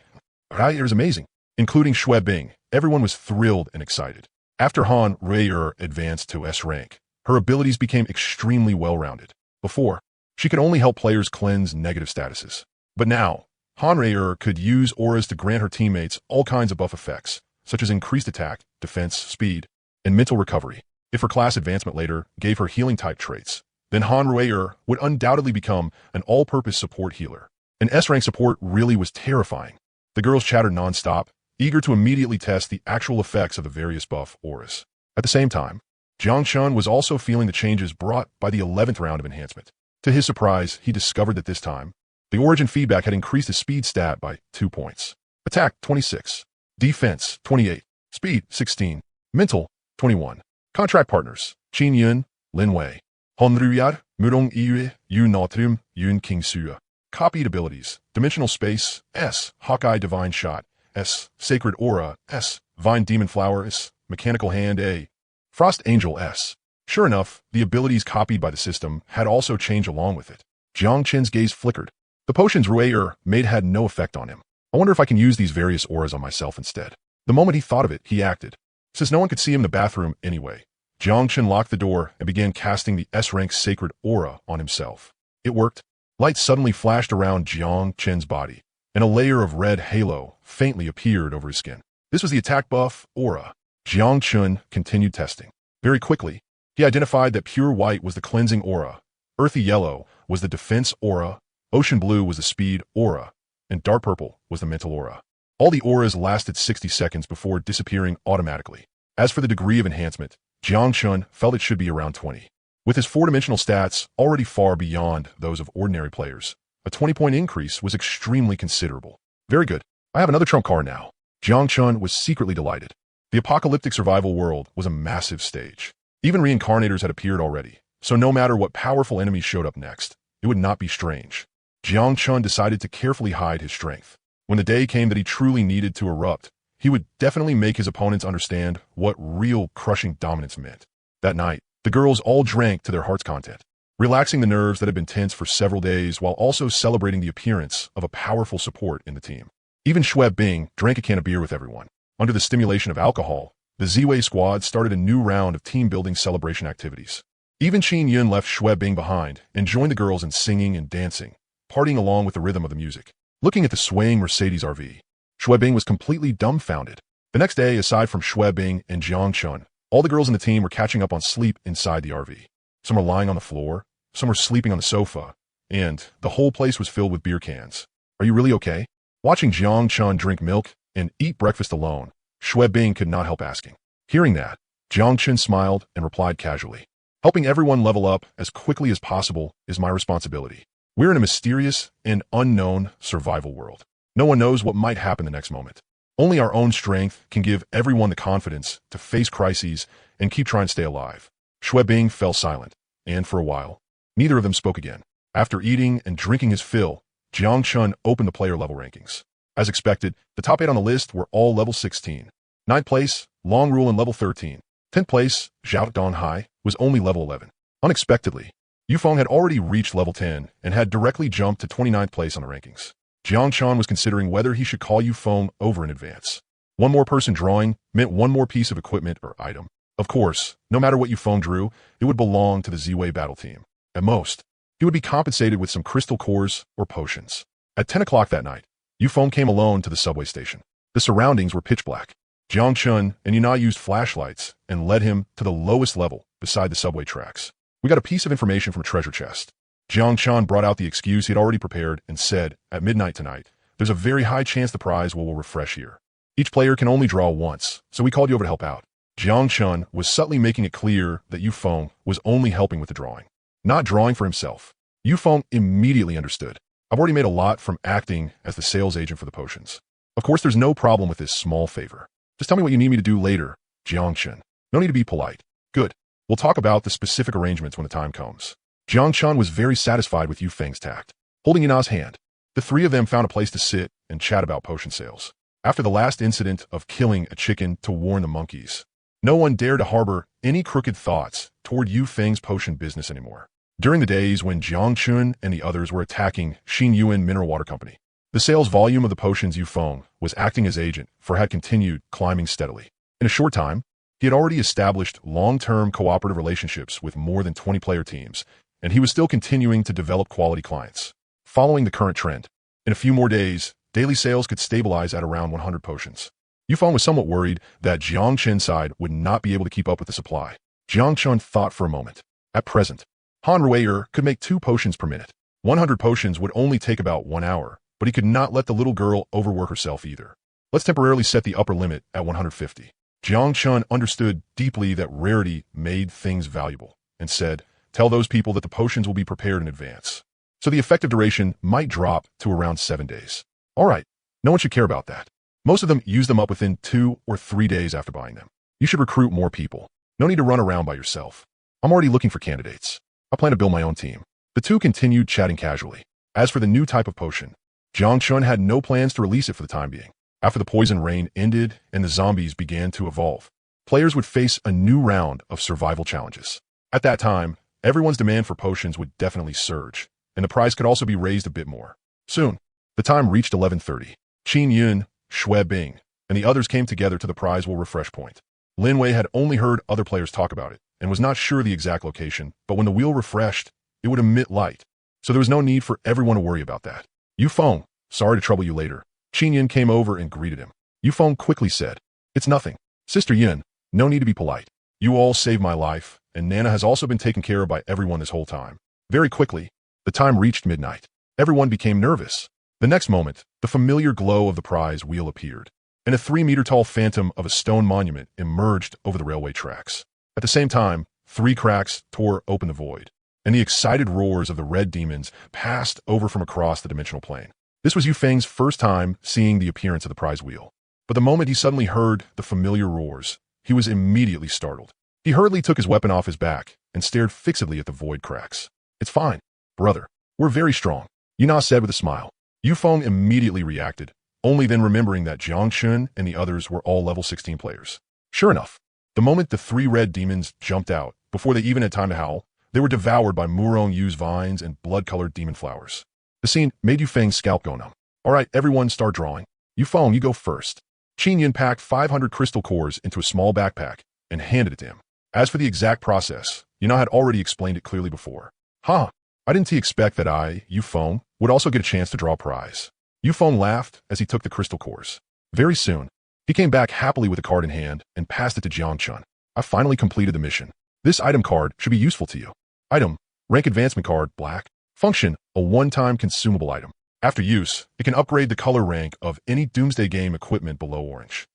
It was amazing. Including Shui Bing, everyone was thrilled and excited. After Han Rui advanced to S rank, her abilities became extremely well-rounded. Before, she could only help players cleanse negative statuses. But now, Han Rui could use auras to grant her teammates all kinds of buff effects, such as increased attack, defense, speed, and mental recovery. If her class advancement later gave her healing-type traits, then Han Rui would undoubtedly become an all-purpose support healer. An S-rank support really was terrifying. The girls chattered non-stop, eager to immediately test the actual effects of the various buff auras. At the same time, Jiang Chun was also feeling the changes brought by the 11th round of enhancement. To his surprise, he discovered that this time, the origin feedback had increased his speed stat by 2 points. Attack, 26. Defense, 28. Speed, 16. Mental, 21. Contract partners, Qin Yun, Lin Wei. Honruyar, Murong Iue, Yu Nautrim, Yun King Sua. Copied abilities, Dimensional Space, S. Hawkeye Divine Shot, S. Sacred Aura, S. Vine Demon Flower, S. Mechanical Hand, A. Frost Angel, S. Sure enough, the abilities copied by the system had also changed along with it. Jiang Chen's gaze flickered. The potions Rui made had no effect on him. I wonder if I can use these various auras on myself instead. The moment he thought of it, he acted. Since no one could see him in the bathroom anyway, Jiang Chen locked the door and began casting the S-rank Sacred Aura on himself. It worked. Light suddenly flashed around Jiang Chen's body, and a layer of red halo faintly appeared over his skin. This was the attack buff, Aura. Jiang Chun continued testing. Very quickly, he identified that pure white was the cleansing aura, earthy yellow was the defense aura, ocean blue was the speed aura, and dark purple was the mental aura. All the auras lasted 60 seconds before disappearing automatically. As for the degree of enhancement, Jiang Chun felt it should be around 20. With his 4-dimensional stats already far beyond those of ordinary players, a 20-point increase was extremely considerable. Very good. I have another trump card now. Jiang Chun was secretly delighted. The apocalyptic survival world was a massive stage. Even reincarnators had appeared already, so no matter what powerful enemies showed up next, it would not be strange. Jiang Chun decided to carefully hide his strength. When the day came that he truly needed to erupt, he would definitely make his opponents understand what real crushing dominance meant. That night, the girls all drank to their heart's content, relaxing the nerves that had been tense for several days while also celebrating the appearance of a powerful support in the team. Even Shui Bing drank a can of beer with everyone. Under the stimulation of alcohol, the Ziwei squad started a new round of team-building celebration activities. Even Qin Yun left Xue Bing behind and joined the girls in singing and dancing, partying along with the rhythm of the music. Looking at the swaying Mercedes RV, Xue Bing was completely dumbfounded. The next day, aside from Xue Bing and Jiang Chun, all the girls in the team were catching up on sleep inside the RV. Some were lying on the floor, some were sleeping on the sofa, and the whole place was filled with beer cans. Are you really okay? Watching Jiang Chun drink milk and eat breakfast alone, Xue Bing could not help asking. Hearing that, Jiang Chun smiled and replied casually, "Helping everyone level up as quickly as possible is my responsibility. We're in a mysterious and unknown survival world. No one knows what might happen the next moment. Only our own strength can give everyone the confidence to face crises and keep trying to stay alive." Xue Bing fell silent, and for a while, neither of them spoke again. After eating and drinking his fill, Jiang Chun opened the player level rankings. As expected, the top 8 on the list were all level 16. 9th place, Long Rule in level 13. 10th place, Zhao Don Hai, was only level 11. Unexpectedly, Yufeng had already reached level 10 and had directly jumped to 29th place on the rankings. Jiang Chun was considering whether he should call Yufeng over in advance. One more person drawing meant one more piece of equipment or item. Of course, no matter what Yufeng drew, it would belong to the Z-Wei battle team. At most, he would be compensated with some crystal cores or potions. At 10 o'clock that night, Yufeng came alone to the subway station. The surroundings were pitch black. Jiang Chun and Yuna used flashlights and led him to the lowest level beside the subway tracks. "We got a piece of information from a treasure chest." Jiang Chun brought out the excuse he had already prepared and said, "At midnight tonight, there's a very high chance the prize will refresh here. Each player can only draw once, so we called you over to help out." Jiang Chun was subtly making it clear that Yufeng was only helping with the drawing, not drawing for himself. Yufeng immediately understood. "I've already made a lot from acting as the sales agent for the potions. Of course, there's no problem with this small favor. Just tell me what you need me to do later, Jiang Chun. No need to be polite." "Good. We'll talk about the specific arrangements when the time comes." Jiang Chun was very satisfied with Yufeng's tact. Holding Yuna's hand, the three of them found a place to sit and chat about potion sales. After the last incident of killing a chicken to warn the monkeys, no one dared to harbor any crooked thoughts toward Yufeng's potion business anymore. During the days when Jiang Chun and the others were attacking Xinyuan Mineral Water Company, the sales volume of the potions Yufeng was acting as agent for had continued climbing steadily. In a short time, he had already established long-term cooperative relationships with more than 20 player teams, and he was still continuing to develop quality clients. Following the current trend, in a few more days, daily sales could stabilize at around 100 potions. Yufeng was somewhat worried that Jiang Chun's side would not be able to keep up with the supply. Jiang Chun thought for a moment. At present, Han Ruier could make 2 potions per minute. 100 potions would only take about 1 hour, but he could not let the little girl overwork herself either. Let's temporarily set the upper limit at 150. Jiang Chun understood deeply that rarity made things valuable, and said, "Tell those people that the potions will be prepared in advance, so the effective duration might drop to around 7 days. All right, no one should care about that. Most of them use them up within 2 or 3 days after buying them. You should recruit more people. No need to run around by yourself. I'm already looking for candidates. I plan to build my own team." The two continued chatting casually. As for the new type of potion, Jiang Chun had no plans to release it for the time being. After the poison rain ended and the zombies began to evolve, players would face a new round of survival challenges. At that time, everyone's demand for potions would definitely surge, and the price could also be raised a bit more. Soon, the time reached 11:30. Qin Yun, Xue Bing, and the others came together to the prize will refresh point. Lin Wei had only heard other players talk about it, and was not sure the exact location, but when the wheel refreshed, it would emit light, so there was no need for everyone to worry about that. "Yufeng, sorry to trouble you later." Qin Yun came over and greeted him. Yufeng quickly said, "It's nothing. Sister Yun, no need to be polite. You all saved my life, and Nana has also been taken care of by everyone this whole time." Very quickly, the time reached midnight. Everyone became nervous. The next moment, the familiar glow of the prize wheel appeared, and a 3-meter-tall phantom of a stone monument emerged over the railway tracks. At the same time, 3 cracks tore open the void, and the excited roars of the red demons passed over from across the dimensional plane. This was Yufeng's first time seeing the appearance of the prize wheel. But the moment he suddenly heard the familiar roars, he was immediately startled. He hurriedly took his weapon off his back and stared fixedly at the void cracks. "It's fine, brother. We're very strong," Yuna said with a smile. Yufeng immediately reacted, only then remembering that Jiang Chun and the others were all level 16 players. Sure enough, the moment the 3 red demons jumped out, before they even had time to howl, they were devoured by Murong Yu's vines and blood-colored demon flowers. The scene made Yufeng's scalp go numb. "All right, everyone start drawing. Yufeng, you go first." Qin Yun packed 500 crystal cores into a small backpack and handed it to him. As for the exact process, Yuna had already explained it clearly before. Huh, I didn't expect that Yufeng, would also get a chance to draw a prize. Yufeng laughed as he took the crystal cores. Very soon, he came back happily with a card in hand and passed it to Jiangchun. I finally completed the mission. This item card should be useful to you. Item, rank advancement card, black. Function, a one-time consumable item. After use, it can upgrade the color rank of any Doomsday Game equipment below orange.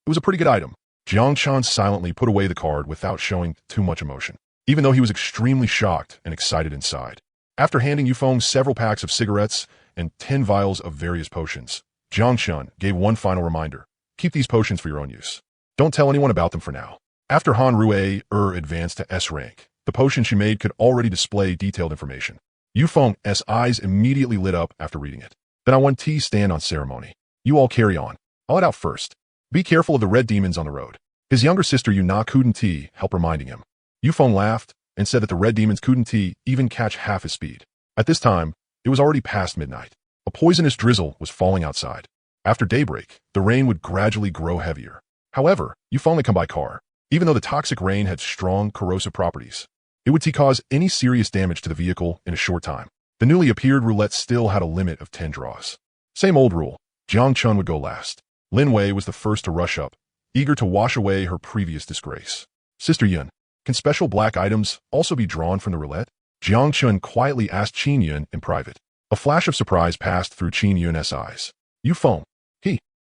It was a pretty good item. Jiangchun silently put away the card without showing too much emotion, even though he was extremely shocked and excited inside. After handing Yufeng several packs of cigarettes and 10 vials of various potions, Jiangchun gave one final reminder. Keep these potions for your own use. Don't tell anyone about them for now. After Han Rui advanced to S rank, the potion she made could already display detailed information. Yufeng's eyes immediately lit up after reading it. Then I want T stand on ceremony. You all carry on. I'll head out first. Be careful of the red demons on the road. His younger sister Yuna couldn't help reminding him. Yufeng laughed and said that the red demons couldn't even catch half his speed. At this time, it was already past midnight. A poisonous drizzle was falling outside. After daybreak, the rain would gradually grow heavier. However, Yufeng had come by car. Even though the toxic rain had strong corrosive properties, it would cause any serious damage to the vehicle in a short time. The newly appeared roulette still had a limit of 10 draws. Same old rule. Jiangchun would go last. Lin Wei was the first to rush up, eager to wash away her previous disgrace. Sister Yun, can special black items also be drawn from the roulette? Jiangchun quietly asked Qin Yun in private. A flash of surprise passed through Qin Yun's eyes. Yufeng.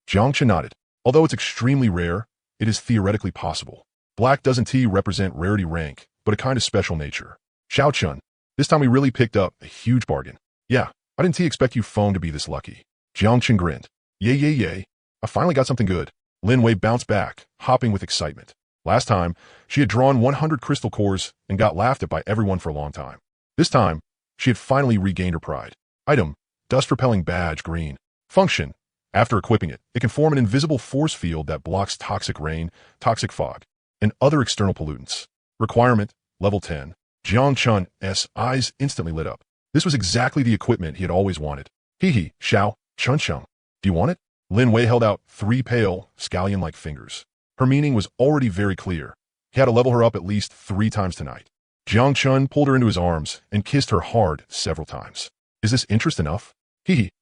Jiangchun nodded. Although it's extremely rare, it is theoretically possible. Black doesn't represent rarity rank, but a kind of special nature. Xiaochun, this time we really picked up a huge bargain. Yeah, I didn't expect Yufeng to be this lucky. Jiangchun grinned. Yay. I finally got something good. Lin Wei bounced back, hopping with excitement. Last time, she had drawn 100 crystal cores and got laughed at by everyone for a long time. This time, she had finally regained her pride. Item, dust-repelling badge, green. Function, after equipping it, it can form an invisible force field that blocks toxic rain, toxic fog, and other external pollutants. Requirement, level 10. Jiangchun's eyes instantly lit up. This was exactly the equipment he had always wanted. Xiao, Chuncheng. Do you want it? Lin Wei held out 3 pale, scallion-like fingers. Her meaning was already very clear. He had to level her up at least 3 times tonight. Jiangchun pulled her into his arms and kissed her hard several times. Is this interest enough?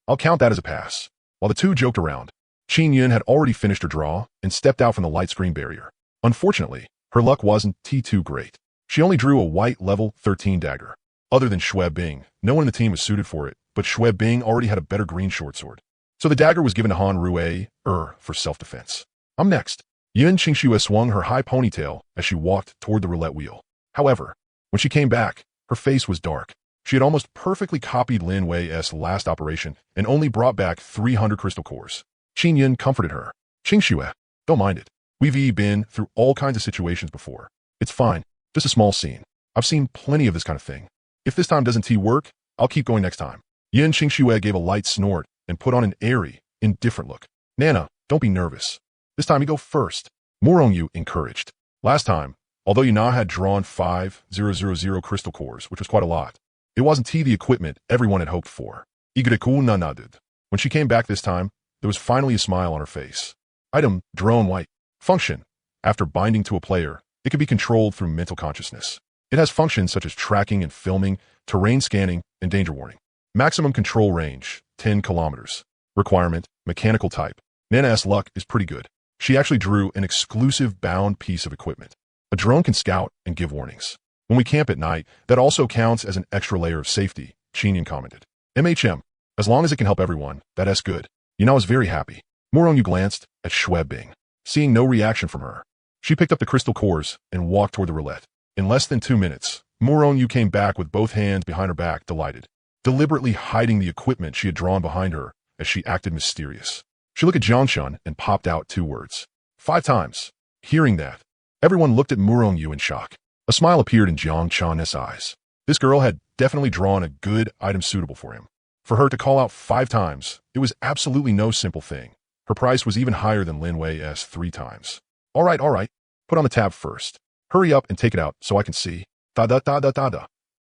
I'll count that as a pass. While the two joked around, Qin Yun had already finished her draw and stepped out from the light screen barrier. Unfortunately, her luck wasn't too great. She only drew a white level 13 dagger. Other than Xue Bing, no one in the team was suited for it, but Xue Bing already had a better green short sword. So the dagger was given to Han Rui for self-defense. I'm next. Yun Qingxue swung her high ponytail as she walked toward the roulette wheel. However, when she came back, her face was dark. She had almost perfectly copied Lin Wei's last operation and only brought back 300 crystal cores. Qin Yun comforted her. Qingxue, don't mind it. We've been through all kinds of situations before. It's fine. Just a small scene. I've seen plenty of this kind of thing. If this time doesn't work, I'll keep going next time. Yin Qingxue gave a light snort and put on an airy, indifferent look. Nana, don't be nervous. This time you go first. Morongyu encouraged. Last time, although Yuna had drawn 5,000 crystal cores, which was quite a lot, it wasn't the equipment everyone had hoped for. Igreku nanadid. When she came back this time, there was finally a smile on her face. Item, drone white. Function. After binding to a player, it can be controlled through mental consciousness. It has functions such as tracking and filming, terrain scanning, and danger warning. Maximum control range, 10 kilometers. Requirement, mechanical type. Nana's luck is pretty good. She actually drew an exclusive bound piece of equipment. A drone can scout and give warnings. When we camp at night, that also counts as an extra layer of safety, Chinyan commented. MHM, as long as it can help everyone, that's good. Yuna was very happy. Morongyu glanced at Xue Bing. Seeing no reaction from her, she picked up the crystal cores and walked toward the roulette. In less than 2 minutes, Morongyu came back with both hands behind her back, delighted, deliberately hiding the equipment she had drawn behind her as she acted mysterious. She looked at Jiangchun and popped out 2 words. 5 times. Hearing that, everyone looked at Morongyu in shock. A smile appeared in Jiangchun's eyes. This girl had definitely drawn a good item suitable for him. For her to call out 5 times, it was absolutely no simple thing. Her price was even higher than Lin Wei's 3 times. All right. Put on the tab first. Hurry up and take it out so I can see. Da-da-da-da-da-da.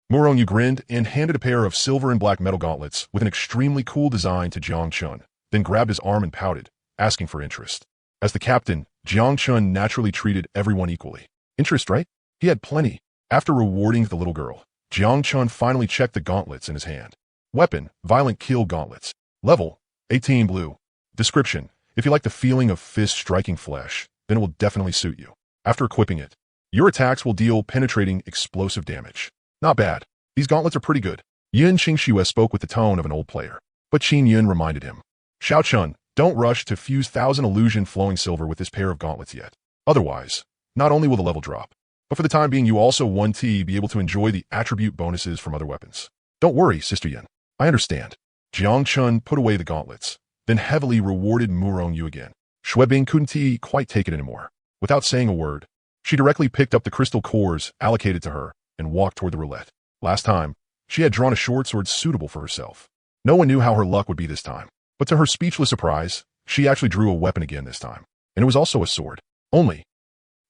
Morongyu grinned and handed a pair of silver and black metal gauntlets with an extremely cool design to Jiangchun, then grabbed his arm and pouted, asking for interest. As the captain, Jiangchun naturally treated everyone equally. Interest, right? He had plenty. After rewarding the little girl, Jiang Chun finally checked the gauntlets in his hand. Weapon, Violent Kill Gauntlets. Level, 18 blue. Description, if you like the feeling of fists striking flesh, then it will definitely suit you. After equipping it, your attacks will deal penetrating explosive damage. Not bad. These gauntlets are pretty good. Yun Qingxue spoke with the tone of an old player. But Qin Yun reminded him. Xiao Chun, don't rush to fuse 1,000 illusion flowing silver with this pair of gauntlets yet. Otherwise, not only will the level drop, but for the time being you also won't be able to enjoy the attribute bonuses from other weapons. Don't worry, Sister Yun. I understand. Jiang Chun put away the gauntlets, then heavily rewarded Murong Yu again. Xuebing couldn't quite take it anymore. Without saying a word, she directly picked up the crystal cores allocated to her and walked toward the roulette. Last time, she had drawn a short sword suitable for herself. No one knew how her luck would be this time. But to her speechless surprise, she actually drew a weapon again this time. And it was also a sword. Only.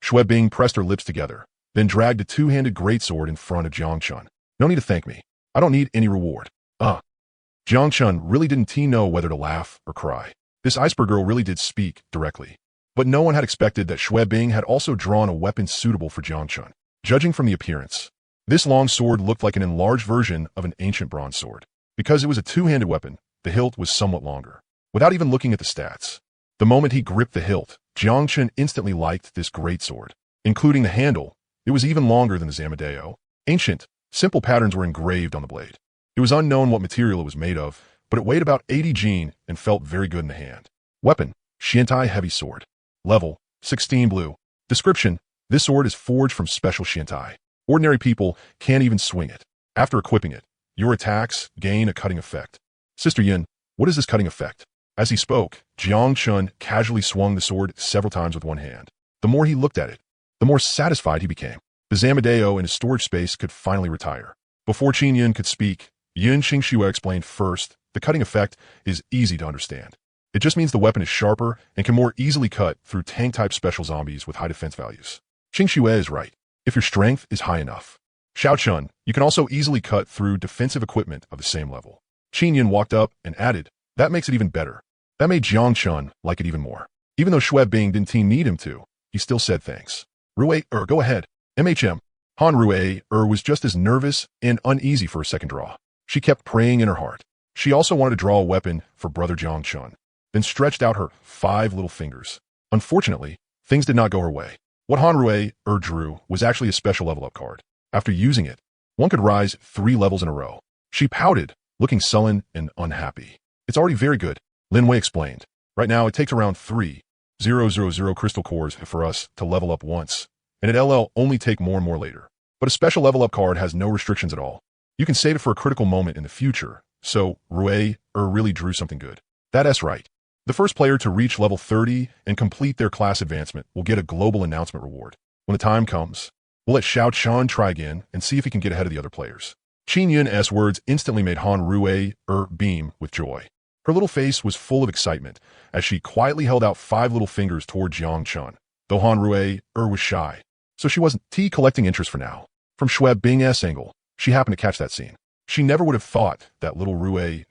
Xuebing pressed her lips together, then dragged a two-handed greatsword in front of Jiang Chun. No need to thank me. I don't need any reward. Jiang Chun really didn't know whether to laugh or cry. This iceberg girl really did speak directly. But no one had expected that Xuebing had also drawn a weapon suitable for Jiang Chun. Judging from the appearance, this long sword looked like an enlarged version of an ancient bronze sword. Because it was a two-handed weapon, the hilt was somewhat longer. Without even looking at the stats, the moment he gripped the hilt, Jiang Chun instantly liked this greatsword. Including the handle, it was even longer than the Zamadeo. Ancient, simple patterns were engraved on the blade. It was unknown what material it was made of, but it weighed about 80 jin and felt very good in the hand. Weapon, Xiantai Heavy Sword. Level, 16 blue. Description, this sword is forged from special Xiantai. Ordinary people can't even swing it. After equipping it, your attacks gain a cutting effect. Sister Yin, what is this cutting effect? As he spoke, Jiang Chun casually swung the sword several times with one hand. The more he looked at it, the more satisfied he became. The Zamadeo in his storage space could finally retire. Before Qin Yun could speak, Yun Qingxue explained first, the cutting effect is easy to understand. It just means the weapon is sharper and can more easily cut through tank-type special zombies with high defense values. Qingxue is right, if your strength is high enough. Xiao Chun, you can also easily cut through defensive equipment of the same level. Qin Yun walked up and added, that makes it even better. That made Jiang Chun like it even more. Even though Xuebing didn't need him to, he still said thanks. Rui, go ahead. MHM. Han Rui was just as nervous and uneasy for a second draw. She kept praying in her heart. She also wanted to draw a weapon for brother Jiang Chun, then stretched out her 5 little fingers. Unfortunately, things did not go her way. What Han Rui drew was actually a special level up card. After using it, one could rise 3 levels in a row. She pouted, looking sullen and unhappy. It's already very good, Lin Wei explained. Right now it takes around 3,000 crystal cores for us to level up once, and it'll only take more and more later. But a special level up card has no restrictions at all. You can save it for a critical moment in the future, so Rui really drew something good. That's right. The first player to reach level 30 and complete their class advancement will get a global announcement reward. When the time comes, we'll let Xiao Chun try again and see if he can get ahead of the other players. Qin Yun's words instantly made Han Rui beam with joy. Her little face was full of excitement as she quietly held out 5 little fingers toward Jiang Chun, though Han Rui was shy, so she wasn't collecting interest for now. From Xuebing's angle, she happened to catch that scene. She never would have thought that little Rui,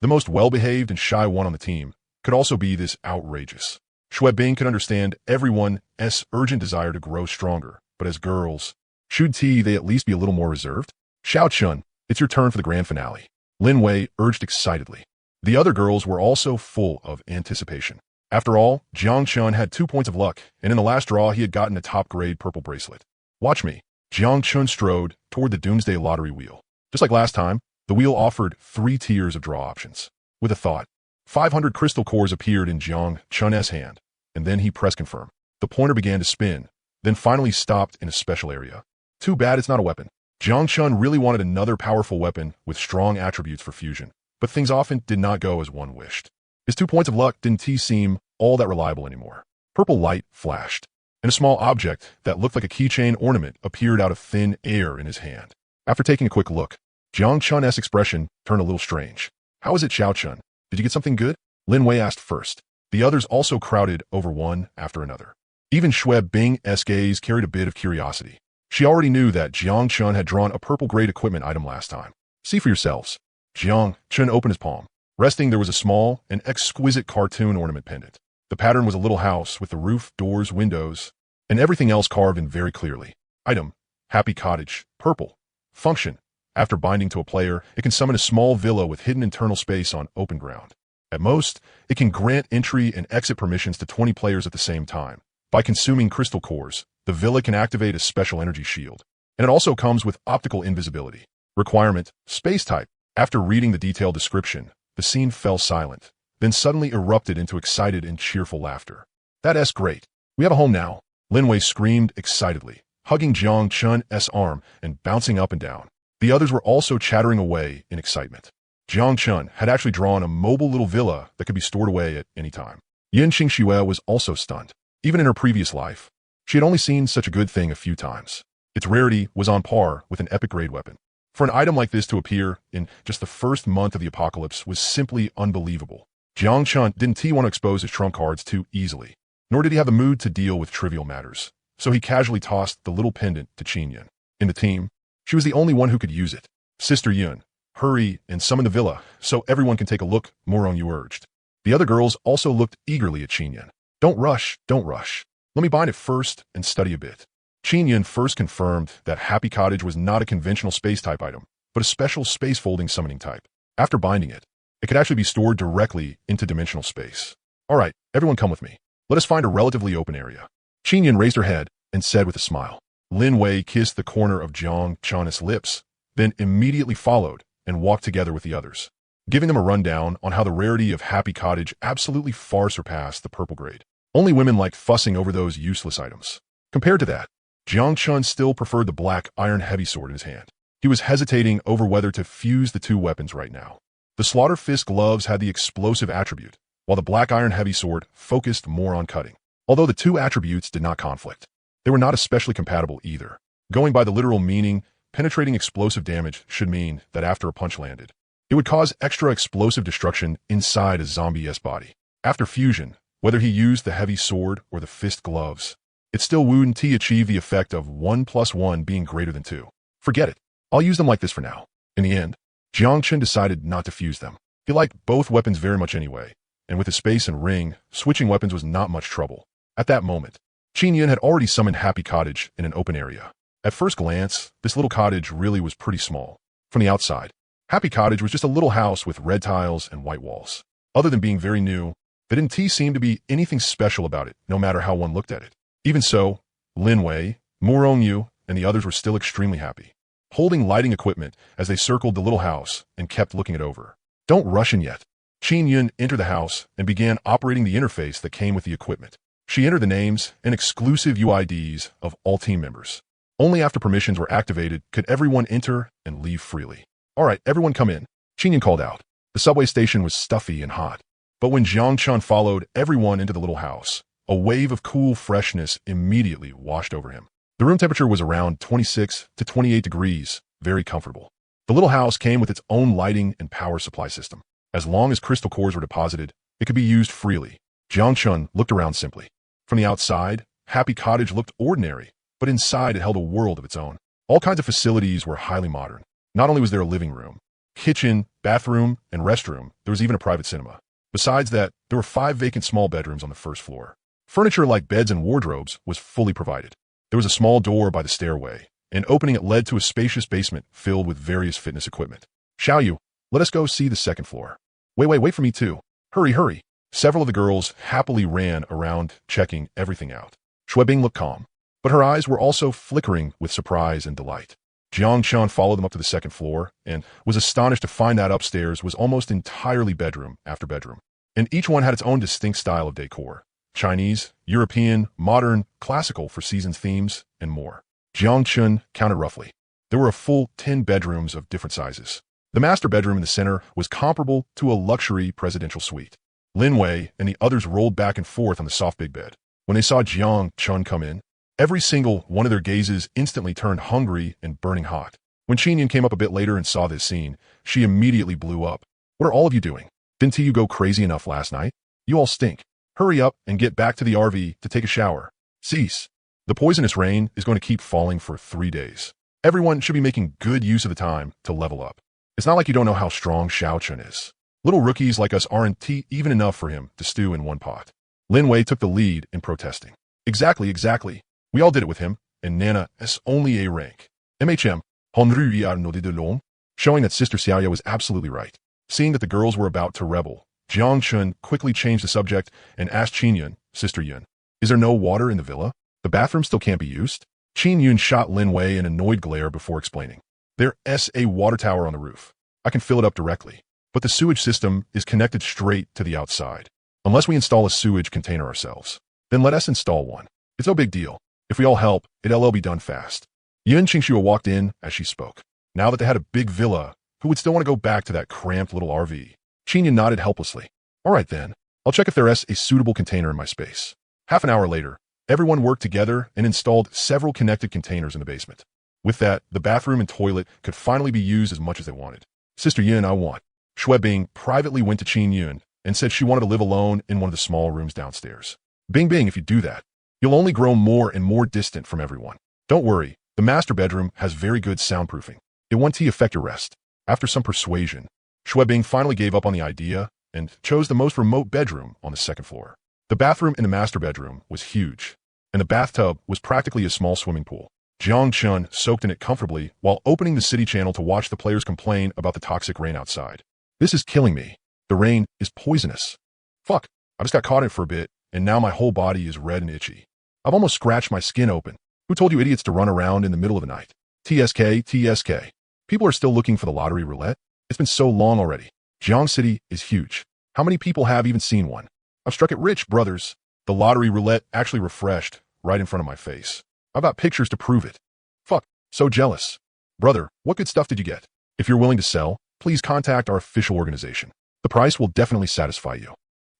the most well-behaved and shy one on the team, could also be this outrageous. Xuebing could understand everyone's urgent desire to grow stronger, but as girls, should they at least be a little more reserved? Xiao Chun, it's your turn for the grand finale. Lin Wei urged excitedly. The other girls were also full of anticipation. After all, Jiang Chun had 2 points of luck, and in the last draw he had gotten a top-grade purple bracelet. Watch me. Jiang Chun strode toward the Doomsday Lottery wheel. Just like last time, the wheel offered 3 tiers of draw options. With a thought, 500 crystal cores appeared in Jiang Chun's hand, and then he pressed confirm. The pointer began to spin, then finally stopped in a special area. Too bad it's not a weapon. Jiang Chun really wanted another powerful weapon with strong attributes for fusion, but things often did not go as one wished. His 2 points of luck didn't seem all that reliable anymore. Purple light flashed, and a small object that looked like a keychain ornament appeared out of thin air in his hand. After taking a quick look, Jiang Chun's expression turned a little strange. How is it, Xiao Chun? Did you get something good? Lin Wei asked first. The others also crowded over one after another. Even Xuebing's gaze carried a bit of curiosity. She already knew that Jiang Chun had drawn a purple-grade equipment item last time. See for yourselves. Jiang Chun opened his palm. Resting, there was a small and exquisite cartoon ornament pendant. The pattern was a little house with the roof, doors, windows, and everything else carved in very clearly. Item, Happy Cottage, purple. Function. After binding to a player, it can summon a small villa with hidden internal space on open ground. At most, it can grant entry and exit permissions to 20 players at the same time. By consuming crystal cores, the villa can activate a special energy shield. And it also comes with optical invisibility. Requirement, space type. After reading the detailed description, the scene fell silent, then suddenly erupted into excited and cheerful laughter. That's great. We have a home now. Linwei screamed excitedly, hugging Jiang Chun's arm and bouncing up and down. The others were also chattering away in excitement. Jiang Chun had actually drawn a mobile little villa that could be stored away at any time. Yin Xingxue was also stunned. Even in her previous life, she had only seen such a good thing a few times. Its rarity was on par with an epic-grade weapon. For an item like this to appear in just the first month of the apocalypse was simply unbelievable. Jiang Chun didn't want to expose his trump cards too easily, nor did he have the mood to deal with trivial matters, so he casually tossed the little pendant to Qin Yun. In the team, she was the only one who could use it. Sister Yun, hurry and summon the villa so everyone can take a look, Morong urged. The other girls also looked eagerly at Qin Yun. Don't rush. Let me bind it first and study a bit. Qin Yun first confirmed that Happy Cottage was not a conventional space-type item, but a special space-folding summoning type. After binding it, it could actually be stored directly into dimensional space. All right, everyone come with me. Let us find a relatively open area. Qin Yun raised her head and said with a smile. Lin Wei kissed the corner of Jiang Chun's lips, then immediately followed and walked together with the others, giving them a rundown on how the rarity of Happy Cottage absolutely far surpassed the purple grade. Only women liked fussing over those useless items. Compared to that, Jiang Chun still preferred the black iron heavy sword in his hand. He was hesitating over whether to fuse the two weapons right now. The Slaughter Fist gloves had the explosive attribute, while the black iron heavy sword focused more on cutting. Although the two attributes did not conflict, they were not especially compatible either. Going by the literal meaning, penetrating explosive damage should mean that after a punch landed, it would cause extra explosive destruction inside a zombie's body. After fusion, whether he used the heavy sword or the fist gloves, it still wouldn't achieve the effect of 1 + 1 being greater than 2. Forget it. I'll use them like this for now. In the end, Jiang Chun decided not to fuse them. He liked both weapons very much anyway, and with his space and ring, switching weapons was not much trouble. At that moment, Qin Yun had already summoned Happy Cottage in an open area. At first glance, this little cottage really was pretty small. From the outside, Happy Cottage was just a little house with red tiles and white walls. Other than being very new, there didn't seem to be anything special about it, no matter how one looked at it. Even so, Lin Wei, Morong Yu, and the others were still extremely happy, holding lighting equipment as they circled the little house and kept looking it over. Don't rush in yet. Qin Yun entered the house and began operating the interface that came with the equipment. She entered the names and exclusive UIDs of all team members. Only after permissions were activated could everyone enter and leave freely. All right, everyone come in, Qin Yun called out. The subway station was stuffy and hot, but when Jiang Chun followed everyone into the little house, a wave of cool freshness immediately washed over him. The room temperature was around 26 to 28 degrees, very comfortable. The little house came with its own lighting and power supply system. As long as crystal cores were deposited, it could be used freely. Jiang Chun looked around simply. From the outside, Happy Cottage looked ordinary, but inside it held a world of its own. All kinds of facilities were highly modern. Not only was there a living room, kitchen, bathroom, and restroom, there was even a private cinema. Besides that, there were 5 vacant small bedrooms on the first floor. Furniture like beds and wardrobes was fully provided. There was a small door by the stairway, and opening it led to a spacious basement filled with various fitness equipment. Xiaoyu, let us go see the second floor. Wait for me too. Hurry. Several of the girls happily ran around checking everything out. Shuebing looked calm, but her eyes were also flickering with surprise and delight. Jiang Chun followed them up to the second floor and was astonished to find that upstairs was almost entirely bedroom after bedroom, and each one had its own distinct style of decor. Chinese, European, modern, classical for seasons themes, and more. Jiang Chun counted roughly. There were a full 10 bedrooms of different sizes. The master bedroom in the center was comparable to a luxury presidential suite. Lin Wei and the others rolled back and forth on the soft big bed. When they saw Jiang Chun come in, every single one of their gazes instantly turned hungry and burning hot. When Qin Yun came up a bit later and saw this scene, she immediately blew up. What are all of you doing? Didn't you go crazy enough last night? You all stink. Hurry up and get back to the RV to take a shower. Cease. The poisonous rain is going to keep falling for 3 days. Everyone should be making good use of the time to level up. It's not like you don't know how strong Xiao Chun is. Little rookies like us aren't even enough for him to stew in one pot. Lin Wei took the lead in protesting. Exactly. We all did it with him, and Nana S only A rank. MHM, Honru Arno de Delom, showing that Sister Xiaoya was absolutely right. Seeing that the girls were about to rebel, Jiang Chun quickly changed the subject and asked Qin Yun, Sister Yun, is there no water in the villa? The bathroom still can't be used? Qin Yun shot Lin Wei an annoyed glare before explaining. There's a water tower on the roof. I can fill it up directly. But the sewage system is connected straight to the outside. Unless we install a sewage container ourselves. Then let us install one. It's no big deal. If we all help, it'll be done fast. Yun Qingxue walked in as she spoke. Now that they had a big villa, who would still want to go back to that cramped little RV? Qin Yun nodded helplessly. All right then. I'll check if there's a suitable container in my space. Half an hour later, everyone worked together and installed several connected containers in the basement. With that, the bathroom and toilet could finally be used as much as they wanted. Sister Yun, I want. Shui Bing privately went to Qin Yun and said she wanted to live alone in one of the small rooms downstairs. Bing Bing, if you do that, you'll only grow more and more distant from everyone. Don't worry, the master bedroom has very good soundproofing. It won't affect your rest. After some persuasion, Shui Bing finally gave up on the idea and chose the most remote bedroom on the second floor. The bathroom in the master bedroom was huge, and the bathtub was practically a small swimming pool. Jiang Chun soaked in it comfortably while opening the city channel to watch the players complain about the toxic rain outside. This is killing me. The rain is poisonous. Fuck, I just got caught in it for a bit, and now my whole body is red and itchy. I've almost scratched my skin open. Who told you idiots to run around in the middle of the night? TSK. People are still looking for the lottery roulette? It's been so long already. Jiang City is huge. How many people have even seen one? I've struck it rich, brothers. The lottery roulette actually refreshed right in front of my face. I've got pictures to prove it. Fuck, so jealous. Brother, what good stuff did you get? If you're willing to sell, please contact our official organization. The price will definitely satisfy you.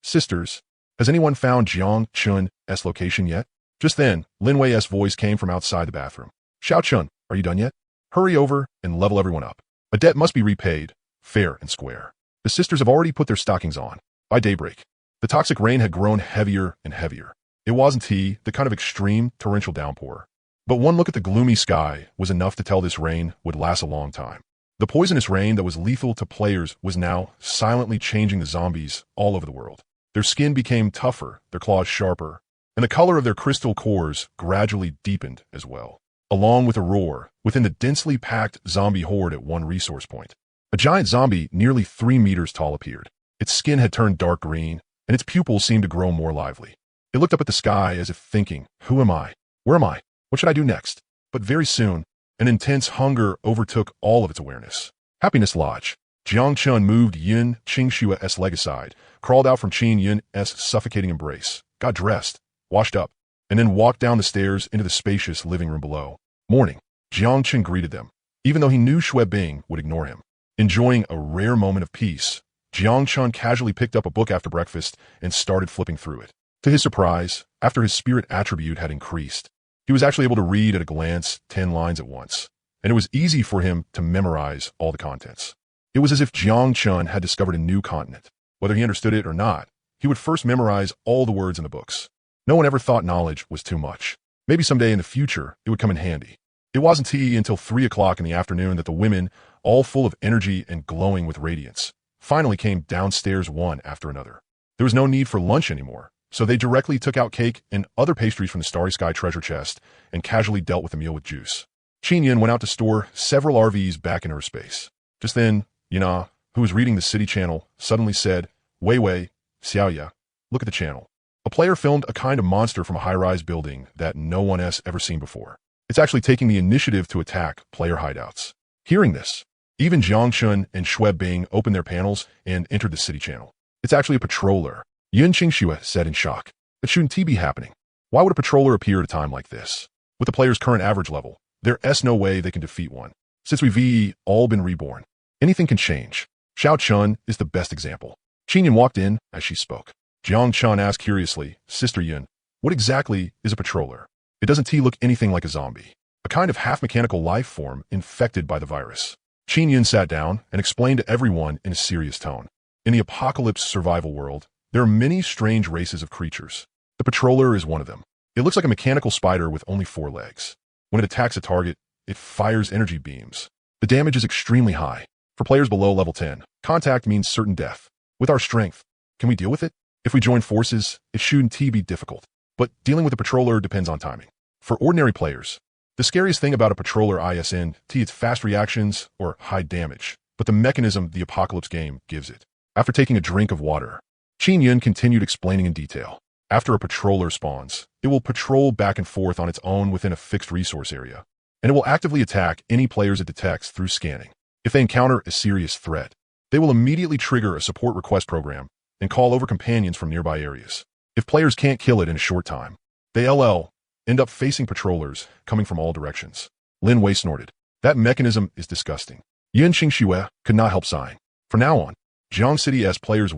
Sisters, has anyone found Jiang Chun's location yet? Just then, Lin Wei's voice came from outside the bathroom. Xiao Chun, are you done yet? Hurry over and level everyone up. A debt must be repaid, fair and square. The sisters have already put their stockings on. By daybreak, the toxic rain had grown heavier and heavier. It wasn't the kind of extreme torrential downpour. But one look at the gloomy sky was enough to tell this rain would last a long time. The poisonous rain that was lethal to players was now silently changing the zombies all over the world. Their skin became tougher, their claws sharper, and the color of their crystal cores gradually deepened as well. Along with a roar, within the densely packed zombie horde at one resource point, a giant zombie nearly 3 meters tall appeared. Its skin had turned dark green, and its pupils seemed to grow more lively. It looked up at the sky as if thinking, who am I? Where am I? What should I do next? But very soon, an intense hunger overtook all of its awareness. Happiness Lodge. Jiang Chun moved Yun Qingshua's leg aside, crawled out from Qin Yun's suffocating embrace, got dressed, washed up, and then walked down the stairs into the spacious living room below. Morning. Jiang Chun greeted them, even though he knew Shui Bing would ignore him. Enjoying a rare moment of peace, Jiang Chun casually picked up a book after breakfast and started flipping through it. To his surprise, after his spirit attribute had increased, he was actually able to read at a glance 10 lines at once, and it was easy for him to memorize all the contents. It was as if Jiang Chun had discovered a new continent. Whether he understood it or not, he would first memorize all the words in the books. No one ever thought knowledge was too much. Maybe someday in the future, it would come in handy. It wasn't until 3 o'clock in the afternoon that the women, all full of energy and glowing with radiance, finally came downstairs one after another. There was no need for lunch anymore, so they directly took out cake and other pastries from the Starry Sky treasure chest and casually dealt with the meal with juice. Qin Yun went out to store several RVs back in her space. Just then, Yana, who was reading the city channel, suddenly said, Wei Wei, Xiaoya, look at the channel. A player filmed a kind of monster from a high-rise building that no one has ever seen before. It's actually taking the initiative to attack player hideouts. Hearing this, even Jiang Chun and Shui Bing opened their panels and entered the city channel. It's actually a patroller, Yun Qingxue said in shock. It shouldn't be happening. Why would a patroller appear at a time like this? With the player's current average level, there's no way they can defeat one. Since we've all been reborn, anything can change. Xiao Chun is the best example. Qin Yun walked in as she spoke. Jiang Chun asked curiously, Sister Yun, what exactly is a patroller? It doesn't look anything like a zombie. A kind of half-mechanical life form infected by the virus. Qin Yun sat down and explained to everyone in a serious tone. In the apocalypse survival world, there are many strange races of creatures. The patroller is one of them. It looks like a mechanical spider with only 4 legs. When it attacks a target, it fires energy beams. The damage is extremely high. For players below level 10, contact means certain death. With our strength, can we deal with it? If we join forces, it shouldn't be difficult. But dealing with the patroller depends on timing. For ordinary players, The scariest thing about a patroller isn't its fast reactions or high damage, but the mechanism the apocalypse game gives it. After taking a drink of water, Qin Yun continued explaining in detail. After a patroller spawns, it will patrol back and forth on its own within a fixed resource area, and it will actively attack any players it detects through scanning. If they encounter a serious threat, they will immediately trigger a support request program and call over companions from nearby areas. If players can't kill it in a short time, they'll end up facing patrollers coming from all directions. Lin Wei snorted. That mechanism is disgusting. Yin Qingxue could not help sighing. From now on, Jiang City's players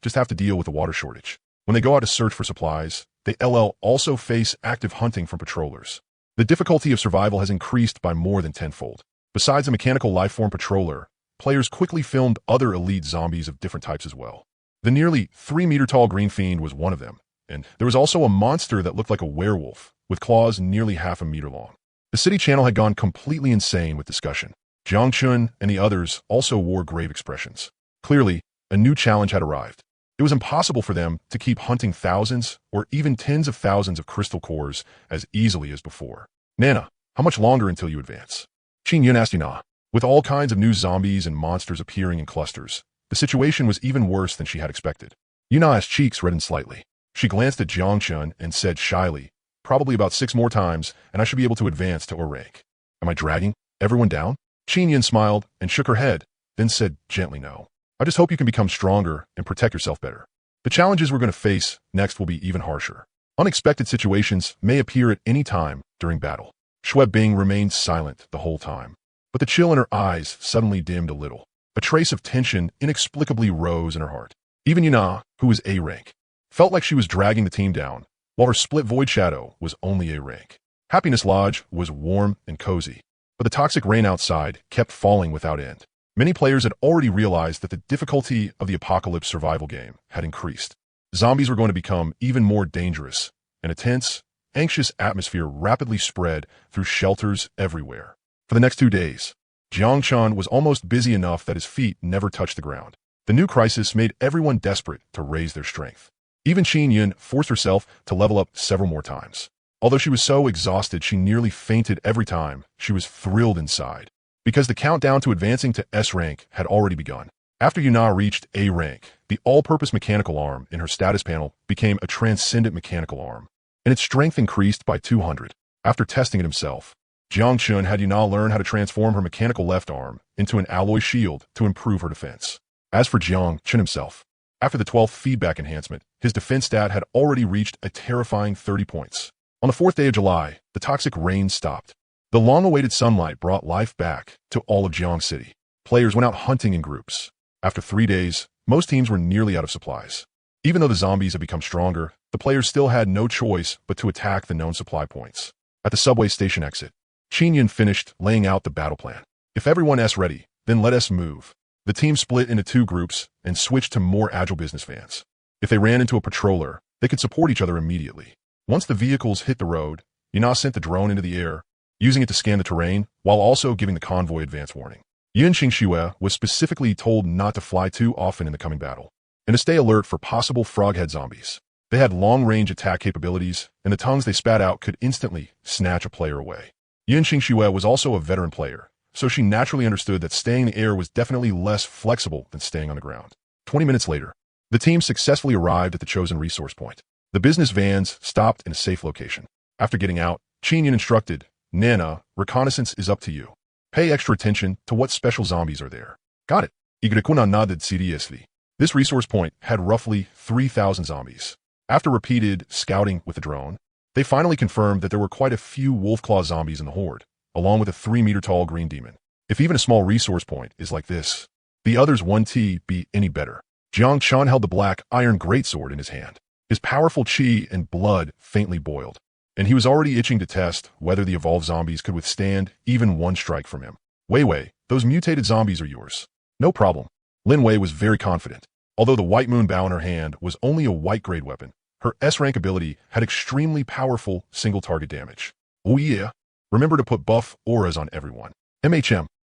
just have to deal with the water shortage. When they go out to search for supplies, they'll also face active hunting from patrollers. The difficulty of survival has increased by more than tenfold. Besides a mechanical lifeform patroller, players quickly filmed other elite zombies of different types as well. The nearly 3-meter-tall green fiend was one of them, and there was also a monster that looked like a werewolf, with claws nearly half a meter long. The city channel had gone completely insane with discussion. Jiang Chun and the others also wore grave expressions. Clearly, a new challenge had arrived. It was impossible for them to keep hunting thousands or even tens of thousands of crystal cores as easily as before. Nana, how much longer until you advance? Qin Yun asked Yuna. With all kinds of new zombies and monsters appearing in clusters, the situation was even worse than she had expected. Yuna's cheeks reddened slightly. She glanced at Jiang Chun and said shyly, probably about 6 more times, and I should be able to advance to a rank. Am I dragging everyone down? Qin Yun smiled and shook her head, then said gently no. I just hope you can become stronger and protect yourself better. The challenges we're going to face next will be even harsher. Unexpected situations may appear at any time during battle. Shui Bing remained silent the whole time, but the chill in her eyes suddenly dimmed a little. A trace of tension inexplicably rose in her heart. Even Yuna, who was A rank, felt like she was dragging the team down, while her split void shadow was only A rank. Happiness Lodge was warm and cozy, but the toxic rain outside kept falling without end. Many players had already realized that the difficulty of the apocalypse survival game had increased. Zombies were going to become even more dangerous, and a tense, anxious atmosphere rapidly spread through shelters everywhere. For the next 2 days, Jiang Chun was almost busy enough that his feet never touched the ground. The new crisis made everyone desperate to raise their strength. Even Qin Yun forced herself to level up several more times. Although she was so exhausted she nearly fainted every time, she was thrilled inside, because the countdown to advancing to S rank had already begun. After Yuna reached A rank, the all-purpose mechanical arm in her status panel became a transcendent mechanical arm, and its strength increased by 200. After testing it himself, Jiang Chun had Yuna learn how to transform her mechanical left arm into an alloy shield to improve her defense. As for Jiang Chun himself, after the 12th feedback enhancement, his defense stat had already reached a terrifying 30 points. On the 4th day of July, the toxic rain stopped. The long-awaited sunlight brought life back to all of Jiang City. Players went out hunting in groups. After 3 days, most teams were nearly out of supplies. Even though the zombies had become stronger, the players still had no choice but to attack the known supply points. At the subway station exit, Qin Yun finished laying out the battle plan. If everyone's ready, then let us move. The team split into 2 groups and switched to more agile business vans. If they ran into a patroller, they could support each other immediately. Once the vehicles hit the road, Yuna sent the drone into the air, using it to scan the terrain while also giving the convoy advance warning. Yin Qingxue was specifically told not to fly too often in the coming battle, and to stay alert for possible froghead zombies. They had long-range attack capabilities, and the tongues they spat out could instantly snatch a player away. Yin Qingxue was also a veteran player, so she naturally understood that staying in the air was definitely less flexible than staying on the ground. 20 minutes later, the team successfully arrived at the chosen resource point. The business vans stopped in a safe location. After getting out, Qin Yun instructed, Nana, reconnaissance is up to you. Pay extra attention to what special zombies are there. Got it. Igrekuna nodded seriously. This resource point had roughly 3,000 zombies. After repeated scouting with the drone, they finally confirmed that there were quite a few wolf-claw zombies in the horde, along with a 3-meter-tall green demon. If even a small resource point is like this, the others won't be any better. Jiang Chun held the black iron greatsword in his hand. His powerful chi and blood faintly boiled, and he was already itching to test whether the evolved zombies could withstand even one strike from him. Wei, those mutated zombies are yours. No problem. Lin Wei was very confident. Although the white moon bow in her hand was only a white-grade weapon, her S-rank ability had extremely powerful single-target damage. Oh yeah. Remember to put buff auras on everyone.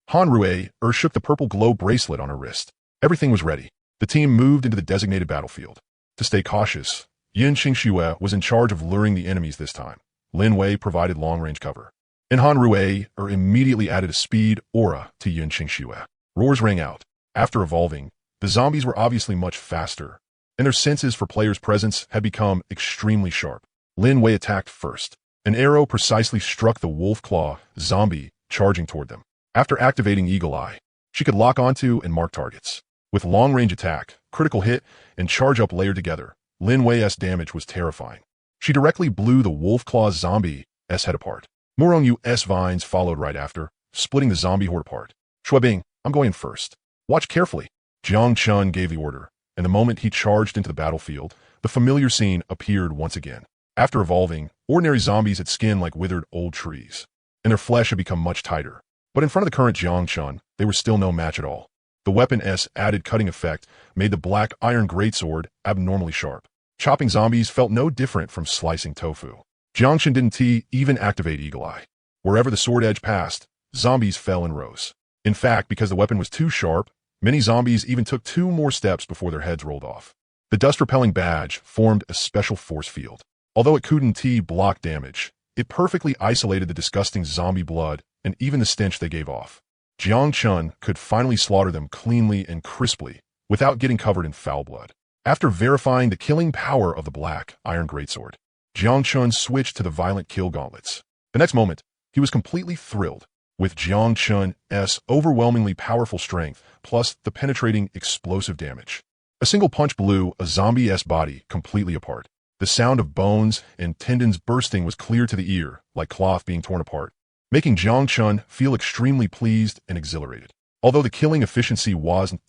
Han Rue shook the purple glow bracelet on her wrist. Everything was ready. The team moved into the designated battlefield. To stay cautious, Yin Qingxue was in charge of luring the enemies this time. Lin Wei provided long-range cover. and Han Rui immediately added a speed aura to Yun Qingxue. Roars rang out. After evolving, the zombies were obviously much faster, and their senses for players' presence had become extremely sharp. Lin Wei attacked first. An arrow precisely struck the wolf claw zombie charging toward them. After activating Eagle Eye, she could lock onto and mark targets. With long-range attack, critical hit, and charge-up layered together, Lin Wei's damage was terrifying. She directly blew the wolf claw zombie's head apart. Murong Yu's vines followed right after, splitting the zombie horde apart. Shuebing, I'm going in first. Watch carefully. Jiang Chun gave the order, and the moment he charged into the battlefield, the familiar scene appeared once again. After evolving, ordinary zombies had skin like withered old trees, and their flesh had become much tighter. But in front of the current Jiang Chun, they were still no match at all. The weapon's added cutting effect made the black iron greatsword abnormally sharp. Chopping zombies felt no different from slicing tofu. Jiang Chun didn't even activate Eagle Eye. Wherever the sword edge passed, zombies fell in rows. In fact, because the weapon was too sharp, many zombies even took 2 more steps before their heads rolled off. The dust-repelling badge formed a special force field. Although it couldn't block damage, it perfectly isolated the disgusting zombie blood and even the stench they gave off. Jiang Chun could finally slaughter them cleanly and crisply without getting covered in foul blood. After verifying the killing power of the black iron greatsword, Jiang Chun switched to the violent kill gauntlets. The next moment, he was completely thrilled. With Jiang Chun's overwhelmingly powerful strength, plus the penetrating explosive damage, a single punch blew a zombie's body completely apart. The sound of bones and tendons bursting was clear to the ear, like cloth being torn apart, making Jiang Chun feel extremely pleased and exhilarated. Although the killing efficiency wasn't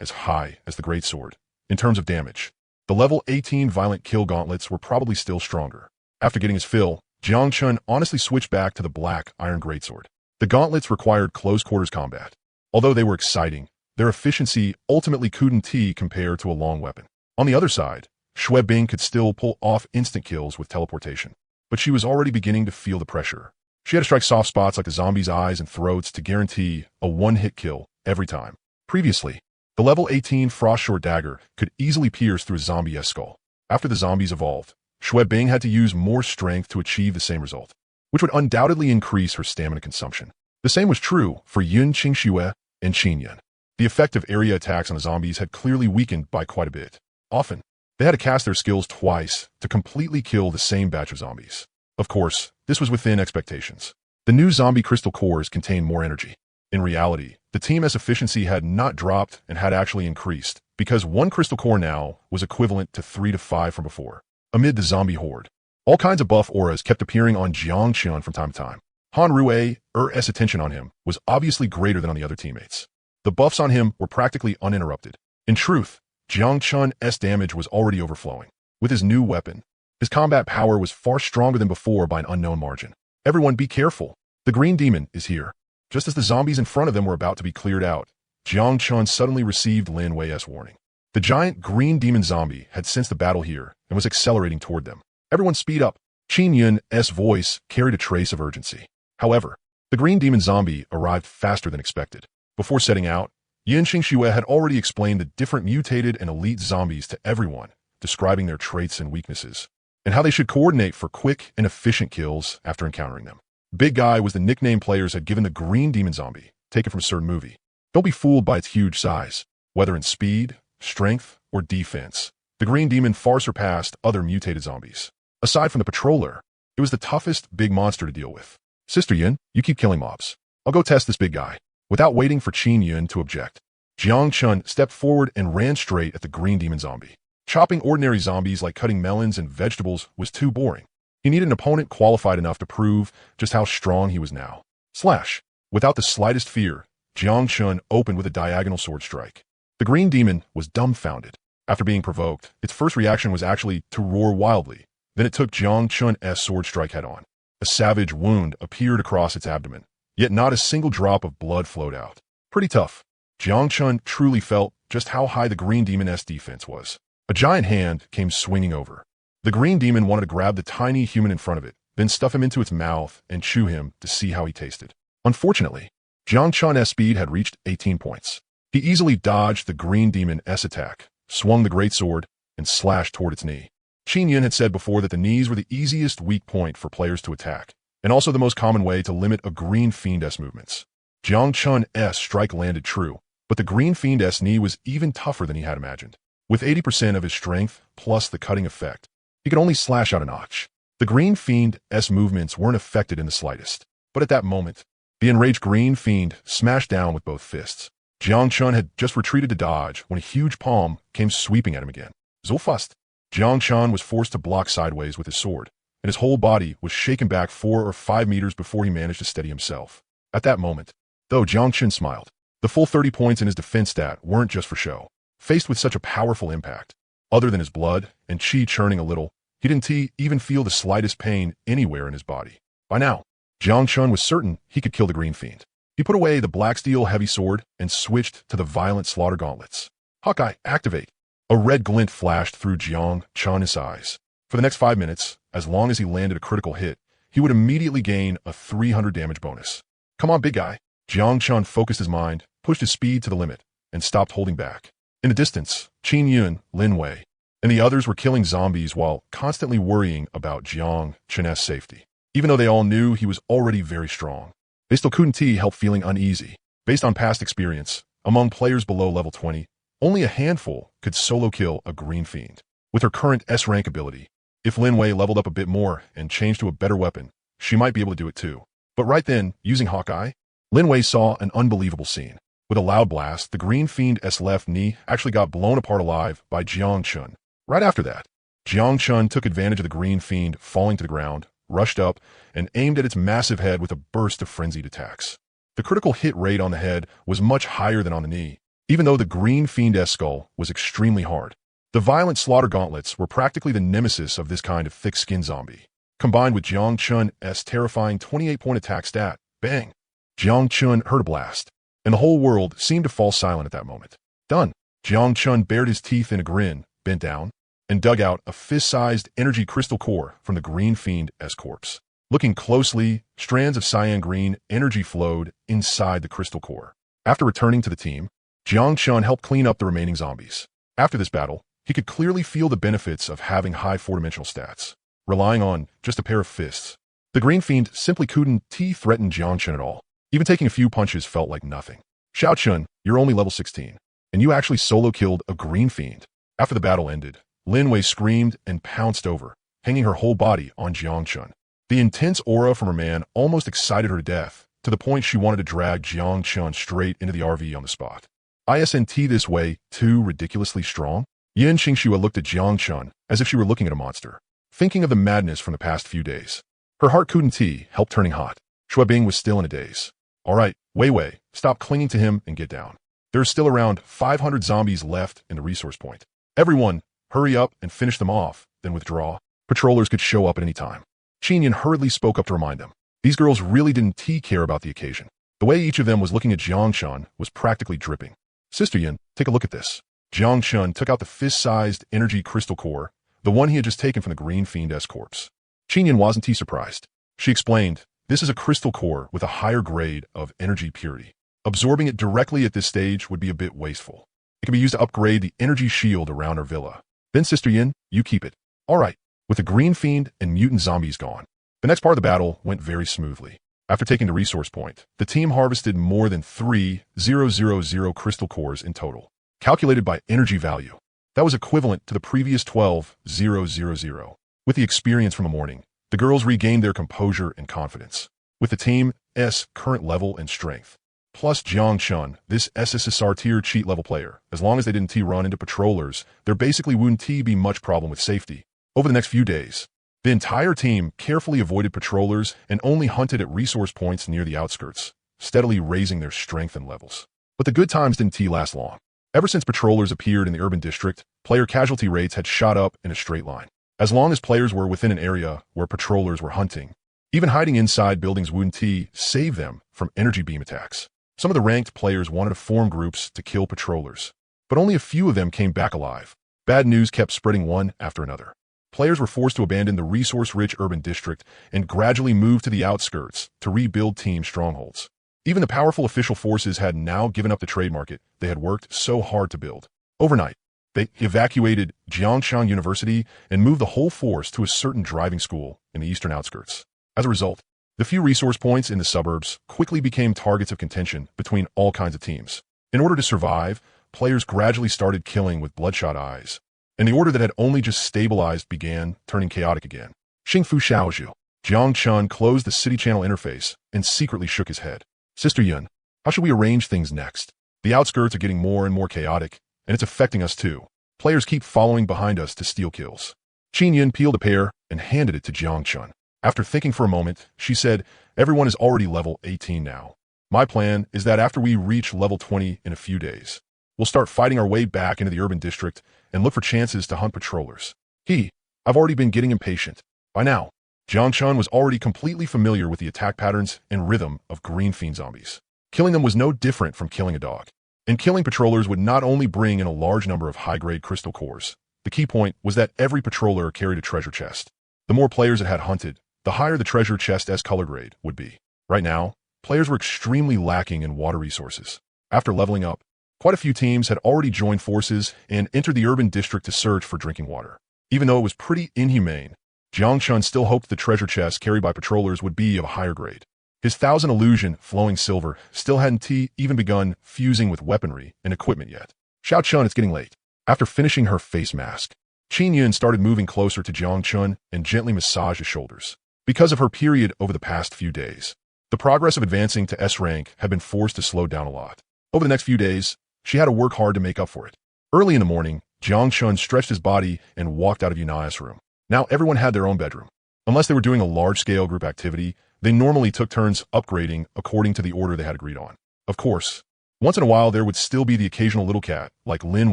as high as the greatsword, in terms of damage, the level 18 violent kill gauntlets were probably still stronger. After getting his fill, Jiang Chun honestly switched back to the black iron greatsword. The gauntlets required close-quarters combat. Although they were exciting, their efficiency ultimately couldn't compare to a long weapon. On the other side, Shuebing could still pull off instant kills with teleportation, but she was already beginning to feel the pressure. She had to strike soft spots like the zombies' eyes and throats to guarantee a one-hit kill every time. Previously, the level 18 Frost Short Dagger could easily pierce through a zombie's skull. After the zombies evolved, Shuebing had to use more strength to achieve the same result, which would undoubtedly increase her stamina consumption. The same was true for Yun Qingxue and Qin Yun. The effective area attacks on the zombies had clearly weakened by quite a bit. Often, they had to cast their skills twice to completely kill the same batch of zombies. Of course, this was within expectations. The new zombie crystal cores contained more energy. In reality, the team's efficiency had not dropped and had actually increased, because 1 crystal core now was equivalent to 3 to 5 from before. Amid the zombie horde, all kinds of buff auras kept appearing on Jiang Chun from time to time. Han Rui's attention on him was obviously greater than on the other teammates. The buffs on him were practically uninterrupted. In truth, Jiang Chun's damage was already overflowing. With his new weapon, his combat power was far stronger than before by an unknown margin. Everyone be careful. The green demon is here. Just as the zombies in front of them were about to be cleared out, Jiang Chun suddenly received Lin Wei's warning. The giant green demon zombie had sensed the battle here and was accelerating toward them. Everyone speed up. Qin Yun's voice carried a trace of urgency. However, the green demon zombie arrived faster than expected. Before setting out, Yun Qingxue had already explained the different mutated and elite zombies to everyone, describing their traits and weaknesses, and how they should coordinate for quick and efficient kills after encountering them. Big Guy was the nickname players had given the green demon zombie, taken from a certain movie. Don't be fooled by its huge size. Whether in speed, strength, or defense, the green demon far surpassed other mutated zombies. Aside from the patroller, it was the toughest big monster to deal with. Sister Yun, you keep killing mobs. I'll go test this big guy. Without waiting for Qin Yun to object, Jiang Chun stepped forward and ran straight at the green demon zombie. Chopping ordinary zombies like cutting melons and vegetables was too boring. He needed an opponent qualified enough to prove just how strong he was now. Slash. Without the slightest fear, Jiang Chun opened with a diagonal sword strike. The green demon was dumbfounded. After being provoked, its first reaction was actually to roar wildly. Then it took Jiang Chun's sword strike head on. A savage wound appeared across its abdomen, yet not a single drop of blood flowed out. Pretty tough. Jiang Chun truly felt just how high the green demon's defense was. A giant hand came swinging over. The green demon wanted to grab the tiny human in front of it, then stuff him into its mouth and chew him to see how he tasted. Unfortunately, Jiang Chun's speed had reached 18 points. He easily dodged the green demon's attack, swung the greatsword, and slashed toward its knee. Qin Yun had said before that the knees were the easiest weak point for players to attack, and also the most common way to limit a Green Fiend's movements. Jiang Chun's strike landed true, but the Green Fiend's knee was even tougher than he had imagined. With 80% of his strength plus the cutting effect, he could only slash out a notch. The Green Fiend's movements weren't affected in the slightest, but at that moment, the enraged Green Fiend smashed down with both fists. Jiang Chun had just retreated to dodge when a huge palm came sweeping at him again. So fast, Jiang Chun was forced to block sideways with his sword, and his whole body was shaken back 4 or 5 meters before he managed to steady himself. At that moment, though, Jiang Chun smiled. The full 30 points in his defense stat weren't just for show. Faced with such a powerful impact, other than his blood and chi churning a little, he didn't even feel the slightest pain anywhere in his body. By now, Jiang Chun was certain he could kill the Green Fiend. He put away the black steel heavy sword and switched to the violent slaughter gauntlets. Hawkeye, activate! A red glint flashed through Jiang Chun's eyes. For the next 5 minutes, as long as he landed a critical hit, he would immediately gain a 300 damage bonus. Come on, big guy. Jiang Chun focused his mind, pushed his speed to the limit, and stopped holding back. In the distance, Qin Yun, Lin Wei, and the others were killing zombies while constantly worrying about Jiang Chun's safety. Even though they all knew he was already very strong, they still couldn't help feeling uneasy. Based on past experience, among players below level 20, only a handful could solo kill a Green Fiend. With her current S-rank ability, if Lin Wei leveled up a bit more and changed to a better weapon, she might be able to do it too. But right then, using Hawkeye, Lin Wei saw an unbelievable scene. With a loud blast, the Green Fiend's left knee actually got blown apart alive by Jiang Chun. Right after that, Jiang Chun took advantage of the Green Fiend falling to the ground, rushed up, and aimed at its massive head with a burst of frenzied attacks. The critical hit rate on the head was much higher than on the knee, even though the Green Fiend's skull was extremely hard. The violent slaughter gauntlets were practically the nemesis of this kind of thick-skinned zombie. Combined with Jiang Chun's terrifying 28-point attack stat, bang! Jiang Chun heard a blast, and the whole world seemed to fall silent at that moment. Done. Jiang Chun bared his teeth in a grin, bent down, and dug out a fist-sized energy crystal core from the Green Fiend's corpse. Looking closely, strands of cyan green energy flowed inside the crystal core. After returning to the team, Jiang Chun helped clean up the remaining zombies. After this battle, he could clearly feel the benefits of having high 4-dimensional stats. Relying on just a pair of fists, the Green Fiend simply couldn't threaten Jiang Chun at all. Even taking a few punches felt like nothing. Xiao Chun, you're only level 16, and you actually solo killed a Green Fiend. After the battle ended, Lin Wei screamed and pounced over, hanging her whole body on Jiang Chun. The intense aura from her man almost excited her to death, to the point she wanted to drag Jiang Chun straight into the RV on the spot. Isn't this way too ridiculously strong? Yin Xingxua looked at Jiang Chun as if she were looking at a monster, thinking of the madness from the past few days. Her heart couldn't help turning hot. Shui Bing was still in a daze. All right, Wei Wei, stop clinging to him and get down. There's still around 500 zombies left in the resource point. Everyone, hurry up and finish them off, then withdraw. Patrollers could show up at any time. Qin Yin hurriedly spoke up to remind them. These girls really didn't care about the occasion. The way each of them was looking at Jiang Chun was practically dripping. Sister Yin, take a look at this. Jiang Chun took out the fist-sized energy crystal core, the one he had just taken from the Green Fiend's corpse. Qin Yin wasn't surprised. She explained, this is a crystal core with a higher grade of energy purity. Absorbing it directly at this stage would be a bit wasteful. It can be used to upgrade the energy shield around our villa. Then, Sister Yin, you keep it. All right. With the Green Fiend and mutant zombies gone, the next part of the battle went very smoothly. After taking the resource point, the team harvested more than 3,000 crystal cores in total, calculated by energy value. That was equivalent to the previous 12,000. With the experience from the morning, the girls regained their composure and confidence. With the team's current level and strength, plus Jiang Chun, this SSSR tier cheat level player, as long as they didn't run into patrollers, there basically wouldn't be much problem with safety. Over the next few days, the entire team carefully avoided patrollers and only hunted at resource points near the outskirts, steadily raising their strength and levels. But the good times didn't last long. Ever since patrollers appeared in the urban district, player casualty rates had shot up in a straight line. As long as players were within an area where patrollers were hunting, even hiding inside buildings wouldn't save them from energy beam attacks. Some of the ranked players wanted to form groups to kill patrollers, but only a few of them came back alive. Bad news kept spreading one after another. Players were forced to abandon the resource-rich urban district and gradually move to the outskirts to rebuild team strongholds. Even the powerful official forces had now given up the trade market they had worked so hard to build. Overnight, they evacuated Jiangshan University and moved the whole force to a certain driving school in the eastern outskirts. As a result, The few resource points in the suburbs quickly became targets of contention between all kinds of teams. In order to survive, players gradually started killing with bloodshot eyes, and the order that had only just stabilized began turning chaotic again. Xingfu Xiaozhu. Jiang Chun closed the city channel interface and secretly shook his head. Sister Yun, how should we arrange things next? The outskirts are getting more and more chaotic, and it's affecting us too. Players keep following behind us to steal kills. Qin Yun peeled a pear and handed it to Jiang Chun. After thinking for a moment, she said, everyone is already level 18 now. My plan is that after we reach level 20 in a few days, we'll start fighting our way back into the urban district and look for chances to hunt patrollers. I've already been getting impatient. By now, Jiang Chun was already completely familiar with the attack patterns and rhythm of green fiend zombies. Killing them was no different from killing a dog. And killing patrollers would not only bring in a large number of high-grade crystal cores. The key point was that every patroller carried a treasure chest. The more players it had hunted, the higher the treasure chest's color grade would be. Right now, players were extremely lacking in water resources. After leveling up, quite a few teams had already joined forces and entered the urban district to search for drinking water. Even though it was pretty inhumane, Jiang Chun still hoped the treasure chests carried by patrollers would be of a higher grade. His 1,000 illusion flowing silver still hadn't even begun fusing with weaponry and equipment yet. Xiao Chun, it's getting late. After finishing her face mask, Qin Yun started moving closer to Jiang Chun and gently massaged his shoulders. Because of her period over the past few days, the progress of advancing to S rank had been forced to slow down a lot. Over the next few days, she had to work hard to make up for it. Early in the morning, Jiang Chun stretched his body and walked out of Yunaya's room. Now everyone had their own bedroom. Unless they were doing a large-scale group activity, they normally took turns upgrading according to the order they had agreed on. Of course, once in a while there would still be the occasional little cat, like Lin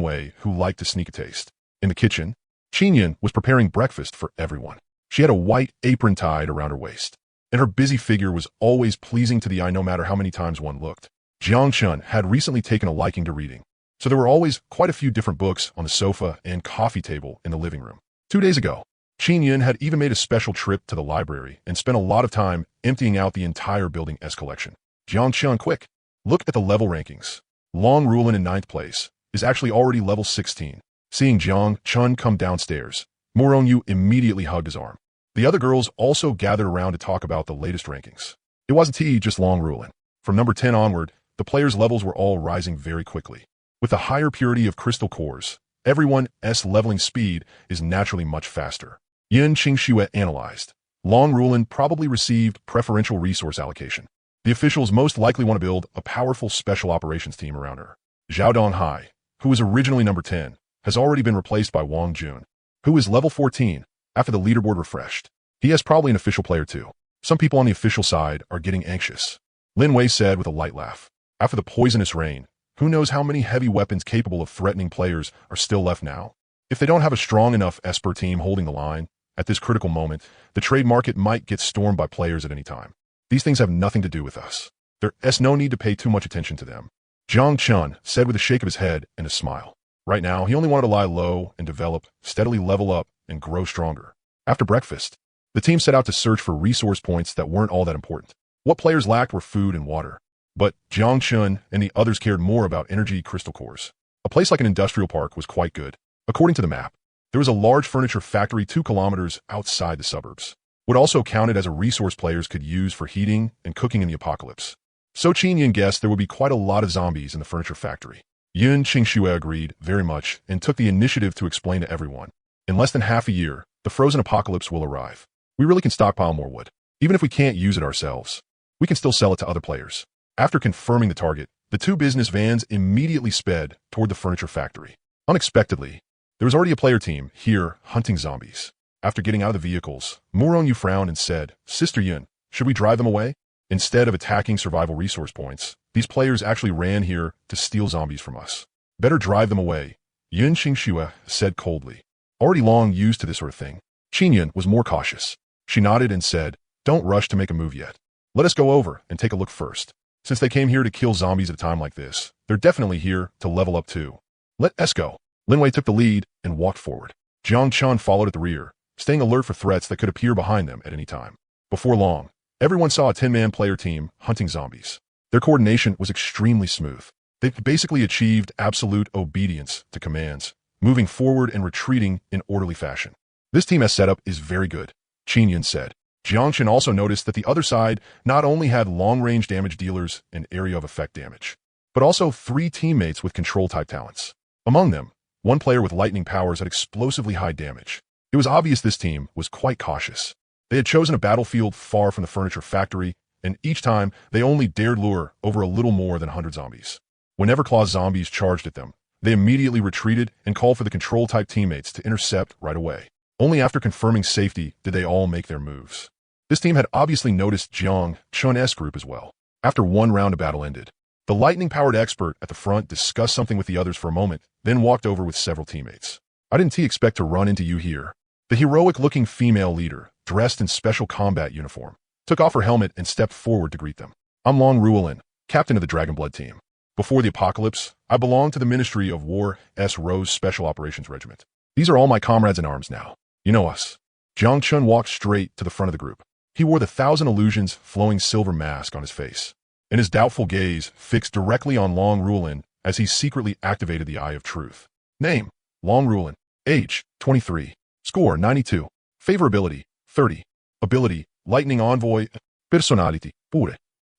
Wei, who liked to sneak a taste. In the kitchen, Qin Yun was preparing breakfast for everyone. She had a white apron tied around her waist, and her busy figure was always pleasing to the eye no matter how many times one looked. Jiang Chun had recently taken a liking to reading, so there were always quite a few different books on the sofa and coffee table in the living room. 2 days ago, Qin Yun had even made a special trip to the library and spent a lot of time emptying out the entire building's collection. Jiang Chun, quick, look at the level rankings. Long Rulin in 9th place is actually already level 16. Seeing Jiang Chun come downstairs, Moronyu immediately hugged his arm. The other girls also gathered around to talk about the latest rankings. It wasn't just Long Rulin. From number 10 onward, the players' levels were all rising very quickly. With the higher purity of crystal cores, everyone's leveling speed is naturally much faster. Yin Qingxue analyzed. Long Rulin probably received preferential resource allocation. The officials most likely want to build a powerful special operations team around her. Zhao Donghai, who was originally number 10, has already been replaced by Wang Jun, who is level 14 after the leaderboard refreshed. He has probably an official player too. Some people on the official side are getting anxious. Lin Wei said with a light laugh. After the poisonous rain, who knows how many heavy weapons capable of threatening players are still left now? If they don't have a strong enough Esper team holding the line, at this critical moment, the trade market might get stormed by players at any time. These things have nothing to do with us. There's no need to pay too much attention to them. Jiang Chun said with a shake of his head and a smile. Right now, he only wanted to lie low and develop, steadily level up, and grow stronger. After breakfast, the team set out to search for resource points that weren't all that important. What players lacked were food and water. But Jiang Chun and the others cared more about energy crystal cores. A place like an industrial park was quite good. According to the map, there was a large furniture factory 2 kilometers outside the suburbs. What also counted as a resource players could use for heating and cooking in the apocalypse. So Qin Yun guessed there would be quite a lot of zombies in the furniture factory. Yun Qingxue agreed very much and took the initiative to explain to everyone. In less than half a year, the frozen apocalypse will arrive. We really can stockpile more wood. Even if we can't use it ourselves, we can still sell it to other players. After confirming the target, the 2 business vans immediately sped toward the furniture factory. Unexpectedly, there was already a player team here hunting zombies. After getting out of the vehicles, Moronyu frowned and said, Sister Yun, should we drive them away? Instead of attacking survival resource points, these players actually ran here to steal zombies from us. Better drive them away, Yun Qingxue said coldly. Already long used to this sort of thing, Qin Yun was more cautious. She nodded and said, don't rush to make a move yet. Let us go over and take a look first. Since they came here to kill zombies at a time like this, they're definitely here to level up too. Let us go. Lin Wei took the lead and walked forward. Jiang Chun followed at the rear, staying alert for threats that could appear behind them at any time. Before long, everyone saw a 10-man player team hunting zombies. Their coordination was extremely smooth. They basically achieved absolute obedience to commands, moving forward and retreating in orderly fashion. This team's setup is very good, Qin Yun said. Jiangchen also noticed that the other side not only had long-range damage dealers and area of effect damage, but also 3 teammates with control-type talents. Among them, one player with lightning powers had explosively high damage. It was obvious this team was quite cautious. They had chosen a battlefield far from the furniture factory, and each time they only dared lure over a little more than 100 zombies. Whenever Claw's zombies charged at them, they immediately retreated and called for the control-type teammates to intercept right away. Only after confirming safety did they all make their moves. This team had obviously noticed Jiang Chun's group as well. After one round of battle ended, the lightning-powered expert at the front discussed something with the others for a moment, then walked over with several teammates. I didn't expect to run into you here. The heroic-looking female leader, dressed in special combat uniform, took off her helmet and stepped forward to greet them. I'm Long Ruolin, captain of the Dragonblood team. Before the apocalypse, I belonged to the Ministry of War's Rose Special Operations Regiment. These are all my comrades in arms now. You know us. Jiang Chun walked straight to the front of the group. He wore the Thousand Illusions flowing silver mask on his face, and his doubtful gaze fixed directly on Long Ruolin as he secretly activated the Eye of Truth. Name, Long Ruolin. Age, 23. Score, 92. Favorability, 30. Ability, Lightning Envoy. Personality, pure.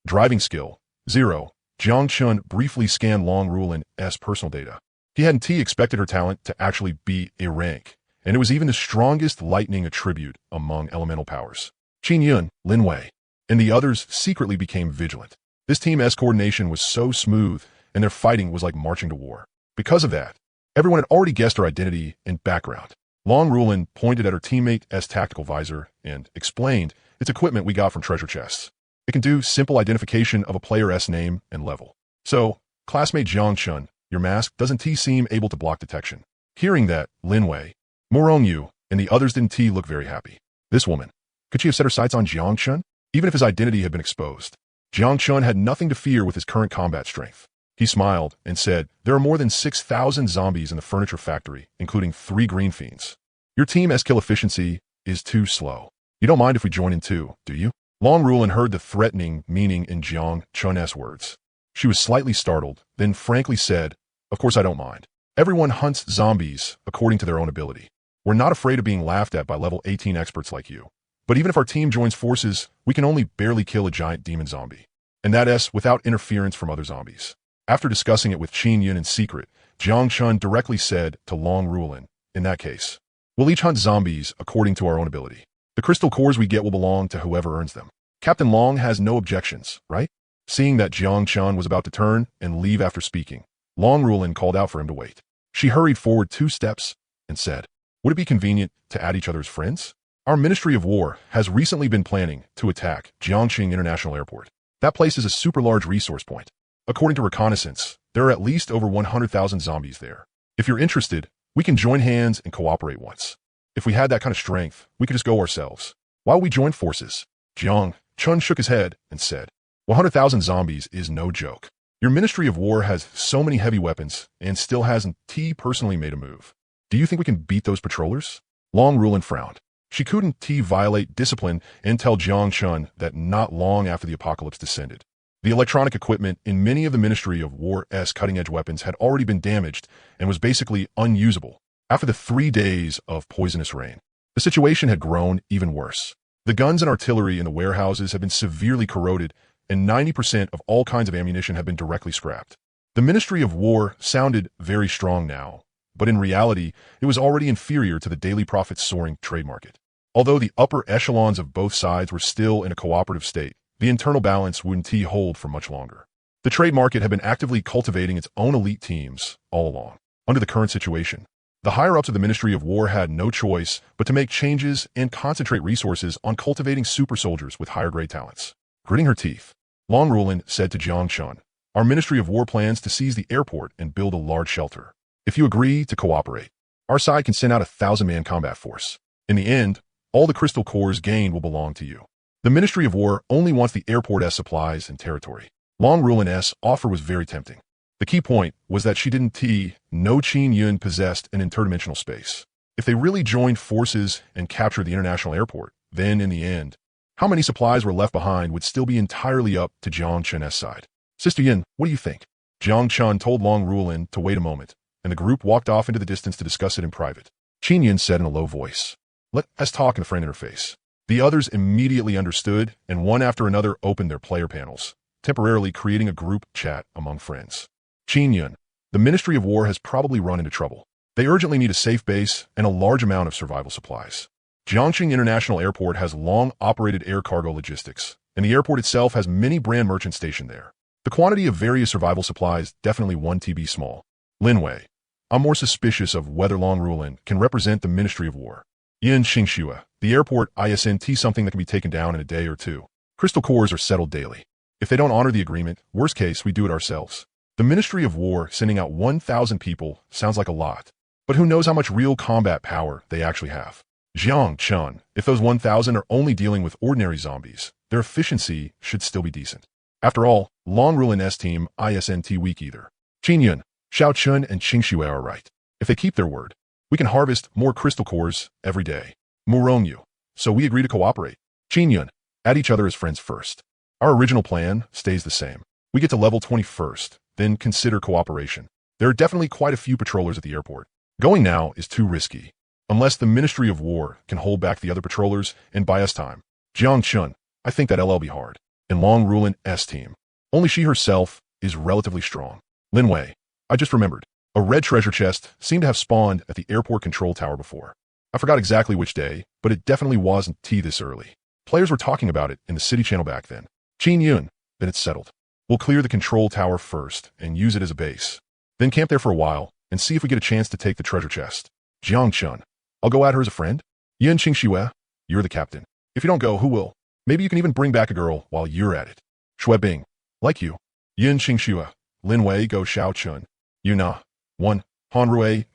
Driving skill, 0. Jiang Chun briefly scanned Long Ruolin's personal data. He hadn't expected her talent to actually be a rank, and it was even the strongest lightning attribute among elemental powers. Qin Yun, Lin Wei, and the others secretly became vigilant. This team's coordination was so smooth, and their fighting was like marching to war. Because of that, everyone had already guessed her identity and background. Long Ruolin pointed at her teammate's tactical visor and explained, it's equipment we got from treasure chests. It can do simple identification of a player's name and level. So, classmate Jiang Chun, your mask doesn't seem able to block detection. Hearing that, Lin Wei, Morong Yu, and the others didn't look very happy. This woman, could she have set her sights on Jiang Chun? Even if his identity had been exposed, Jiang Chun had nothing to fear with his current combat strength. He smiled and said, there are more than 6,000 zombies in the furniture factory, including 3 green fiends. Your team's kill efficiency is too slow. You don't mind if we join in too, do you? Long Ruolin heard the threatening meaning in Jiang Chun's words. She was slightly startled, then frankly said, of course I don't mind. Everyone hunts zombies according to their own ability. We're not afraid of being laughed at by level 18 experts like you. But even if our team joins forces, we can only barely kill a giant demon zombie. And that's without interference from other zombies. After discussing it with Qin Yun in secret, Jiang Chun directly said to Long Ruolin, in that case, we'll each hunt zombies according to our own ability. The crystal cores we get will belong to whoever earns them. Captain Long has no objections, right? Seeing that Jiang Chun was about to turn and leave after speaking, Long Ruolin called out for him to wait. She hurried forward 2 steps and said, would it be convenient to add each other as friends? Our Ministry of War has recently been planning to attack Jiangxing International Airport. That place is a super large resource point. According to reconnaissance, there are at least over 100,000 zombies there. If you're interested, we can join hands and cooperate once. If we had that kind of strength, we could just go ourselves. Why would we join forces? Jiang Chun shook his head and said, 100,000 zombies is no joke. Your Ministry of War has so many heavy weapons and still hasn't personally made a move. Do you think we can beat those patrollers? Long Ruolin frowned. She couldn't violate discipline and tell Jiang Chun that not long after the apocalypse descended. The electronic equipment in many of the Ministry of War's cutting-edge weapons had already been damaged and was basically unusable. After the 3 days of poisonous rain, the situation had grown even worse. The guns and artillery in the warehouses had been severely corroded, and 90% of all kinds of ammunition had been directly scrapped. The Ministry of War sounded very strong now, but in reality, it was already inferior to the daily profits soaring trade market. Although the upper echelons of both sides were still in a cooperative state, the internal balance wouldn't hold for much longer. The trade market had been actively cultivating its own elite teams all along. Under the current situation, the higher-ups of the Ministry of War had no choice but to make changes and concentrate resources on cultivating super soldiers with higher-grade talents. Gritting her teeth, Long Ruolin said to Jiang Chun, our Ministry of War plans to seize the airport and build a large shelter. If you agree to cooperate, our side can send out a 1,000-man combat force. In the end, all the crystal cores gained will belong to you. The Ministry of War only wants the airport's supplies and territory. Long Ruolin's offer was very tempting. The key point was that she didn't know Qin Yun possessed an interdimensional space. If they really joined forces and captured the international airport, then in the end, how many supplies were left behind would still be entirely up to Jiang Chun's side. Sister Yin, what do you think? Jiang Chun told Long Ruolin to wait a moment, and the group walked off into the distance to discuss it in private. Qin Yun said in a low voice, let us talk in the friend interface. The others immediately understood, and one after another opened their player panels, temporarily creating a group chat among friends. Qin Yun, the Ministry of War has probably run into trouble. They urgently need a safe base and a large amount of survival supplies. Jiangxing International Airport has long-operated air cargo logistics, and the airport itself has many brand merchants stationed there. The quantity of various survival supplies definitely 1 TB small. Linwei, I'm more suspicious of whether Long Rulin can represent the Ministry of War. Yin Xingxue, the airport ISNT something that can be taken down in a day or two. Crystal cores are settled daily. If they don't honor the agreement, worst case, we do it ourselves. The Ministry of War sending out 1,000 people sounds like a lot, but who knows how much real combat power they actually have. Jiang Chun, if those 1,000 are only dealing with ordinary zombies, their efficiency should still be decent. After all, Long Rulin S team ISNT weak either. Qin Yun, Xiao Chun, and Qingxue are right. If they keep their word, we can harvest more crystal cores every day. Murongyu, so we agree to cooperate. Qin Yun, add each other as friends first. Our original plan stays the same. We get to level 20 first, then consider cooperation. There are definitely quite a few patrollers at the airport. Going now is too risky, unless the Ministry of War can hold back the other patrollers and buy us time. Jiang Chun, I think that'll be hard. And Long Rulin S team. Only she herself is relatively strong. Linwei, I just remembered. A red treasure chest seemed to have spawned at the airport control tower before. I forgot exactly which day, but it definitely wasn't this early. Players were talking about it in the city channel back then. Qin Yun, then it's settled. We'll clear the control tower first and use it as a base. Then camp there for a while and see if we get a chance to take the treasure chest. Jiang Chun, I'll go at her as a friend. Yin Qingxue, you're the captain. If you don't go, who will? Maybe you can even bring back a girl while you're at it. Shui Bing, like you. Yin Qingxue, Lin Wei go Xiao Chun. Yuna, 1. Han Rui,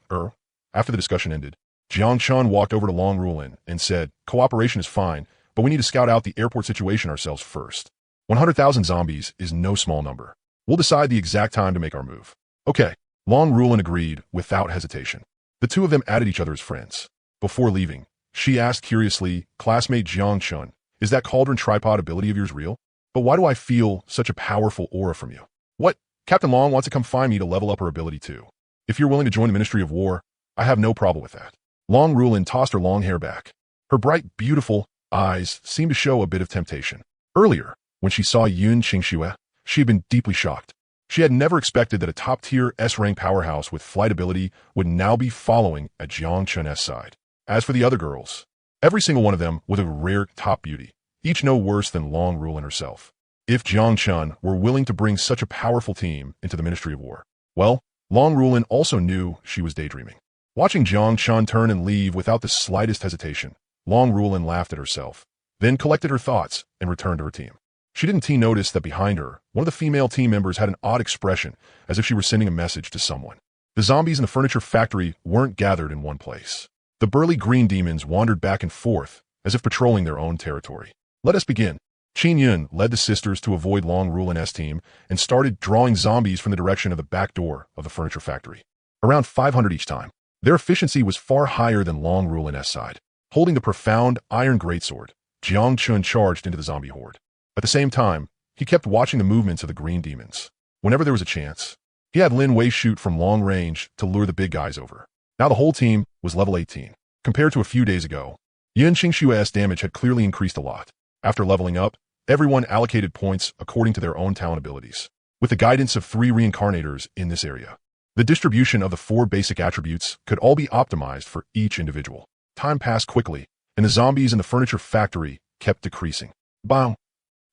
After the discussion ended, Jiang Chun walked over to Long Rulin and said, cooperation is fine, but we need to scout out the airport situation ourselves first. 100,000 zombies is no small number. We'll decide the exact time to make our move. Okay. Long Rulin agreed without hesitation. The two of them added each other as friends. Before leaving, she asked curiously, classmate Jiang Chun, is that cauldron tripod ability of yours real? But why do I feel such a powerful aura from you? What? Captain Long wants to come find me to level up her ability too. If you're willing to join the Ministry of War, I have no problem with that. Long Rulin tossed her long hair back. Her bright, beautiful eyes seemed to show a bit of temptation. Earlier, when she saw Yun Qingxue, she had been deeply shocked. She had never expected that a top-tier S-rank powerhouse with flight ability would now be following at Jiang Chun's side. As for the other girls, every single one of them was a rare top beauty, each no worse than Long Rulin herself. If Jiang Chun were willing to bring such a powerful team into the Ministry of War, well, Long Rulin also knew she was daydreaming. Watching Jiang Chun turn and leave without the slightest hesitation, Long Rulin laughed at herself, then collected her thoughts and returned to her team. She didn't notice that behind her, one of the female team members had an odd expression, as if she were sending a message to someone. The zombies in the furniture factory weren't gathered in one place. The burly green demons wandered back and forth, as if patrolling their own territory. Let us begin. Qin Yun led the sisters to avoid Long Rulin's team and started drawing zombies from the direction of the back door of the furniture factory. Around 500 each time. Their efficiency was far higher than Long Rulin's side. Holding the profound iron greatsword, Jiang Chun charged into the zombie horde. At the same time, he kept watching the movements of the green demons. Whenever there was a chance, he had Lin Wei shoot from long range to lure the big guys over. Now the whole team was level 18. Compared to a few days ago, Yin Qingxue's damage had clearly increased a lot. After leveling up, everyone allocated points according to their own talent abilities. With the guidance of 3 reincarnators in this area, the distribution of the 4 basic attributes could all be optimized for each individual. Time passed quickly, and the zombies in the furniture factory kept decreasing. Bam!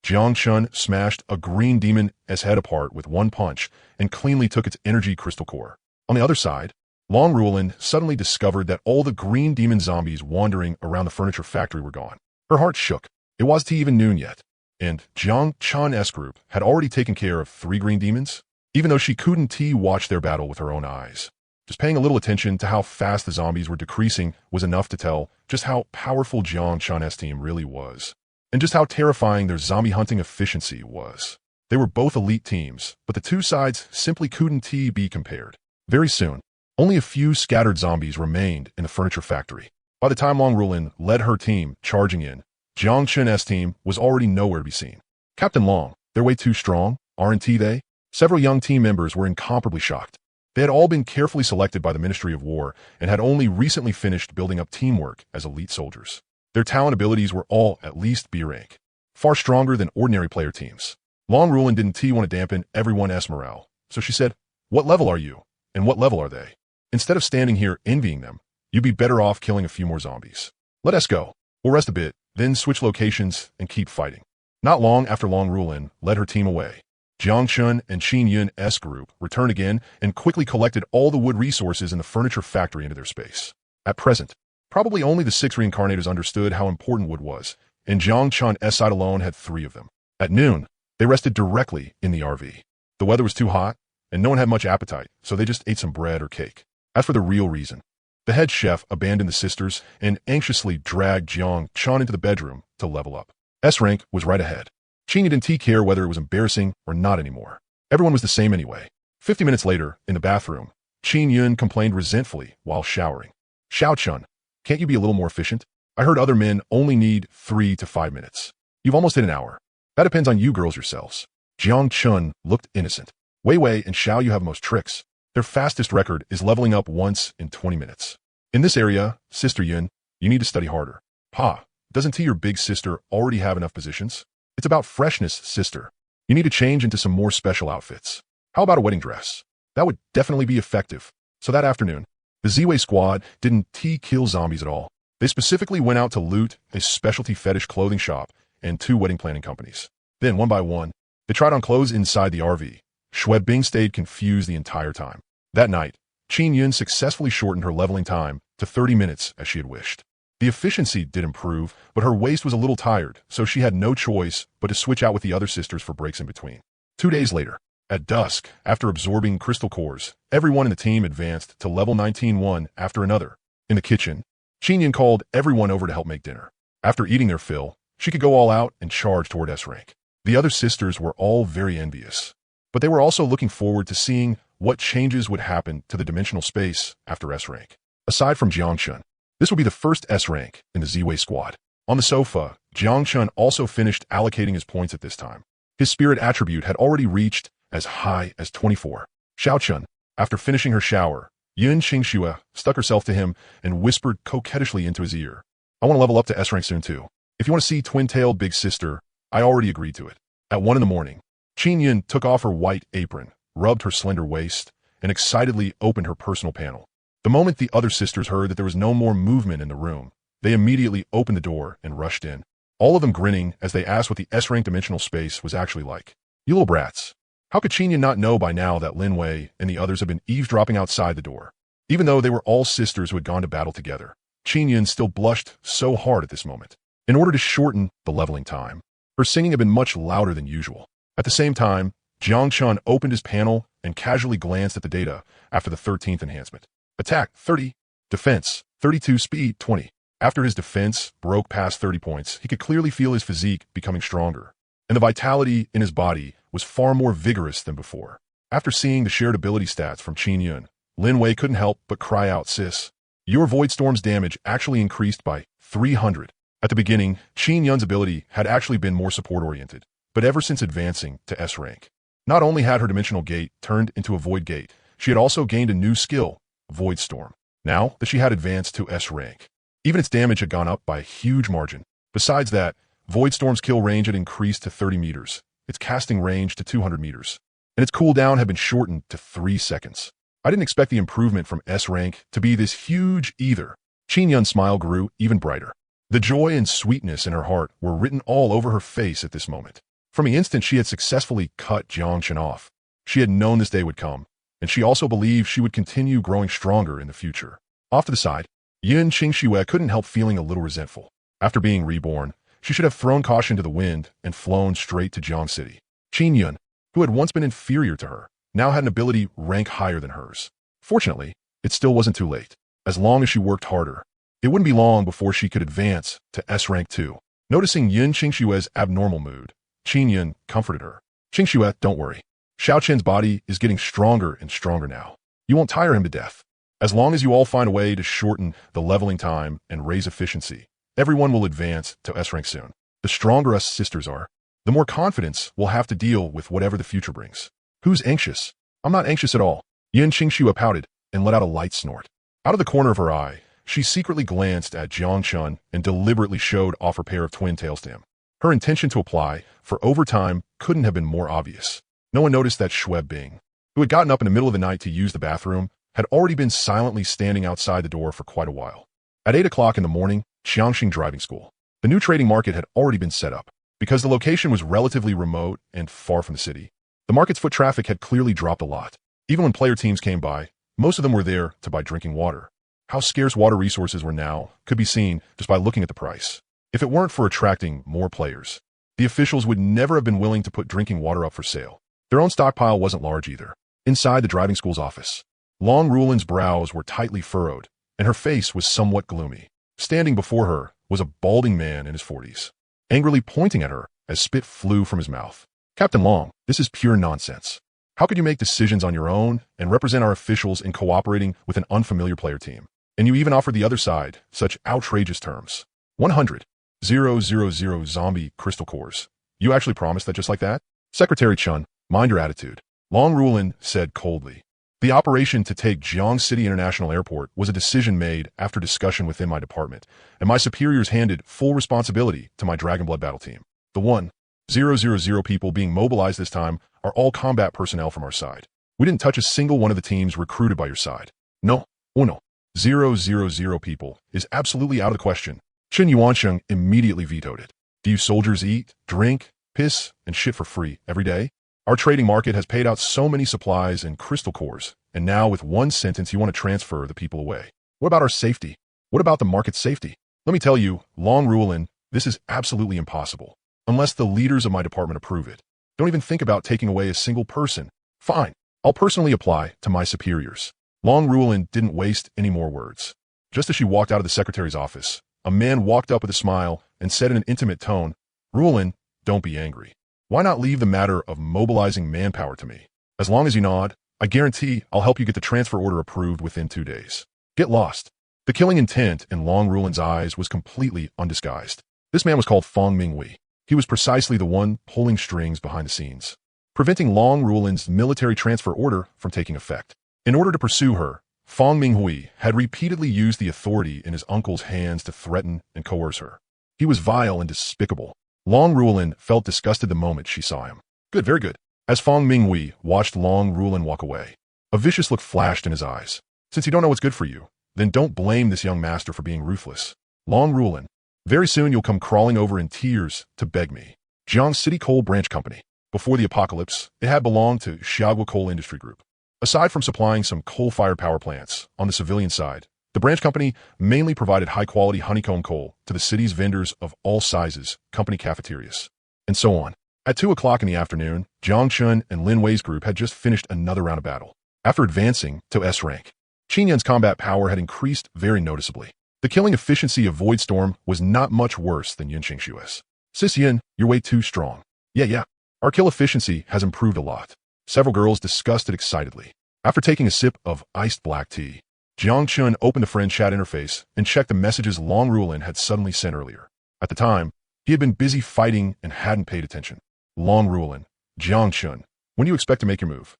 Jiang Chun smashed a green demon's head apart with one punch and cleanly took its energy crystal core. On the other side, Long Rulin suddenly discovered that all the green demon zombies wandering around the furniture factory were gone. Her heart shook. It wasn't even noon yet, and Jiang Chun's group had already taken care of 3 green demons, even though she couldn't watch their battle with her own eyes. Just paying a little attention to how fast the zombies were decreasing was enough to tell just how powerful Jiang Chun's team really was, and just how terrifying their zombie hunting efficiency was. They were both elite teams, but the two sides simply couldn't be compared. Very soon, only a few scattered zombies remained in the furniture factory. By the time Long Rulin led her team charging in, Jiang Chun's team was already nowhere to be seen. Captain Long, they're way too strong, aren't they? Several young team members were incomparably shocked. They had all been carefully selected by the Ministry of War and had only recently finished building up teamwork as elite soldiers. Their talent abilities were all at least B rank, far stronger than ordinary player teams. Long Rulin didn't want to dampen everyone's morale, so she said, "What level are you? And what level are they? Instead of standing here envying them, you'd be better off killing a few more zombies. Let us go. We'll rest a bit, then switch locations and keep fighting." Not long after Long Rulin led her team away, Jiang Chun and Qin Yun's group returned again and quickly collected all the wood resources in the furniture factory into their space. At present, probably only the 6 reincarnators understood how important wood was, and Jiang Chun's side alone had 3 of them. At noon, they rested directly in the RV. The weather was too hot, and no one had much appetite, so they just ate some bread or cake. As for the real reason, the head chef abandoned the sisters and anxiously dragged Jiang Chun into the bedroom to level up. S rank was right ahead. Qin didn't care whether it was embarrassing or not anymore. Everyone was the same anyway. 50 minutes later, in the bathroom, Qin Yun complained resentfully while showering. "Xiao Chun, can't you be a little more efficient? I heard other men only need 3 to 5 minutes. You've almost hit an hour. That depends on you girls yourselves." Jiang Chun looked innocent. "Wei Wei and Xiao Yu have most tricks. Their fastest record is leveling up once in 20 minutes. In this area, Sister Yun, you need to study harder." "Pa, doesn't your big sister already have enough positions? It's about freshness, sister. You need to change into some more special outfits. How about a wedding dress? That would definitely be effective." So that afternoon, the Z-Way squad didn't kill zombies at all. They specifically went out to loot a specialty fetish clothing shop and 2 wedding planning companies. Then, one by one, they tried on clothes inside the RV. Xue Bing stayed confused the entire time. That night, Qin Yun successfully shortened her leveling time to 30 minutes as she had wished. The efficiency did improve, but her waist was a little tired, so she had no choice but to switch out with the other sisters for breaks in between. 2 days later, at dusk, after absorbing crystal cores, everyone in the team advanced to level 19 one after another. In the kitchen, Qin Yun called everyone over to help make dinner. After eating their fill, she could go all out and charge toward S rank. The other sisters were all very envious, but they were also looking forward to seeing what changes would happen to the dimensional space after S rank. Aside from Jiang Chun, this would be the first S rank in the Z-Way squad. On the sofa, Jiang Chun also finished allocating his points at this time. His spirit attribute had already reached as high as 24. Xiao Chun, after finishing her shower, Yun Qingxue stuck herself to him and whispered coquettishly into his ear, "I want to level up to S rank soon too. If you want to see twin-tailed big sister, I already agreed to it." At 1 in the morning, Qin Yun took off her white apron, rubbed her slender waist, and excitedly opened her personal panel. The moment the other sisters heard that there was no more movement in the room, they immediately opened the door and rushed in, all of them grinning as they asked what the S-rank dimensional space was actually like. "You little brats. How could Qin Yun not know by now that Lin Wei and the others had been eavesdropping outside the door?" Even though they were all sisters who had gone to battle together, Qin Yun still blushed so hard at this moment. In order to shorten the leveling time, her singing had been much louder than usual. At the same time, Jiang Chun opened his panel and casually glanced at the data after the 13th enhancement. Attack 30, defense 32, speed 20. After his defense broke past 30 points, he could clearly feel his physique becoming stronger, and the vitality in his body was far more vigorous than before. After seeing the shared ability stats from Qin Yun, Lin Wei couldn't help but cry out, "Sis, your Void Storm's damage actually increased by 300. At the beginning, Qin Yun's ability had actually been more support-oriented, but ever since advancing to S rank, not only had her dimensional gate turned into a Void Gate, she had also gained a new skill, Void Storm. Now that she had advanced to S rank, even its damage had gone up by a huge margin. Besides that, Void Storm's kill range had increased to 30 meters, its casting range to 200 meters, and its cooldown had been shortened to 3 seconds. I didn't expect the improvement from S rank to be this huge either. Qin Yun's smile grew even brighter. The joy and sweetness in her heart were written all over her face at this moment. From the instant she had successfully cut Jiang Chun off, she had known this day would come, and she also believed she would continue growing stronger in the future. Off to the side, Yun Qingxue couldn't help feeling a little resentful. After being reborn, she should have thrown caution to the wind and flown straight to Jiang City. Qin Yun, who had once been inferior to her, now had an ability rank higher than hers. Fortunately, it still wasn't too late. As long as she worked harder, it wouldn't be long before she could advance to S rank 2. Noticing Yun Qingxue's abnormal mood, Qin Yun comforted her. "Qingxue, don't worry. Xiao Qian's body is getting stronger and stronger now. You won't tire him to death. As long as you all find a way to shorten the leveling time and raise efficiency, everyone will advance to S rank soon. The stronger us sisters are, the more confidence we'll have to deal with whatever the future brings." "Who's anxious?" "I'm not anxious at all." Yun Qingxue pouted and let out a light snort. Out of the corner of her eye, she secretly glanced at Jiang Chun and deliberately showed off her pair of twin tails to him. Her intention to apply for overtime couldn't have been more obvious. No one noticed that Schweb Bing, who had gotten up in the middle of the night to use the bathroom, had already been silently standing outside the door for quite a while. At 8 o'clock in the morning, Qiangxing Driving School. The new trading market had already been set up. Because the location was relatively remote and far from the city, the market's foot traffic had clearly dropped a lot. Even when player teams came by, most of them were there to buy drinking water. How scarce water resources were now could be seen just by looking at the price. If it weren't for attracting more players, the officials would never have been willing to put drinking water up for sale. Their own stockpile wasn't large either. Inside the driving school's office, Long Rulin's brows were tightly furrowed, and her face was somewhat gloomy. Standing before her was a balding man in his 40s, angrily pointing at her as spit flew from his mouth. Captain Long, this is pure nonsense. How could you make decisions on your own and represent our officials in cooperating with an unfamiliar player team? And you even offered the other side such outrageous terms. 100,000 zombie crystal cores. You actually promised that just like that? Secretary Chun, mind your attitude. Long Rulin said coldly. The operation to take Jiang City International Airport was a decision made after discussion within my department, and my superiors handed full responsibility to my Dragonblood battle team. The 1,000 people being mobilized this time are all combat personnel from our side. We didn't touch a single one of the teams recruited by your side. No, 1,000 people is absolutely out of the question. Chen Yuansheng immediately vetoed it. Do you soldiers eat, drink, piss, and shit for free every day? Our trading market has paid out so many supplies and crystal cores, and now with one sentence you want to transfer the people away. What about our safety? What about the market's safety? Let me tell you, Long Rulin, this is absolutely impossible. Unless the leaders of my department approve it. Don't even think about taking away a single person. Fine, I'll personally apply to my superiors. Long Rulin didn't waste any more words. Just as she walked out of the secretary's office, a man walked up with a smile and said in an intimate tone, Rulin, don't be angry. Why not leave the matter of mobilizing manpower to me? As long as you nod, I guarantee I'll help you get the transfer order approved within 2 days. Get lost. The killing intent in Long Rulin's eyes was completely undisguised. This man was called Fong Minghui. He was precisely the one pulling strings behind the scenes, preventing Long Rulin's military transfer order from taking effect. In order to pursue her, Fong Minghui had repeatedly used the authority in his uncle's hands to threaten and coerce her. He was vile and despicable. Long Rulin felt disgusted the moment she saw him. Good, very good. As Fong Minghui watched Long Rulin walk away, a vicious look flashed in his eyes. Since you don't know what's good for you, then don't blame this young master for being ruthless. Long Rulin, very soon you'll come crawling over in tears to beg me. Jiang City Coal Branch Company. Before the apocalypse, it had belonged to Xiagua Coal Industry Group. Aside from supplying some coal-fired power plants on the civilian side, the branch company mainly provided high-quality honeycomb coal to the city's vendors of all sizes, company cafeterias, and so on. At 2 o'clock in the afternoon, Jiang Chun and Lin Wei's group had just finished another round of battle. After advancing to S rank, Qin Yan's combat power had increased very noticeably. The killing efficiency of Voidstorm was not much worse than Yinxing Shue's. Sis Yin, you're way too strong. Yeah. Our kill efficiency has improved a lot. Several girls discussed it excitedly. After taking a sip of iced black tea, Jiang Chun opened the friend chat interface and checked the messages Long Rulin had suddenly sent earlier. At the time, he had been busy fighting and hadn't paid attention. Long Rulin, Jiang Chun, when do you expect to make your move?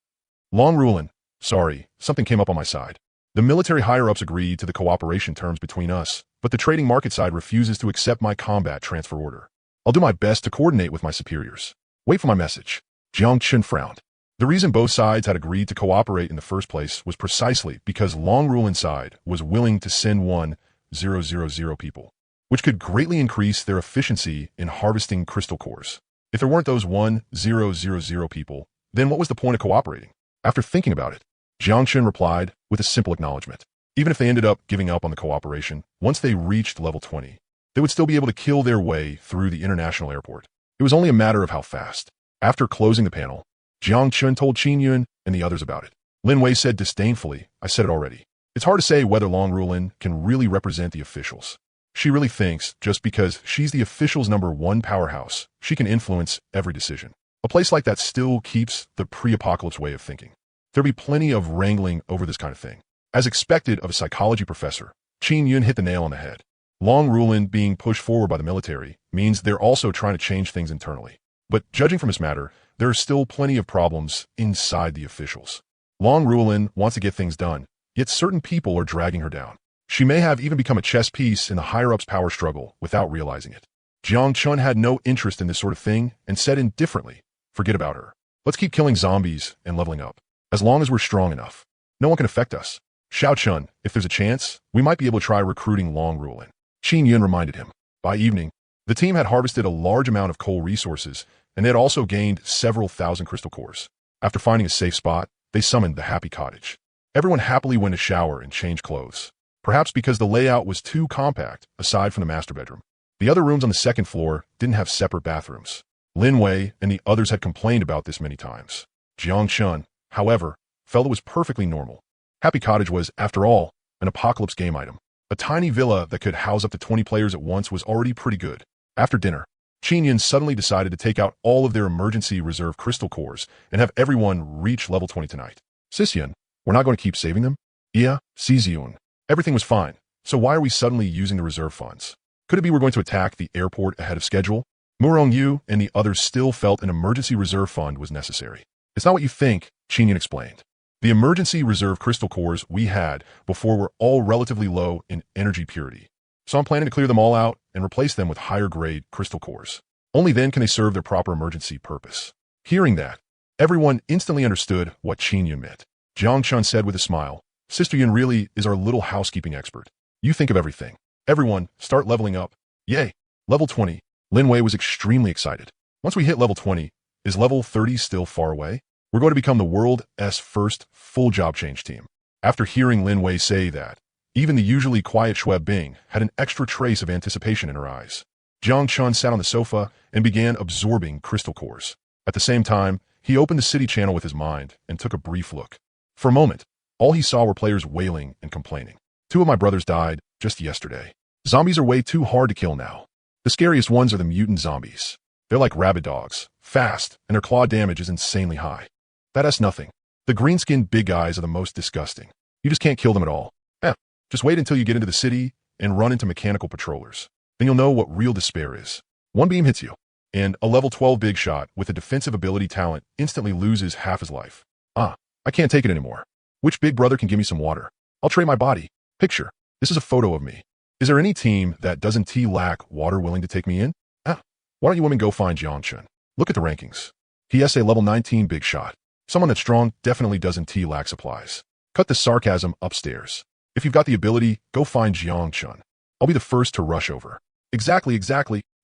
Long Rulin, sorry, something came up on my side. The military higher-ups agreed to the cooperation terms between us, but the trading market side refuses to accept my combat transfer order. I'll do my best to coordinate with my superiors. Wait for my message. Jiang Chun frowned. The reason both sides had agreed to cooperate in the first place was precisely because Long Rulin's side was willing to send 1,000 people, which could greatly increase their efficiency in harvesting crystal cores. If there weren't those 1,000 people, then what was the point of cooperating? After thinking about it, Jiang Chun replied with a simple acknowledgement. Even if they ended up giving up on the cooperation, once they reached level 20, they would still be able to kill their way through the international airport. It was only a matter of how fast. After closing the panel, Jiang Chun told Qin Yun and the others about it. Lin Wei said disdainfully, I said it already. It's hard to say whether Long Rulin can really represent the officials. She really thinks just because she's the officials' #1 powerhouse, she can influence every decision. A place like that still keeps the pre-apocalypse way of thinking. There'll be plenty of wrangling over this kind of thing. As expected of a psychology professor, Qin Yun hit the nail on the head. Long Rulin being pushed forward by the military means they're also trying to change things internally. But judging from this matter, there are still plenty of problems inside the officials. Long Rulin wants to get things done, yet certain people are dragging her down. She may have even become a chess piece in the higher-ups' power struggle without realizing it. Jiang Chun had no interest in this sort of thing and said indifferently, "Forget about her. Let's keep killing zombies and leveling up. As long as we're strong enough, no one can affect us." Xiao Chun, if there's a chance, we might be able to try recruiting Long Rulin. Qin Yun reminded him. By evening, the team had harvested a large amount of coal resources, and they had also gained several thousand crystal cores. After finding a safe spot, they summoned the Happy Cottage. Everyone happily went to shower and change clothes. Perhaps because the layout was too compact, aside from the master bedroom. The other rooms on the second floor didn't have separate bathrooms. Lin Wei and the others had complained about this many times. Jiang Chun, however, felt it was perfectly normal. Happy Cottage was, after all, an apocalypse game item. A tiny villa that could house up to 20 players at once was already pretty good. After dinner, Qin Yun suddenly decided to take out all of their emergency reserve crystal cores and have everyone reach level 20 tonight. Sis Yun, we're not going to keep saving them? Yeah, Yun. Everything was fine, so why are we suddenly using the reserve funds? Could it be we're going to attack the airport ahead of schedule? Murong Yu and the others still felt an emergency reserve fund was necessary. It's not what you think, Qin Yun explained. The emergency reserve crystal cores we had before were all relatively low in energy purity. So I'm planning to clear them all out and replace them with higher grade crystal cores. Only then can they serve their proper emergency purpose. Hearing that, everyone instantly understood what Qin Yun meant. Jiang Chun said with a smile, Sister Yun really is our little housekeeping expert. You think of everything. Everyone, start leveling up. Yay! Level 20. Lin Wei was extremely excited. Once we hit level 20, is level 30 still far away? We're going to become the world's first full job change team. After hearing Lin Wei say that, even the usually quiet Xue Bing had an extra trace of anticipation in her eyes. Jiang Chun sat on the sofa and began absorbing crystal cores. At the same time, he opened the city channel with his mind and took a brief look. For a moment, all he saw were players wailing and complaining. 2 of my brothers died just yesterday. Zombies are way too hard to kill now. The scariest ones are the mutant zombies. They're like rabid dogs, fast, and their claw damage is insanely high. That's nothing. The green-skinned big guys are the most disgusting. You just can't kill them at all. Just wait until you get into the city and run into mechanical patrollers. Then you'll know what real despair is. One beam hits you, and a level 12 big shot with a defensive ability talent instantly loses half his life. I can't take it anymore. Which big brother can give me some water? I'll trade my body. Picture. This is a photo of me. Is there any team that doesn't lack water willing to take me in? Why don't you women go find Jiang Chun? Look at the rankings. He has a level 19 big shot. Someone that's strong definitely doesn't lack supplies. Cut the sarcasm upstairs. If you've got the ability, go find Jiang Chun. I'll be the first to rush over. Exactly.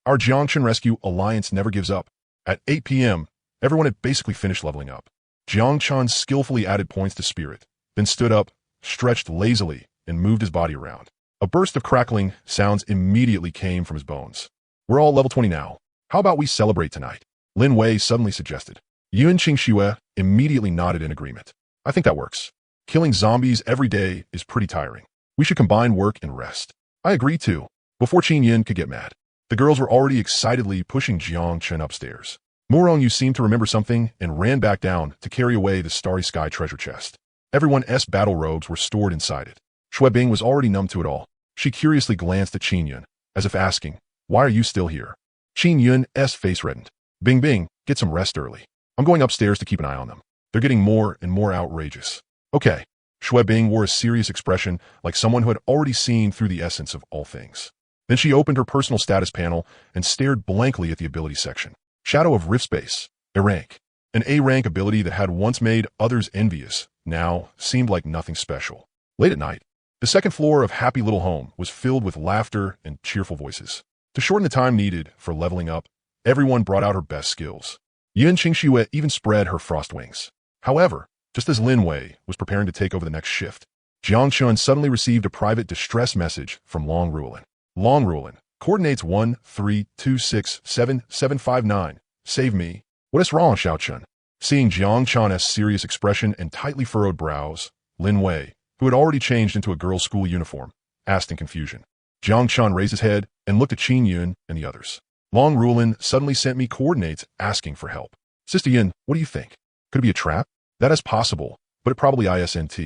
Our Jiang Chun Rescue Alliance never gives up. At 8 p.m., everyone had basically finished leveling up. Jiang Chun skillfully added points to spirit, then stood up, stretched lazily, and moved his body around. A burst of crackling sounds immediately came from his bones. We're all level 20 now. How about we celebrate tonight? Lin Wei suddenly suggested. Yun Qingxue immediately nodded in agreement. I think that works. Killing zombies every day is pretty tiring. We should combine work and rest. I agree too. Before Qin Yin could get mad, the girls were already excitedly pushing Jiang Chun upstairs. Murong Yu seemed to remember something and ran back down to carry away the Starry Sky treasure chest. Everyone's battle robes were stored inside it. Xue Bing was already numb to it all. She curiously glanced at Qin Yun, as if asking, why are you still here? Qin Yun's face reddened. Bing, get some rest early. I'm going upstairs to keep an eye on them. They're getting more and more outrageous. Okay. Xue Bing wore a serious expression like someone who had already seen through the essence of all things. Then she opened her personal status panel and stared blankly at the ability section. Shadow of Rift Space, a rank. An A-rank ability that had once made others envious, now seemed like nothing special. Late at night, the second floor of Happy Little Home was filled with laughter and cheerful voices. To shorten the time needed for leveling up, everyone brought out her best skills. Yun Qingxue even spread her frost wings. However, just as Lin Wei was preparing to take over the next shift, Jiang Chun suddenly received a private distress message from Long Rulin. Long Rulin, coordinates 132677759. Save me. What is wrong, Xiao Chun? Seeing Jiang Chun's serious expression and tightly furrowed brows, Lin Wei, who had already changed into a girl's school uniform, asked in confusion. Jiang Chun raised his head and looked at Qin Yun and the others. Long Rulin suddenly sent me coordinates asking for help. Sister Yin, what do you think? Could it be a trap? That is possible, but it probably isn't.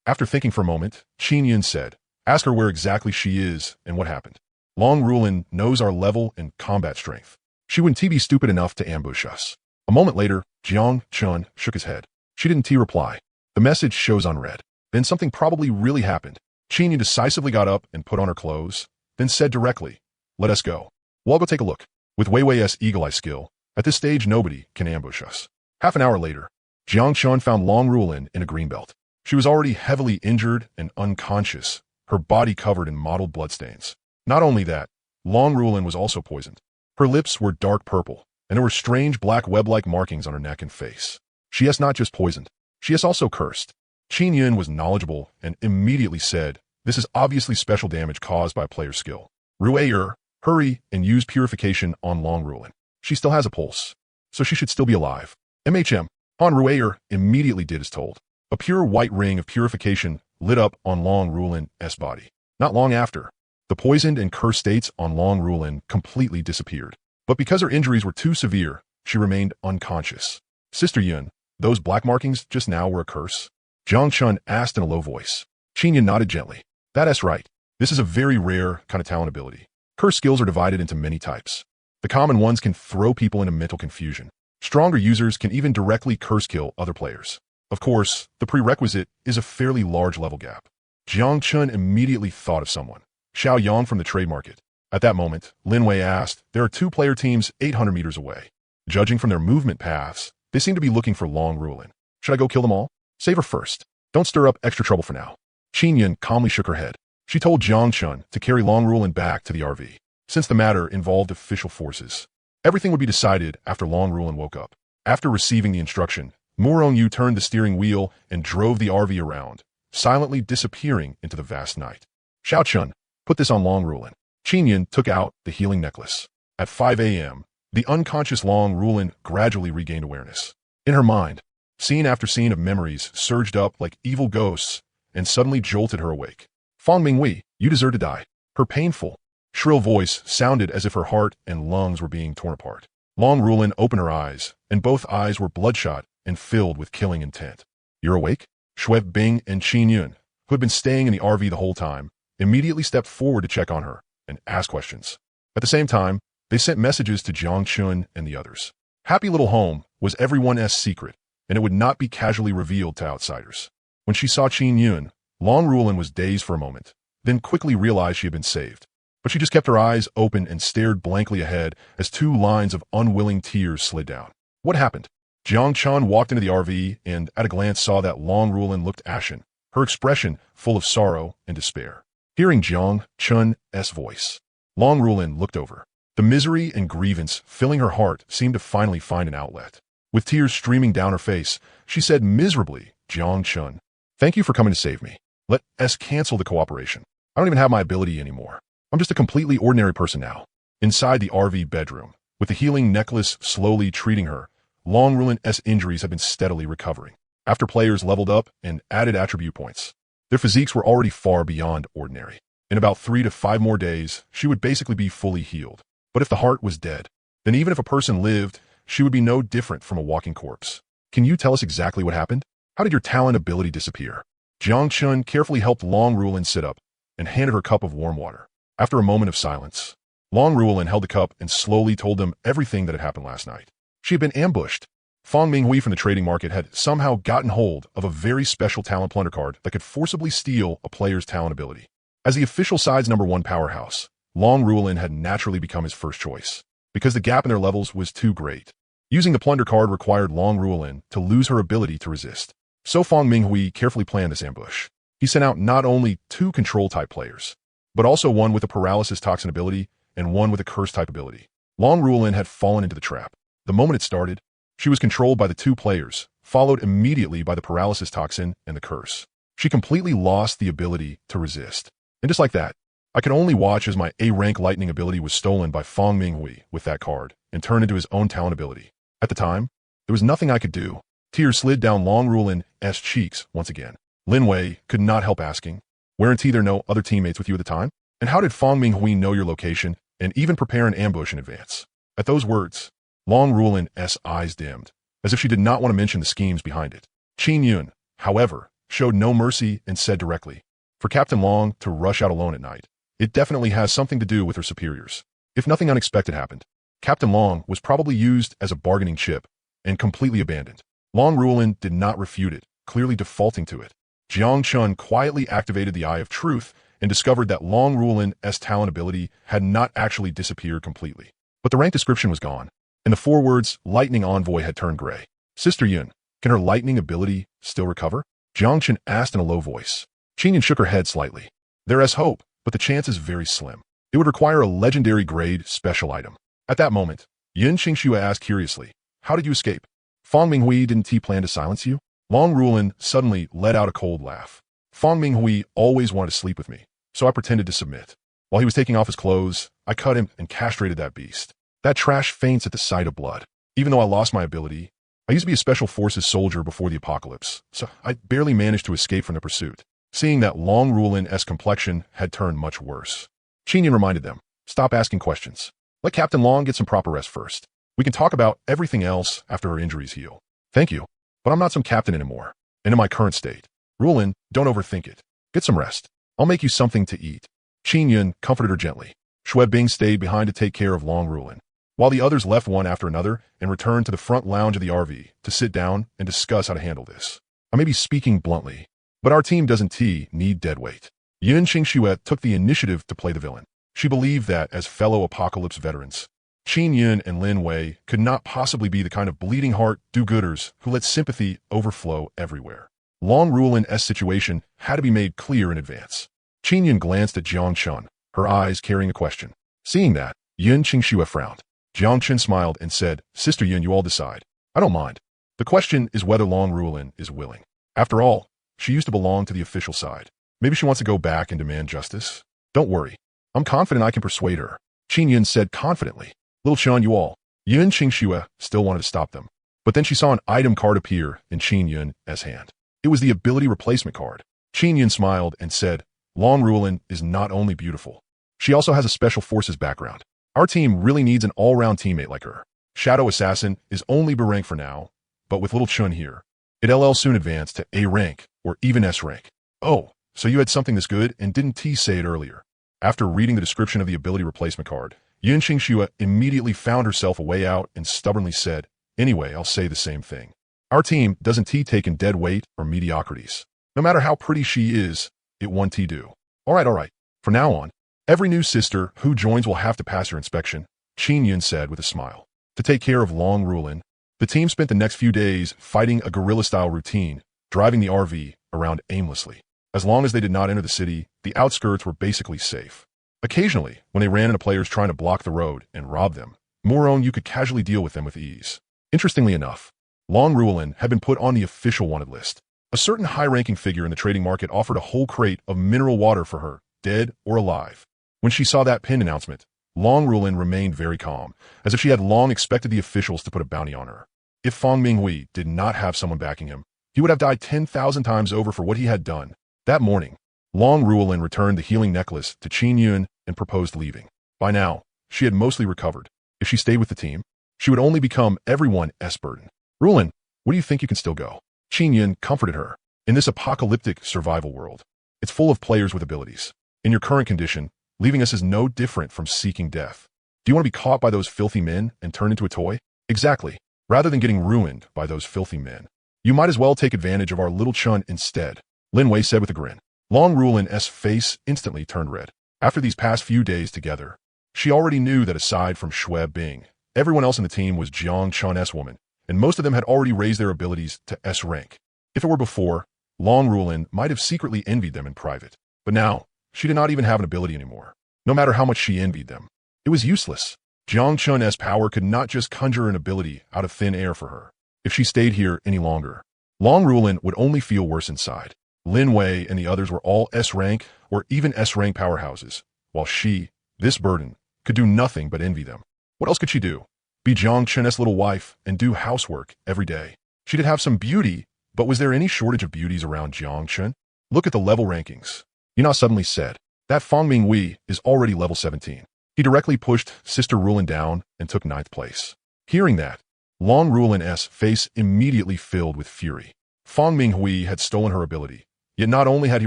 After thinking for a moment, Qin Yun said, ask her where exactly she is and what happened. Long Rulin knows our level and combat strength. She wouldn't be stupid enough to ambush us. A moment later, Jiang Chun shook his head. She didn't reply. The message shows unread. Then something probably really happened. Qin Yun decisively got up and put on her clothes, then said directly, "Let us go. Well, I'll go take a look." With Wei Wei's eagle-eye skill, at this stage nobody can ambush us. Half an hour later, Jiang Chun found Long Rulin in a greenbelt. She was already heavily injured and unconscious, her body covered in mottled bloodstains. Not only that, Long Rulin was also poisoned. Her lips were dark purple, and there were strange black web-like markings on her neck and face. She is not just poisoned, she is also cursed. Qin Yun was knowledgeable and immediately said, "This is obviously special damage caused by a player's skill. Ru'er, hurry and use purification on Long Rulin. She still has a pulse, so she should still be alive." Han Ru'er immediately did as told. A pure white ring of purification lit up on Long Rulin's body. Not long after, the poisoned and cursed states on Long Rulin completely disappeared. But because her injuries were too severe, she remained unconscious. "Sister Yun, those black markings just now were a curse?" Jiang Chun asked in a low voice. Qin Yun nodded gently. "That's right. This is a very rare kind of talent ability. Curse skills are divided into many types. The common ones can throw people into mental confusion. Stronger users can even directly curse kill other players. Of course, the prerequisite is a fairly large level gap." Jiang Chun immediately thought of someone. Xiao Yang from the trade market. At that moment, Lin Wei asked, "There are 2 player teams 800 meters away. Judging from their movement paths, they seem to be looking for Long Rulin. Should I go kill them all? Save her first. Don't stir up extra trouble for now." Qin Yun calmly shook her head. She told Jiang Chun to carry Long Rulin back to the RV. Since the matter involved official forces, everything would be decided after Long Rulin woke up. After receiving the instruction, Murong Yu turned the steering wheel and drove the RV around, silently disappearing into the vast night. "Xiao Chun, put this on Long Rulin." Qin Yun took out the healing necklace. At 5 a.m., the unconscious Long Rulin gradually regained awareness. In her mind, scene after scene of memories surged up like evil ghosts and suddenly jolted her awake. "Fang Minghui, you deserve to die." Her painful, shrill voice sounded as if her heart and lungs were being torn apart. Long Rulin opened her eyes, and both eyes were bloodshot and filled with killing intent. "You're awake?" Shui Bing and Qin Yun, who had been staying in the RV the whole time, immediately stepped forward to check on her and ask questions. At the same time, they sent messages to Jiang Chun and the others. Happy Little Home was everyone's secret, and it would not be casually revealed to outsiders. When she saw Qin Yun, Long Rulin was dazed for a moment, then quickly realized she had been saved. But she just kept her eyes open and stared blankly ahead as 2 lines of unwilling tears slid down. What happened? Jiang Chun walked into the RV and at a glance saw that Long Rulin looked ashen, her expression full of sorrow and despair. Hearing Jiang Chun's voice, Long Rulin looked over. The misery and grievance filling her heart seemed to finally find an outlet. With tears streaming down her face, she said miserably, "Jiang Chun, thank you for coming to save me. Let us cancel the cooperation. I don't even have my ability anymore. I'm just a completely ordinary person now." Inside the RV bedroom, with the healing necklace slowly treating her, Long Rulin's injuries had been steadily recovering. After players leveled up and added attribute points, their physiques were already far beyond ordinary. In about 3 to 5 more days, she would basically be fully healed. But if the heart was dead, then even if a person lived, she would be no different from a walking corpse. "Can you tell us exactly what happened? How did your talent ability disappear?" Jiang Chun carefully helped Long Rulin sit up and handed her a cup of warm water. After a moment of silence, Long Rulin held the cup and slowly told them everything that had happened last night. She had been ambushed. Fang Minghui from the trading market had somehow gotten hold of a very special talent plunder card that could forcibly steal a player's talent ability. As the official side's #1 powerhouse, Long Rulin had naturally become his first choice, because the gap in their levels was too great. Using the plunder card required Long Rulin to lose her ability to resist. So Fang Minghui carefully planned this ambush. He sent out not only 2 control-type players, but also one with a paralysis toxin ability and one with a curse-type ability. Long Rulin had fallen into the trap. The moment it started, she was controlled by the 2 players, followed immediately by the paralysis toxin and the curse. She completely lost the ability to resist. And just like that, I could only watch as my A-rank lightning ability was stolen by Fang Minghui with that card and turned into his own talent ability. At the time, there was nothing I could do. Tears slid down Long Rulin's cheeks once again. Lin Wei could not help asking, "Weren't there no other teammates with you at the time? And how did Fang Minghui know your location and even prepare an ambush in advance?" At those words, Long Rulin's eyes dimmed, as if she did not want to mention the schemes behind it. Qin Yun, however, showed no mercy and said directly, "For Captain Long to rush out alone at night, it definitely has something to do with her superiors. If nothing unexpected happened, Captain Long was probably used as a bargaining chip and completely abandoned." Long Rulin did not refute it, clearly defaulting to it. Jiang Chun quietly activated the Eye of Truth and discovered that Long Rulin's talent ability had not actually disappeared completely. But the rank description was gone, and the 4 words Lightning Envoy had turned gray. Sister Yun, can her lightning ability still recover? Jiang Chun asked in a low voice. Qin Yun shook her head slightly. There is hope, but the chance is very slim. It would require a legendary grade special item. At that moment, Yin Qingxue asked curiously, how did you escape? Fong Minghui didn't he plan to silence you? Long Rulin suddenly let out a cold laugh. Fong Minghui always wanted to sleep with me, so I pretended to submit. While he was taking off his clothes, I cut him and castrated that beast. That trash faints at the sight of blood. Even though I lost my ability, I used to be a special forces soldier before the apocalypse, so I barely managed to escape from the pursuit. Seeing that Long Rulin's complexion had turned much worse, Qin Yun reminded them, stop asking questions. Let Captain Long get some proper rest first. We can talk about everything else after her injuries heal. Thank you, but I'm not some captain anymore, and in my current state. Rulin, don't overthink it. Get some rest. I'll make you something to eat. Qin Yun comforted her gently. Xue Bing stayed behind to take care of Long Rulin, while the others left one after another and returned to the front lounge of the RV to sit down and discuss how to handle this. I may be speaking bluntly, but our team doesn't need deadweight. Yin Qingxue took the initiative to play the villain. She believed that, as fellow apocalypse veterans, Qin Yun and Lin Wei could not possibly be the kind of bleeding heart do-gooders who let sympathy overflow everywhere. Long Rulin's situation had to be made clear in advance. Qin Yun glanced at Jiang Chun, her eyes carrying a question. Seeing that, Yin Qingxue frowned. Jiang Chun smiled and said, Sister Yun, you all decide. I don't mind. The question is whether Long Rulin is willing. After all, she used to belong to the official side. Maybe she wants to go back and demand justice. Don't worry. I'm confident I can persuade her. Qin Yun said confidently. Little Chun, you all. Yin Qingxue still wanted to stop them. But then she saw an item card appear in Qin Yun's hand. It was the ability replacement card. Qin Yun smiled and said, Long Rulin is not only beautiful. She also has a special forces background. Our team really needs an all-round teammate like her. Shadow Assassin is only B rank for now, but with little Chun here, it'll soon advance to A rank or even S rank. Oh, so you had something this good and didn't say it earlier. After reading the description of the ability replacement card, Yin Qingxue immediately found herself a way out and stubbornly said, anyway, I'll say the same thing. Our team doesn't take in dead weight or mediocrities. No matter how pretty she is, it won't do. All right. From now on, every new sister who joins will have to pass her inspection, Qin Yun said with a smile. To take care of Long Rulin, the team spent the next few days fighting a guerrilla-style routine, driving the RV around aimlessly. As long as they did not enter the city, the outskirts were basically safe. Occasionally, when they ran into players trying to block the road and rob them, Moron, you could casually deal with them with ease. Interestingly enough, Long Rulin had been put on the official wanted list. A certain high-ranking figure in the trading market offered a whole crate of mineral water for her, dead or alive. When she saw that pinned announcement, Long Rulin remained very calm, as if she had long expected the officials to put a bounty on her. If Fong Minghui did not have someone backing him, he would have died 10,000 times over for what he had done. That morning, Long Rulin returned the healing necklace to Qin Yun and proposed leaving. By now, she had mostly recovered. If she stayed with the team, she would only become everyone's burden. Rulin, what do you think you can still go? Qin Yun comforted her. In this apocalyptic survival world, it's full of players with abilities. In your current condition, leaving us is no different from seeking death. Do you want to be caught by those filthy men and turned into a toy? Exactly. Rather than getting ruined by those filthy men, you might as well take advantage of our little Chun instead, Lin Wei said with a grin. Long Rulin's face instantly turned red. After these past few days together, she already knew that aside from Xue Bing, everyone else in the team was Jiang Chun's woman, and most of them had already raised their abilities to S rank. If it were before, Long Rulin might have secretly envied them in private. But now, she did not even have an ability anymore. No matter how much she envied them, it was useless. Jiang Chun's power could not just conjure an ability out of thin air for her. If she stayed here any longer, Long Rulin would only feel worse inside. Lin Wei and the others were all S rank or even S rank powerhouses, while she, this burden, could do nothing but envy them. What else could she do? Be Jiang Chun's little wife and do housework every day. She did have some beauty, but was there any shortage of beauties around Jiang Chun? Look at the level rankings. Yuna suddenly said, that Fong Minghui is already level 17. He directly pushed Sister Rulin down and took 9th place. Hearing that, Long Rulin's face immediately filled with fury. Fong Minghui had stolen her ability, yet not only had he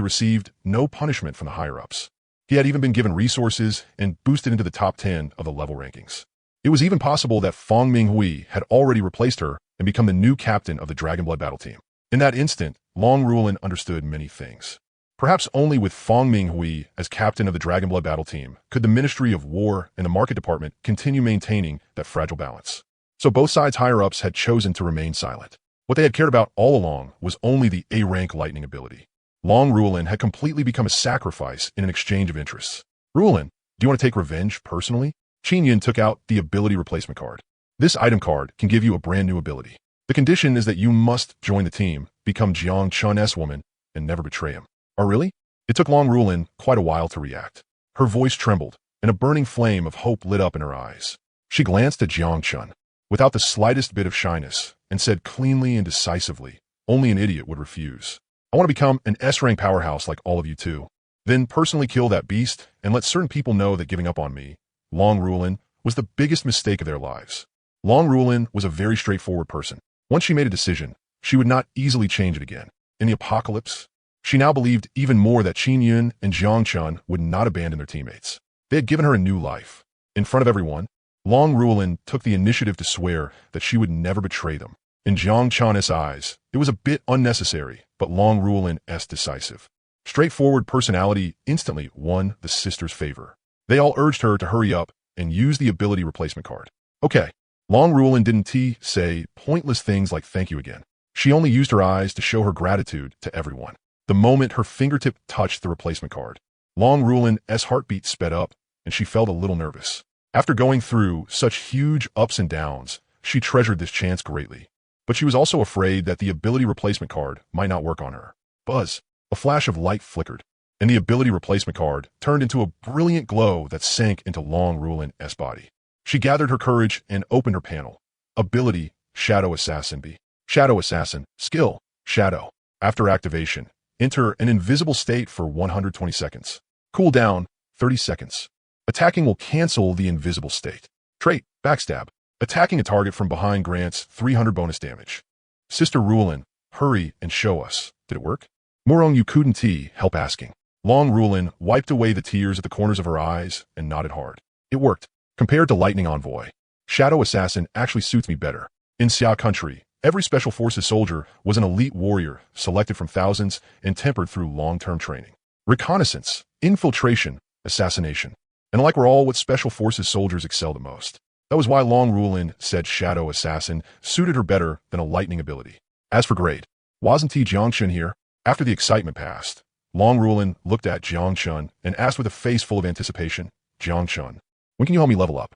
received no punishment from the higher-ups, he had even been given resources and boosted into the top 10 of the level rankings. It was even possible that Fong Minghui had already replaced her and become the new captain of the Dragonblood battle team. In that instant, Long Rulin understood many things. Perhaps only with Fong Minghui as captain of the Dragonblood battle team could the Ministry of War and the Market Department continue maintaining that fragile balance. So both sides' higher-ups had chosen to remain silent. What they had cared about all along was only the A-rank lightning ability. Long Rulin had completely become a sacrifice in an exchange of interests. Rulin, do you want to take revenge personally? Qin Yin took out the ability replacement card. This item card can give you a brand new ability. The condition is that you must join the team, become Jiang Chun's woman, and never betray him. Oh really? It took Long Rulin quite a while to react. Her voice trembled, and a burning flame of hope lit up in her eyes. She glanced at Jiang Chun, without the slightest bit of shyness, and said cleanly and decisively, only an idiot would refuse. I want to become an S-rank powerhouse like all of you too. Then personally kill that beast and let certain people know that giving up on me, Long Rulin, was the biggest mistake of their lives. Long Rulin was a very straightforward person. Once she made a decision, she would not easily change it again. In the apocalypse, she now believed even more that Qin Yun and Jiang Chun would not abandon their teammates. They had given her a new life. In front of everyone, Long Rulin took the initiative to swear that she would never betray them. In Jiang Chun's eyes, it was a bit unnecessary, but Long Rulin's decisive, straightforward personality instantly won the sisters' favor. They all urged her to hurry up and use the ability replacement card. Okay. Long Rulin didn't say pointless things like thank you again. She only used her eyes to show her gratitude to everyone. The moment her fingertip touched the replacement card, Long Rulin's heartbeat sped up, and she felt a little nervous. After going through such huge ups and downs, she treasured this chance greatly. But she was also afraid that the ability replacement card might not work on her. Buzz! A flash of light flickered, and the ability replacement card turned into a brilliant glow that sank into Long Rulin's body. She gathered her courage and opened her panel. Ability, Shadow Assassin B. Shadow Assassin, Skill, Shadow. After activation, enter an invisible state for 120 seconds. Cooldown, 30 seconds. Attacking will cancel the invisible state. Trait, Backstab. Attacking a target from behind grants 300 bonus damage. Sister Rulin, hurry and show us. Did it work? Morong, you couldn't help asking. Long Rulin wiped away the tears at the corners of her eyes and nodded hard. It worked. Compared to Lightning Envoy, Shadow Assassin actually suits me better. In Xia country, every Special Forces soldier was an elite warrior selected from thousands and tempered through long-term training. Reconnaissance, infiltration, assassination. And like we're all what Special Forces soldiers excel the most. That was why Long Rulin said Shadow Assassin suited her better than a lightning ability. As for grade, wasn't Jiang Chun here? After the excitement passed, Long Rulin looked at Jiang Chun and asked with a face full of anticipation, Jiang Chun, when can you help me level up?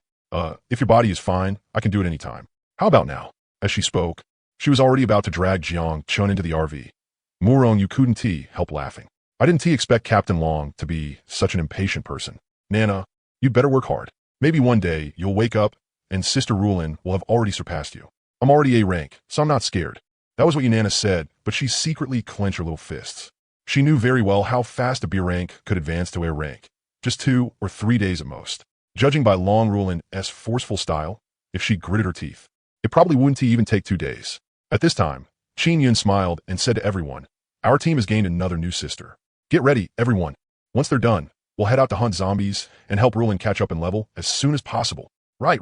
If your body is fine, I can do it anytime. How about now? As she spoke, she was already about to drag Jiang Chun into the RV. Murong, you couldn't help laughing. I didn't expect Captain Long to be such an impatient person. Nana, you'd better work hard. Maybe one day you'll wake up and Sister Rulin will have already surpassed you. I'm already A rank, so I'm not scared. That was what your Nana said, but she secretly clenched her little fists. She knew very well how fast a B rank could advance to A rank. Just 2 or 3 days at most. Judging by Long Rulin's forceful style, if she gritted her teeth, it probably wouldn't even take 2 days. At this time, Qin Yun smiled and said to everyone, our team has gained another new sister. Get ready, everyone. Once they're done, we'll head out to hunt zombies and help Rulin catch up in level as soon as possible. Right.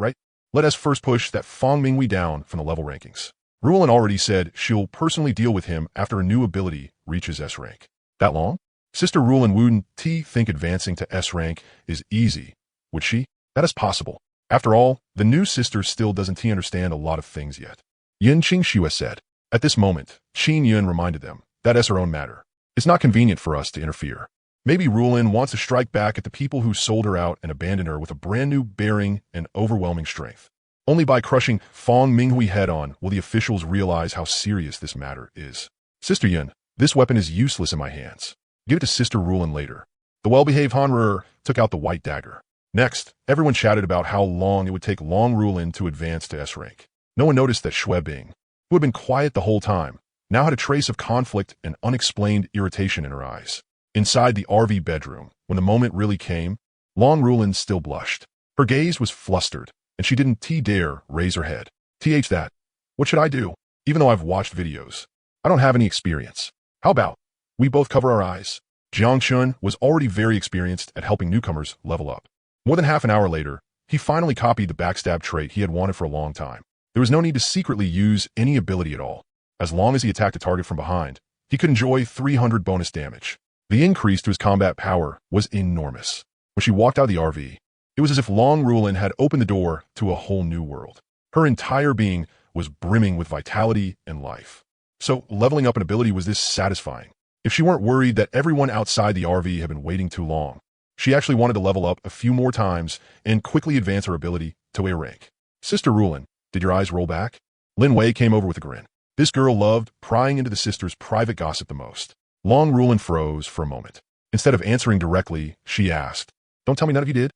Let us first push that Fong Minghui down from the level rankings. Rulin already said she'll personally deal with him after a new ability reaches S rank. That long? Sister Rulin wouldn't think advancing to S rank is easy. Would she? That is possible. After all, the new sister still doesn't understand a lot of things yet. Yin Qingxue said. At this moment, Qin Yun reminded them that is her own matter. It's not convenient for us to interfere. Maybe Rulin wants to strike back at the people who sold her out and abandoned her with a brand new bearing and overwhelming strength. Only by crushing Fong Minghui head-on will the officials realize how serious this matter is. Sister Yun, this weapon is useless in my hands. Give it to Sister Rulin later. The well-behaved Hanrer took out the white dagger. Next, everyone chatted about how long it would take Long Rulin to advance to S rank. No one noticed that Xue Bing, who had been quiet the whole time, now had a trace of conflict and unexplained irritation in her eyes. Inside the RV bedroom, when the moment really came, Long Rulin still blushed. Her gaze was flustered, and she didn't dare raise her head. That. What should I do? Even though I've watched videos, I don't have any experience. How about we both cover our eyes? Jiang Chun was already very experienced at helping newcomers level up. More than half an hour later, he finally copied the backstab trait he had wanted for a long time. There was no need to secretly use any ability at all. As long as he attacked a target from behind, he could enjoy 300 bonus damage. The increase to his combat power was enormous. When she walked out of the RV, it was as if Long Rulin had opened the door to a whole new world. Her entire being was brimming with vitality and life. So leveling up an ability was this satisfying. If she weren't worried that everyone outside the RV had been waiting too long, she actually wanted to level up a few more times and quickly advance her ability to a rank. Sister Rulin, did your eyes roll back? Lin Wei came over with a grin. This girl loved prying into the sister's private gossip the most. Long Rulin froze for a moment. Instead of answering directly, she asked, "Don't tell me none of you did?"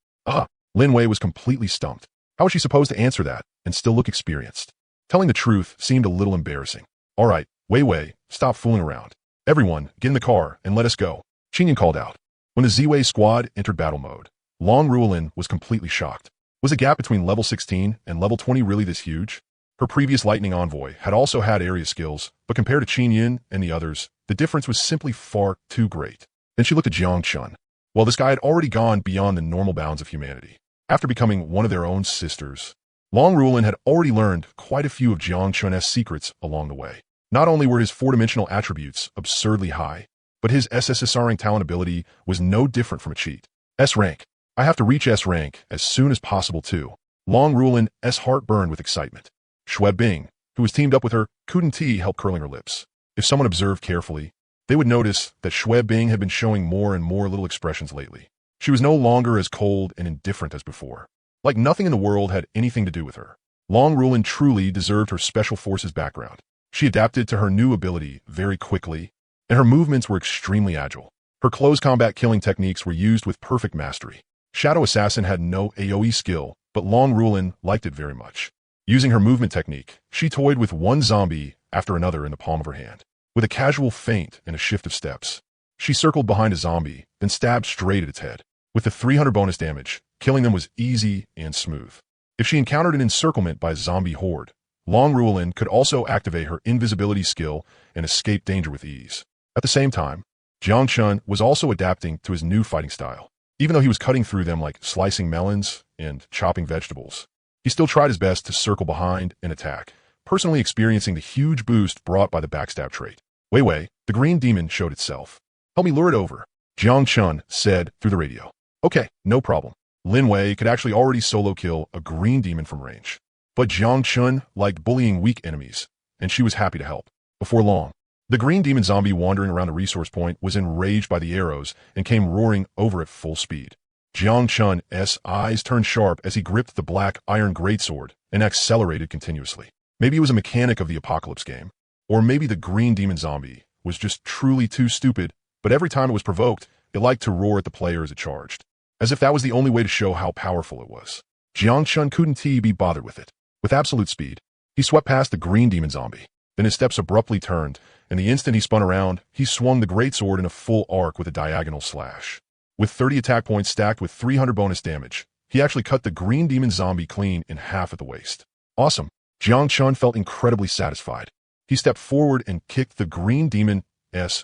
Lin Wei was completely stumped. How was she supposed to answer that and still look experienced? Telling the truth seemed a little embarrassing. "All right, Wei, stop fooling around. Everyone, get in the car and let us go," Qingyan called out. When the Ziwei squad entered battle mode, Long Rulin was completely shocked. Was the gap between level 16 and level 20 really this huge? Her previous lightning envoy had also had area skills, but compared to Qingyan and the others, the difference was simply far too great. Then she looked at Jiang Chun. Well, this guy had already gone beyond the normal bounds of humanity. After becoming one of their own sisters, Long Rulin had already learned quite a few of Jiang Chun's secrets along the way. Not only were his four-dimensional attributes absurdly high, but his SSSRing talent ability was no different from a cheat. S rank. I have to reach S rank as soon as possible too. Long Rulin's heart burned with excitement. Xue Bing, who was teamed up with her, couldn't help curling her lips. If someone observed carefully, they would notice that Xue Bing had been showing more and more little expressions lately. She was no longer as cold and indifferent as before. Like nothing in the world had anything to do with her. Long Rulin truly deserved her special forces background. She adapted to her new ability very quickly, and her movements were extremely agile. Her close combat killing techniques were used with perfect mastery. Shadow Assassin had no AoE skill, but Long Rulin liked it very much. Using her movement technique, she toyed with one zombie after another in the palm of her hand. With a casual feint and a shift of steps, she circled behind a zombie, then stabbed straight at its head. With the 300 bonus damage, killing them was easy and smooth. If she encountered an encirclement by a zombie horde, Long Rulin could also activate her invisibility skill and escape danger with ease. At the same time, Jiang Chun was also adapting to his new fighting style. Even though he was cutting through them like slicing melons and chopping vegetables, he still tried his best to circle behind and attack, personally experiencing the huge boost brought by the backstab trait. Wei, the green demon showed itself. "Help me lure it over," Jiang Chun said through the radio. "Okay, no problem." Lin Wei could actually already solo kill a green demon from range. But Jiang Chun liked bullying weak enemies, and she was happy to help. Before long, the green demon zombie wandering around the resource point was enraged by the arrows and came roaring over at full speed. Jiang Chun's eyes turned sharp as he gripped the black iron greatsword and accelerated continuously. Maybe it was a mechanic of the Apocalypse game, or maybe the green demon zombie was just truly too stupid, but every time it was provoked, it liked to roar at the player as it charged, as if that was the only way to show how powerful it was. Jiang Chun couldn't be bothered with it. With absolute speed, he swept past the green demon zombie. Then his steps abruptly turned, and the instant he spun around, he swung the greatsword in a full arc with a diagonal slash. With 30 attack points stacked with 300 bonus damage, he actually cut the green demon zombie clean in half at the waist. Awesome. Jiang Chun felt incredibly satisfied. He stepped forward and kicked the green demon's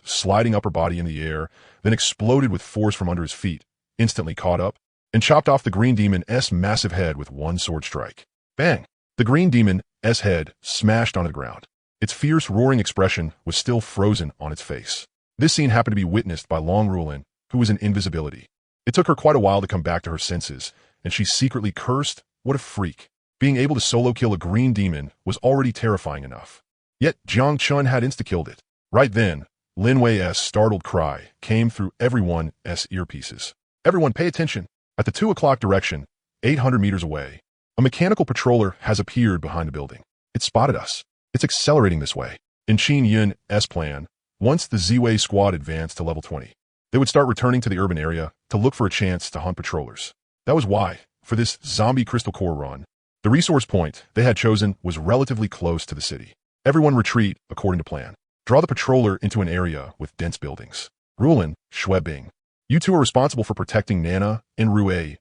sliding upper body in the air, then exploded with force from under his feet, instantly caught up, and chopped off the green demon's massive head with one sword strike. Bang! The green demon's head smashed onto the ground. Its fierce, roaring expression was still frozen on its face. This scene happened to be witnessed by Long Rulin, who was in invisibility. It took her quite a while to come back to her senses, and she secretly cursed, "What a freak." Being able to solo kill a green demon was already terrifying enough. Yet Jiang Chun had insta-killed it. Right then, Lin Wei's startled cry came through everyone's earpieces. "Everyone pay attention." At the 2 o'clock direction, 800 meters away, a mechanical patroller has appeared behind the building. It spotted us. It's accelerating this way. In Qinyan's plan, once the Ziwei squad advanced to level 20, they would start returning to the urban area to look for a chance to hunt patrollers. That was why, for this zombie crystal core run, the resource point they had chosen was relatively close to the city. Everyone retreat according to plan. Draw the patroller into an area with dense buildings. Rulin, Xue Bing, you two are responsible for protecting Nana and Rui,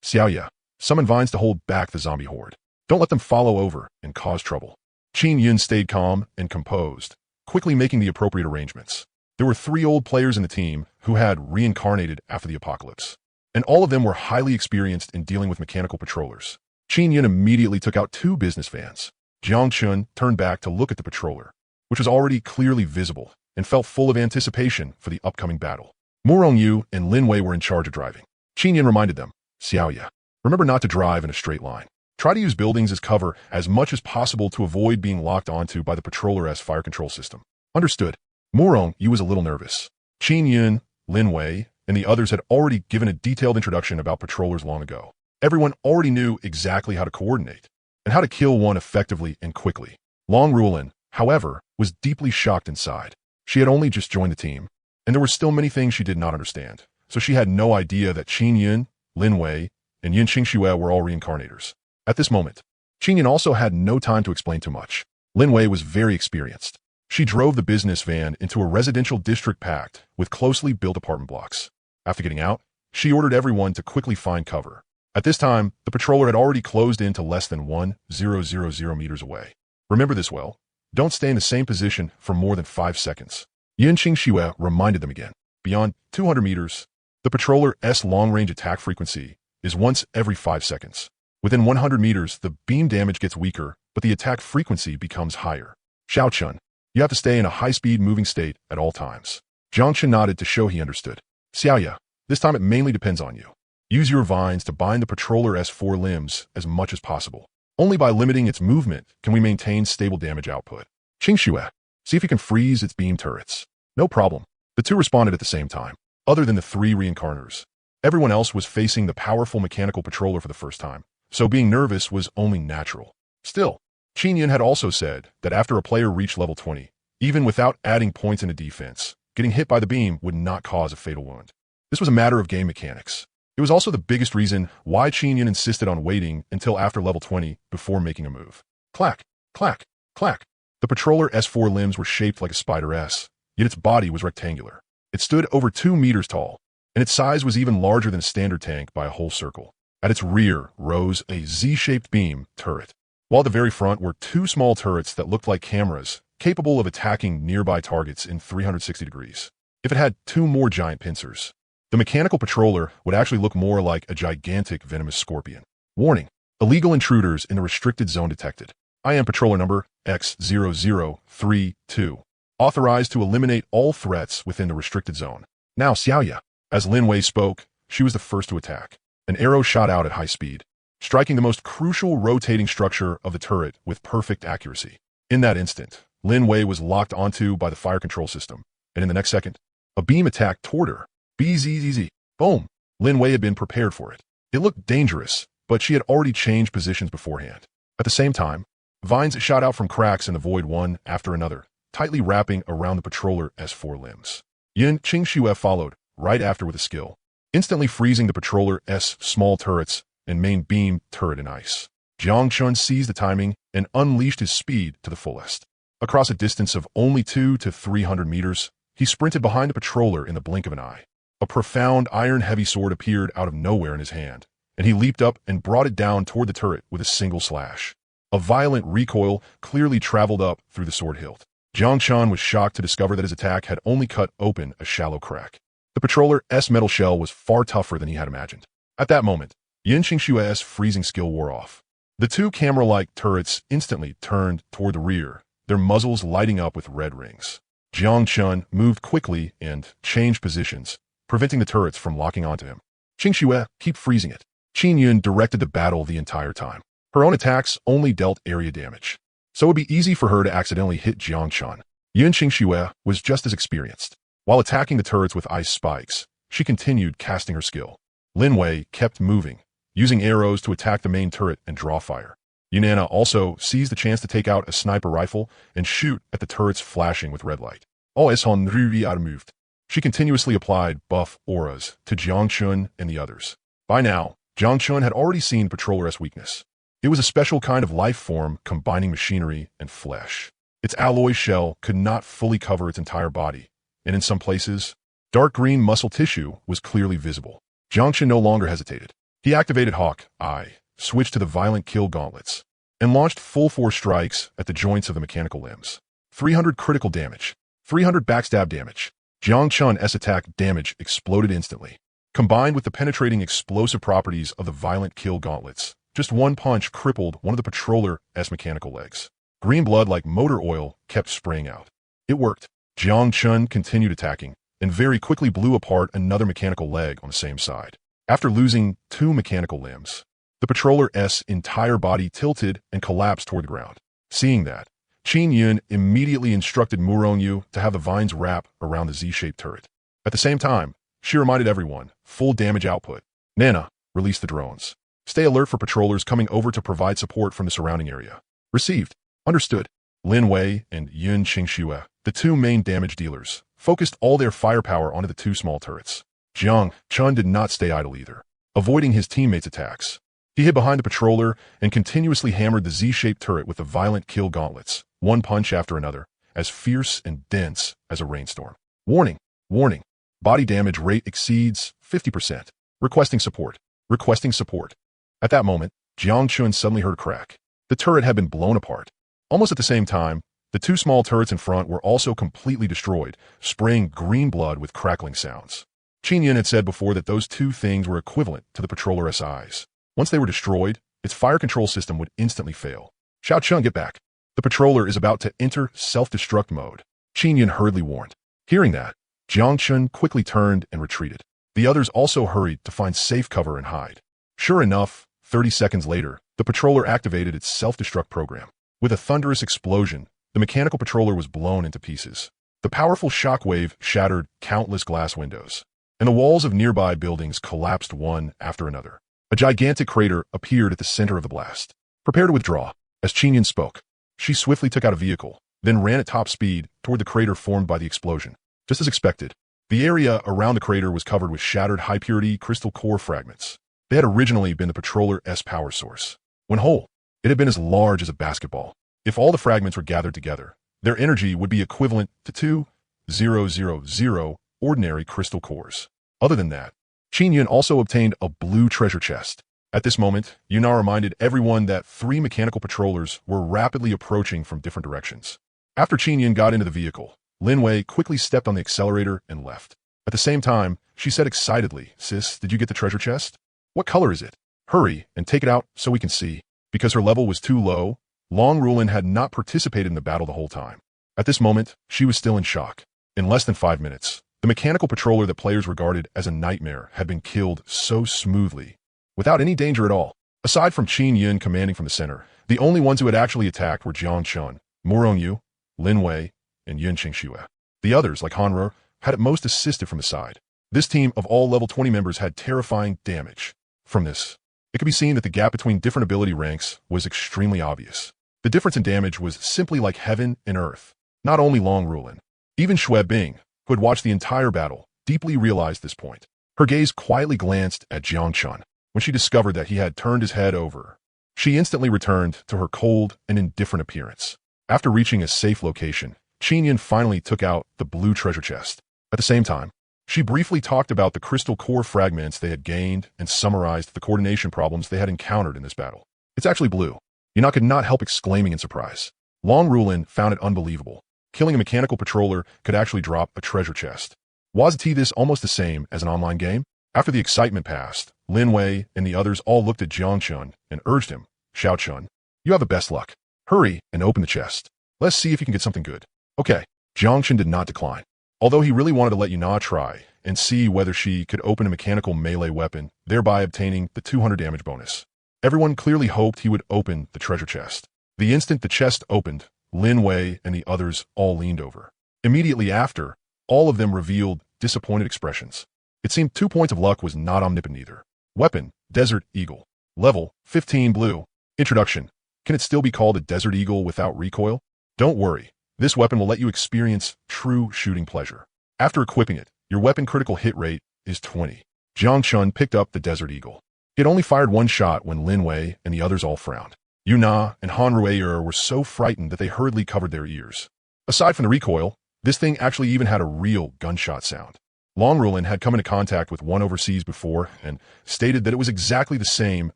Xiaoya. Summon vines to hold back the zombie horde. Don't let them follow over and cause trouble. Qin Yun stayed calm and composed, quickly making the appropriate arrangements. There were 3 old players in the team who had reincarnated after the apocalypse, and all of them were highly experienced in dealing with mechanical patrollers. Qin Yun immediately took out 2 business vans. Jiang Chun turned back to look at the patroller. which was already clearly visible and felt full of anticipation for the upcoming battle. Mu Yu and Lin Wei were in charge of driving. Qin Yin reminded them, Xiaoya, remember not to drive in a straight line. Try to use buildings as cover as much as possible to avoid being locked onto by the patroller's fire control system. Understood. Mu Yu was a little nervous. Qin Yin, Lin Wei, and the others had already given a detailed introduction about patrollers long ago. Everyone already knew exactly how to coordinate and how to kill one effectively and quickly. Long Ruolin, however, was deeply shocked inside. She had only just joined the team, and there were still many things she did not understand, so she had no idea that Qin Yin, Lin Wei, and Yin Qingxue were all reincarnators. At this moment, Qin Yin also had no time to explain too much. Lin Wei was very experienced. She drove the business van into a residential district packed with closely built apartment blocks. After getting out, she ordered everyone to quickly find cover. At this time, the patroller had already closed in to less than 1,000 meters away. Remember this well. Don't stay in the same position for more than 5 seconds. Yin Qingxue reminded them again. Beyond 200 meters, the patroller's long-range attack frequency is once every 5 seconds. Within 100 meters, the beam damage gets weaker, but the attack frequency becomes higher. Xiao Chun, you have to stay in a high-speed moving state at all times. Jiang Chen nodded to show he understood. Xiaoya, this time it mainly depends on you. Use your vines to bind the patroller's 4 limbs as much as possible. Only by limiting its movement can we maintain stable damage output. Qingxue, see if you can freeze its beam turrets. No problem. The two responded at the same time. Other than the 3 reincarnators, everyone else was facing the powerful mechanical patroller for the first time, so being nervous was only natural. Still, Qin Yin had also said that after a player reached level 20, even without adding points into defense, getting hit by the beam would not cause a fatal wound. This was a matter of game mechanics. It was also the biggest reason why Qin Yin insisted on waiting until after level 20 before making a move. Clack, clack, clack. The patroller's 4 limbs were shaped like a spider S, yet its body was rectangular. It stood over 2 meters tall, and its size was even larger than a standard tank by a whole circle. At its rear rose a Z-shaped beam turret, while at the very front were 2 small turrets that looked like cameras, capable of attacking nearby targets in 360 degrees. If it had 2 more giant pincers, the mechanical patroller would actually look more like a gigantic venomous scorpion. Warning, illegal intruders in the restricted zone detected. I am patroller number X0032, authorized to eliminate all threats within the restricted zone. Now Xiaoya. As Lin Wei spoke, she was the first to attack. An arrow shot out at high speed, striking the most crucial rotating structure of the turret with perfect accuracy. In that instant, Lin Wei was locked onto by the fire control system, and in the next second, a beam attacked toward her. BZZZ. Boom. Lin Wei had been prepared for it. It looked dangerous, but she had already changed positions beforehand. At the same time, vines shot out from cracks in the void one after another, tightly wrapping around the patroller's 4 limbs. Yin Qingxue followed, right after with a skill, instantly freezing the patroller's small turrets and main beam turret in ice. Jiang Chun seized the timing and unleashed his speed to the fullest. Across a distance of only 200 to 300 meters, he sprinted behind the patroller in the blink of an eye. A profound iron-heavy sword appeared out of nowhere in his hand, and he leaped up and brought it down toward the turret with a single slash. A violent recoil clearly traveled up through the sword hilt. Jiang Chun was shocked to discover that his attack had only cut open a shallow crack. The patroller's metal shell was far tougher than he had imagined. At that moment, Yin Qingxue's freezing skill wore off. The 2 camera-like turrets instantly turned toward the rear, their muzzles lighting up with red rings. Jiang Chun moved quickly and changed positions, preventing the turrets from locking onto him. Qingxue, keep freezing it. Qin Yun directed the battle the entire time. Her own attacks only dealt area damage, so it would be easy for her to accidentally hit Jiang Chun. Yin Qingxue was just as experienced. While attacking the turrets with ice spikes, she continued casting her skill. Lin Wei kept moving, using arrows to attack the main turret and draw fire. Yunana also seized the chance to take out a sniper rifle and shoot at the turrets flashing with red light. All Eshon Ruri moved. She continuously applied buff auras to Jiang Chun and the others. By now, Jiang Chun had already seen the patroller's weakness. It was a special kind of life form combining machinery and flesh. Its alloy shell could not fully cover its entire body, and in some places, dark green muscle tissue was clearly visible. Jiang Chun no longer hesitated. He activated Hawk Eye, switched to the violent kill gauntlets, and launched full-force strikes at the joints of the mechanical limbs. 300 critical damage, 300 backstab damage. Jiang Chun's attack damage exploded instantly. Combined with the penetrating explosive properties of the violent kill gauntlets, just one punch crippled one of the patroller's mechanical legs. Green blood like motor oil kept spraying out. It worked. Jiang Chun continued attacking, and very quickly blew apart another mechanical leg on the same side. After losing 2 mechanical limbs, the patroller's entire body tilted and collapsed toward the ground. Seeing that, Qin Yun immediately instructed Murongyu to have the vines wrap around the Z-shaped turret. At the same time, she reminded everyone, full damage output. Nana, release the drones. Stay alert for patrollers coming over to provide support from the surrounding area. Received. Understood. Lin Wei and Yun Qingxue, the 2 main damage dealers, focused all their firepower onto the 2 small turrets. Jiang Chun did not stay idle either, avoiding his teammates' attacks. He hid behind the patroller and continuously hammered the Z-shaped turret with the violent kill gauntlets, one punch after another, as fierce and dense as a rainstorm. Warning! Warning! Body damage rate exceeds 50%. Requesting support. Requesting support. At that moment, Jiang Chun suddenly heard a crack. The turret had been blown apart. Almost at the same time, the 2 small turrets in front were also completely destroyed, spraying green blood with crackling sounds. Qin Yun had said before that those 2 things were equivalent to the patroller's eyes. Once they were destroyed, its fire control system would instantly fail. Xiao Chun, get back. The patroller is about to enter self-destruct mode. Qin Yun hurriedly warned. Hearing that, Jiang Chun quickly turned and retreated. The others also hurried to find safe cover and hide. Sure enough, 30 seconds later, the patroller activated its self-destruct program. With a thunderous explosion, the mechanical patroller was blown into pieces. The powerful shockwave shattered countless glass windows, and the walls of nearby buildings collapsed one after another. A gigantic crater appeared at the center of the blast. Prepare to withdraw. As Qin Yun spoke, she swiftly took out a vehicle, then ran at top speed toward the crater formed by the explosion. Just as expected, the area around the crater was covered with shattered high-purity crystal core fragments. They had originally been the patroller's power source. When whole, it had been as large as a basketball. If all the fragments were gathered together, their energy would be equivalent to 2,000 ordinary crystal cores. Other than that, Qin Yun also obtained a blue treasure chest. At this moment, Yuna reminded everyone that 3 mechanical patrollers were rapidly approaching from different directions. After Qin Yun got into the vehicle, Lin Wei quickly stepped on the accelerator and left. At the same time, she said excitedly, "Sis, did you get the treasure chest? What color is it? Hurry and take it out so we can see." Because her level was too low, Long Rulin had not participated in the battle the whole time. At this moment, she was still in shock. In less than 5 minutes, the mechanical patroller that players regarded as a nightmare had been killed so smoothly, without any danger at all. Aside from Qin Yun commanding from the center, the only ones who had actually attacked were Jiang Chun, Murongyu, Lin Wei, and Yun Qingxue. The others, like Hanru, had at most assisted from the side. This team of all level 20 members had terrifying damage. From this, it could be seen that the gap between different ability ranks was extremely obvious. The difference in damage was simply like heaven and earth. Not only Long Rulin, even Xue Bing, who had watched the entire battle, deeply realized this point. Her gaze quietly glanced at Jiang Chun. When she discovered that he had turned his head over, she instantly returned to her cold and indifferent appearance. After reaching a safe location, Qin Yun finally took out the blue treasure chest. At the same time, she briefly talked about the crystal core fragments they had gained and summarized the coordination problems they had encountered in this battle. It's actually blue. Yuna could not help exclaiming in surprise. Long Rulin found it unbelievable. Killing a mechanical patroller could actually drop a treasure chest. Was this almost the same as an online game? After the excitement passed, Lin Wei and the others all looked at Jiang Chun and urged him, "Xiao Chun, you have the best luck. Hurry and open the chest. Let's see if you can get something good." Okay. Jiang Chun did not decline. Although he really wanted to let Yuna try and see whether she could open a mechanical melee weapon, thereby obtaining the 200 damage bonus. Everyone clearly hoped he would open the treasure chest. The instant the chest opened, Lin Wei and the others all leaned over. Immediately after, all of them revealed disappointed expressions. It seemed 2 points of luck was not omnipotent either. Weapon, Desert Eagle. Level, 15 blue. Introduction. Can it still be called a Desert Eagle without recoil? Don't worry. This weapon will let you experience true shooting pleasure. After equipping it, your weapon critical hit rate is 20. Jiang Chun picked up the Desert Eagle. He had only fired 1 shot when Lin Wei and the others all frowned. Yuna and Hanru were so frightened that they hurriedly covered their ears. Aside from the recoil, this thing actually even had a real gunshot sound. Long Rulin had come into contact with one overseas before and stated that it was exactly the same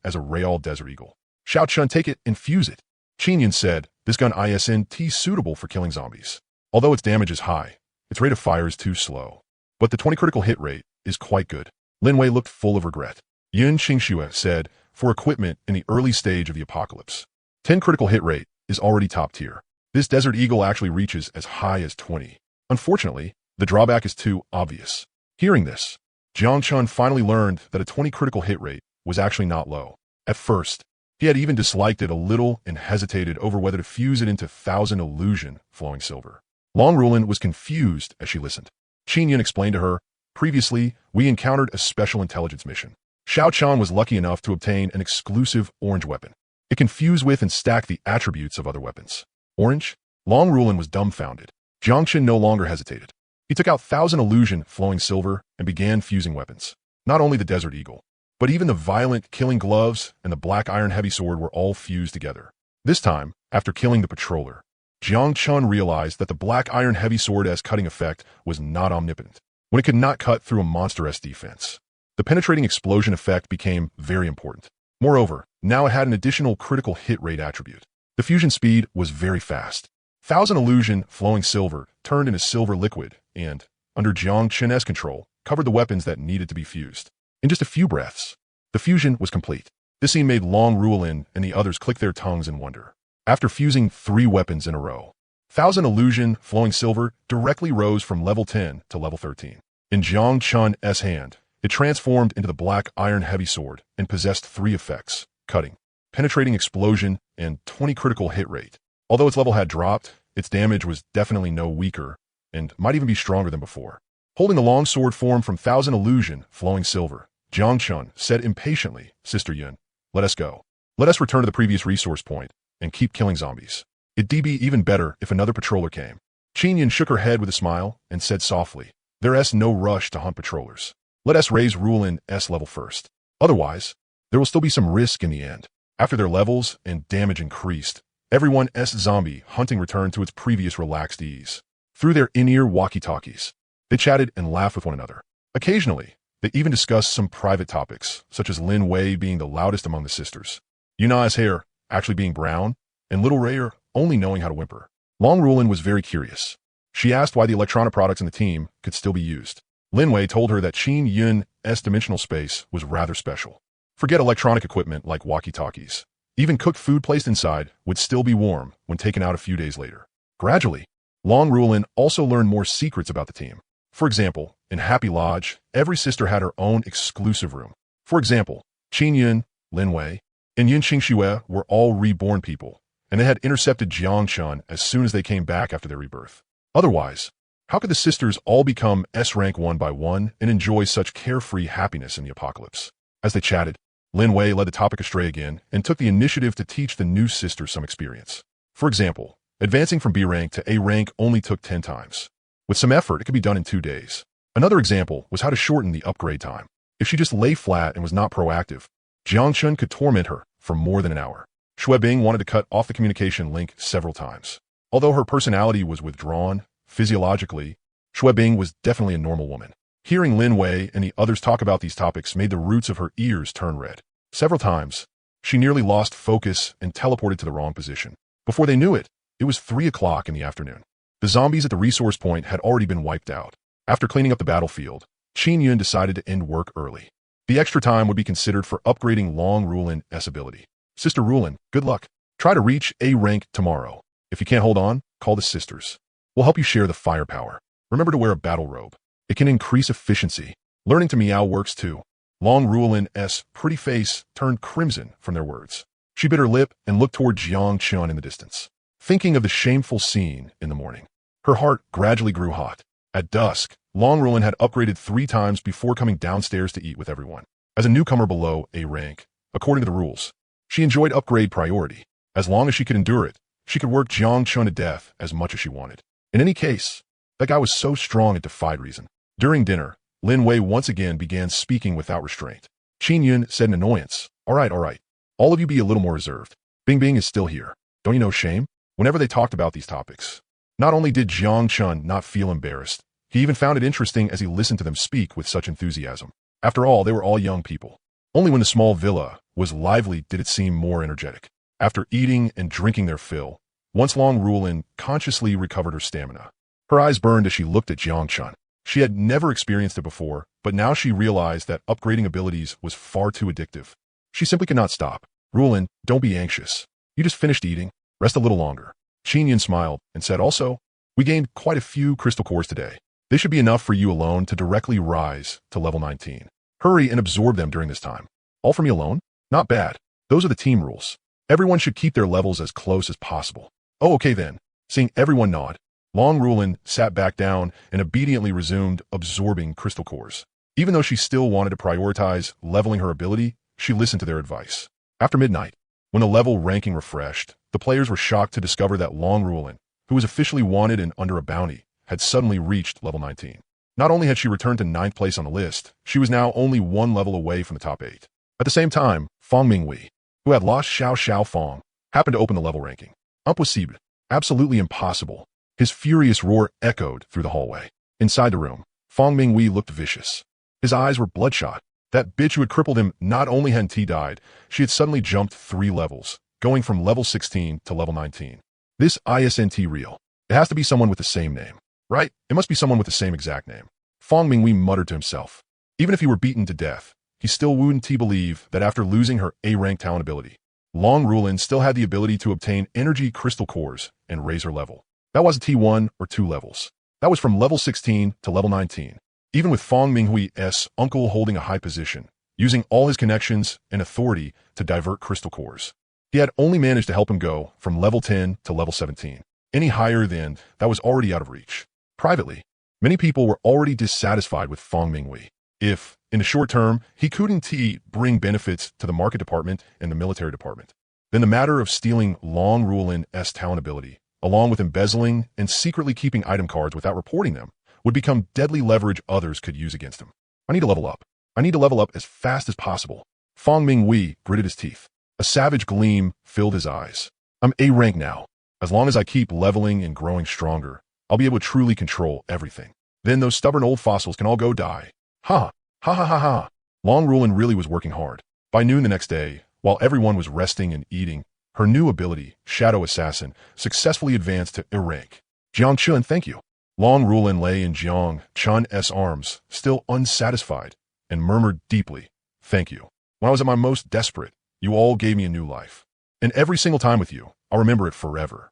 as a Real Desert Eagle. "Xiao Chun, take it and fuse it." Qin Yun said, "This gun isn't suitable for killing zombies. Although its damage is high, its rate of fire is too slow. But the 20 critical hit rate is quite good." Lin Wei looked full of regret. Yun Qingxue said, "For equipment in the early stage of the apocalypse, 10 critical hit rate is already top tier. This Desert Eagle actually reaches as high as 20. Unfortunately, the drawback is too obvious. Hearing this, Jiang Chun finally learned that a 20 critical hit rate was actually not low. At first, he had even disliked it a little and hesitated over whether to fuse it into 1000 illusion flowing silver. Long Rulin was confused as she listened. Qin Yun explained to her, previously, we encountered a special intelligence mission. Xiao Chan was lucky enough to obtain an exclusive orange weapon. It can fuse with and stack the attributes of other weapons. Orange? Long Rulin was dumbfounded. Jiang Qin no longer hesitated. He took out 1000 illusion flowing silver and began fusing weapons. Not only the Desert Eagle, but even the violent killing gloves and the black iron heavy sword were all fused together. This time, after killing the patroller, Jiang Chun realized that the black iron heavy sword as cutting effect was not omnipotent, when it could not cut through a monstrous defense. The penetrating explosion effect became very important. Moreover, now it had an additional critical hit rate attribute. The fusion speed was very fast. 1000 illusion flowing silver turned into silver liquid and, under Jiang Chen's control, covered the weapons that needed to be fused. In just a few breaths, the fusion was complete. This scene made Long Rulin and the others click their tongues in wonder. After fusing 3 weapons in a row, 1000 illusion flowing silver directly rose from level 10 to level 13. In Jiang Chun's hand, it transformed into the black iron heavy sword and possessed 3 effects: cutting, penetrating explosion, and 20 critical hit rate. Although its level had dropped, its damage was definitely no weaker and might even be stronger than before. Holding the long sword formed from 1000 illusion flowing silver, Jiang Chun said impatiently, Sister Yun, let us go. Let us return to the previous resource point and keep killing zombies. It'd be even better if another patroller came. Qin Yun shook her head with a smile and said softly, there's no rush to hunt patrollers. Let us raise Rulin's level first. Otherwise, there will still be some risk in the end. After their levels and damage increased, everyone's zombie hunting returned to its previous relaxed ease. Through their in-ear walkie-talkies, they chatted and laughed with one another. Occasionally, they even discussed some private topics, such as Lin Wei being the loudest among the sisters, Yuna's hair actually being brown, and Little Rayer only knowing how to whimper. Long Rulin was very curious. She asked why the electronic products in the team could still be used. Lin Wei told her that Qin Yun's dimensional space was rather special. Forget electronic equipment like walkie-talkies. Even cooked food placed inside would still be warm when taken out a few days later. Gradually, Long Rulin also learned more secrets about the team. For example, in Happy Lodge, every sister had her own exclusive room. For example, Qin Yun, Lin Wei, and Yin Qingxue were all reborn people, and they had intercepted Jiang Chun as soon as they came back after their rebirth. Otherwise, how could the sisters all become S-rank one by one and enjoy such carefree happiness in the apocalypse? As they chatted, Lin Wei led the topic astray again and took the initiative to teach the new sisters some experience. For example, advancing from B rank to A rank only took 10 times. With some effort, it could be done in 2 days. Another example was how to shorten the upgrade time. If she just lay flat and was not proactive, Jiang Chun could torment her for more than an hour. Xue Bing wanted to cut off the communication link several times. Although her personality was withdrawn, physiologically, Xue Bing was definitely a normal woman. Hearing Lin Wei and the others talk about these topics made the roots of her ears turn red. Several times, she nearly lost focus and teleported to the wrong position. Before they knew it, it was 3 o'clock in the afternoon. The zombies at the resource point had already been wiped out. After cleaning up the battlefield, Qin Yun decided to end work early. The extra time would be considered for upgrading Long Rulin's ability. Sister Rulin, good luck. Try to reach A rank tomorrow. If you can't hold on, call the sisters. We'll help you share the firepower. Remember to wear a battle robe. It can increase efficiency. Learning to meow works too. Long Rulin's pretty face turned crimson from their words. She bit her lip and looked toward Jiang Chun in the distance, thinking of the shameful scene in the morning. Her heart gradually grew hot. At dusk, Long Rulin had upgraded 3 times before coming downstairs to eat with everyone. As a newcomer below A rank, according to the rules, she enjoyed upgrade priority. As long as she could endure it, she could work Jiang Chun to death as much as she wanted. In any case, that guy was so strong it defied reason. During dinner, Lin Wei once again began speaking without restraint. Qin Yun said in annoyance, all right. All of you be a little more reserved. Bing Bing is still here. Don't you know shame? Whenever they talked about these topics, not only did Jiang Chun not feel embarrassed, he even found it interesting as he listened to them speak with such enthusiasm. After all, they were all young people. Only when the small villa was lively did it seem more energetic. After eating and drinking their fill, once Long Rulin consciously recovered her stamina. Her eyes burned as she looked at Jiang Chun. She had never experienced it before, but now she realized that upgrading abilities was far too addictive. She simply could not stop. Rulin, don't be anxious. You just finished eating. Rest a little longer. Qin Yin smiled and said, also, we gained quite a few crystal cores today. They should be enough for you alone to directly rise to level 19. Hurry and absorb them during this time. All for me alone? Not bad. Those are the team rules. Everyone should keep their levels as close as possible. Oh, okay then. Seeing everyone nod, Long Rulin sat back down and obediently resumed absorbing crystal cores. Even though she still wanted to prioritize leveling her ability, she listened to their advice. After midnight, when the level ranking refreshed, the players were shocked to discover that Long Rulin, who was officially wanted and under a bounty, had suddenly reached level 19. Not only had she returned to 9th place on the list, she was now only one level away from the top 8. At the same time, Fong Mingwei, who had lost Xiao Fong, happened to open the level ranking. Impossible. Absolutely impossible. His furious roar echoed through the hallway. Inside the room, Fong Mingwei looked vicious. His eyes were bloodshot. That bitch who had crippled him not only hadn't he died, she had suddenly jumped 3 levels, going from level 16 to level 19. This isn't real. It has to be someone with the same name. Right? It must be someone with the same exact name. Fong Mingwei muttered to himself. Even if he were beaten to death, he still wouldn't believe that after losing her A-rank talent ability, Long Rulin still had the ability to obtain energy crystal cores and raise her level. That wasn't T1 or 2 levels. That was from level 16 to level 19. Even with Fong Minghui's uncle holding a high position, using all his connections and authority to divert crystal cores, he had only managed to help him go from level 10 to level 17. Any higher than that was already out of reach. Privately, many people were already dissatisfied with Fong Mingwei. If, in the short term, he couldn't bring benefits to the market department and the military department, then the matter of stealing Long Rulin's talent ability, along with embezzling and secretly keeping item cards without reporting them, would become deadly leverage others could use against him. I need to level up. I need to level up as fast as possible. Fong Mingwei gritted his teeth. A savage gleam filled his eyes. I'm A-rank now. As long as I keep leveling and growing stronger, I'll be able to truly control everything. Then those stubborn old fossils can all go die. Ha! Ha ha ha ha! Long Rulin really was working hard. By noon the next day, while everyone was resting and eating, her new ability, Shadow Assassin, successfully advanced to A-rank. Jiang Chun, thank you. Long Rulin lay in Jiang Chun's arms, still unsatisfied, and murmured deeply, thank you. When I was at my most desperate, you all gave me a new life. And every single time with you, I'll remember it forever.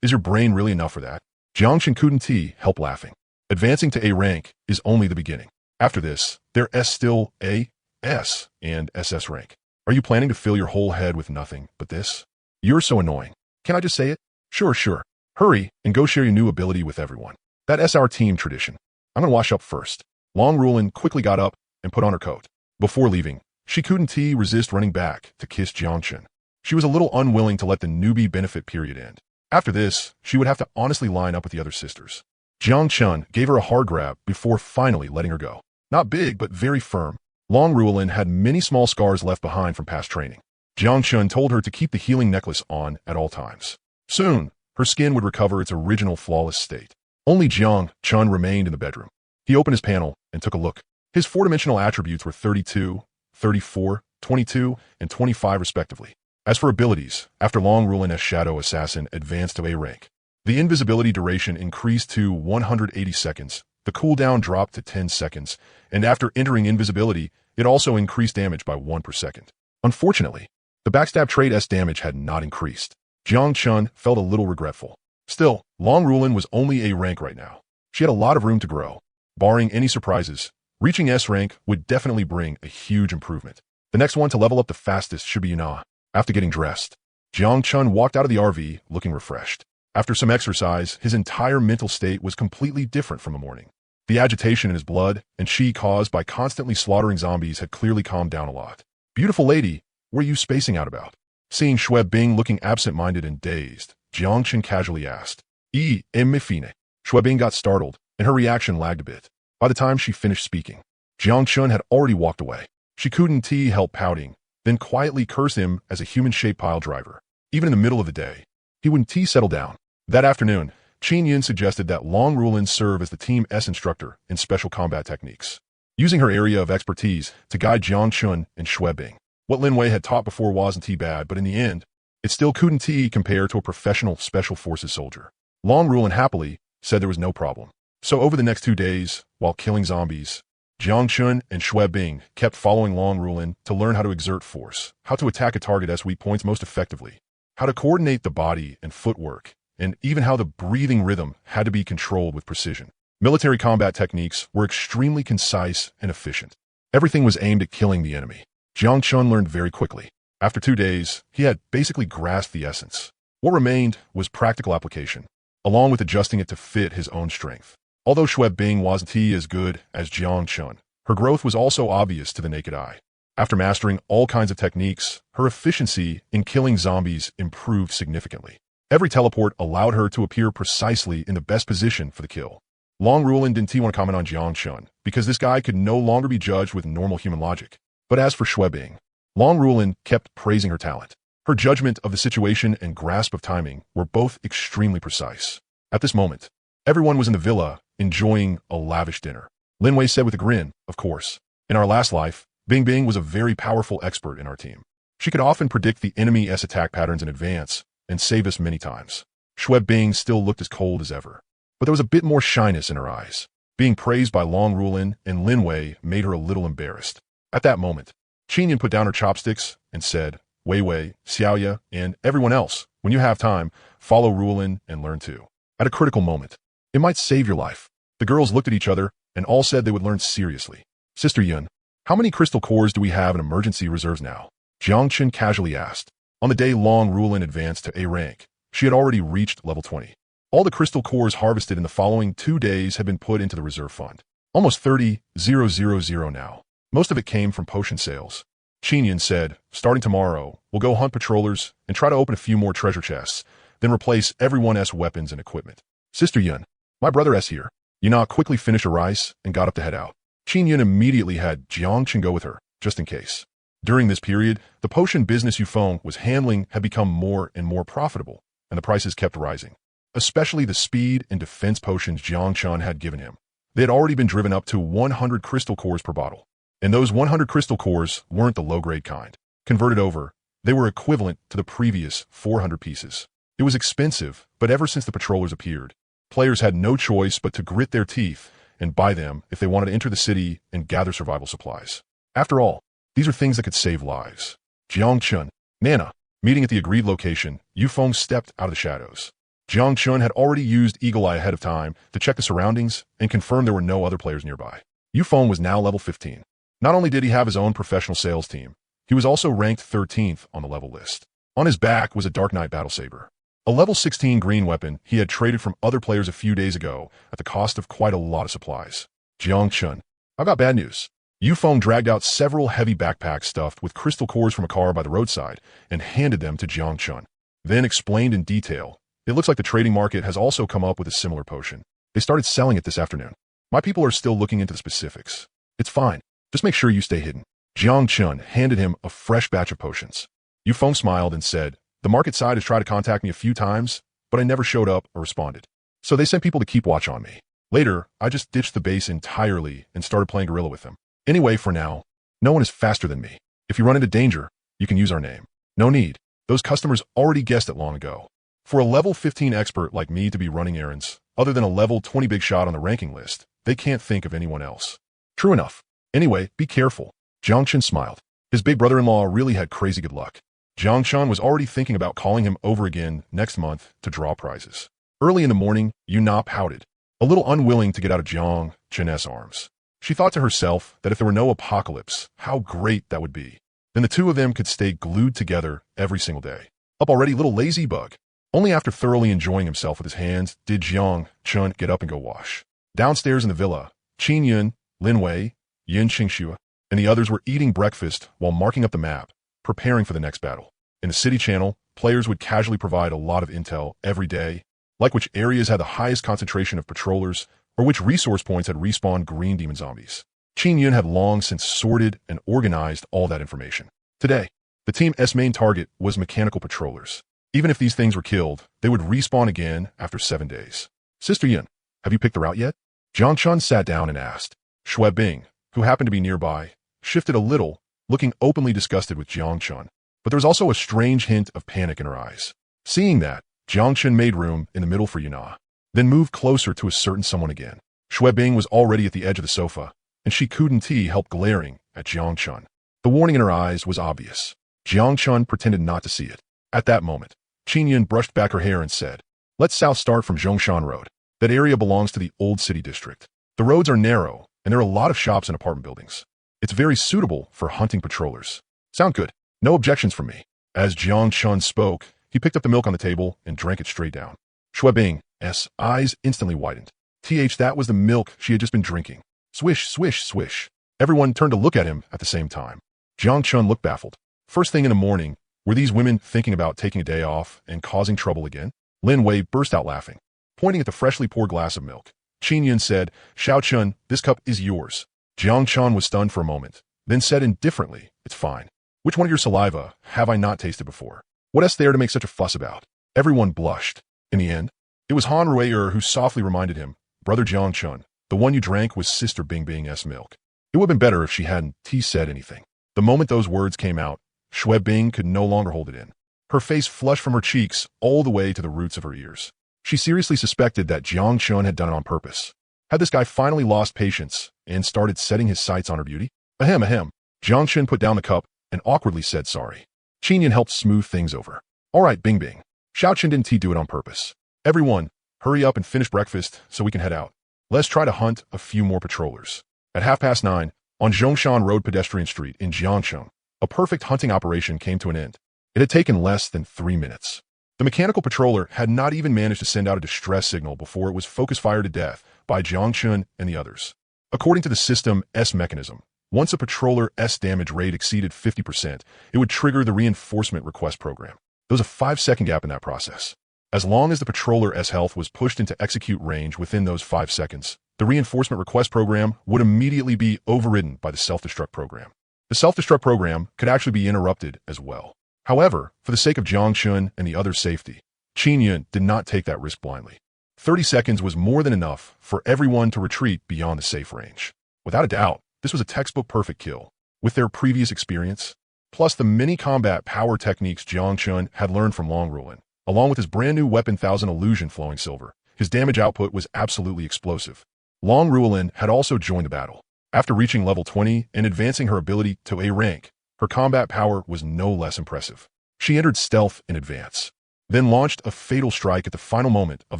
Is your brain really enough for that? Jiang Chen couldn't help laughing. Advancing to A-rank is only the beginning. After this, there's still A, S, and SS rank. Are you planning to fill your whole head with nothing but this? You're so annoying. Can I just say it? Sure. Hurry and go share your new ability with everyone. That's our team tradition. I'm gonna wash up first. Long Rulin quickly got up and put on her coat. Before leaving, she couldn't resist running back to kiss Jiang Chen. She was a little unwilling to let the newbie benefit period end. After this, she would have to honestly line up with the other sisters. Jiang Chen gave her a hard grab before finally letting her go. Not big, but very firm. Long Rulin had many small scars left behind from past training. Jiang Chen told her to keep the healing necklace on at all times. Soon, her skin would recover its original flawless state. Only Jiang Chen remained in the bedroom. He opened his panel and took a look. His 4-dimensional attributes were 32, 34, 22, and 25 respectively. As for abilities, after Long Rulin's Shadow Assassin advanced to A-rank, the invisibility duration increased to 180 seconds, the cooldown dropped to 10 seconds, and after entering invisibility, it also increased damage by 1 per second. Unfortunately, the backstab trade's damage had not increased. Jiang Chen felt a little regretful. Still, Long Rulin was only A-rank right now. She had a lot of room to grow. Barring any surprises, reaching S-rank would definitely bring a huge improvement. The next one to level up the fastest should be Yuna. After getting dressed, Jiang Chen walked out of the RV looking refreshed. After some exercise, his entire mental state was completely different from the morning. The agitation in his blood and chi caused by constantly slaughtering zombies had clearly calmed down a lot. Beautiful lady, what are you spacing out about? Seeing Xue Bing looking absent-minded and dazed, Jiang Chen casually asked, Mifine. Xue Bing got startled, and her reaction lagged a bit. By the time she finished speaking, Jiang Chen had already walked away. She couldn't help pouting, then quietly cursed him as a human-shaped pile driver. Even in the middle of the day, he wouldn't settle down. That afternoon, Qin Yin suggested that Long Rulin serve as the Team S instructor in special combat techniques, using her area of expertise to guide Jiang Chen and Xue Bing. What Lin Wei had taught before wasn't bad, but in the end, it still couldn't compare to a professional special forces soldier. Long Rulin happily said there was no problem. So over the next 2 days, while killing zombies, Jiang Chen and Xue Bing kept following Long Rulin to learn how to exert force, how to attack a target's weak points most effectively. how to coordinate the body and footwork, and even how the breathing rhythm had to be controlled with precision. Military combat techniques were extremely concise and efficient. Everything was aimed at killing the enemy. Jiang Chun learned very quickly. After 2 days, he had basically grasped the essence. What remained was practical application, along with adjusting it to fit his own strength. Although Xue Bing wasn't as good as Jiang Chun, her growth was also obvious to the naked eye. After mastering all kinds of techniques, her efficiency in killing zombies improved significantly. Every teleport allowed her to appear precisely in the best position for the kill. Long Rulin didn't want to comment on Jiang Chun, because this guy could no longer be judged with normal human logic. But as for Xue Bing, Long Rulin kept praising her talent. Her judgment of the situation and grasp of timing were both extremely precise. At this moment, everyone was in the villa, enjoying a lavish dinner. Lin Wei said with a grin, of course. In our last life, Bing Bing was a very powerful expert in our team. She could often predict the enemy's attack patterns in advance and save us many times. Xue Bing still looked as cold as ever, but there was a bit more shyness in her eyes. Being praised by Long Rulin and Lin Wei made her a little embarrassed. At that moment, Qinyan put down her chopsticks and said, Wei Wei, Xiaoya, and everyone else, when you have time, follow Rulin and learn too. At a critical moment, it might save your life. The girls looked at each other and all said they would learn seriously. Sister Yun, how many crystal cores do we have in emergency reserves now? Jiang Chen casually asked. On the day Long Rulin advanced to A rank, she had already reached level 20. All the crystal cores harvested in the following 2 days had been put into the reserve fund. Almost 30,000 now. Most of it came from potion sales. Qinyan said, starting tomorrow, we'll go hunt patrollers and try to open a few more treasure chests, then replace everyone's weapons and equipment. Sister Yun, my brother S here. Yuna quickly finished her rice and got up to head out. Qinyan immediately had Jiang Chen go with her, just in case. During this period, the potion business Yufeng was handling had become more and more profitable, and the prices kept rising. Especially the speed and defense potions Jiang Chen had given him. They had already been driven up to 100 crystal cores per bottle. And those 100 crystal cores weren't the low-grade kind. Converted over, they were equivalent to the previous 400 pieces. It was expensive, but ever since the patrollers appeared, players had no choice but to grit their teeth and buy them if they wanted to enter the city and gather survival supplies. After all, these are things that could save lives. Jiang Chun, Nana, meeting at the agreed location, Yufeng stepped out of the shadows. Jiang Chun had already used Eagle Eye ahead of time to check the surroundings and confirm there were no other players nearby. Yufeng was now level 15. Not only did he have his own professional sales team, he was also ranked 13th on the level list. On his back was a Dark Knight battle saber, a level 16 green weapon he had traded from other players a few days ago at the cost of quite a lot of supplies. Jiang Chun, I've got bad news. Yufeng dragged out several heavy backpacks stuffed with crystal cores from a car by the roadside and handed them to Jiang Chun. Then explained in detail, it looks like the trading market has also come up with a similar potion. They started selling it this afternoon. My people are still looking into the specifics. It's fine. Just make sure you stay hidden. Jiang Chun handed him a fresh batch of potions. Yufeng smiled and said, the market side has tried to contact me a few times, but I never showed up or responded. So they sent people to keep watch on me. Later, I just ditched the base entirely and started playing guerrilla with them. Anyway, for now, no one is faster than me. If you run into danger, you can use our name. No need. Those customers already guessed it long ago. For a level 15 expert like me to be running errands, other than a level 20 big shot on the ranking list, they can't think of anyone else. True enough. Anyway, be careful. Jiang Chen smiled. His big brother-in-law really had crazy good luck. Jiang Chen was already thinking about calling him over again next month to draw prizes. Early in the morning, Yuna pouted, a little unwilling to get out of Jiang Chen's arms. She thought to herself that if there were no apocalypse, how great that would be. Then the two of them could stay glued together every single day. Up already, little lazy bug. Only after thoroughly enjoying himself with his hands did Jiang Chen get up and go wash. Downstairs in the villa, Qin Yun, Lin Wei, Yin Qingxue, and the others were eating breakfast while marking up the map, preparing for the next battle. In the city channel, players would casually provide a lot of intel every day, like which areas had the highest concentration of patrollers or which resource points had respawned green demon zombies. Qin Yun had long since sorted and organized all that information. Today, the team's main target was mechanical patrollers. Even if these things were killed, they would respawn again after 7 days. Sister Yun, have you picked the route yet? Jiang Chun sat down and asked. Xue Bing, who happened to be nearby, shifted a little, looking openly disgusted with Jiang Chun. But there was also a strange hint of panic in her eyes. Seeing that, Jiang Chun made room in the middle for Yuna, then moved closer to a certain someone again. Xue Bing was already at the edge of the sofa, and she couldn't help glaring at Jiang Chun. The warning in her eyes was obvious. Jiang Chun pretended not to see it. At that moment, Qin Yun brushed back her hair and said, "Let's south start from Zhongshan Road. That area belongs to the Old City District. The roads are narrow, and there are a lot of shops and apartment buildings. It's very suitable for hunting patrollers." "Sound good. No objections from me." As Jiang Chun spoke, he picked up the milk on the table and drank it straight down. Shui Bing's eyes instantly widened. That was the milk she had just been drinking. Swish, swish, swish. Everyone turned to look at him at the same time. Jiang Chun looked baffled. First thing in the morning, were these women thinking about taking a day off and causing trouble again? Lin Wei burst out laughing. Pointing at the freshly poured glass of milk, Qin Yun said, "Xiao Chun, this cup is yours." Jiang Chun was stunned for a moment, then said indifferently, "It's fine. Which one of your saliva have I not tasted before? What's there to make such a fuss about?" Everyone blushed. In the end, it was Han Ruier who softly reminded him, "Brother Jiang Chun, the one you drank was Sister Bing's milk." It would have been better if she hadn't said anything. The moment those words came out, Shui Bing could no longer hold it in. Her face flushed from her cheeks all the way to the roots of her ears. She seriously suspected that Jiang Chun had done it on purpose. Had this guy finally lost patience and started setting his sights on her beauty? Ahem, ahem. Jiang Chun put down the cup and awkwardly said sorry. Qin Yun helped smooth things over. "All right, Bing Bing. Xiao Chun didn't do it on purpose. Everyone, hurry up and finish breakfast so we can head out. Let's try to hunt a few more patrollers." At 9:30, on Zhongshan Road Pedestrian Street in Jiangcheng, a perfect hunting operation came to an end. It had taken less than 3 minutes. The mechanical patroller had not even managed to send out a distress signal before it was focus fired to death by Jiang Chun and the others. According to the system's mechanism, once a patroller's damage rate exceeded 50%, it would trigger the reinforcement request program. There was a 5-second gap in that process. As long as the patroller's health was pushed into execute range within those 5 seconds, the reinforcement request program would immediately be overridden by the self-destruct program. The self-destruct program could actually be interrupted as well. However, for the sake of Jiang Chun and the others' safety, Qin Yun did not take that risk blindly. 30 seconds was more than enough for everyone to retreat beyond the safe range. Without a doubt, this was a textbook perfect kill. With their previous experience, plus the many combat power techniques Jiang Chun had learned from Long Ruin, along with his brand new weapon 1000 Illusion Flowing Silver, his damage output was absolutely explosive. Long Ruin had also joined the battle. After reaching level 20 and advancing her ability to A rank, her combat power was no less impressive. She entered stealth in advance, then launched a fatal strike at the final moment of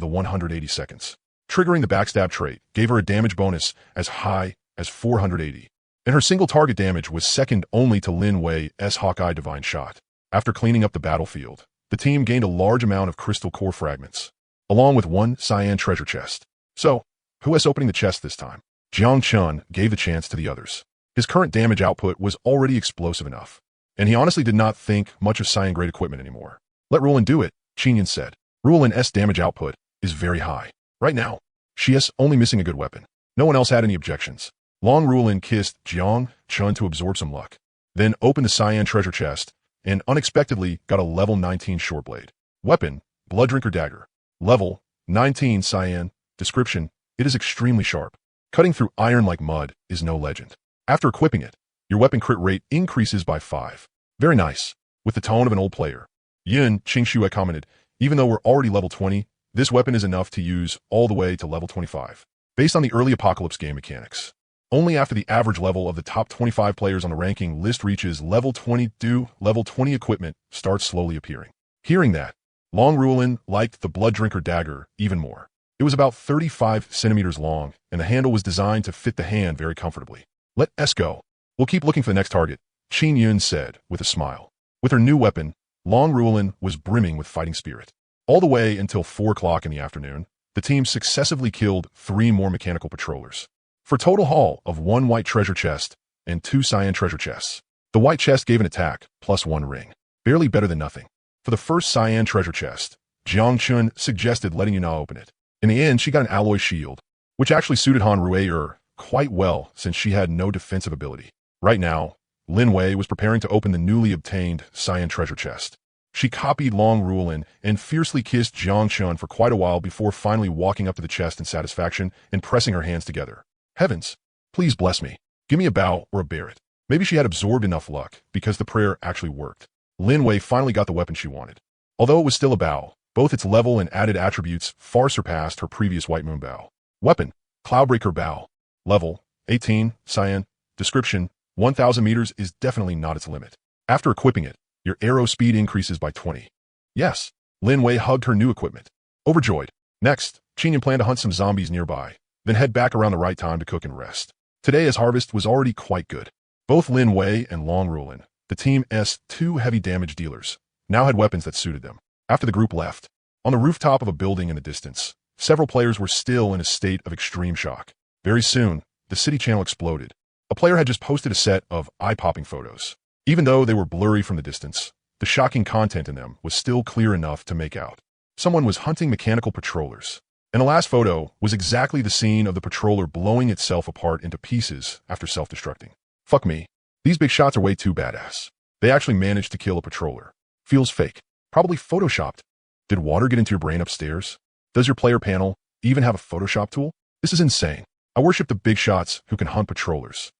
the 180 seconds. Triggering the backstab trait gave her a damage bonus as high as 480, and her single target damage was second only to Lin Wei's Hawkeye Divine Shot. After cleaning up the battlefield, the team gained a large amount of crystal core fragments, along with one cyan treasure chest. So, who is opening the chest this time? Jiang Chun gave the chance to the others. His current damage output was already explosive enough, and he honestly did not think much of cyan-grade equipment anymore. "Let Ruin do it," Qin Yun said. Ruin's damage output is very high. Right now, she is only missing a good weapon. No one else had any objections. Long Ruin kissed Jiang Chun to absorb some luck, then opened the cyan treasure chest and unexpectedly got a level 19 short blade. Weapon, Blooddrinker Dagger. Level, 19 cyan. Description, it is extremely sharp. Cutting through iron like mud is no legend. After equipping it, your weapon crit rate increases by 5. Very nice. With the tone of an old player. Yin Qingxue commented, even though we're already level 20, this weapon is enough to use all the way to level 25. Based on the early Apocalypse game mechanics. Only after the average level of the top 25 players on the ranking list reaches level 20 do level 20 equipment starts slowly appearing. Hearing that, Long Ruin liked the Blooddrinker Dagger even more. It was about 35 centimeters long, and the handle was designed to fit the hand very comfortably. "Let us go. We'll keep looking for the next target," Qin Yun said with a smile. With her new weapon, Long Ruin was brimming with fighting spirit. All the way until 4 o'clock in the afternoon, the team successively killed 3 more mechanical patrollers, for a total haul of 1 white treasure chest and 2 cyan treasure chests. The white chest gave an attack, plus 1 ring. Barely better than nothing. For the first cyan treasure chest, Jiang Chun suggested letting Yuna open it. In the end, she got an alloy shield, which actually suited Han Ruier quite well since she had no defensive ability. Right now, Lin Wei was preparing to open the newly obtained cyan treasure chest. She copied Long Ruin and fiercely kissed Jiang Chun for quite a while before finally walking up to the chest in satisfaction and pressing her hands together. "Heavens, please bless me. Give me a bow or a Barrett." Maybe she had absorbed enough luck because the prayer actually worked. Lin Wei finally got the weapon she wanted. Although it was still a bow, both its level and added attributes far surpassed her previous White Moon bow. Weapon, Cloudbreaker Bow. Level, 18, cyan. Description, 1,000 meters is definitely not its limit. After equipping it, your arrow speed increases by 20. Yes, Lin Wei hugged her new equipment, overjoyed. Next, Qinyan planned to hunt some zombies nearby, then head back around the right time to cook and rest. Today's harvest was already quite good. Both Lin Wei and Long Rulin, the team's two heavy damage dealers, now had weapons that suited them. After the group left, on the rooftop of a building in the distance, several players were still in a state of extreme shock. Very soon, the city channel exploded. A player had just posted a set of eye-popping photos. Even though they were blurry from the distance, the shocking content in them was still clear enough to make out. Someone was hunting mechanical patrollers. And the last photo was exactly the scene of the patroller blowing itself apart into pieces after self-destructing. Fuck me. These big shots are way too badass. They actually managed to kill a patroller. Feels fake. Probably photoshopped. Did water get into your brain upstairs? Does your player panel even have a Photoshop tool? This is insane. I worship the big shots who can hunt patrollers.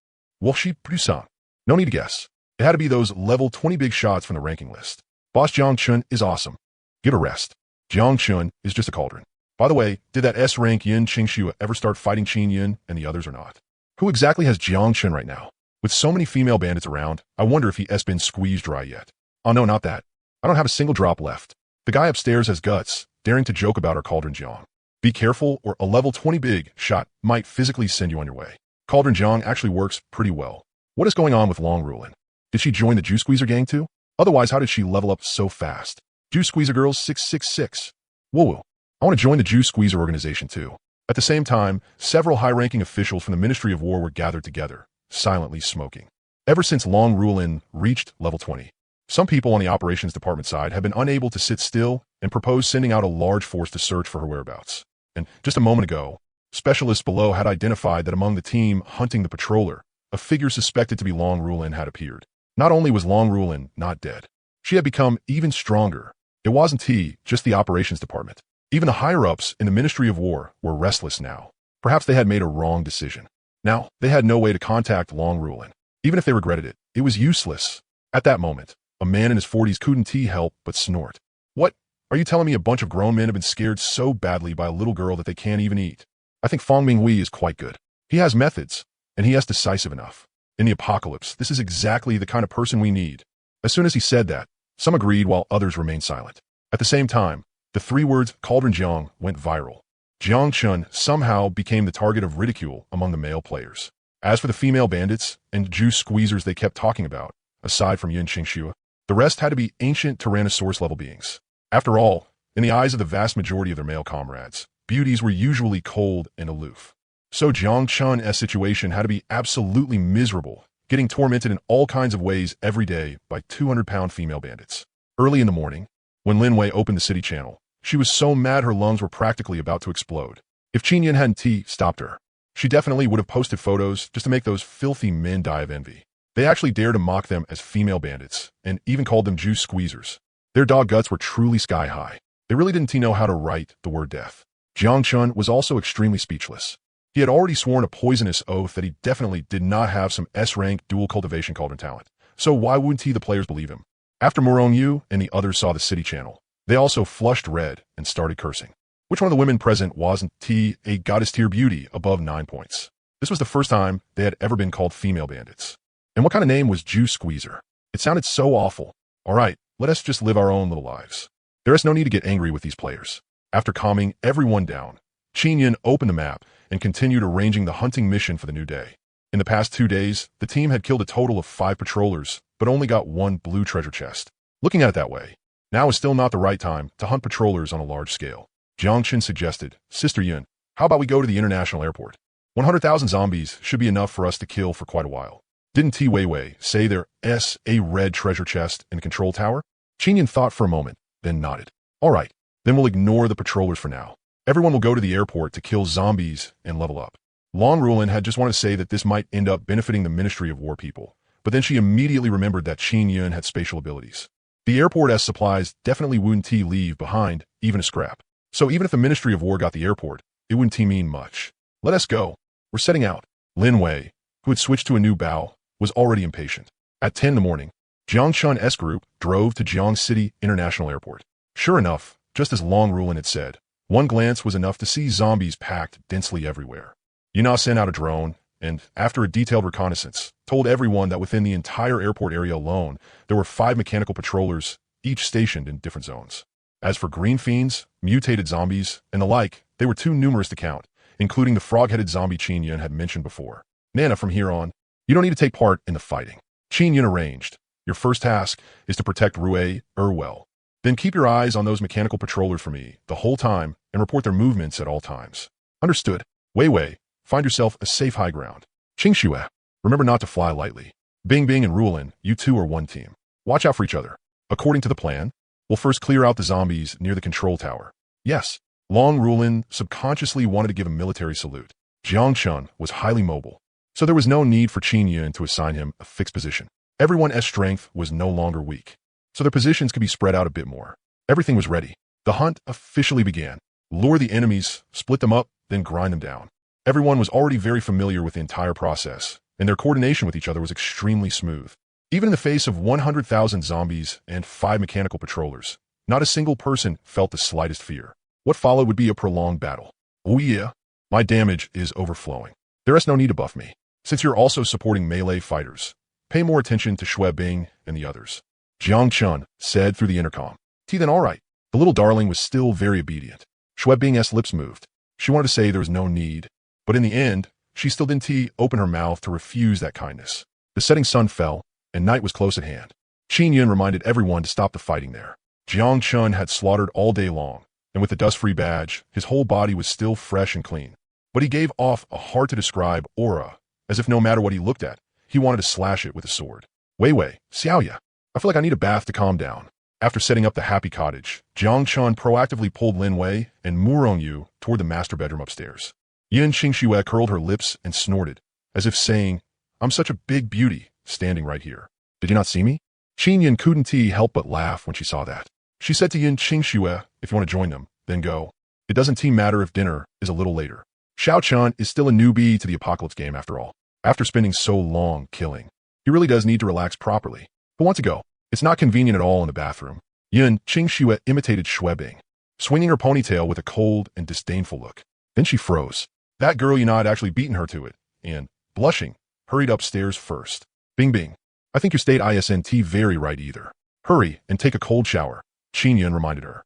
Wolfsheep Puissant. No need to guess. It had to be those level 20 big shots from the ranking list. Boss Jiang Chun is awesome. Give a rest. Jiang Chun is just a cauldron. By the way, did that S-rank Yin Qingxue ever start fighting Qin Yin and the others or not? Who exactly has Jiang Chun right now? With so many female bandits around, I wonder if he has been squeezed dry yet. Oh no, not that. I don't have a single drop left. The guy upstairs has guts, daring to joke about our Cauldron Jiang. Be careful, or a level 20 big shot might physically send you on your way. Cauldron Jiang actually works pretty well. What is going on with Long Rulin? Did she join the Juice Squeezer gang too? Otherwise, how did she level up so fast? Juice Squeezer Girls 666. Woo-woo. I want to join the Juice Squeezer organization too. At the same time, several high-ranking officials from the Ministry of War were gathered together, silently smoking. Ever since Long Rulin reached level 20, some people on the operations department side have been unable to sit still and propose sending out a large force to search for her whereabouts. And just a moment ago, specialists below had identified that among the team hunting the patroller, a figure suspected to be Long Rulin had appeared. Not only was Long Rulin not dead, she had become even stronger. It wasn't just the operations department. Even the higher-ups in the Ministry of War were restless now. Perhaps they had made a wrong decision. Now, they had no way to contact Long Rulin. Even if they regretted it, it was useless. At that moment, a man in his 40s couldn't help but snort. What? Are you telling me a bunch of grown men have been scared so badly by a little girl that they can't even eat? I think Fong Minghui is quite good. He has methods, and he is decisive enough. In the apocalypse, this is exactly the kind of person we need. As soon as he said that, some agreed while others remained silent. At the same time, the three words Cauldron Jiang went viral. Jiang Chun somehow became the target of ridicule among the male players. As for the female bandits and juice squeezers they kept talking about, aside from Yin Qingxue, the rest had to be ancient Tyrannosaurus-level beings. After all, in the eyes of the vast majority of their male comrades, beauties were usually cold and aloof. So Jiang Chun's situation had to be absolutely miserable, getting tormented in all kinds of ways every day by 200-pound female bandits. Early in the morning, when Lin Wei opened the city channel, she was so mad her lungs were practically about to explode. If Qin Yin hadn't stopped her, she definitely would have posted photos just to make those filthy men die of envy. They actually dared to mock them as female bandits, and even called them juice squeezers. Their dog guts were truly sky high. They really didn't know how to write the word death. Jiang Chun was also extremely speechless. He had already sworn a poisonous oath that he definitely did not have some S-rank dual cultivation cauldron talent. So why wouldn't the players believe him? After Murong Yu and the others saw the city channel, they also flushed red and started cursing. Which one of the women present wasn't a goddess-tier beauty above 9 points? This was the first time they had ever been called female bandits. And what kind of name was Juice Squeezer? It sounded so awful. Alright, let us just live our own little lives. There is no need to get angry with these players. After calming everyone down, Qin Yin opened the map and continued arranging the hunting mission for the new day. In the past 2 days, the team had killed a total of 5 patrollers, but only got 1 blue treasure chest. Looking at it that way, now is still not the right time to hunt patrollers on a large scale. Jiang Qin suggested, Sister Yun, how about we go to the international airport? 100,000 zombies should be enough for us to kill for quite a while. Didn't Ti Weiwei say there's a red treasure chest in the control tower? Qin Yin thought for a moment, then nodded. Alright, then we'll ignore the patrollers for now. Everyone will go to the airport to kill zombies and level up. Long Rulin had just wanted to say that this might end up benefiting the Ministry of War people, but then she immediately remembered that Qin Yun had spatial abilities. The airport supplies definitely wouldn't leave behind even a scrap. So even if the Ministry of War got the airport, it wouldn't mean much. Let us go. We're setting out. Lin Wei, who had switched to a new bow, was already impatient. At 10 in the morning, Jiang Chun's group drove to Jiang City International Airport. Sure enough, just as Long Rulin had said, one glance was enough to see zombies packed densely everywhere. Yuna sent out a drone, and, after a detailed reconnaissance, told everyone that within the entire airport area alone, there were 5 mechanical patrollers, each stationed in different zones. As for green fiends, mutated zombies, and the like, they were too numerous to count, including the frog-headed zombie Qin Yun had mentioned before. Nana, from here on, you don't need to take part in the fighting. Qin Yun arranged. Your first task is to protect Rue well. Then keep your eyes on those mechanical patrollers for me the whole time and report their movements at all times. Understood. Wei Wei, find yourself a safe high ground. Qingxue, remember not to fly lightly. Bing Bing and Rulin, you two are one team. Watch out for each other. According to the plan, we'll first clear out the zombies near the control tower. Yes. Long Rulin subconsciously wanted to give a military salute. Jiang Chun was highly mobile, so there was no need for Qin Yun to assign him a fixed position. Everyone's strength was no longer weak, so their positions could be spread out a bit more. Everything was ready. The hunt officially began. Lure the enemies, split them up, then grind them down. Everyone was already very familiar with the entire process, and their coordination with each other was extremely smooth. Even in the face of 100,000 zombies and 5 mechanical patrollers, not a single person felt the slightest fear. What followed would be a prolonged battle. Oh yeah, my damage is overflowing. There is no need to buff me, since you're also supporting melee fighters. Pay more attention to Shui Bing and the others. Jiang Chun said through the intercom. Then all right. The little darling was still very obedient. Shui Bing's lips moved. She wanted to say there was no need, but in the end, she still didn't open her mouth to refuse that kindness. The setting sun fell, and night was close at hand. Qin Yun reminded everyone to stop the fighting there. Jiang Chun had slaughtered all day long, and with the dust-free badge, his whole body was still fresh and clean. But he gave off a hard-to-describe aura, as if no matter what he looked at, he wanted to slash it with a sword. Wei Wei, Xiaoya, I feel like I need a bath to calm down. After setting up the happy cottage, Jiang Chun proactively pulled Lin Wei and Murong Yu toward the master bedroom upstairs. Yin Qingxue curled her lips and snorted, as if saying, I'm such a big beauty, standing right here. Did you not see me? Qin Yin couldn't help but laugh when she saw that. She said to Yin Qingxue, if you want to join them, then go. It doesn't matter if dinner is a little later. Xiao Chun is still a newbie to the apocalypse game after all. After spending so long killing, he really does need to relax properly. But want to go. It's not convenient at all in the bathroom. Yin Qingxue imitated Shui Bing, swinging her ponytail with a cold and disdainful look. Then she froze. That girl had actually beaten her to it, and, blushing, hurried upstairs first. Bing Bing, I think you stayed isn't very right either. Hurry and take a cold shower, Qin Yun reminded her.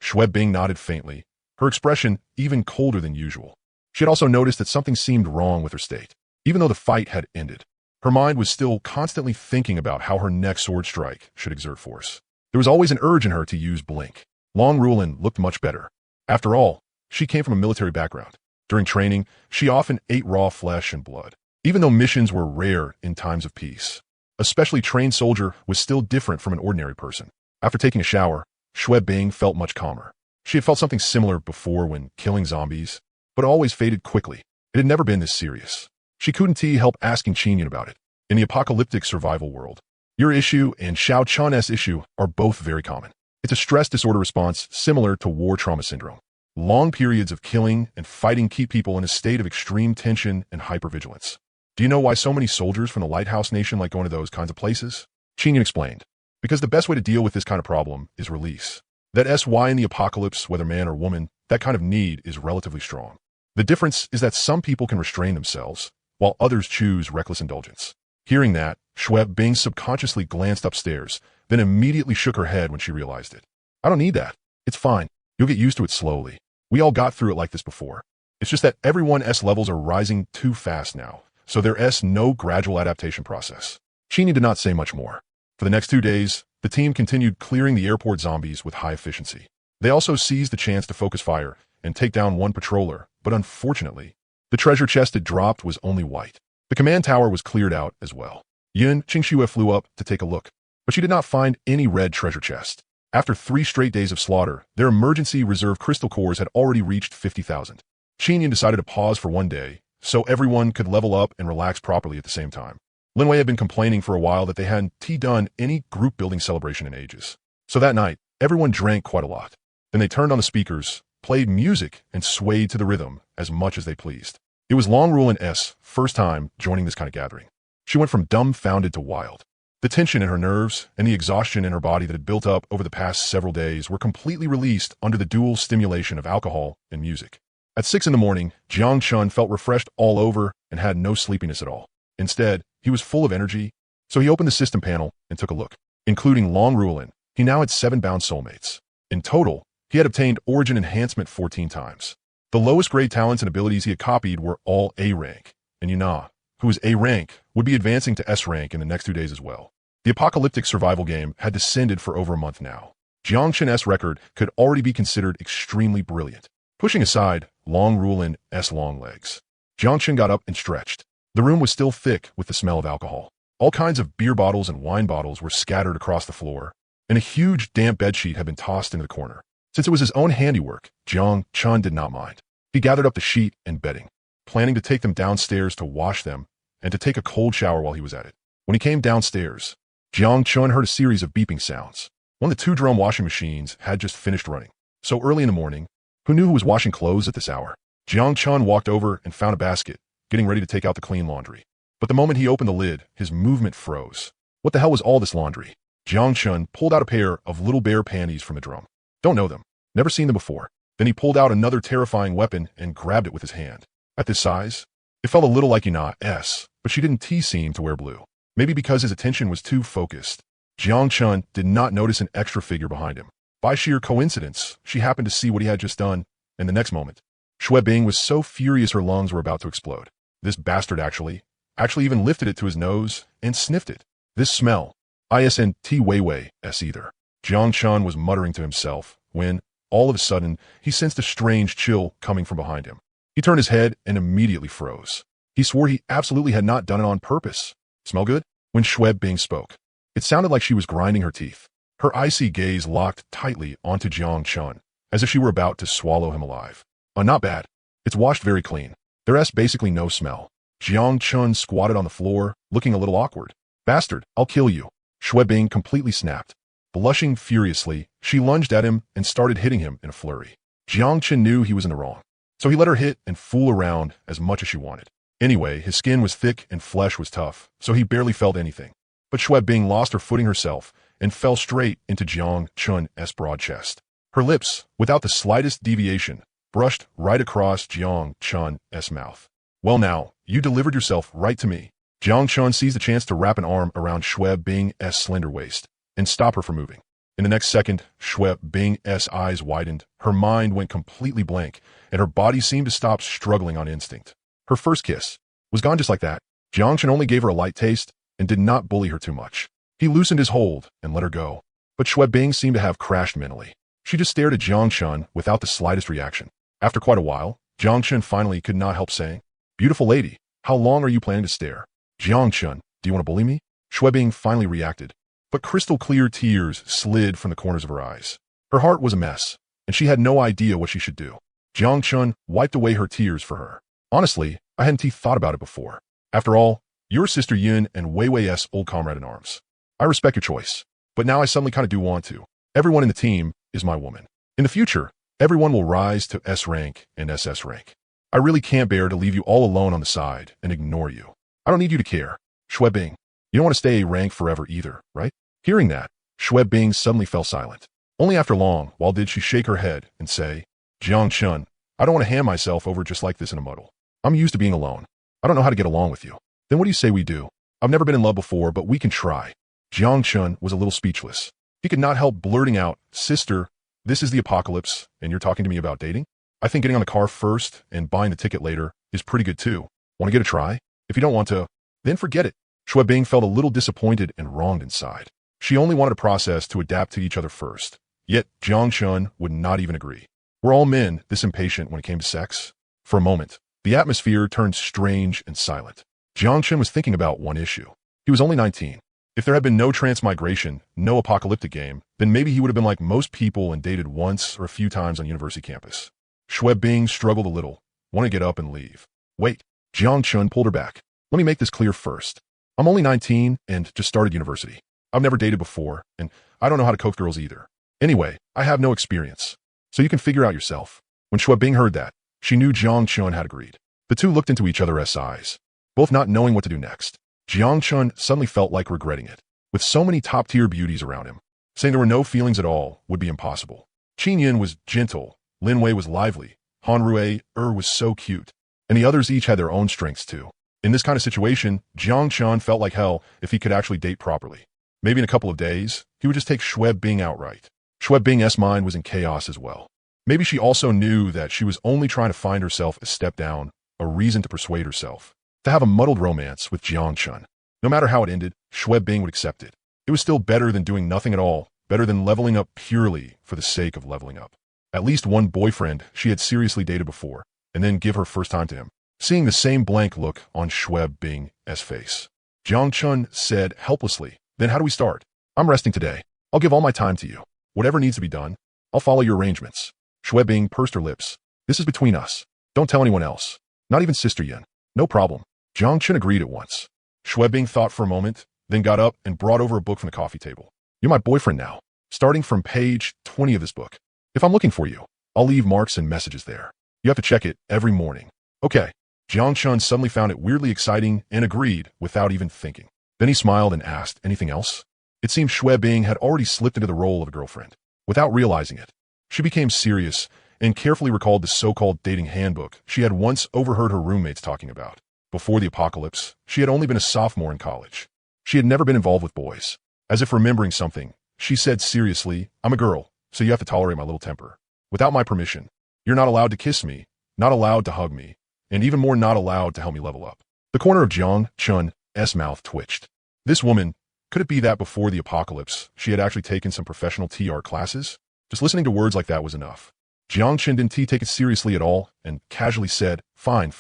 Shui Bing nodded faintly, her expression even colder than usual. She had also noticed that something seemed wrong with her state. Even though the fight had ended, her mind was still constantly thinking about how her next sword strike should exert force. There was always an urge in her to use blink. Long Rulin looked much better. After all, she came from a military background. During training, she often ate raw flesh and blood, even though missions were rare in times of peace. A specially trained soldier was still different from an ordinary person. After taking a shower, Shui Bing felt much calmer. She had felt something similar before when killing zombies, but it always faded quickly. It had never been this serious. She couldn't help asking Qin Yun about it. In the apocalyptic survival world, your issue and Xiao Chun's issue are both very common. It's a stress disorder response similar to war trauma syndrome. Long periods of killing and fighting keep people in a state of extreme tension and hypervigilance. Do you know why so many soldiers from the Lighthouse Nation like going to those kinds of places? Qin Yun explained. Because the best way to deal with this kind of problem is release. That SY in the apocalypse, whether man or woman, that kind of need is relatively strong. The difference is that some people can restrain themselves, while others choose reckless indulgence. Hearing that, Shui Bing subconsciously glanced upstairs, then immediately shook her head when she realized it. I don't need that. It's fine. You'll get used to it slowly. We all got through it like this before. It's just that everyone's levels are rising too fast now, so there's no gradual adaptation process. Qin did not say much more. For the next 2 days, the team continued clearing the airport zombies with high efficiency. They also seized the chance to focus fire and take down one patroller, but unfortunately, the treasure chest it dropped was only white. The command tower was cleared out as well. Yin Qingxue flew up to take a look, but she did not find any red treasure chest. After 3 straight days of slaughter, their emergency reserve crystal cores had already reached 50,000. Qin Yun decided to pause for 1 day, so everyone could level up and relax properly at the same time. Lin Wei had been complaining for a while that they hadn't done any group building celebration in ages. So that night, everyone drank quite a lot. Then they turned on the speakers, played music, and swayed to the rhythm as much as they pleased. It was Long Rulin's first time joining this kind of gathering. She went from dumbfounded to wild. The tension in her nerves and the exhaustion in her body that had built up over the past several days were completely released under the dual stimulation of alcohol and music. At 6 in the morning, Jiang Chun felt refreshed all over and had no sleepiness at all. Instead, he was full of energy, so he opened the system panel and took a look. Including Long Rulin, he now had 7 bound soulmates. In total, he had obtained Origin Enhancement 14 times. The lowest grade talents and abilities he had copied were all A rank, and Yuna, who was A rank, would be advancing to S rank in the next 2 days as well. The apocalyptic survival game had descended for over a month now. Jiang Chen's record could already be considered extremely brilliant. Pushing aside long rule and S long legs, Jiang Chen got up and stretched. The room was still thick with the smell of alcohol. All kinds of beer bottles and wine bottles were scattered across the floor, and a huge damp bedsheet had been tossed into the corner. Since it was his own handiwork, Jiang Chen did not mind. He gathered up the sheet and bedding, planning to take them downstairs to wash them and to take a cold shower while he was at it. When he came downstairs, Jiang Chen heard a series of beeping sounds. One of the 2 drum washing machines had just finished running. So early in the morning, who knew who was washing clothes at this hour? Jiang Chen walked over and found a basket, getting ready to take out the clean laundry. But the moment he opened the lid, his movement froze. What the hell was all this laundry? Jiang Chen pulled out a pair of little bear panties from the drum. Don't know them. Never seen them before. Then he pulled out another terrifying weapon and grabbed it with his hand. At this size, it felt a little like Yuna's, but she didn't seem to wear blue. Maybe because his attention was too focused. Jiang Chen did not notice an extra figure behind him. By sheer coincidence, she happened to see what he had just done, and the next moment, Shui Bing was so furious her lungs were about to explode. This bastard actually even lifted it to his nose and sniffed it. This smell, isn't Weiwei-s either. Jiang Chen was muttering to himself when, all of a sudden, he sensed a strange chill coming from behind him. He turned his head and immediately froze. He swore he absolutely had not done it on purpose. Smell good? When Shui Bing spoke, it sounded like she was grinding her teeth. Her icy gaze locked tightly onto Jiang Chen, as if she were about to swallow him alive. Not bad. It's washed very clean. There's basically no smell. Jiang Chen squatted on the floor, looking a little awkward. Bastard, I'll kill you. Shui Bing completely snapped. Blushing furiously, she lunged at him and started hitting him in a flurry. Jiang Chen knew he was in the wrong, so he let her hit and fool around as much as she wanted. Anyway, his skin was thick and flesh was tough, so he barely felt anything. But Shui Bing lost her footing herself and fell straight into Jiang Chen's broad chest. Her lips, without the slightest deviation, brushed right across Jiang Chen's mouth. Well now, you delivered yourself right to me. Jiang Chen seized the chance to wrap an arm around Shui Bing's slender waist and stop her from moving. In the next second, Shui Bing's eyes widened, her mind went completely blank, and her body seemed to stop struggling on instinct. Her first kiss was gone just like that. Jiang Chen only gave her a light taste and did not bully her too much. He loosened his hold and let her go. But Shui Bing seemed to have crashed mentally. She just stared at Jiang Chen without the slightest reaction. After quite a while, Jiang Chen finally could not help saying, "Beautiful lady, how long are you planning to stare?" "Jiang Chen, do you want to bully me?" Shui Bing finally reacted. But crystal clear tears slid from the corners of her eyes. Her heart was a mess, and she had no idea what she should do. Jiang Chen wiped away her tears for her. "Honestly, I hadn't thought about it before. After all, you're Sister Yun and Weiwei's old comrade in arms. I respect your choice, but now I suddenly kind of do want to. Everyone in the team is my woman. In the future, everyone will rise to S rank and SS rank. I really can't bear to leave you all alone on the side and ignore you. I don't need you to care. Shui Bing, you don't want to stay A rank forever either, right?" Hearing that, Shui Bing suddenly fell silent. Only after long while did she shake her head and say, "Jiang Chen, I don't want to hand myself over just like this in a muddle. I'm used to being alone. I don't know how to get along with you. Then what do you say we do? I've never been in love before, but we can try." Jiang Chen was a little speechless. He could not help blurting out, "Sister, this is the apocalypse, and you're talking to me about dating? I think getting on the car first and buying the ticket later is pretty good too. Want to get a try? If you don't want to, then forget it." Shui Bing felt a little disappointed and wronged inside. She only wanted a process to adapt to each other first. Yet Jiang Chen would not even agree. Were all men this impatient when it came to sex? For a moment, the atmosphere turned strange and silent. Jiang Chen was thinking about one issue. He was only 19. If there had been no transmigration, no apocalyptic game, then maybe he would have been like most people and dated once or a few times on university campus. Shui Bing struggled a little, wanted to get up and leave. "Wait," Jiang Chen pulled her back. "Let me make this clear first. I'm only 19 and just started university. I've never dated before, and I don't know how to coax girls either. Anyway, I have no experience, so you can figure out yourself." When Shui Bing heard that, she knew Jiang Chen had agreed. The two looked into each other's eyes, both not knowing what to do next. Jiang Chen suddenly felt like regretting it. With so many top-tier beauties around him, saying there were no feelings at all would be impossible. Qin Yin was gentle, Lin Wei was lively, Han Rui was so cute, and the others each had their own strengths too. In this kind of situation, Jiang Chen felt like hell if he could actually date properly. Maybe in a couple of days, he would just take Shui Bing outright. Shui Bing's mind was in chaos as well. Maybe she also knew that she was only trying to find herself a step down, a reason to persuade herself to have a muddled romance with Jiang Chun. No matter how it ended, Shui Bing would accept it. It was still better than doing nothing at all, better than leveling up purely for the sake of leveling up. At least one boyfriend she had seriously dated before, and then give her first time to him. Seeing the same blank look on Shui Bing's face, Jiang Chun said helplessly, "Then how do we start? I'm resting today. I'll give all my time to you. Whatever needs to be done, I'll follow your arrangements." Shui Bing pursed her lips. "This is between us. Don't tell anyone else. Not even Sister Yin." "No problem." Jiang Chun agreed at once. Shui Bing thought for a moment, then got up and brought over a book from the coffee table. "You're my boyfriend now, starting from page 20 of this book. If I'm looking for you, I'll leave marks and messages there. You have to check it every morning." "Okay." Jiang Chun suddenly found it weirdly exciting and agreed without even thinking. Then he smiled and asked, "Anything else?" It seemed Shui Bing had already slipped into the role of a girlfriend. Without realizing it, she became serious and carefully recalled the so-called dating handbook she had once overheard her roommates talking about. Before the apocalypse, she had only been a sophomore in college. She had never been involved with boys. As if remembering something, she said seriously, "I'm a girl, so you have to tolerate my little temper. Without my permission, you're not allowed to kiss me, not allowed to hug me, and even more not allowed to help me level up." The corner of Jiang Chun's mouth twitched. This woman, could it be that before the apocalypse, she had actually taken some professional TR classes? Just listening to words like that was enough. Jiang Chun didn't take it seriously at all and casually said, Fine.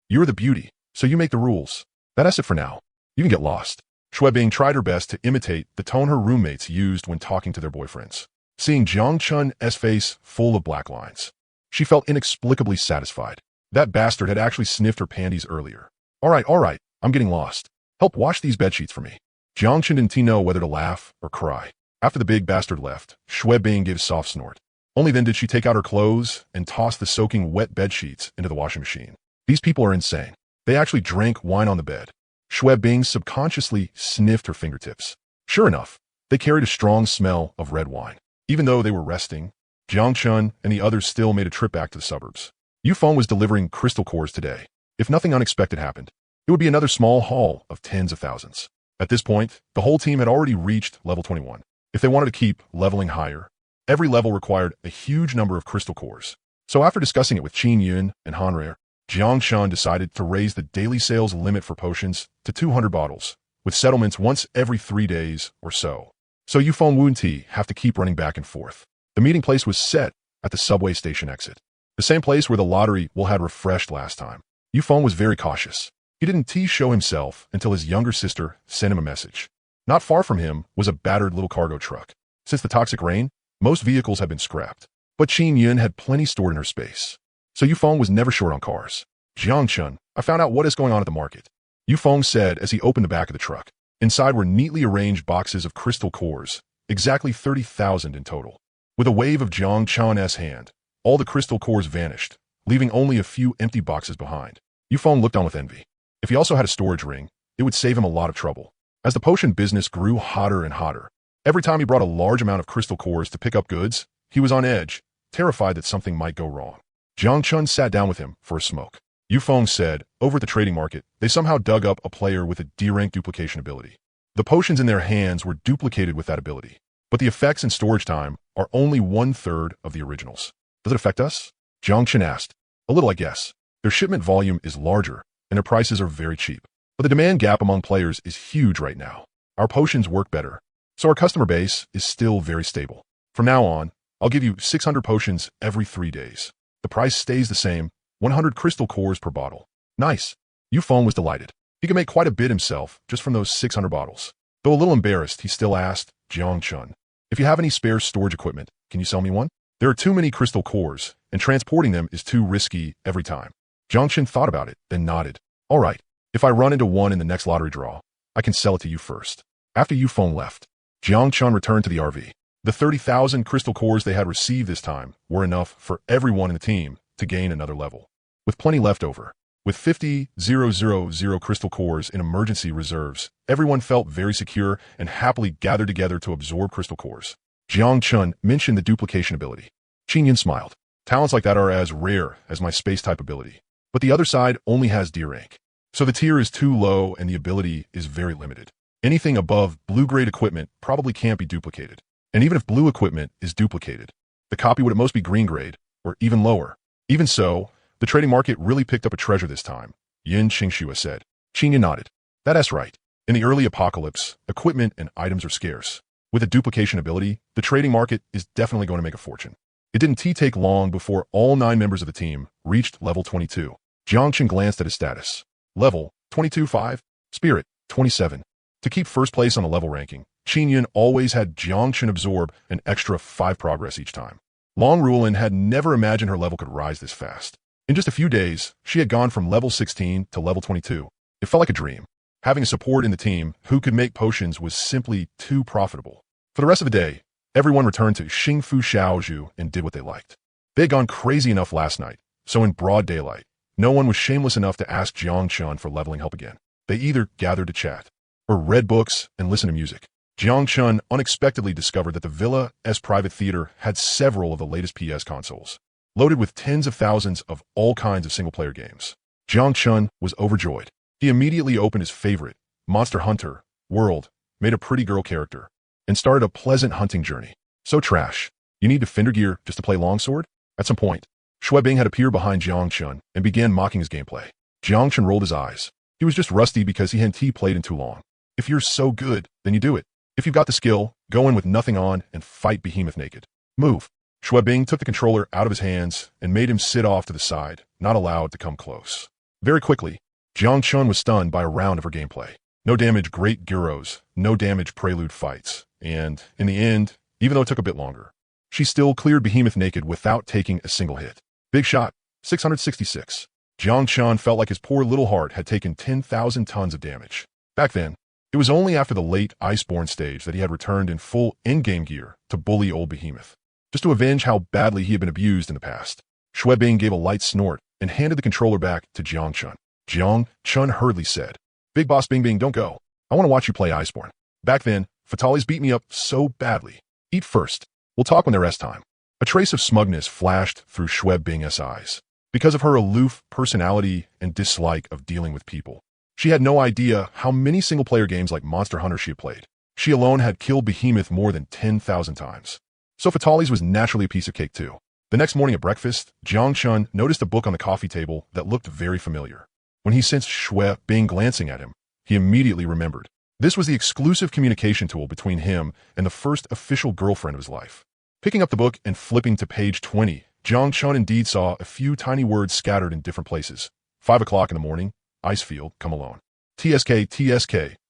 You're the beauty, so you make the rules. That's it for now. You can get lost." Shui Bing tried her best to imitate the tone her roommates used when talking to their boyfriends. Seeing Jiang Chun's face full of black lines, she felt inexplicably satisfied. That bastard had actually sniffed her panties earlier. All right, I'm getting lost. Help wash these bedsheets for me." Jiang Chun didn't know whether to laugh or cry. After the big bastard left, Shui Bing gave a soft snort. Only then did she take out her clothes and toss the soaking wet bedsheets into the washing machine. These people are insane. They actually drank wine on the bed. Shui Bing subconsciously sniffed her fingertips. Sure enough, they carried a strong smell of red wine. Even though they were resting, Jiang Chun and the others still made a trip back to the suburbs. Yifeng was delivering crystal cores today. If nothing unexpected happened, it would be another small haul of tens of thousands. At this point, the whole team had already reached level 21. If they wanted to keep leveling higher, every level required a huge number of crystal cores. So after discussing it with Qin Yun and Han Rare, Jiang Chun decided to raise the daily sales limit for potions to 200 bottles, with settlements once every 3 days or so. So Yifeng Wu and Ti have to keep running back and forth. The meeting place was set at the subway station exit, the same place where the lottery will had refreshed last time. Yifeng was very cautious. He didn't show himself until his younger sister sent him a message. Not far from him was a battered little cargo truck. Since the toxic rain, most vehicles had been scrapped, but Qin Yun had plenty stored in her space. So Yifeng was never short on cars. "Jiang Chun, I found out what is going on at the market," Yifeng said as he opened the back of the truck. Inside were neatly arranged boxes of crystal cores, exactly 30,000 in total. With a wave of Jiang Chun's hand, all the crystal cores vanished, leaving only a few empty boxes behind. Yifeng looked on with envy. If he also had a storage ring, it would save him a lot of trouble. As the potion business grew hotter and hotter, every time he brought a large amount of crystal cores to pick up goods, he was on edge, terrified that something might go wrong. Jiang Chun sat down with him for a smoke. Yifeng said, over at the trading market, they somehow dug up a player with a D-rank duplication ability. The potions in their hands were duplicated with that ability, but the effects and storage time are only 1/3 of the originals. Does it affect us? Jiang Chun asked. A little, I guess. Their shipment volume is larger, and their prices are very cheap. But the demand gap among players is huge right now. Our potions work better, so our customer base is still very stable. From now on, I'll give you 600 potions every 3 days. The price stays the same, 100 crystal cores per bottle. Nice. Yifeng was delighted. He could make quite a bit himself just from those 600 bottles. Though a little embarrassed, he still asked Jiang Chun, if you have any spare storage equipment, can you sell me one? There are too many crystal cores, and transporting them is too risky every time. Jiang Chun thought about it, then nodded. All right, if I run into one in the next lottery draw, I can sell it to you first. After Yifeng left, Jiang Chun returned to the RV. The 30,000 crystal cores they had received this time were enough for everyone in the team to gain another level, with plenty left over. With 50,000 crystal cores in emergency reserves, everyone felt very secure and happily gathered together to absorb crystal cores. Jiang Chun mentioned the duplication ability. Qin Yun smiled. Talents like that are as rare as my space-type ability, but the other side only has D rank. So the tier is too low and the ability is very limited. Anything above blue-grade equipment probably can't be duplicated. And even if blue equipment is duplicated, the copy would at most be green grade, or even lower. Even so, the trading market really picked up a treasure this time, Yin Qingxue said. Qingyan nodded. That's right. In the early apocalypse, equipment and items are scarce. With a duplication ability, the trading market is definitely going to make a fortune. It didn't take long before all 9 members of the team reached level 22. Jiangchen glanced at his status. Level 22-5, Spirit 27. To keep first place on the level ranking, Qingyun always had Jiangchen absorb an extra 5 progress each time. Long Rulin had never imagined her level could rise this fast. In just a few days, she had gone from level 16 to level 22. It felt like a dream. Having a support in the team who could make potions was simply too profitable. For the rest of the day, everyone returned to Xingfu Shaoju and did what they liked. They had gone crazy enough last night, so in broad daylight, no one was shameless enough to ask Jiangchun for leveling help again. They either gathered to chat, or read books and listened to music. Jiangchun unexpectedly discovered that the Villa's private theater had several of the latest PS consoles, loaded with tens of thousands of all kinds of single-player games. Jiangchun was overjoyed. He immediately opened his favorite, Monster Hunter, World, made a pretty girl character, and started a pleasant hunting journey. So trash. You need defender gear just to play longsword? At some point, Shuebing had appeared behind Jiangchun and began mocking his gameplay. Jiangchun rolled his eyes. He was just rusty because he hadn't played in too long. If you're so good, then you do it. If you've got the skill, go in with nothing on and fight Behemoth naked. Move. Shuebing took the controller out of his hands and made him sit off to the side, not allowed to come close. Very quickly, Jiangchun was stunned by a round of her gameplay. No damage great gyros, no damage prelude fights, and, in the end, even though it took a bit longer, she still cleared Behemoth naked without taking a single hit. Big shot, 666. Jiangchun felt like his poor little heart had taken 10,000 tons of damage. Back then, it was only after the late Iceborne stage that he had returned in full in-game gear to bully old Behemoth, just to avenge how badly he had been abused in the past. Shuebing gave a light snort and handed the controller back to Jiangchun. Jiangchun hurriedly said, Big Boss Bing Bing, don't go. I want to watch you play Iceborne. Back then, Fatali's beat me up so badly. Eat first. We'll talk when there's time. A trace of smugness flashed through Shuebing's eyes. Because of her aloof personality and dislike of dealing with people, she had no idea how many single-player games like Monster Hunter she had played. She alone had killed Behemoth more than 10,000 times. So Fatali's was naturally a piece of cake too. The next morning at breakfast, Jiangchun noticed a book on the coffee table that looked very familiar. When he sensed Shuebing glancing at him, he immediately remembered. This was the exclusive communication tool between him and the first official girlfriend of his life. Picking up the book and flipping to page 20, Jiangchun indeed saw a few tiny words scattered in different places. 5 o'clock in the morning, Icefield, come alone. TSK,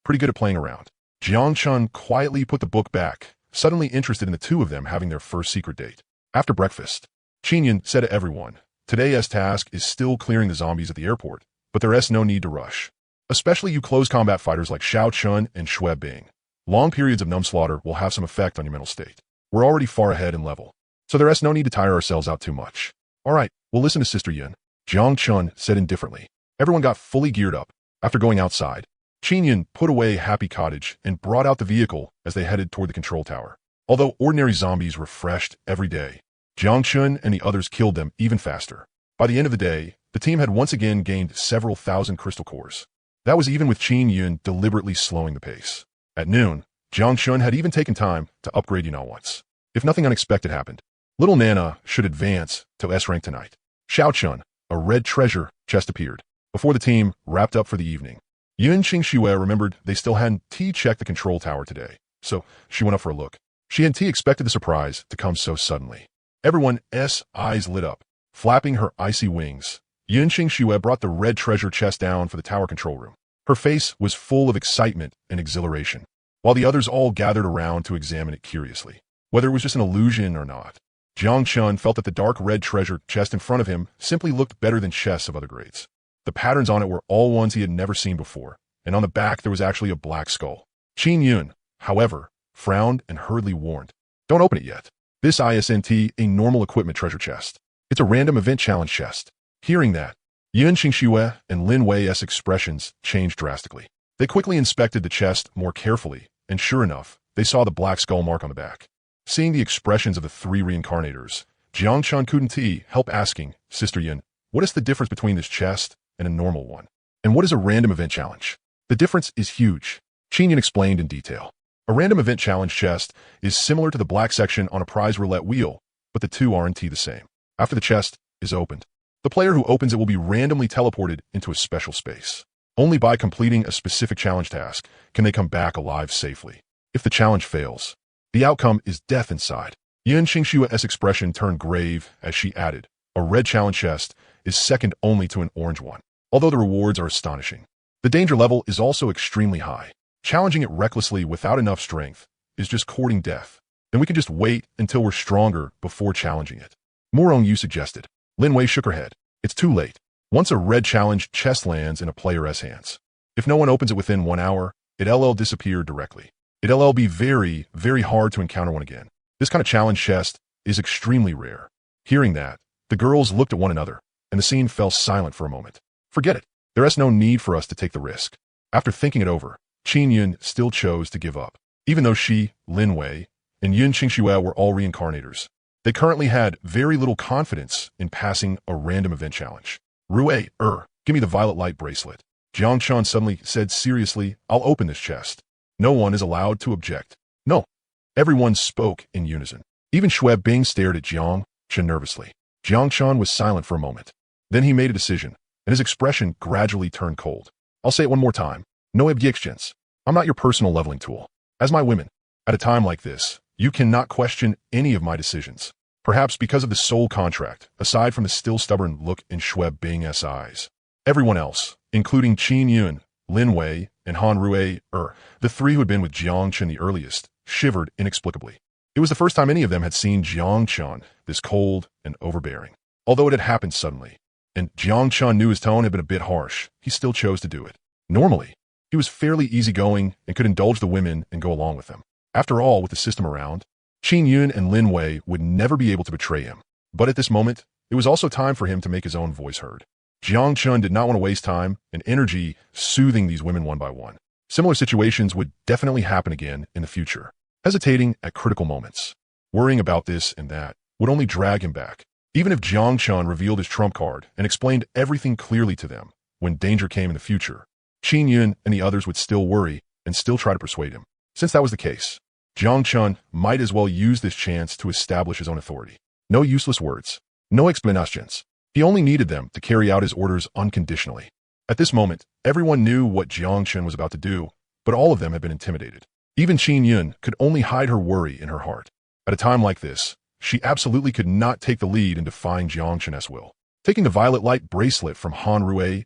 pretty good at playing around. Jiangchun quietly put the book back, suddenly interested in the two of them having their first secret date. After breakfast, Qinyan said to everyone, today's task is still clearing the zombies at the airport, but there's no need to rush. Especially you close combat fighters like Xiao Chun and Shuebing. Long periods of numb slaughter will have some effect on your mental state. We're already far ahead in level, so there's no need to tire ourselves out too much. All right, we'll listen to Sister Yin, Jiangchun said indifferently. Everyone got fully geared up. After going outside, Qinyan put away Happy Cottage and brought out the vehicle as they headed toward the control tower. Although ordinary zombies refreshed every day, Jiangchun and the others killed them even faster. By the end of the day, the team had once again gained several thousand crystal cores. That was even with Qinyan deliberately slowing the pace. At noon, Jiangchun had even taken time to upgrade once. If nothing unexpected happened, little Nana should advance to S rank tonight. Xiao Chun, a red treasure chest appeared before the team wrapped up for the evening. Yun Qingxue remembered they still hadn't checked the control tower today, so she went up for a look. She hadn't expected the surprise to come so suddenly. Everyone's eyes lit up, flapping her icy wings. Yun Qingxue brought the red treasure chest down for the tower control room. Her face was full of excitement and exhilaration, while the others all gathered around to examine it curiously. Whether it was just an illusion or not, Jiangchun felt that the dark red treasure chest in front of him simply looked better than chests of other grades. The patterns on it were all ones he had never seen before, and on the back there was actually a black skull. Qin Yun, however, frowned and hurriedly warned, "Don't open it yet. This isn't a normal equipment treasure chest. It's a random event challenge chest." Hearing that, Yun Qingxue and Lin Wei's expressions changed drastically. They quickly inspected the chest more carefully, and sure enough, they saw the black skull mark on the back. Seeing the expressions of the three reincarnators, Jiangchun couldn't help asking, "Sister Yin, what is the difference between this chest and a normal one? And what is a random event challenge?" "The difference is huge," Qinyan explained in detail. A random event challenge chest is similar to the black section on a prize roulette wheel, but the two aren't the same. After the chest is opened, the player who opens it will be randomly teleported into a special space. Only by completing a specific challenge task can they come back alive safely. If the challenge fails, the outcome is death inside. Yun Qingshua's expression turned grave as she added, a red challenge chest is second only to an orange one. Although the rewards are astonishing, the danger level is also extremely high. Challenging it recklessly without enough strength is just courting death. Then we can just wait until we're stronger before challenging it. Morong Yu suggested. Lin Wei shook her head. It's too late. Once a red challenge chest lands in a player's hands, if no one opens it within 1 hour, it'll disappear directly. It'll be very, very hard to encounter one again. This kind of challenge chest is extremely rare. Hearing that, the girls looked at one another, and the scene fell silent for a moment. Forget it. There's no need for us to take the risk. After thinking it over, Qin Yun still chose to give up. Even though she, Lin Wei, and Yun Qingxue were all reincarnators, they currently had very little confidence in passing a random event challenge. Rui, give me the violet light bracelet. Jiang Chan suddenly said seriously, I'll open this chest. No one is allowed to object. No. Everyone spoke in unison. Even Xue Bing stared at Jiang Chan nervously. Jiang Chan was silent for a moment. Then he made a decision, and his expression gradually turned cold. I'll say it one more time. No objections. I'm not your personal leveling tool. As my women, at a time like this, you cannot question any of my decisions. Perhaps because of the soul contract, aside from the still stubborn look in Xue Bing's eyes. Everyone else, including Qin Yun, Lin Wei, and Han Rui, the three who had been with Jiang Chan the earliest, shivered inexplicably. It was the first time any of them had seen Jiang Chan this cold and overbearing. Although it had happened suddenly, and Jiang Chan knew his tone had been a bit harsh, he still chose to do it. Normally, he was fairly easygoing and could indulge the women and go along with them. After all, with the system around, Qin Yun and Lin Wei would never be able to betray him. But at this moment, it was also time for him to make his own voice heard. Jiang Chan did not want to waste time and energy soothing these women one by one. Similar situations would definitely happen again in the future. Hesitating at critical moments, worrying about this and that, would only drag him back. Even if Jiang Chan revealed his trump card and explained everything clearly to them, when danger came in the future, Qin Yun and the others would still worry and still try to persuade him. Since that was the case, Jiang Chan might as well use this chance to establish his own authority. No useless words. No explanations. He only needed them to carry out his orders unconditionally. At this moment, everyone knew what Jiang Chan was about to do, but all of them had been intimidated. Even Qin Yun could only hide her worry in her heart. At a time like this, she absolutely could not take the lead in defying Jiang Chan's will. Taking the violet light bracelet from Han Rui's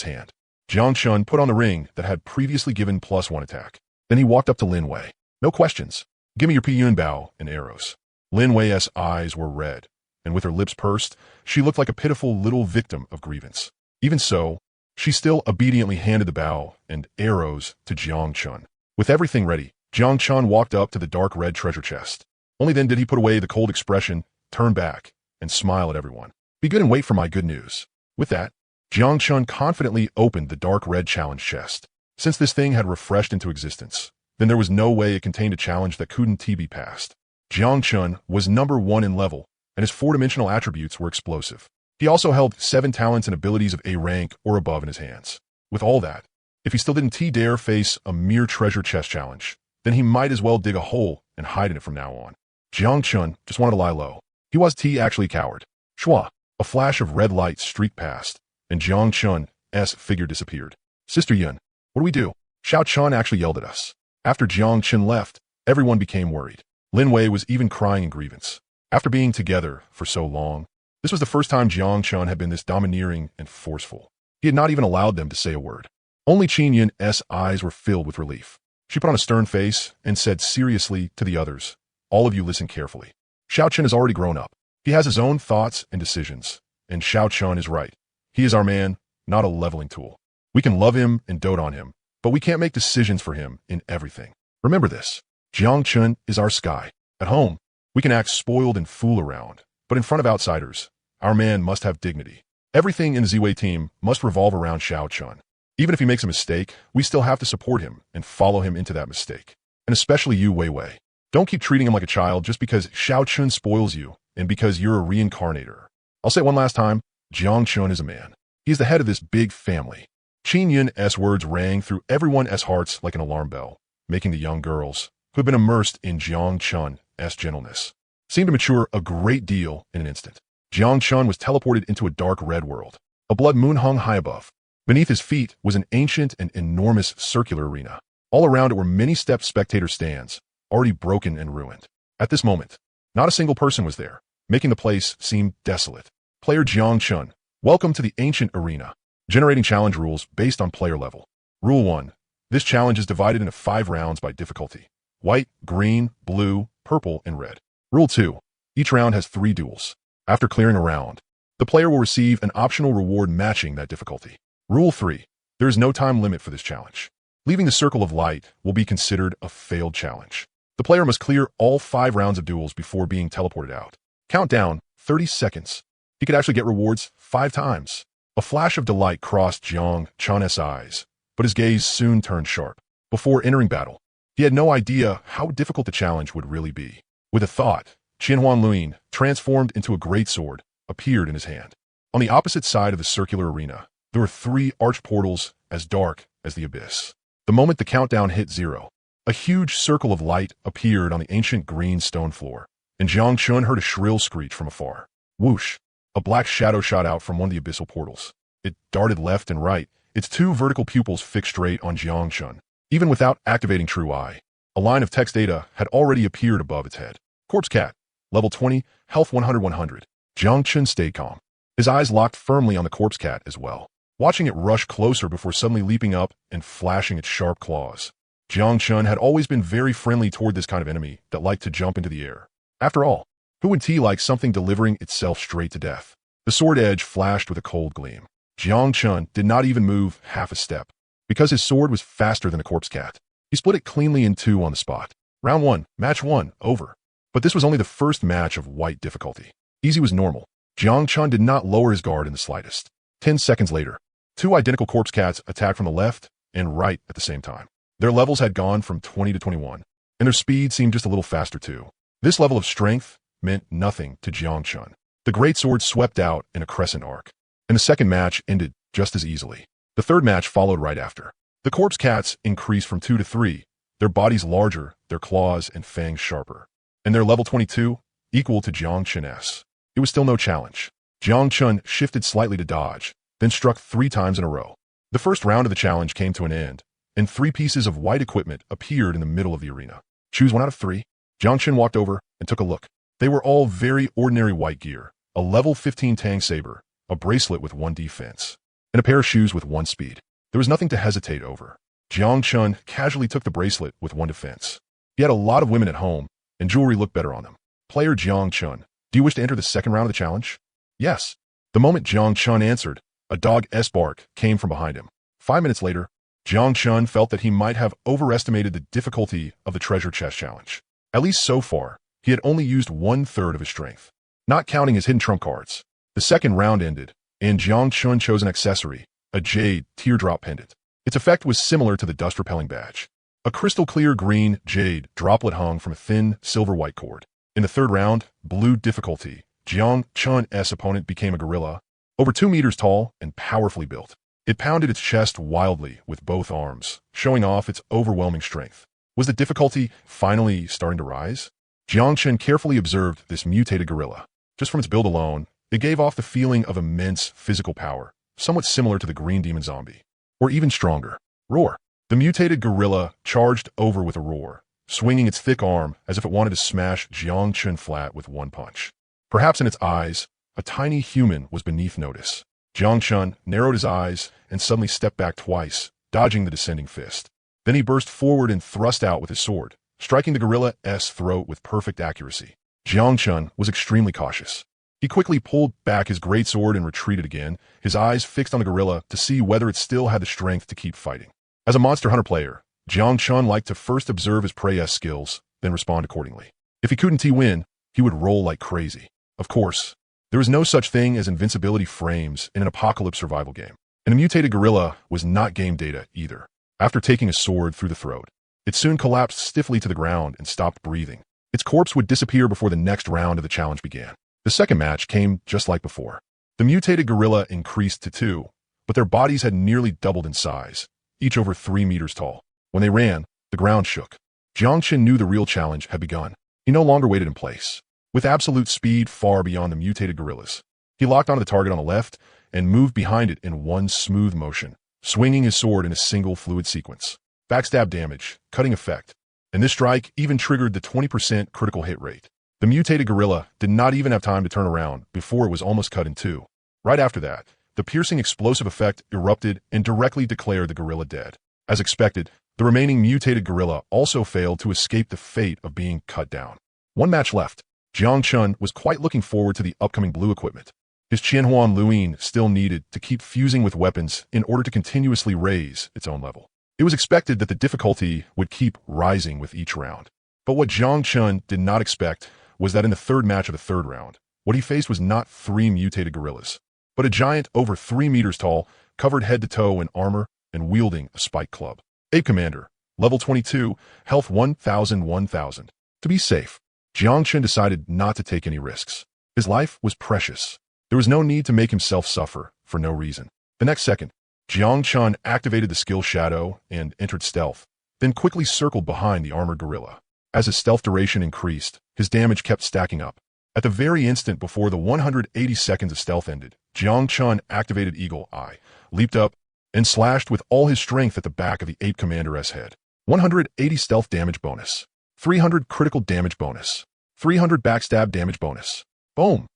hand, Jiang Chan put on the ring that had previously given +1 attack. Then he walked up to Lin Wei. No questions. Give me your Piyun bow and arrows. Lin Wei's eyes were red, and with her lips pursed, she looked like a pitiful little victim of grievance. Even so, she still obediently handed the bow and arrows to Jiang Chan. With everything ready, Jiang Chan walked up to the dark red treasure chest. Only then did he put away the cold expression, turn back, and smile at everyone. Be good and wait for my good news. With that, Jiang Chan confidently opened the dark red challenge chest. Since this thing had refreshed into existence, then there was no way it contained a challenge that couldn't be passed. Jiang Chan was number 1 in level, and his 4-dimensional attributes were explosive. He also held 7 talents and abilities of A rank or above in his hands. With all that, if he still didn't dare face a mere treasure chest challenge, then he might as well dig a hole and hide in it from now on. Jiang Chan just wanted to lie low. He was actually a coward. Shua, a flash of red light streaked past, and Jiang Chan's figure disappeared. Sister Yun, what do we do? Xiao Chan actually yelled at us. After Jiang Chan left, everyone became worried. Lin Wei was even crying in grievance. After being together for so long, this was the first time Jiang Chan had been this domineering and forceful. He had not even allowed them to say a word. Only Qin Yun's eyes were filled with relief. She put on a stern face and said seriously to the others, all of you listen carefully. Xiao Chan has already grown up. He has his own thoughts and decisions, and Xiao Chan is right. He is our man, not a leveling tool. We can love him and dote on him, but we can't make decisions for him in everything. Remember this. Jiang Chan is our sky. At home, we can act spoiled and fool around, but in front of outsiders, our man must have dignity. Everything in the Ziwei team must revolve around Xiao Chan. Even if he makes a mistake, we still have to support him and follow him into that mistake. And especially you, Wei Wei. Don't keep treating him like a child just because Xiao Chan spoils you and because you're a reincarnator. I'll say it one last time. Jiang Chan is a man. He is the head of this big family. Qin Yun's words rang through everyone's hearts like an alarm bell, making the young girls who had been immersed in Jiang Chun's gentleness, seemed to mature a great deal in an instant. Jiang Chun was teleported into a dark red world. A blood moon hung high above. Beneath his feet was an ancient and enormous circular arena. All around it were many-stepped spectator stands, already broken and ruined. At this moment, not a single person was there, making the place seem desolate. Player Jiang Chun, welcome to the ancient arena. Generating challenge rules based on player level. Rule 1. This challenge is divided into 5 rounds by difficulty. White, green, blue, purple, and red. Rule 2. Each round has 3 duels. After clearing a round, the player will receive an optional reward matching that difficulty. Rule 3. There is no time limit for this challenge. Leaving the circle of light will be considered a failed challenge. The player must clear all 5 rounds of duels before being teleported out. Countdown, 30 seconds. He could actually get rewards 5 times. A flash of delight crossed Jiang Chun's eyes, but his gaze soon turned sharp. Before entering battle, he had no idea how difficult the challenge would really be. With a thought, Qianhuan Luin, transformed into a great sword, appeared in his hand. On the opposite side of the circular arena, there were 3 arched portals as dark as the abyss. The moment the countdown hit 0, a huge circle of light appeared on the ancient green stone floor, and Jiang Chun heard a shrill screech from afar. Whoosh! A black shadow shot out from one of the abyssal portals. It darted left and right, its 2 vertical pupils fixed straight on Jiang Chun. Even without activating True Eye, a line of text data had already appeared above its head. Corpse Cat, level 20, health 100-100. Jiang Chun stayed calm. His eyes locked firmly on the corpse cat as well, watching it rush closer before suddenly leaping up and flashing its sharp claws. Jiang Chun had always been very friendly toward this kind of enemy that liked to jump into the air. After all, who would like something delivering itself straight to death? The sword edge flashed with a cold gleam. Jiang Chun did not even move half a step. Because his sword was faster than the corpse cat, he split it cleanly in 2 on the spot. Round 1, match 1, over. But this was only the first match of white difficulty. Easy was normal. Jiang Chun did not lower his guard in the slightest. 10 seconds later, 2 identical corpse cats attacked from the left and right at the same time. Their levels had gone from 20 to 21, and their speed seemed just a little faster too. This level of strength meant nothing to Jiang Chun. The great sword swept out in a crescent arc, and the second match ended just as easily. The third match followed right after. The corpse cats increased from 2 to 3, their bodies larger, their claws and fangs sharper, and their level 22 equal to Jiang Chun's. It was still no challenge. Jiang Chun shifted slightly to dodge, then struck 3 times in a row. The first round of the challenge came to an end, and 3 pieces of white equipment appeared in the middle of the arena. Choose 1 out of 3. Jiang Chun walked over and took a look. They were all very ordinary white gear, a level 15 Tang saber, a bracelet with 1 defense, and a pair of shoes with 1 speed. There was nothing to hesitate over. Jiang Chun casually took the bracelet with 1 defense. He had a lot of women at home, and jewelry looked better on them. Player Jiang Chun, do you wish to enter the second round of the challenge? Yes. The moment Jiang Chun answered, a dog's bark came from behind him. 5 minutes later, Jiang Chun felt that he might have overestimated the difficulty of the treasure chest challenge. At least so far, he had only used 1/3 of his strength. Not counting his hidden trump cards, the second round ended, and Jiang Chun chose an accessory, a jade teardrop pendant. Its effect was similar to the dust-repelling badge. A crystal-clear green jade droplet hung from a thin silver-white cord. In the third round, blue difficulty, Jiang Chun's opponent became a gorilla, over 2 meters tall and powerfully built. It pounded its chest wildly with both arms, showing off its overwhelming strength. Was the difficulty finally starting to rise? Jiang Chun carefully observed this mutated gorilla. Just from its build alone, it gave off the feeling of immense physical power, somewhat similar to the green demon zombie. Or even stronger. Roar. The mutated gorilla charged over with a roar, swinging its thick arm as if it wanted to smash Jiang Chun flat with 1 punch. Perhaps in its eyes, a tiny human was beneath notice. Jiang Chun narrowed his eyes and suddenly stepped back twice, dodging the descending fist. Then he burst forward and thrust out with his sword, striking the gorilla's throat with perfect accuracy. Jiang Chun was extremely cautious. He quickly pulled back his greatsword and retreated again, his eyes fixed on the gorilla to see whether it still had the strength to keep fighting. As a Monster Hunter player, Jiang Chun liked to first observe his prey's skills, then respond accordingly. If he couldn't win, he would roll like crazy. Of course, there was no such thing as invincibility frames in an apocalypse survival game, and a mutated gorilla was not game data either. After taking a sword through the throat, it soon collapsed stiffly to the ground and stopped breathing. Its corpse would disappear before the next round of the challenge began. The second match came just like before. The mutated gorilla increased to 2, but their bodies had nearly doubled in size, each over 3 meters tall. When they ran, the ground shook. Jiang Chen knew the real challenge had begun. He no longer waited in place. With absolute speed far beyond the mutated gorillas, he locked onto the target on the left and moved behind it in one smooth motion, swinging his sword in a single fluid sequence. Backstab damage, cutting effect, and this strike even triggered the 20% critical hit rate. The mutated gorilla did not even have time to turn around before it was almost cut in two. Right after that, the piercing explosive effect erupted and directly declared the gorilla dead. As expected, the remaining mutated gorilla also failed to escape the fate of being cut down. One match left. Jiang Chen was quite looking forward to the upcoming blue equipment. His Qianhuan Luin still needed to keep fusing with weapons in order to continuously raise its own level. It was expected that the difficulty would keep rising with each round. But what Jiang Chen did not expect was that in the third match of the third round, what he faced was not 3 mutated gorillas, but a giant over 3 meters tall, covered head to toe in armor and wielding a spike club. Ape Commander, level 22, health 1000. To be safe, Jiang Chen decided not to take any risks. His life was precious. There was no need to make himself suffer for no reason. The next second, Jiang Chen activated the skill Shadow and entered stealth, then quickly circled behind the armored gorilla. As his stealth duration increased, his damage kept stacking up. At the very instant before the 180 seconds of stealth ended, Jiang Chen activated Eagle Eye, leaped up, and slashed with all his strength at the back of the Ape Commander's head. 180 stealth damage bonus, 300 critical damage bonus, 300 backstab damage bonus. Boom!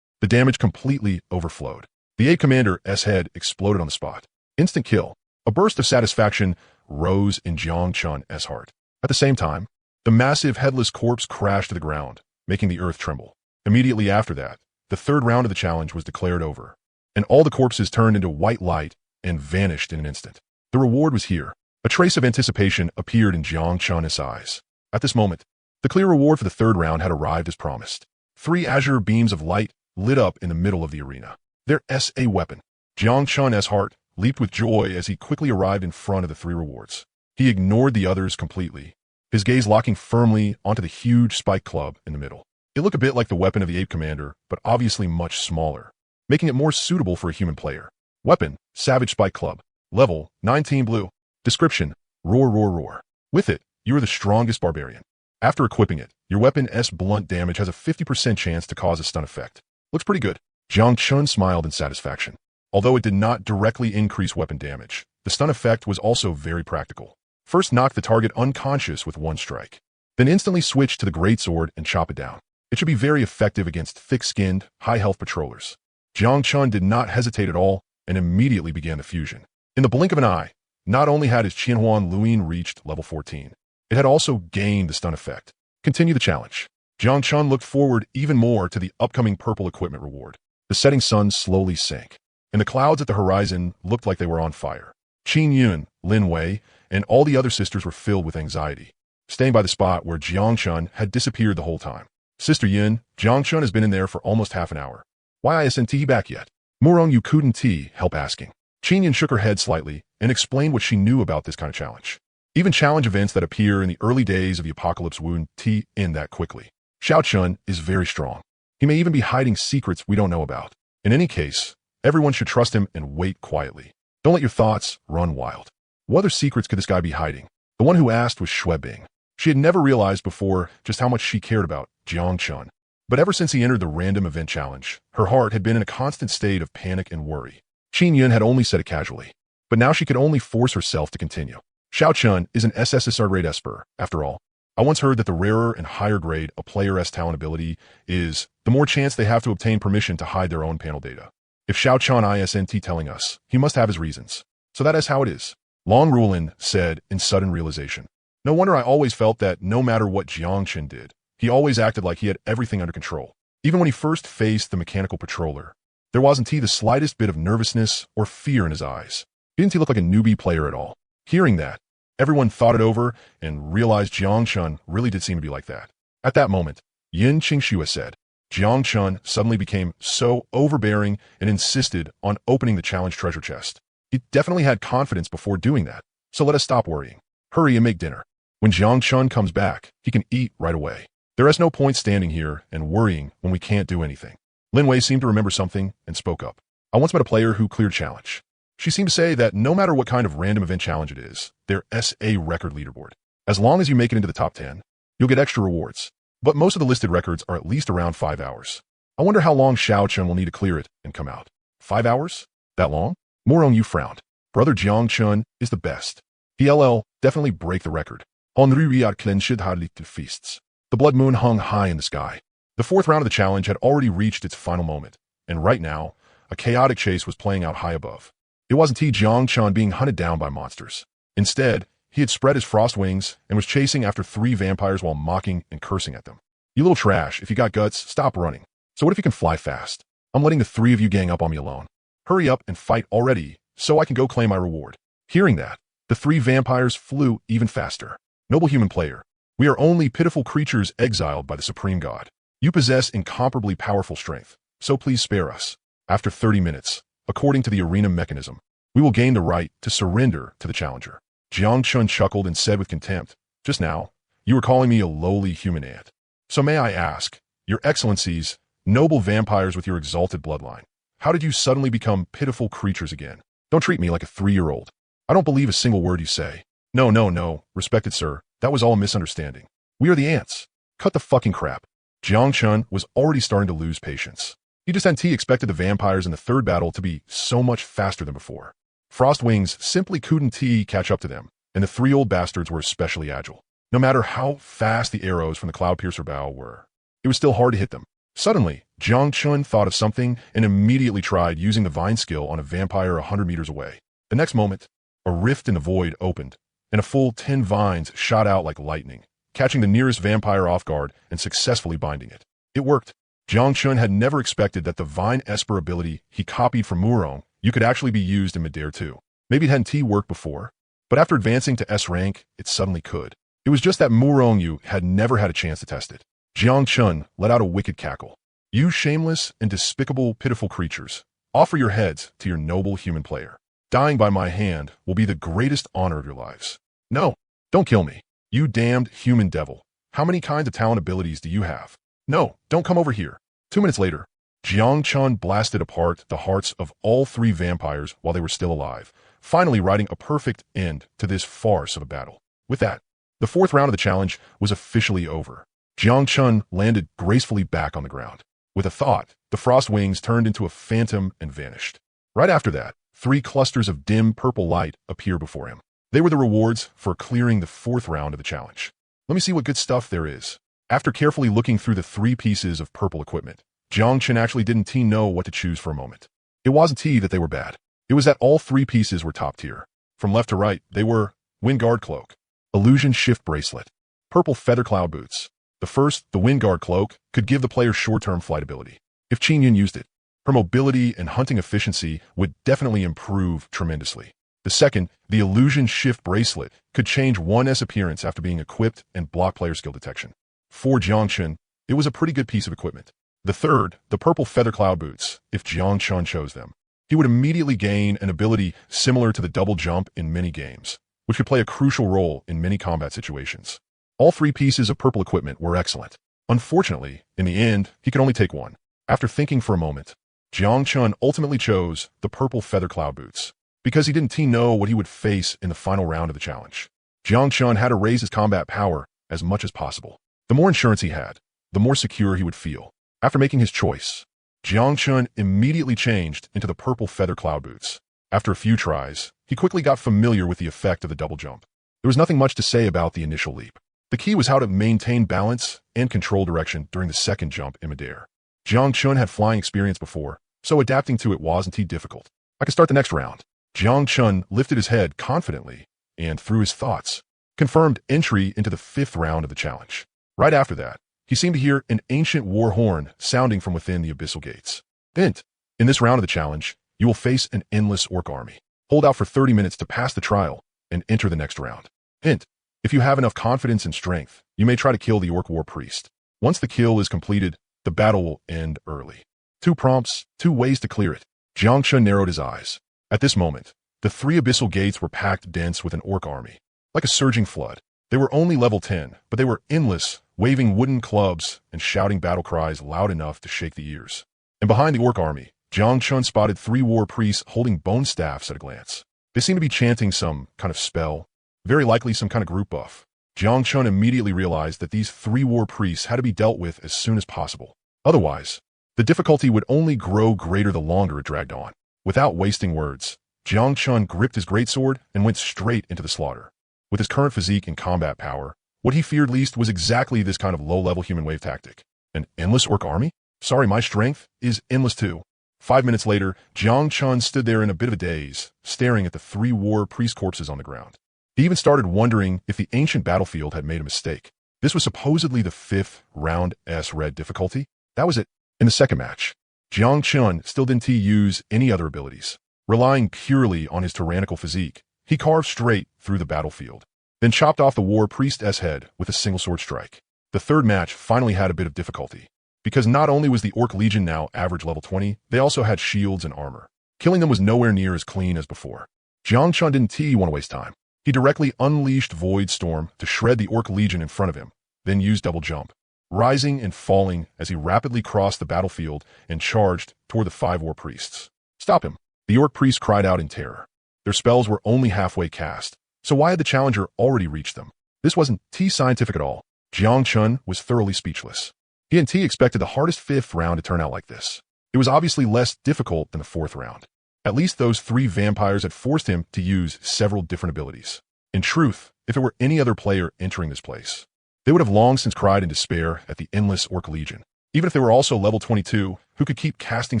The damage completely overflowed. The Ape Commander's head exploded on the spot. Instant kill. A burst of satisfaction rose in Jiang Chen's heart. At the same time, the massive headless corpse crashed to the ground, making the earth tremble. Immediately after that, the third round of the challenge was declared over, and all the corpses turned into white light and vanished in an instant. The reward was here. A trace of anticipation appeared in Jiang Chen's eyes. At this moment, the clear reward for the third round had arrived as promised. 3 azure beams of light lit up in the middle of the arena. Their SA weapon. Jiang Chen's heart leaped with joy as he quickly arrived in front of the 3 rewards. He ignored the others completely, his gaze locking firmly onto the huge spike club in the middle. It looked a bit like the weapon of the Ape Commander, but obviously much smaller, making it more suitable for a human player. Weapon, Savage Spike Club. Level, 19 blue. Description, roar roar roar. With it, you are the strongest barbarian. After equipping it, your weapon's blunt damage has a 50% chance to cause a stun effect. Looks pretty good. Jiang Chen smiled in satisfaction. Although it did not directly increase weapon damage, the stun effect was also very practical. First knock the target unconscious with 1 strike. Then instantly switch to the greatsword and chop it down. It should be very effective against thick-skinned, high-health patrollers. Jiang Chen did not hesitate at all and immediately began the fusion. In the blink of an eye, not only had his Qianhuan Luin reached level 14, it had also gained the stun effect. Continue the challenge. Jiang Chen looked forward even more to the upcoming purple equipment reward. The setting sun slowly sank, and the clouds at the horizon looked like they were on fire. Qin Yun, Lin Wei, and all the other sisters were filled with anxiety, staying by the spot where Jiang Chen had disappeared the whole time. Sister Yin, Jiang Chen has been in there for almost half an hour. Why isn't he back yet? Morong you couldn't help asking. Qin Yin shook her head slightly and explained what she knew about this kind of challenge. Even challenge events that appear in the early days of the apocalypse wouldn't end that quickly. Xiao Chun is very strong. He may even be hiding secrets we don't know about. In any case, everyone should trust him and wait quietly. Don't let your thoughts run wild. What other secrets could this guy be hiding? The one who asked was Shui Bing. She had never realized before just how much she cared about Jiang Chen. But ever since he entered the random event challenge, her heart had been in a constant state of panic and worry. Qin Yun had only said it casually, but now she could only force herself to continue. Xiao Chun is an SSSR grade Esper, after all. I once heard that the rarer and higher grade a player's talent ability is, the more chance they have to obtain permission to hide their own panel data. If Xiao Chun isn't telling us, he must have his reasons. So that is how it is. Long Rulin said in sudden realization. No wonder I always felt that no matter what Jiang Chen did, he always acted like he had everything under control. Even when he first faced the mechanical patroller, there wasn't the slightest bit of nervousness or fear in his eyes. Didn't he look like a newbie player at all? Hearing that, everyone thought it over and realized Jiang Chen really did seem to be like that. At that moment, Yin Qingxue said, Jiang Chen suddenly became so overbearing and insisted on opening the challenge treasure chest. He definitely had confidence before doing that, so let us stop worrying. Hurry and make dinner. When Jiang Chen comes back, he can eat right away. There is no point standing here and worrying when we can't do anything. Lin Wei seemed to remember something and spoke up. I once met a player who cleared challenge. She seemed to say that no matter what kind of random event challenge it is, their SA record leaderboard. As long as you make it into the top 10, you'll get extra rewards. But most of the listed records are at least around 5 hours. I wonder how long Xiao Chun will need to clear it and come out. 5 hours? That long? Morong Yu frowned. Brother Jiang Chun is the best. PLL definitely break the record. Feasts. The blood moon hung high in the sky. The fourth round of the challenge had already reached its final moment, and right now, a chaotic chase was playing out high above. It wasn't Jiang Chun being hunted down by monsters. Instead, he had spread his frost wings and was chasing after 3 vampires while mocking and cursing at them. You little trash, if you got guts, stop running. So what if you can fly fast? I'm letting the 3 of you gang up on me alone. Hurry up and fight already, so I can go claim my reward. Hearing that, the 3 vampires flew even faster. Noble human player, we are only pitiful creatures exiled by the supreme god. You possess incomparably powerful strength, so please spare us. After 30 minutes, according to the arena mechanism, we will gain the right to surrender to the challenger. Jiang Chun chuckled and said with contempt, just now, you were calling me a lowly human ant. So may I ask, your excellencies, noble vampires with your exalted bloodline, how did you suddenly become pitiful creatures again? Don't treat me like a 3-year-old. I don't believe a single word you say. No, respected sir, that was all a misunderstanding. We are the ants. Cut the fucking crap. Jiang Chun was already starting to lose patience. He just expected the vampires in the third battle to be so much faster than before. Frost wings simply couldn't catch up to them, and the 3 old bastards were especially agile. No matter how fast the arrows from the Cloud Piercer bow were, it was still hard to hit them. Suddenly, Jiang Chun thought of something and immediately tried using the vine skill on a vampire 100 meters away. The next moment, a rift in the void opened, and a full 10 vines shot out like lightning, catching the nearest vampire off guard and successfully binding it. It worked. Jiang Chun had never expected that the vine esper ability he copied from Murong you could actually be used in midair too. Maybe it hadn't worked before, but after advancing to S rank, it suddenly could. It was just that Murong Yu had never had a chance to test it. Jiang Chun let out a wicked cackle. You shameless and despicable, pitiful creatures, offer your heads to your noble human player. Dying by my hand will be the greatest honor of your lives. No, don't kill me. You damned human devil. How many kinds of talent abilities do you have? No, don't come over here. 2 minutes later, Jiang Chun blasted apart the hearts of all 3 vampires while they were still alive, finally writing a perfect end to this farce of a battle. With that, the 4th round of the challenge was officially over. Jiang Chun landed gracefully back on the ground. With a thought, the frost wings turned into a phantom and vanished. Right after that, 3 clusters of dim purple light appeared before him. They were the rewards for clearing the 4th round of the challenge. Let me see what good stuff there is. After carefully looking through the 3 pieces of purple equipment, Jiang Chun actually didn't know what to choose for a moment. It wasn't that they were bad. It was that all 3 pieces were top tier. From left to right, they were Wind Guard Cloak, Illusion Shift Bracelet, Purple Feather Cloud Boots. The first, the Wind Guard Cloak, could give the player short-term flight ability. If Qin Yun used it, her mobility and hunting efficiency would definitely improve tremendously. The second, the Illusion Shift Bracelet, could change 1's appearance after being equipped and block player skill detection. For Jiang Chun, it was a pretty good piece of equipment. The third, the Purple Feather Cloud Boots, if Jiang Chun chose them. He would immediately gain an ability similar to the double jump in many games, which could play a crucial role in many combat situations. All 3 pieces of purple equipment were excellent. Unfortunately, in the end, he could only take one. After thinking for a moment, Jiang Chun ultimately chose the Purple Feather Cloud Boots, because he didn't know what he would face in the final round of the challenge. Jiang Chun had to raise his combat power as much as possible. The more insurance he had, the more secure he would feel. After making his choice, Jiang Chun immediately changed into the Purple Feather Cloud Boots. After a few tries, he quickly got familiar with the effect of the double jump. There was nothing much to say about the initial leap. The key was how to maintain balance and control direction during the second jump in midair. Jiang Chun had flying experience before, so adapting to it wasn't difficult. I could start the next round. Jiang Chun lifted his head confidently and, through his thoughts, confirmed entry into the 5th round of the challenge. Right after that, he seemed to hear an ancient war horn sounding from within the abyssal gates. Hint: in this round of the challenge, you will face an endless orc army. Hold out for 30 minutes to pass the trial and enter the next round. Hint: if you have enough confidence and strength, you may try to kill the orc war priest. Once the kill is completed, the battle will end early. 2 prompts, 2 ways to clear it. Jiang Chun narrowed his eyes. At this moment, the 3 abyssal gates were packed dense with an orc army. Like a surging flood. They were only level 10, but they were endless, waving wooden clubs and shouting battle cries loud enough to shake the ears. And behind the orc army, Jiang Chun spotted 3 war priests holding bone staffs at a glance. They seemed to be chanting some kind of spell, very likely some kind of group buff. Jiang Chun immediately realized that these 3 war priests had to be dealt with as soon as possible. Otherwise, the difficulty would only grow greater the longer it dragged on. Without wasting words, Jiang Chun gripped his greatsword and went straight into the slaughter. With his current physique and combat power, what he feared least was exactly this kind of low-level human wave tactic. An endless orc army? Sorry, my strength is endless too. 5 minutes later, Jiang Chun stood there in a bit of a daze, staring at the 3 war priest corpses on the ground. He even started wondering if the ancient battlefield had made a mistake. This was supposedly the 5th round S red difficulty. That was it. In the second match, Jiang Chun still didn't use any other abilities. Relying purely on his tyrannical physique, he carved straight through the battlefield, then chopped off the war priest's head with a single sword strike. The third match finally had a bit of difficulty, because not only was the Orc Legion now average level 20, they also had shields and armor. Killing them was nowhere near as clean as before. Jiang Chun didn't want to waste time. He directly unleashed Void Storm to shred the Orc Legion in front of him, then used double jump, rising and falling as he rapidly crossed the battlefield and charged toward the 5 war priests. Stop him! The Orc priests cried out in terror. Their spells were only halfway cast, so why had the challenger already reached them? This wasn't scientific at all. Jiang Chun was thoroughly speechless. He and expected the hardest 5th round to turn out like this. It was obviously less difficult than the 4th round. At least those 3 vampires had forced him to use several different abilities. In truth, if it were any other player entering this place, they would have long since cried in despair at the endless Orc Legion, even if they were also level 22, who could keep casting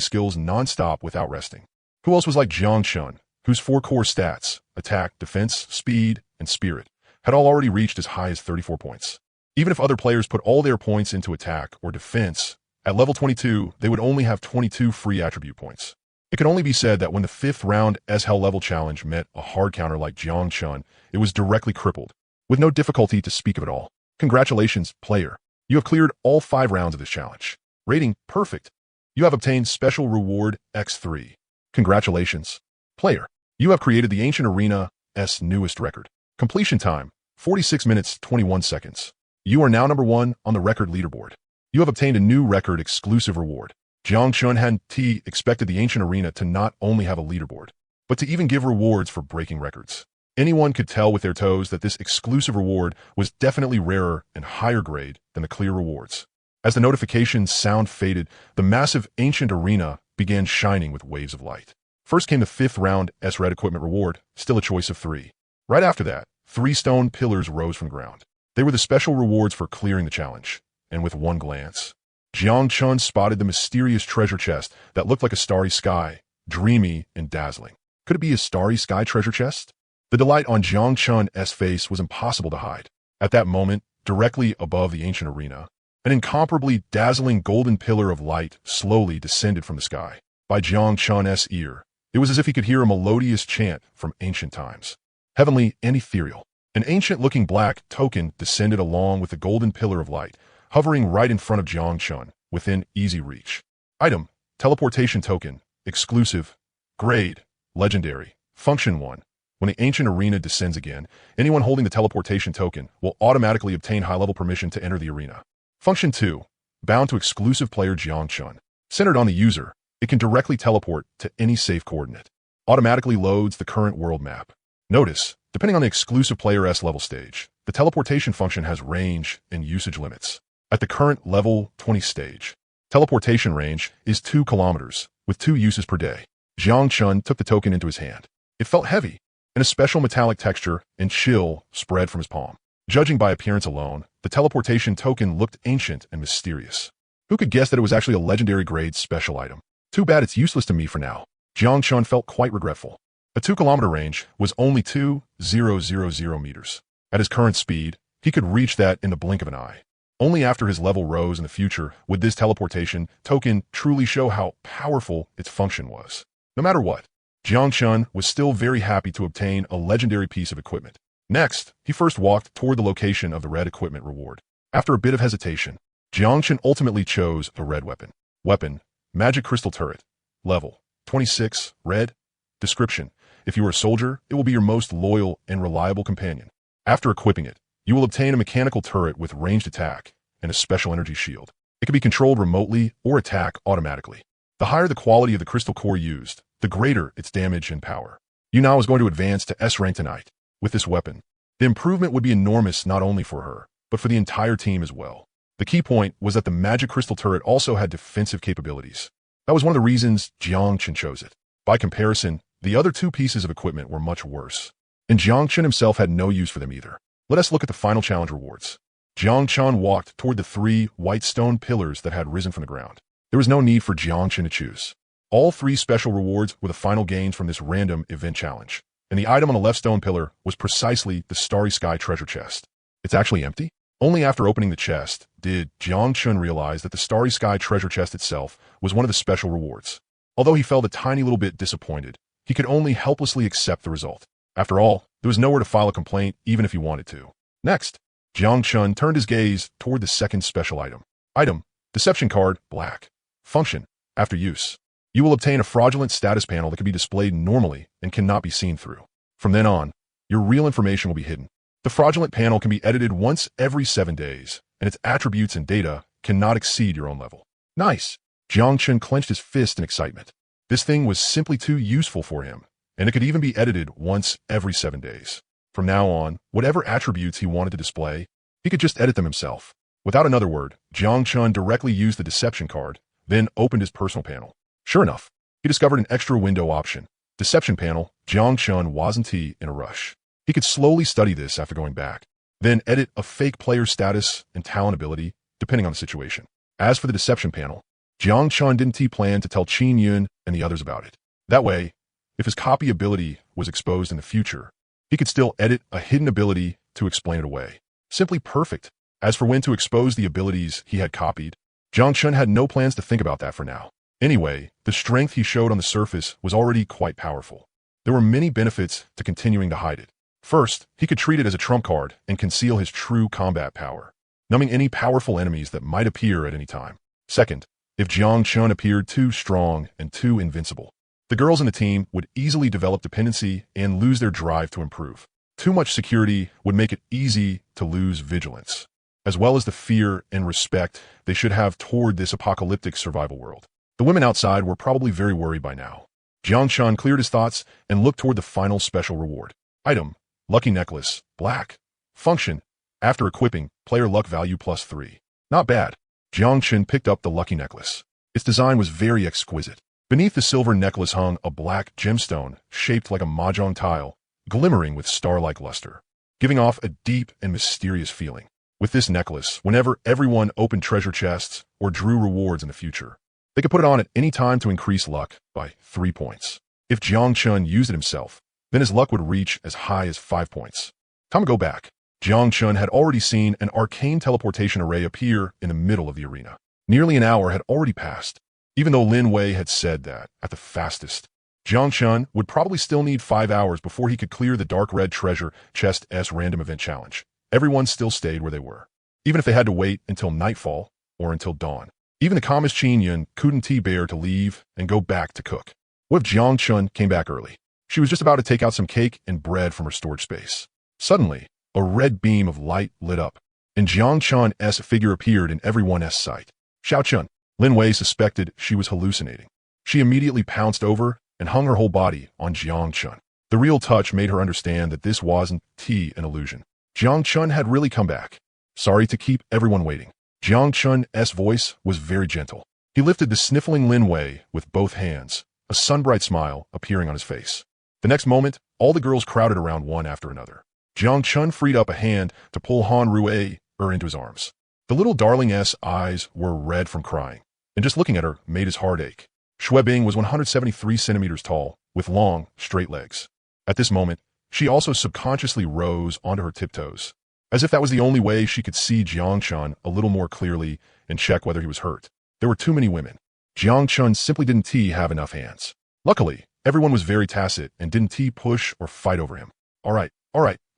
skills non-stop without resting. Who else was like Jiang Chun, whose 4 core stats, attack, defense, speed, and spirit, had all already reached as high as 34 points. Even if other players put all their points into attack or defense, at level 22, they would only have 22 free attribute points. It can only be said that when the 5th round S-Hell level challenge met a hard counter like Jiang Chun, it was directly crippled, with no difficulty to speak of at all. Congratulations, player. You have cleared all 5 rounds of this challenge. Rating, perfect. You have obtained special reward X3. Congratulations, player. You have created the Ancient Arena's newest record. Completion time, 46 minutes, 21 seconds. You are now number 1 on the record leaderboard. You have obtained a new record exclusive reward. Jiang Chun hadn't expected the Ancient Arena to not only have a leaderboard, but to even give rewards for breaking records. Anyone could tell with their toes that this exclusive reward was definitely rarer and higher grade than the clear rewards. As the notification sound faded, the massive Ancient Arena began shining with waves of light. First came the 5th round S-Red equipment reward, still a choice of 3. Right after that, 3 stone pillars rose from ground. They were the special rewards for clearing the challenge, and with one glance, Jiang Chun spotted the mysterious treasure chest that looked like a starry sky, dreamy and dazzling. Could it be a starry sky treasure chest? The delight on Jiang Chun's face was impossible to hide. At that moment, directly above the Ancient Arena, an incomparably dazzling golden pillar of light slowly descended from the sky. By Jiang Chun's ear, it was as if he could hear a melodious chant from ancient times. Heavenly and ethereal. An ancient-looking black token descended along with the golden pillar of light, hovering right in front of Jiang Chun, within easy reach. Item, teleportation token, exclusive, grade, legendary, function 1. When the Ancient Arena descends again, anyone holding the teleportation token will automatically obtain high-level permission to enter the arena. Function 2, bound to exclusive player Jiang Chun. Centered on the user, it can directly teleport to any safe coordinate. Automatically loads the current world map. Notice, depending on the exclusive player S-level stage, the teleportation function has range and usage limits. At the current level 20 stage, teleportation range is 2 kilometers, with 2 uses per day. Jiang Chun took the token into his hand. It felt heavy, and a special metallic texture and chill spread from his palm. Judging by appearance alone, the teleportation token looked ancient and mysterious. Who could guess that it was actually a legendary grade special item? Too bad it's useless to me for now. Jiang Chun felt quite regretful. A 2-kilometer range was only 2,000 meters. At his current speed, he could reach that in the blink of an eye. Only after his level rose in the future would this teleportation token truly show how powerful its function was. No matter what, Jiang Chun was still very happy to obtain a legendary piece of equipment. Next, he first walked toward the location of the red equipment reward. After a bit of hesitation, Jiang Chun ultimately chose a red weapon. Weapon, Magic Crystal Turret. Level, 26, red. Description, if you are a soldier, it will be your most loyal and reliable companion. After equipping it, you will obtain a mechanical turret with ranged attack and a special energy shield. It can be controlled remotely or attack automatically. The higher the quality of the crystal core used, the greater its damage and power. Yu Nao is going to advance to S rank tonight. With this weapon, The improvement would be enormous not only for her, but for the entire team as well. The key point was that the magic crystal turret also had defensive capabilities. That was one of the reasons Jiang Chen chose it. By comparison, the other two pieces of equipment were much worse, and Jiang Chen himself had no use for them either. Let us look at the final challenge rewards. Jiang Chen walked toward the 3 white stone pillars that had risen from the ground. There was no need for Jiang Chen to choose. All 3 special rewards were the final gains from this random event challenge, and the item on the left stone pillar was precisely the Starry Sky treasure chest. It's actually empty? Only after opening the chest did Jiang Chen realize that the Starry Sky treasure chest itself was one of the special rewards. Although he felt a tiny little bit disappointed, he could only helplessly accept the result. After all, there was nowhere to file a complaint even if he wanted to. Next, Jiang Chen turned his gaze toward the second special item. Item, Deception Card, Black. Function, after use. You will obtain a fraudulent status panel that can be displayed normally and cannot be seen through. From then on, your real information will be hidden. The fraudulent panel can be edited once every 7 days, and its attributes and data cannot exceed your own level. Nice! Jiang Chen clenched his fist in excitement. This thing was simply too useful for him, and it could even be edited once every 7 days. From now on, whatever attributes he wanted to display, he could just edit them himself. Without another word, Jiang Chen directly used the deception card, then opened his personal panel. Sure enough, he discovered an extra window option. Deception panel. Jiang Chen wasn't in a rush. He could slowly study this after going back, then edit a fake player status and talent ability, depending on the situation. As for the deception panel, Jiang Chen didn't plan to tell Qin Yun and the others about it. That way, if his copy ability was exposed in the future, he could still edit a hidden ability to explain it away. Simply perfect. As for when to expose the abilities he had copied, Jiang Chen had no plans to think about that for now. Anyway, the strength he showed on the surface was already quite powerful. There were many benefits to continuing to hide it. First, he could treat it as a trump card and conceal his true combat power, numbing any powerful enemies that might appear at any time. Second, if Jiang Chen appeared too strong and too invincible, the girls in the team would easily develop dependency and lose their drive to improve. Too much security would make it easy to lose vigilance, as well as the fear and respect they should have toward this apocalyptic survival world. The women outside were probably very worried by now. Jiang Chen cleared his thoughts and looked toward the final special reward. Item, Lucky Necklace, Black. Function, after equipping, player luck value +3. Not bad. Jiang Chen picked up the Lucky Necklace. Its design was very exquisite. Beneath the silver necklace hung a black gemstone shaped like a mahjong tile, glimmering with star-like luster, giving off a deep and mysterious feeling. With this necklace, whenever everyone opened treasure chests or drew rewards in the future, they could put it on at any time to increase luck by 3 points. If Jiang Chen used it himself, then his luck would reach as high as 5 points. Time to go back. Jiang Chen had already seen an arcane teleportation array appear in the middle of the arena. Nearly an hour had already passed. Even though Lin Wei had said that, at the fastest, Jiang Chen would probably still need 5 hours before he could clear the dark red treasure chest S random event challenge. Everyone still stayed where they were, even if they had to wait until nightfall or until dawn. Even the calmest Qin Yun couldn't bear to leave and go back to cook. What if Jiang Chen came back early? She was just about to take out some cake and bread from her storage space. Suddenly, a red beam of light lit up, and Jiang Chen's figure appeared in everyone's sight. Xiao Chun. Lin Wei suspected she was hallucinating. She immediately pounced over and hung her whole body on Jiang Chen. The real touch made her understand that this wasn't an illusion. Jiang Chen had really come back. Sorry to keep everyone waiting. Jiang Chen's voice was very gentle. He lifted the sniffling Lin Wei with both hands, a sunbright smile appearing on his face. The next moment, all the girls crowded around one after another. Jiang Chen freed up a hand to pull Han Rui into his arms. The little darling's eyes were red from crying, and just looking at her made his heart ache. Xue Bing was 173 centimeters tall, with long, straight legs. At this moment, she also subconsciously rose onto her tiptoes, as if that was the only way she could see Jiang Chen a little more clearly and check whether he was hurt. There were too many women. Jiang Chen simply didn't have enough hands. Luckily, everyone was very tacit and didn't push or fight over him. All right,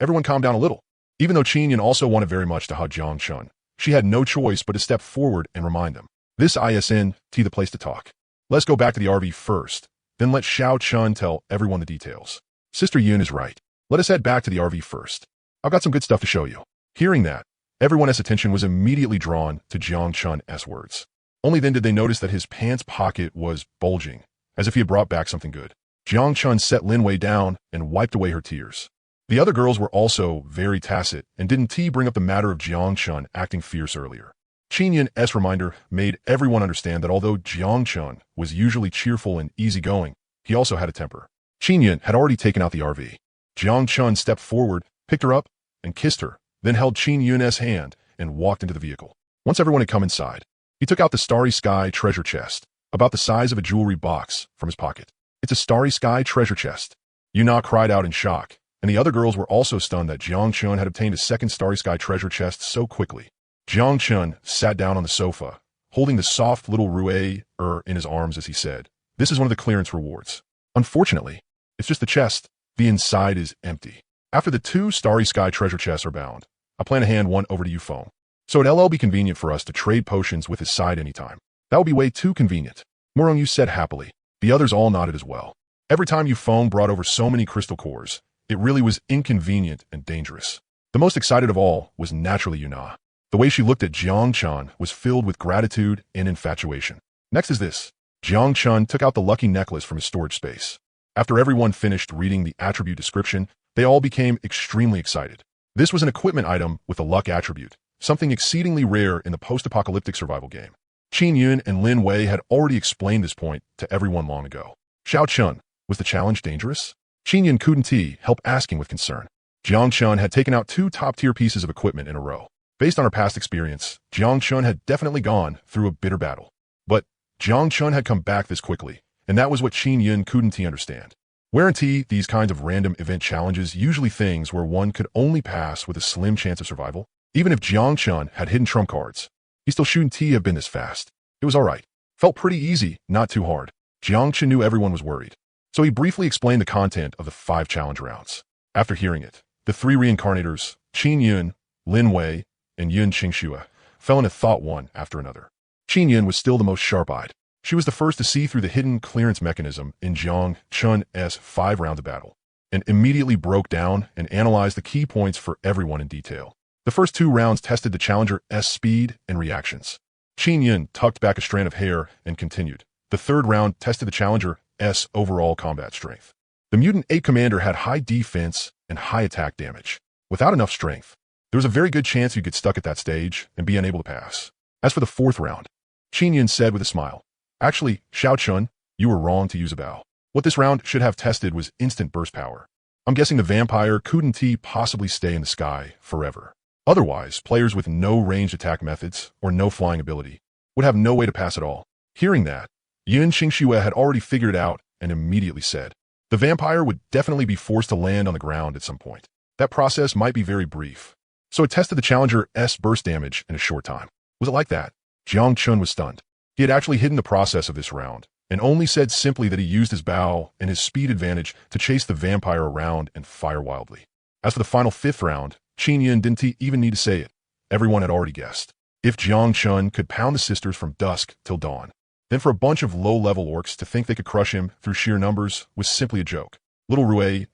everyone calm down a little. Even though Qin Yun also wanted very much to hug Jiang Chen, she had no choice but to step forward and remind them. This isn't the place to talk. Let's go back to the RV first, then let Xiao Chun tell everyone the details. Sister Yun is right. Let us head back to the RV first. I've got some good stuff to show you. Hearing that, everyone's attention was immediately drawn to Jiang Chen's words. Only then did they notice that his pants pocket was bulging, as if he had brought back something good. Jiang Chen set Lin Wei down and wiped away her tears. The other girls were also very tacit and didn't bring up the matter of Jiang Chun acting fierce earlier. Qin Yun's reminder made everyone understand that although Jiang Chun was usually cheerful and easygoing, he also had a temper. Qin Yun had already taken out the RV. Jiang Chun stepped forward, picked her up, and kissed her, then held Qin Yun's hand and walked into the vehicle. Once everyone had come inside, he took out the Starry Sky treasure chest, about the size of a jewelry box, from his pocket. It's a Starry Sky treasure chest. Yuna cried out in shock, and the other girls were also stunned that Jiang Chun had obtained a second Starry Sky treasure chest so quickly. Jiang Chun sat down on the sofa, holding the soft little Rue in his arms as he said, "This is one of the clearance rewards. Unfortunately, it's just the chest. The inside is empty. After the 2 Starry Sky treasure chests are bound, I plan to hand one over to you, Feng. So it'll be convenient for us to trade potions with his side anytime." "That would be way too convenient," Morong said happily. The others all nodded as well. Every time Yufeng brought over so many crystal cores, it really was inconvenient and dangerous. The most excited of all was naturally Yuna. The way she looked at Jiang Chun was filled with gratitude and infatuation. Next is this. Jiang Chun took out the lucky necklace from his storage space. After everyone finished reading the attribute description, they all became extremely excited. This was an equipment item with a luck attribute, something exceedingly rare in the post-apocalyptic survival game. Qin Yun and Lin Wei had already explained this point to everyone long ago. Xiao Chun, was the challenge dangerous? Qin Yun couldn't help asking with concern. Jiang Chun had taken out 2 top-tier pieces of equipment in a row. Based on her past experience, Jiang Chun had definitely gone through a bitter battle. But Jiang Chun had come back this quickly, and that was what Qin Yun couldn't understand. Weren't these kinds of random event challenges usually things where one could only pass with a slim chance of survival? Even if Jiang Chun had hidden trump cards, he still shouldn't have been this fast. It was alright. Felt pretty easy, not too hard. Jiang Chun knew everyone was worried, so he briefly explained the content of the 5 challenge rounds. After hearing it, the 3 reincarnators, Qin Yun, Lin Wei, and Yun Qingxue, fell into thought one after another. Qin Yun was still the most sharp-eyed. She was the first to see through the hidden clearance mechanism in Jiang Chun's 5 rounds of battle, and immediately broke down and analyzed the key points for everyone in detail. The first 2 rounds tested the challenger's speed and reactions. Qin Yun tucked back a strand of hair and continued. The 3rd round tested the challenger's overall combat strength. The Mutant 8 commander had high defense and high attack damage. Without enough strength, there was a very good chance you'd get stuck at that stage and be unable to pass. As for the 4th round, Qin Yun said with a smile, "Actually, Xiao Chun, you were wrong to use a bow. What this round should have tested was instant burst power. I'm guessing the vampire couldn't possibly stay in the sky forever. Otherwise, players with no ranged attack methods or no flying ability would have no way to pass at all." Hearing that, Yun Qingxue had already figured it out and immediately said, "The vampire would definitely be forced to land on the ground at some point. That process might be very brief. So it tested the challenger's burst damage in a short time." Was it like that? Jiang Chun was stunned. He had actually hidden the process of this round, and only said simply that he used his bow and his speed advantage to chase the vampire around and fire wildly. As for the final 5th round, Qin Yun didn't even need to say it. Everyone had already guessed. If Jiang Chun could pound the sisters from dusk till dawn, then for a bunch of low-level orcs to think they could crush him through sheer numbers was simply a joke. Little Rue,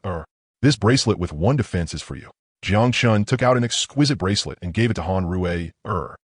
this bracelet with 1 defense is for you. Jiang Chun took out an exquisite bracelet and gave it to Han Rue,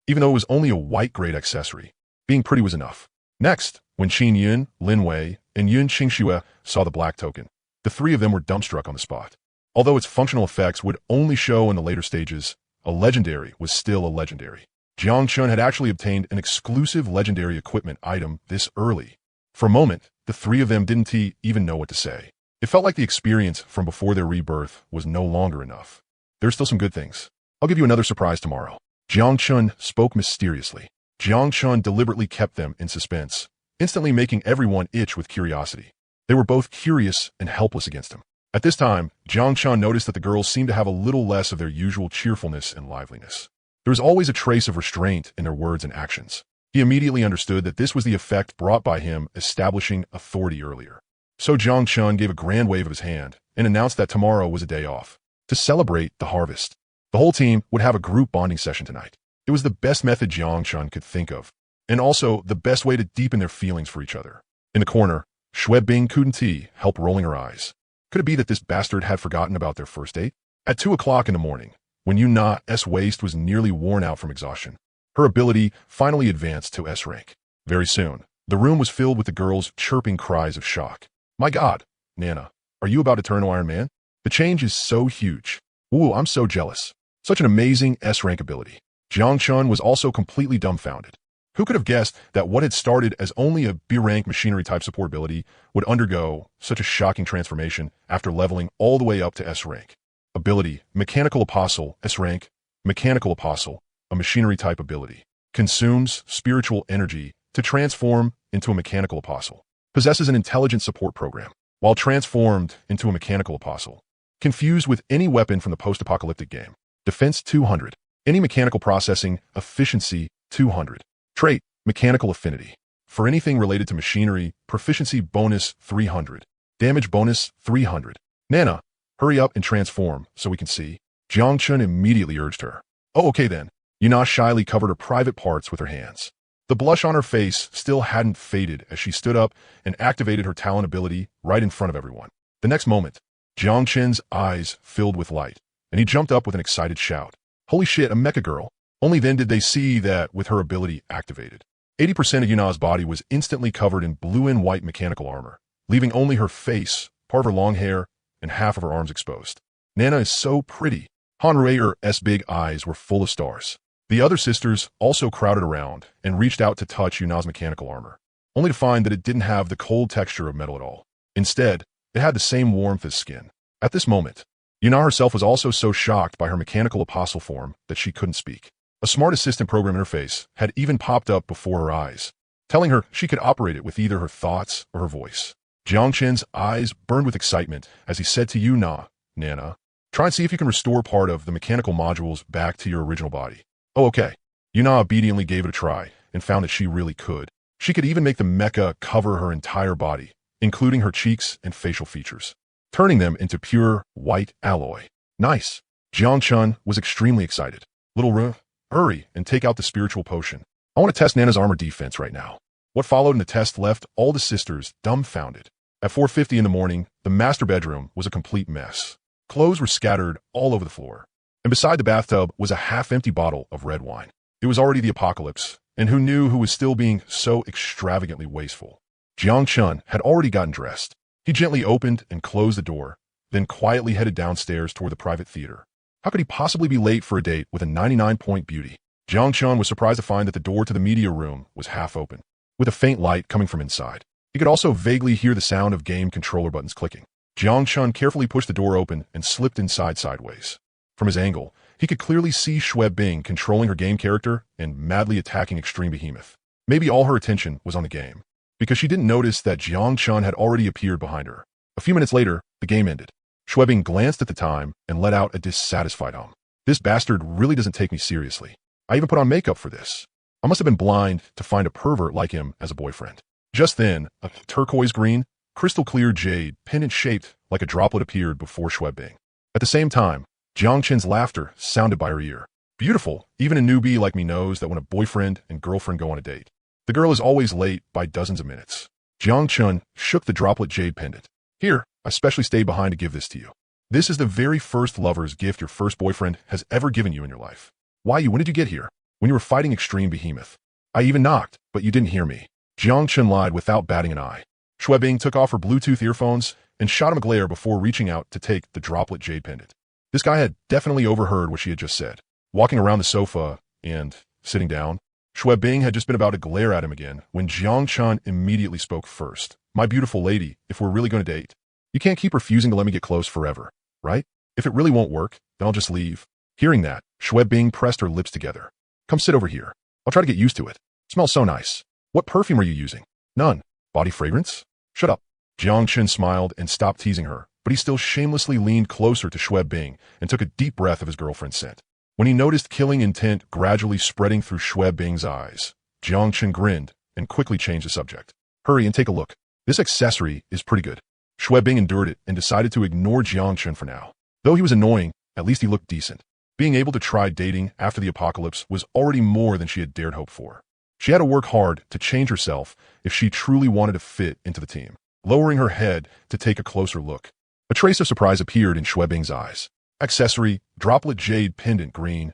even though it was only a white-grade accessory. Being pretty was enough. Next, when Qin Yun, Lin Wei, and Yun Qingxue saw the black token, the 3 of them were dumbstruck on the spot. Although its functional effects would only show in the later stages, a legendary was still a legendary. Jiang Chun had actually obtained an exclusive legendary equipment item this early. For a moment, the 3 of them didn't even know what to say. It felt like the experience from before their rebirth was no longer enough. There's still some good things. I'll give you another surprise tomorrow. Jiang Chun spoke mysteriously. Jiang Chun deliberately kept them in suspense, instantly making everyone itch with curiosity. They were both curious and helpless against him. At this time, Jiang Chun noticed that the girls seemed to have a little less of their usual cheerfulness and liveliness. There was always a trace of restraint in their words and actions. He immediately understood that this was the effect brought by him establishing authority earlier. So Jiang Chun gave a grand wave of his hand and announced that tomorrow was a day off. To celebrate the harvest, the whole team would have a group bonding session tonight. It was the best method Jiang Chun could think of, and also the best way to deepen their feelings for each other. In the corner, Xue Bing couldn't help rolling her eyes. Could it be that this bastard had forgotten about their first date? At 2 o'clock in the morning, when Yuna's waist was nearly worn out from exhaustion, her ability finally advanced to S rank. Very soon, the room was filled with the girls' chirping cries of shock. "My God, Nana, are you about to turn to Iron Man?" The change is so huge. Ooh, I'm so jealous. Such an amazing S-rank ability. Jiang Chun was also completely dumbfounded. Who could have guessed that what had started as only a B-rank machinery-type support ability would undergo such a shocking transformation after leveling all the way up to S-rank? Ability, Mechanical Apostle, S-rank, Mechanical Apostle, a machinery-type ability. Consumes spiritual energy to transform into a Mechanical Apostle. Possesses an intelligent support program. While transformed into a Mechanical Apostle. Confused with any weapon from the post-apocalyptic game. Defense 200. Any mechanical processing, efficiency 200. Trait, Mechanical Affinity. For anything related to machinery, proficiency bonus 300. Damage bonus 300. Nana, hurry up and transform so we can see. Jiang Chun immediately urged her. Oh, okay then. Yuna shyly covered her private parts with her hands. The blush on her face still hadn't faded as she stood up and activated her talent ability right in front of everyone. The next moment, Jiang Chun's eyes filled with light, and he jumped up with an excited shout. Holy shit, a mecha girl. Only then did they see that with her ability activated. 80% of Yuna's body was instantly covered in blue and white mechanical armor, leaving only her face, part of her long hair, and half of her arms exposed. Nana is so pretty. Hanrue's big eyes were full of stars. The other sisters also crowded around and reached out to touch Yuna's mechanical armor, only to find that it didn't have the cold texture of metal at all. Instead, it had the same warmth as skin. At this moment, Yuna herself was also so shocked by her mechanical apostle form that she couldn't speak. A smart assistant program interface had even popped up before her eyes, telling her she could operate it with either her thoughts or her voice. Jiang Chen's eyes burned with excitement as he said to Yuna, Nana, try and see if you can restore part of the mechanical modules back to your original body. Oh, okay. Yuna obediently gave it a try and found that she really could. She could even make the mecha cover her entire body, including her cheeks and facial features, turning them into pure white alloy. Nice. Jiang Chun was extremely excited. Little Ru, hurry and take out the spiritual potion. I want to test Nana's armor defense right now. What followed in the test left all the sisters dumbfounded. At 4:50 in the morning, the master bedroom was a complete mess. Clothes were scattered all over the floor. And beside the bathtub was a half-empty bottle of red wine. It was already the apocalypse, and who knew who was still being so extravagantly wasteful. Jiang Chun had already gotten dressed. He gently opened and closed the door, then quietly headed downstairs toward the private theater. How could he possibly be late for a date with a 99-point beauty? Jiang Chun was surprised to find that the door to the media room was half open, with a faint light coming from inside. He could also vaguely hear the sound of game controller buttons clicking. Jiang Chun carefully pushed the door open and slipped inside sideways. From his angle, he could clearly see Shui Bing controlling her game character and madly attacking Extreme Behemoth. Maybe all her attention was on the game, because she didn't notice that Jiang Chun had already appeared behind her. A few minutes later, the game ended. Shui Bing glanced at the time and let out a dissatisfied hum. This bastard really doesn't take me seriously. I even put on makeup for this. I must have been blind to find a pervert like him as a boyfriend. Just then, a turquoise green, crystal clear jade pendant shaped like a droplet appeared before Shui Bing. At the same time, Jiang Chen's laughter sounded by her ear. Beautiful, even a newbie like me knows that when a boyfriend and girlfriend go on a date, the girl is always late by dozens of minutes. Jiang Chun shook the droplet jade pendant. Here, I specially stayed behind to give this to you. This is the very first lover's gift your first boyfriend has ever given you in your life. Why when did you get here? When you were fighting Extreme Behemoth. I even knocked, but you didn't hear me. Jiang Chun lied without batting an eye. Shui Bing took off her Bluetooth earphones and shot him a glare before reaching out to take the droplet jade pendant. This guy had definitely overheard what she had just said. Walking around the sofa and sitting down, Shui Bing had just been about to glare at him again when Jiang Chun immediately spoke first. My beautiful lady, if we're really going to date, you can't keep refusing to let me get close forever, right? If it really won't work, then I'll just leave. Hearing that, Shui Bing pressed her lips together. Come sit over here. I'll try to get used to it. It smells so nice. What perfume are you using? None. Body fragrance? Shut up. Jiang Chun smiled and stopped teasing her, but he still shamelessly leaned closer to Shui Bing and took a deep breath of his girlfriend's scent. When he noticed killing intent gradually spreading through Shui Bing's eyes, Jiang Chun grinned and quickly changed the subject. Hurry and take a look. This accessory is pretty good. Shui Bing endured it and decided to ignore Jiang Chun for now. Though he was annoying, at least he looked decent. Being able to try dating after the apocalypse was already more than she had dared hope for. She had to work hard to change herself if she truly wanted to fit into the team. Lowering her head to take a closer look, a trace of surprise appeared in Shui Bing's eyes. Accessory, droplet jade pendant green.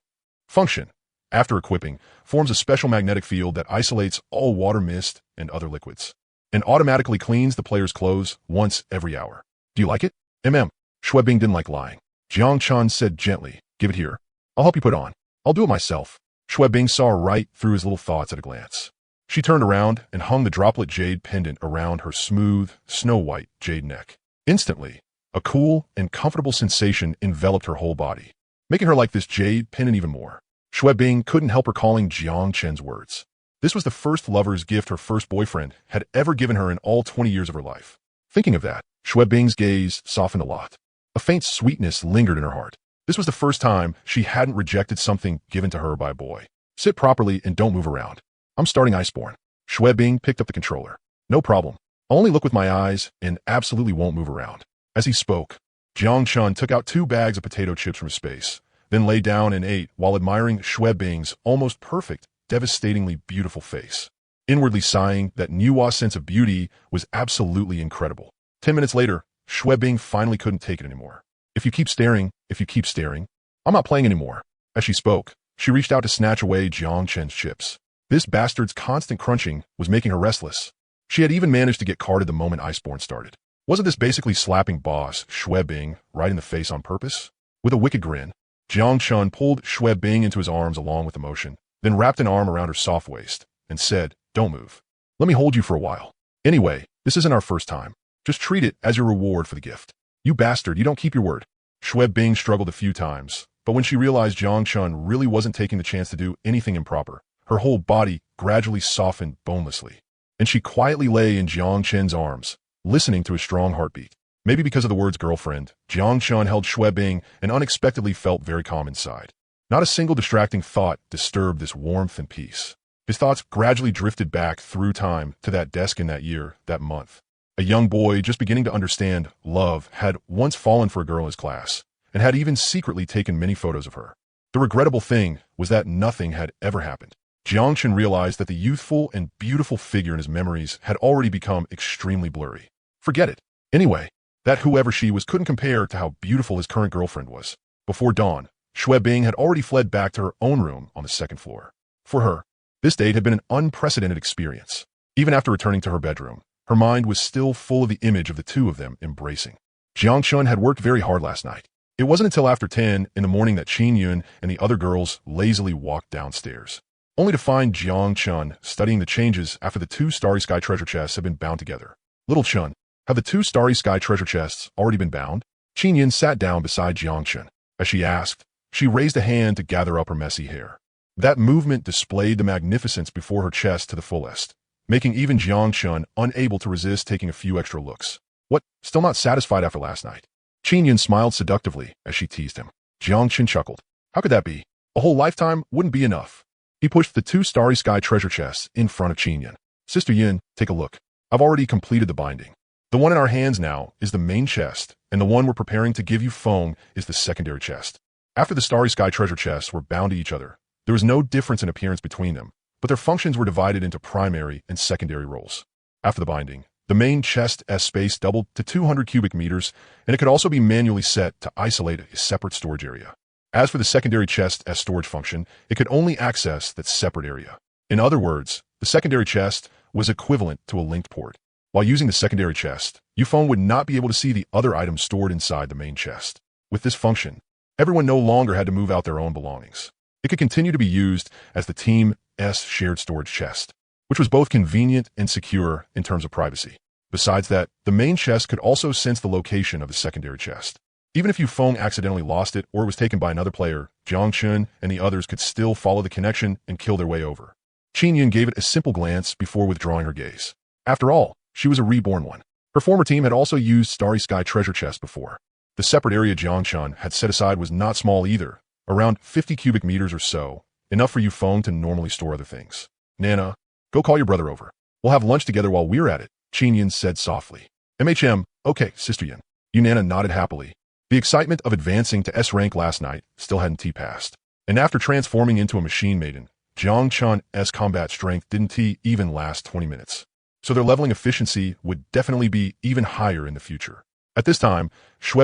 Function, after equipping, forms a special magnetic field that isolates all water, mist, and other liquids, and automatically cleans the player's clothes once every hour. Do you like it? Bing didn't like lying. Jiang Chun said gently, "Give it here. I'll help you put on. I'll do it myself." Bing saw right through his little thoughts at a glance. She turned around and hung the droplet jade pendant around her smooth, snow-white jade neck. Instantly, a cool and comfortable sensation enveloped her whole body, making her like this jade pendant even more. Bing couldn't help recalling Jiang Chen's words. This was the first lover's gift her first boyfriend had ever given her in all 20 years of her life. Thinking of that, Bing's gaze softened a lot. A faint sweetness lingered in her heart. This was the first time she hadn't rejected something given to her by a boy. "Sit properly and don't move around. I'm starting Iceborne." Bing picked up the controller. "No problem. I'll only look with my eyes and absolutely won't move around." As he spoke, Jiang Chun took out 2 bags of potato chips from his space, then lay down and ate while admiring Bing's almost perfect, devastatingly beautiful face, inwardly sighing that Nua's sense of beauty was absolutely incredible. 10 minutes later, Bing finally couldn't take it anymore. If you keep staring, I'm not playing anymore." As she spoke, she reached out to snatch away Jiang Chen's chips. This bastard's constant crunching was making her restless. She had even managed to get carded the moment Iceborne started. Wasn't this basically slapping boss Bing right in the face on purpose? With a wicked grin, Jiang Chun pulled Bing into his arms along with emotion, then wrapped an arm around her soft waist and said, "Don't move. Let me hold you for a while. Anyway, this isn't our first time. Just treat it as your reward for the gift." "You bastard, you don't keep your word." Bing struggled a few times, but when she realized Jiang Chun really wasn't taking the chance to do anything improper, her whole body gradually softened bonelessly, and she quietly lay in Jiang Chen's arms, listening to his strong heartbeat. Maybe because of the words girlfriend, Jiang Chun held Bing and unexpectedly felt very calm inside. Not a single distracting thought disturbed this warmth and peace. His thoughts gradually drifted back through time to that desk in that year, that month. A young boy just beginning to understand love had once fallen for a girl in his class, and had even secretly taken many photos of her. The regrettable thing was that nothing had ever happened. Jiang Chun realized that the youthful and beautiful figure in his memories had already become extremely blurry. Forget it. Anyway, that whoever she was couldn't compare to how beautiful his current girlfriend was. Before dawn, Bing had already fled back to her own room on the 2nd floor. For her, this date had been an unprecedented experience. Even after returning to her bedroom, her mind was still full of the image of the two of them embracing. Jiang Chun had worked very hard last night. It wasn't until after 10 in the morning that Qin Yun and the other girls lazily walked downstairs, only to find Jiang Chun studying the changes after the 2 Starry Sky treasure chests had been bound together. "Little Chun, have the 2 Starry Sky treasure chests already been bound?" Qin Yun sat down beside Jiang Chun. As she asked, she raised a hand to gather up her messy hair. That movement displayed the magnificence before her chest to the fullest, making even Jiang Chun unable to resist taking a few extra looks. "What, still not satisfied after last night?" Qin Yun smiled seductively as she teased him. Jiang Chun chuckled. "How could that be? A whole lifetime wouldn't be enough." He pushed the 2 Starry Sky treasure chests in front of Qin Yun. "Sister Yun, take a look. I've already completed the binding. The one in our hands now is the main chest, and the one we're preparing to give you Feng is the secondary chest." After the Starry Sky treasure chests were bound to each other, there was no difference in appearance between them, but their functions were divided into primary and secondary roles. After the binding, the main chest's space doubled to 200 cubic meters, and it could also be manually set to isolate a separate storage area. As for the secondary chest's storage function, it could only access that separate area. In other words, the secondary chest was equivalent to a linked port. While using the secondary chest, Yufeng would not be able to see the other items stored inside the main chest. With this function, everyone no longer had to move out their own belongings. It could continue to be used as the team's shared storage chest, which was both convenient and secure in terms of privacy. Besides that, the main chest could also sense the location of the secondary chest. Even if Yufeng accidentally lost it or it was taken by another player, Jiang Chun and the others could still follow the connection and kill their way over. Qin Yun gave it a simple glance before withdrawing her gaze. After all, she was a reborn one. Her former team had also used Starry Sky treasure chests before. The separate area Jiang Chun had set aside was not small either, around 50 cubic meters or so, enough for Yufeng to normally store other things. "Nana, go call your brother over. We'll have lunch together while we're at it," Qin Yun said softly. Okay, Sister Yun." Nana nodded happily. The excitement of advancing to S rank last night still hadn't passed, and after transforming into a machine maiden, Jiang Chun's combat strength didn't even last 20 minutes. So their leveling efficiency would definitely be even higher in the future. At this time,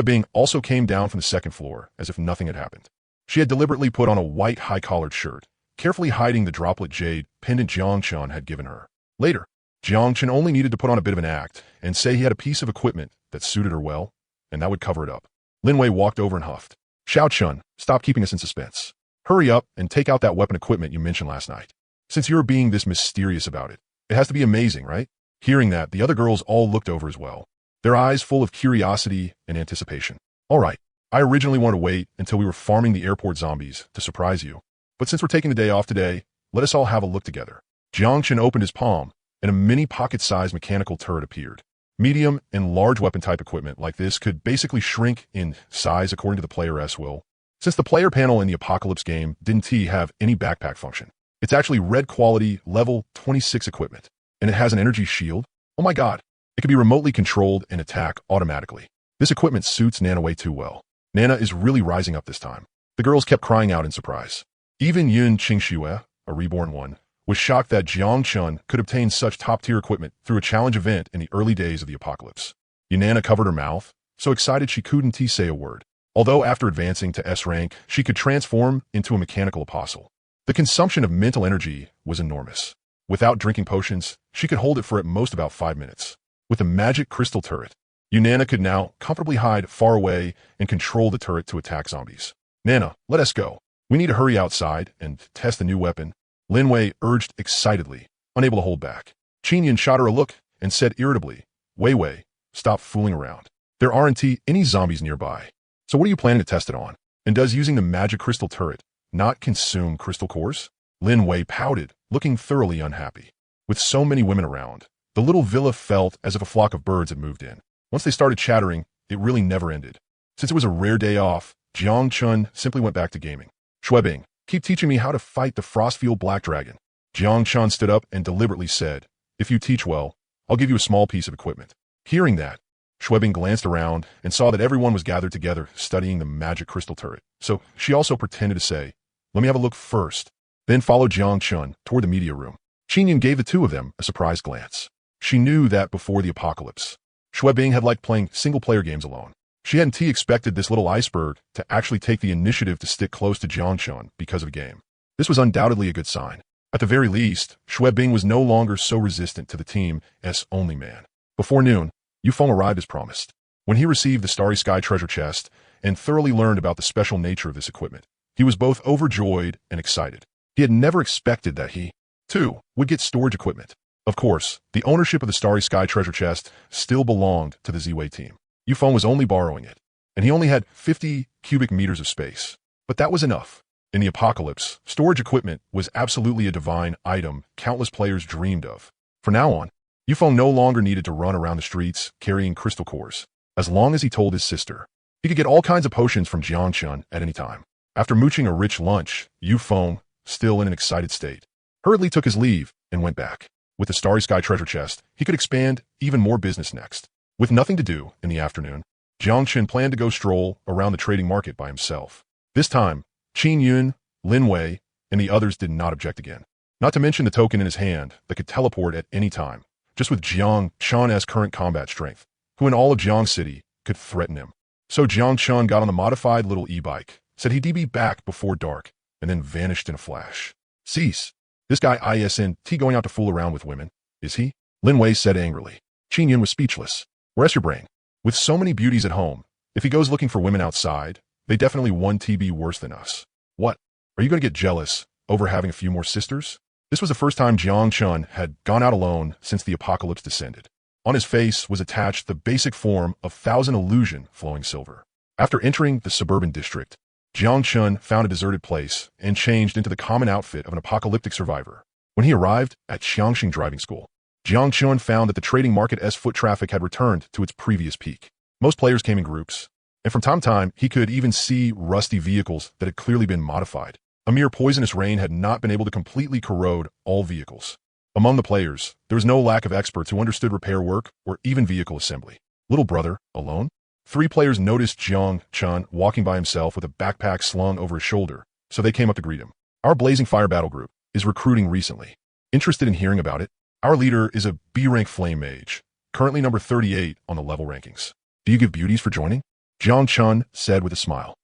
Bing also came down from the 2nd floor as if nothing had happened. She had deliberately put on a white high-collared shirt, carefully hiding the droplet jade pendant Jiang Chun had given her. Later, Jiang Chun only needed to put on a bit of an act and say he had a piece of equipment that suited her well, and that would cover it up. Lin Wei walked over and huffed. Xiao Chun, stop keeping us in suspense. Hurry up and take out that weapon equipment you mentioned last night. Since you're being this mysterious about it, it has to be amazing, right? Hearing that, the other girls all looked over as well, their eyes full of curiosity and anticipation. All right, I originally wanted to wait until we were farming the airport zombies to surprise you. But since we're taking the day off today, let us all have a look together. Jiang Chen opened his palm, and a mini pocket-sized mechanical turret appeared. Medium and large weapon-type equipment like this could basically shrink in size according to the player's will. Since the player panel in the Apocalypse game didn't have any backpack function, it's actually red quality level 26 equipment, and it has an energy shield. Oh my god, it can be remotely controlled and attack automatically. This equipment suits Nana way too well. Nana is really rising up this time. The girls kept crying out in surprise. Even Yun Qingxue, a reborn one, was shocked that Jiang Chun could obtain such top-tier equipment through a challenge event in the early days of the Apocalypse. Yunana covered her mouth, so excited she couldn't say a word. Although after advancing to S rank, she could transform into a mechanical apostle. The consumption of mental energy was enormous. Without drinking potions, she could hold it for at most about 5 minutes. With the magic crystal turret, Yunana could now comfortably hide far away and control the turret to attack zombies. Nana, let us go. We need to hurry outside and test the new weapon, Lin Wei urged excitedly, unable to hold back. Qin Yin shot her a look and said irritably, Wei, stop fooling around. There aren't any zombies nearby. So what are you planning to test it on? And does using the magic crystal turret not consume crystal cores? Lin Wei pouted, looking thoroughly unhappy. With so many women around, the little villa felt as if a flock of birds had moved in. Once they started chattering, it really never ended. Since it was a rare day off, Jiang Chun simply went back to gaming. Shuebing, keep teaching me how to fight the Frostfield Black Dragon. Jiang Chun stood up and deliberately said, if you teach well, I'll give you a small piece of equipment. Hearing that, Shuebing glanced around and saw that everyone was gathered together studying the magic crystal turret. So she also pretended to say, let me have a look first, then followed Jiang Chun toward the media room. Qinyan gave the two of them a surprised glance. She knew that before the apocalypse, Shuebing had liked playing single-player games alone. She hadn't expected this little iceberg to actually take the initiative to stick close to Jiang Chun because of a game. This was undoubtedly a good sign. At the very least, Shuebing was no longer so resistant to the team as only man. Before noon, Yufeng arrived as promised. When he received the Starry Sky treasure chest and thoroughly learned about the special nature of this equipment, he was both overjoyed and excited. He had never expected that he, too, would get storage equipment. Of course, the ownership of the Starry Sky treasure chest still belonged to the Ziwei team. Yufeng was only borrowing it, and he only had 50 cubic meters of space. But that was enough. In the apocalypse, storage equipment was absolutely a divine item countless players dreamed of. From now on, Yufeng no longer needed to run around the streets carrying crystal cores. As long as he told his sister, he could get all kinds of potions from Jiang Chun at any time. After mooching a rich lunch, Yufeng, still in an excited state, hurriedly took his leave and went back. With the Starry Sky treasure chest, he could expand even more business next. With nothing to do in the afternoon, Jiang Chen planned to go stroll around the trading market by himself. This time, Qin Yun, Lin Wei, and the others did not object again. Not to mention the token in his hand that could teleport at any time, just with Jiang Chun's current combat strength, who in all of Jiang City could threaten him. So Jiang Chun got on the modified little e-bike, said he'd be back before dark, and then vanished in a flash. Cease. This guy isn't going out to fool around with women, is he? Lin Wei said angrily. Qin Yun was speechless. Where's your brain? With so many beauties at home, if he goes looking for women outside, they definitely won't be worse than us. What? Are you going to get jealous over having a few more sisters? This was the first time Jiang Chun had gone out alone since the apocalypse descended. On his face was attached the basic form of Thousand Illusion flowing silver. After entering the suburban district, Jiang Chun found a deserted place and changed into the common outfit of an apocalyptic survivor. When he arrived at Xiangxing Driving School, Jiang Chun found that the trading market's foot traffic had returned to its previous peak. Most players came in groups, and from time to time, he could even see rusty vehicles that had clearly been modified. A mere poisonous rain had not been able to completely corrode all vehicles. Among the players, there was no lack of experts who understood repair work or even vehicle assembly. Little brother, alone? 3 players noticed Jiang Chun walking by himself with a backpack slung over his shoulder, so they came up to greet him. Our Blazing Fire Battle Group is recruiting recently. Interested in hearing about it? Our leader is a B-rank flame mage, currently number 38 on the level rankings. Do you give beauties for joining? Jiang Chun said with a smile.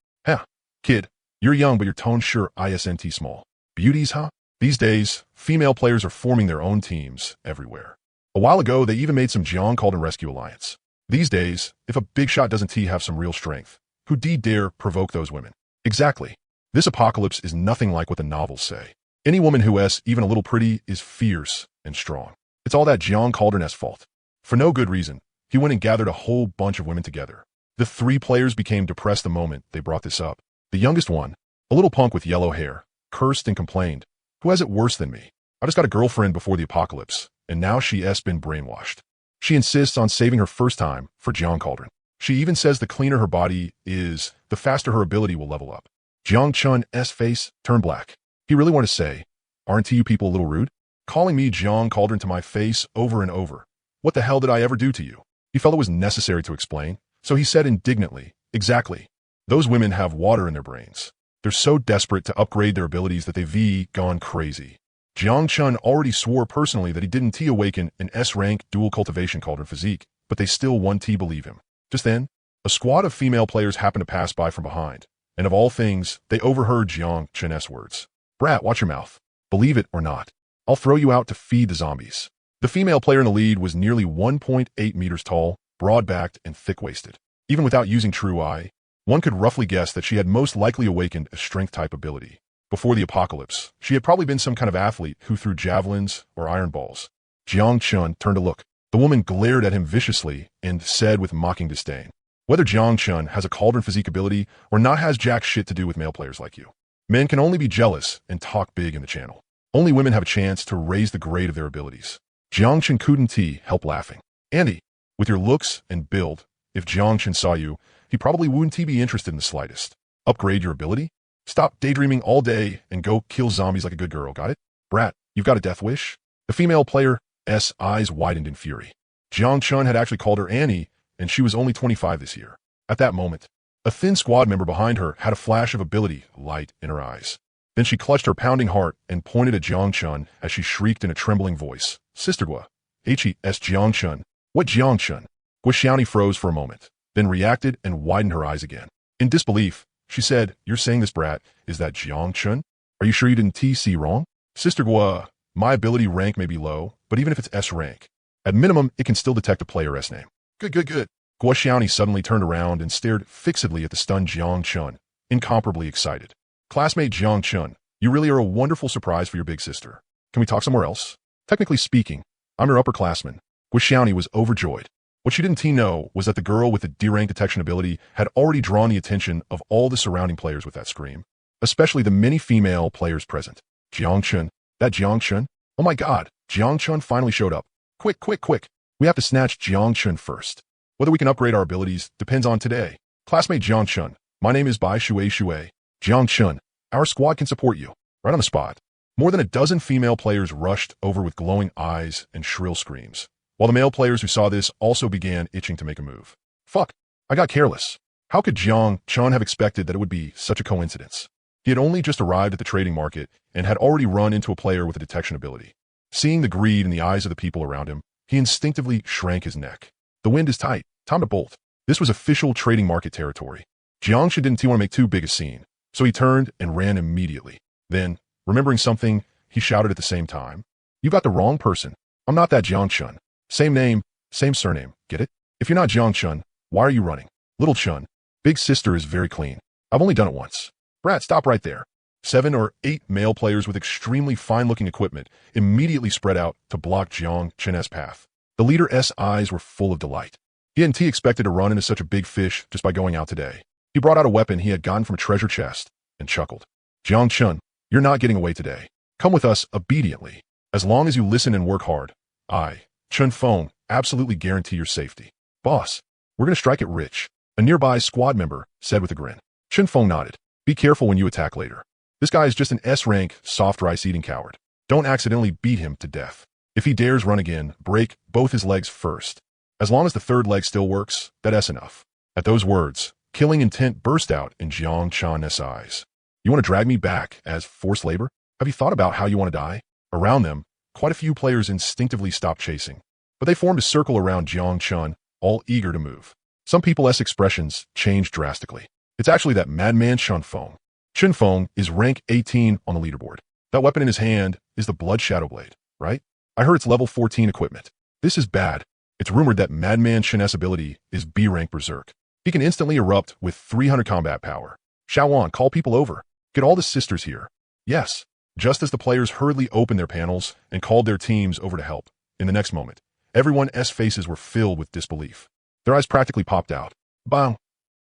Kid, you're young but your tone sure isn't small. Beauties, huh? These days, female players are forming their own teams everywhere. A while ago, they even made some Jiang called and Rescue Alliance. These days, if a big shot doesn't have some real strength, Who dare provoke those women? Exactly. This apocalypse is nothing like what the novels say. Any woman who is even a little pretty is fierce and strong. It's all that Jiang Cauldron's fault. For no good reason, he went and gathered a whole bunch of women together. The three players became depressed the moment they brought this up. The youngest one, a little punk with yellow hair, cursed and complained, "Who has it worse than me? I just got a girlfriend before the apocalypse, and now she has been brainwashed." She insists on saving her first time for Jiang Cauldron. She even says the cleaner her body is, the faster her ability will level up. Jiang Chun's face turned black. He really wanted to say, "Aren't you people a little rude? Calling me Jiang Cauldron to my face over and over. What the hell did I ever do to you?" He felt it was necessary to explain, so he said indignantly, "Exactly. Those women have water in their brains. They're so desperate to upgrade their abilities that they've gone crazy." Jiang Chun already swore personally that he didn't awaken an S-rank dual cultivation cauldron physique, but they still wouldn't believe him. Just then, a squad of female players happened to pass by from behind, and of all things, they overheard Jiang Chun's words. "Brat, watch your mouth. Believe it or not, I'll throw you out to feed the zombies." The female player in the lead was nearly 1.8 meters tall, broad-backed, and thick-waisted. Even without using true eye, one could roughly guess that she had most likely awakened a strength-type ability. Before the apocalypse, she had probably been some kind of athlete who threw javelins or iron balls. Jiang Chun turned to look. The woman glared at him viciously and said with mocking disdain, "Whether Jiang Chun has a cauldron physique ability or not has jack shit to do with male players like you. Men can only be jealous and talk big in the channel. Only women have a chance to raise the grade of their abilities." Jiang Chun couldn't help laughing. "Andy, with your looks and build, if Jiang Chun saw you, he probably wouldn't be interested in the slightest. Upgrade your ability? Stop daydreaming all day and go kill zombies like a good girl, got it? Brat, you've got a death wish?" The female player's eyes widened in fury. Jiang Chun had actually called her Annie, and she was only 25 this year. At that moment, a thin squad member behind her had a flash of ability light in her eyes. Then she clutched her pounding heart and pointed at Jiang Chun as she shrieked in a trembling voice, "Sister Gua, H.E.S. Jiang Chun." "What Jiang Chun?" Gua Xiaoni froze for a moment, then reacted and widened her eyes again. In disbelief, she said, "You're saying this, brat, is that Jiang Chun? Are you sure you didn't see wrong?" "Sister Gua, my ability rank may be low, but even if it's S rank, at minimum, it can still detect a player's name." Good. Gua Xiaoni suddenly turned around and stared fixedly at the stunned Jiang Chun, incomparably excited. "Classmate Jiang Chun, you really are a wonderful surprise for your big sister. Can we talk somewhere else? Technically speaking, I'm your upperclassman." Gua Xiaoni was overjoyed. What she didn't know was that the girl with the D-rank detection ability had already drawn the attention of all the surrounding players with that scream, especially the many female players present. "Jiang Chun, that Jiang Chun? Oh my god, Jiang Chun finally showed up. Quick. We have to snatch Jiang Chun first. Whether we can upgrade our abilities depends on today. Classmate Jiang Chun, my name is Bai Shui. Jiang Chun, our squad can support you." Right on the spot, more than a dozen female players rushed over with glowing eyes and shrill screams, while the male players who saw this also began itching to make a move. Fuck, I got careless. How could Jiang Chun have expected that it would be such a coincidence? He had only just arrived at the trading market and had already run into a player with a detection ability. Seeing the greed in the eyes of the people around him, he instinctively shrank his neck. The wind is tight. Time to bolt. This was official trading market territory. Jiang Chun didn't want to make too big a scene, so he turned and ran immediately. Then, remembering something, he shouted at the same time, "You got the wrong person. I'm not that Jiang Chun. Same name, same surname. Get it? If you're not Jiang Chun, why are you running? Little Chun, big sister is very clean. I've only done it once." "Brat, stop right there." 7 or 8 male players with extremely fine-looking equipment immediately spread out to block Jiang Chun's path. The leader's eyes were full of delight. He hadn't expected to run into such a big fish just by going out today. He brought out a weapon he had gotten from a treasure chest and chuckled. "Jiang Chun, you're not getting away today. Come with us obediently. As long as you listen and work hard, I, Chun Feng, absolutely guarantee your safety." "Boss, we're going to strike it rich," a nearby squad member said with a grin. Chun Feng nodded. "Be careful when you attack later. This guy is just an S-rank, soft rice-eating coward. Don't accidentally beat him to death. If he dares run again, break both his legs first. As long as the third leg still works, that's enough." At those words, killing intent burst out in Jiang Chun's eyes. "You want to drag me back as forced labor? Have you thought about how you want to die?" Around them, quite a few players instinctively stopped chasing, but they formed a circle around Jiang Chun, all eager to move. Some people's expressions changed drastically. It's actually that madman Chun Feng. Chun Feng is rank 18 on the leaderboard. That weapon in his hand is the Blood Shadow Blade, right? I heard it's level 14 equipment. This is bad. It's rumored that Madman Chun's ability is B-rank Berserk. He can instantly erupt with 300 combat power. Xiaowan, call people over. Get all the sisters here. Yes. Just as the players hurriedly opened their panels and called their teams over to help, in the next moment, everyone's faces were filled with disbelief. Their eyes practically popped out. Bang!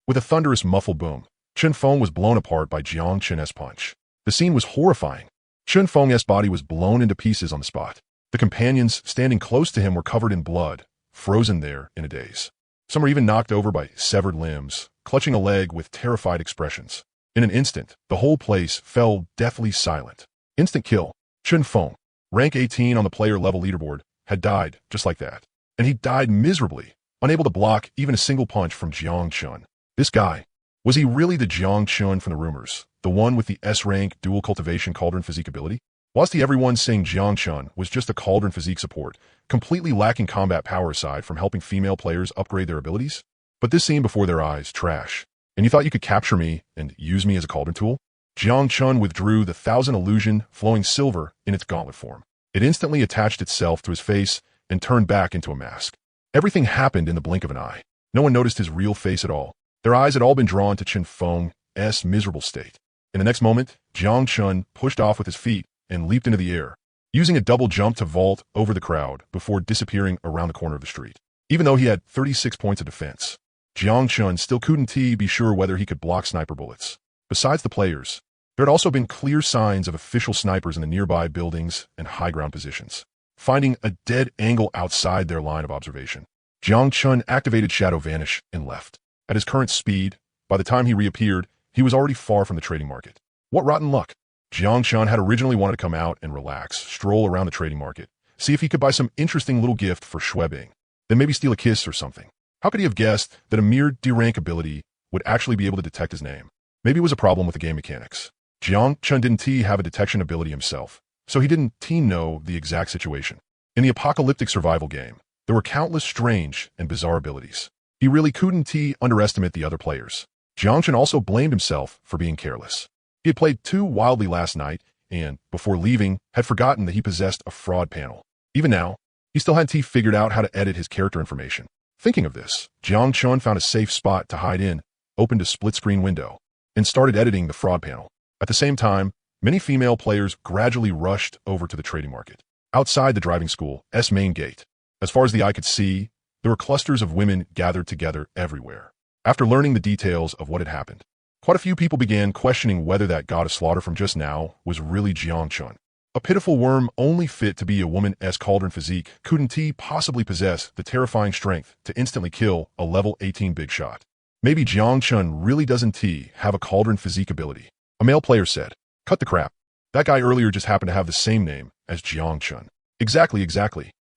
With a thunderous muffled boom, Chen Feng was blown apart by Jiang Chen's punch. The scene was horrifying. Chen Feng's body was blown into pieces on the spot. The companions standing close to him were covered in blood, frozen there in a daze. Some were even knocked over by severed limbs, clutching a leg with terrified expressions. In an instant, the whole place fell deathly silent. Instant kill. Chen Feng, rank 18 on the player level leaderboard, had died just like that. And he died miserably, unable to block even a single punch from Jiang Chun. This guy, was he really the Jiang Chun from the rumors, the one with the S-rank dual cultivation cauldron physique ability? Was he everyone saying Jiang Chun was just a cauldron physique support, completely lacking combat power aside from helping female players upgrade their abilities? But this scene before their eyes, trash. And you thought you could capture me and use me as a cauldron tool? Jiang Chun withdrew the 1,000 illusion flowing silver in its gauntlet form. It instantly attached itself to his face and turned back into a mask. Everything happened in the blink of an eye. No one noticed his real face at all. Their eyes had all been drawn to Chen Feng's miserable state. In the next moment, Jiang Chun pushed off with his feet and leaped into the air, using a double jump to vault over the crowd before disappearing around the corner of the street. Even though he had 36 points of defense, Jiang Chun still couldn't be sure whether he could block sniper bullets. Besides the players, there had also been clear signs of official snipers in the nearby buildings and high ground positions, finding a dead angle outside their line of observation. Jiang Chun activated Shadow Vanish and left. At his current speed, by the time he reappeared, he was already far from the trading market. What rotten luck! Jiang Chun had originally wanted to come out and relax, stroll around the trading market, see if he could buy some interesting little gift for Shuebing, then maybe steal a kiss or something. How could he have guessed that a mere D-rank ability would actually be able to detect his name? Maybe it was a problem with the game mechanics. Jiang Chun didn't have a detection ability himself, so he didn't know the exact situation. In the apocalyptic survival game, there were countless strange and bizarre abilities. He really couldn't underestimate the other players. Jiang Chun also blamed himself for being careless. He had played too wildly last night and, before leaving, had forgotten that he possessed a fraud panel. Even now, he still hadn't figured out how to edit his character information. Thinking of this, Jiang Chun found a safe spot to hide in, opened a split-screen window, and started editing the fraud panel. At the same time, many female players gradually rushed over to the trading market. Outside the driving school's main gate, as far as the eye could see, there were clusters of women gathered together everywhere. After learning the details of what had happened, quite a few people began questioning whether that god of slaughter from just now was really Jiang Chun. A pitiful worm only fit to be a woman's cauldron physique couldn't possibly possess the terrifying strength to instantly kill a level 18 big shot. Maybe Jiang Chun really doesn't have a cauldron physique ability. A male player said, "Cut the crap. That guy earlier just happened to have the same name as Jiang Chun." Exactly.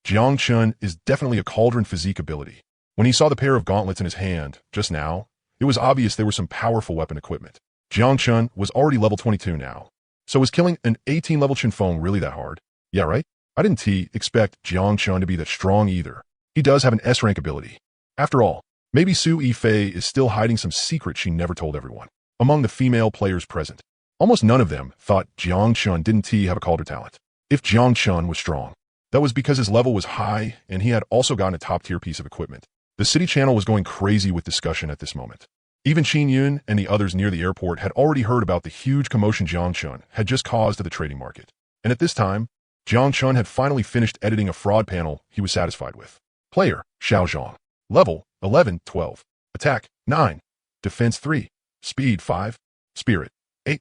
Jiang Chun is definitely a cauldron physique ability. When he saw the pair of gauntlets in his hand, just now, it was obvious there was some powerful weapon equipment. Jiang Chun was already level 22 now. So was killing an 18-level Chen Feng really that hard? Yeah, right? I didn't expect Jiang Chun to be that strong either. He does have an S-rank ability. After all, maybe Su Yifei is still hiding some secret she never told everyone. Among the female players present, almost none of them thought Jiang Chun didn't have a cauldron talent. If Jiang Chun was strong, that was because his level was high and he had also gotten a top-tier piece of equipment. The city channel was going crazy with discussion at this moment. Even Qin Yun and the others near the airport had already heard about the huge commotion Jiang Chun had just caused at the trading market. And at this time, Jiang Chun had finally finished editing a fraud panel he was satisfied with. Player, Xiao Zhang. Level, 11, 12. Attack, 9. Defense, 3. Speed, 5. Spirit, 8.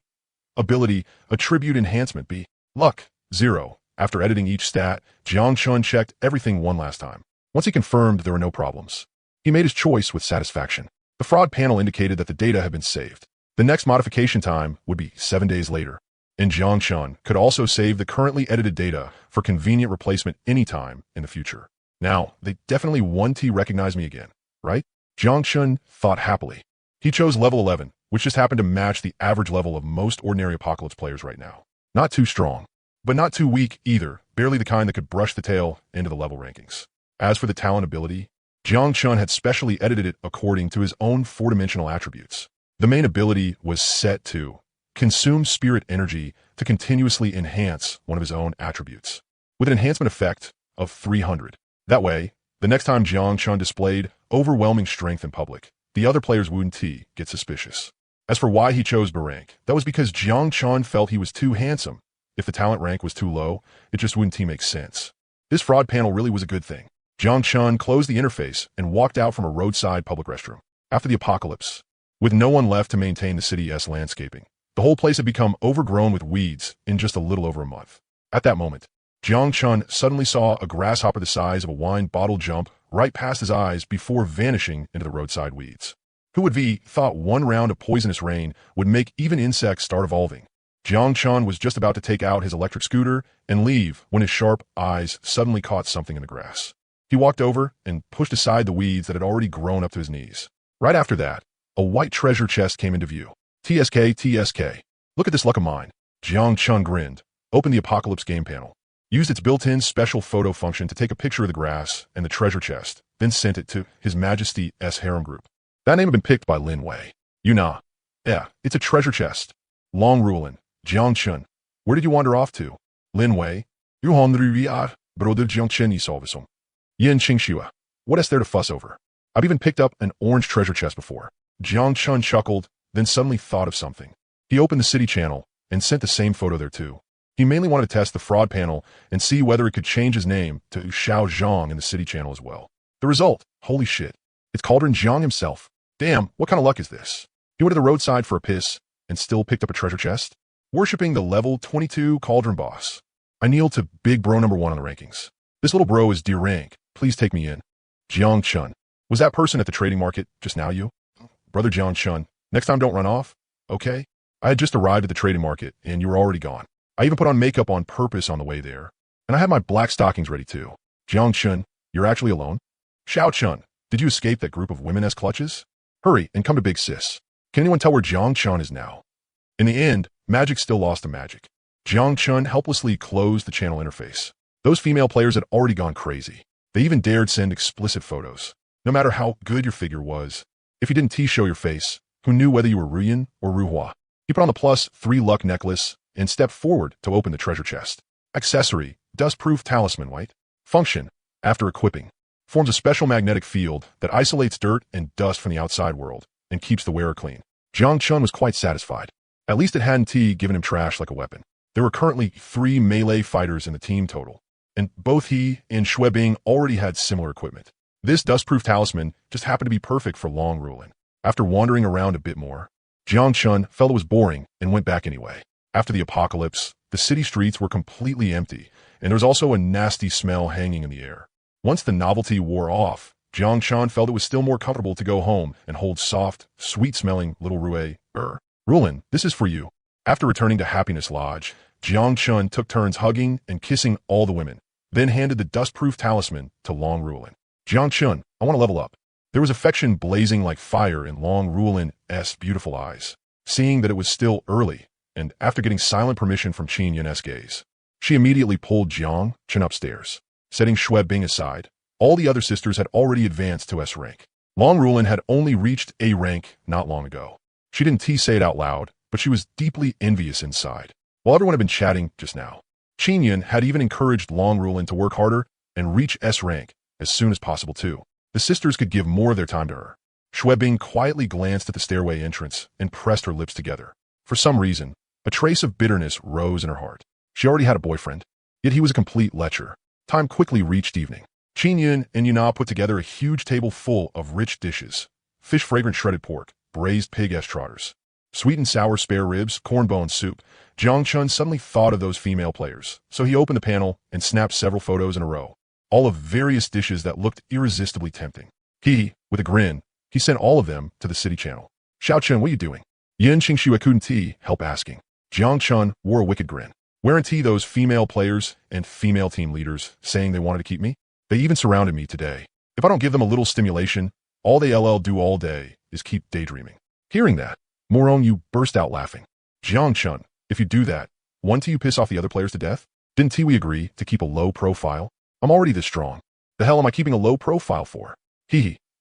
Ability, Attribute Enhancement, B. Luck, 0. After editing each stat, Jiang Chun checked everything one last time. Once he confirmed there were no problems, he made his choice with satisfaction. The fraud panel indicated that the data had been saved. The next modification time would be 7 days later, and Jiang Chun could also save the currently edited data for convenient replacement anytime in the future. Now, they definitely won't recognize me again, right? Jiang Chun thought happily. He chose level 11, which just happened to match the average level of most ordinary Apocalypse players right now. Not too strong, but not too weak either, barely the kind that could brush the tail into the level rankings. As for the talent ability, Jiang Chun had specially edited it according to his own four-dimensional attributes. The main ability was set to consume spirit energy to continuously enhance one of his own attributes, with an enhancement effect of 300. That way, the next time Jiang Chun displayed overwhelming strength in public, The other players Wu and T get suspicious. As for why he chose B rank, that was because Jiang Chun felt he was too handsome. If the talent rank was too low, it just wouldn't make sense. This fraud panel really was a good thing. Jiang Chun closed the interface and walked out from a roadside public restroom. After the apocalypse, with no one left to maintain the city's landscaping, the whole place had become overgrown with weeds in just a little over a month. At that moment, Jiang Chun suddenly saw a grasshopper the size of a wine bottle jump right past his eyes before vanishing into the roadside weeds. Who would have thought one round of poisonous rain would make even insects start evolving? Jiang Chun was just about to take out his electric scooter and leave when his sharp eyes suddenly caught something in the grass. He walked over and pushed aside the weeds that had already grown up to his knees. Right after that, a white treasure chest came into view. TSK. Look at this luck of mine. Jiang Chun grinned, opened the Apocalypse game panel, used its built-in special photo function to take a picture of the grass and the treasure chest, then sent it to His Majesty's harem group. That name had been picked by Lin Wei. Yeah, it's a treasure chest. Long Rulin, Jiang Chun. Where did you wander off to? Lin Wei. Broder Jiang Chen Isolvisum. Yin Qingxua. What is there to fuss over? I've even picked up an orange treasure chest before. Jiang Chun chuckled, then suddenly thought of something. He opened the city channel and sent the same photo there too. He mainly wanted to test the fraud panel and see whether it could change his name to Xiao Zhang in the city channel as well. The result, holy shit, it's Cauldron Zhang himself. Damn, what kind of luck is this? He went to the roadside for a piss and still picked up a treasure chest. Worshipping the level 22 Cauldron boss. I kneel to big bro number 1 on the rankings. This little bro is D rank. Please take me in. Jiang Chun. Was that person at the trading market just now you? Brother Jiang Chun, next time don't run off, okay? I had just arrived at the trading market and you were already gone. I even put on makeup on purpose on the way there. And I had my black stockings ready too. Jiang Chun, you're actually alone? Xiao Chun, did you escape that group of women as clutches? Hurry and come to Big Sis. Can anyone tell where Jiang Chun is now? In the end, magic still lost to magic. Jiang Chun helplessly closed the channel interface. Those female players had already gone crazy. They even dared send explicit photos. No matter how good your figure was, if you didn't show your face, who knew whether you were Ruyin or Ruhua? He put on the +3 luck necklace and stepped forward to open the treasure chest. Accessory, dust-proof talisman white. Function, after equipping, forms a special magnetic field that isolates dirt and dust from the outside world and keeps the wearer clean. Jiang Chun was quite satisfied. At least it hadn't given him trash like a weapon. There were currently 3 melee fighters in the team total, and both he and Shui Bing already had similar equipment. This dust-proof talisman just happened to be perfect for Long Rulin. After wandering around a bit more, Jiang Chun felt it was boring and went back anyway. After the apocalypse, the city streets were completely empty, and there was also a nasty smell hanging in the air. Once the novelty wore off, Jiang Chun felt it was still more comfortable to go home and hold soft, sweet-smelling little Rulin, this is for you. After returning to Happiness Lodge, Jiang Chun took turns hugging and kissing all the women, then handed the dust-proof talisman to Long Rulin. Jiang Chun, I want to level up. There was affection blazing like fire in Long Rulin's beautiful eyes. Seeing that it was still early, and after getting silent permission from Qin Yun's gaze, she immediately pulled Jiang Chun upstairs. Setting Shui Bing aside, all the other sisters had already advanced to S rank. Long Rulin had only reached A rank not long ago. She didn't say it out loud, but she was deeply envious inside. While everyone had been chatting just now, Qin Yun had even encouraged Long Rulin to work harder and reach S rank as soon as possible too. The sisters could give more of their time to her. Shui Bing quietly glanced at the stairway entrance and pressed her lips together. For some reason, a trace of bitterness rose in her heart. She already had a boyfriend, yet he was a complete lecher. Time quickly reached evening. Qin Yun and Yuna put together a huge table full of rich dishes: fish-fragrant shredded pork, braised pig trotters, sweet and sour spare ribs, corn bone soup. Jiang Chun suddenly thought of those female players, so he opened the panel and snapped several photos in a row, all of various dishes that looked irresistibly tempting. With a grin, he sent all of them to the city channel. Xiao Chun, what are you doing? Yin Qingxua couldn't help asking. Jiang Chun wore a wicked grin. Weren't those female players and female team leaders saying they wanted to keep me? They even surrounded me today. If I don't give them a little stimulation, all they do all day is keep daydreaming. Hearing that, Moron Yu burst out laughing. Jiang Chun, if you do that, won't you piss off the other players to death? Didn't we agree to keep a low profile? I'm already this strong. The hell am I keeping a low profile for?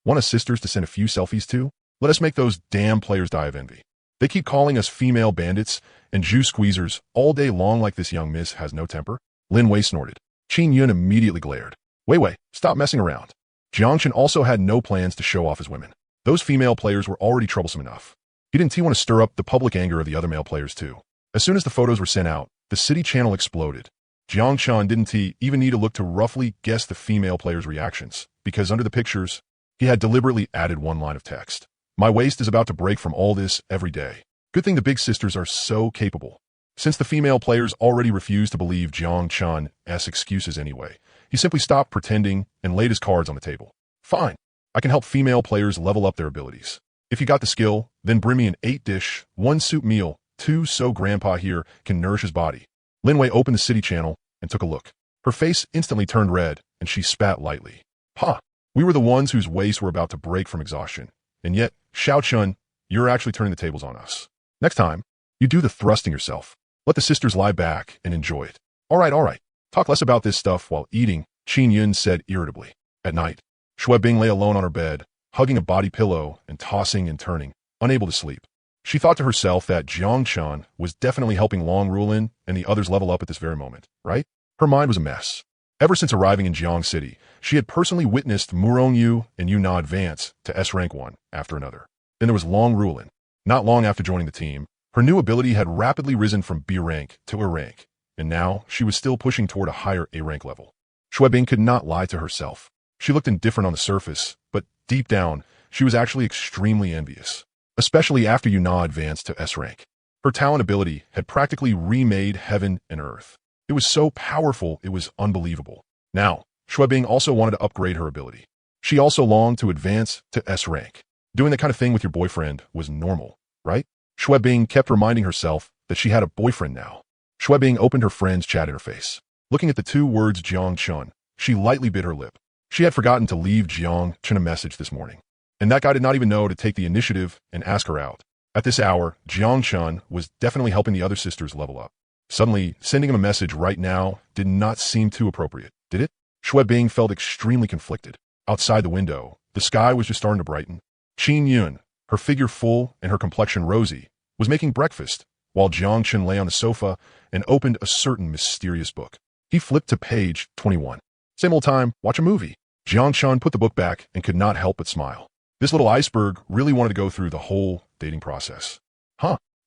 Want us sisters to send a few selfies too? Let us make those damn players die of envy. They keep calling us female bandits and juice squeezers all day long like this young miss has no temper. Lin Wei snorted. Qin Yun immediately glared. Wei, stop messing around. Jiang Chun also had no plans to show off his women. Those female players were already troublesome enough. He didn't want to stir up the public anger of the other male players too. As soon as the photos were sent out, the city channel exploded. Jiang Chun didn't even need to look to roughly guess the female players' reactions, because under the pictures, he had deliberately added one line of text. My waist is about to break from all this every day. Good thing the big sisters are so capable. Since the female players already refused to believe Jiang Chun's excuses anyway, he simply stopped pretending and laid his cards on the table. Fine. I can help female players level up their abilities. If you got the skill, then bring me an 8-dish, 1-soup meal, 2 so grandpa here can nourish his body. Lin Wei opened the city channel and took a look. Her face instantly turned red, and she spat lightly. Ha! We were the ones whose waists were about to break from exhaustion. And yet, Xiao Chun, you're actually turning the tables on us. Next time, you do the thrusting yourself. Let the sisters lie back and enjoy it. All right. Talk less about this stuff while eating, Qin Yun said irritably. At night, Shui Bing lay alone on her bed, hugging a body pillow and tossing and turning, unable to sleep. She thought to herself that Jiang Chun was definitely helping Long Rulin and the others level up at this very moment, right? Her mind was a mess. Ever since arriving in Jiang City, she had personally witnessed Murong Yu and Yu Na advance to S rank 1 after another. Then there was Long Rulin. Not long after joining the team, her new ability had rapidly risen from B rank to A rank, and now she was still pushing toward a higher A rank level. Shui Bing could not lie to herself. She looked indifferent on the surface, but deep down, she was actually extremely envious, especially after Yu Na advanced to S rank. Her talent ability had practically remade heaven and earth. It was so powerful, it was unbelievable. Now, Shui Bing also wanted to upgrade her ability. She also longed to advance to S rank. Doing that kind of thing with your boyfriend was normal, right? Shui Bing kept reminding herself that she had a boyfriend now. Shui Bing opened her friend's chat interface. Looking at the 2 words Jiang Chun, she lightly bit her lip. She had forgotten to leave Jiang Chun a message this morning. And that guy did not even know to take the initiative and ask her out. At this hour, Jiang Chun was definitely helping the other sisters level up. Suddenly, sending him a message right now did not seem too appropriate, did it? Shui Bing felt extremely conflicted. Outside the window, the sky was just starting to brighten. Qin Yun, her figure full and her complexion rosy, was making breakfast, while Jiang Chun lay on the sofa and opened a certain mysterious book. He flipped to page 21. Same old time, watch a movie. Jiang Chun put the book back and could not help but smile. This little iceberg really wanted to go through the whole dating process.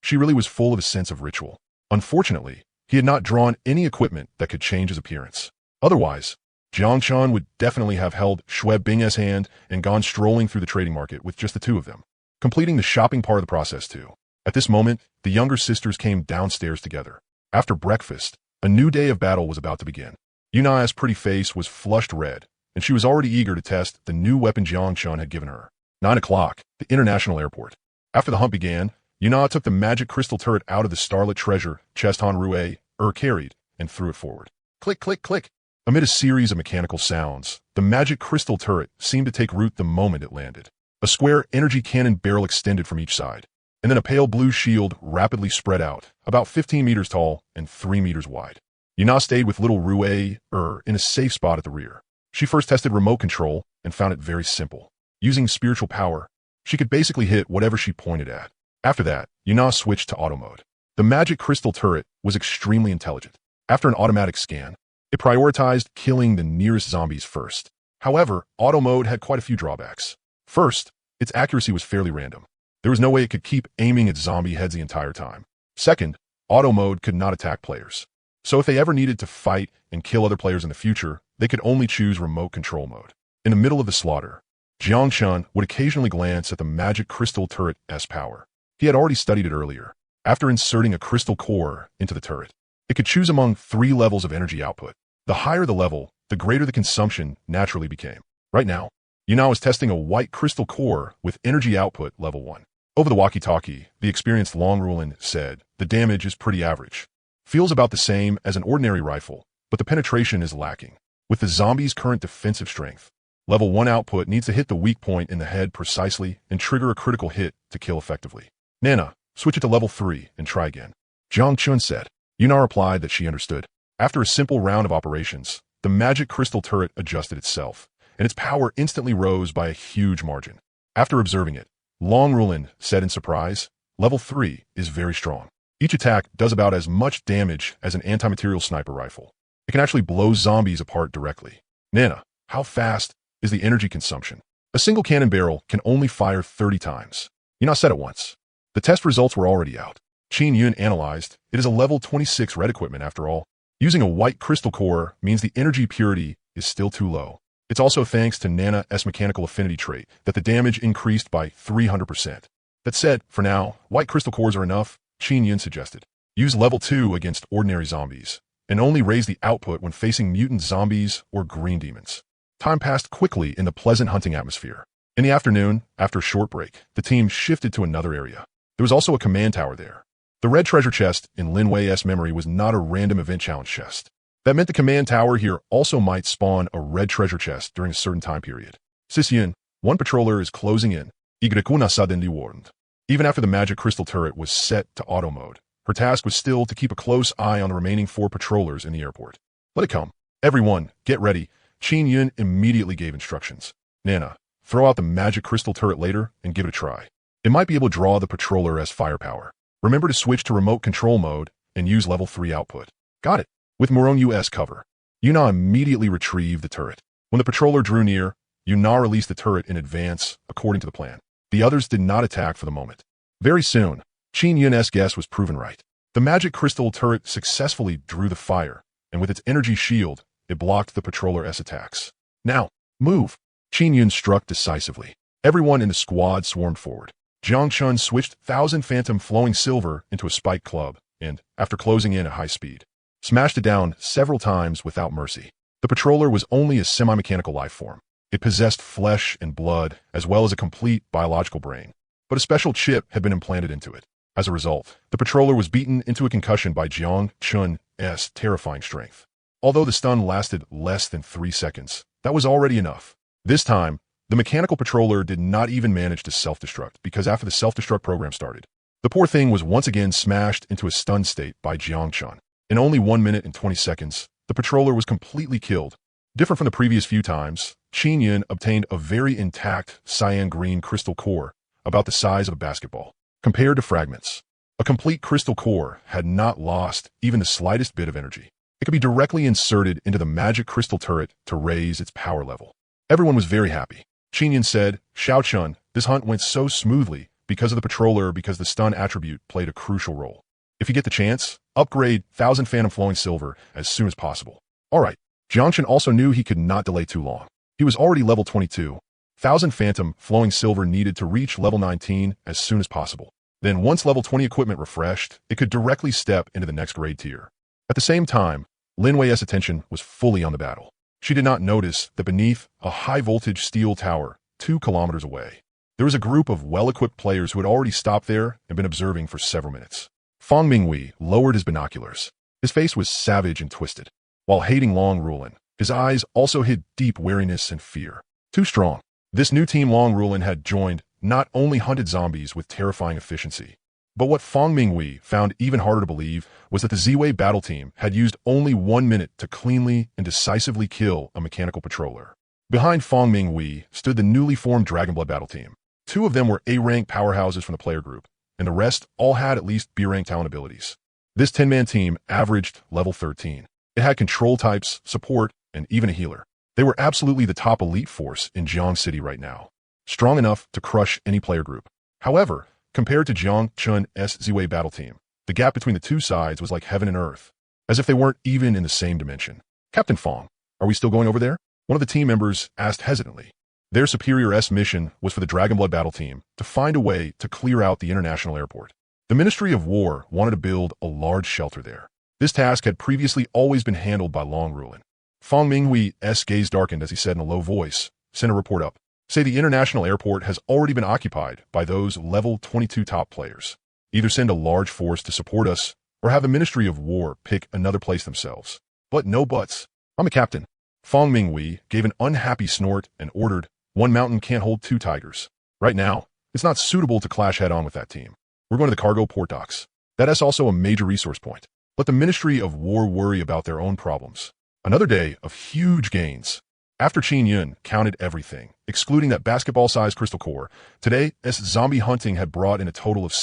She really was full of a sense of ritual. Unfortunately, he had not drawn any equipment that could change his appearance. Otherwise, Jiang Chun would definitely have held Shui Bing's hand and gone strolling through the trading market with just the 2 of them, completing the shopping part of the process too. At this moment, the younger sisters came downstairs together. After breakfast, a new day of battle was about to begin. Yu Na's pretty face was flushed red, and she was already eager to test the new weapon Jiang Chun had given her. 9 o'clock, the international airport. After the hunt began, Yu Na took the magic crystal turret out of the starlit treasure chest Han Rue carried and threw it forward. Click, click, click. Amid a series of mechanical sounds, the magic crystal turret seemed to take root the moment it landed. A square energy cannon barrel extended from each side, and then a pale blue shield rapidly spread out, about 15 meters tall and 3 meters wide. Yu Na stayed with little Rue in a safe spot at the rear. She first tested remote control and found it very simple. Using spiritual power, she could basically hit whatever she pointed at. After that, Yu Na switched to auto mode. The magic crystal turret was extremely intelligent. After an automatic scan, it prioritized killing the nearest zombies first. However, auto mode had quite a few drawbacks. First, its accuracy was fairly random. There was no way it could keep aiming at zombie heads the entire time. Second, auto mode could not attack players. So if they ever needed to fight and kill other players in the future, they could only choose remote control mode. In the middle of the slaughter, Jiang Chun would occasionally glance at the magic crystal turret's power. He had already studied it earlier. After inserting a crystal core into the turret, it could choose among 3 levels of energy output. The higher the level, the greater the consumption naturally became. Right now, Yu Na was testing a white crystal core with energy output level 1. Over the walkie-talkie, the experienced Long Rulin said, the damage is pretty average. Feels about the same as an ordinary rifle, but the penetration is lacking. With the zombie's current defensive strength, level 1 output needs to hit the weak point in the head precisely and trigger a critical hit to kill effectively. Nana, switch it to level 3 and try again. Jiang Chun said. Yu Na replied that she understood. After a simple round of operations, the magic crystal turret adjusted itself, and its power instantly rose by a huge margin. After observing it, Long Rulin said in surprise, level 3 is very strong. Each attack does about as much damage as an anti-material sniper rifle. It can actually blow zombies apart directly. Nana, how fast is the energy consumption? A single cannon barrel can only fire 30 times. Yuna said it once. The test results were already out. Qin Yun analyzed. It is a level 26 red equipment after all. Using a white crystal core means the energy purity is still too low. It's also thanks to Nana's mechanical affinity trait that the damage increased by 300%. That said, for now, white crystal cores are enough, Qin Yun suggested. Use level 2 against ordinary zombies, and only raise the output when facing mutant zombies or green demons. Time passed quickly in the pleasant hunting atmosphere. In the afternoon, after a short break, the team shifted to another area. There was also a command tower there. The red treasure chest in Lin Wei's memory was not a random event challenge chest. That meant the command tower here also might spawn a red treasure chest during a certain time period. Sis Yun, one patroller is closing in. Igrekuna suddenly warned. Even after the magic crystal turret was set to auto mode, her task was still to keep a close eye on the remaining 4 patrollers in the airport. Let it come. Everyone, get ready. Qin Yun immediately gave instructions. Nana, throw out the magic crystal turret later and give it a try. It might be able to draw the patroller as firepower. Remember to switch to remote control mode and use level 3 output. Got it. With Morone US cover, Yuna immediately retrieved the turret. When the patroller drew near, Yuna released the turret in advance according to the plan. The others did not attack for the moment. Very soon, Qin Yun's guess was proven right. The magic crystal turret successfully drew the fire, and with its energy shield, it blocked the patroller's attacks. Now, move! Qin Yun struck decisively. Everyone in the squad swarmed forward. Jiang Chun switched 1,000 Phantom Flowing Silver into a spike club, and, after closing in at high speed, smashed it down several times without mercy. The patroller was only a semi-mechanical life form. It possessed flesh and blood, as well as a complete biological brain. But a special chip had been implanted into it. As a result, the patroller was beaten into a concussion by Jiang Chun's terrifying strength. Although the stun lasted less than 3 seconds, that was already enough. This time, the mechanical patroller did not even manage to self-destruct, because after the self-destruct program started, the poor thing was once again smashed into a stunned state by Jiang Chun. In only 1 minute and 20 seconds, the patroller was completely killed. Different from the previous few times, Qin Yun obtained a very intact cyan green crystal core, about the size of a basketball. Compared to fragments, a complete crystal core had not lost even the slightest bit of energy. It could be directly inserted into the magic crystal turret to raise its power level. Everyone was very happy. Qin Yun said, Xiao Chun, this hunt went so smoothly because of the patroller because the stun attribute played a crucial role. If you get the chance, upgrade 1,000 Phantom Flowing Silver as soon as possible. Alright, Jiang Chun also knew he could not delay too long. He was already level 22. 1,000 Phantom Flowing Silver needed to reach level 19 as soon as possible. Then once level 20 equipment refreshed, it could directly step into the next grade tier. At the same time, Lin Wei's attention was fully on the battle. She did not notice that beneath a high-voltage steel tower 2 kilometers away, there was a group of well-equipped players who had already stopped there and been observing for several minutes. Fang Mingwei lowered his binoculars. His face was savage and twisted. While hating Long Rulin, his eyes also hid deep wariness and fear. Too strong. This new team Long Rulin had joined not only hunted zombies with terrifying efficiency, but what Fang Mingwei found even harder to believe was that the Ziwei battle team had used only 1 minute to cleanly and decisively kill a mechanical patroller. Behind Fang Mingwei stood the newly formed Dragonblood battle team. 2 of them were A-rank powerhouses from the player group, and the rest all had at least B-rank talent abilities. This 10-man team averaged level 13. It had control types, support, and even a healer. They were absolutely the top elite force in Jiang City right now, strong enough to crush any player group. However, compared to Jiang Chun's Ziwei battle team, the gap between the 2 sides was like heaven and earth, as if they weren't even in the same dimension. Captain Fang, are we still going over there? One of the team members asked hesitantly. Their superior's mission was for the Dragonblood battle team to find a way to clear out the international airport. The Ministry of War wanted to build a large shelter there. This task had previously always been handled by Long Rulin. Fang Mingwei's gaze darkened as he said in a low voice, send a report up. Say the international airport has already been occupied by those level 22 top players. Either send a large force to support us, or have the Ministry of War pick another place themselves. But no buts. I'm a captain. Fang Mingwei gave an unhappy snort and ordered, 1 mountain can't hold 2 tigers. Right now, it's not suitable to clash head-on with that team. We're going to the cargo port docks. That is also a major resource point. Let the Ministry of War worry about their own problems. Another day of huge gains. After Qin Yun counted everything, excluding that basketball-sized crystal core, today's zombie hunting had brought in a total of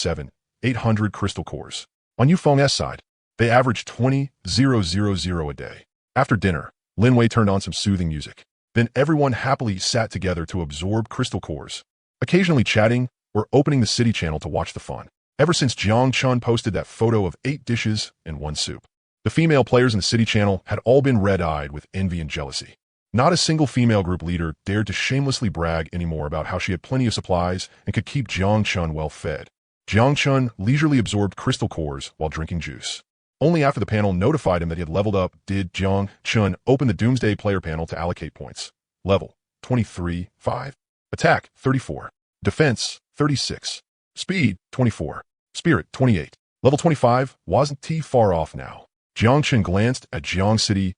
800 crystal cores. On Yufeng's side, they averaged 20,000 a day. After dinner, Lin Wei turned on some soothing music. Then everyone happily sat together to absorb crystal cores, occasionally chatting or opening the city channel to watch the fun. Ever since Jiang Chun posted that photo of 8 dishes and 1 soup, the female players in the city channel had all been red-eyed with envy and jealousy. Not a single female group leader dared to shamelessly brag anymore about how she had plenty of supplies and could keep Jiang Chun well fed. Jiang Chun leisurely absorbed crystal cores while drinking juice. Only after the panel notified him that he had leveled up did Jiang Chun open the Doomsday player panel to allocate points. Level 23, 5. Attack 34. Defense 36. Speed 24. Spirit 28. Level 25 wasn't too far off now. Jiang Chun glanced at Jiang City's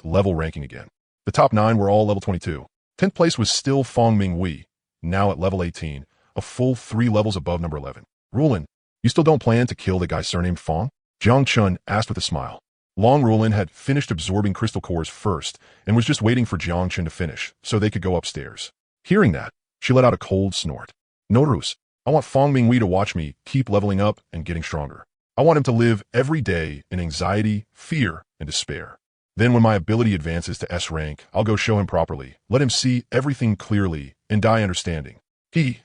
level ranking again. The top 9 were all level 22. 10th place was still Fong Minghui, now at level 18, a full 3 levels above number 11. Rulin, you still don't plan to kill the guy surnamed Fong? Jiang Chun asked with a smile. Long Rulin had finished absorbing crystal cores first and was just waiting for Jiang Chun to finish so they could go upstairs. Hearing that, she let out a cold snort. No, Rus, I want Fong Minghui to watch me keep leveling up and getting stronger. I want him to live every day in anxiety, fear, and despair. Then when my ability advances to S rank, I'll go show him properly, let him see everything clearly, and die understanding.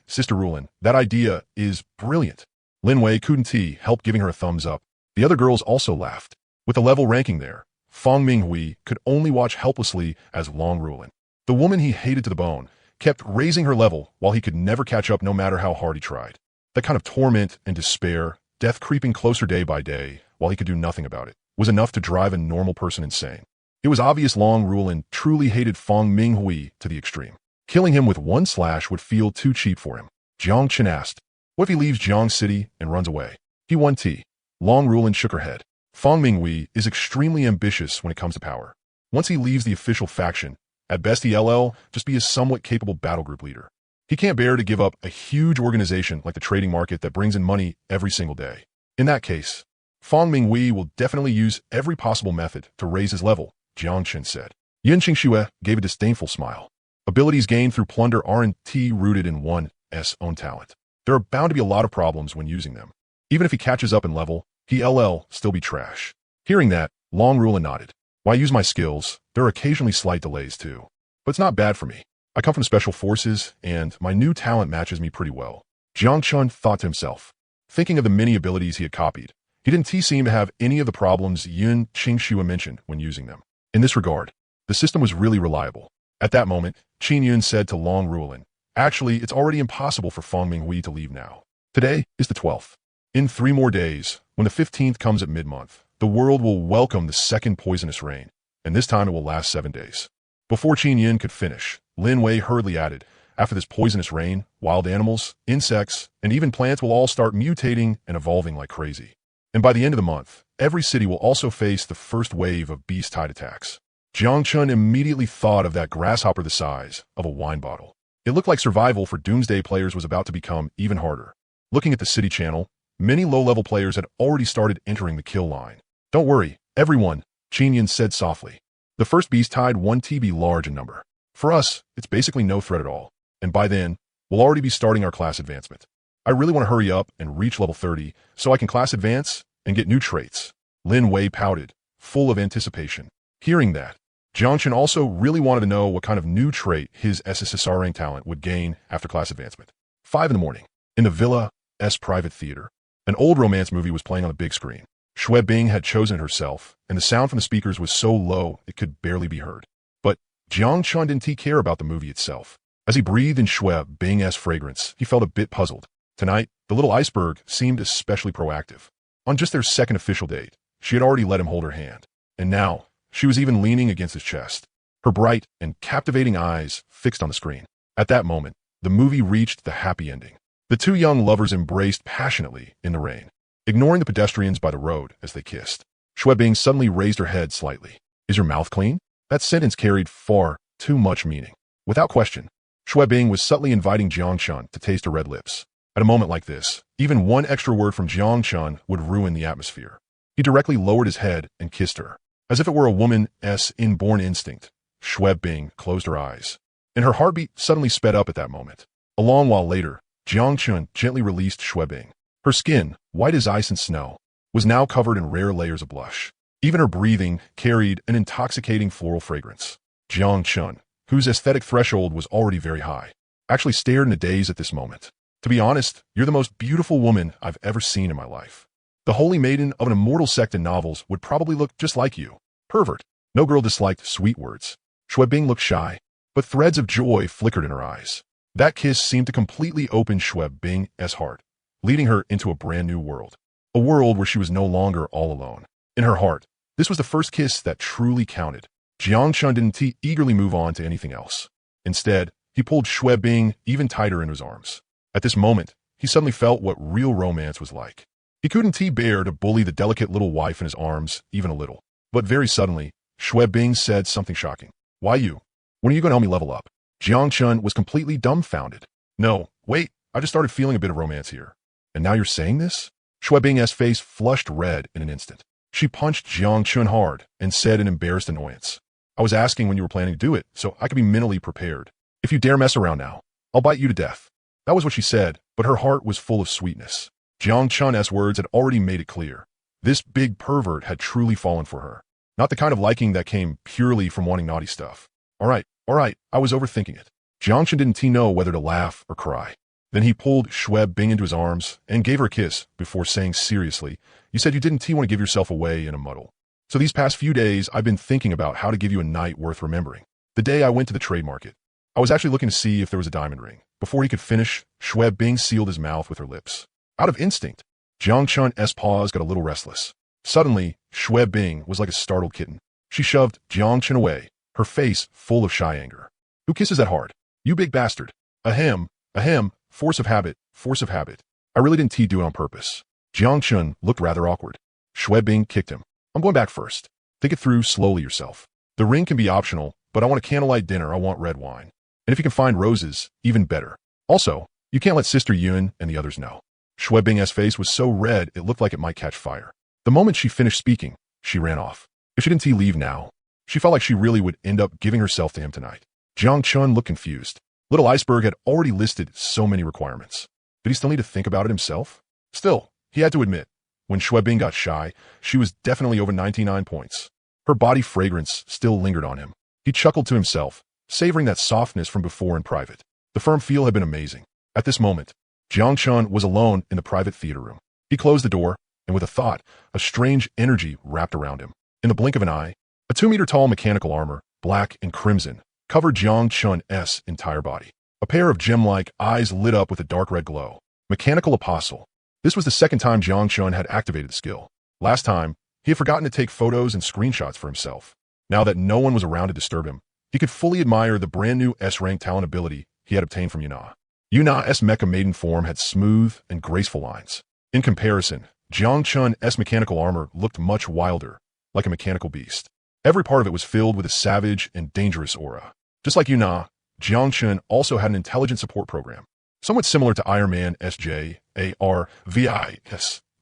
Sister Rulin, that idea is brilliant. Lin Wei couldn't help giving her a thumbs up. The other girls also laughed. With the level ranking there, Fong Minghui could only watch helplessly as Long Rulin, the woman he hated to the bone, kept raising her level while he could never catch up no matter how hard he tried. That kind of torment and despair, death creeping closer day by day while he could do nothing about it, was enough to drive a normal person insane. It was obvious Long Rulin truly hated Fong Minghui to the extreme. Killing him with 1 slash would feel too cheap for him. Jiang Chun asked, what if he leaves Jiang City and runs away? He won T. Long Rulin shook her head. Fong Minghui is extremely ambitious when it comes to power. Once he leaves the official faction, at best he'll just be a somewhat capable battle group leader. He can't bear to give up a huge organization like the trading market that brings in money every single day. In that case, Fong Minghui will definitely use every possible method to raise his level, Jiang Chun said. Yin Qingxue gave a disdainful smile. Abilities gained through plunder aren't rooted in one's own talent. There are bound to be a lot of problems when using them. Even if he catches up in level, he'll still be trash. Hearing that, Long Rulin nodded. Why use my skills? There are occasionally slight delays too. But it's not bad for me. I come from special forces, and my new talent matches me pretty well. Jiang Chun thought to himself. Thinking of the many abilities he had copied, he didn't seem to have any of the problems Yin Qingxue mentioned when using them. In this regard, the system was really reliable. At that moment, Qin Yun said to Long Rulin, actually, it's already impossible for Fong Minghui to leave now. Today is the 12th. In 3 more days, when the 15th comes at mid-month, the world will welcome the second poisonous rain, and this time it will last 7 days. Before Qin Yin could finish, Lin Wei hurriedly added, after this poisonous rain, wild animals, insects, and even plants will all start mutating and evolving like crazy. And by the end of the month, every city will also face the first wave of beast-tide attacks. Jiang Chun immediately thought of that grasshopper the size of a wine bottle. It looked like survival for Doomsday players was about to become even harder. Looking at the city channel, many low-level players had already started entering the kill line. Don't worry, everyone, Qin Yin said softly. The first beast-tide won't be large in number. For us, it's basically no threat at all. And by then, we'll already be starting our class advancement. I really want to hurry up and reach level 30 so I can class advance and get new traits. Lin Wei pouted, full of anticipation. Hearing that, Jiang Chun also really wanted to know what kind of new trait his SSSR rank talent would gain after class advancement. 5 in the morning, in the Villa's private theater, an old romance movie was playing on the big screen. Shui Bing had chosen it herself, and the sound from the speakers was so low it could barely be heard. But Jiang Chun didn't care about the movie itself. As he breathed in Shui Bing's fragrance, he felt a bit puzzled. Tonight, the little iceberg seemed especially proactive. On just their second official date, she had already let him hold her hand. And now, she was even leaning against his chest, her bright and captivating eyes fixed on the screen. At that moment, the movie reached the happy ending. The 2 young lovers embraced passionately in the rain, ignoring the pedestrians by the road as they kissed. Shui Bing suddenly raised her head slightly. Is your mouth clean? That sentence carried far too much meaning. Without question, Shui Bing was subtly inviting Jiang Chun to taste her red lips. At a moment like this, even one extra word from Jiang Chun would ruin the atmosphere. He directly lowered his head and kissed her. As if it were a woman's inborn instinct, Shui Bing closed her eyes, and her heartbeat suddenly sped up at that moment. A long while later, Jiang Chun gently released Shui Bing. Her skin, white as ice and snow, was now covered in rare layers of blush. Even her breathing carried an intoxicating floral fragrance. Jiang Chun, whose aesthetic threshold was already very high, actually stared in a daze at this moment. To be honest, you're the most beautiful woman I've ever seen in my life. The holy maiden of an immortal sect in novels would probably look just like you. Pervert. No girl disliked sweet words. Shui Bing looked shy, but threads of joy flickered in her eyes. That kiss seemed to completely open Shui Bing's heart, leading her into a brand new world. A world where she was no longer all alone. In her heart, this was the first kiss that truly counted. Jiang Chun didn't eagerly move on to anything else. Instead, he pulled Shui Bing even tighter into his arms. At this moment, he suddenly felt what real romance was like. He couldn't bear to bully the delicate little wife in his arms even a little. But very suddenly, Shui Bing said something shocking. Why you? When are you going to help me level up? Jiang Chun was completely dumbfounded. No, wait, I just started feeling a bit of romance here. And now you're saying this? Shui Bing's face flushed red in an instant. She punched Jiang Chun hard and said in embarrassed annoyance. I was asking when you were planning to do it, so I could be mentally prepared. If you dare mess around now, I'll bite you to death. That was what she said, but her heart was full of sweetness. Jiang Chun's words had already made it clear. This big pervert had truly fallen for her. Not the kind of liking that came purely from wanting naughty stuff. All right, I was overthinking it. Jiang Chun didn't know whether to laugh or cry. Then he pulled Shui Bing into his arms and gave her a kiss before saying seriously, you said you didn't want to give yourself away in a muddle. So these past few days, I've been thinking about how to give you a night worth remembering. The day I went to the trade market, I was actually looking to see if there was a diamond ring. Before he could finish, Shui Bing sealed his mouth with her lips. Out of instinct, Jiang Chun's paws got a little restless. Suddenly, Shui Bing was like a startled kitten. She shoved Jiang Chun away, her face full of shy anger. Who kisses that hard? You big bastard. Ahem, force of habit. I really didn't do it on purpose. Jiang Chun looked rather awkward. Shui Bing kicked him. I'm going back first. Think it through slowly yourself. The ring can be optional, but I want a candlelight dinner. I want red wine. And if you can find roses, even better. Also, you can't let Sister Yun and the others know. Shui Bing's face was so red it looked like it might catch fire. The moment she finished speaking, she ran off. If she didn't leave now, she felt like she really would end up giving herself to him tonight. Jiang Chun looked confused. Little Iceberg had already listed so many requirements. Did he still need to think about it himself? Still, he had to admit, when Shui Bing got shy, she was definitely over 99 points. Her body fragrance still lingered on him. He chuckled to himself, savoring that softness from before in private. The firm feel had been amazing. At this moment, Jiang Chun was alone in the private theater room. He closed the door, and with a thought, a strange energy wrapped around him. In the blink of an eye, a 2-meter-tall mechanical armor, black and crimson, covered Jiang Chun's entire body. A pair of gem-like eyes lit up with a dark red glow. Mechanical Apostle. This was the second time Jiang Chun had activated the skill. Last time, he had forgotten to take photos and screenshots for himself. Now that no one was around to disturb him, he could fully admire the brand new S-rank talent ability he had obtained from Yuna. Yuna's mecha maiden form had smooth and graceful lines. In comparison, Jiang Chun's mechanical armor looked much wilder, like a mechanical beast. Every part of it was filled with a savage and dangerous aura. Just like Yuna, Jiang Chun also had an intelligent support program, somewhat similar to Iron Man SJARVIS,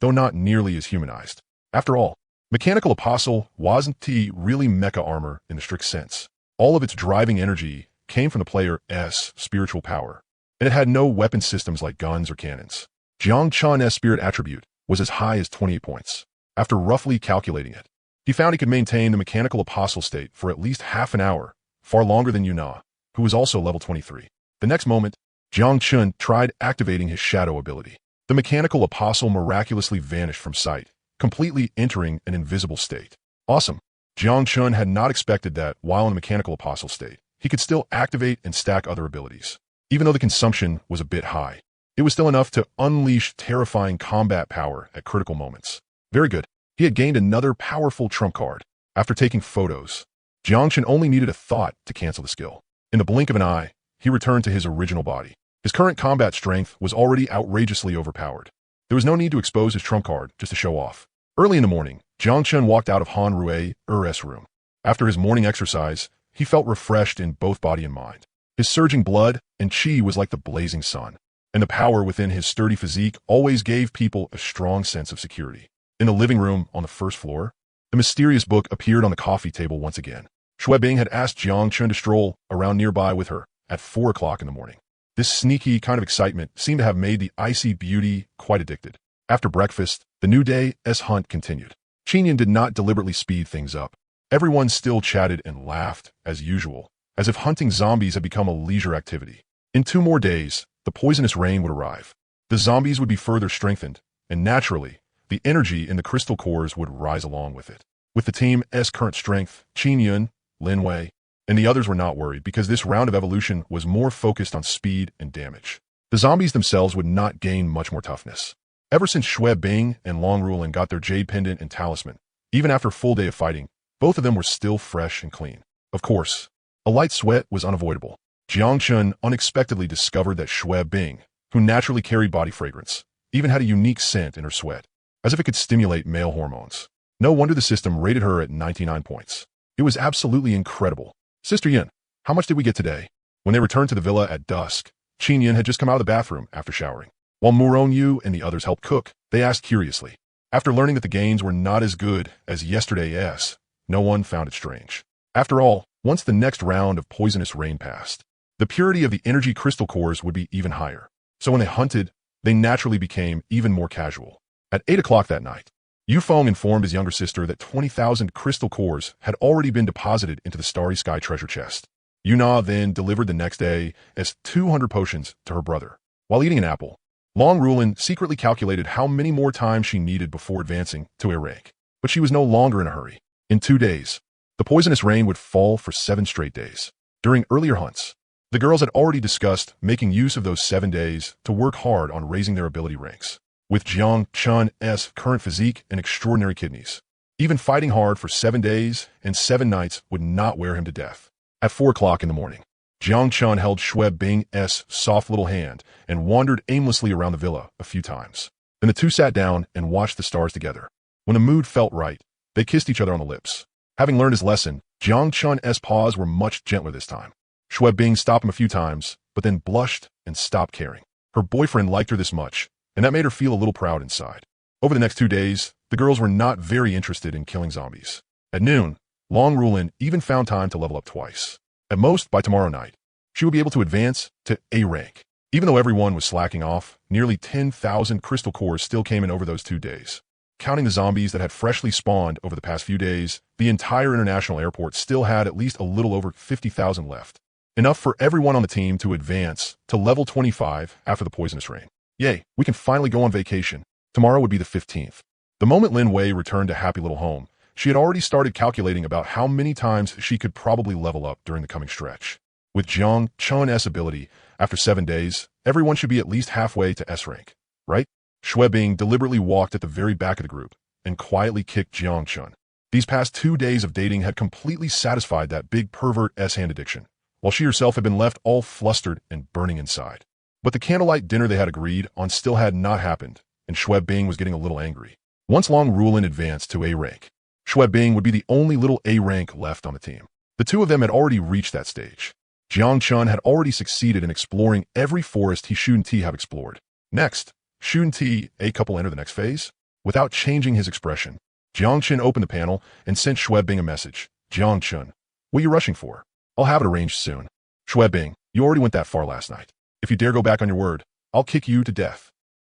though not nearly as humanized. After all, Mechanical Apostle wasn't really mecha armor in the strict sense. All of its driving energy came from the player's spiritual power, and it had no weapon systems like guns or cannons. Jiang Chun's spirit attribute was as high as 28 points. After roughly calculating it, he found he could maintain the Mechanical Apostle state for at least half an hour, far longer than Yuna, who was also level 23. The next moment, Jiang Chun tried activating his shadow ability. The Mechanical Apostle miraculously vanished from sight, completely entering an invisible state. Awesome. Jiang Chun had not expected that while in the Mechanical Apostle state, he could still activate and stack other abilities. Even though the consumption was a bit high, it was still enough to unleash terrifying combat power at critical moments. Very good. He had gained another powerful trump card. After taking photos, Jiang Chun only needed a thought to cancel the skill. In the blink of an eye, he returned to his original body. His current combat strength was already outrageously overpowered. There was no need to expose his trump card just to show off. Early in the morning, Jiang Chun walked out of Han Rue's room. After his morning exercise, he felt refreshed in both body and mind. His surging blood and chi was like the blazing sun, and the power within his sturdy physique always gave people a strong sense of security. In the living room on the first floor, the mysterious book appeared on the coffee table once again. Shui Bing had asked Jiang Chun to stroll around nearby with her at 4 o'clock in the morning. This sneaky kind of excitement seemed to have made the icy beauty quite addicted. After breakfast, the new day's hunt continued. Qinyan did not deliberately speed things up. Everyone still chatted and laughed, as usual, as if hunting zombies had become a leisure activity. In 2 more days, the poisonous rain would arrive. The zombies would be further strengthened, and naturally, the energy in the crystal cores would rise along with it. With the team's current strength, Qin Yun, Lin Wei, and the others were not worried because this round of evolution was more focused on speed and damage. The zombies themselves would not gain much more toughness. Ever since Shui Bing and Long Rulin got their jade pendant and talisman, even after a full day of fighting, both of them were still fresh and clean. Of course, a light sweat was unavoidable. Jiang Chun unexpectedly discovered that Shui Bing, who naturally carried body fragrance, even had a unique scent in her sweat, as if it could stimulate male hormones. No wonder the system rated her at 99 points. It was absolutely incredible. Sister Yin, how much did we get today? When they returned to the villa at dusk, Qin Yin had just come out of the bathroom after showering. While Muron Yu and the others helped cook, they asked curiously. After learning that the gains were not as good as yesterday's, no one found it strange. After all, once the next round of poisonous rain passed, the purity of the energy crystal cores would be even higher. So when they hunted, they naturally became even more casual. At 8 o'clock that night, Yu Feng informed his younger sister that 20,000 crystal cores had already been deposited into the Starry Sky treasure chest. Yu Na then delivered the next day as 200 potions to her brother. While eating an apple, Long Rulin secretly calculated how many more times she needed before advancing to A rank. But she was no longer in a hurry. In 2 days, the poisonous rain would fall for 7 straight days. During earlier hunts, the girls had already discussed making use of those 7 days to work hard on raising their ability ranks. With Jiang Chun's current physique and extraordinary kidneys, even fighting hard for 7 days and 7 nights would not wear him to death. At 4 o'clock in the morning, Jiang Chun held Shui Bing's soft little hand and wandered aimlessly around the villa a few times. Then the two sat down and watched the stars together. When the mood felt right, they kissed each other on the lips. Having learned his lesson, Jiang Chun's paws were much gentler this time. Shui Bing stopped him a few times, but then blushed and stopped caring. Her boyfriend liked her this much, and that made her feel a little proud inside. Over the next 2 days, the girls were not very interested in killing zombies. At noon, Long Rulin even found time to level up twice. At most, by tomorrow night, she would be able to advance to A rank. Even though everyone was slacking off, nearly 10,000 crystal cores still came in over those 2 days. Counting the zombies that had freshly spawned over the past few days, the entire international airport still had at least a little over 50,000 left. Enough for everyone on the team to advance to level 25 after the poisonous rain. Yay, we can finally go on vacation. Tomorrow would be the 15th. The moment Lin Wei returned to Happy Little Home, she had already started calculating about how many times she could probably level up during the coming stretch. With Jiang Chun's ability, after 7 days, everyone should be at least halfway to S rank, right? Shui Bing deliberately walked at the very back of the group and quietly kicked Jiang Chun. These past 2 days of dating had completely satisfied that big pervert S-hand addiction, while she herself had been left all flustered and burning inside. But the candlelight dinner they had agreed on still had not happened, and Shui Bing was getting a little angry. Once Long Rulin advanced to A rank, Shui Bing would be the only little A rank left on the team. The two of them had already reached that stage. Jiang Chun had already succeeded in exploring every forest he shouldn't have explored. Next, shouldn't a couple enter the next phase? Without changing his expression, Jiang Chun opened the panel and sent Shui Bing a message. Jiang Chun, what are you rushing for? I'll have it arranged soon. Shui Bing, you already went that far last night. If you dare go back on your word, I'll kick you to death.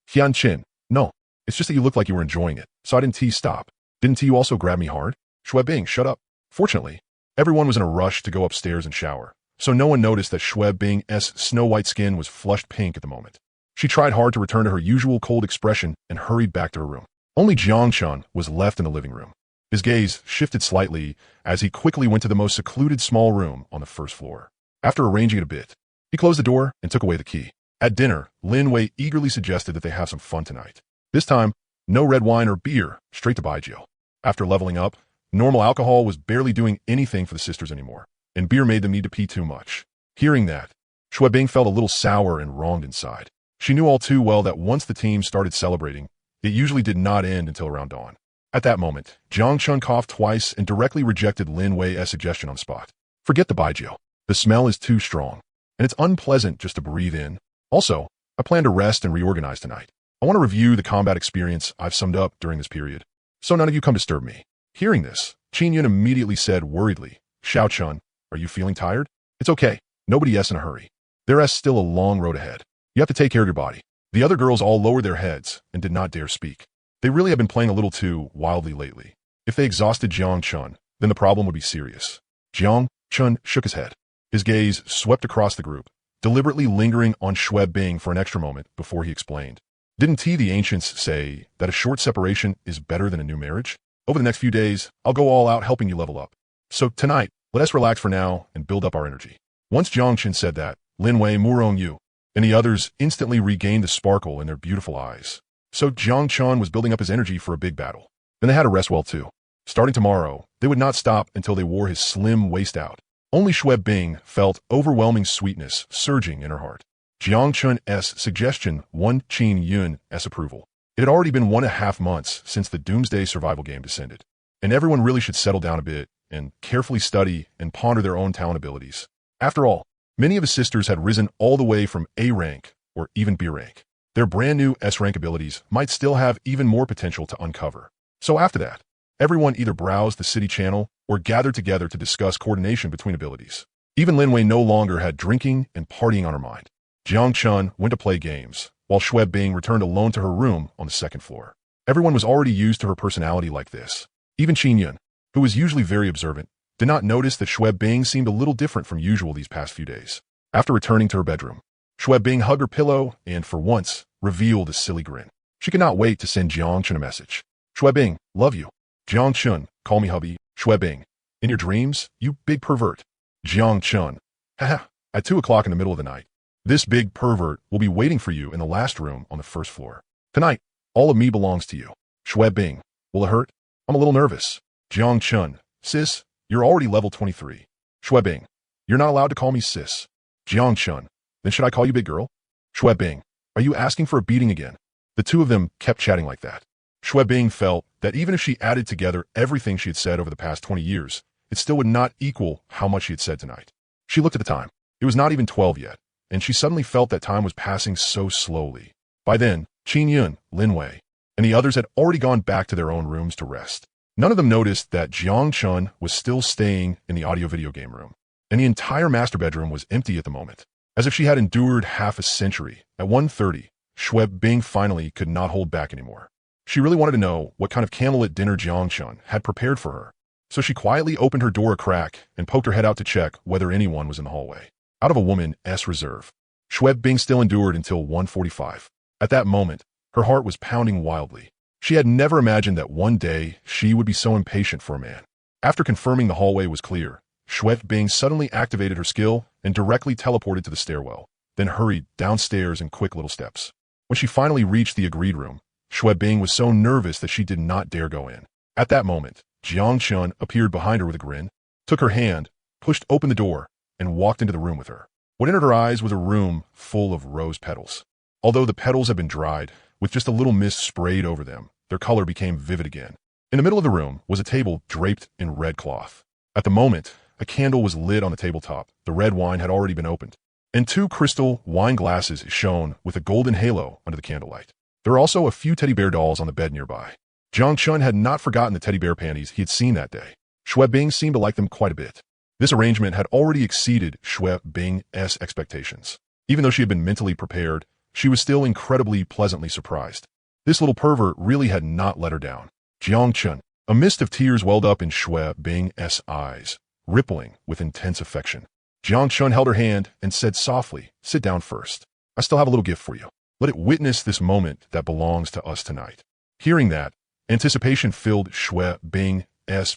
Hian Chin, no, it's just that you looked like you were enjoying it, so I didn't stop. Didn't you also grab me hard? Shui Bing, shut up. Fortunately, everyone was in a rush to go upstairs and shower, so no one noticed that Shui Bing's snow-white skin was flushed pink at the moment. She tried hard to return to her usual cold expression and hurried back to her room. Only Jiang Chun was left in the living room. His gaze shifted slightly as he quickly went to the most secluded small room on the first floor. After arranging it a bit, he closed the door and took away the key. At dinner, Lin Wei eagerly suggested that they have some fun tonight. This time, no red wine or beer, straight to Baijiu. After leveling up, normal alcohol was barely doing anything for the sisters anymore, and beer made them need to pee too much. Hearing that, Shui Bing felt a little sour and wronged inside. She knew all too well that once the team started celebrating, it usually did not end until around dawn. At that moment, Jiang Chun coughed twice and directly rejected Lin Wei's suggestion on the spot. Forget the Baijiu. The smell is too strong, and it's unpleasant just to breathe in. Also, I plan to rest and reorganize tonight. I want to review the combat experience I've summed up during this period, so none of you come disturb me. Hearing this, Qin Yun immediately said worriedly, Xiao Chun, are you feeling tired? It's okay. Nobody's in a hurry. There's still a long road ahead. You have to take care of your body. The other girls all lowered their heads and did not dare speak. They really have been playing a little too wildly lately. If they exhausted Jiang Chun, then the problem would be serious. Jiang Chun shook his head. His gaze swept across the group, deliberately lingering on Shui Bing for an extra moment before he explained. Didn't the ancients say that a short separation is better than a new marriage? Over the next few days, I'll go all out helping you level up. So tonight, let us relax for now and build up our energy. Once Jiangchen said that, Lin Wei, Murong Yu, and the others instantly regained the sparkle in their beautiful eyes. So Jiang Chun was building up his energy for a big battle. Then they had to rest well too. Starting tomorrow, they would not stop until they wore his slim waist out. Only Shui Bing felt overwhelming sweetness surging in her heart. Jiang Chun's suggestion won Qin Yun's approval. It had already been 1.5 months since the Doomsday survival game descended, and everyone really should settle down a bit and carefully study and ponder their own talent abilities. After all, many of his sisters had risen all the way from A rank or even B rank. Their brand new S rank abilities might still have even more potential to uncover. So after that, everyone either browsed the city channel or gathered together to discuss coordination between abilities. Even Lin Wei no longer had drinking and partying on her mind. Jiang Chun went to play games, while Shui Bing returned alone to her room on the second floor. Everyone was already used to her personality like this. Even Qin Yun, who was usually very observant, did not notice that Shui Bing seemed a little different from usual these past few days. After returning to her bedroom, Shui Bing hugged her pillow and, for once, revealed a silly grin. She could not wait to send Jiang Chun a message. Shui Bing, love you. Jiang Chun, call me hubby. Shui Bing, in your dreams, you big pervert. Jiang Chun, haha, at 2 o'clock in the middle of the night. This big pervert will be waiting for you in the last room on the first floor. Tonight, all of me belongs to you. Shui Bing, will it hurt? I'm a little nervous. Jiang Chun, sis, you're already level 23. Shui Bing, you're not allowed to call me sis. Jiang Chun, then should I call you big girl? Shui Bing, are you asking for a beating again? The two of them kept chatting like that. Shui Bing felt that even if she added together everything she had said over the past 20 years, it still would not equal how much she had said tonight. She looked at the time. It was not even 12 yet, and she suddenly felt that time was passing so slowly. By then, Qin Yun, Lin Wei, and the others had already gone back to their own rooms to rest. None of them noticed that Jiang Chun was still staying in the audio-video game room, and the entire master bedroom was empty at the moment. As if she had endured half a century, at 1:30, Shui Bing finally could not hold back anymore. She really wanted to know what kind of candlelit dinner Jiang Chun had prepared for her, so she quietly opened her door a crack and poked her head out to check whether anyone was in the hallway. Out of a woman's reserve, Shui Bing still endured until 1:45. At that moment, her heart was pounding wildly. She had never imagined that one day she would be so impatient for a man. After confirming the hallway was clear, Shui Bing suddenly activated her skill and directly teleported to the stairwell, then hurried downstairs in quick little steps. When she finally reached the agreed room, Shui Bing was so nervous that she did not dare go in. At that moment, Jiang Chun appeared behind her with a grin, took her hand, pushed open the door, and walked into the room with her. What entered her eyes was a room full of rose petals. Although the petals had been dried, with just a little mist sprayed over them, their color became vivid again. In the middle of the room was a table draped in red cloth. At the moment, a candle was lit on the tabletop. The red wine had already been opened, and 2 crystal wine glasses shone with a golden halo under the candlelight. There were also a few teddy bear dolls on the bed nearby. Jiang Chun had not forgotten the teddy bear panties he had seen that day. Shui Bing seemed to like them quite a bit. This arrangement had already exceeded Shui Bing's expectations. Even though she had been mentally prepared, she was still incredibly pleasantly surprised. This little pervert really had not let her down. Jiang Chun, a mist of tears welled up in Shui Bing's eyes, rippling with intense affection. Jiang Chun held her hand and said softly, "Sit down first. I still have a little gift for you. Let it witness this moment that belongs to us tonight." Hearing that, anticipation filled Shui Bing's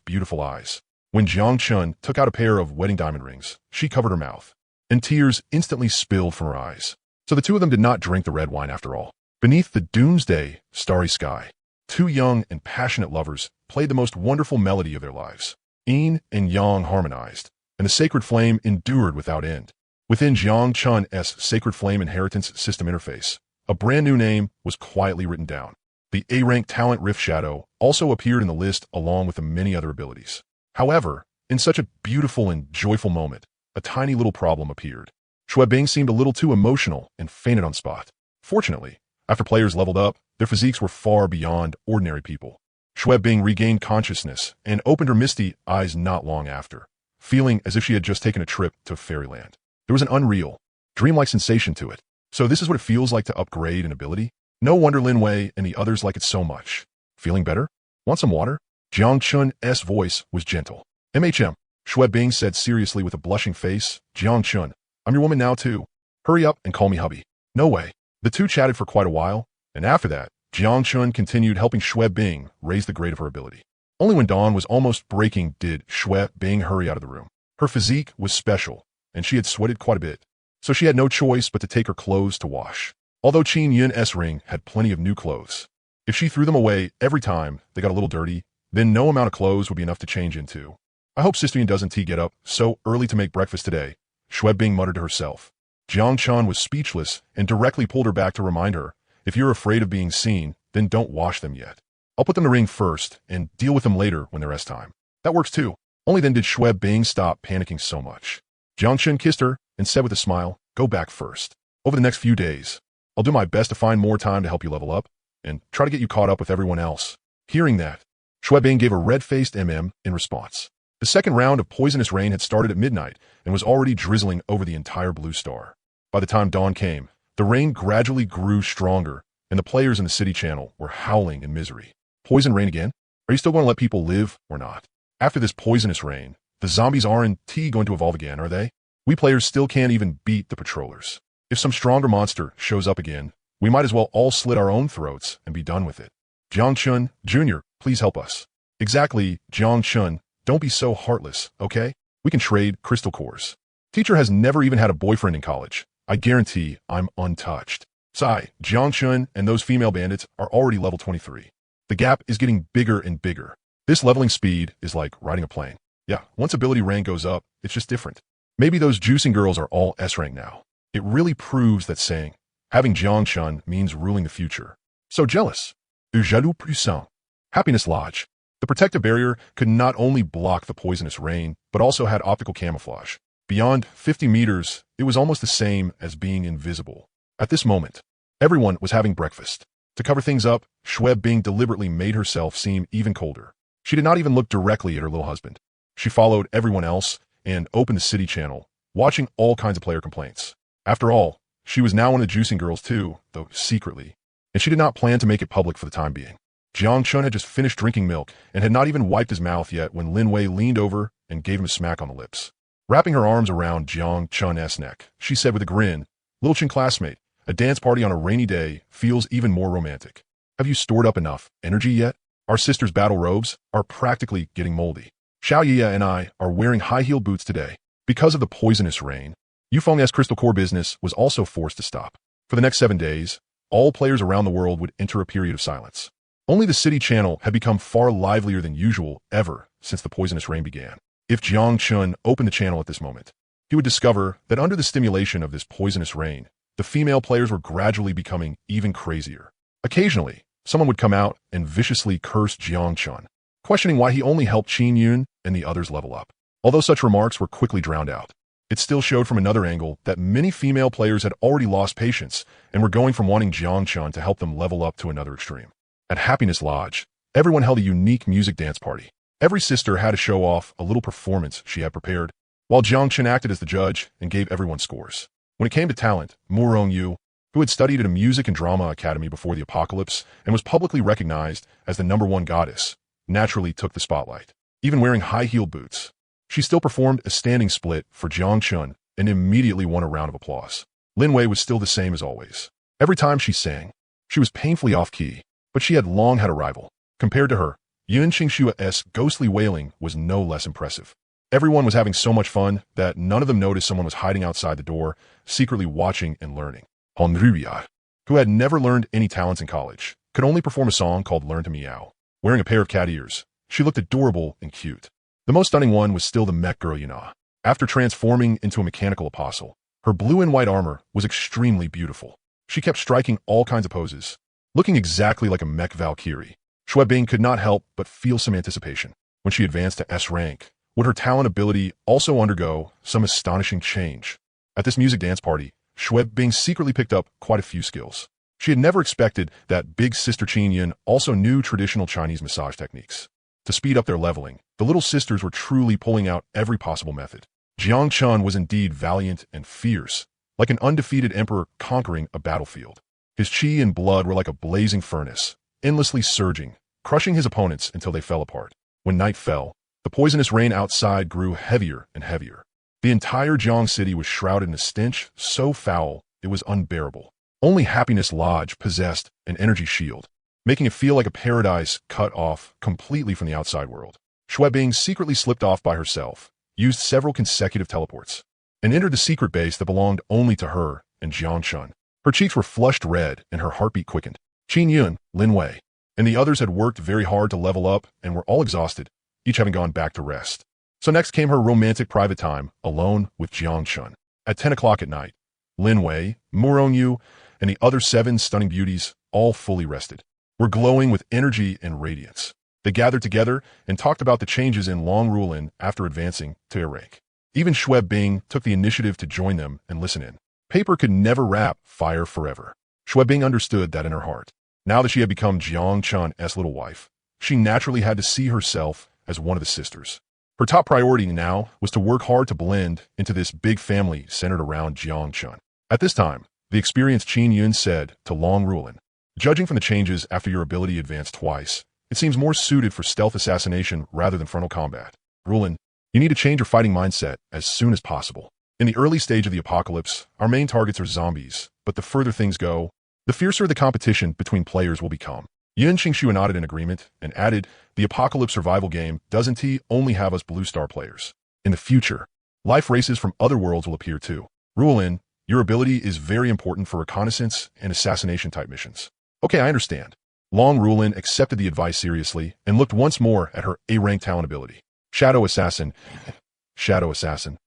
beautiful eyes. When Jiang Chun took out a pair of wedding diamond rings, she covered her mouth, and tears instantly spilled from her eyes. So the two of them did not drink the red wine after all. Beneath the doomsday starry sky, 2 young and passionate lovers played the most wonderful melody of their lives. Yin and Yang harmonized, and the sacred flame endured without end. Within Jiang Chun's Sacred Flame Inheritance System interface, a brand new name was quietly written down. The A-rank talent Rift Shadow also appeared in the list along with the many other abilities. However, in such a beautiful and joyful moment, a tiny little problem appeared. Shui Bing seemed a little too emotional and fainted on spot. Fortunately, after players leveled up, their physiques were far beyond ordinary people. Shui Bing regained consciousness and opened her misty eyes not long after, feeling as if she had just taken a trip to fairyland. There was an unreal, dreamlike sensation to it. So this is what it feels like to upgrade an ability? No wonder Lin Wei and the others like it so much. Feeling better? Want some water? Jiang Chun's voice was gentle. MHM, Xue Bing said seriously with a blushing face. Jiang Chun, I'm your woman now too. Hurry up and call me hubby. No way. The two chatted for quite a while, and after that, Jiang Chun continued helping Xue Bing raise the grade of her ability. Only when dawn was almost breaking did Xue Bing hurry out of the room. Her physique was special, and she had sweated quite a bit, so she had no choice but to take her clothes to wash. Although Qin Yun's ring had plenty of new clothes, if she threw them away every time they got a little dirty, then no amount of clothes would be enough to change into. I hope Sister Yin doesn't get up so early to make breakfast today, Xue Bing muttered to herself. Jiang Chun was speechless and directly pulled her back to remind her, if you're afraid of being seen, then don't wash them yet. I'll put them in the ring first and deal with them later when there is time. That works too. Only then did Xue Bing stop panicking so much. Jiang Chun kissed her and said with a smile, go back first. Over the next few days, I'll do my best to find more time to help you level up and try to get you caught up with everyone else. Hearing that, Xue Bing gave a red-faced in response. The second round of poisonous rain had started at midnight and was already drizzling over the entire blue star. By the time dawn came, the rain gradually grew stronger, and the players in the city channel were howling in misery. Poison rain again? Are you still going to let people live or not? After this poisonous rain, the zombies aren't going to evolve again, are they? We players still can't even beat the patrollers. If some stronger monster shows up again, we might as well all slit our own throats and be done with it. Jiang Chun, Jr., please help us. Exactly, Jiang Chun, don't be so heartless, okay? We can trade crystal cores. Teacher has never even had a boyfriend in college. I guarantee I'm untouched. Sigh, Jiang Chun and those female bandits are already level 23. The gap is getting bigger and bigger. This leveling speed is like riding a plane. Yeah, once ability rank goes up, it's just different. Maybe those juicing girls are all S rank now. It really proves that saying, having Jiang Chun means ruling the future. So jealous. Jaloux puissant. Happiness Lodge. The protective barrier could not only block the poisonous rain, but also had optical camouflage. Beyond 50 meters, it was almost the same as being invisible. At this moment, everyone was having breakfast. To cover things up, Xue Bing deliberately made herself seem even colder. She did not even look directly at her little husband. She followed everyone else and opened the city channel, watching all kinds of player complaints. After all, she was now one of the juicing girls too, though secretly, and she did not plan to make it public for the time being. Jiang Chun had just finished drinking milk and had not even wiped his mouth yet when Lin Wei leaned over and gave him a smack on the lips. Wrapping her arms around Jiang Chun's neck, she said with a grin, little Chin classmate, a dance party on a rainy day feels even more romantic. Have you stored up enough energy yet? Our sister's battle robes are practically getting moldy. Xiao Yia and I are wearing high-heeled boots today. Because of the poisonous rain, Yufeng's crystal core business was also forced to stop. For the next 7 days, all players around the world would enter a period of silence. Only the city channel had become far livelier than usual ever since the poisonous rain began. If Jiang Chun opened the channel at this moment, he would discover that under the stimulation of this poisonous rain, the female players were gradually becoming even crazier. Occasionally, someone would come out and viciously curse Jiang Chun, questioning why he only helped Qin Yun and the others level up. Although such remarks were quickly drowned out, it still showed from another angle that many female players had already lost patience and were going from wanting Jiang Chun to help them level up to another extreme. At Happiness Lodge, everyone held a unique music dance party. Every sister had to show off a little performance she had prepared, while Jiang Chun acted as the judge and gave everyone scores. When it came to talent, Mu Rongyu, who had studied at a music and drama academy before the apocalypse and was publicly recognized as the #1 goddess, naturally took the spotlight. Even wearing high-heeled boots, she still performed a standing split for Jiang Chun and immediately won a round of applause. Lin Wei was still the same as always. Every time she sang, she was painfully off-key, but she had long had a rival. Compared to her, Yun Qingshua's ghostly wailing was no less impressive. Everyone was having so much fun that none of them noticed someone was hiding outside the door, secretly watching and learning. Henriette, who had never learned any talents in college, could only perform a song called Learn to Meow. Wearing a pair of cat ears, she looked adorable and cute. The most stunning one was still the mech girl Yuna. After transforming into a mechanical apostle, her blue and white armor was extremely beautiful. She kept striking all kinds of poses, looking exactly like a mech Valkyrie. Xue Bing could not help but feel some anticipation. When she advanced to S rank, would her talent ability also undergo some astonishing change? At this music dance party, Xue Bing secretly picked up quite a few skills. She had never expected that big sister Qin Yun also knew traditional Chinese massage techniques. To speed up their leveling, the little sisters were truly pulling out every possible method. Jiang Chun was indeed valiant and fierce, like an undefeated emperor conquering a battlefield. His qi and blood were like a blazing furnace, endlessly surging, crushing his opponents until they fell apart. When night fell, The poisonous rain outside grew heavier and heavier. The entire Jiang city was shrouded in a stench so foul it was unbearable. Only Happiness Lodge possessed an energy shield, making it feel like a paradise cut off completely from the outside world. Shui Bing secretly slipped off by herself, used several consecutive teleports, and entered the secret base that belonged only to her and Jiang Chun. Her cheeks were flushed red and her heartbeat quickened. Qin Yun, Lin Wei, and the others had worked very hard to level up and were all exhausted, each having gone back to rest. So next came her romantic private time, alone with Jiang Chun. At 10 o'clock at night, Lin Wei, Murong Yu, and the other 7 stunning beauties, all fully rested, were glowing with energy and radiance. They gathered together and talked about the changes in Long Rulin after advancing to a rank. Even Shui Bing took the initiative to join them and listen in. Paper could never wrap fire forever. Shui Bing understood that in her heart. Now that she had become Jiang Chun's little wife, she naturally had to see herself as one of the sisters. Her top priority now was to work hard to blend into this big family centered around Jiang Chun. At this time, the experienced Qin Yun said to Long Rulin, "Judging from the changes after your ability advanced twice, it seems more suited for stealth assassination rather than frontal combat. Rulin, you need to change your fighting mindset as soon as possible. In the early stage of the apocalypse, our main targets are zombies, but the further things go, the fiercer the competition between players will become." Yun Qingshu nodded in agreement and added, "The apocalypse survival game doesn't only have us Blue Star players. In the future, life races from other worlds will appear too. Rulin, your ability is very important for reconnaissance and assassination type missions." "Okay, I understand." Long Rulin accepted the advice seriously and looked once more at her A-rank talent ability. Shadow Assassin,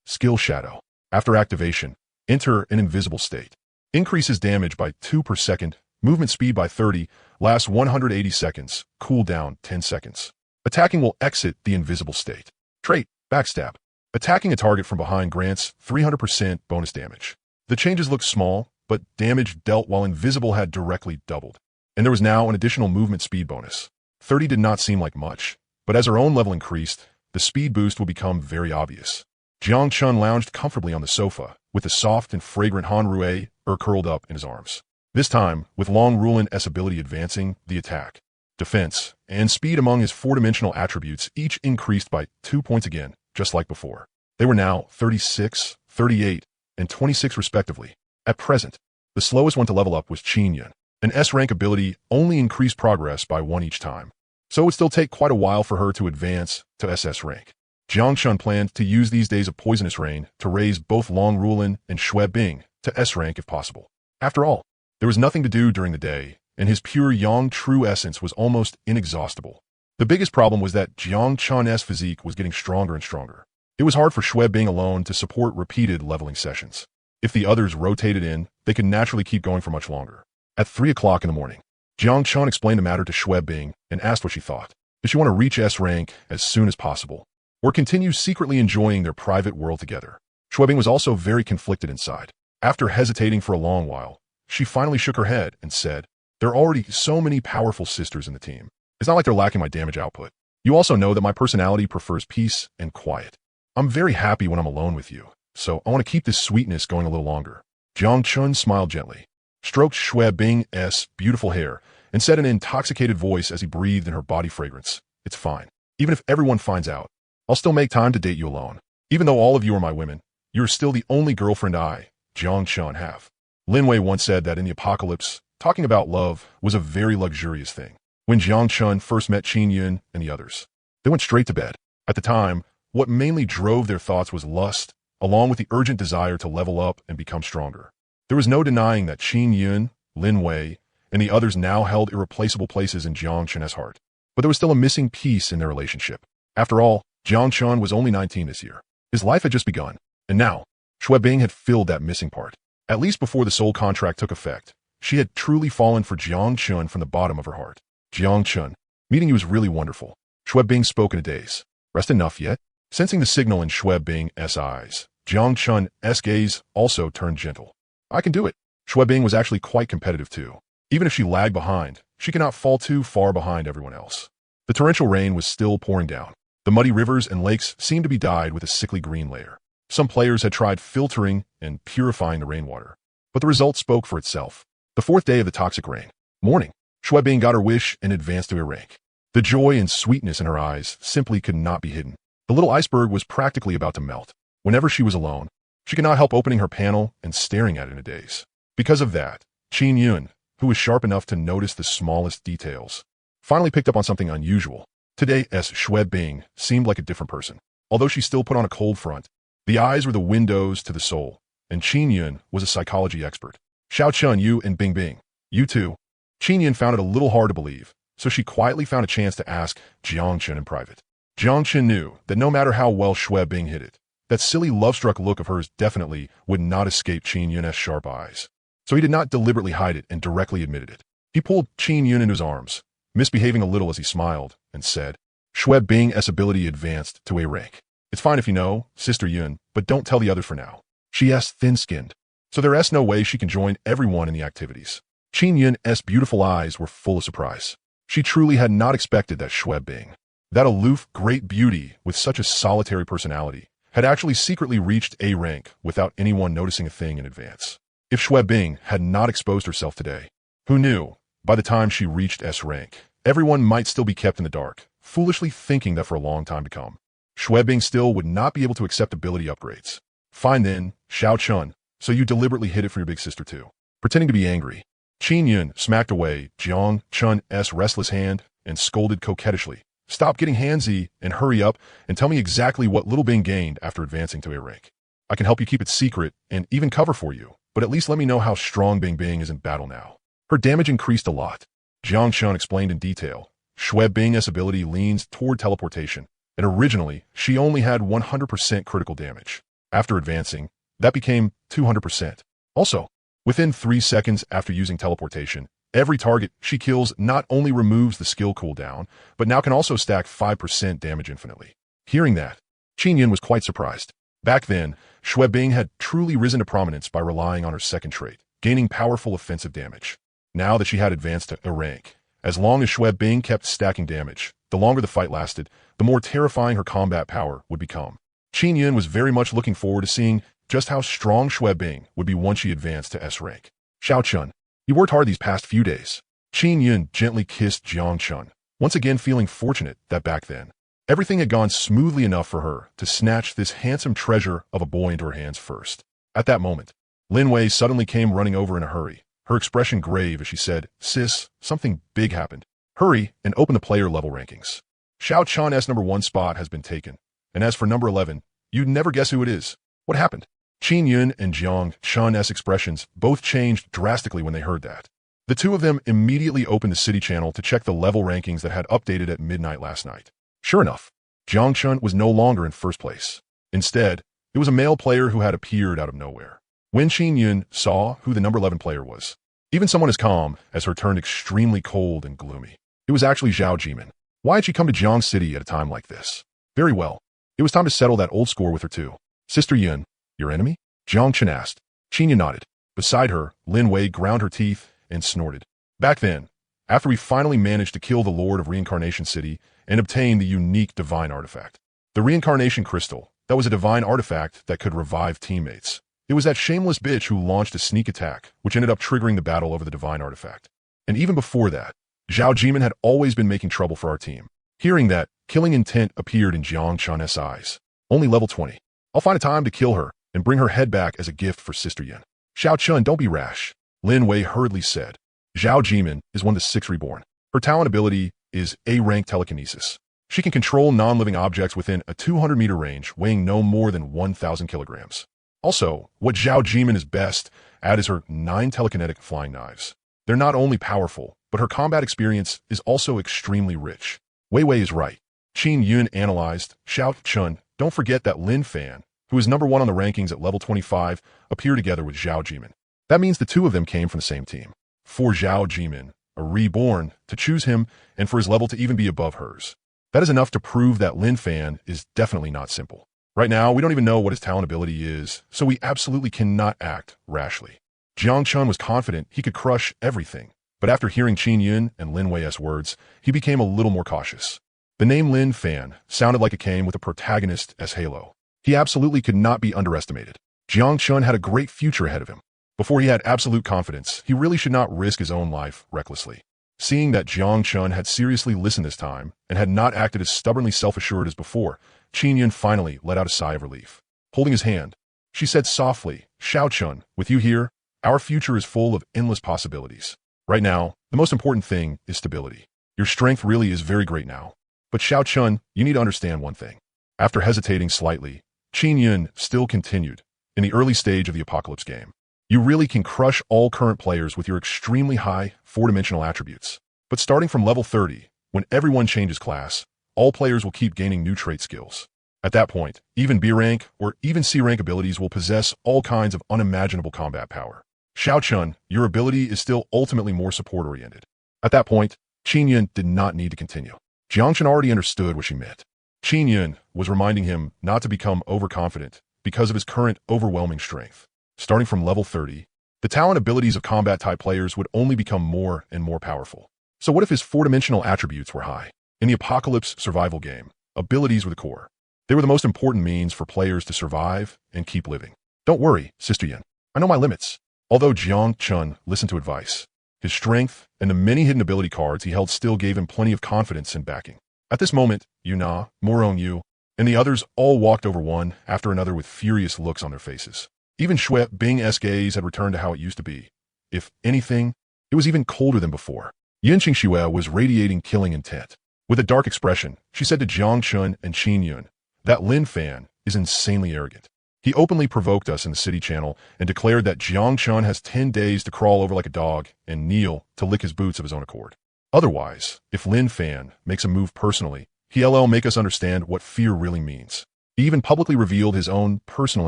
Skill Shadow. After activation, enter an invisible state. Increases damage by 2 per second, movement speed by 30, lasts 180 seconds, cooldown 10 seconds. Attacking will exit the invisible state. Trait, Backstab. Attacking a target from behind grants 300% bonus damage. The changes looked small, but damage dealt while invisible had directly doubled. And there was now an additional movement speed bonus. 30 did not seem like much, but as her own level increased, the speed boost would become very obvious. Jiang Chun lounged comfortably on the sofa, with the soft and fragrant Han Rui curled up in his arms. This time, with Long Rulin's ability advancing, the attack, defense, and speed among his 4-dimensional attributes each increased by 2 points again, just like before. They were now 36, 38, and 26 respectively. At present, the slowest one to level up was Qin Yun. An S-rank ability only increased progress by 1 each time, so it would still take quite a while for her to advance to SS rank. Jiang Chun planned to use these days of poisonous rain to raise both Long Rulin and Shui Bing to S rank if possible. After all, there was nothing to do during the day, and his pure Yang true essence was almost inexhaustible. The biggest problem was that Jiang Chun's physique was getting stronger and stronger. It was hard for Shui Bing alone to support repeated leveling sessions. If the others rotated in, they could naturally keep going for much longer. At 3 o'clock in the morning, Jiang Chun explained the matter to Shui Bing and asked what she thought. Did she want to reach S rank as soon as possible, or continue secretly enjoying their private world together? Shui Bing was also very conflicted inside. After hesitating for a long while, she finally shook her head and said, "There are already so many powerful sisters in the team. It's not like they're lacking my damage output. You also know that my personality prefers peace and quiet. I'm very happy when I'm alone with you, so I want to keep this sweetness going a little longer." Jiang Chun smiled gently, stroked Shui Bing's beautiful hair, and said in an intoxicated voice as he breathed in her body fragrance, "It's fine. Even if everyone finds out, I'll still make time to date you alone. Even though all of you are my women, you're still the only girlfriend I, Jiang Chun, have." Lin Wei once said that in the apocalypse, talking about love was a very luxurious thing. When Jiang Chun first met Qin Yun and the others, they went straight to bed. At the time, what mainly drove their thoughts was lust, along with the urgent desire to level up and become stronger. There was no denying that Qin Yun, Lin Wei, and the others now held irreplaceable places in Jiang Chun's heart. But there was still a missing piece in their relationship. After all, Jiang Chun was only 19 this year. His life had just begun, and now, Shui Bing had filled that missing part. At least before the soul contract took effect, she had truly fallen for Jiang Chun from the bottom of her heart. "Jiang Chun, meeting you was really wonderful." Shui Bing spoke in a daze. "Rest enough yet?" Sensing the signal in Shui Bing's eyes, Jiang Chun's gaze also turned gentle. "I can do it." Shui Bing was actually quite competitive too. Even if she lagged behind, she could not fall too far behind everyone else. The torrential rain was still pouring down. The muddy rivers and lakes seemed to be dyed with a sickly green layer. Some players had tried filtering and purifying the rainwater, but the result spoke for itself. The 4th day of the toxic rain. Morning. Shui Bing got her wish and advanced to her rank. The joy and sweetness in her eyes simply could not be hidden. The little iceberg was practically about to melt. Whenever she was alone, she could not help opening her panel and staring at it in a daze. Because of that, Qin Yun, who was sharp enough to notice the smallest details, finally picked up on something unusual. Today's Xue Bing seemed like a different person. Although she still put on a cold front, the eyes were the windows to the soul, and Qin Yun was a psychology expert. Xiao Chun, you and Bing Bing, you too. Qin Yun found it a little hard to believe, so she quietly found a chance to ask Jiang Chen in private. Jiang Chen knew that no matter how well Xue Bing hid it, that silly love-struck look of hers definitely would not escape Qin Yun's sharp eyes. So he did not deliberately hide it and directly admitted it. He pulled Qin Yun into his arms, misbehaving a little as he smiled, and said, Xue Bing's ability advanced to A rank. It's fine if you know, Sister Yun, but don't tell the others for now. She is thin-skinned, so there's no way she can join everyone in the activities. Qin Yun's beautiful eyes were full of surprise. She truly had not expected that Xue Bing, that aloof, great beauty with such a solitary personality, had actually secretly reached A rank without anyone noticing a thing in advance. If Xue Bing had not exposed herself today, who knew, by the time she reached S rank, everyone might still be kept in the dark, foolishly thinking that for a long time to come, Xue Bing still would not be able to accept ability upgrades. Fine then, Xiao Chun, so you deliberately hid it from your big sister too. Pretending to be angry, Qin Yun smacked away Jiang Chun's restless hand and scolded coquettishly, Stop getting handsy and hurry up and tell me exactly what little Bing gained after advancing to A rank. I can help you keep it secret and even cover for you, but at least let me know how strong Bing Bing is in battle now. Her damage increased a lot. Jiang Chun explained in detail. Xue Bing's ability leans toward teleportation, and originally, she only had 100% critical damage. After advancing, that became 200%. Also, within 3 seconds after using teleportation, every target she kills not only removes the skill cooldown, but now can also stack 5% damage infinitely. Hearing that, Qin Yun was quite surprised. Back then, Xue Bing had truly risen to prominence by relying on her second trait, gaining powerful offensive damage. Now that she had advanced to A rank, as long as Xue Bing kept stacking damage, the longer the fight lasted, the more terrifying her combat power would become. Qin Yun was very much looking forward to seeing just how strong Xue Bing would be once she advanced to S rank. Xiao Chun, you worked hard these past few days. Qin Yun gently kissed Jiang Chun, once again feeling fortunate that back then, everything had gone smoothly enough for her to snatch this handsome treasure of a boy into her hands first. At that moment, Lin Wei suddenly came running over in a hurry, her expression grave as she said, Sis, something big happened. Hurry and open the player level rankings. Xiao Chun's number 1 spot has been taken, and as for number 11, you'd never guess who it is. What happened? Qin Yun and Jiang Chun's expressions both changed drastically when they heard that. The two of them immediately opened the city channel to check the level rankings that had updated at midnight last night. Sure enough, Jiang Chun was no longer in first place. Instead, it was a male player who had appeared out of nowhere. When Qin Yun saw who the number 11 player was, even someone as calm as her turned extremely cold and gloomy. It was actually Zhao Jimin. Why had she come to Jiang City at a time like this? Very well. It was time to settle that old score with her too. Sister Yun, your enemy? Jiang Chen asked. Qin Yun nodded. Beside her, Lin Wei ground her teeth and snorted. Back then, after we finally managed to kill the Lord of Reincarnation City and obtain the unique divine artifact. The Reincarnation Crystal, that was a divine artifact that could revive teammates. It was that shameless bitch who launched a sneak attack, which ended up triggering the battle over the divine artifact. And even before that, Zhao Jimin had always been making trouble for our team. Hearing that, killing intent appeared in Jiang Chun's eyes. Only level 20. I'll find a time to kill her and bring her head back as a gift for Sister Yun. Xiao Chun, don't be rash. Lin Wei hurriedly said. Zhao Jimin is one of the 6 reborn. Her talent ability is A-rank telekinesis. She can control non-living objects within a 200-meter range, weighing no more than 1,000 kilograms. Also, what Zhao Jimin is best at is her 9 telekinetic flying knives. They're not only powerful, but her combat experience is also extremely rich. Wei Wei is right. Qin Yun analyzed. Xiao Chun, don't forget that Lin Fan, who is number 1 on the rankings at level 25, appear together with Zhao Jimin. That means the two of them came from the same team. For Zhao Jimin, a reborn, to choose him and for his level to even be above hers. That is enough to prove that Lin Fan is definitely not simple. Right now, we don't even know what his talent ability is, so we absolutely cannot act rashly. Jiang Chun was confident he could crush everything, but after hearing Qin Yun and Lin Wei's words, he became a little more cautious. The name Lin Fan sounded like it came with a protagonist as Halo. He absolutely could not be underestimated. Jiang Chun had a great future ahead of him. Before he had absolute confidence, he really should not risk his own life recklessly. Seeing that Jiang Chun had seriously listened this time and had not acted as stubbornly self-assured as before, Qin Yun finally let out a sigh of relief. Holding his hand, she said softly, Xiao Chun, with you here, our future is full of endless possibilities. Right now, the most important thing is stability. Your strength really is very great now. But Xiao Chun, you need to understand one thing. After hesitating slightly, Qin Yun still continued. In the early stage of the Apocalypse game, you really can crush all current players with your extremely high, four-dimensional attributes. But starting from level 30, when everyone changes class, all players will keep gaining new trait skills. At that point, even B rank or even C rank abilities will possess all kinds of unimaginable combat power. Xiao Chun, your ability is still ultimately more support-oriented. At that point, Qin Yun did not need to continue. Jiang Chun already understood what she meant. Qin Yun was reminding him not to become overconfident because of his current overwhelming strength. Starting from level 30, the talent abilities of combat-type players would only become more and more powerful. So what if his four-dimensional attributes were high? In the Apocalypse survival game, abilities were the core. They were the most important means for players to survive and keep living. Don't worry, Sister Yin. I know my limits. Although Jiang Chun listened to advice, his strength and the many hidden ability cards he held still gave him plenty of confidence and backing. At this moment, Yuna, Morong Yu, and the others all walked over one after another with furious looks on their faces. Even Shui Bing's gaze had returned to how it used to be. If anything, it was even colder than before. Yin Qingxue was radiating killing intent. With a dark expression, she said to Jiang Chun and Qin Yun, that Lin Fan is insanely arrogant. He openly provoked us in the city channel and declared that Jiang Chun has 10 days to crawl over like a dog and kneel to lick his boots of his own accord. Otherwise, if Lin Fan makes a move personally, he'll make us understand what fear really means. He even publicly revealed his own personal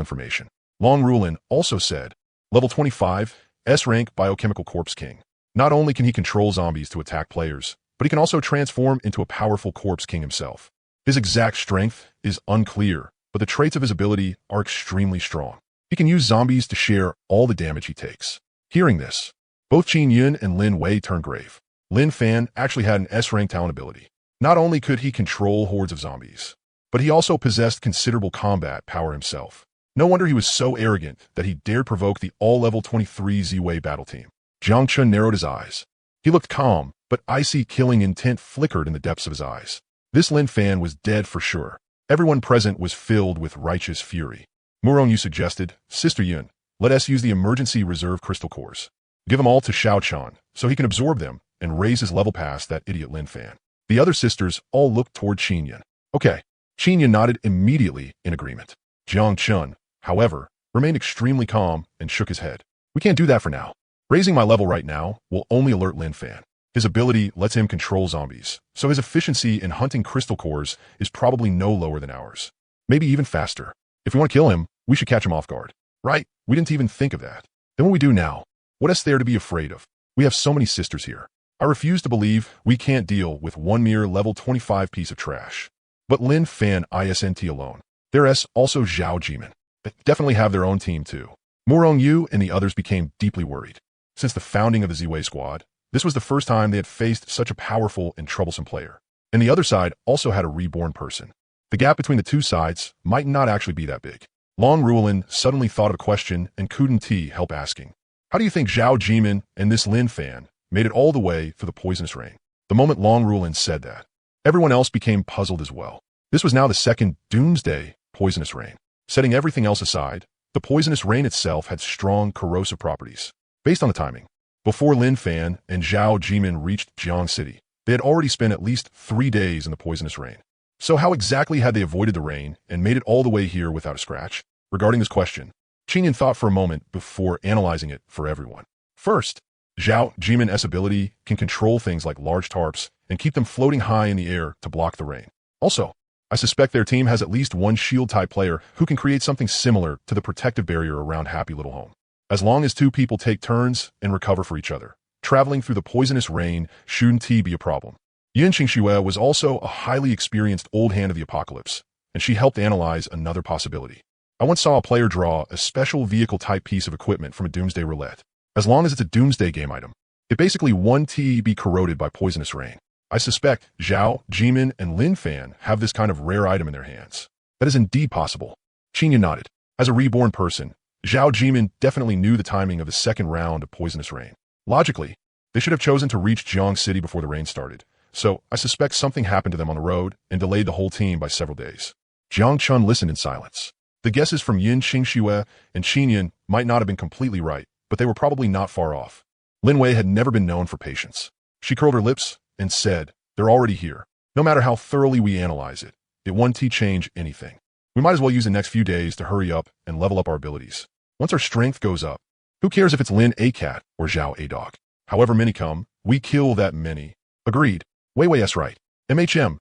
information. Long Rulin also said, level 25, S-rank biochemical corpse king. Not only can he control zombies to attack players, but he can also transform into a powerful corpse king himself. His exact strength is unclear, but the traits of his ability are extremely strong. He can use zombies to share all the damage he takes. Hearing this, both Qin Yun and Lin Wei turned grave. Lin Fan actually had an S-rank talent ability. Not only could he control hordes of zombies, but he also possessed considerable combat power himself. No wonder he was so arrogant that he dared provoke the all-level 23 Z-Wei battle team. Jiang Chun narrowed his eyes. He looked calm, but icy killing intent flickered in the depths of his eyes. This Lin Fan was dead for sure. Everyone present was filled with righteous fury. Murong Yu suggested, Sister Yun, let us use the emergency reserve crystal cores. Give them all to Xiao Chun, so he can absorb them and raise his level past that idiot Lin Fan. The other sisters all looked toward Qin Yun. Okay. Qin Yun nodded immediately in agreement. Jiang Chun, however, remained extremely calm and shook his head. We can't do that for now. Raising my level right now will only alert Lin Fan. His ability lets him control zombies, so his efficiency in hunting crystal cores is probably no lower than ours. Maybe even faster. If we want to kill him, we should catch him off guard. Right? We didn't even think of that. Then what we do now? What is there to be afraid of? We have so many sisters here. I refuse to believe we can't deal with one mere level 25 piece of trash. But Lin Fan isn't alone. There's also Zhao Jimin. They definitely have their own team too. Murong Yu and the others became deeply worried. Since the founding of the Z-Wei squad, this was the first time they had faced such a powerful and troublesome player. And the other side also had a reborn person. The gap between the two sides might not actually be that big. Long Rulin suddenly thought of a question and couldn't help asking. How do you think Zhao Jimin and this Lin Fan made it all the way through the poisonous rain? The moment Long Rulin said that, everyone else became puzzled as well. This was now the second doomsday poisonous rain. Setting everything else aside, the poisonous rain itself had strong corrosive properties. Based on the timing, before Lin Fan and Zhao Jimin reached Jiang City, they had already spent at least 3 days in the poisonous rain. So how exactly had they avoided the rain and made it all the way here without a scratch? Regarding this question, Qin Yun thought for a moment before analyzing it for everyone. First, Zhao Jimin's ability can control things like large tarps and keep them floating high in the air to block the rain. Also, I suspect their team has at least one shield-type player who can create something similar to the protective barrier around Happy Little Home. As long as 2 people take turns and recover for each other, traveling through the poisonous rain shouldn't be a problem. Yin Qingxue was also a highly experienced old hand of the apocalypse, and she helped analyze another possibility. I once saw a player draw a special vehicle-type piece of equipment from a Doomsday Roulette. As long as it's a Doomsday game item, it basically won't be corroded by poisonous rain. I suspect Zhao, Jimin, and Lin Fan have this kind of rare item in their hands. That is indeed possible. Qin Yun nodded. As a reborn person, Zhao Jimin definitely knew the timing of the second round of poisonous rain. Logically, they should have chosen to reach Jiang City before the rain started, so I suspect something happened to them on the road and delayed the whole team by several days. Jiang Chun listened in silence. The guesses from Yin Qingxue and Qin Yin might not have been completely right, but they were probably not far off. Lin Wei had never been known for patience. She curled her lips and said, "They're already here. No matter how thoroughly we analyze it, it won't change anything. We might as well use the next few days to hurry up and level up our abilities. Once our strength goes up, who cares if it's Lin a cat or Zhao a dog? However many come, we kill that many." Agreed. Wei Wei's right. MHM.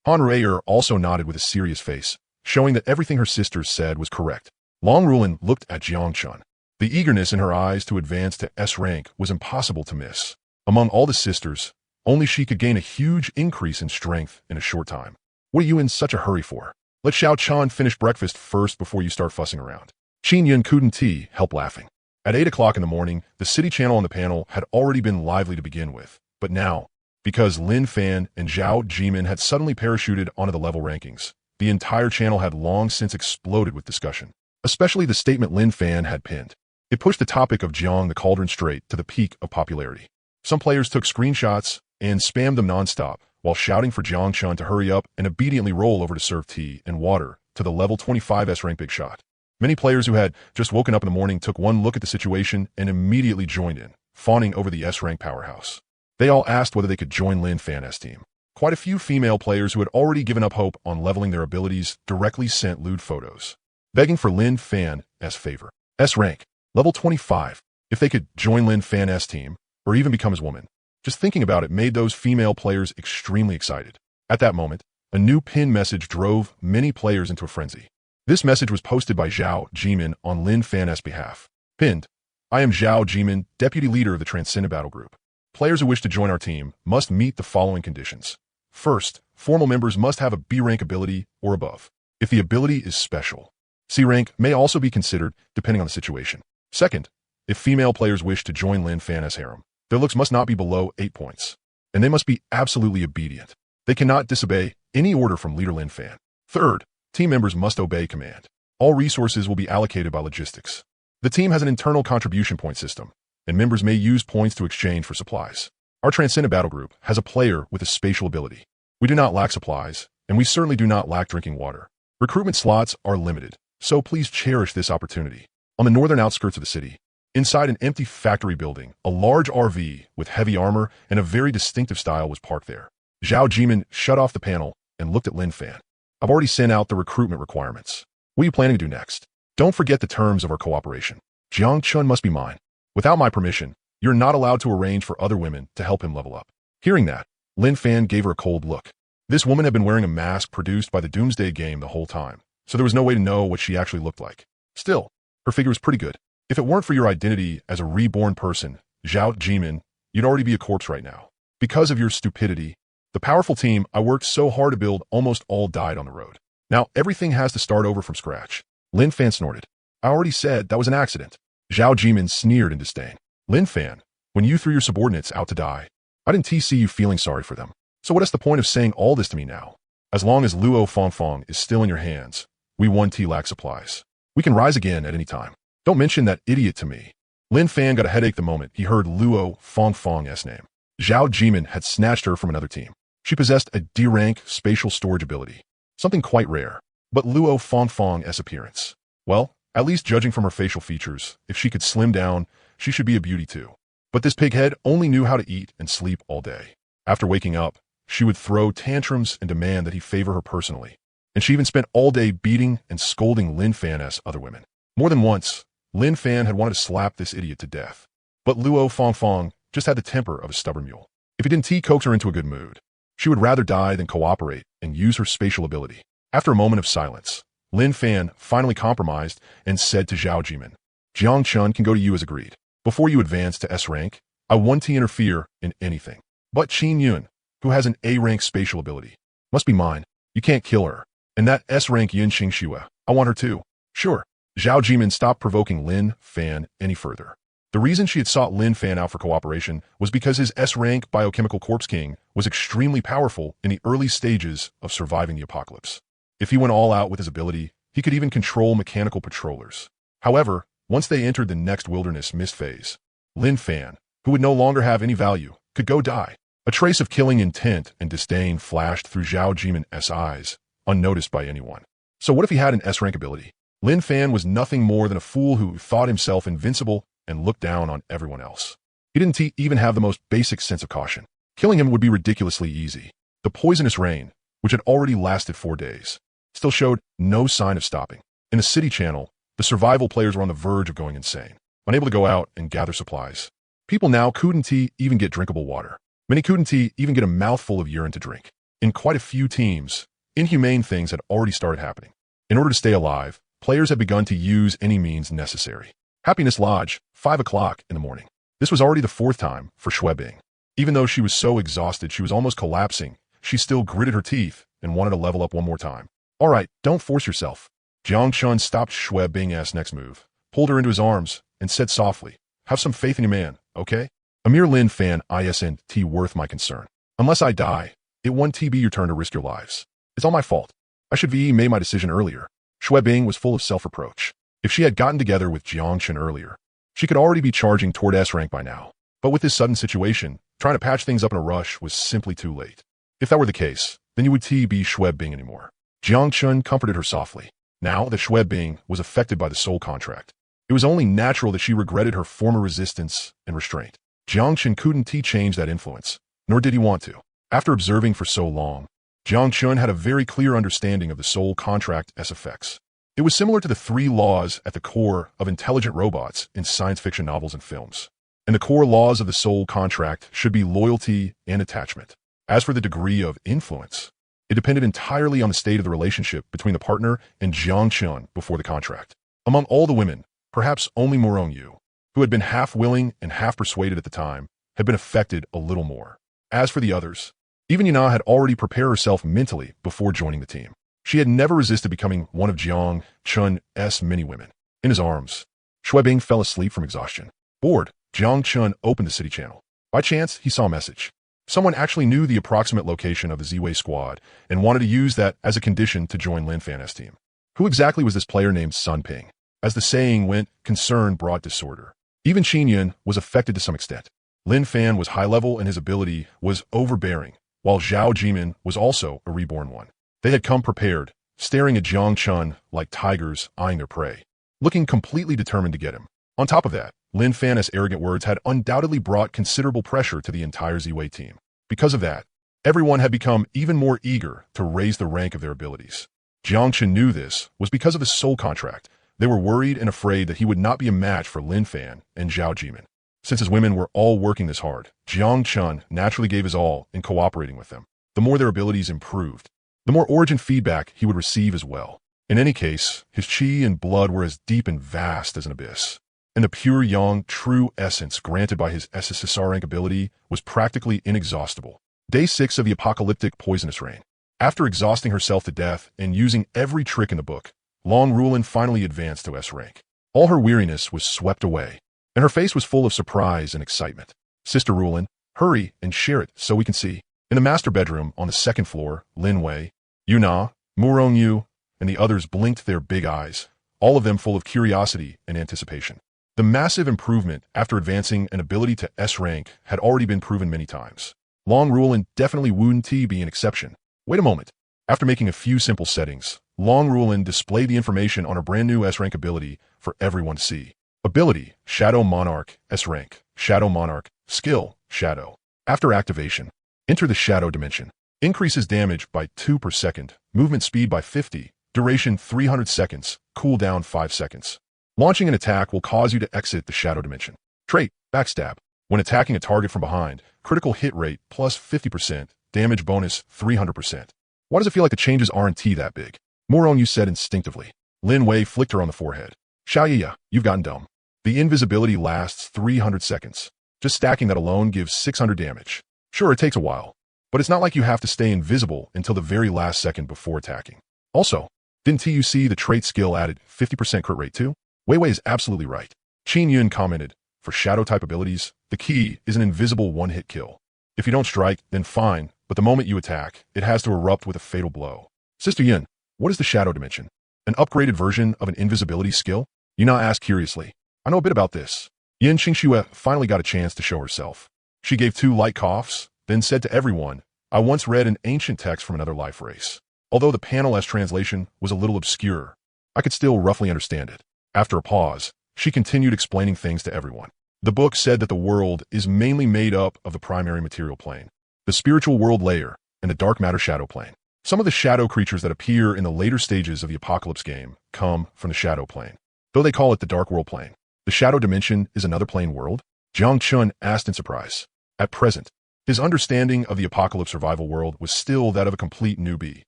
Han Ruier also nodded with a serious face, showing that everything her sisters said was correct. Long Rulan looked at Jiang Chun. The eagerness in her eyes to advance to S rank was impossible to miss. Among all the sisters, only she could gain a huge increase in strength in a short time. What are you in such a hurry for? Let Xiao Chan finish breakfast first before you start fussing around. Qin Yun couldn't help laughing. At 8 o'clock in the morning, the city channel on the panel had already been lively to begin with. But now, because Lin Fan and Zhao Jimin had suddenly parachuted onto the level rankings, the entire channel had long since exploded with discussion. Especially the statement Lin Fan had pinned. It pushed the topic of Jiang the Cauldron straight to the peak of popularity. Some players took screenshots and spammed them nonstop, while shouting for Jiang Chun to hurry up and obediently roll over to serve tea and water to the level 25 S-rank big shot. Many players who had just woken up in the morning took one look at the situation and immediately joined in, fawning over the S-rank powerhouse. They all asked whether they could join Lin Fan's team. Quite a few female players who had already given up hope on leveling their abilities directly sent lewd photos, begging for Lin Fan's favor. S-rank, level 25, if they could join Lin Fan's team, or even become his woman. Just thinking about it made those female players extremely excited. At that moment, a new pin message drove many players into a frenzy. This message was posted by Zhao Jimin on Lin Fan's behalf. Pinned, "I am Zhao Jimin, deputy leader of the Transcendent Battle Group. Players who wish to join our team must meet the following conditions. First, formal members must have a B rank ability or above. If the ability is special, C rank may also be considered depending on the situation. Second, if female players wish to join Lin Fan's harem, their looks must not be below 8 points, and they must be absolutely obedient. They cannot disobey any order from leader Lin Fan. Third, team members must obey command. All resources will be allocated by logistics. The team has an internal contribution point system, and members may use points to exchange for supplies. Our Transcendent Battle Group has a player with a spatial ability. We do not lack supplies, and we certainly do not lack drinking water. Recruitment slots are limited, so please cherish this opportunity." On the northern outskirts of the city, inside an empty factory building, a large RV with heavy armor and a very distinctive style was parked there. Zhao Jimin shut off the panel and looked at Lin Fan. "I've already sent out the recruitment requirements. What are you planning to do next? Don't forget the terms of our cooperation. Jiang Chun must be mine. Without my permission, you're not allowed to arrange for other women to help him level up." Hearing that, Lin Fan gave her a cold look. This woman had been wearing a mask produced by the Doomsday game the whole time, so there was no way to know what she actually looked like. Still, her figure was pretty good. If it weren't for your identity as a reborn person, Zhao Jimin, you'd already be a corpse right now. Because of your stupidity, the powerful team I worked so hard to build almost all died on the road. Now everything has to start over from scratch. Lin Fan snorted. "I already said that was an accident." Zhao Jimin sneered in disdain. "Lin Fan, when you threw your subordinates out to die, I didn't see you feeling sorry for them. So what is the point of saying all this to me now? As long as Luo Fongfong is still in your hands, we lack supplies. We can rise again at any time. Don't mention that idiot to me." Lin Fan got a headache the moment he heard Luo Fongfong's name. Zhao Jimin had snatched her from another team. She possessed a D-rank spatial storage ability, something quite rare. But Luo Fongfong's appearance, well, at least judging from her facial features, if she could slim down, she should be a beauty too. But this pighead only knew how to eat and sleep all day. After waking up, she would throw tantrums and demand that he favor her personally. And she even spent all day beating and scolding Lin Fan's other women. More than once, Lin Fan had wanted to slap this idiot to death. But Luo Fongfong just had the temper of a stubborn mule. If he didn't coax her into a good mood, she would rather die than cooperate and use her spatial ability. After a moment of silence, Lin Fan finally compromised and said to Zhao Jimin, "Jiang Chun can go to you as agreed. Before you advance to S rank, I won't interfere in anything. But Qin Yun, who has an A rank spatial ability, must be mine. You can't kill her. And that S rank Yin Qingxue, I want her too." Sure. Zhao Jimin stopped provoking Lin Fan any further. The reason she had sought Lin Fan out for cooperation was because his S-rank biochemical corpse king was extremely powerful in the early stages of surviving the apocalypse. If he went all out with his ability, he could even control mechanical patrollers. However, once they entered the next wilderness mist phase, Lin Fan, who would no longer have any value, could go die. A trace of killing intent and disdain flashed through Zhao Jimin's eyes unnoticed by anyone. So what if he had an S-rank ability? Lin Fan was nothing more than a fool who thought himself invincible and looked down on everyone else. He didn't even have the most basic sense of caution. Killing him would be ridiculously easy. The poisonous rain, which had already lasted 4 days, still showed no sign of stopping. In the city channel, the survival players were on the verge of going insane, unable to go out and gather supplies. People now couldn't even get drinkable water. Many couldn't even get a mouthful of urine to drink. In quite a few teams, inhumane things had already started happening. In order to stay alive, players had begun to use any means necessary. Happiness Lodge, 5 o'clock in the morning. This was already the 4th time for Shui Bing. Even though she was so exhausted she was almost collapsing, she still gritted her teeth and wanted to level up one more time. All right, don't force yourself. Jiang Chun stopped Shui Bing's next move, pulled her into his arms, and said softly, "Have some faith in your man, okay? A mere Lin Fan isn't worth my concern. Unless I die, it won't be your turn to risk your lives. It's all my fault. I should have made my decision earlier." Shui Bing was full of self-reproach. If she had gotten together with Jiang Chun earlier, she could already be charging toward S-rank by now. But with this sudden situation, trying to patch things up in a rush was simply too late. If that were the case, then you would be Shui Bing anymore. Jiang Chun comforted her softly. Now that Shui Bing was affected by the soul contract, it was only natural that she regretted her former resistance and restraint. Jiang Chun couldn't change that influence, nor did he want to. After observing for so long, Jiang Chun had a very clear understanding of the soul contract's effects. It was similar to the 3 laws at the core of intelligent robots in science fiction novels and films. And the core laws of the soul contract should be loyalty and attachment. As for the degree of influence, it depended entirely on the state of the relationship between the partner and Jiang Chun before the contract. Among all the women, perhaps only Murong Yu, who had been half willing and half persuaded at the time, had been affected a little more. As for the others, even Yana had already prepared herself mentally before joining the team. She had never resisted becoming one of Jiang Chun's many women. In his arms, Shui Bing fell asleep from exhaustion. Bored, Jiang Chun opened the city channel. By chance, he saw a message. Someone actually knew the approximate location of the Z-Wei squad and wanted to use that as a condition to join Lin Fan's team. Who exactly was this player named Sun Ping? As the saying went, concern brought disorder. Even Qin Yun was affected to some extent. Lin Fan was high level and his ability was overbearing, while Zhao Jimin was also a reborn one. They had come prepared, staring at Jiang Chun like tigers eyeing their prey, looking completely determined to get him. On top of that, Lin Fan's arrogant words had undoubtedly brought considerable pressure to the entire Z-Wei team. Because of that, everyone had become even more eager to raise the rank of their abilities. Jiang Chun knew this was because of his soul contract. They were worried and afraid that he would not be a match for Lin Fan and Zhao Jimin. Since his women were all working this hard, Jiang Chun naturally gave his all in cooperating with them. The more their abilities improved, the more origin feedback he would receive as well. In any case, his chi and blood were as deep and vast as an abyss, and the pure yang true essence granted by his SSSR rank ability was practically inexhaustible. Day 6 of the apocalyptic poisonous rain. After exhausting herself to death and using every trick in the book, Long Rulin finally advanced to S rank. All her weariness was swept away, and her face was full of surprise and excitement. "Sister Rulin, hurry and share it so we can see." In the master bedroom on the 2nd floor, Lin Wei, Yuna, Murong Yu, and the others blinked their big eyes, all of them full of curiosity and anticipation. The massive improvement after advancing an ability to S rank had already been proven many times. Long Rulin definitely wouldn't be an exception. Wait a moment. After making a few simple settings, Long Rulin displayed the information on her brand new S rank ability for everyone to see. Ability, Shadow Monarch, S rank, Shadow Monarch, Skill, Shadow. After activation, enter the Shadow Dimension. Increases damage by 2 per second, movement speed by 50, duration 300 seconds, cooldown 5 seconds. Launching an attack will cause you to exit the Shadow Dimension. Trait, Backstab. When attacking a target from behind, critical hit rate plus 50%, damage bonus 300%. Why does it feel like the changes aren't that big? Murong Yu said instinctively. Lin Wei flicked her on the forehead. Xiaoya, you've gotten dumb. The invisibility lasts 300 seconds. Just stacking that alone gives 600 damage. Sure, it takes a while, but it's not like you have to stay invisible until the very last second before attacking. Also, didn't you see the trait skill added 50% crit rate too? Wei Wei is absolutely right. Qin Yun commented, for shadow-type abilities, the key is an invisible one-hit kill. If you don't strike, then fine, but the moment you attack, it has to erupt with a fatal blow. Sister Yun, what is the Shadow Dimension? An upgraded version of an invisibility skill? Yuna asked curiously. I know a bit about this. Yin Qingxue finally got a chance to show herself. She gave 2 light coughs, then said to everyone, I once read an ancient text from another life race. Although the Panel S translation was a little obscure, I could still roughly understand it. After a pause, she continued explaining things to everyone. The book said that the world is mainly made up of the primary material plane, the spiritual world layer, and the dark matter shadow plane. Some of the shadow creatures that appear in the later stages of the Apocalypse game come from the shadow plane, though they call it the dark world plane. The shadow dimension is another plane world? Jiang Chun asked in surprise. At present, his understanding of the Apocalypse survival world was still that of a complete newbie.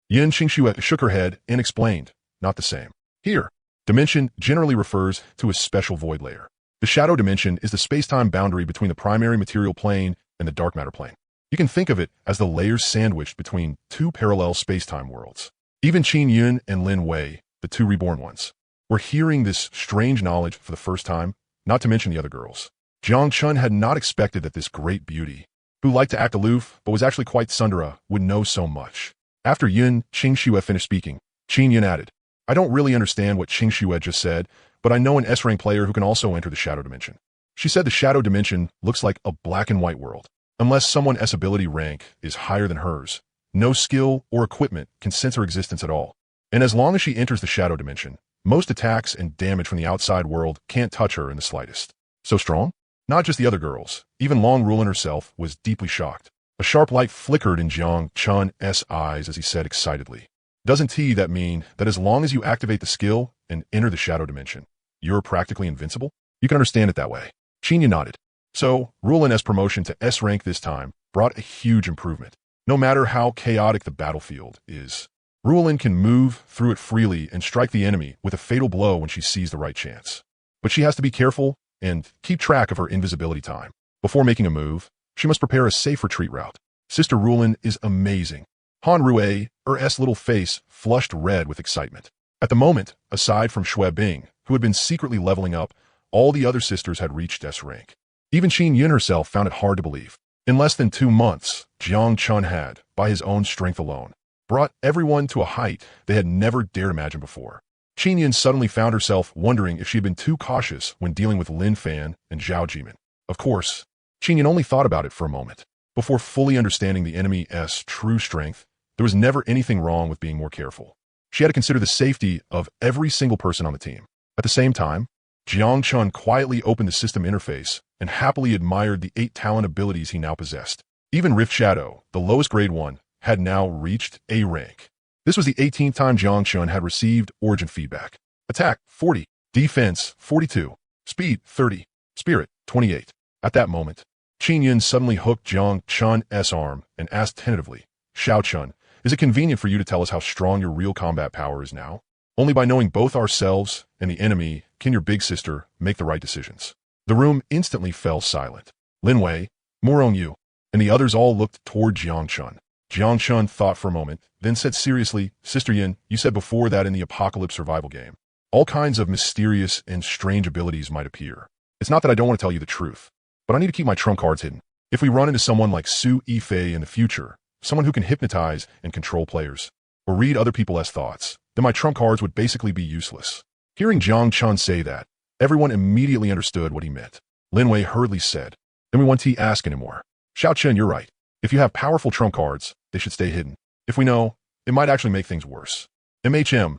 Yin Qingxue shook her head and explained, not the same. Here, dimension generally refers to a special void layer. The shadow dimension is the space-time boundary between the primary material plane and the dark matter plane. You can think of it as the layers sandwiched between two parallel space-time worlds. Even Qin Yun and Lin Wei, the two reborn ones, were hearing this strange knowledge for the first time, not to mention the other girls. Jiang Chun had not expected that this great beauty, who liked to act aloof but was actually quite tsundere, would know so much. After Yin Qingxue finished speaking, Qin Yun added, I don't really understand what Qingxue just said, but I know an S-rank player who can also enter the shadow dimension. She said the shadow dimension looks like a black and white world. Unless someone's S ability rank is higher than hers, no skill or equipment can sense her existence at all. And as long as she enters the shadow dimension, most attacks and damage from the outside world can't touch her in the slightest. So strong? Not just the other girls, even Long Rulin herself was deeply shocked. A sharp light flickered in Jiang Chun's eyes as he said excitedly, Doesn't that mean that as long as you activate the skill and enter the shadow dimension, you're practically invincible? You can understand it that way. Qinya nodded. So, Rulin's promotion to S rank this time brought a huge improvement. No matter how chaotic the battlefield is, Rulin can move through it freely and strike the enemy with a fatal blow when she sees the right chance. But she has to be careful and keep track of her invisibility time. Before making a move, she must prepare a safe retreat route. Sister Rulin is amazing. Han Rui, her little face flushed red with excitement. At the moment, aside from Xue Bing, who had been secretly leveling up, all the other sisters had reached S rank. Even Qin Yun herself found it hard to believe. In less than 2 months, Jiang Chun had, by his own strength alone, brought everyone to a height they had never dared imagine before. Qin Yun suddenly found herself wondering if she had been too cautious when dealing with Lin Fan and Zhao Jimin. Of course, Qin Yun only thought about it for a moment. Before fully understanding the enemy's true strength, there was never anything wrong with being more careful. She had to consider the safety of every single person on the team. At the same time, Jiang Chun quietly opened the system interface and happily admired the 8 talent abilities he now possessed. Even Rift Shadow, the lowest grade one, had now reached A rank. This was the 18th time Jiang Chun had received origin feedback. Attack, 40. Defense, 42. Speed, 30. Spirit, 28. At that moment, Qin Yun suddenly hooked Jiang Chun's arm and asked tentatively, Xiao Chun, is it convenient for you to tell us how strong your real combat power is now? Only by knowing both ourselves and the enemy can your big sister make the right decisions. The room instantly fell silent. Lin Wei, Morong Yu, and the others all looked toward Jiang Chun. Jiang Chun thought for a moment, then said seriously, Sister Yin, you said before that in the Apocalypse survival game, all kinds of mysterious and strange abilities might appear. It's not that I don't want to tell you the truth, but I need to keep my trump cards hidden. If we run into someone like Su Yifei in the future, someone who can hypnotize and control players, or read other people's thoughts, then my trump cards would basically be useless. Hearing Jiang Chun say that, everyone immediately understood what he meant. Lin Wei hurriedly said, Then we won't ask anymore. Xiao Chen, you're right. If you have powerful trump cards, they should stay hidden. If we know, it might actually make things worse. MHM,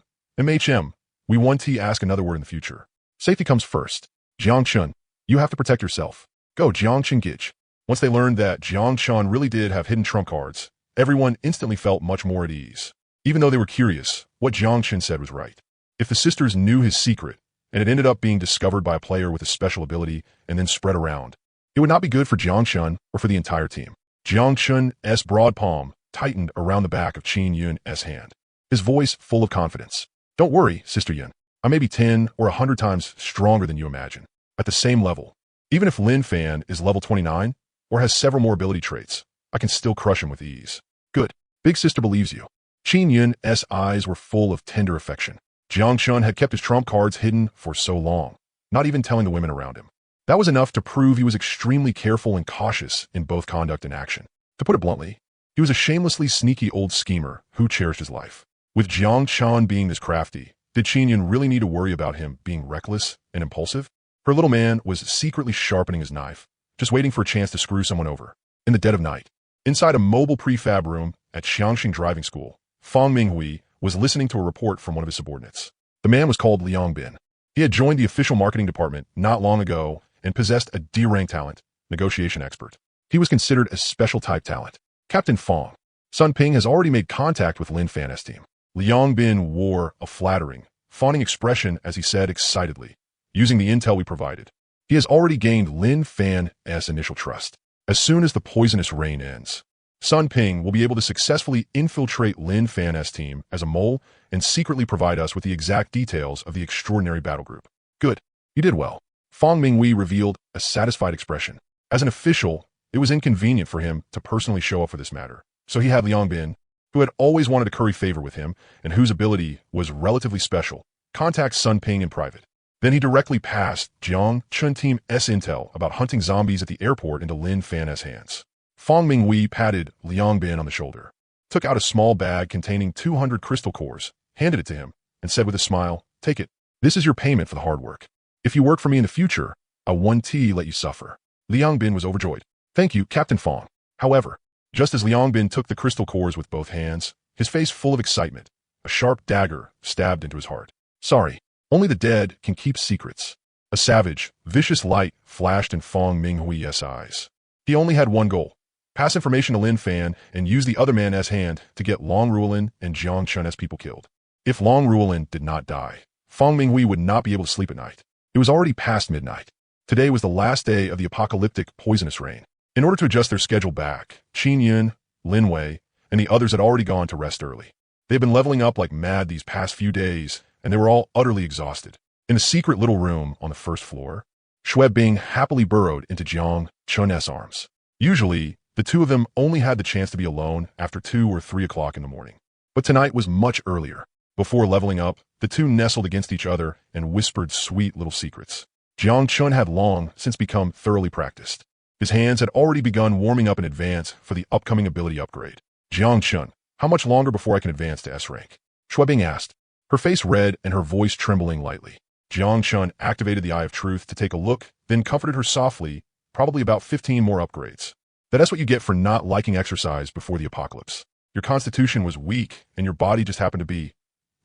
we won't ask another word in the future. Safety comes first. Jiang Chun, you have to protect yourself. Go Jiang Chengich. Once they learned that Jiang Chun really did have hidden trump cards, everyone instantly felt much more at ease. Even though they were curious, what Jiang Chun said was right. If the sisters knew his secret, and it ended up being discovered by a player with a special ability and then spread around, it would not be good for Jiang Chun or for the entire team. Jiang Chun's broad palm tightened around the back of Qin Yun's hand, his voice full of confidence. Don't worry, Sister Yun. I may be 10 or 100 times stronger than you imagine. At the same level, even if Lin Fan is level 29 or has several more ability traits, I can still crush him with ease. Good. Big sister believes you. Qin Yun's eyes were full of tender affection. Jiang Chun had kept his trump cards hidden for so long, not even telling the women around him. That was enough to prove he was extremely careful and cautious in both conduct and action. To put it bluntly, he was a shamelessly sneaky old schemer who cherished his life. With Jiang Chun being this crafty, did Qin Yun really need to worry about him being reckless and impulsive? Her little man was secretly sharpening his knife, just waiting for a chance to screw someone over. In the dead of night, inside a mobile prefab room at Xiangxing Driving School, Fang Minghui, was listening to a report from one of his subordinates. The man was called Liang Bin. He had joined the official marketing department not long ago and possessed a D-rank talent, negotiation expert. He was considered a special type talent. Captain Fang. Sun Ping has already made contact with Lin Fan's team. Liang Bin wore a flattering, fawning expression as he said excitedly, using the intel we provided. He has already gained Lin Fan's initial trust. As soon as the poisonous rain ends, Sun Ping will be able to successfully infiltrate Lin Fan's team as a mole and secretly provide us with the exact details of the extraordinary battle group. Good. You did well. Fang Minghui revealed a satisfied expression. As an official, it was inconvenient for him to personally show up for this matter, so he had Liang Bin, who had always wanted to curry favor with him and whose ability was relatively special, contact Sun Ping in private. Then he directly passed Jiang Chun Team S intel about hunting zombies at the airport into Lin Fan's hands. Fang Minghui patted Liang Bin on the shoulder, took out a small bag containing 200 crystal cores, handed it to him, and said with a smile, "Take it. This is your payment for the hard work. If you work for me in the future, I won't let you suffer." Liang Bin was overjoyed. "Thank you, Captain Fang." However, just as Liang Bin took the crystal cores with both hands, his face full of excitement, a sharp dagger stabbed into his heart. "Sorry, only the dead can keep secrets." A savage, vicious light flashed in Fang Minghui's eyes. He only had one goal: pass information to Lin Fan and use the other man's hand to get Long Ruolin and Jiang Chun's people killed. If Long Ruolin did not die, Fang Minghui would not be able to sleep at night. It was already past midnight. Today was the last day of the apocalyptic poisonous rain. In order to adjust their schedule back, Qin Yun, Lin Wei, and the others had already gone to rest early. They had been leveling up like mad these past few days, and they were all utterly exhausted. In a secret little room on the first floor, Xue Bing happily burrowed into Jiang Chun's arms. Usually, the two of them only had the chance to be alone after 2 or 3 o'clock in the morning. But tonight was much earlier. Before leveling up, the two nestled against each other and whispered sweet little secrets. Jiang Chun had long since become thoroughly practiced. His hands had already begun warming up in advance for the upcoming ability upgrade. "Jiang Chun, how much longer before I can advance to S rank?" Xue Bing asked, her face red and her voice trembling lightly. Jiang Chun activated the Eye of Truth to take a look, then comforted her softly, "Probably about 15 more upgrades. That's what you get for not liking exercise before the apocalypse. Your constitution was weak, and your body just happened to be.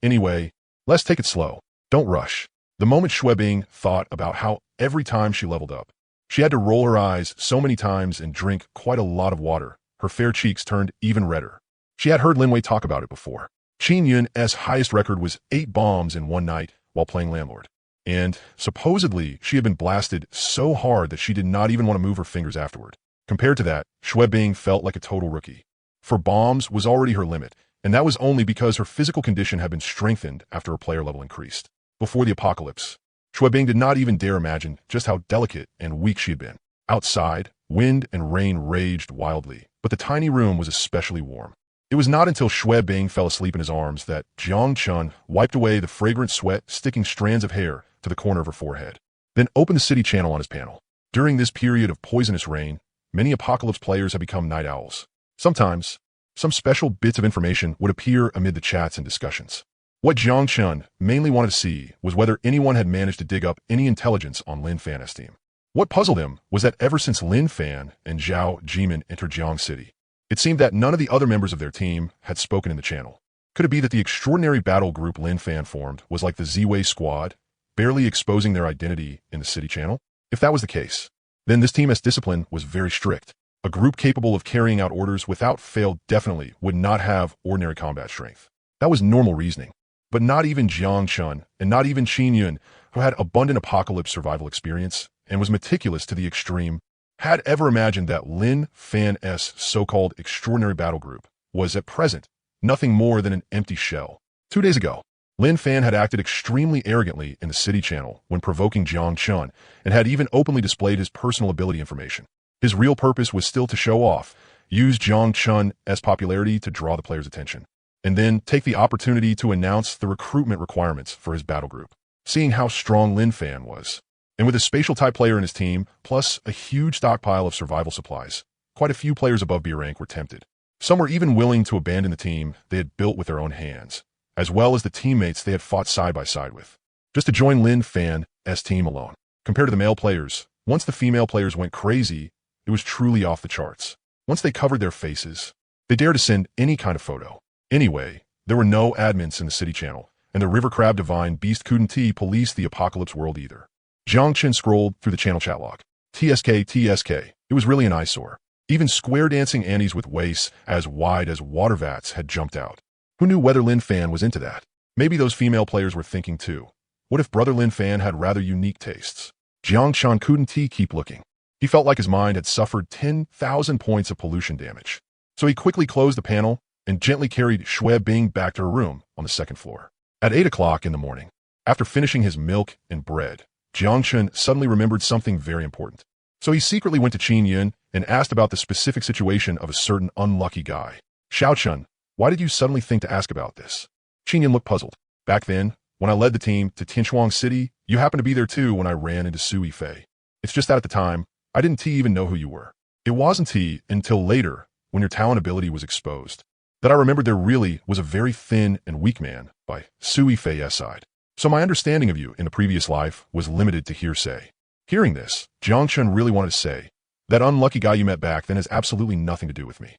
Anyway, let's take it slow. Don't rush." The moment Xue Bing thought about how every time she leveled up, she had to roll her eyes so many times and drink quite a lot of water, her fair cheeks turned even redder. She had heard Lin Wei talk about it before. Qin Yun's highest record was 8 bombs in one night while playing Landlord. And, supposedly, she had been blasted so hard that she did not even want to move her fingers afterward. Compared to that, Xue Bing felt like a total rookie. For bombs was already her limit, and that was only because her physical condition had been strengthened after her player level increased. Before the apocalypse, Xue Bing did not even dare imagine just how delicate and weak she had been. Outside, wind and rain raged wildly, but the tiny room was especially warm. It was not until Xue Bing fell asleep in his arms that Jiang Chun wiped away the fragrant sweat sticking strands of hair to the corner of her forehead, then opened the city channel on his panel. During this period of poisonous rain, many apocalypse players have become night owls. Sometimes, some special bits of information would appear amid the chats and discussions. What Jiang Chun mainly wanted to see was whether anyone had managed to dig up any intelligence on Lin Fan's team. What puzzled him was that ever since Lin Fan and Zhao Jimin entered Jiang City, it seemed that none of the other members of their team had spoken in the channel. Could it be that the extraordinary battle group Lin Fan formed was like the Z-Way squad, barely exposing their identity in the city channel? If that was the case, then this team's discipline was very strict. A group capable of carrying out orders without fail definitely would not have ordinary combat strength. That was normal reasoning. But not even Jiang Chun, and not even Qin Yun, who had abundant apocalypse survival experience and was meticulous to the extreme, had ever imagined that Lin Fan's so-called extraordinary battle group was at present nothing more than an empty shell. 2 days ago, Lin Fan had acted extremely arrogantly in the city channel when provoking Jiang Chun and had even openly displayed his personal ability information. His real purpose was still to show off, use Jiang Chun's popularity to draw the player's attention, and then take the opportunity to announce the recruitment requirements for his battle group. Seeing how strong Lin Fan was, and with a spatial type player in his team, plus a huge stockpile of survival supplies, quite a few players above B rank were tempted. Some were even willing to abandon the team they had built with their own hands, as well as the teammates they had fought side by side with, just to join Lin Fan's team alone. Compared to the male players, once the female players went crazy, it was truly off the charts. Once they covered their faces, they dared to send any kind of photo. Anyway, There were no admins in the city channel, and the river crab divine beast couldn't police the apocalypse world either. Jiang Chen scrolled through the channel chat log. TSK. It was really an eyesore. Even square dancing Annies with waists as wide as water vats had jumped out. Who knew whether Lin Fan was into that? Maybe those female players were thinking too. What if brother Lin Fan had rather unique tastes? Jiang Chen couldn't keep looking. He felt like his mind had suffered 10,000 points of pollution damage. So he quickly closed the panel and gently carried Shui Bing back to her room on the second floor. At 8 o'clock in the morning, after finishing his milk and bread, Jiang Chen suddenly remembered something very important. So he secretly went to Qin Yun and asked about the specific situation of a certain unlucky guy. Xiao Chen, why did you suddenly think to ask about this? Qin Yun looked puzzled. Back then, when I led the team to Tianchuang City, you happened to be there too when I ran into Su Yifei. It's just that at the time, I didn't even know who you were. It wasn't until later, when your talent ability was exposed, that I remembered there really was a very thin and weak man by Su Yifei's side. So my understanding of you in the previous life was limited to hearsay. Hearing this, Jiang Chen really wanted to say, that unlucky guy you met back then has absolutely nothing to do with me.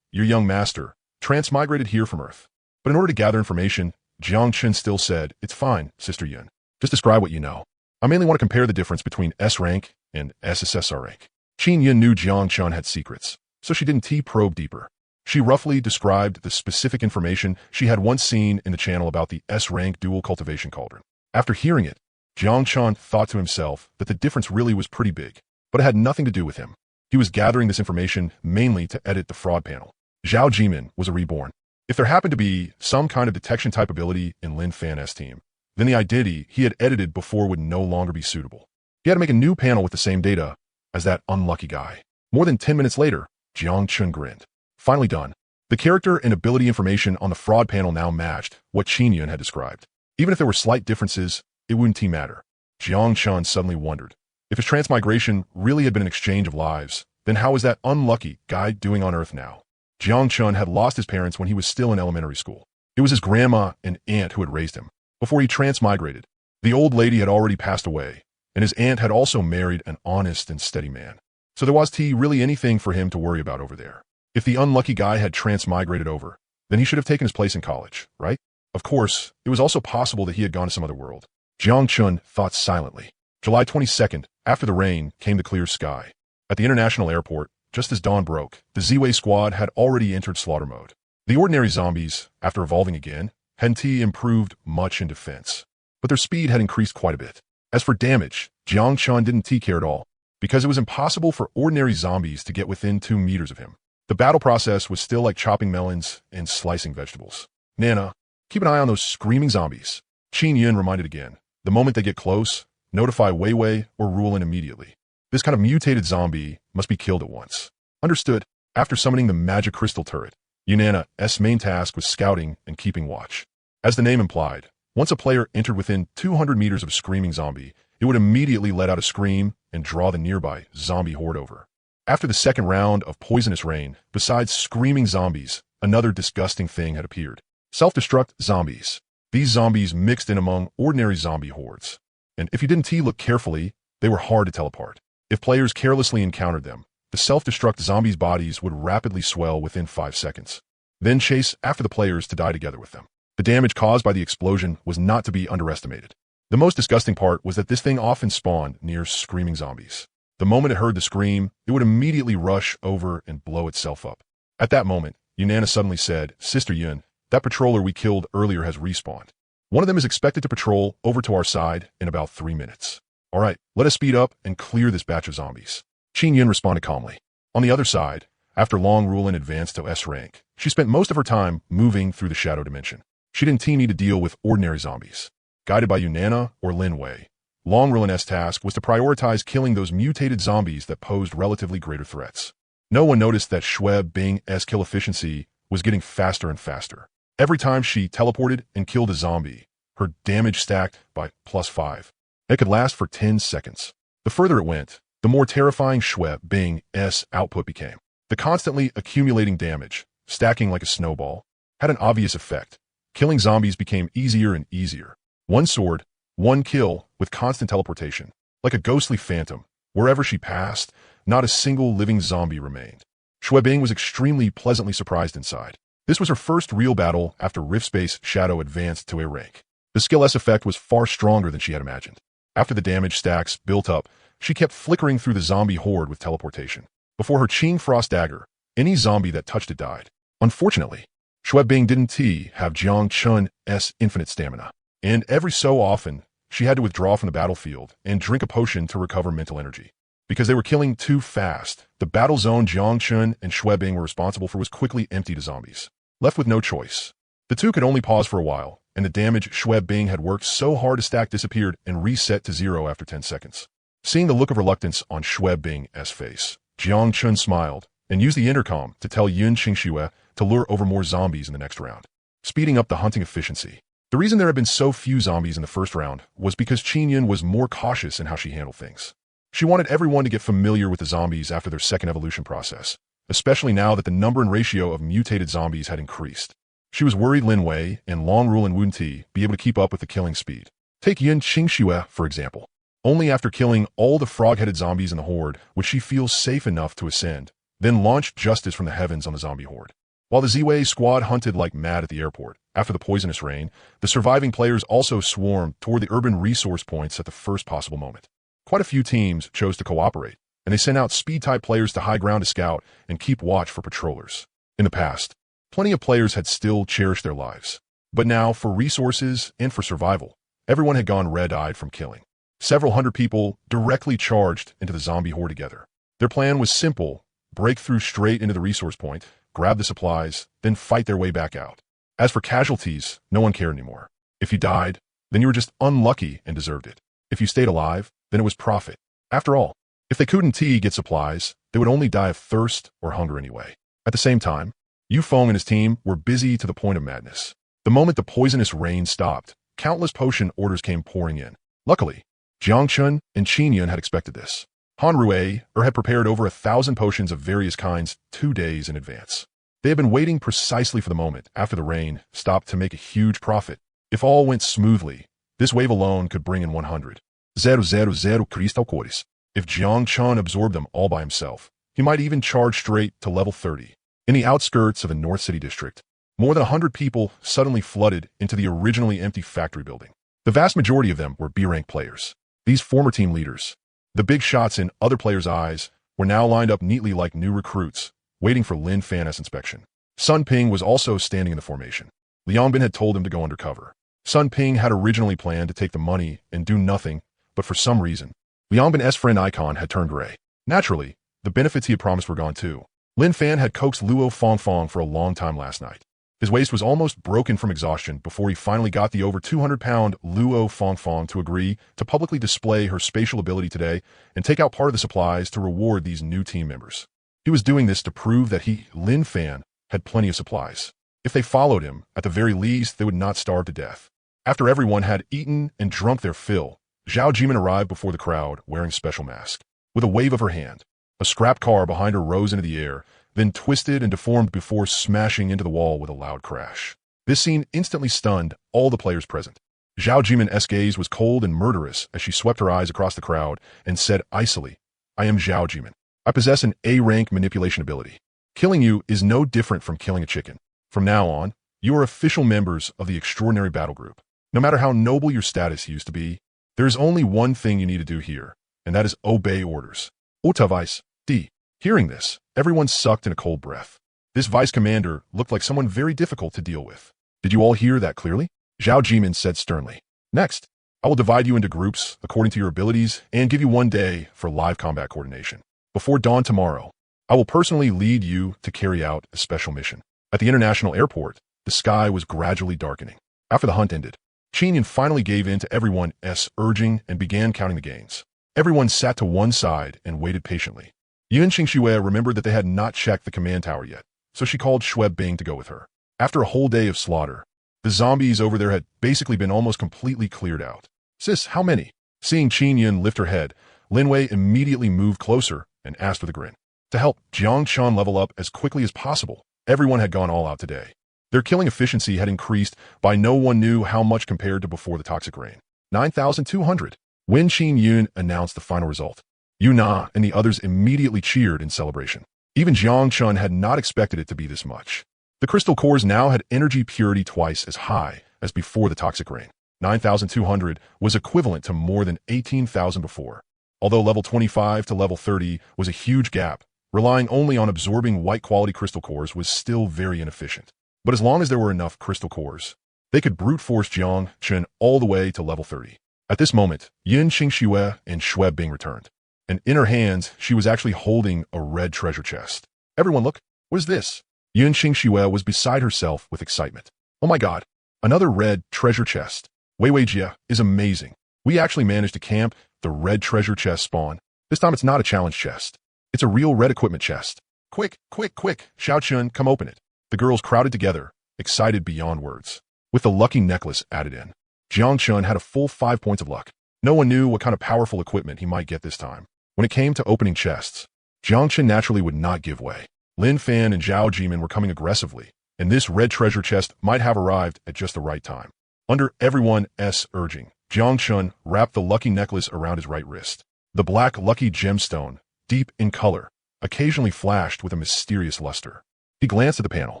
Your young master, transmigrated here from Earth. But in order to gather information, Jiang Chen still said, it's fine, Sister Yun. Just describe what you know. I mainly want to compare the difference between S rank and SSSR rank. Qin Yun knew Jiang Chen had secrets, so she didn't probe deeper. She roughly described the specific information she had once seen in the channel about the S-rank dual cultivation cauldron. After hearing it, Jiang Chen thought to himself that the difference really was pretty big, but it had nothing to do with him. He was gathering this information mainly to edit the fraud panel. Zhao Jimin was a reborn. If there happened to be some kind of detection type ability in Lin Fan's team, then the identity he had edited before would no longer be suitable. He had to make a new panel with the same data as that unlucky guy. More than 10 minutes later, Jiang Chen grinned. Finally done. The character and ability information on the fraud panel now matched what Qin Yun had described. Even if there were slight differences, it wouldn't matter. Jiang Chen suddenly wondered, if his transmigration really had been an exchange of lives, then how was that unlucky guy doing on Earth now? Jiang Chen had lost his parents when he was still in elementary school. It was his grandma and aunt who had raised him. Before he transmigrated, the old lady had already passed away, and his aunt had also married an honest and steady man. So there was really anything for him to worry about over there. If the unlucky guy had transmigrated over, then he should have taken his place in college, right? Of course, it was also possible that he had gone to some other world. Jiang Chen thought silently. July 22nd, after the rain, came the clear sky. At the international airport, just as dawn broke, the Z-Way squad had already entered slaughter mode. The ordinary zombies, after evolving again, hadn't improved much in defense, but their speed had increased quite a bit. As for damage, Jiang Chen didn't care at all, because it was impossible for ordinary zombies to get within 2 meters of him. The battle process was still like chopping melons and slicing vegetables. Nana, keep an eye on those screaming zombies. Qin Yun reminded again. The moment they get close, notify Wei Wei or Rulin immediately. This kind of mutated zombie must be killed at once. Understood. After summoning the magic crystal turret, Yunana's main task was scouting and keeping watch. As the name implied, once a player entered within 200 meters of a screaming zombie, it would immediately let out a scream and draw the nearby zombie horde over. After the second round of poisonous rain, besides screaming zombies, another disgusting thing had appeared. Self-destruct zombies. These zombies mixed in among ordinary zombie hordes. And if you didn't look carefully, they were hard to tell apart. If players carelessly encountered them, the self-destruct zombies' bodies would rapidly swell within 5 seconds, then chase after the players to die together with them. The damage caused by the explosion was not to be underestimated. The most disgusting part was that this thing often spawned near screaming zombies. The moment it heard the scream, it would immediately rush over and blow itself up. At that moment, Yunana suddenly said, Sister Yun, that patroller we killed earlier has respawned. One of them is expected to patrol over to our side in about 3 minutes. All right, let us speed up and clear this batch of zombies. Qin Yun responded calmly. On the other side, after Long Rulin advanced to S rank, she spent most of her time moving through the shadow dimension. She didn't need to deal with ordinary zombies. Guided by Yunana or Lin Wei, Long Rulin's task was to prioritize killing those mutated zombies that posed relatively greater threats. No one noticed that Shui Bing's kill efficiency was getting faster and faster. Every time she teleported and killed a zombie, her damage stacked by +5. It could last for 10 seconds. The further it went, the more terrifying Shui Bing's output became. The constantly accumulating damage, stacking like a snowball, had an obvious effect. Killing zombies became easier and easier. One sword, one kill with constant teleportation. Like a ghostly phantom, wherever she passed, not a single living zombie remained. Shui Bing was extremely pleasantly surprised inside. This was her first real battle after Rift Space Shadow advanced to A rank. The skill S effect was far stronger than she had imagined. After the damage stacks built up, she kept flickering through the zombie horde with teleportation. Before her Qing Frost dagger, any zombie that touched it died. Unfortunately, Xuebing didn't have Jiang Chun's infinite stamina, and every so often, she had to withdraw from the battlefield and drink a potion to recover mental energy. Because they were killing too fast, the battle zone Jiang Chun and Xuebing were responsible for was quickly emptied of zombies. Left with no choice, the two could only pause for a while, and the damage Xuebing had worked so hard to stack disappeared and reset to 0 after 10 seconds. Seeing the look of reluctance on Xuebing's face, Jiang Chun smiled and used the intercom to tell Yun Qingxue to lure over more zombies in the next round, speeding up the hunting efficiency. The reason there had been so few zombies in the first round was because Qin Yun was more cautious in how she handled things. She wanted everyone to get familiar with the zombies after their second evolution process, especially now that the number and ratio of mutated zombies had increased. She was worried Lin Wei and Long Rule and Wu Ti be able to keep up with the killing speed. Take Yun Qingxue, for example. Only after killing all the frog-headed zombies in the horde would she feel safe enough to ascend, then launch justice from the heavens on the zombie horde. While the Ziwei squad hunted like mad at the airport, after the poisonous rain, the surviving players also swarmed toward the urban resource points at the first possible moment. Quite a few teams chose to cooperate, and they sent out speed-type players to high ground to scout and keep watch for patrollers. In the past, plenty of players had still cherished their lives. But now, for resources and for survival, everyone had gone red-eyed from killing. Several hundred people directly charged into the zombie horde together. Their plan was simple: break through straight into the resource point, grab the supplies, then fight their way back out. As for casualties, no one cared anymore. If you died, then you were just unlucky and deserved it. If you stayed alive, then it was profit. After all, if they couldn't get supplies, they would only die of thirst or hunger anyway. At the same time, Yu Feng and his team were busy to the point of madness. The moment the poisonous rain stopped, countless potion orders came pouring in. Luckily, Jiang Chun and Qin Yun had expected this. Han Rui had prepared over 1,000 potions of various kinds 2 days in advance. They had been waiting precisely for the moment after the rain stopped to make a huge profit. If all went smoothly, this wave alone could bring in 100,000 crystal cores. If Jiang Chun absorbed them all by himself, he might even charge straight to level 30. In the outskirts of the North City district, more than 100 people suddenly flooded into the originally empty factory building. The vast majority of them were B-rank players. These former team leaders, the big shots in other players' eyes, were now lined up neatly like new recruits, waiting for Lin Fan's inspection. Sun Ping was also standing in the formation. Liang Bin had told him to go undercover. Sun Ping had originally planned to take the money and do nothing, but for some reason, Liang Bin's friend icon had turned gray. Naturally, the benefits he had promised were gone too. Lin Fan had coaxed Luo Fongfong for a long time last night. His waist was almost broken from exhaustion before he finally got the over 200-pound Luo Fongfong to agree to publicly display her spatial ability today and take out part of the supplies to reward these new team members. He was doing this to prove that Lin Fan, had plenty of supplies. If they followed him, at the very least, they would not starve to death. After everyone had eaten and drunk their fill, Zhao Jimin arrived before the crowd wearing a special mask. With a wave of her hand, a scrap car behind her rose into the air, then twisted and deformed before smashing into the wall with a loud crash. This scene instantly stunned all the players present. Zhao Jimin's gaze was cold and murderous as she swept her eyes across the crowd and said icily, "I am Zhao Jimin. I possess an A-rank manipulation ability. Killing you is no different from killing a chicken. From now on, you are official members of the Extraordinary Battle Group. No matter how noble your status used to be, there is only one thing you need to do here, and that is obey orders." Otavais, D. Hearing this, everyone sucked in a cold breath. This vice commander looked like someone very difficult to deal with. "Did you all hear that clearly?" Zhao Jimin said sternly. "Next, I will divide you into groups according to your abilities and give you 1 day for live combat coordination. Before dawn tomorrow, I will personally lead you to carry out a special mission." At the international airport, the sky was gradually darkening. After the hunt ended, Qin Yun finally gave in to everyone's urging and began counting the gains. Everyone sat to one side and waited patiently. Yun Qingxue remembered that they had not checked the command tower yet, so she called Xuebing to go with her. After a whole day of slaughter, the zombies over there had basically been almost completely cleared out. "Sis, how many?" Seeing Qin Yun lift her head, Lin Wei immediately moved closer and asked with a grin. To help Jiang Chun level up as quickly as possible, everyone had gone all out today. Their killing efficiency had increased by no one knew how much compared to before the toxic rain. 9,200. When Qin Yun announced the final result, Yu Na and the others immediately cheered in celebration. Even Jiang Chun had not expected it to be this much. The crystal cores now had energy purity twice as high as before the toxic rain. 9,200 was equivalent to more than 18,000 before. Although level 25 to level 30 was a huge gap, relying only on absorbing white-quality crystal cores was still very inefficient. But as long as there were enough crystal cores, they could brute force Jiang Chen all the way to level 30. At this moment, Yin Qingxue and Xue Bing returned, and in her hands, she was actually holding a red treasure chest. Everyone look, what is this? Yin Qingxue was beside herself with excitement. Oh my god, another red treasure chest. Wei Jia is amazing. We actually managed to camp the red treasure chest spawn. This time it's not a challenge chest. It's a real red equipment chest. Quick, quick, quick, Xiao Chun, come open it. The girls crowded together, excited beyond words. With the lucky necklace added in, Jiang Chun had a full 5 points of luck. No one knew what kind of powerful equipment he might get this time. When it came to opening chests, Jiang Chun naturally would not give way. Lin Fan and Zhao Jimin were coming aggressively, and this red treasure chest might have arrived at just the right time. Under everyone's urging, Jiang Chun wrapped the lucky necklace around his right wrist. The black lucky gemstone, deep in color, occasionally flashed with a mysterious luster. He glanced at the panel.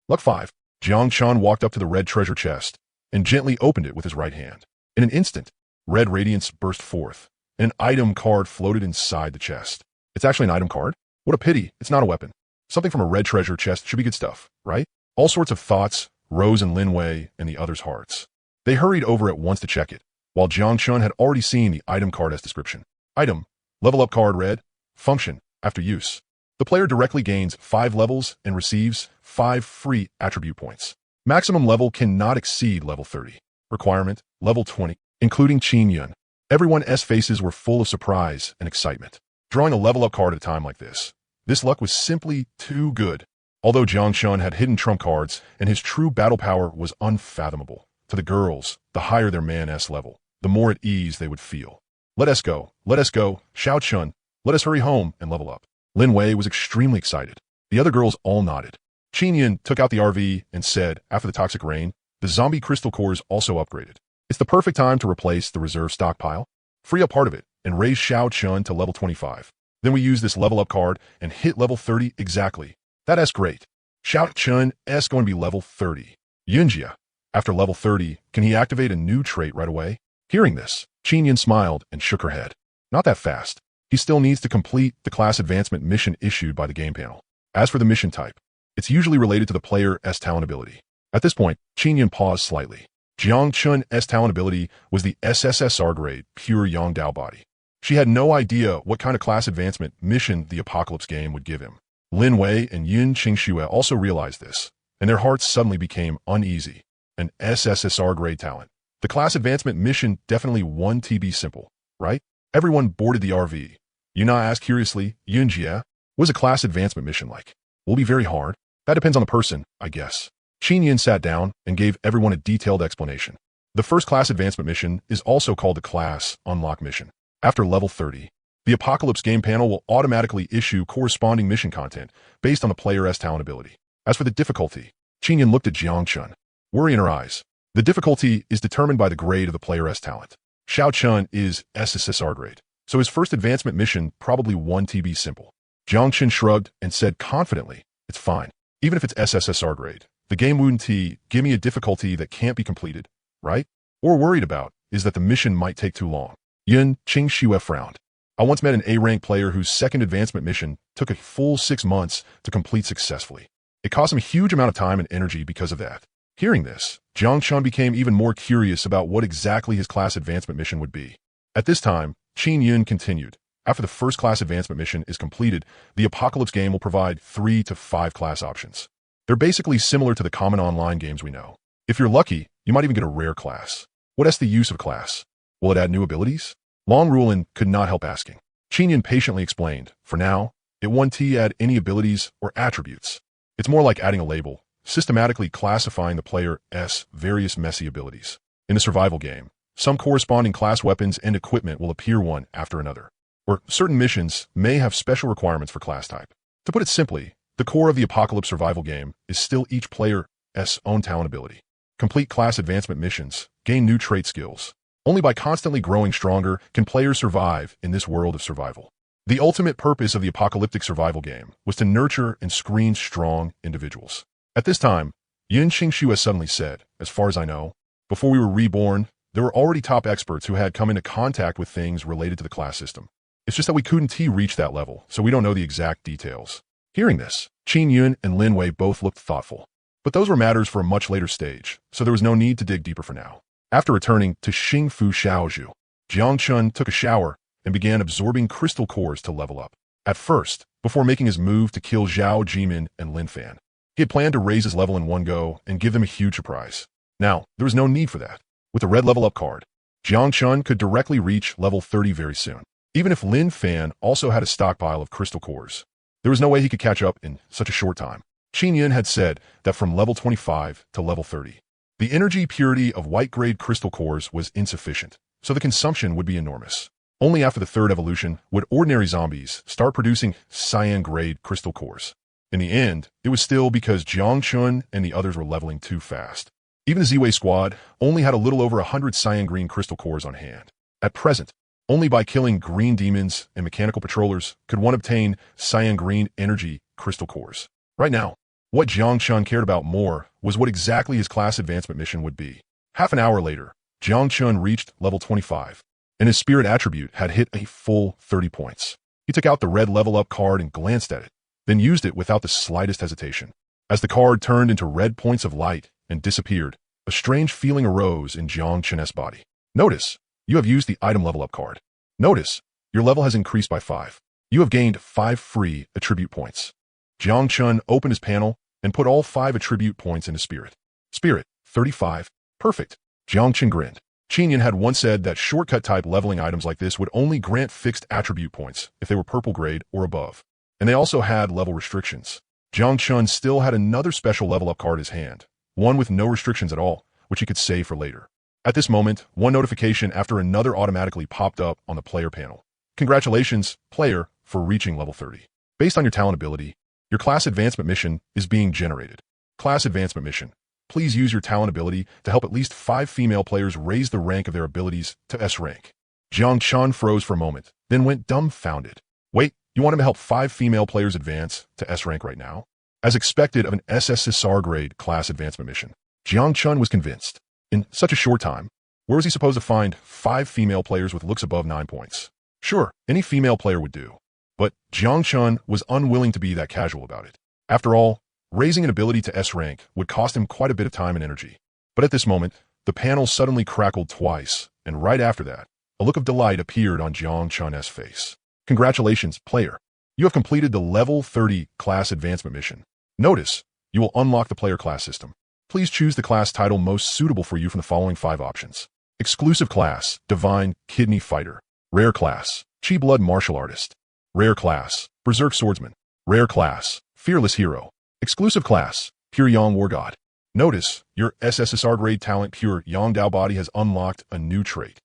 Luck 5. Jiang Chun walked up to the red treasure chest and gently opened it with his right hand. In an instant, red radiance burst forth, and an item card floated inside the chest. It's actually an item card? What a pity, it's not a weapon. Something from a red treasure chest should be good stuff, right? All sorts of thoughts rose in Lin Wei and the others' hearts. They hurried over at once to check it, while Jiang Chun had already seen the item card's description. Item, level up card red, function, after use. The player directly gains 5 levels and receives 5 free attribute points. Maximum level cannot exceed level 30. Requirement, level 20, including Qin Yun. Everyone's faces were full of surprise and excitement. Drawing a level up card at a time like this luck was simply too good. Although Jiang Chun had hidden trump cards and his true battle power was unfathomable, to the girls, the higher their man's level, the more at ease they would feel. Let us go, Xiao Chun, let us hurry home and level up. Lin Wei was extremely excited. The other girls all nodded. Qin Yun took out the RV and said, after the toxic rain, the zombie crystal cores also upgraded. It's the perfect time to replace the reserve stockpile, free up part of it, and raise Xiao Chun to level 25. Then we use this level up card and hit level 30 exactly. That's great. Xiao Chun is going to be level 30. Yunjia, after level 30, can he activate a new trait right away? Hearing this, Qin Yun smiled and shook her head. Not that fast. He still needs to complete the class advancement mission issued by the game panel. As for the mission type, it's usually related to the player's talent ability. At this point, Qin Yun paused slightly. Jiang Chun's talent ability was the SSSR grade Pure Yang Body. She had no idea what kind of class advancement mission the Apocalypse game would give him. Lin Wei and Yin Qingxue also realized this, and their hearts suddenly became uneasy. An SSSR grade talent. The class advancement mission definitely 1 TB simple, right? Everyone boarded the RV. Yuna asked curiously, Yunjia, what is a class advancement mission like? Will it be very hard? That depends on the person, I guess. Qin Yun sat down and gave everyone a detailed explanation. The first class advancement mission is also called the class unlock mission. After level 30, the Apocalypse game panel will automatically issue corresponding mission content based on the player's talent ability. As for the difficulty, Qin Yun looked at Jiang Chun, worry in her eyes. The difficulty is determined by the grade of the player's talent. Xiao Chun is SSSR grade, so his first advancement mission probably 1 TB simple. Jiang Chun shrugged and said confidently, it's fine. Even if it's SSSR grade, the game wouldn't give me a difficulty that can't be completed, right? Or worried about is that the mission might take too long. Yin Qingxue frowned. I once met an A-rank player whose second advancement mission took a full 6 months to complete successfully. It cost him a huge amount of time and energy because of that. Hearing this, Jiang Chun became even more curious about what exactly his class advancement mission would be. At this time, Qin Yun continued. After the first class advancement mission is completed, the Apocalypse game will provide 3 to 5 class options. They're basically similar to the common online games we know. If you're lucky, you might even get a rare class. What is the use of a class? Will it add new abilities? Long Rulin could not help asking. Qin Yun patiently explained, for now, it won't add any abilities or attributes. It's more like adding a label, systematically classifying the player's various messy abilities. In the survival game, some corresponding class weapons and equipment will appear one after another, or certain missions may have special requirements for class type. To put it simply, the core of the Apocalypse survival game is still each player's own talent ability. Complete class advancement missions, gain new trait skills. Only by constantly growing stronger can players survive in this world of survival. The ultimate purpose of the apocalyptic survival game was to nurture and screen strong individuals. At this time, Yin Qingshu has suddenly said, as far as I know, before we were reborn, there were already top experts who had come into contact with things related to the class system. It's just that we couldn't reach that level, so we don't know the exact details. Hearing this, Qin Yun and Lin Wei both looked thoughtful. But those were matters for a much later stage, so there was no need to dig deeper for now. After returning to Xingfu Shaozhu, Jiang Chun took a shower and began absorbing crystal cores to level up. At first, before making his move to kill Zhao Jimin and Lin Fan, he had planned to raise his level in one go and give them a huge surprise. Now, there was no need for that. With the red level up card, Jiang Chun could directly reach level 30 very soon. Even if Lin Fan also had a stockpile of crystal cores, there was no way he could catch up in such a short time. Qin Yin had said that from level 25 to level 30, the energy purity of white-grade crystal cores was insufficient, so the consumption would be enormous. Only after the third evolution would ordinary zombies start producing cyan-grade crystal cores. In the end, it was still because Jiang Chun and the others were leveling too fast. Even the Z-Wei squad only had a little over 100 cyan-green crystal cores on hand. At present, only by killing green demons and mechanical patrollers could one obtain cyan-green energy crystal cores. Right now, what Jiang Chun cared about more was what exactly his class advancement mission would be. Half an hour later, Jiang Chun reached level 25, and his spirit attribute had hit a full 30 points. He took out the red level up card and glanced at it, then used it without the slightest hesitation. As the card turned into red points of light and disappeared, a strange feeling arose in Jiang Chun's body. Notice, you have used the item level up card. Notice, your level has increased by 5. You have gained 5 free attribute points. Jiang Chun opened his panel and put all 5 attribute points into Spirit. Spirit, 35. Perfect. Jiang Chun grinned. Qin Yin had once said that shortcut type leveling items like this would only grant fixed attribute points if they were purple grade or above. And they also had level restrictions. Jiang Chun still had another special level up card in his hand, one with no restrictions at all, which he could save for later. At this moment, one notification after another automatically popped up on the player panel. Congratulations, player, for reaching level 30. Based on your talent ability, your class advancement mission is being generated. Class advancement mission. Please use your talent ability to help at least 5 female players raise the rank of their abilities to S rank. Jiang Chun froze for a moment, then went dumbfounded. Wait, you want him to help 5 female players advance to S rank right now? As expected of an SSSR grade class advancement mission, Jiang Chun was convinced. In such a short time, where was he supposed to find 5 female players with looks above 9 points? Sure, any female player would do. But Jiang Chun was unwilling to be that casual about it. After all, raising an ability to S rank would cost him quite a bit of time and energy. But at this moment, the panel suddenly crackled twice, and right after that, a look of delight appeared on Jiang Chun's face. Congratulations, player. You have completed the level 30 class advancement mission. Notice, you will unlock the player class system. Please choose the class title most suitable for you from the following 5 options. Exclusive class, Divine Kidney Fighter. Rare class, Chi Blood Martial Artist. Rare class, Berserk Swordsman. Rare class, Fearless Hero. Exclusive class, Pure Yang War God. Notice, your SSSR grade talent Pure Yang Body has unlocked a new trait.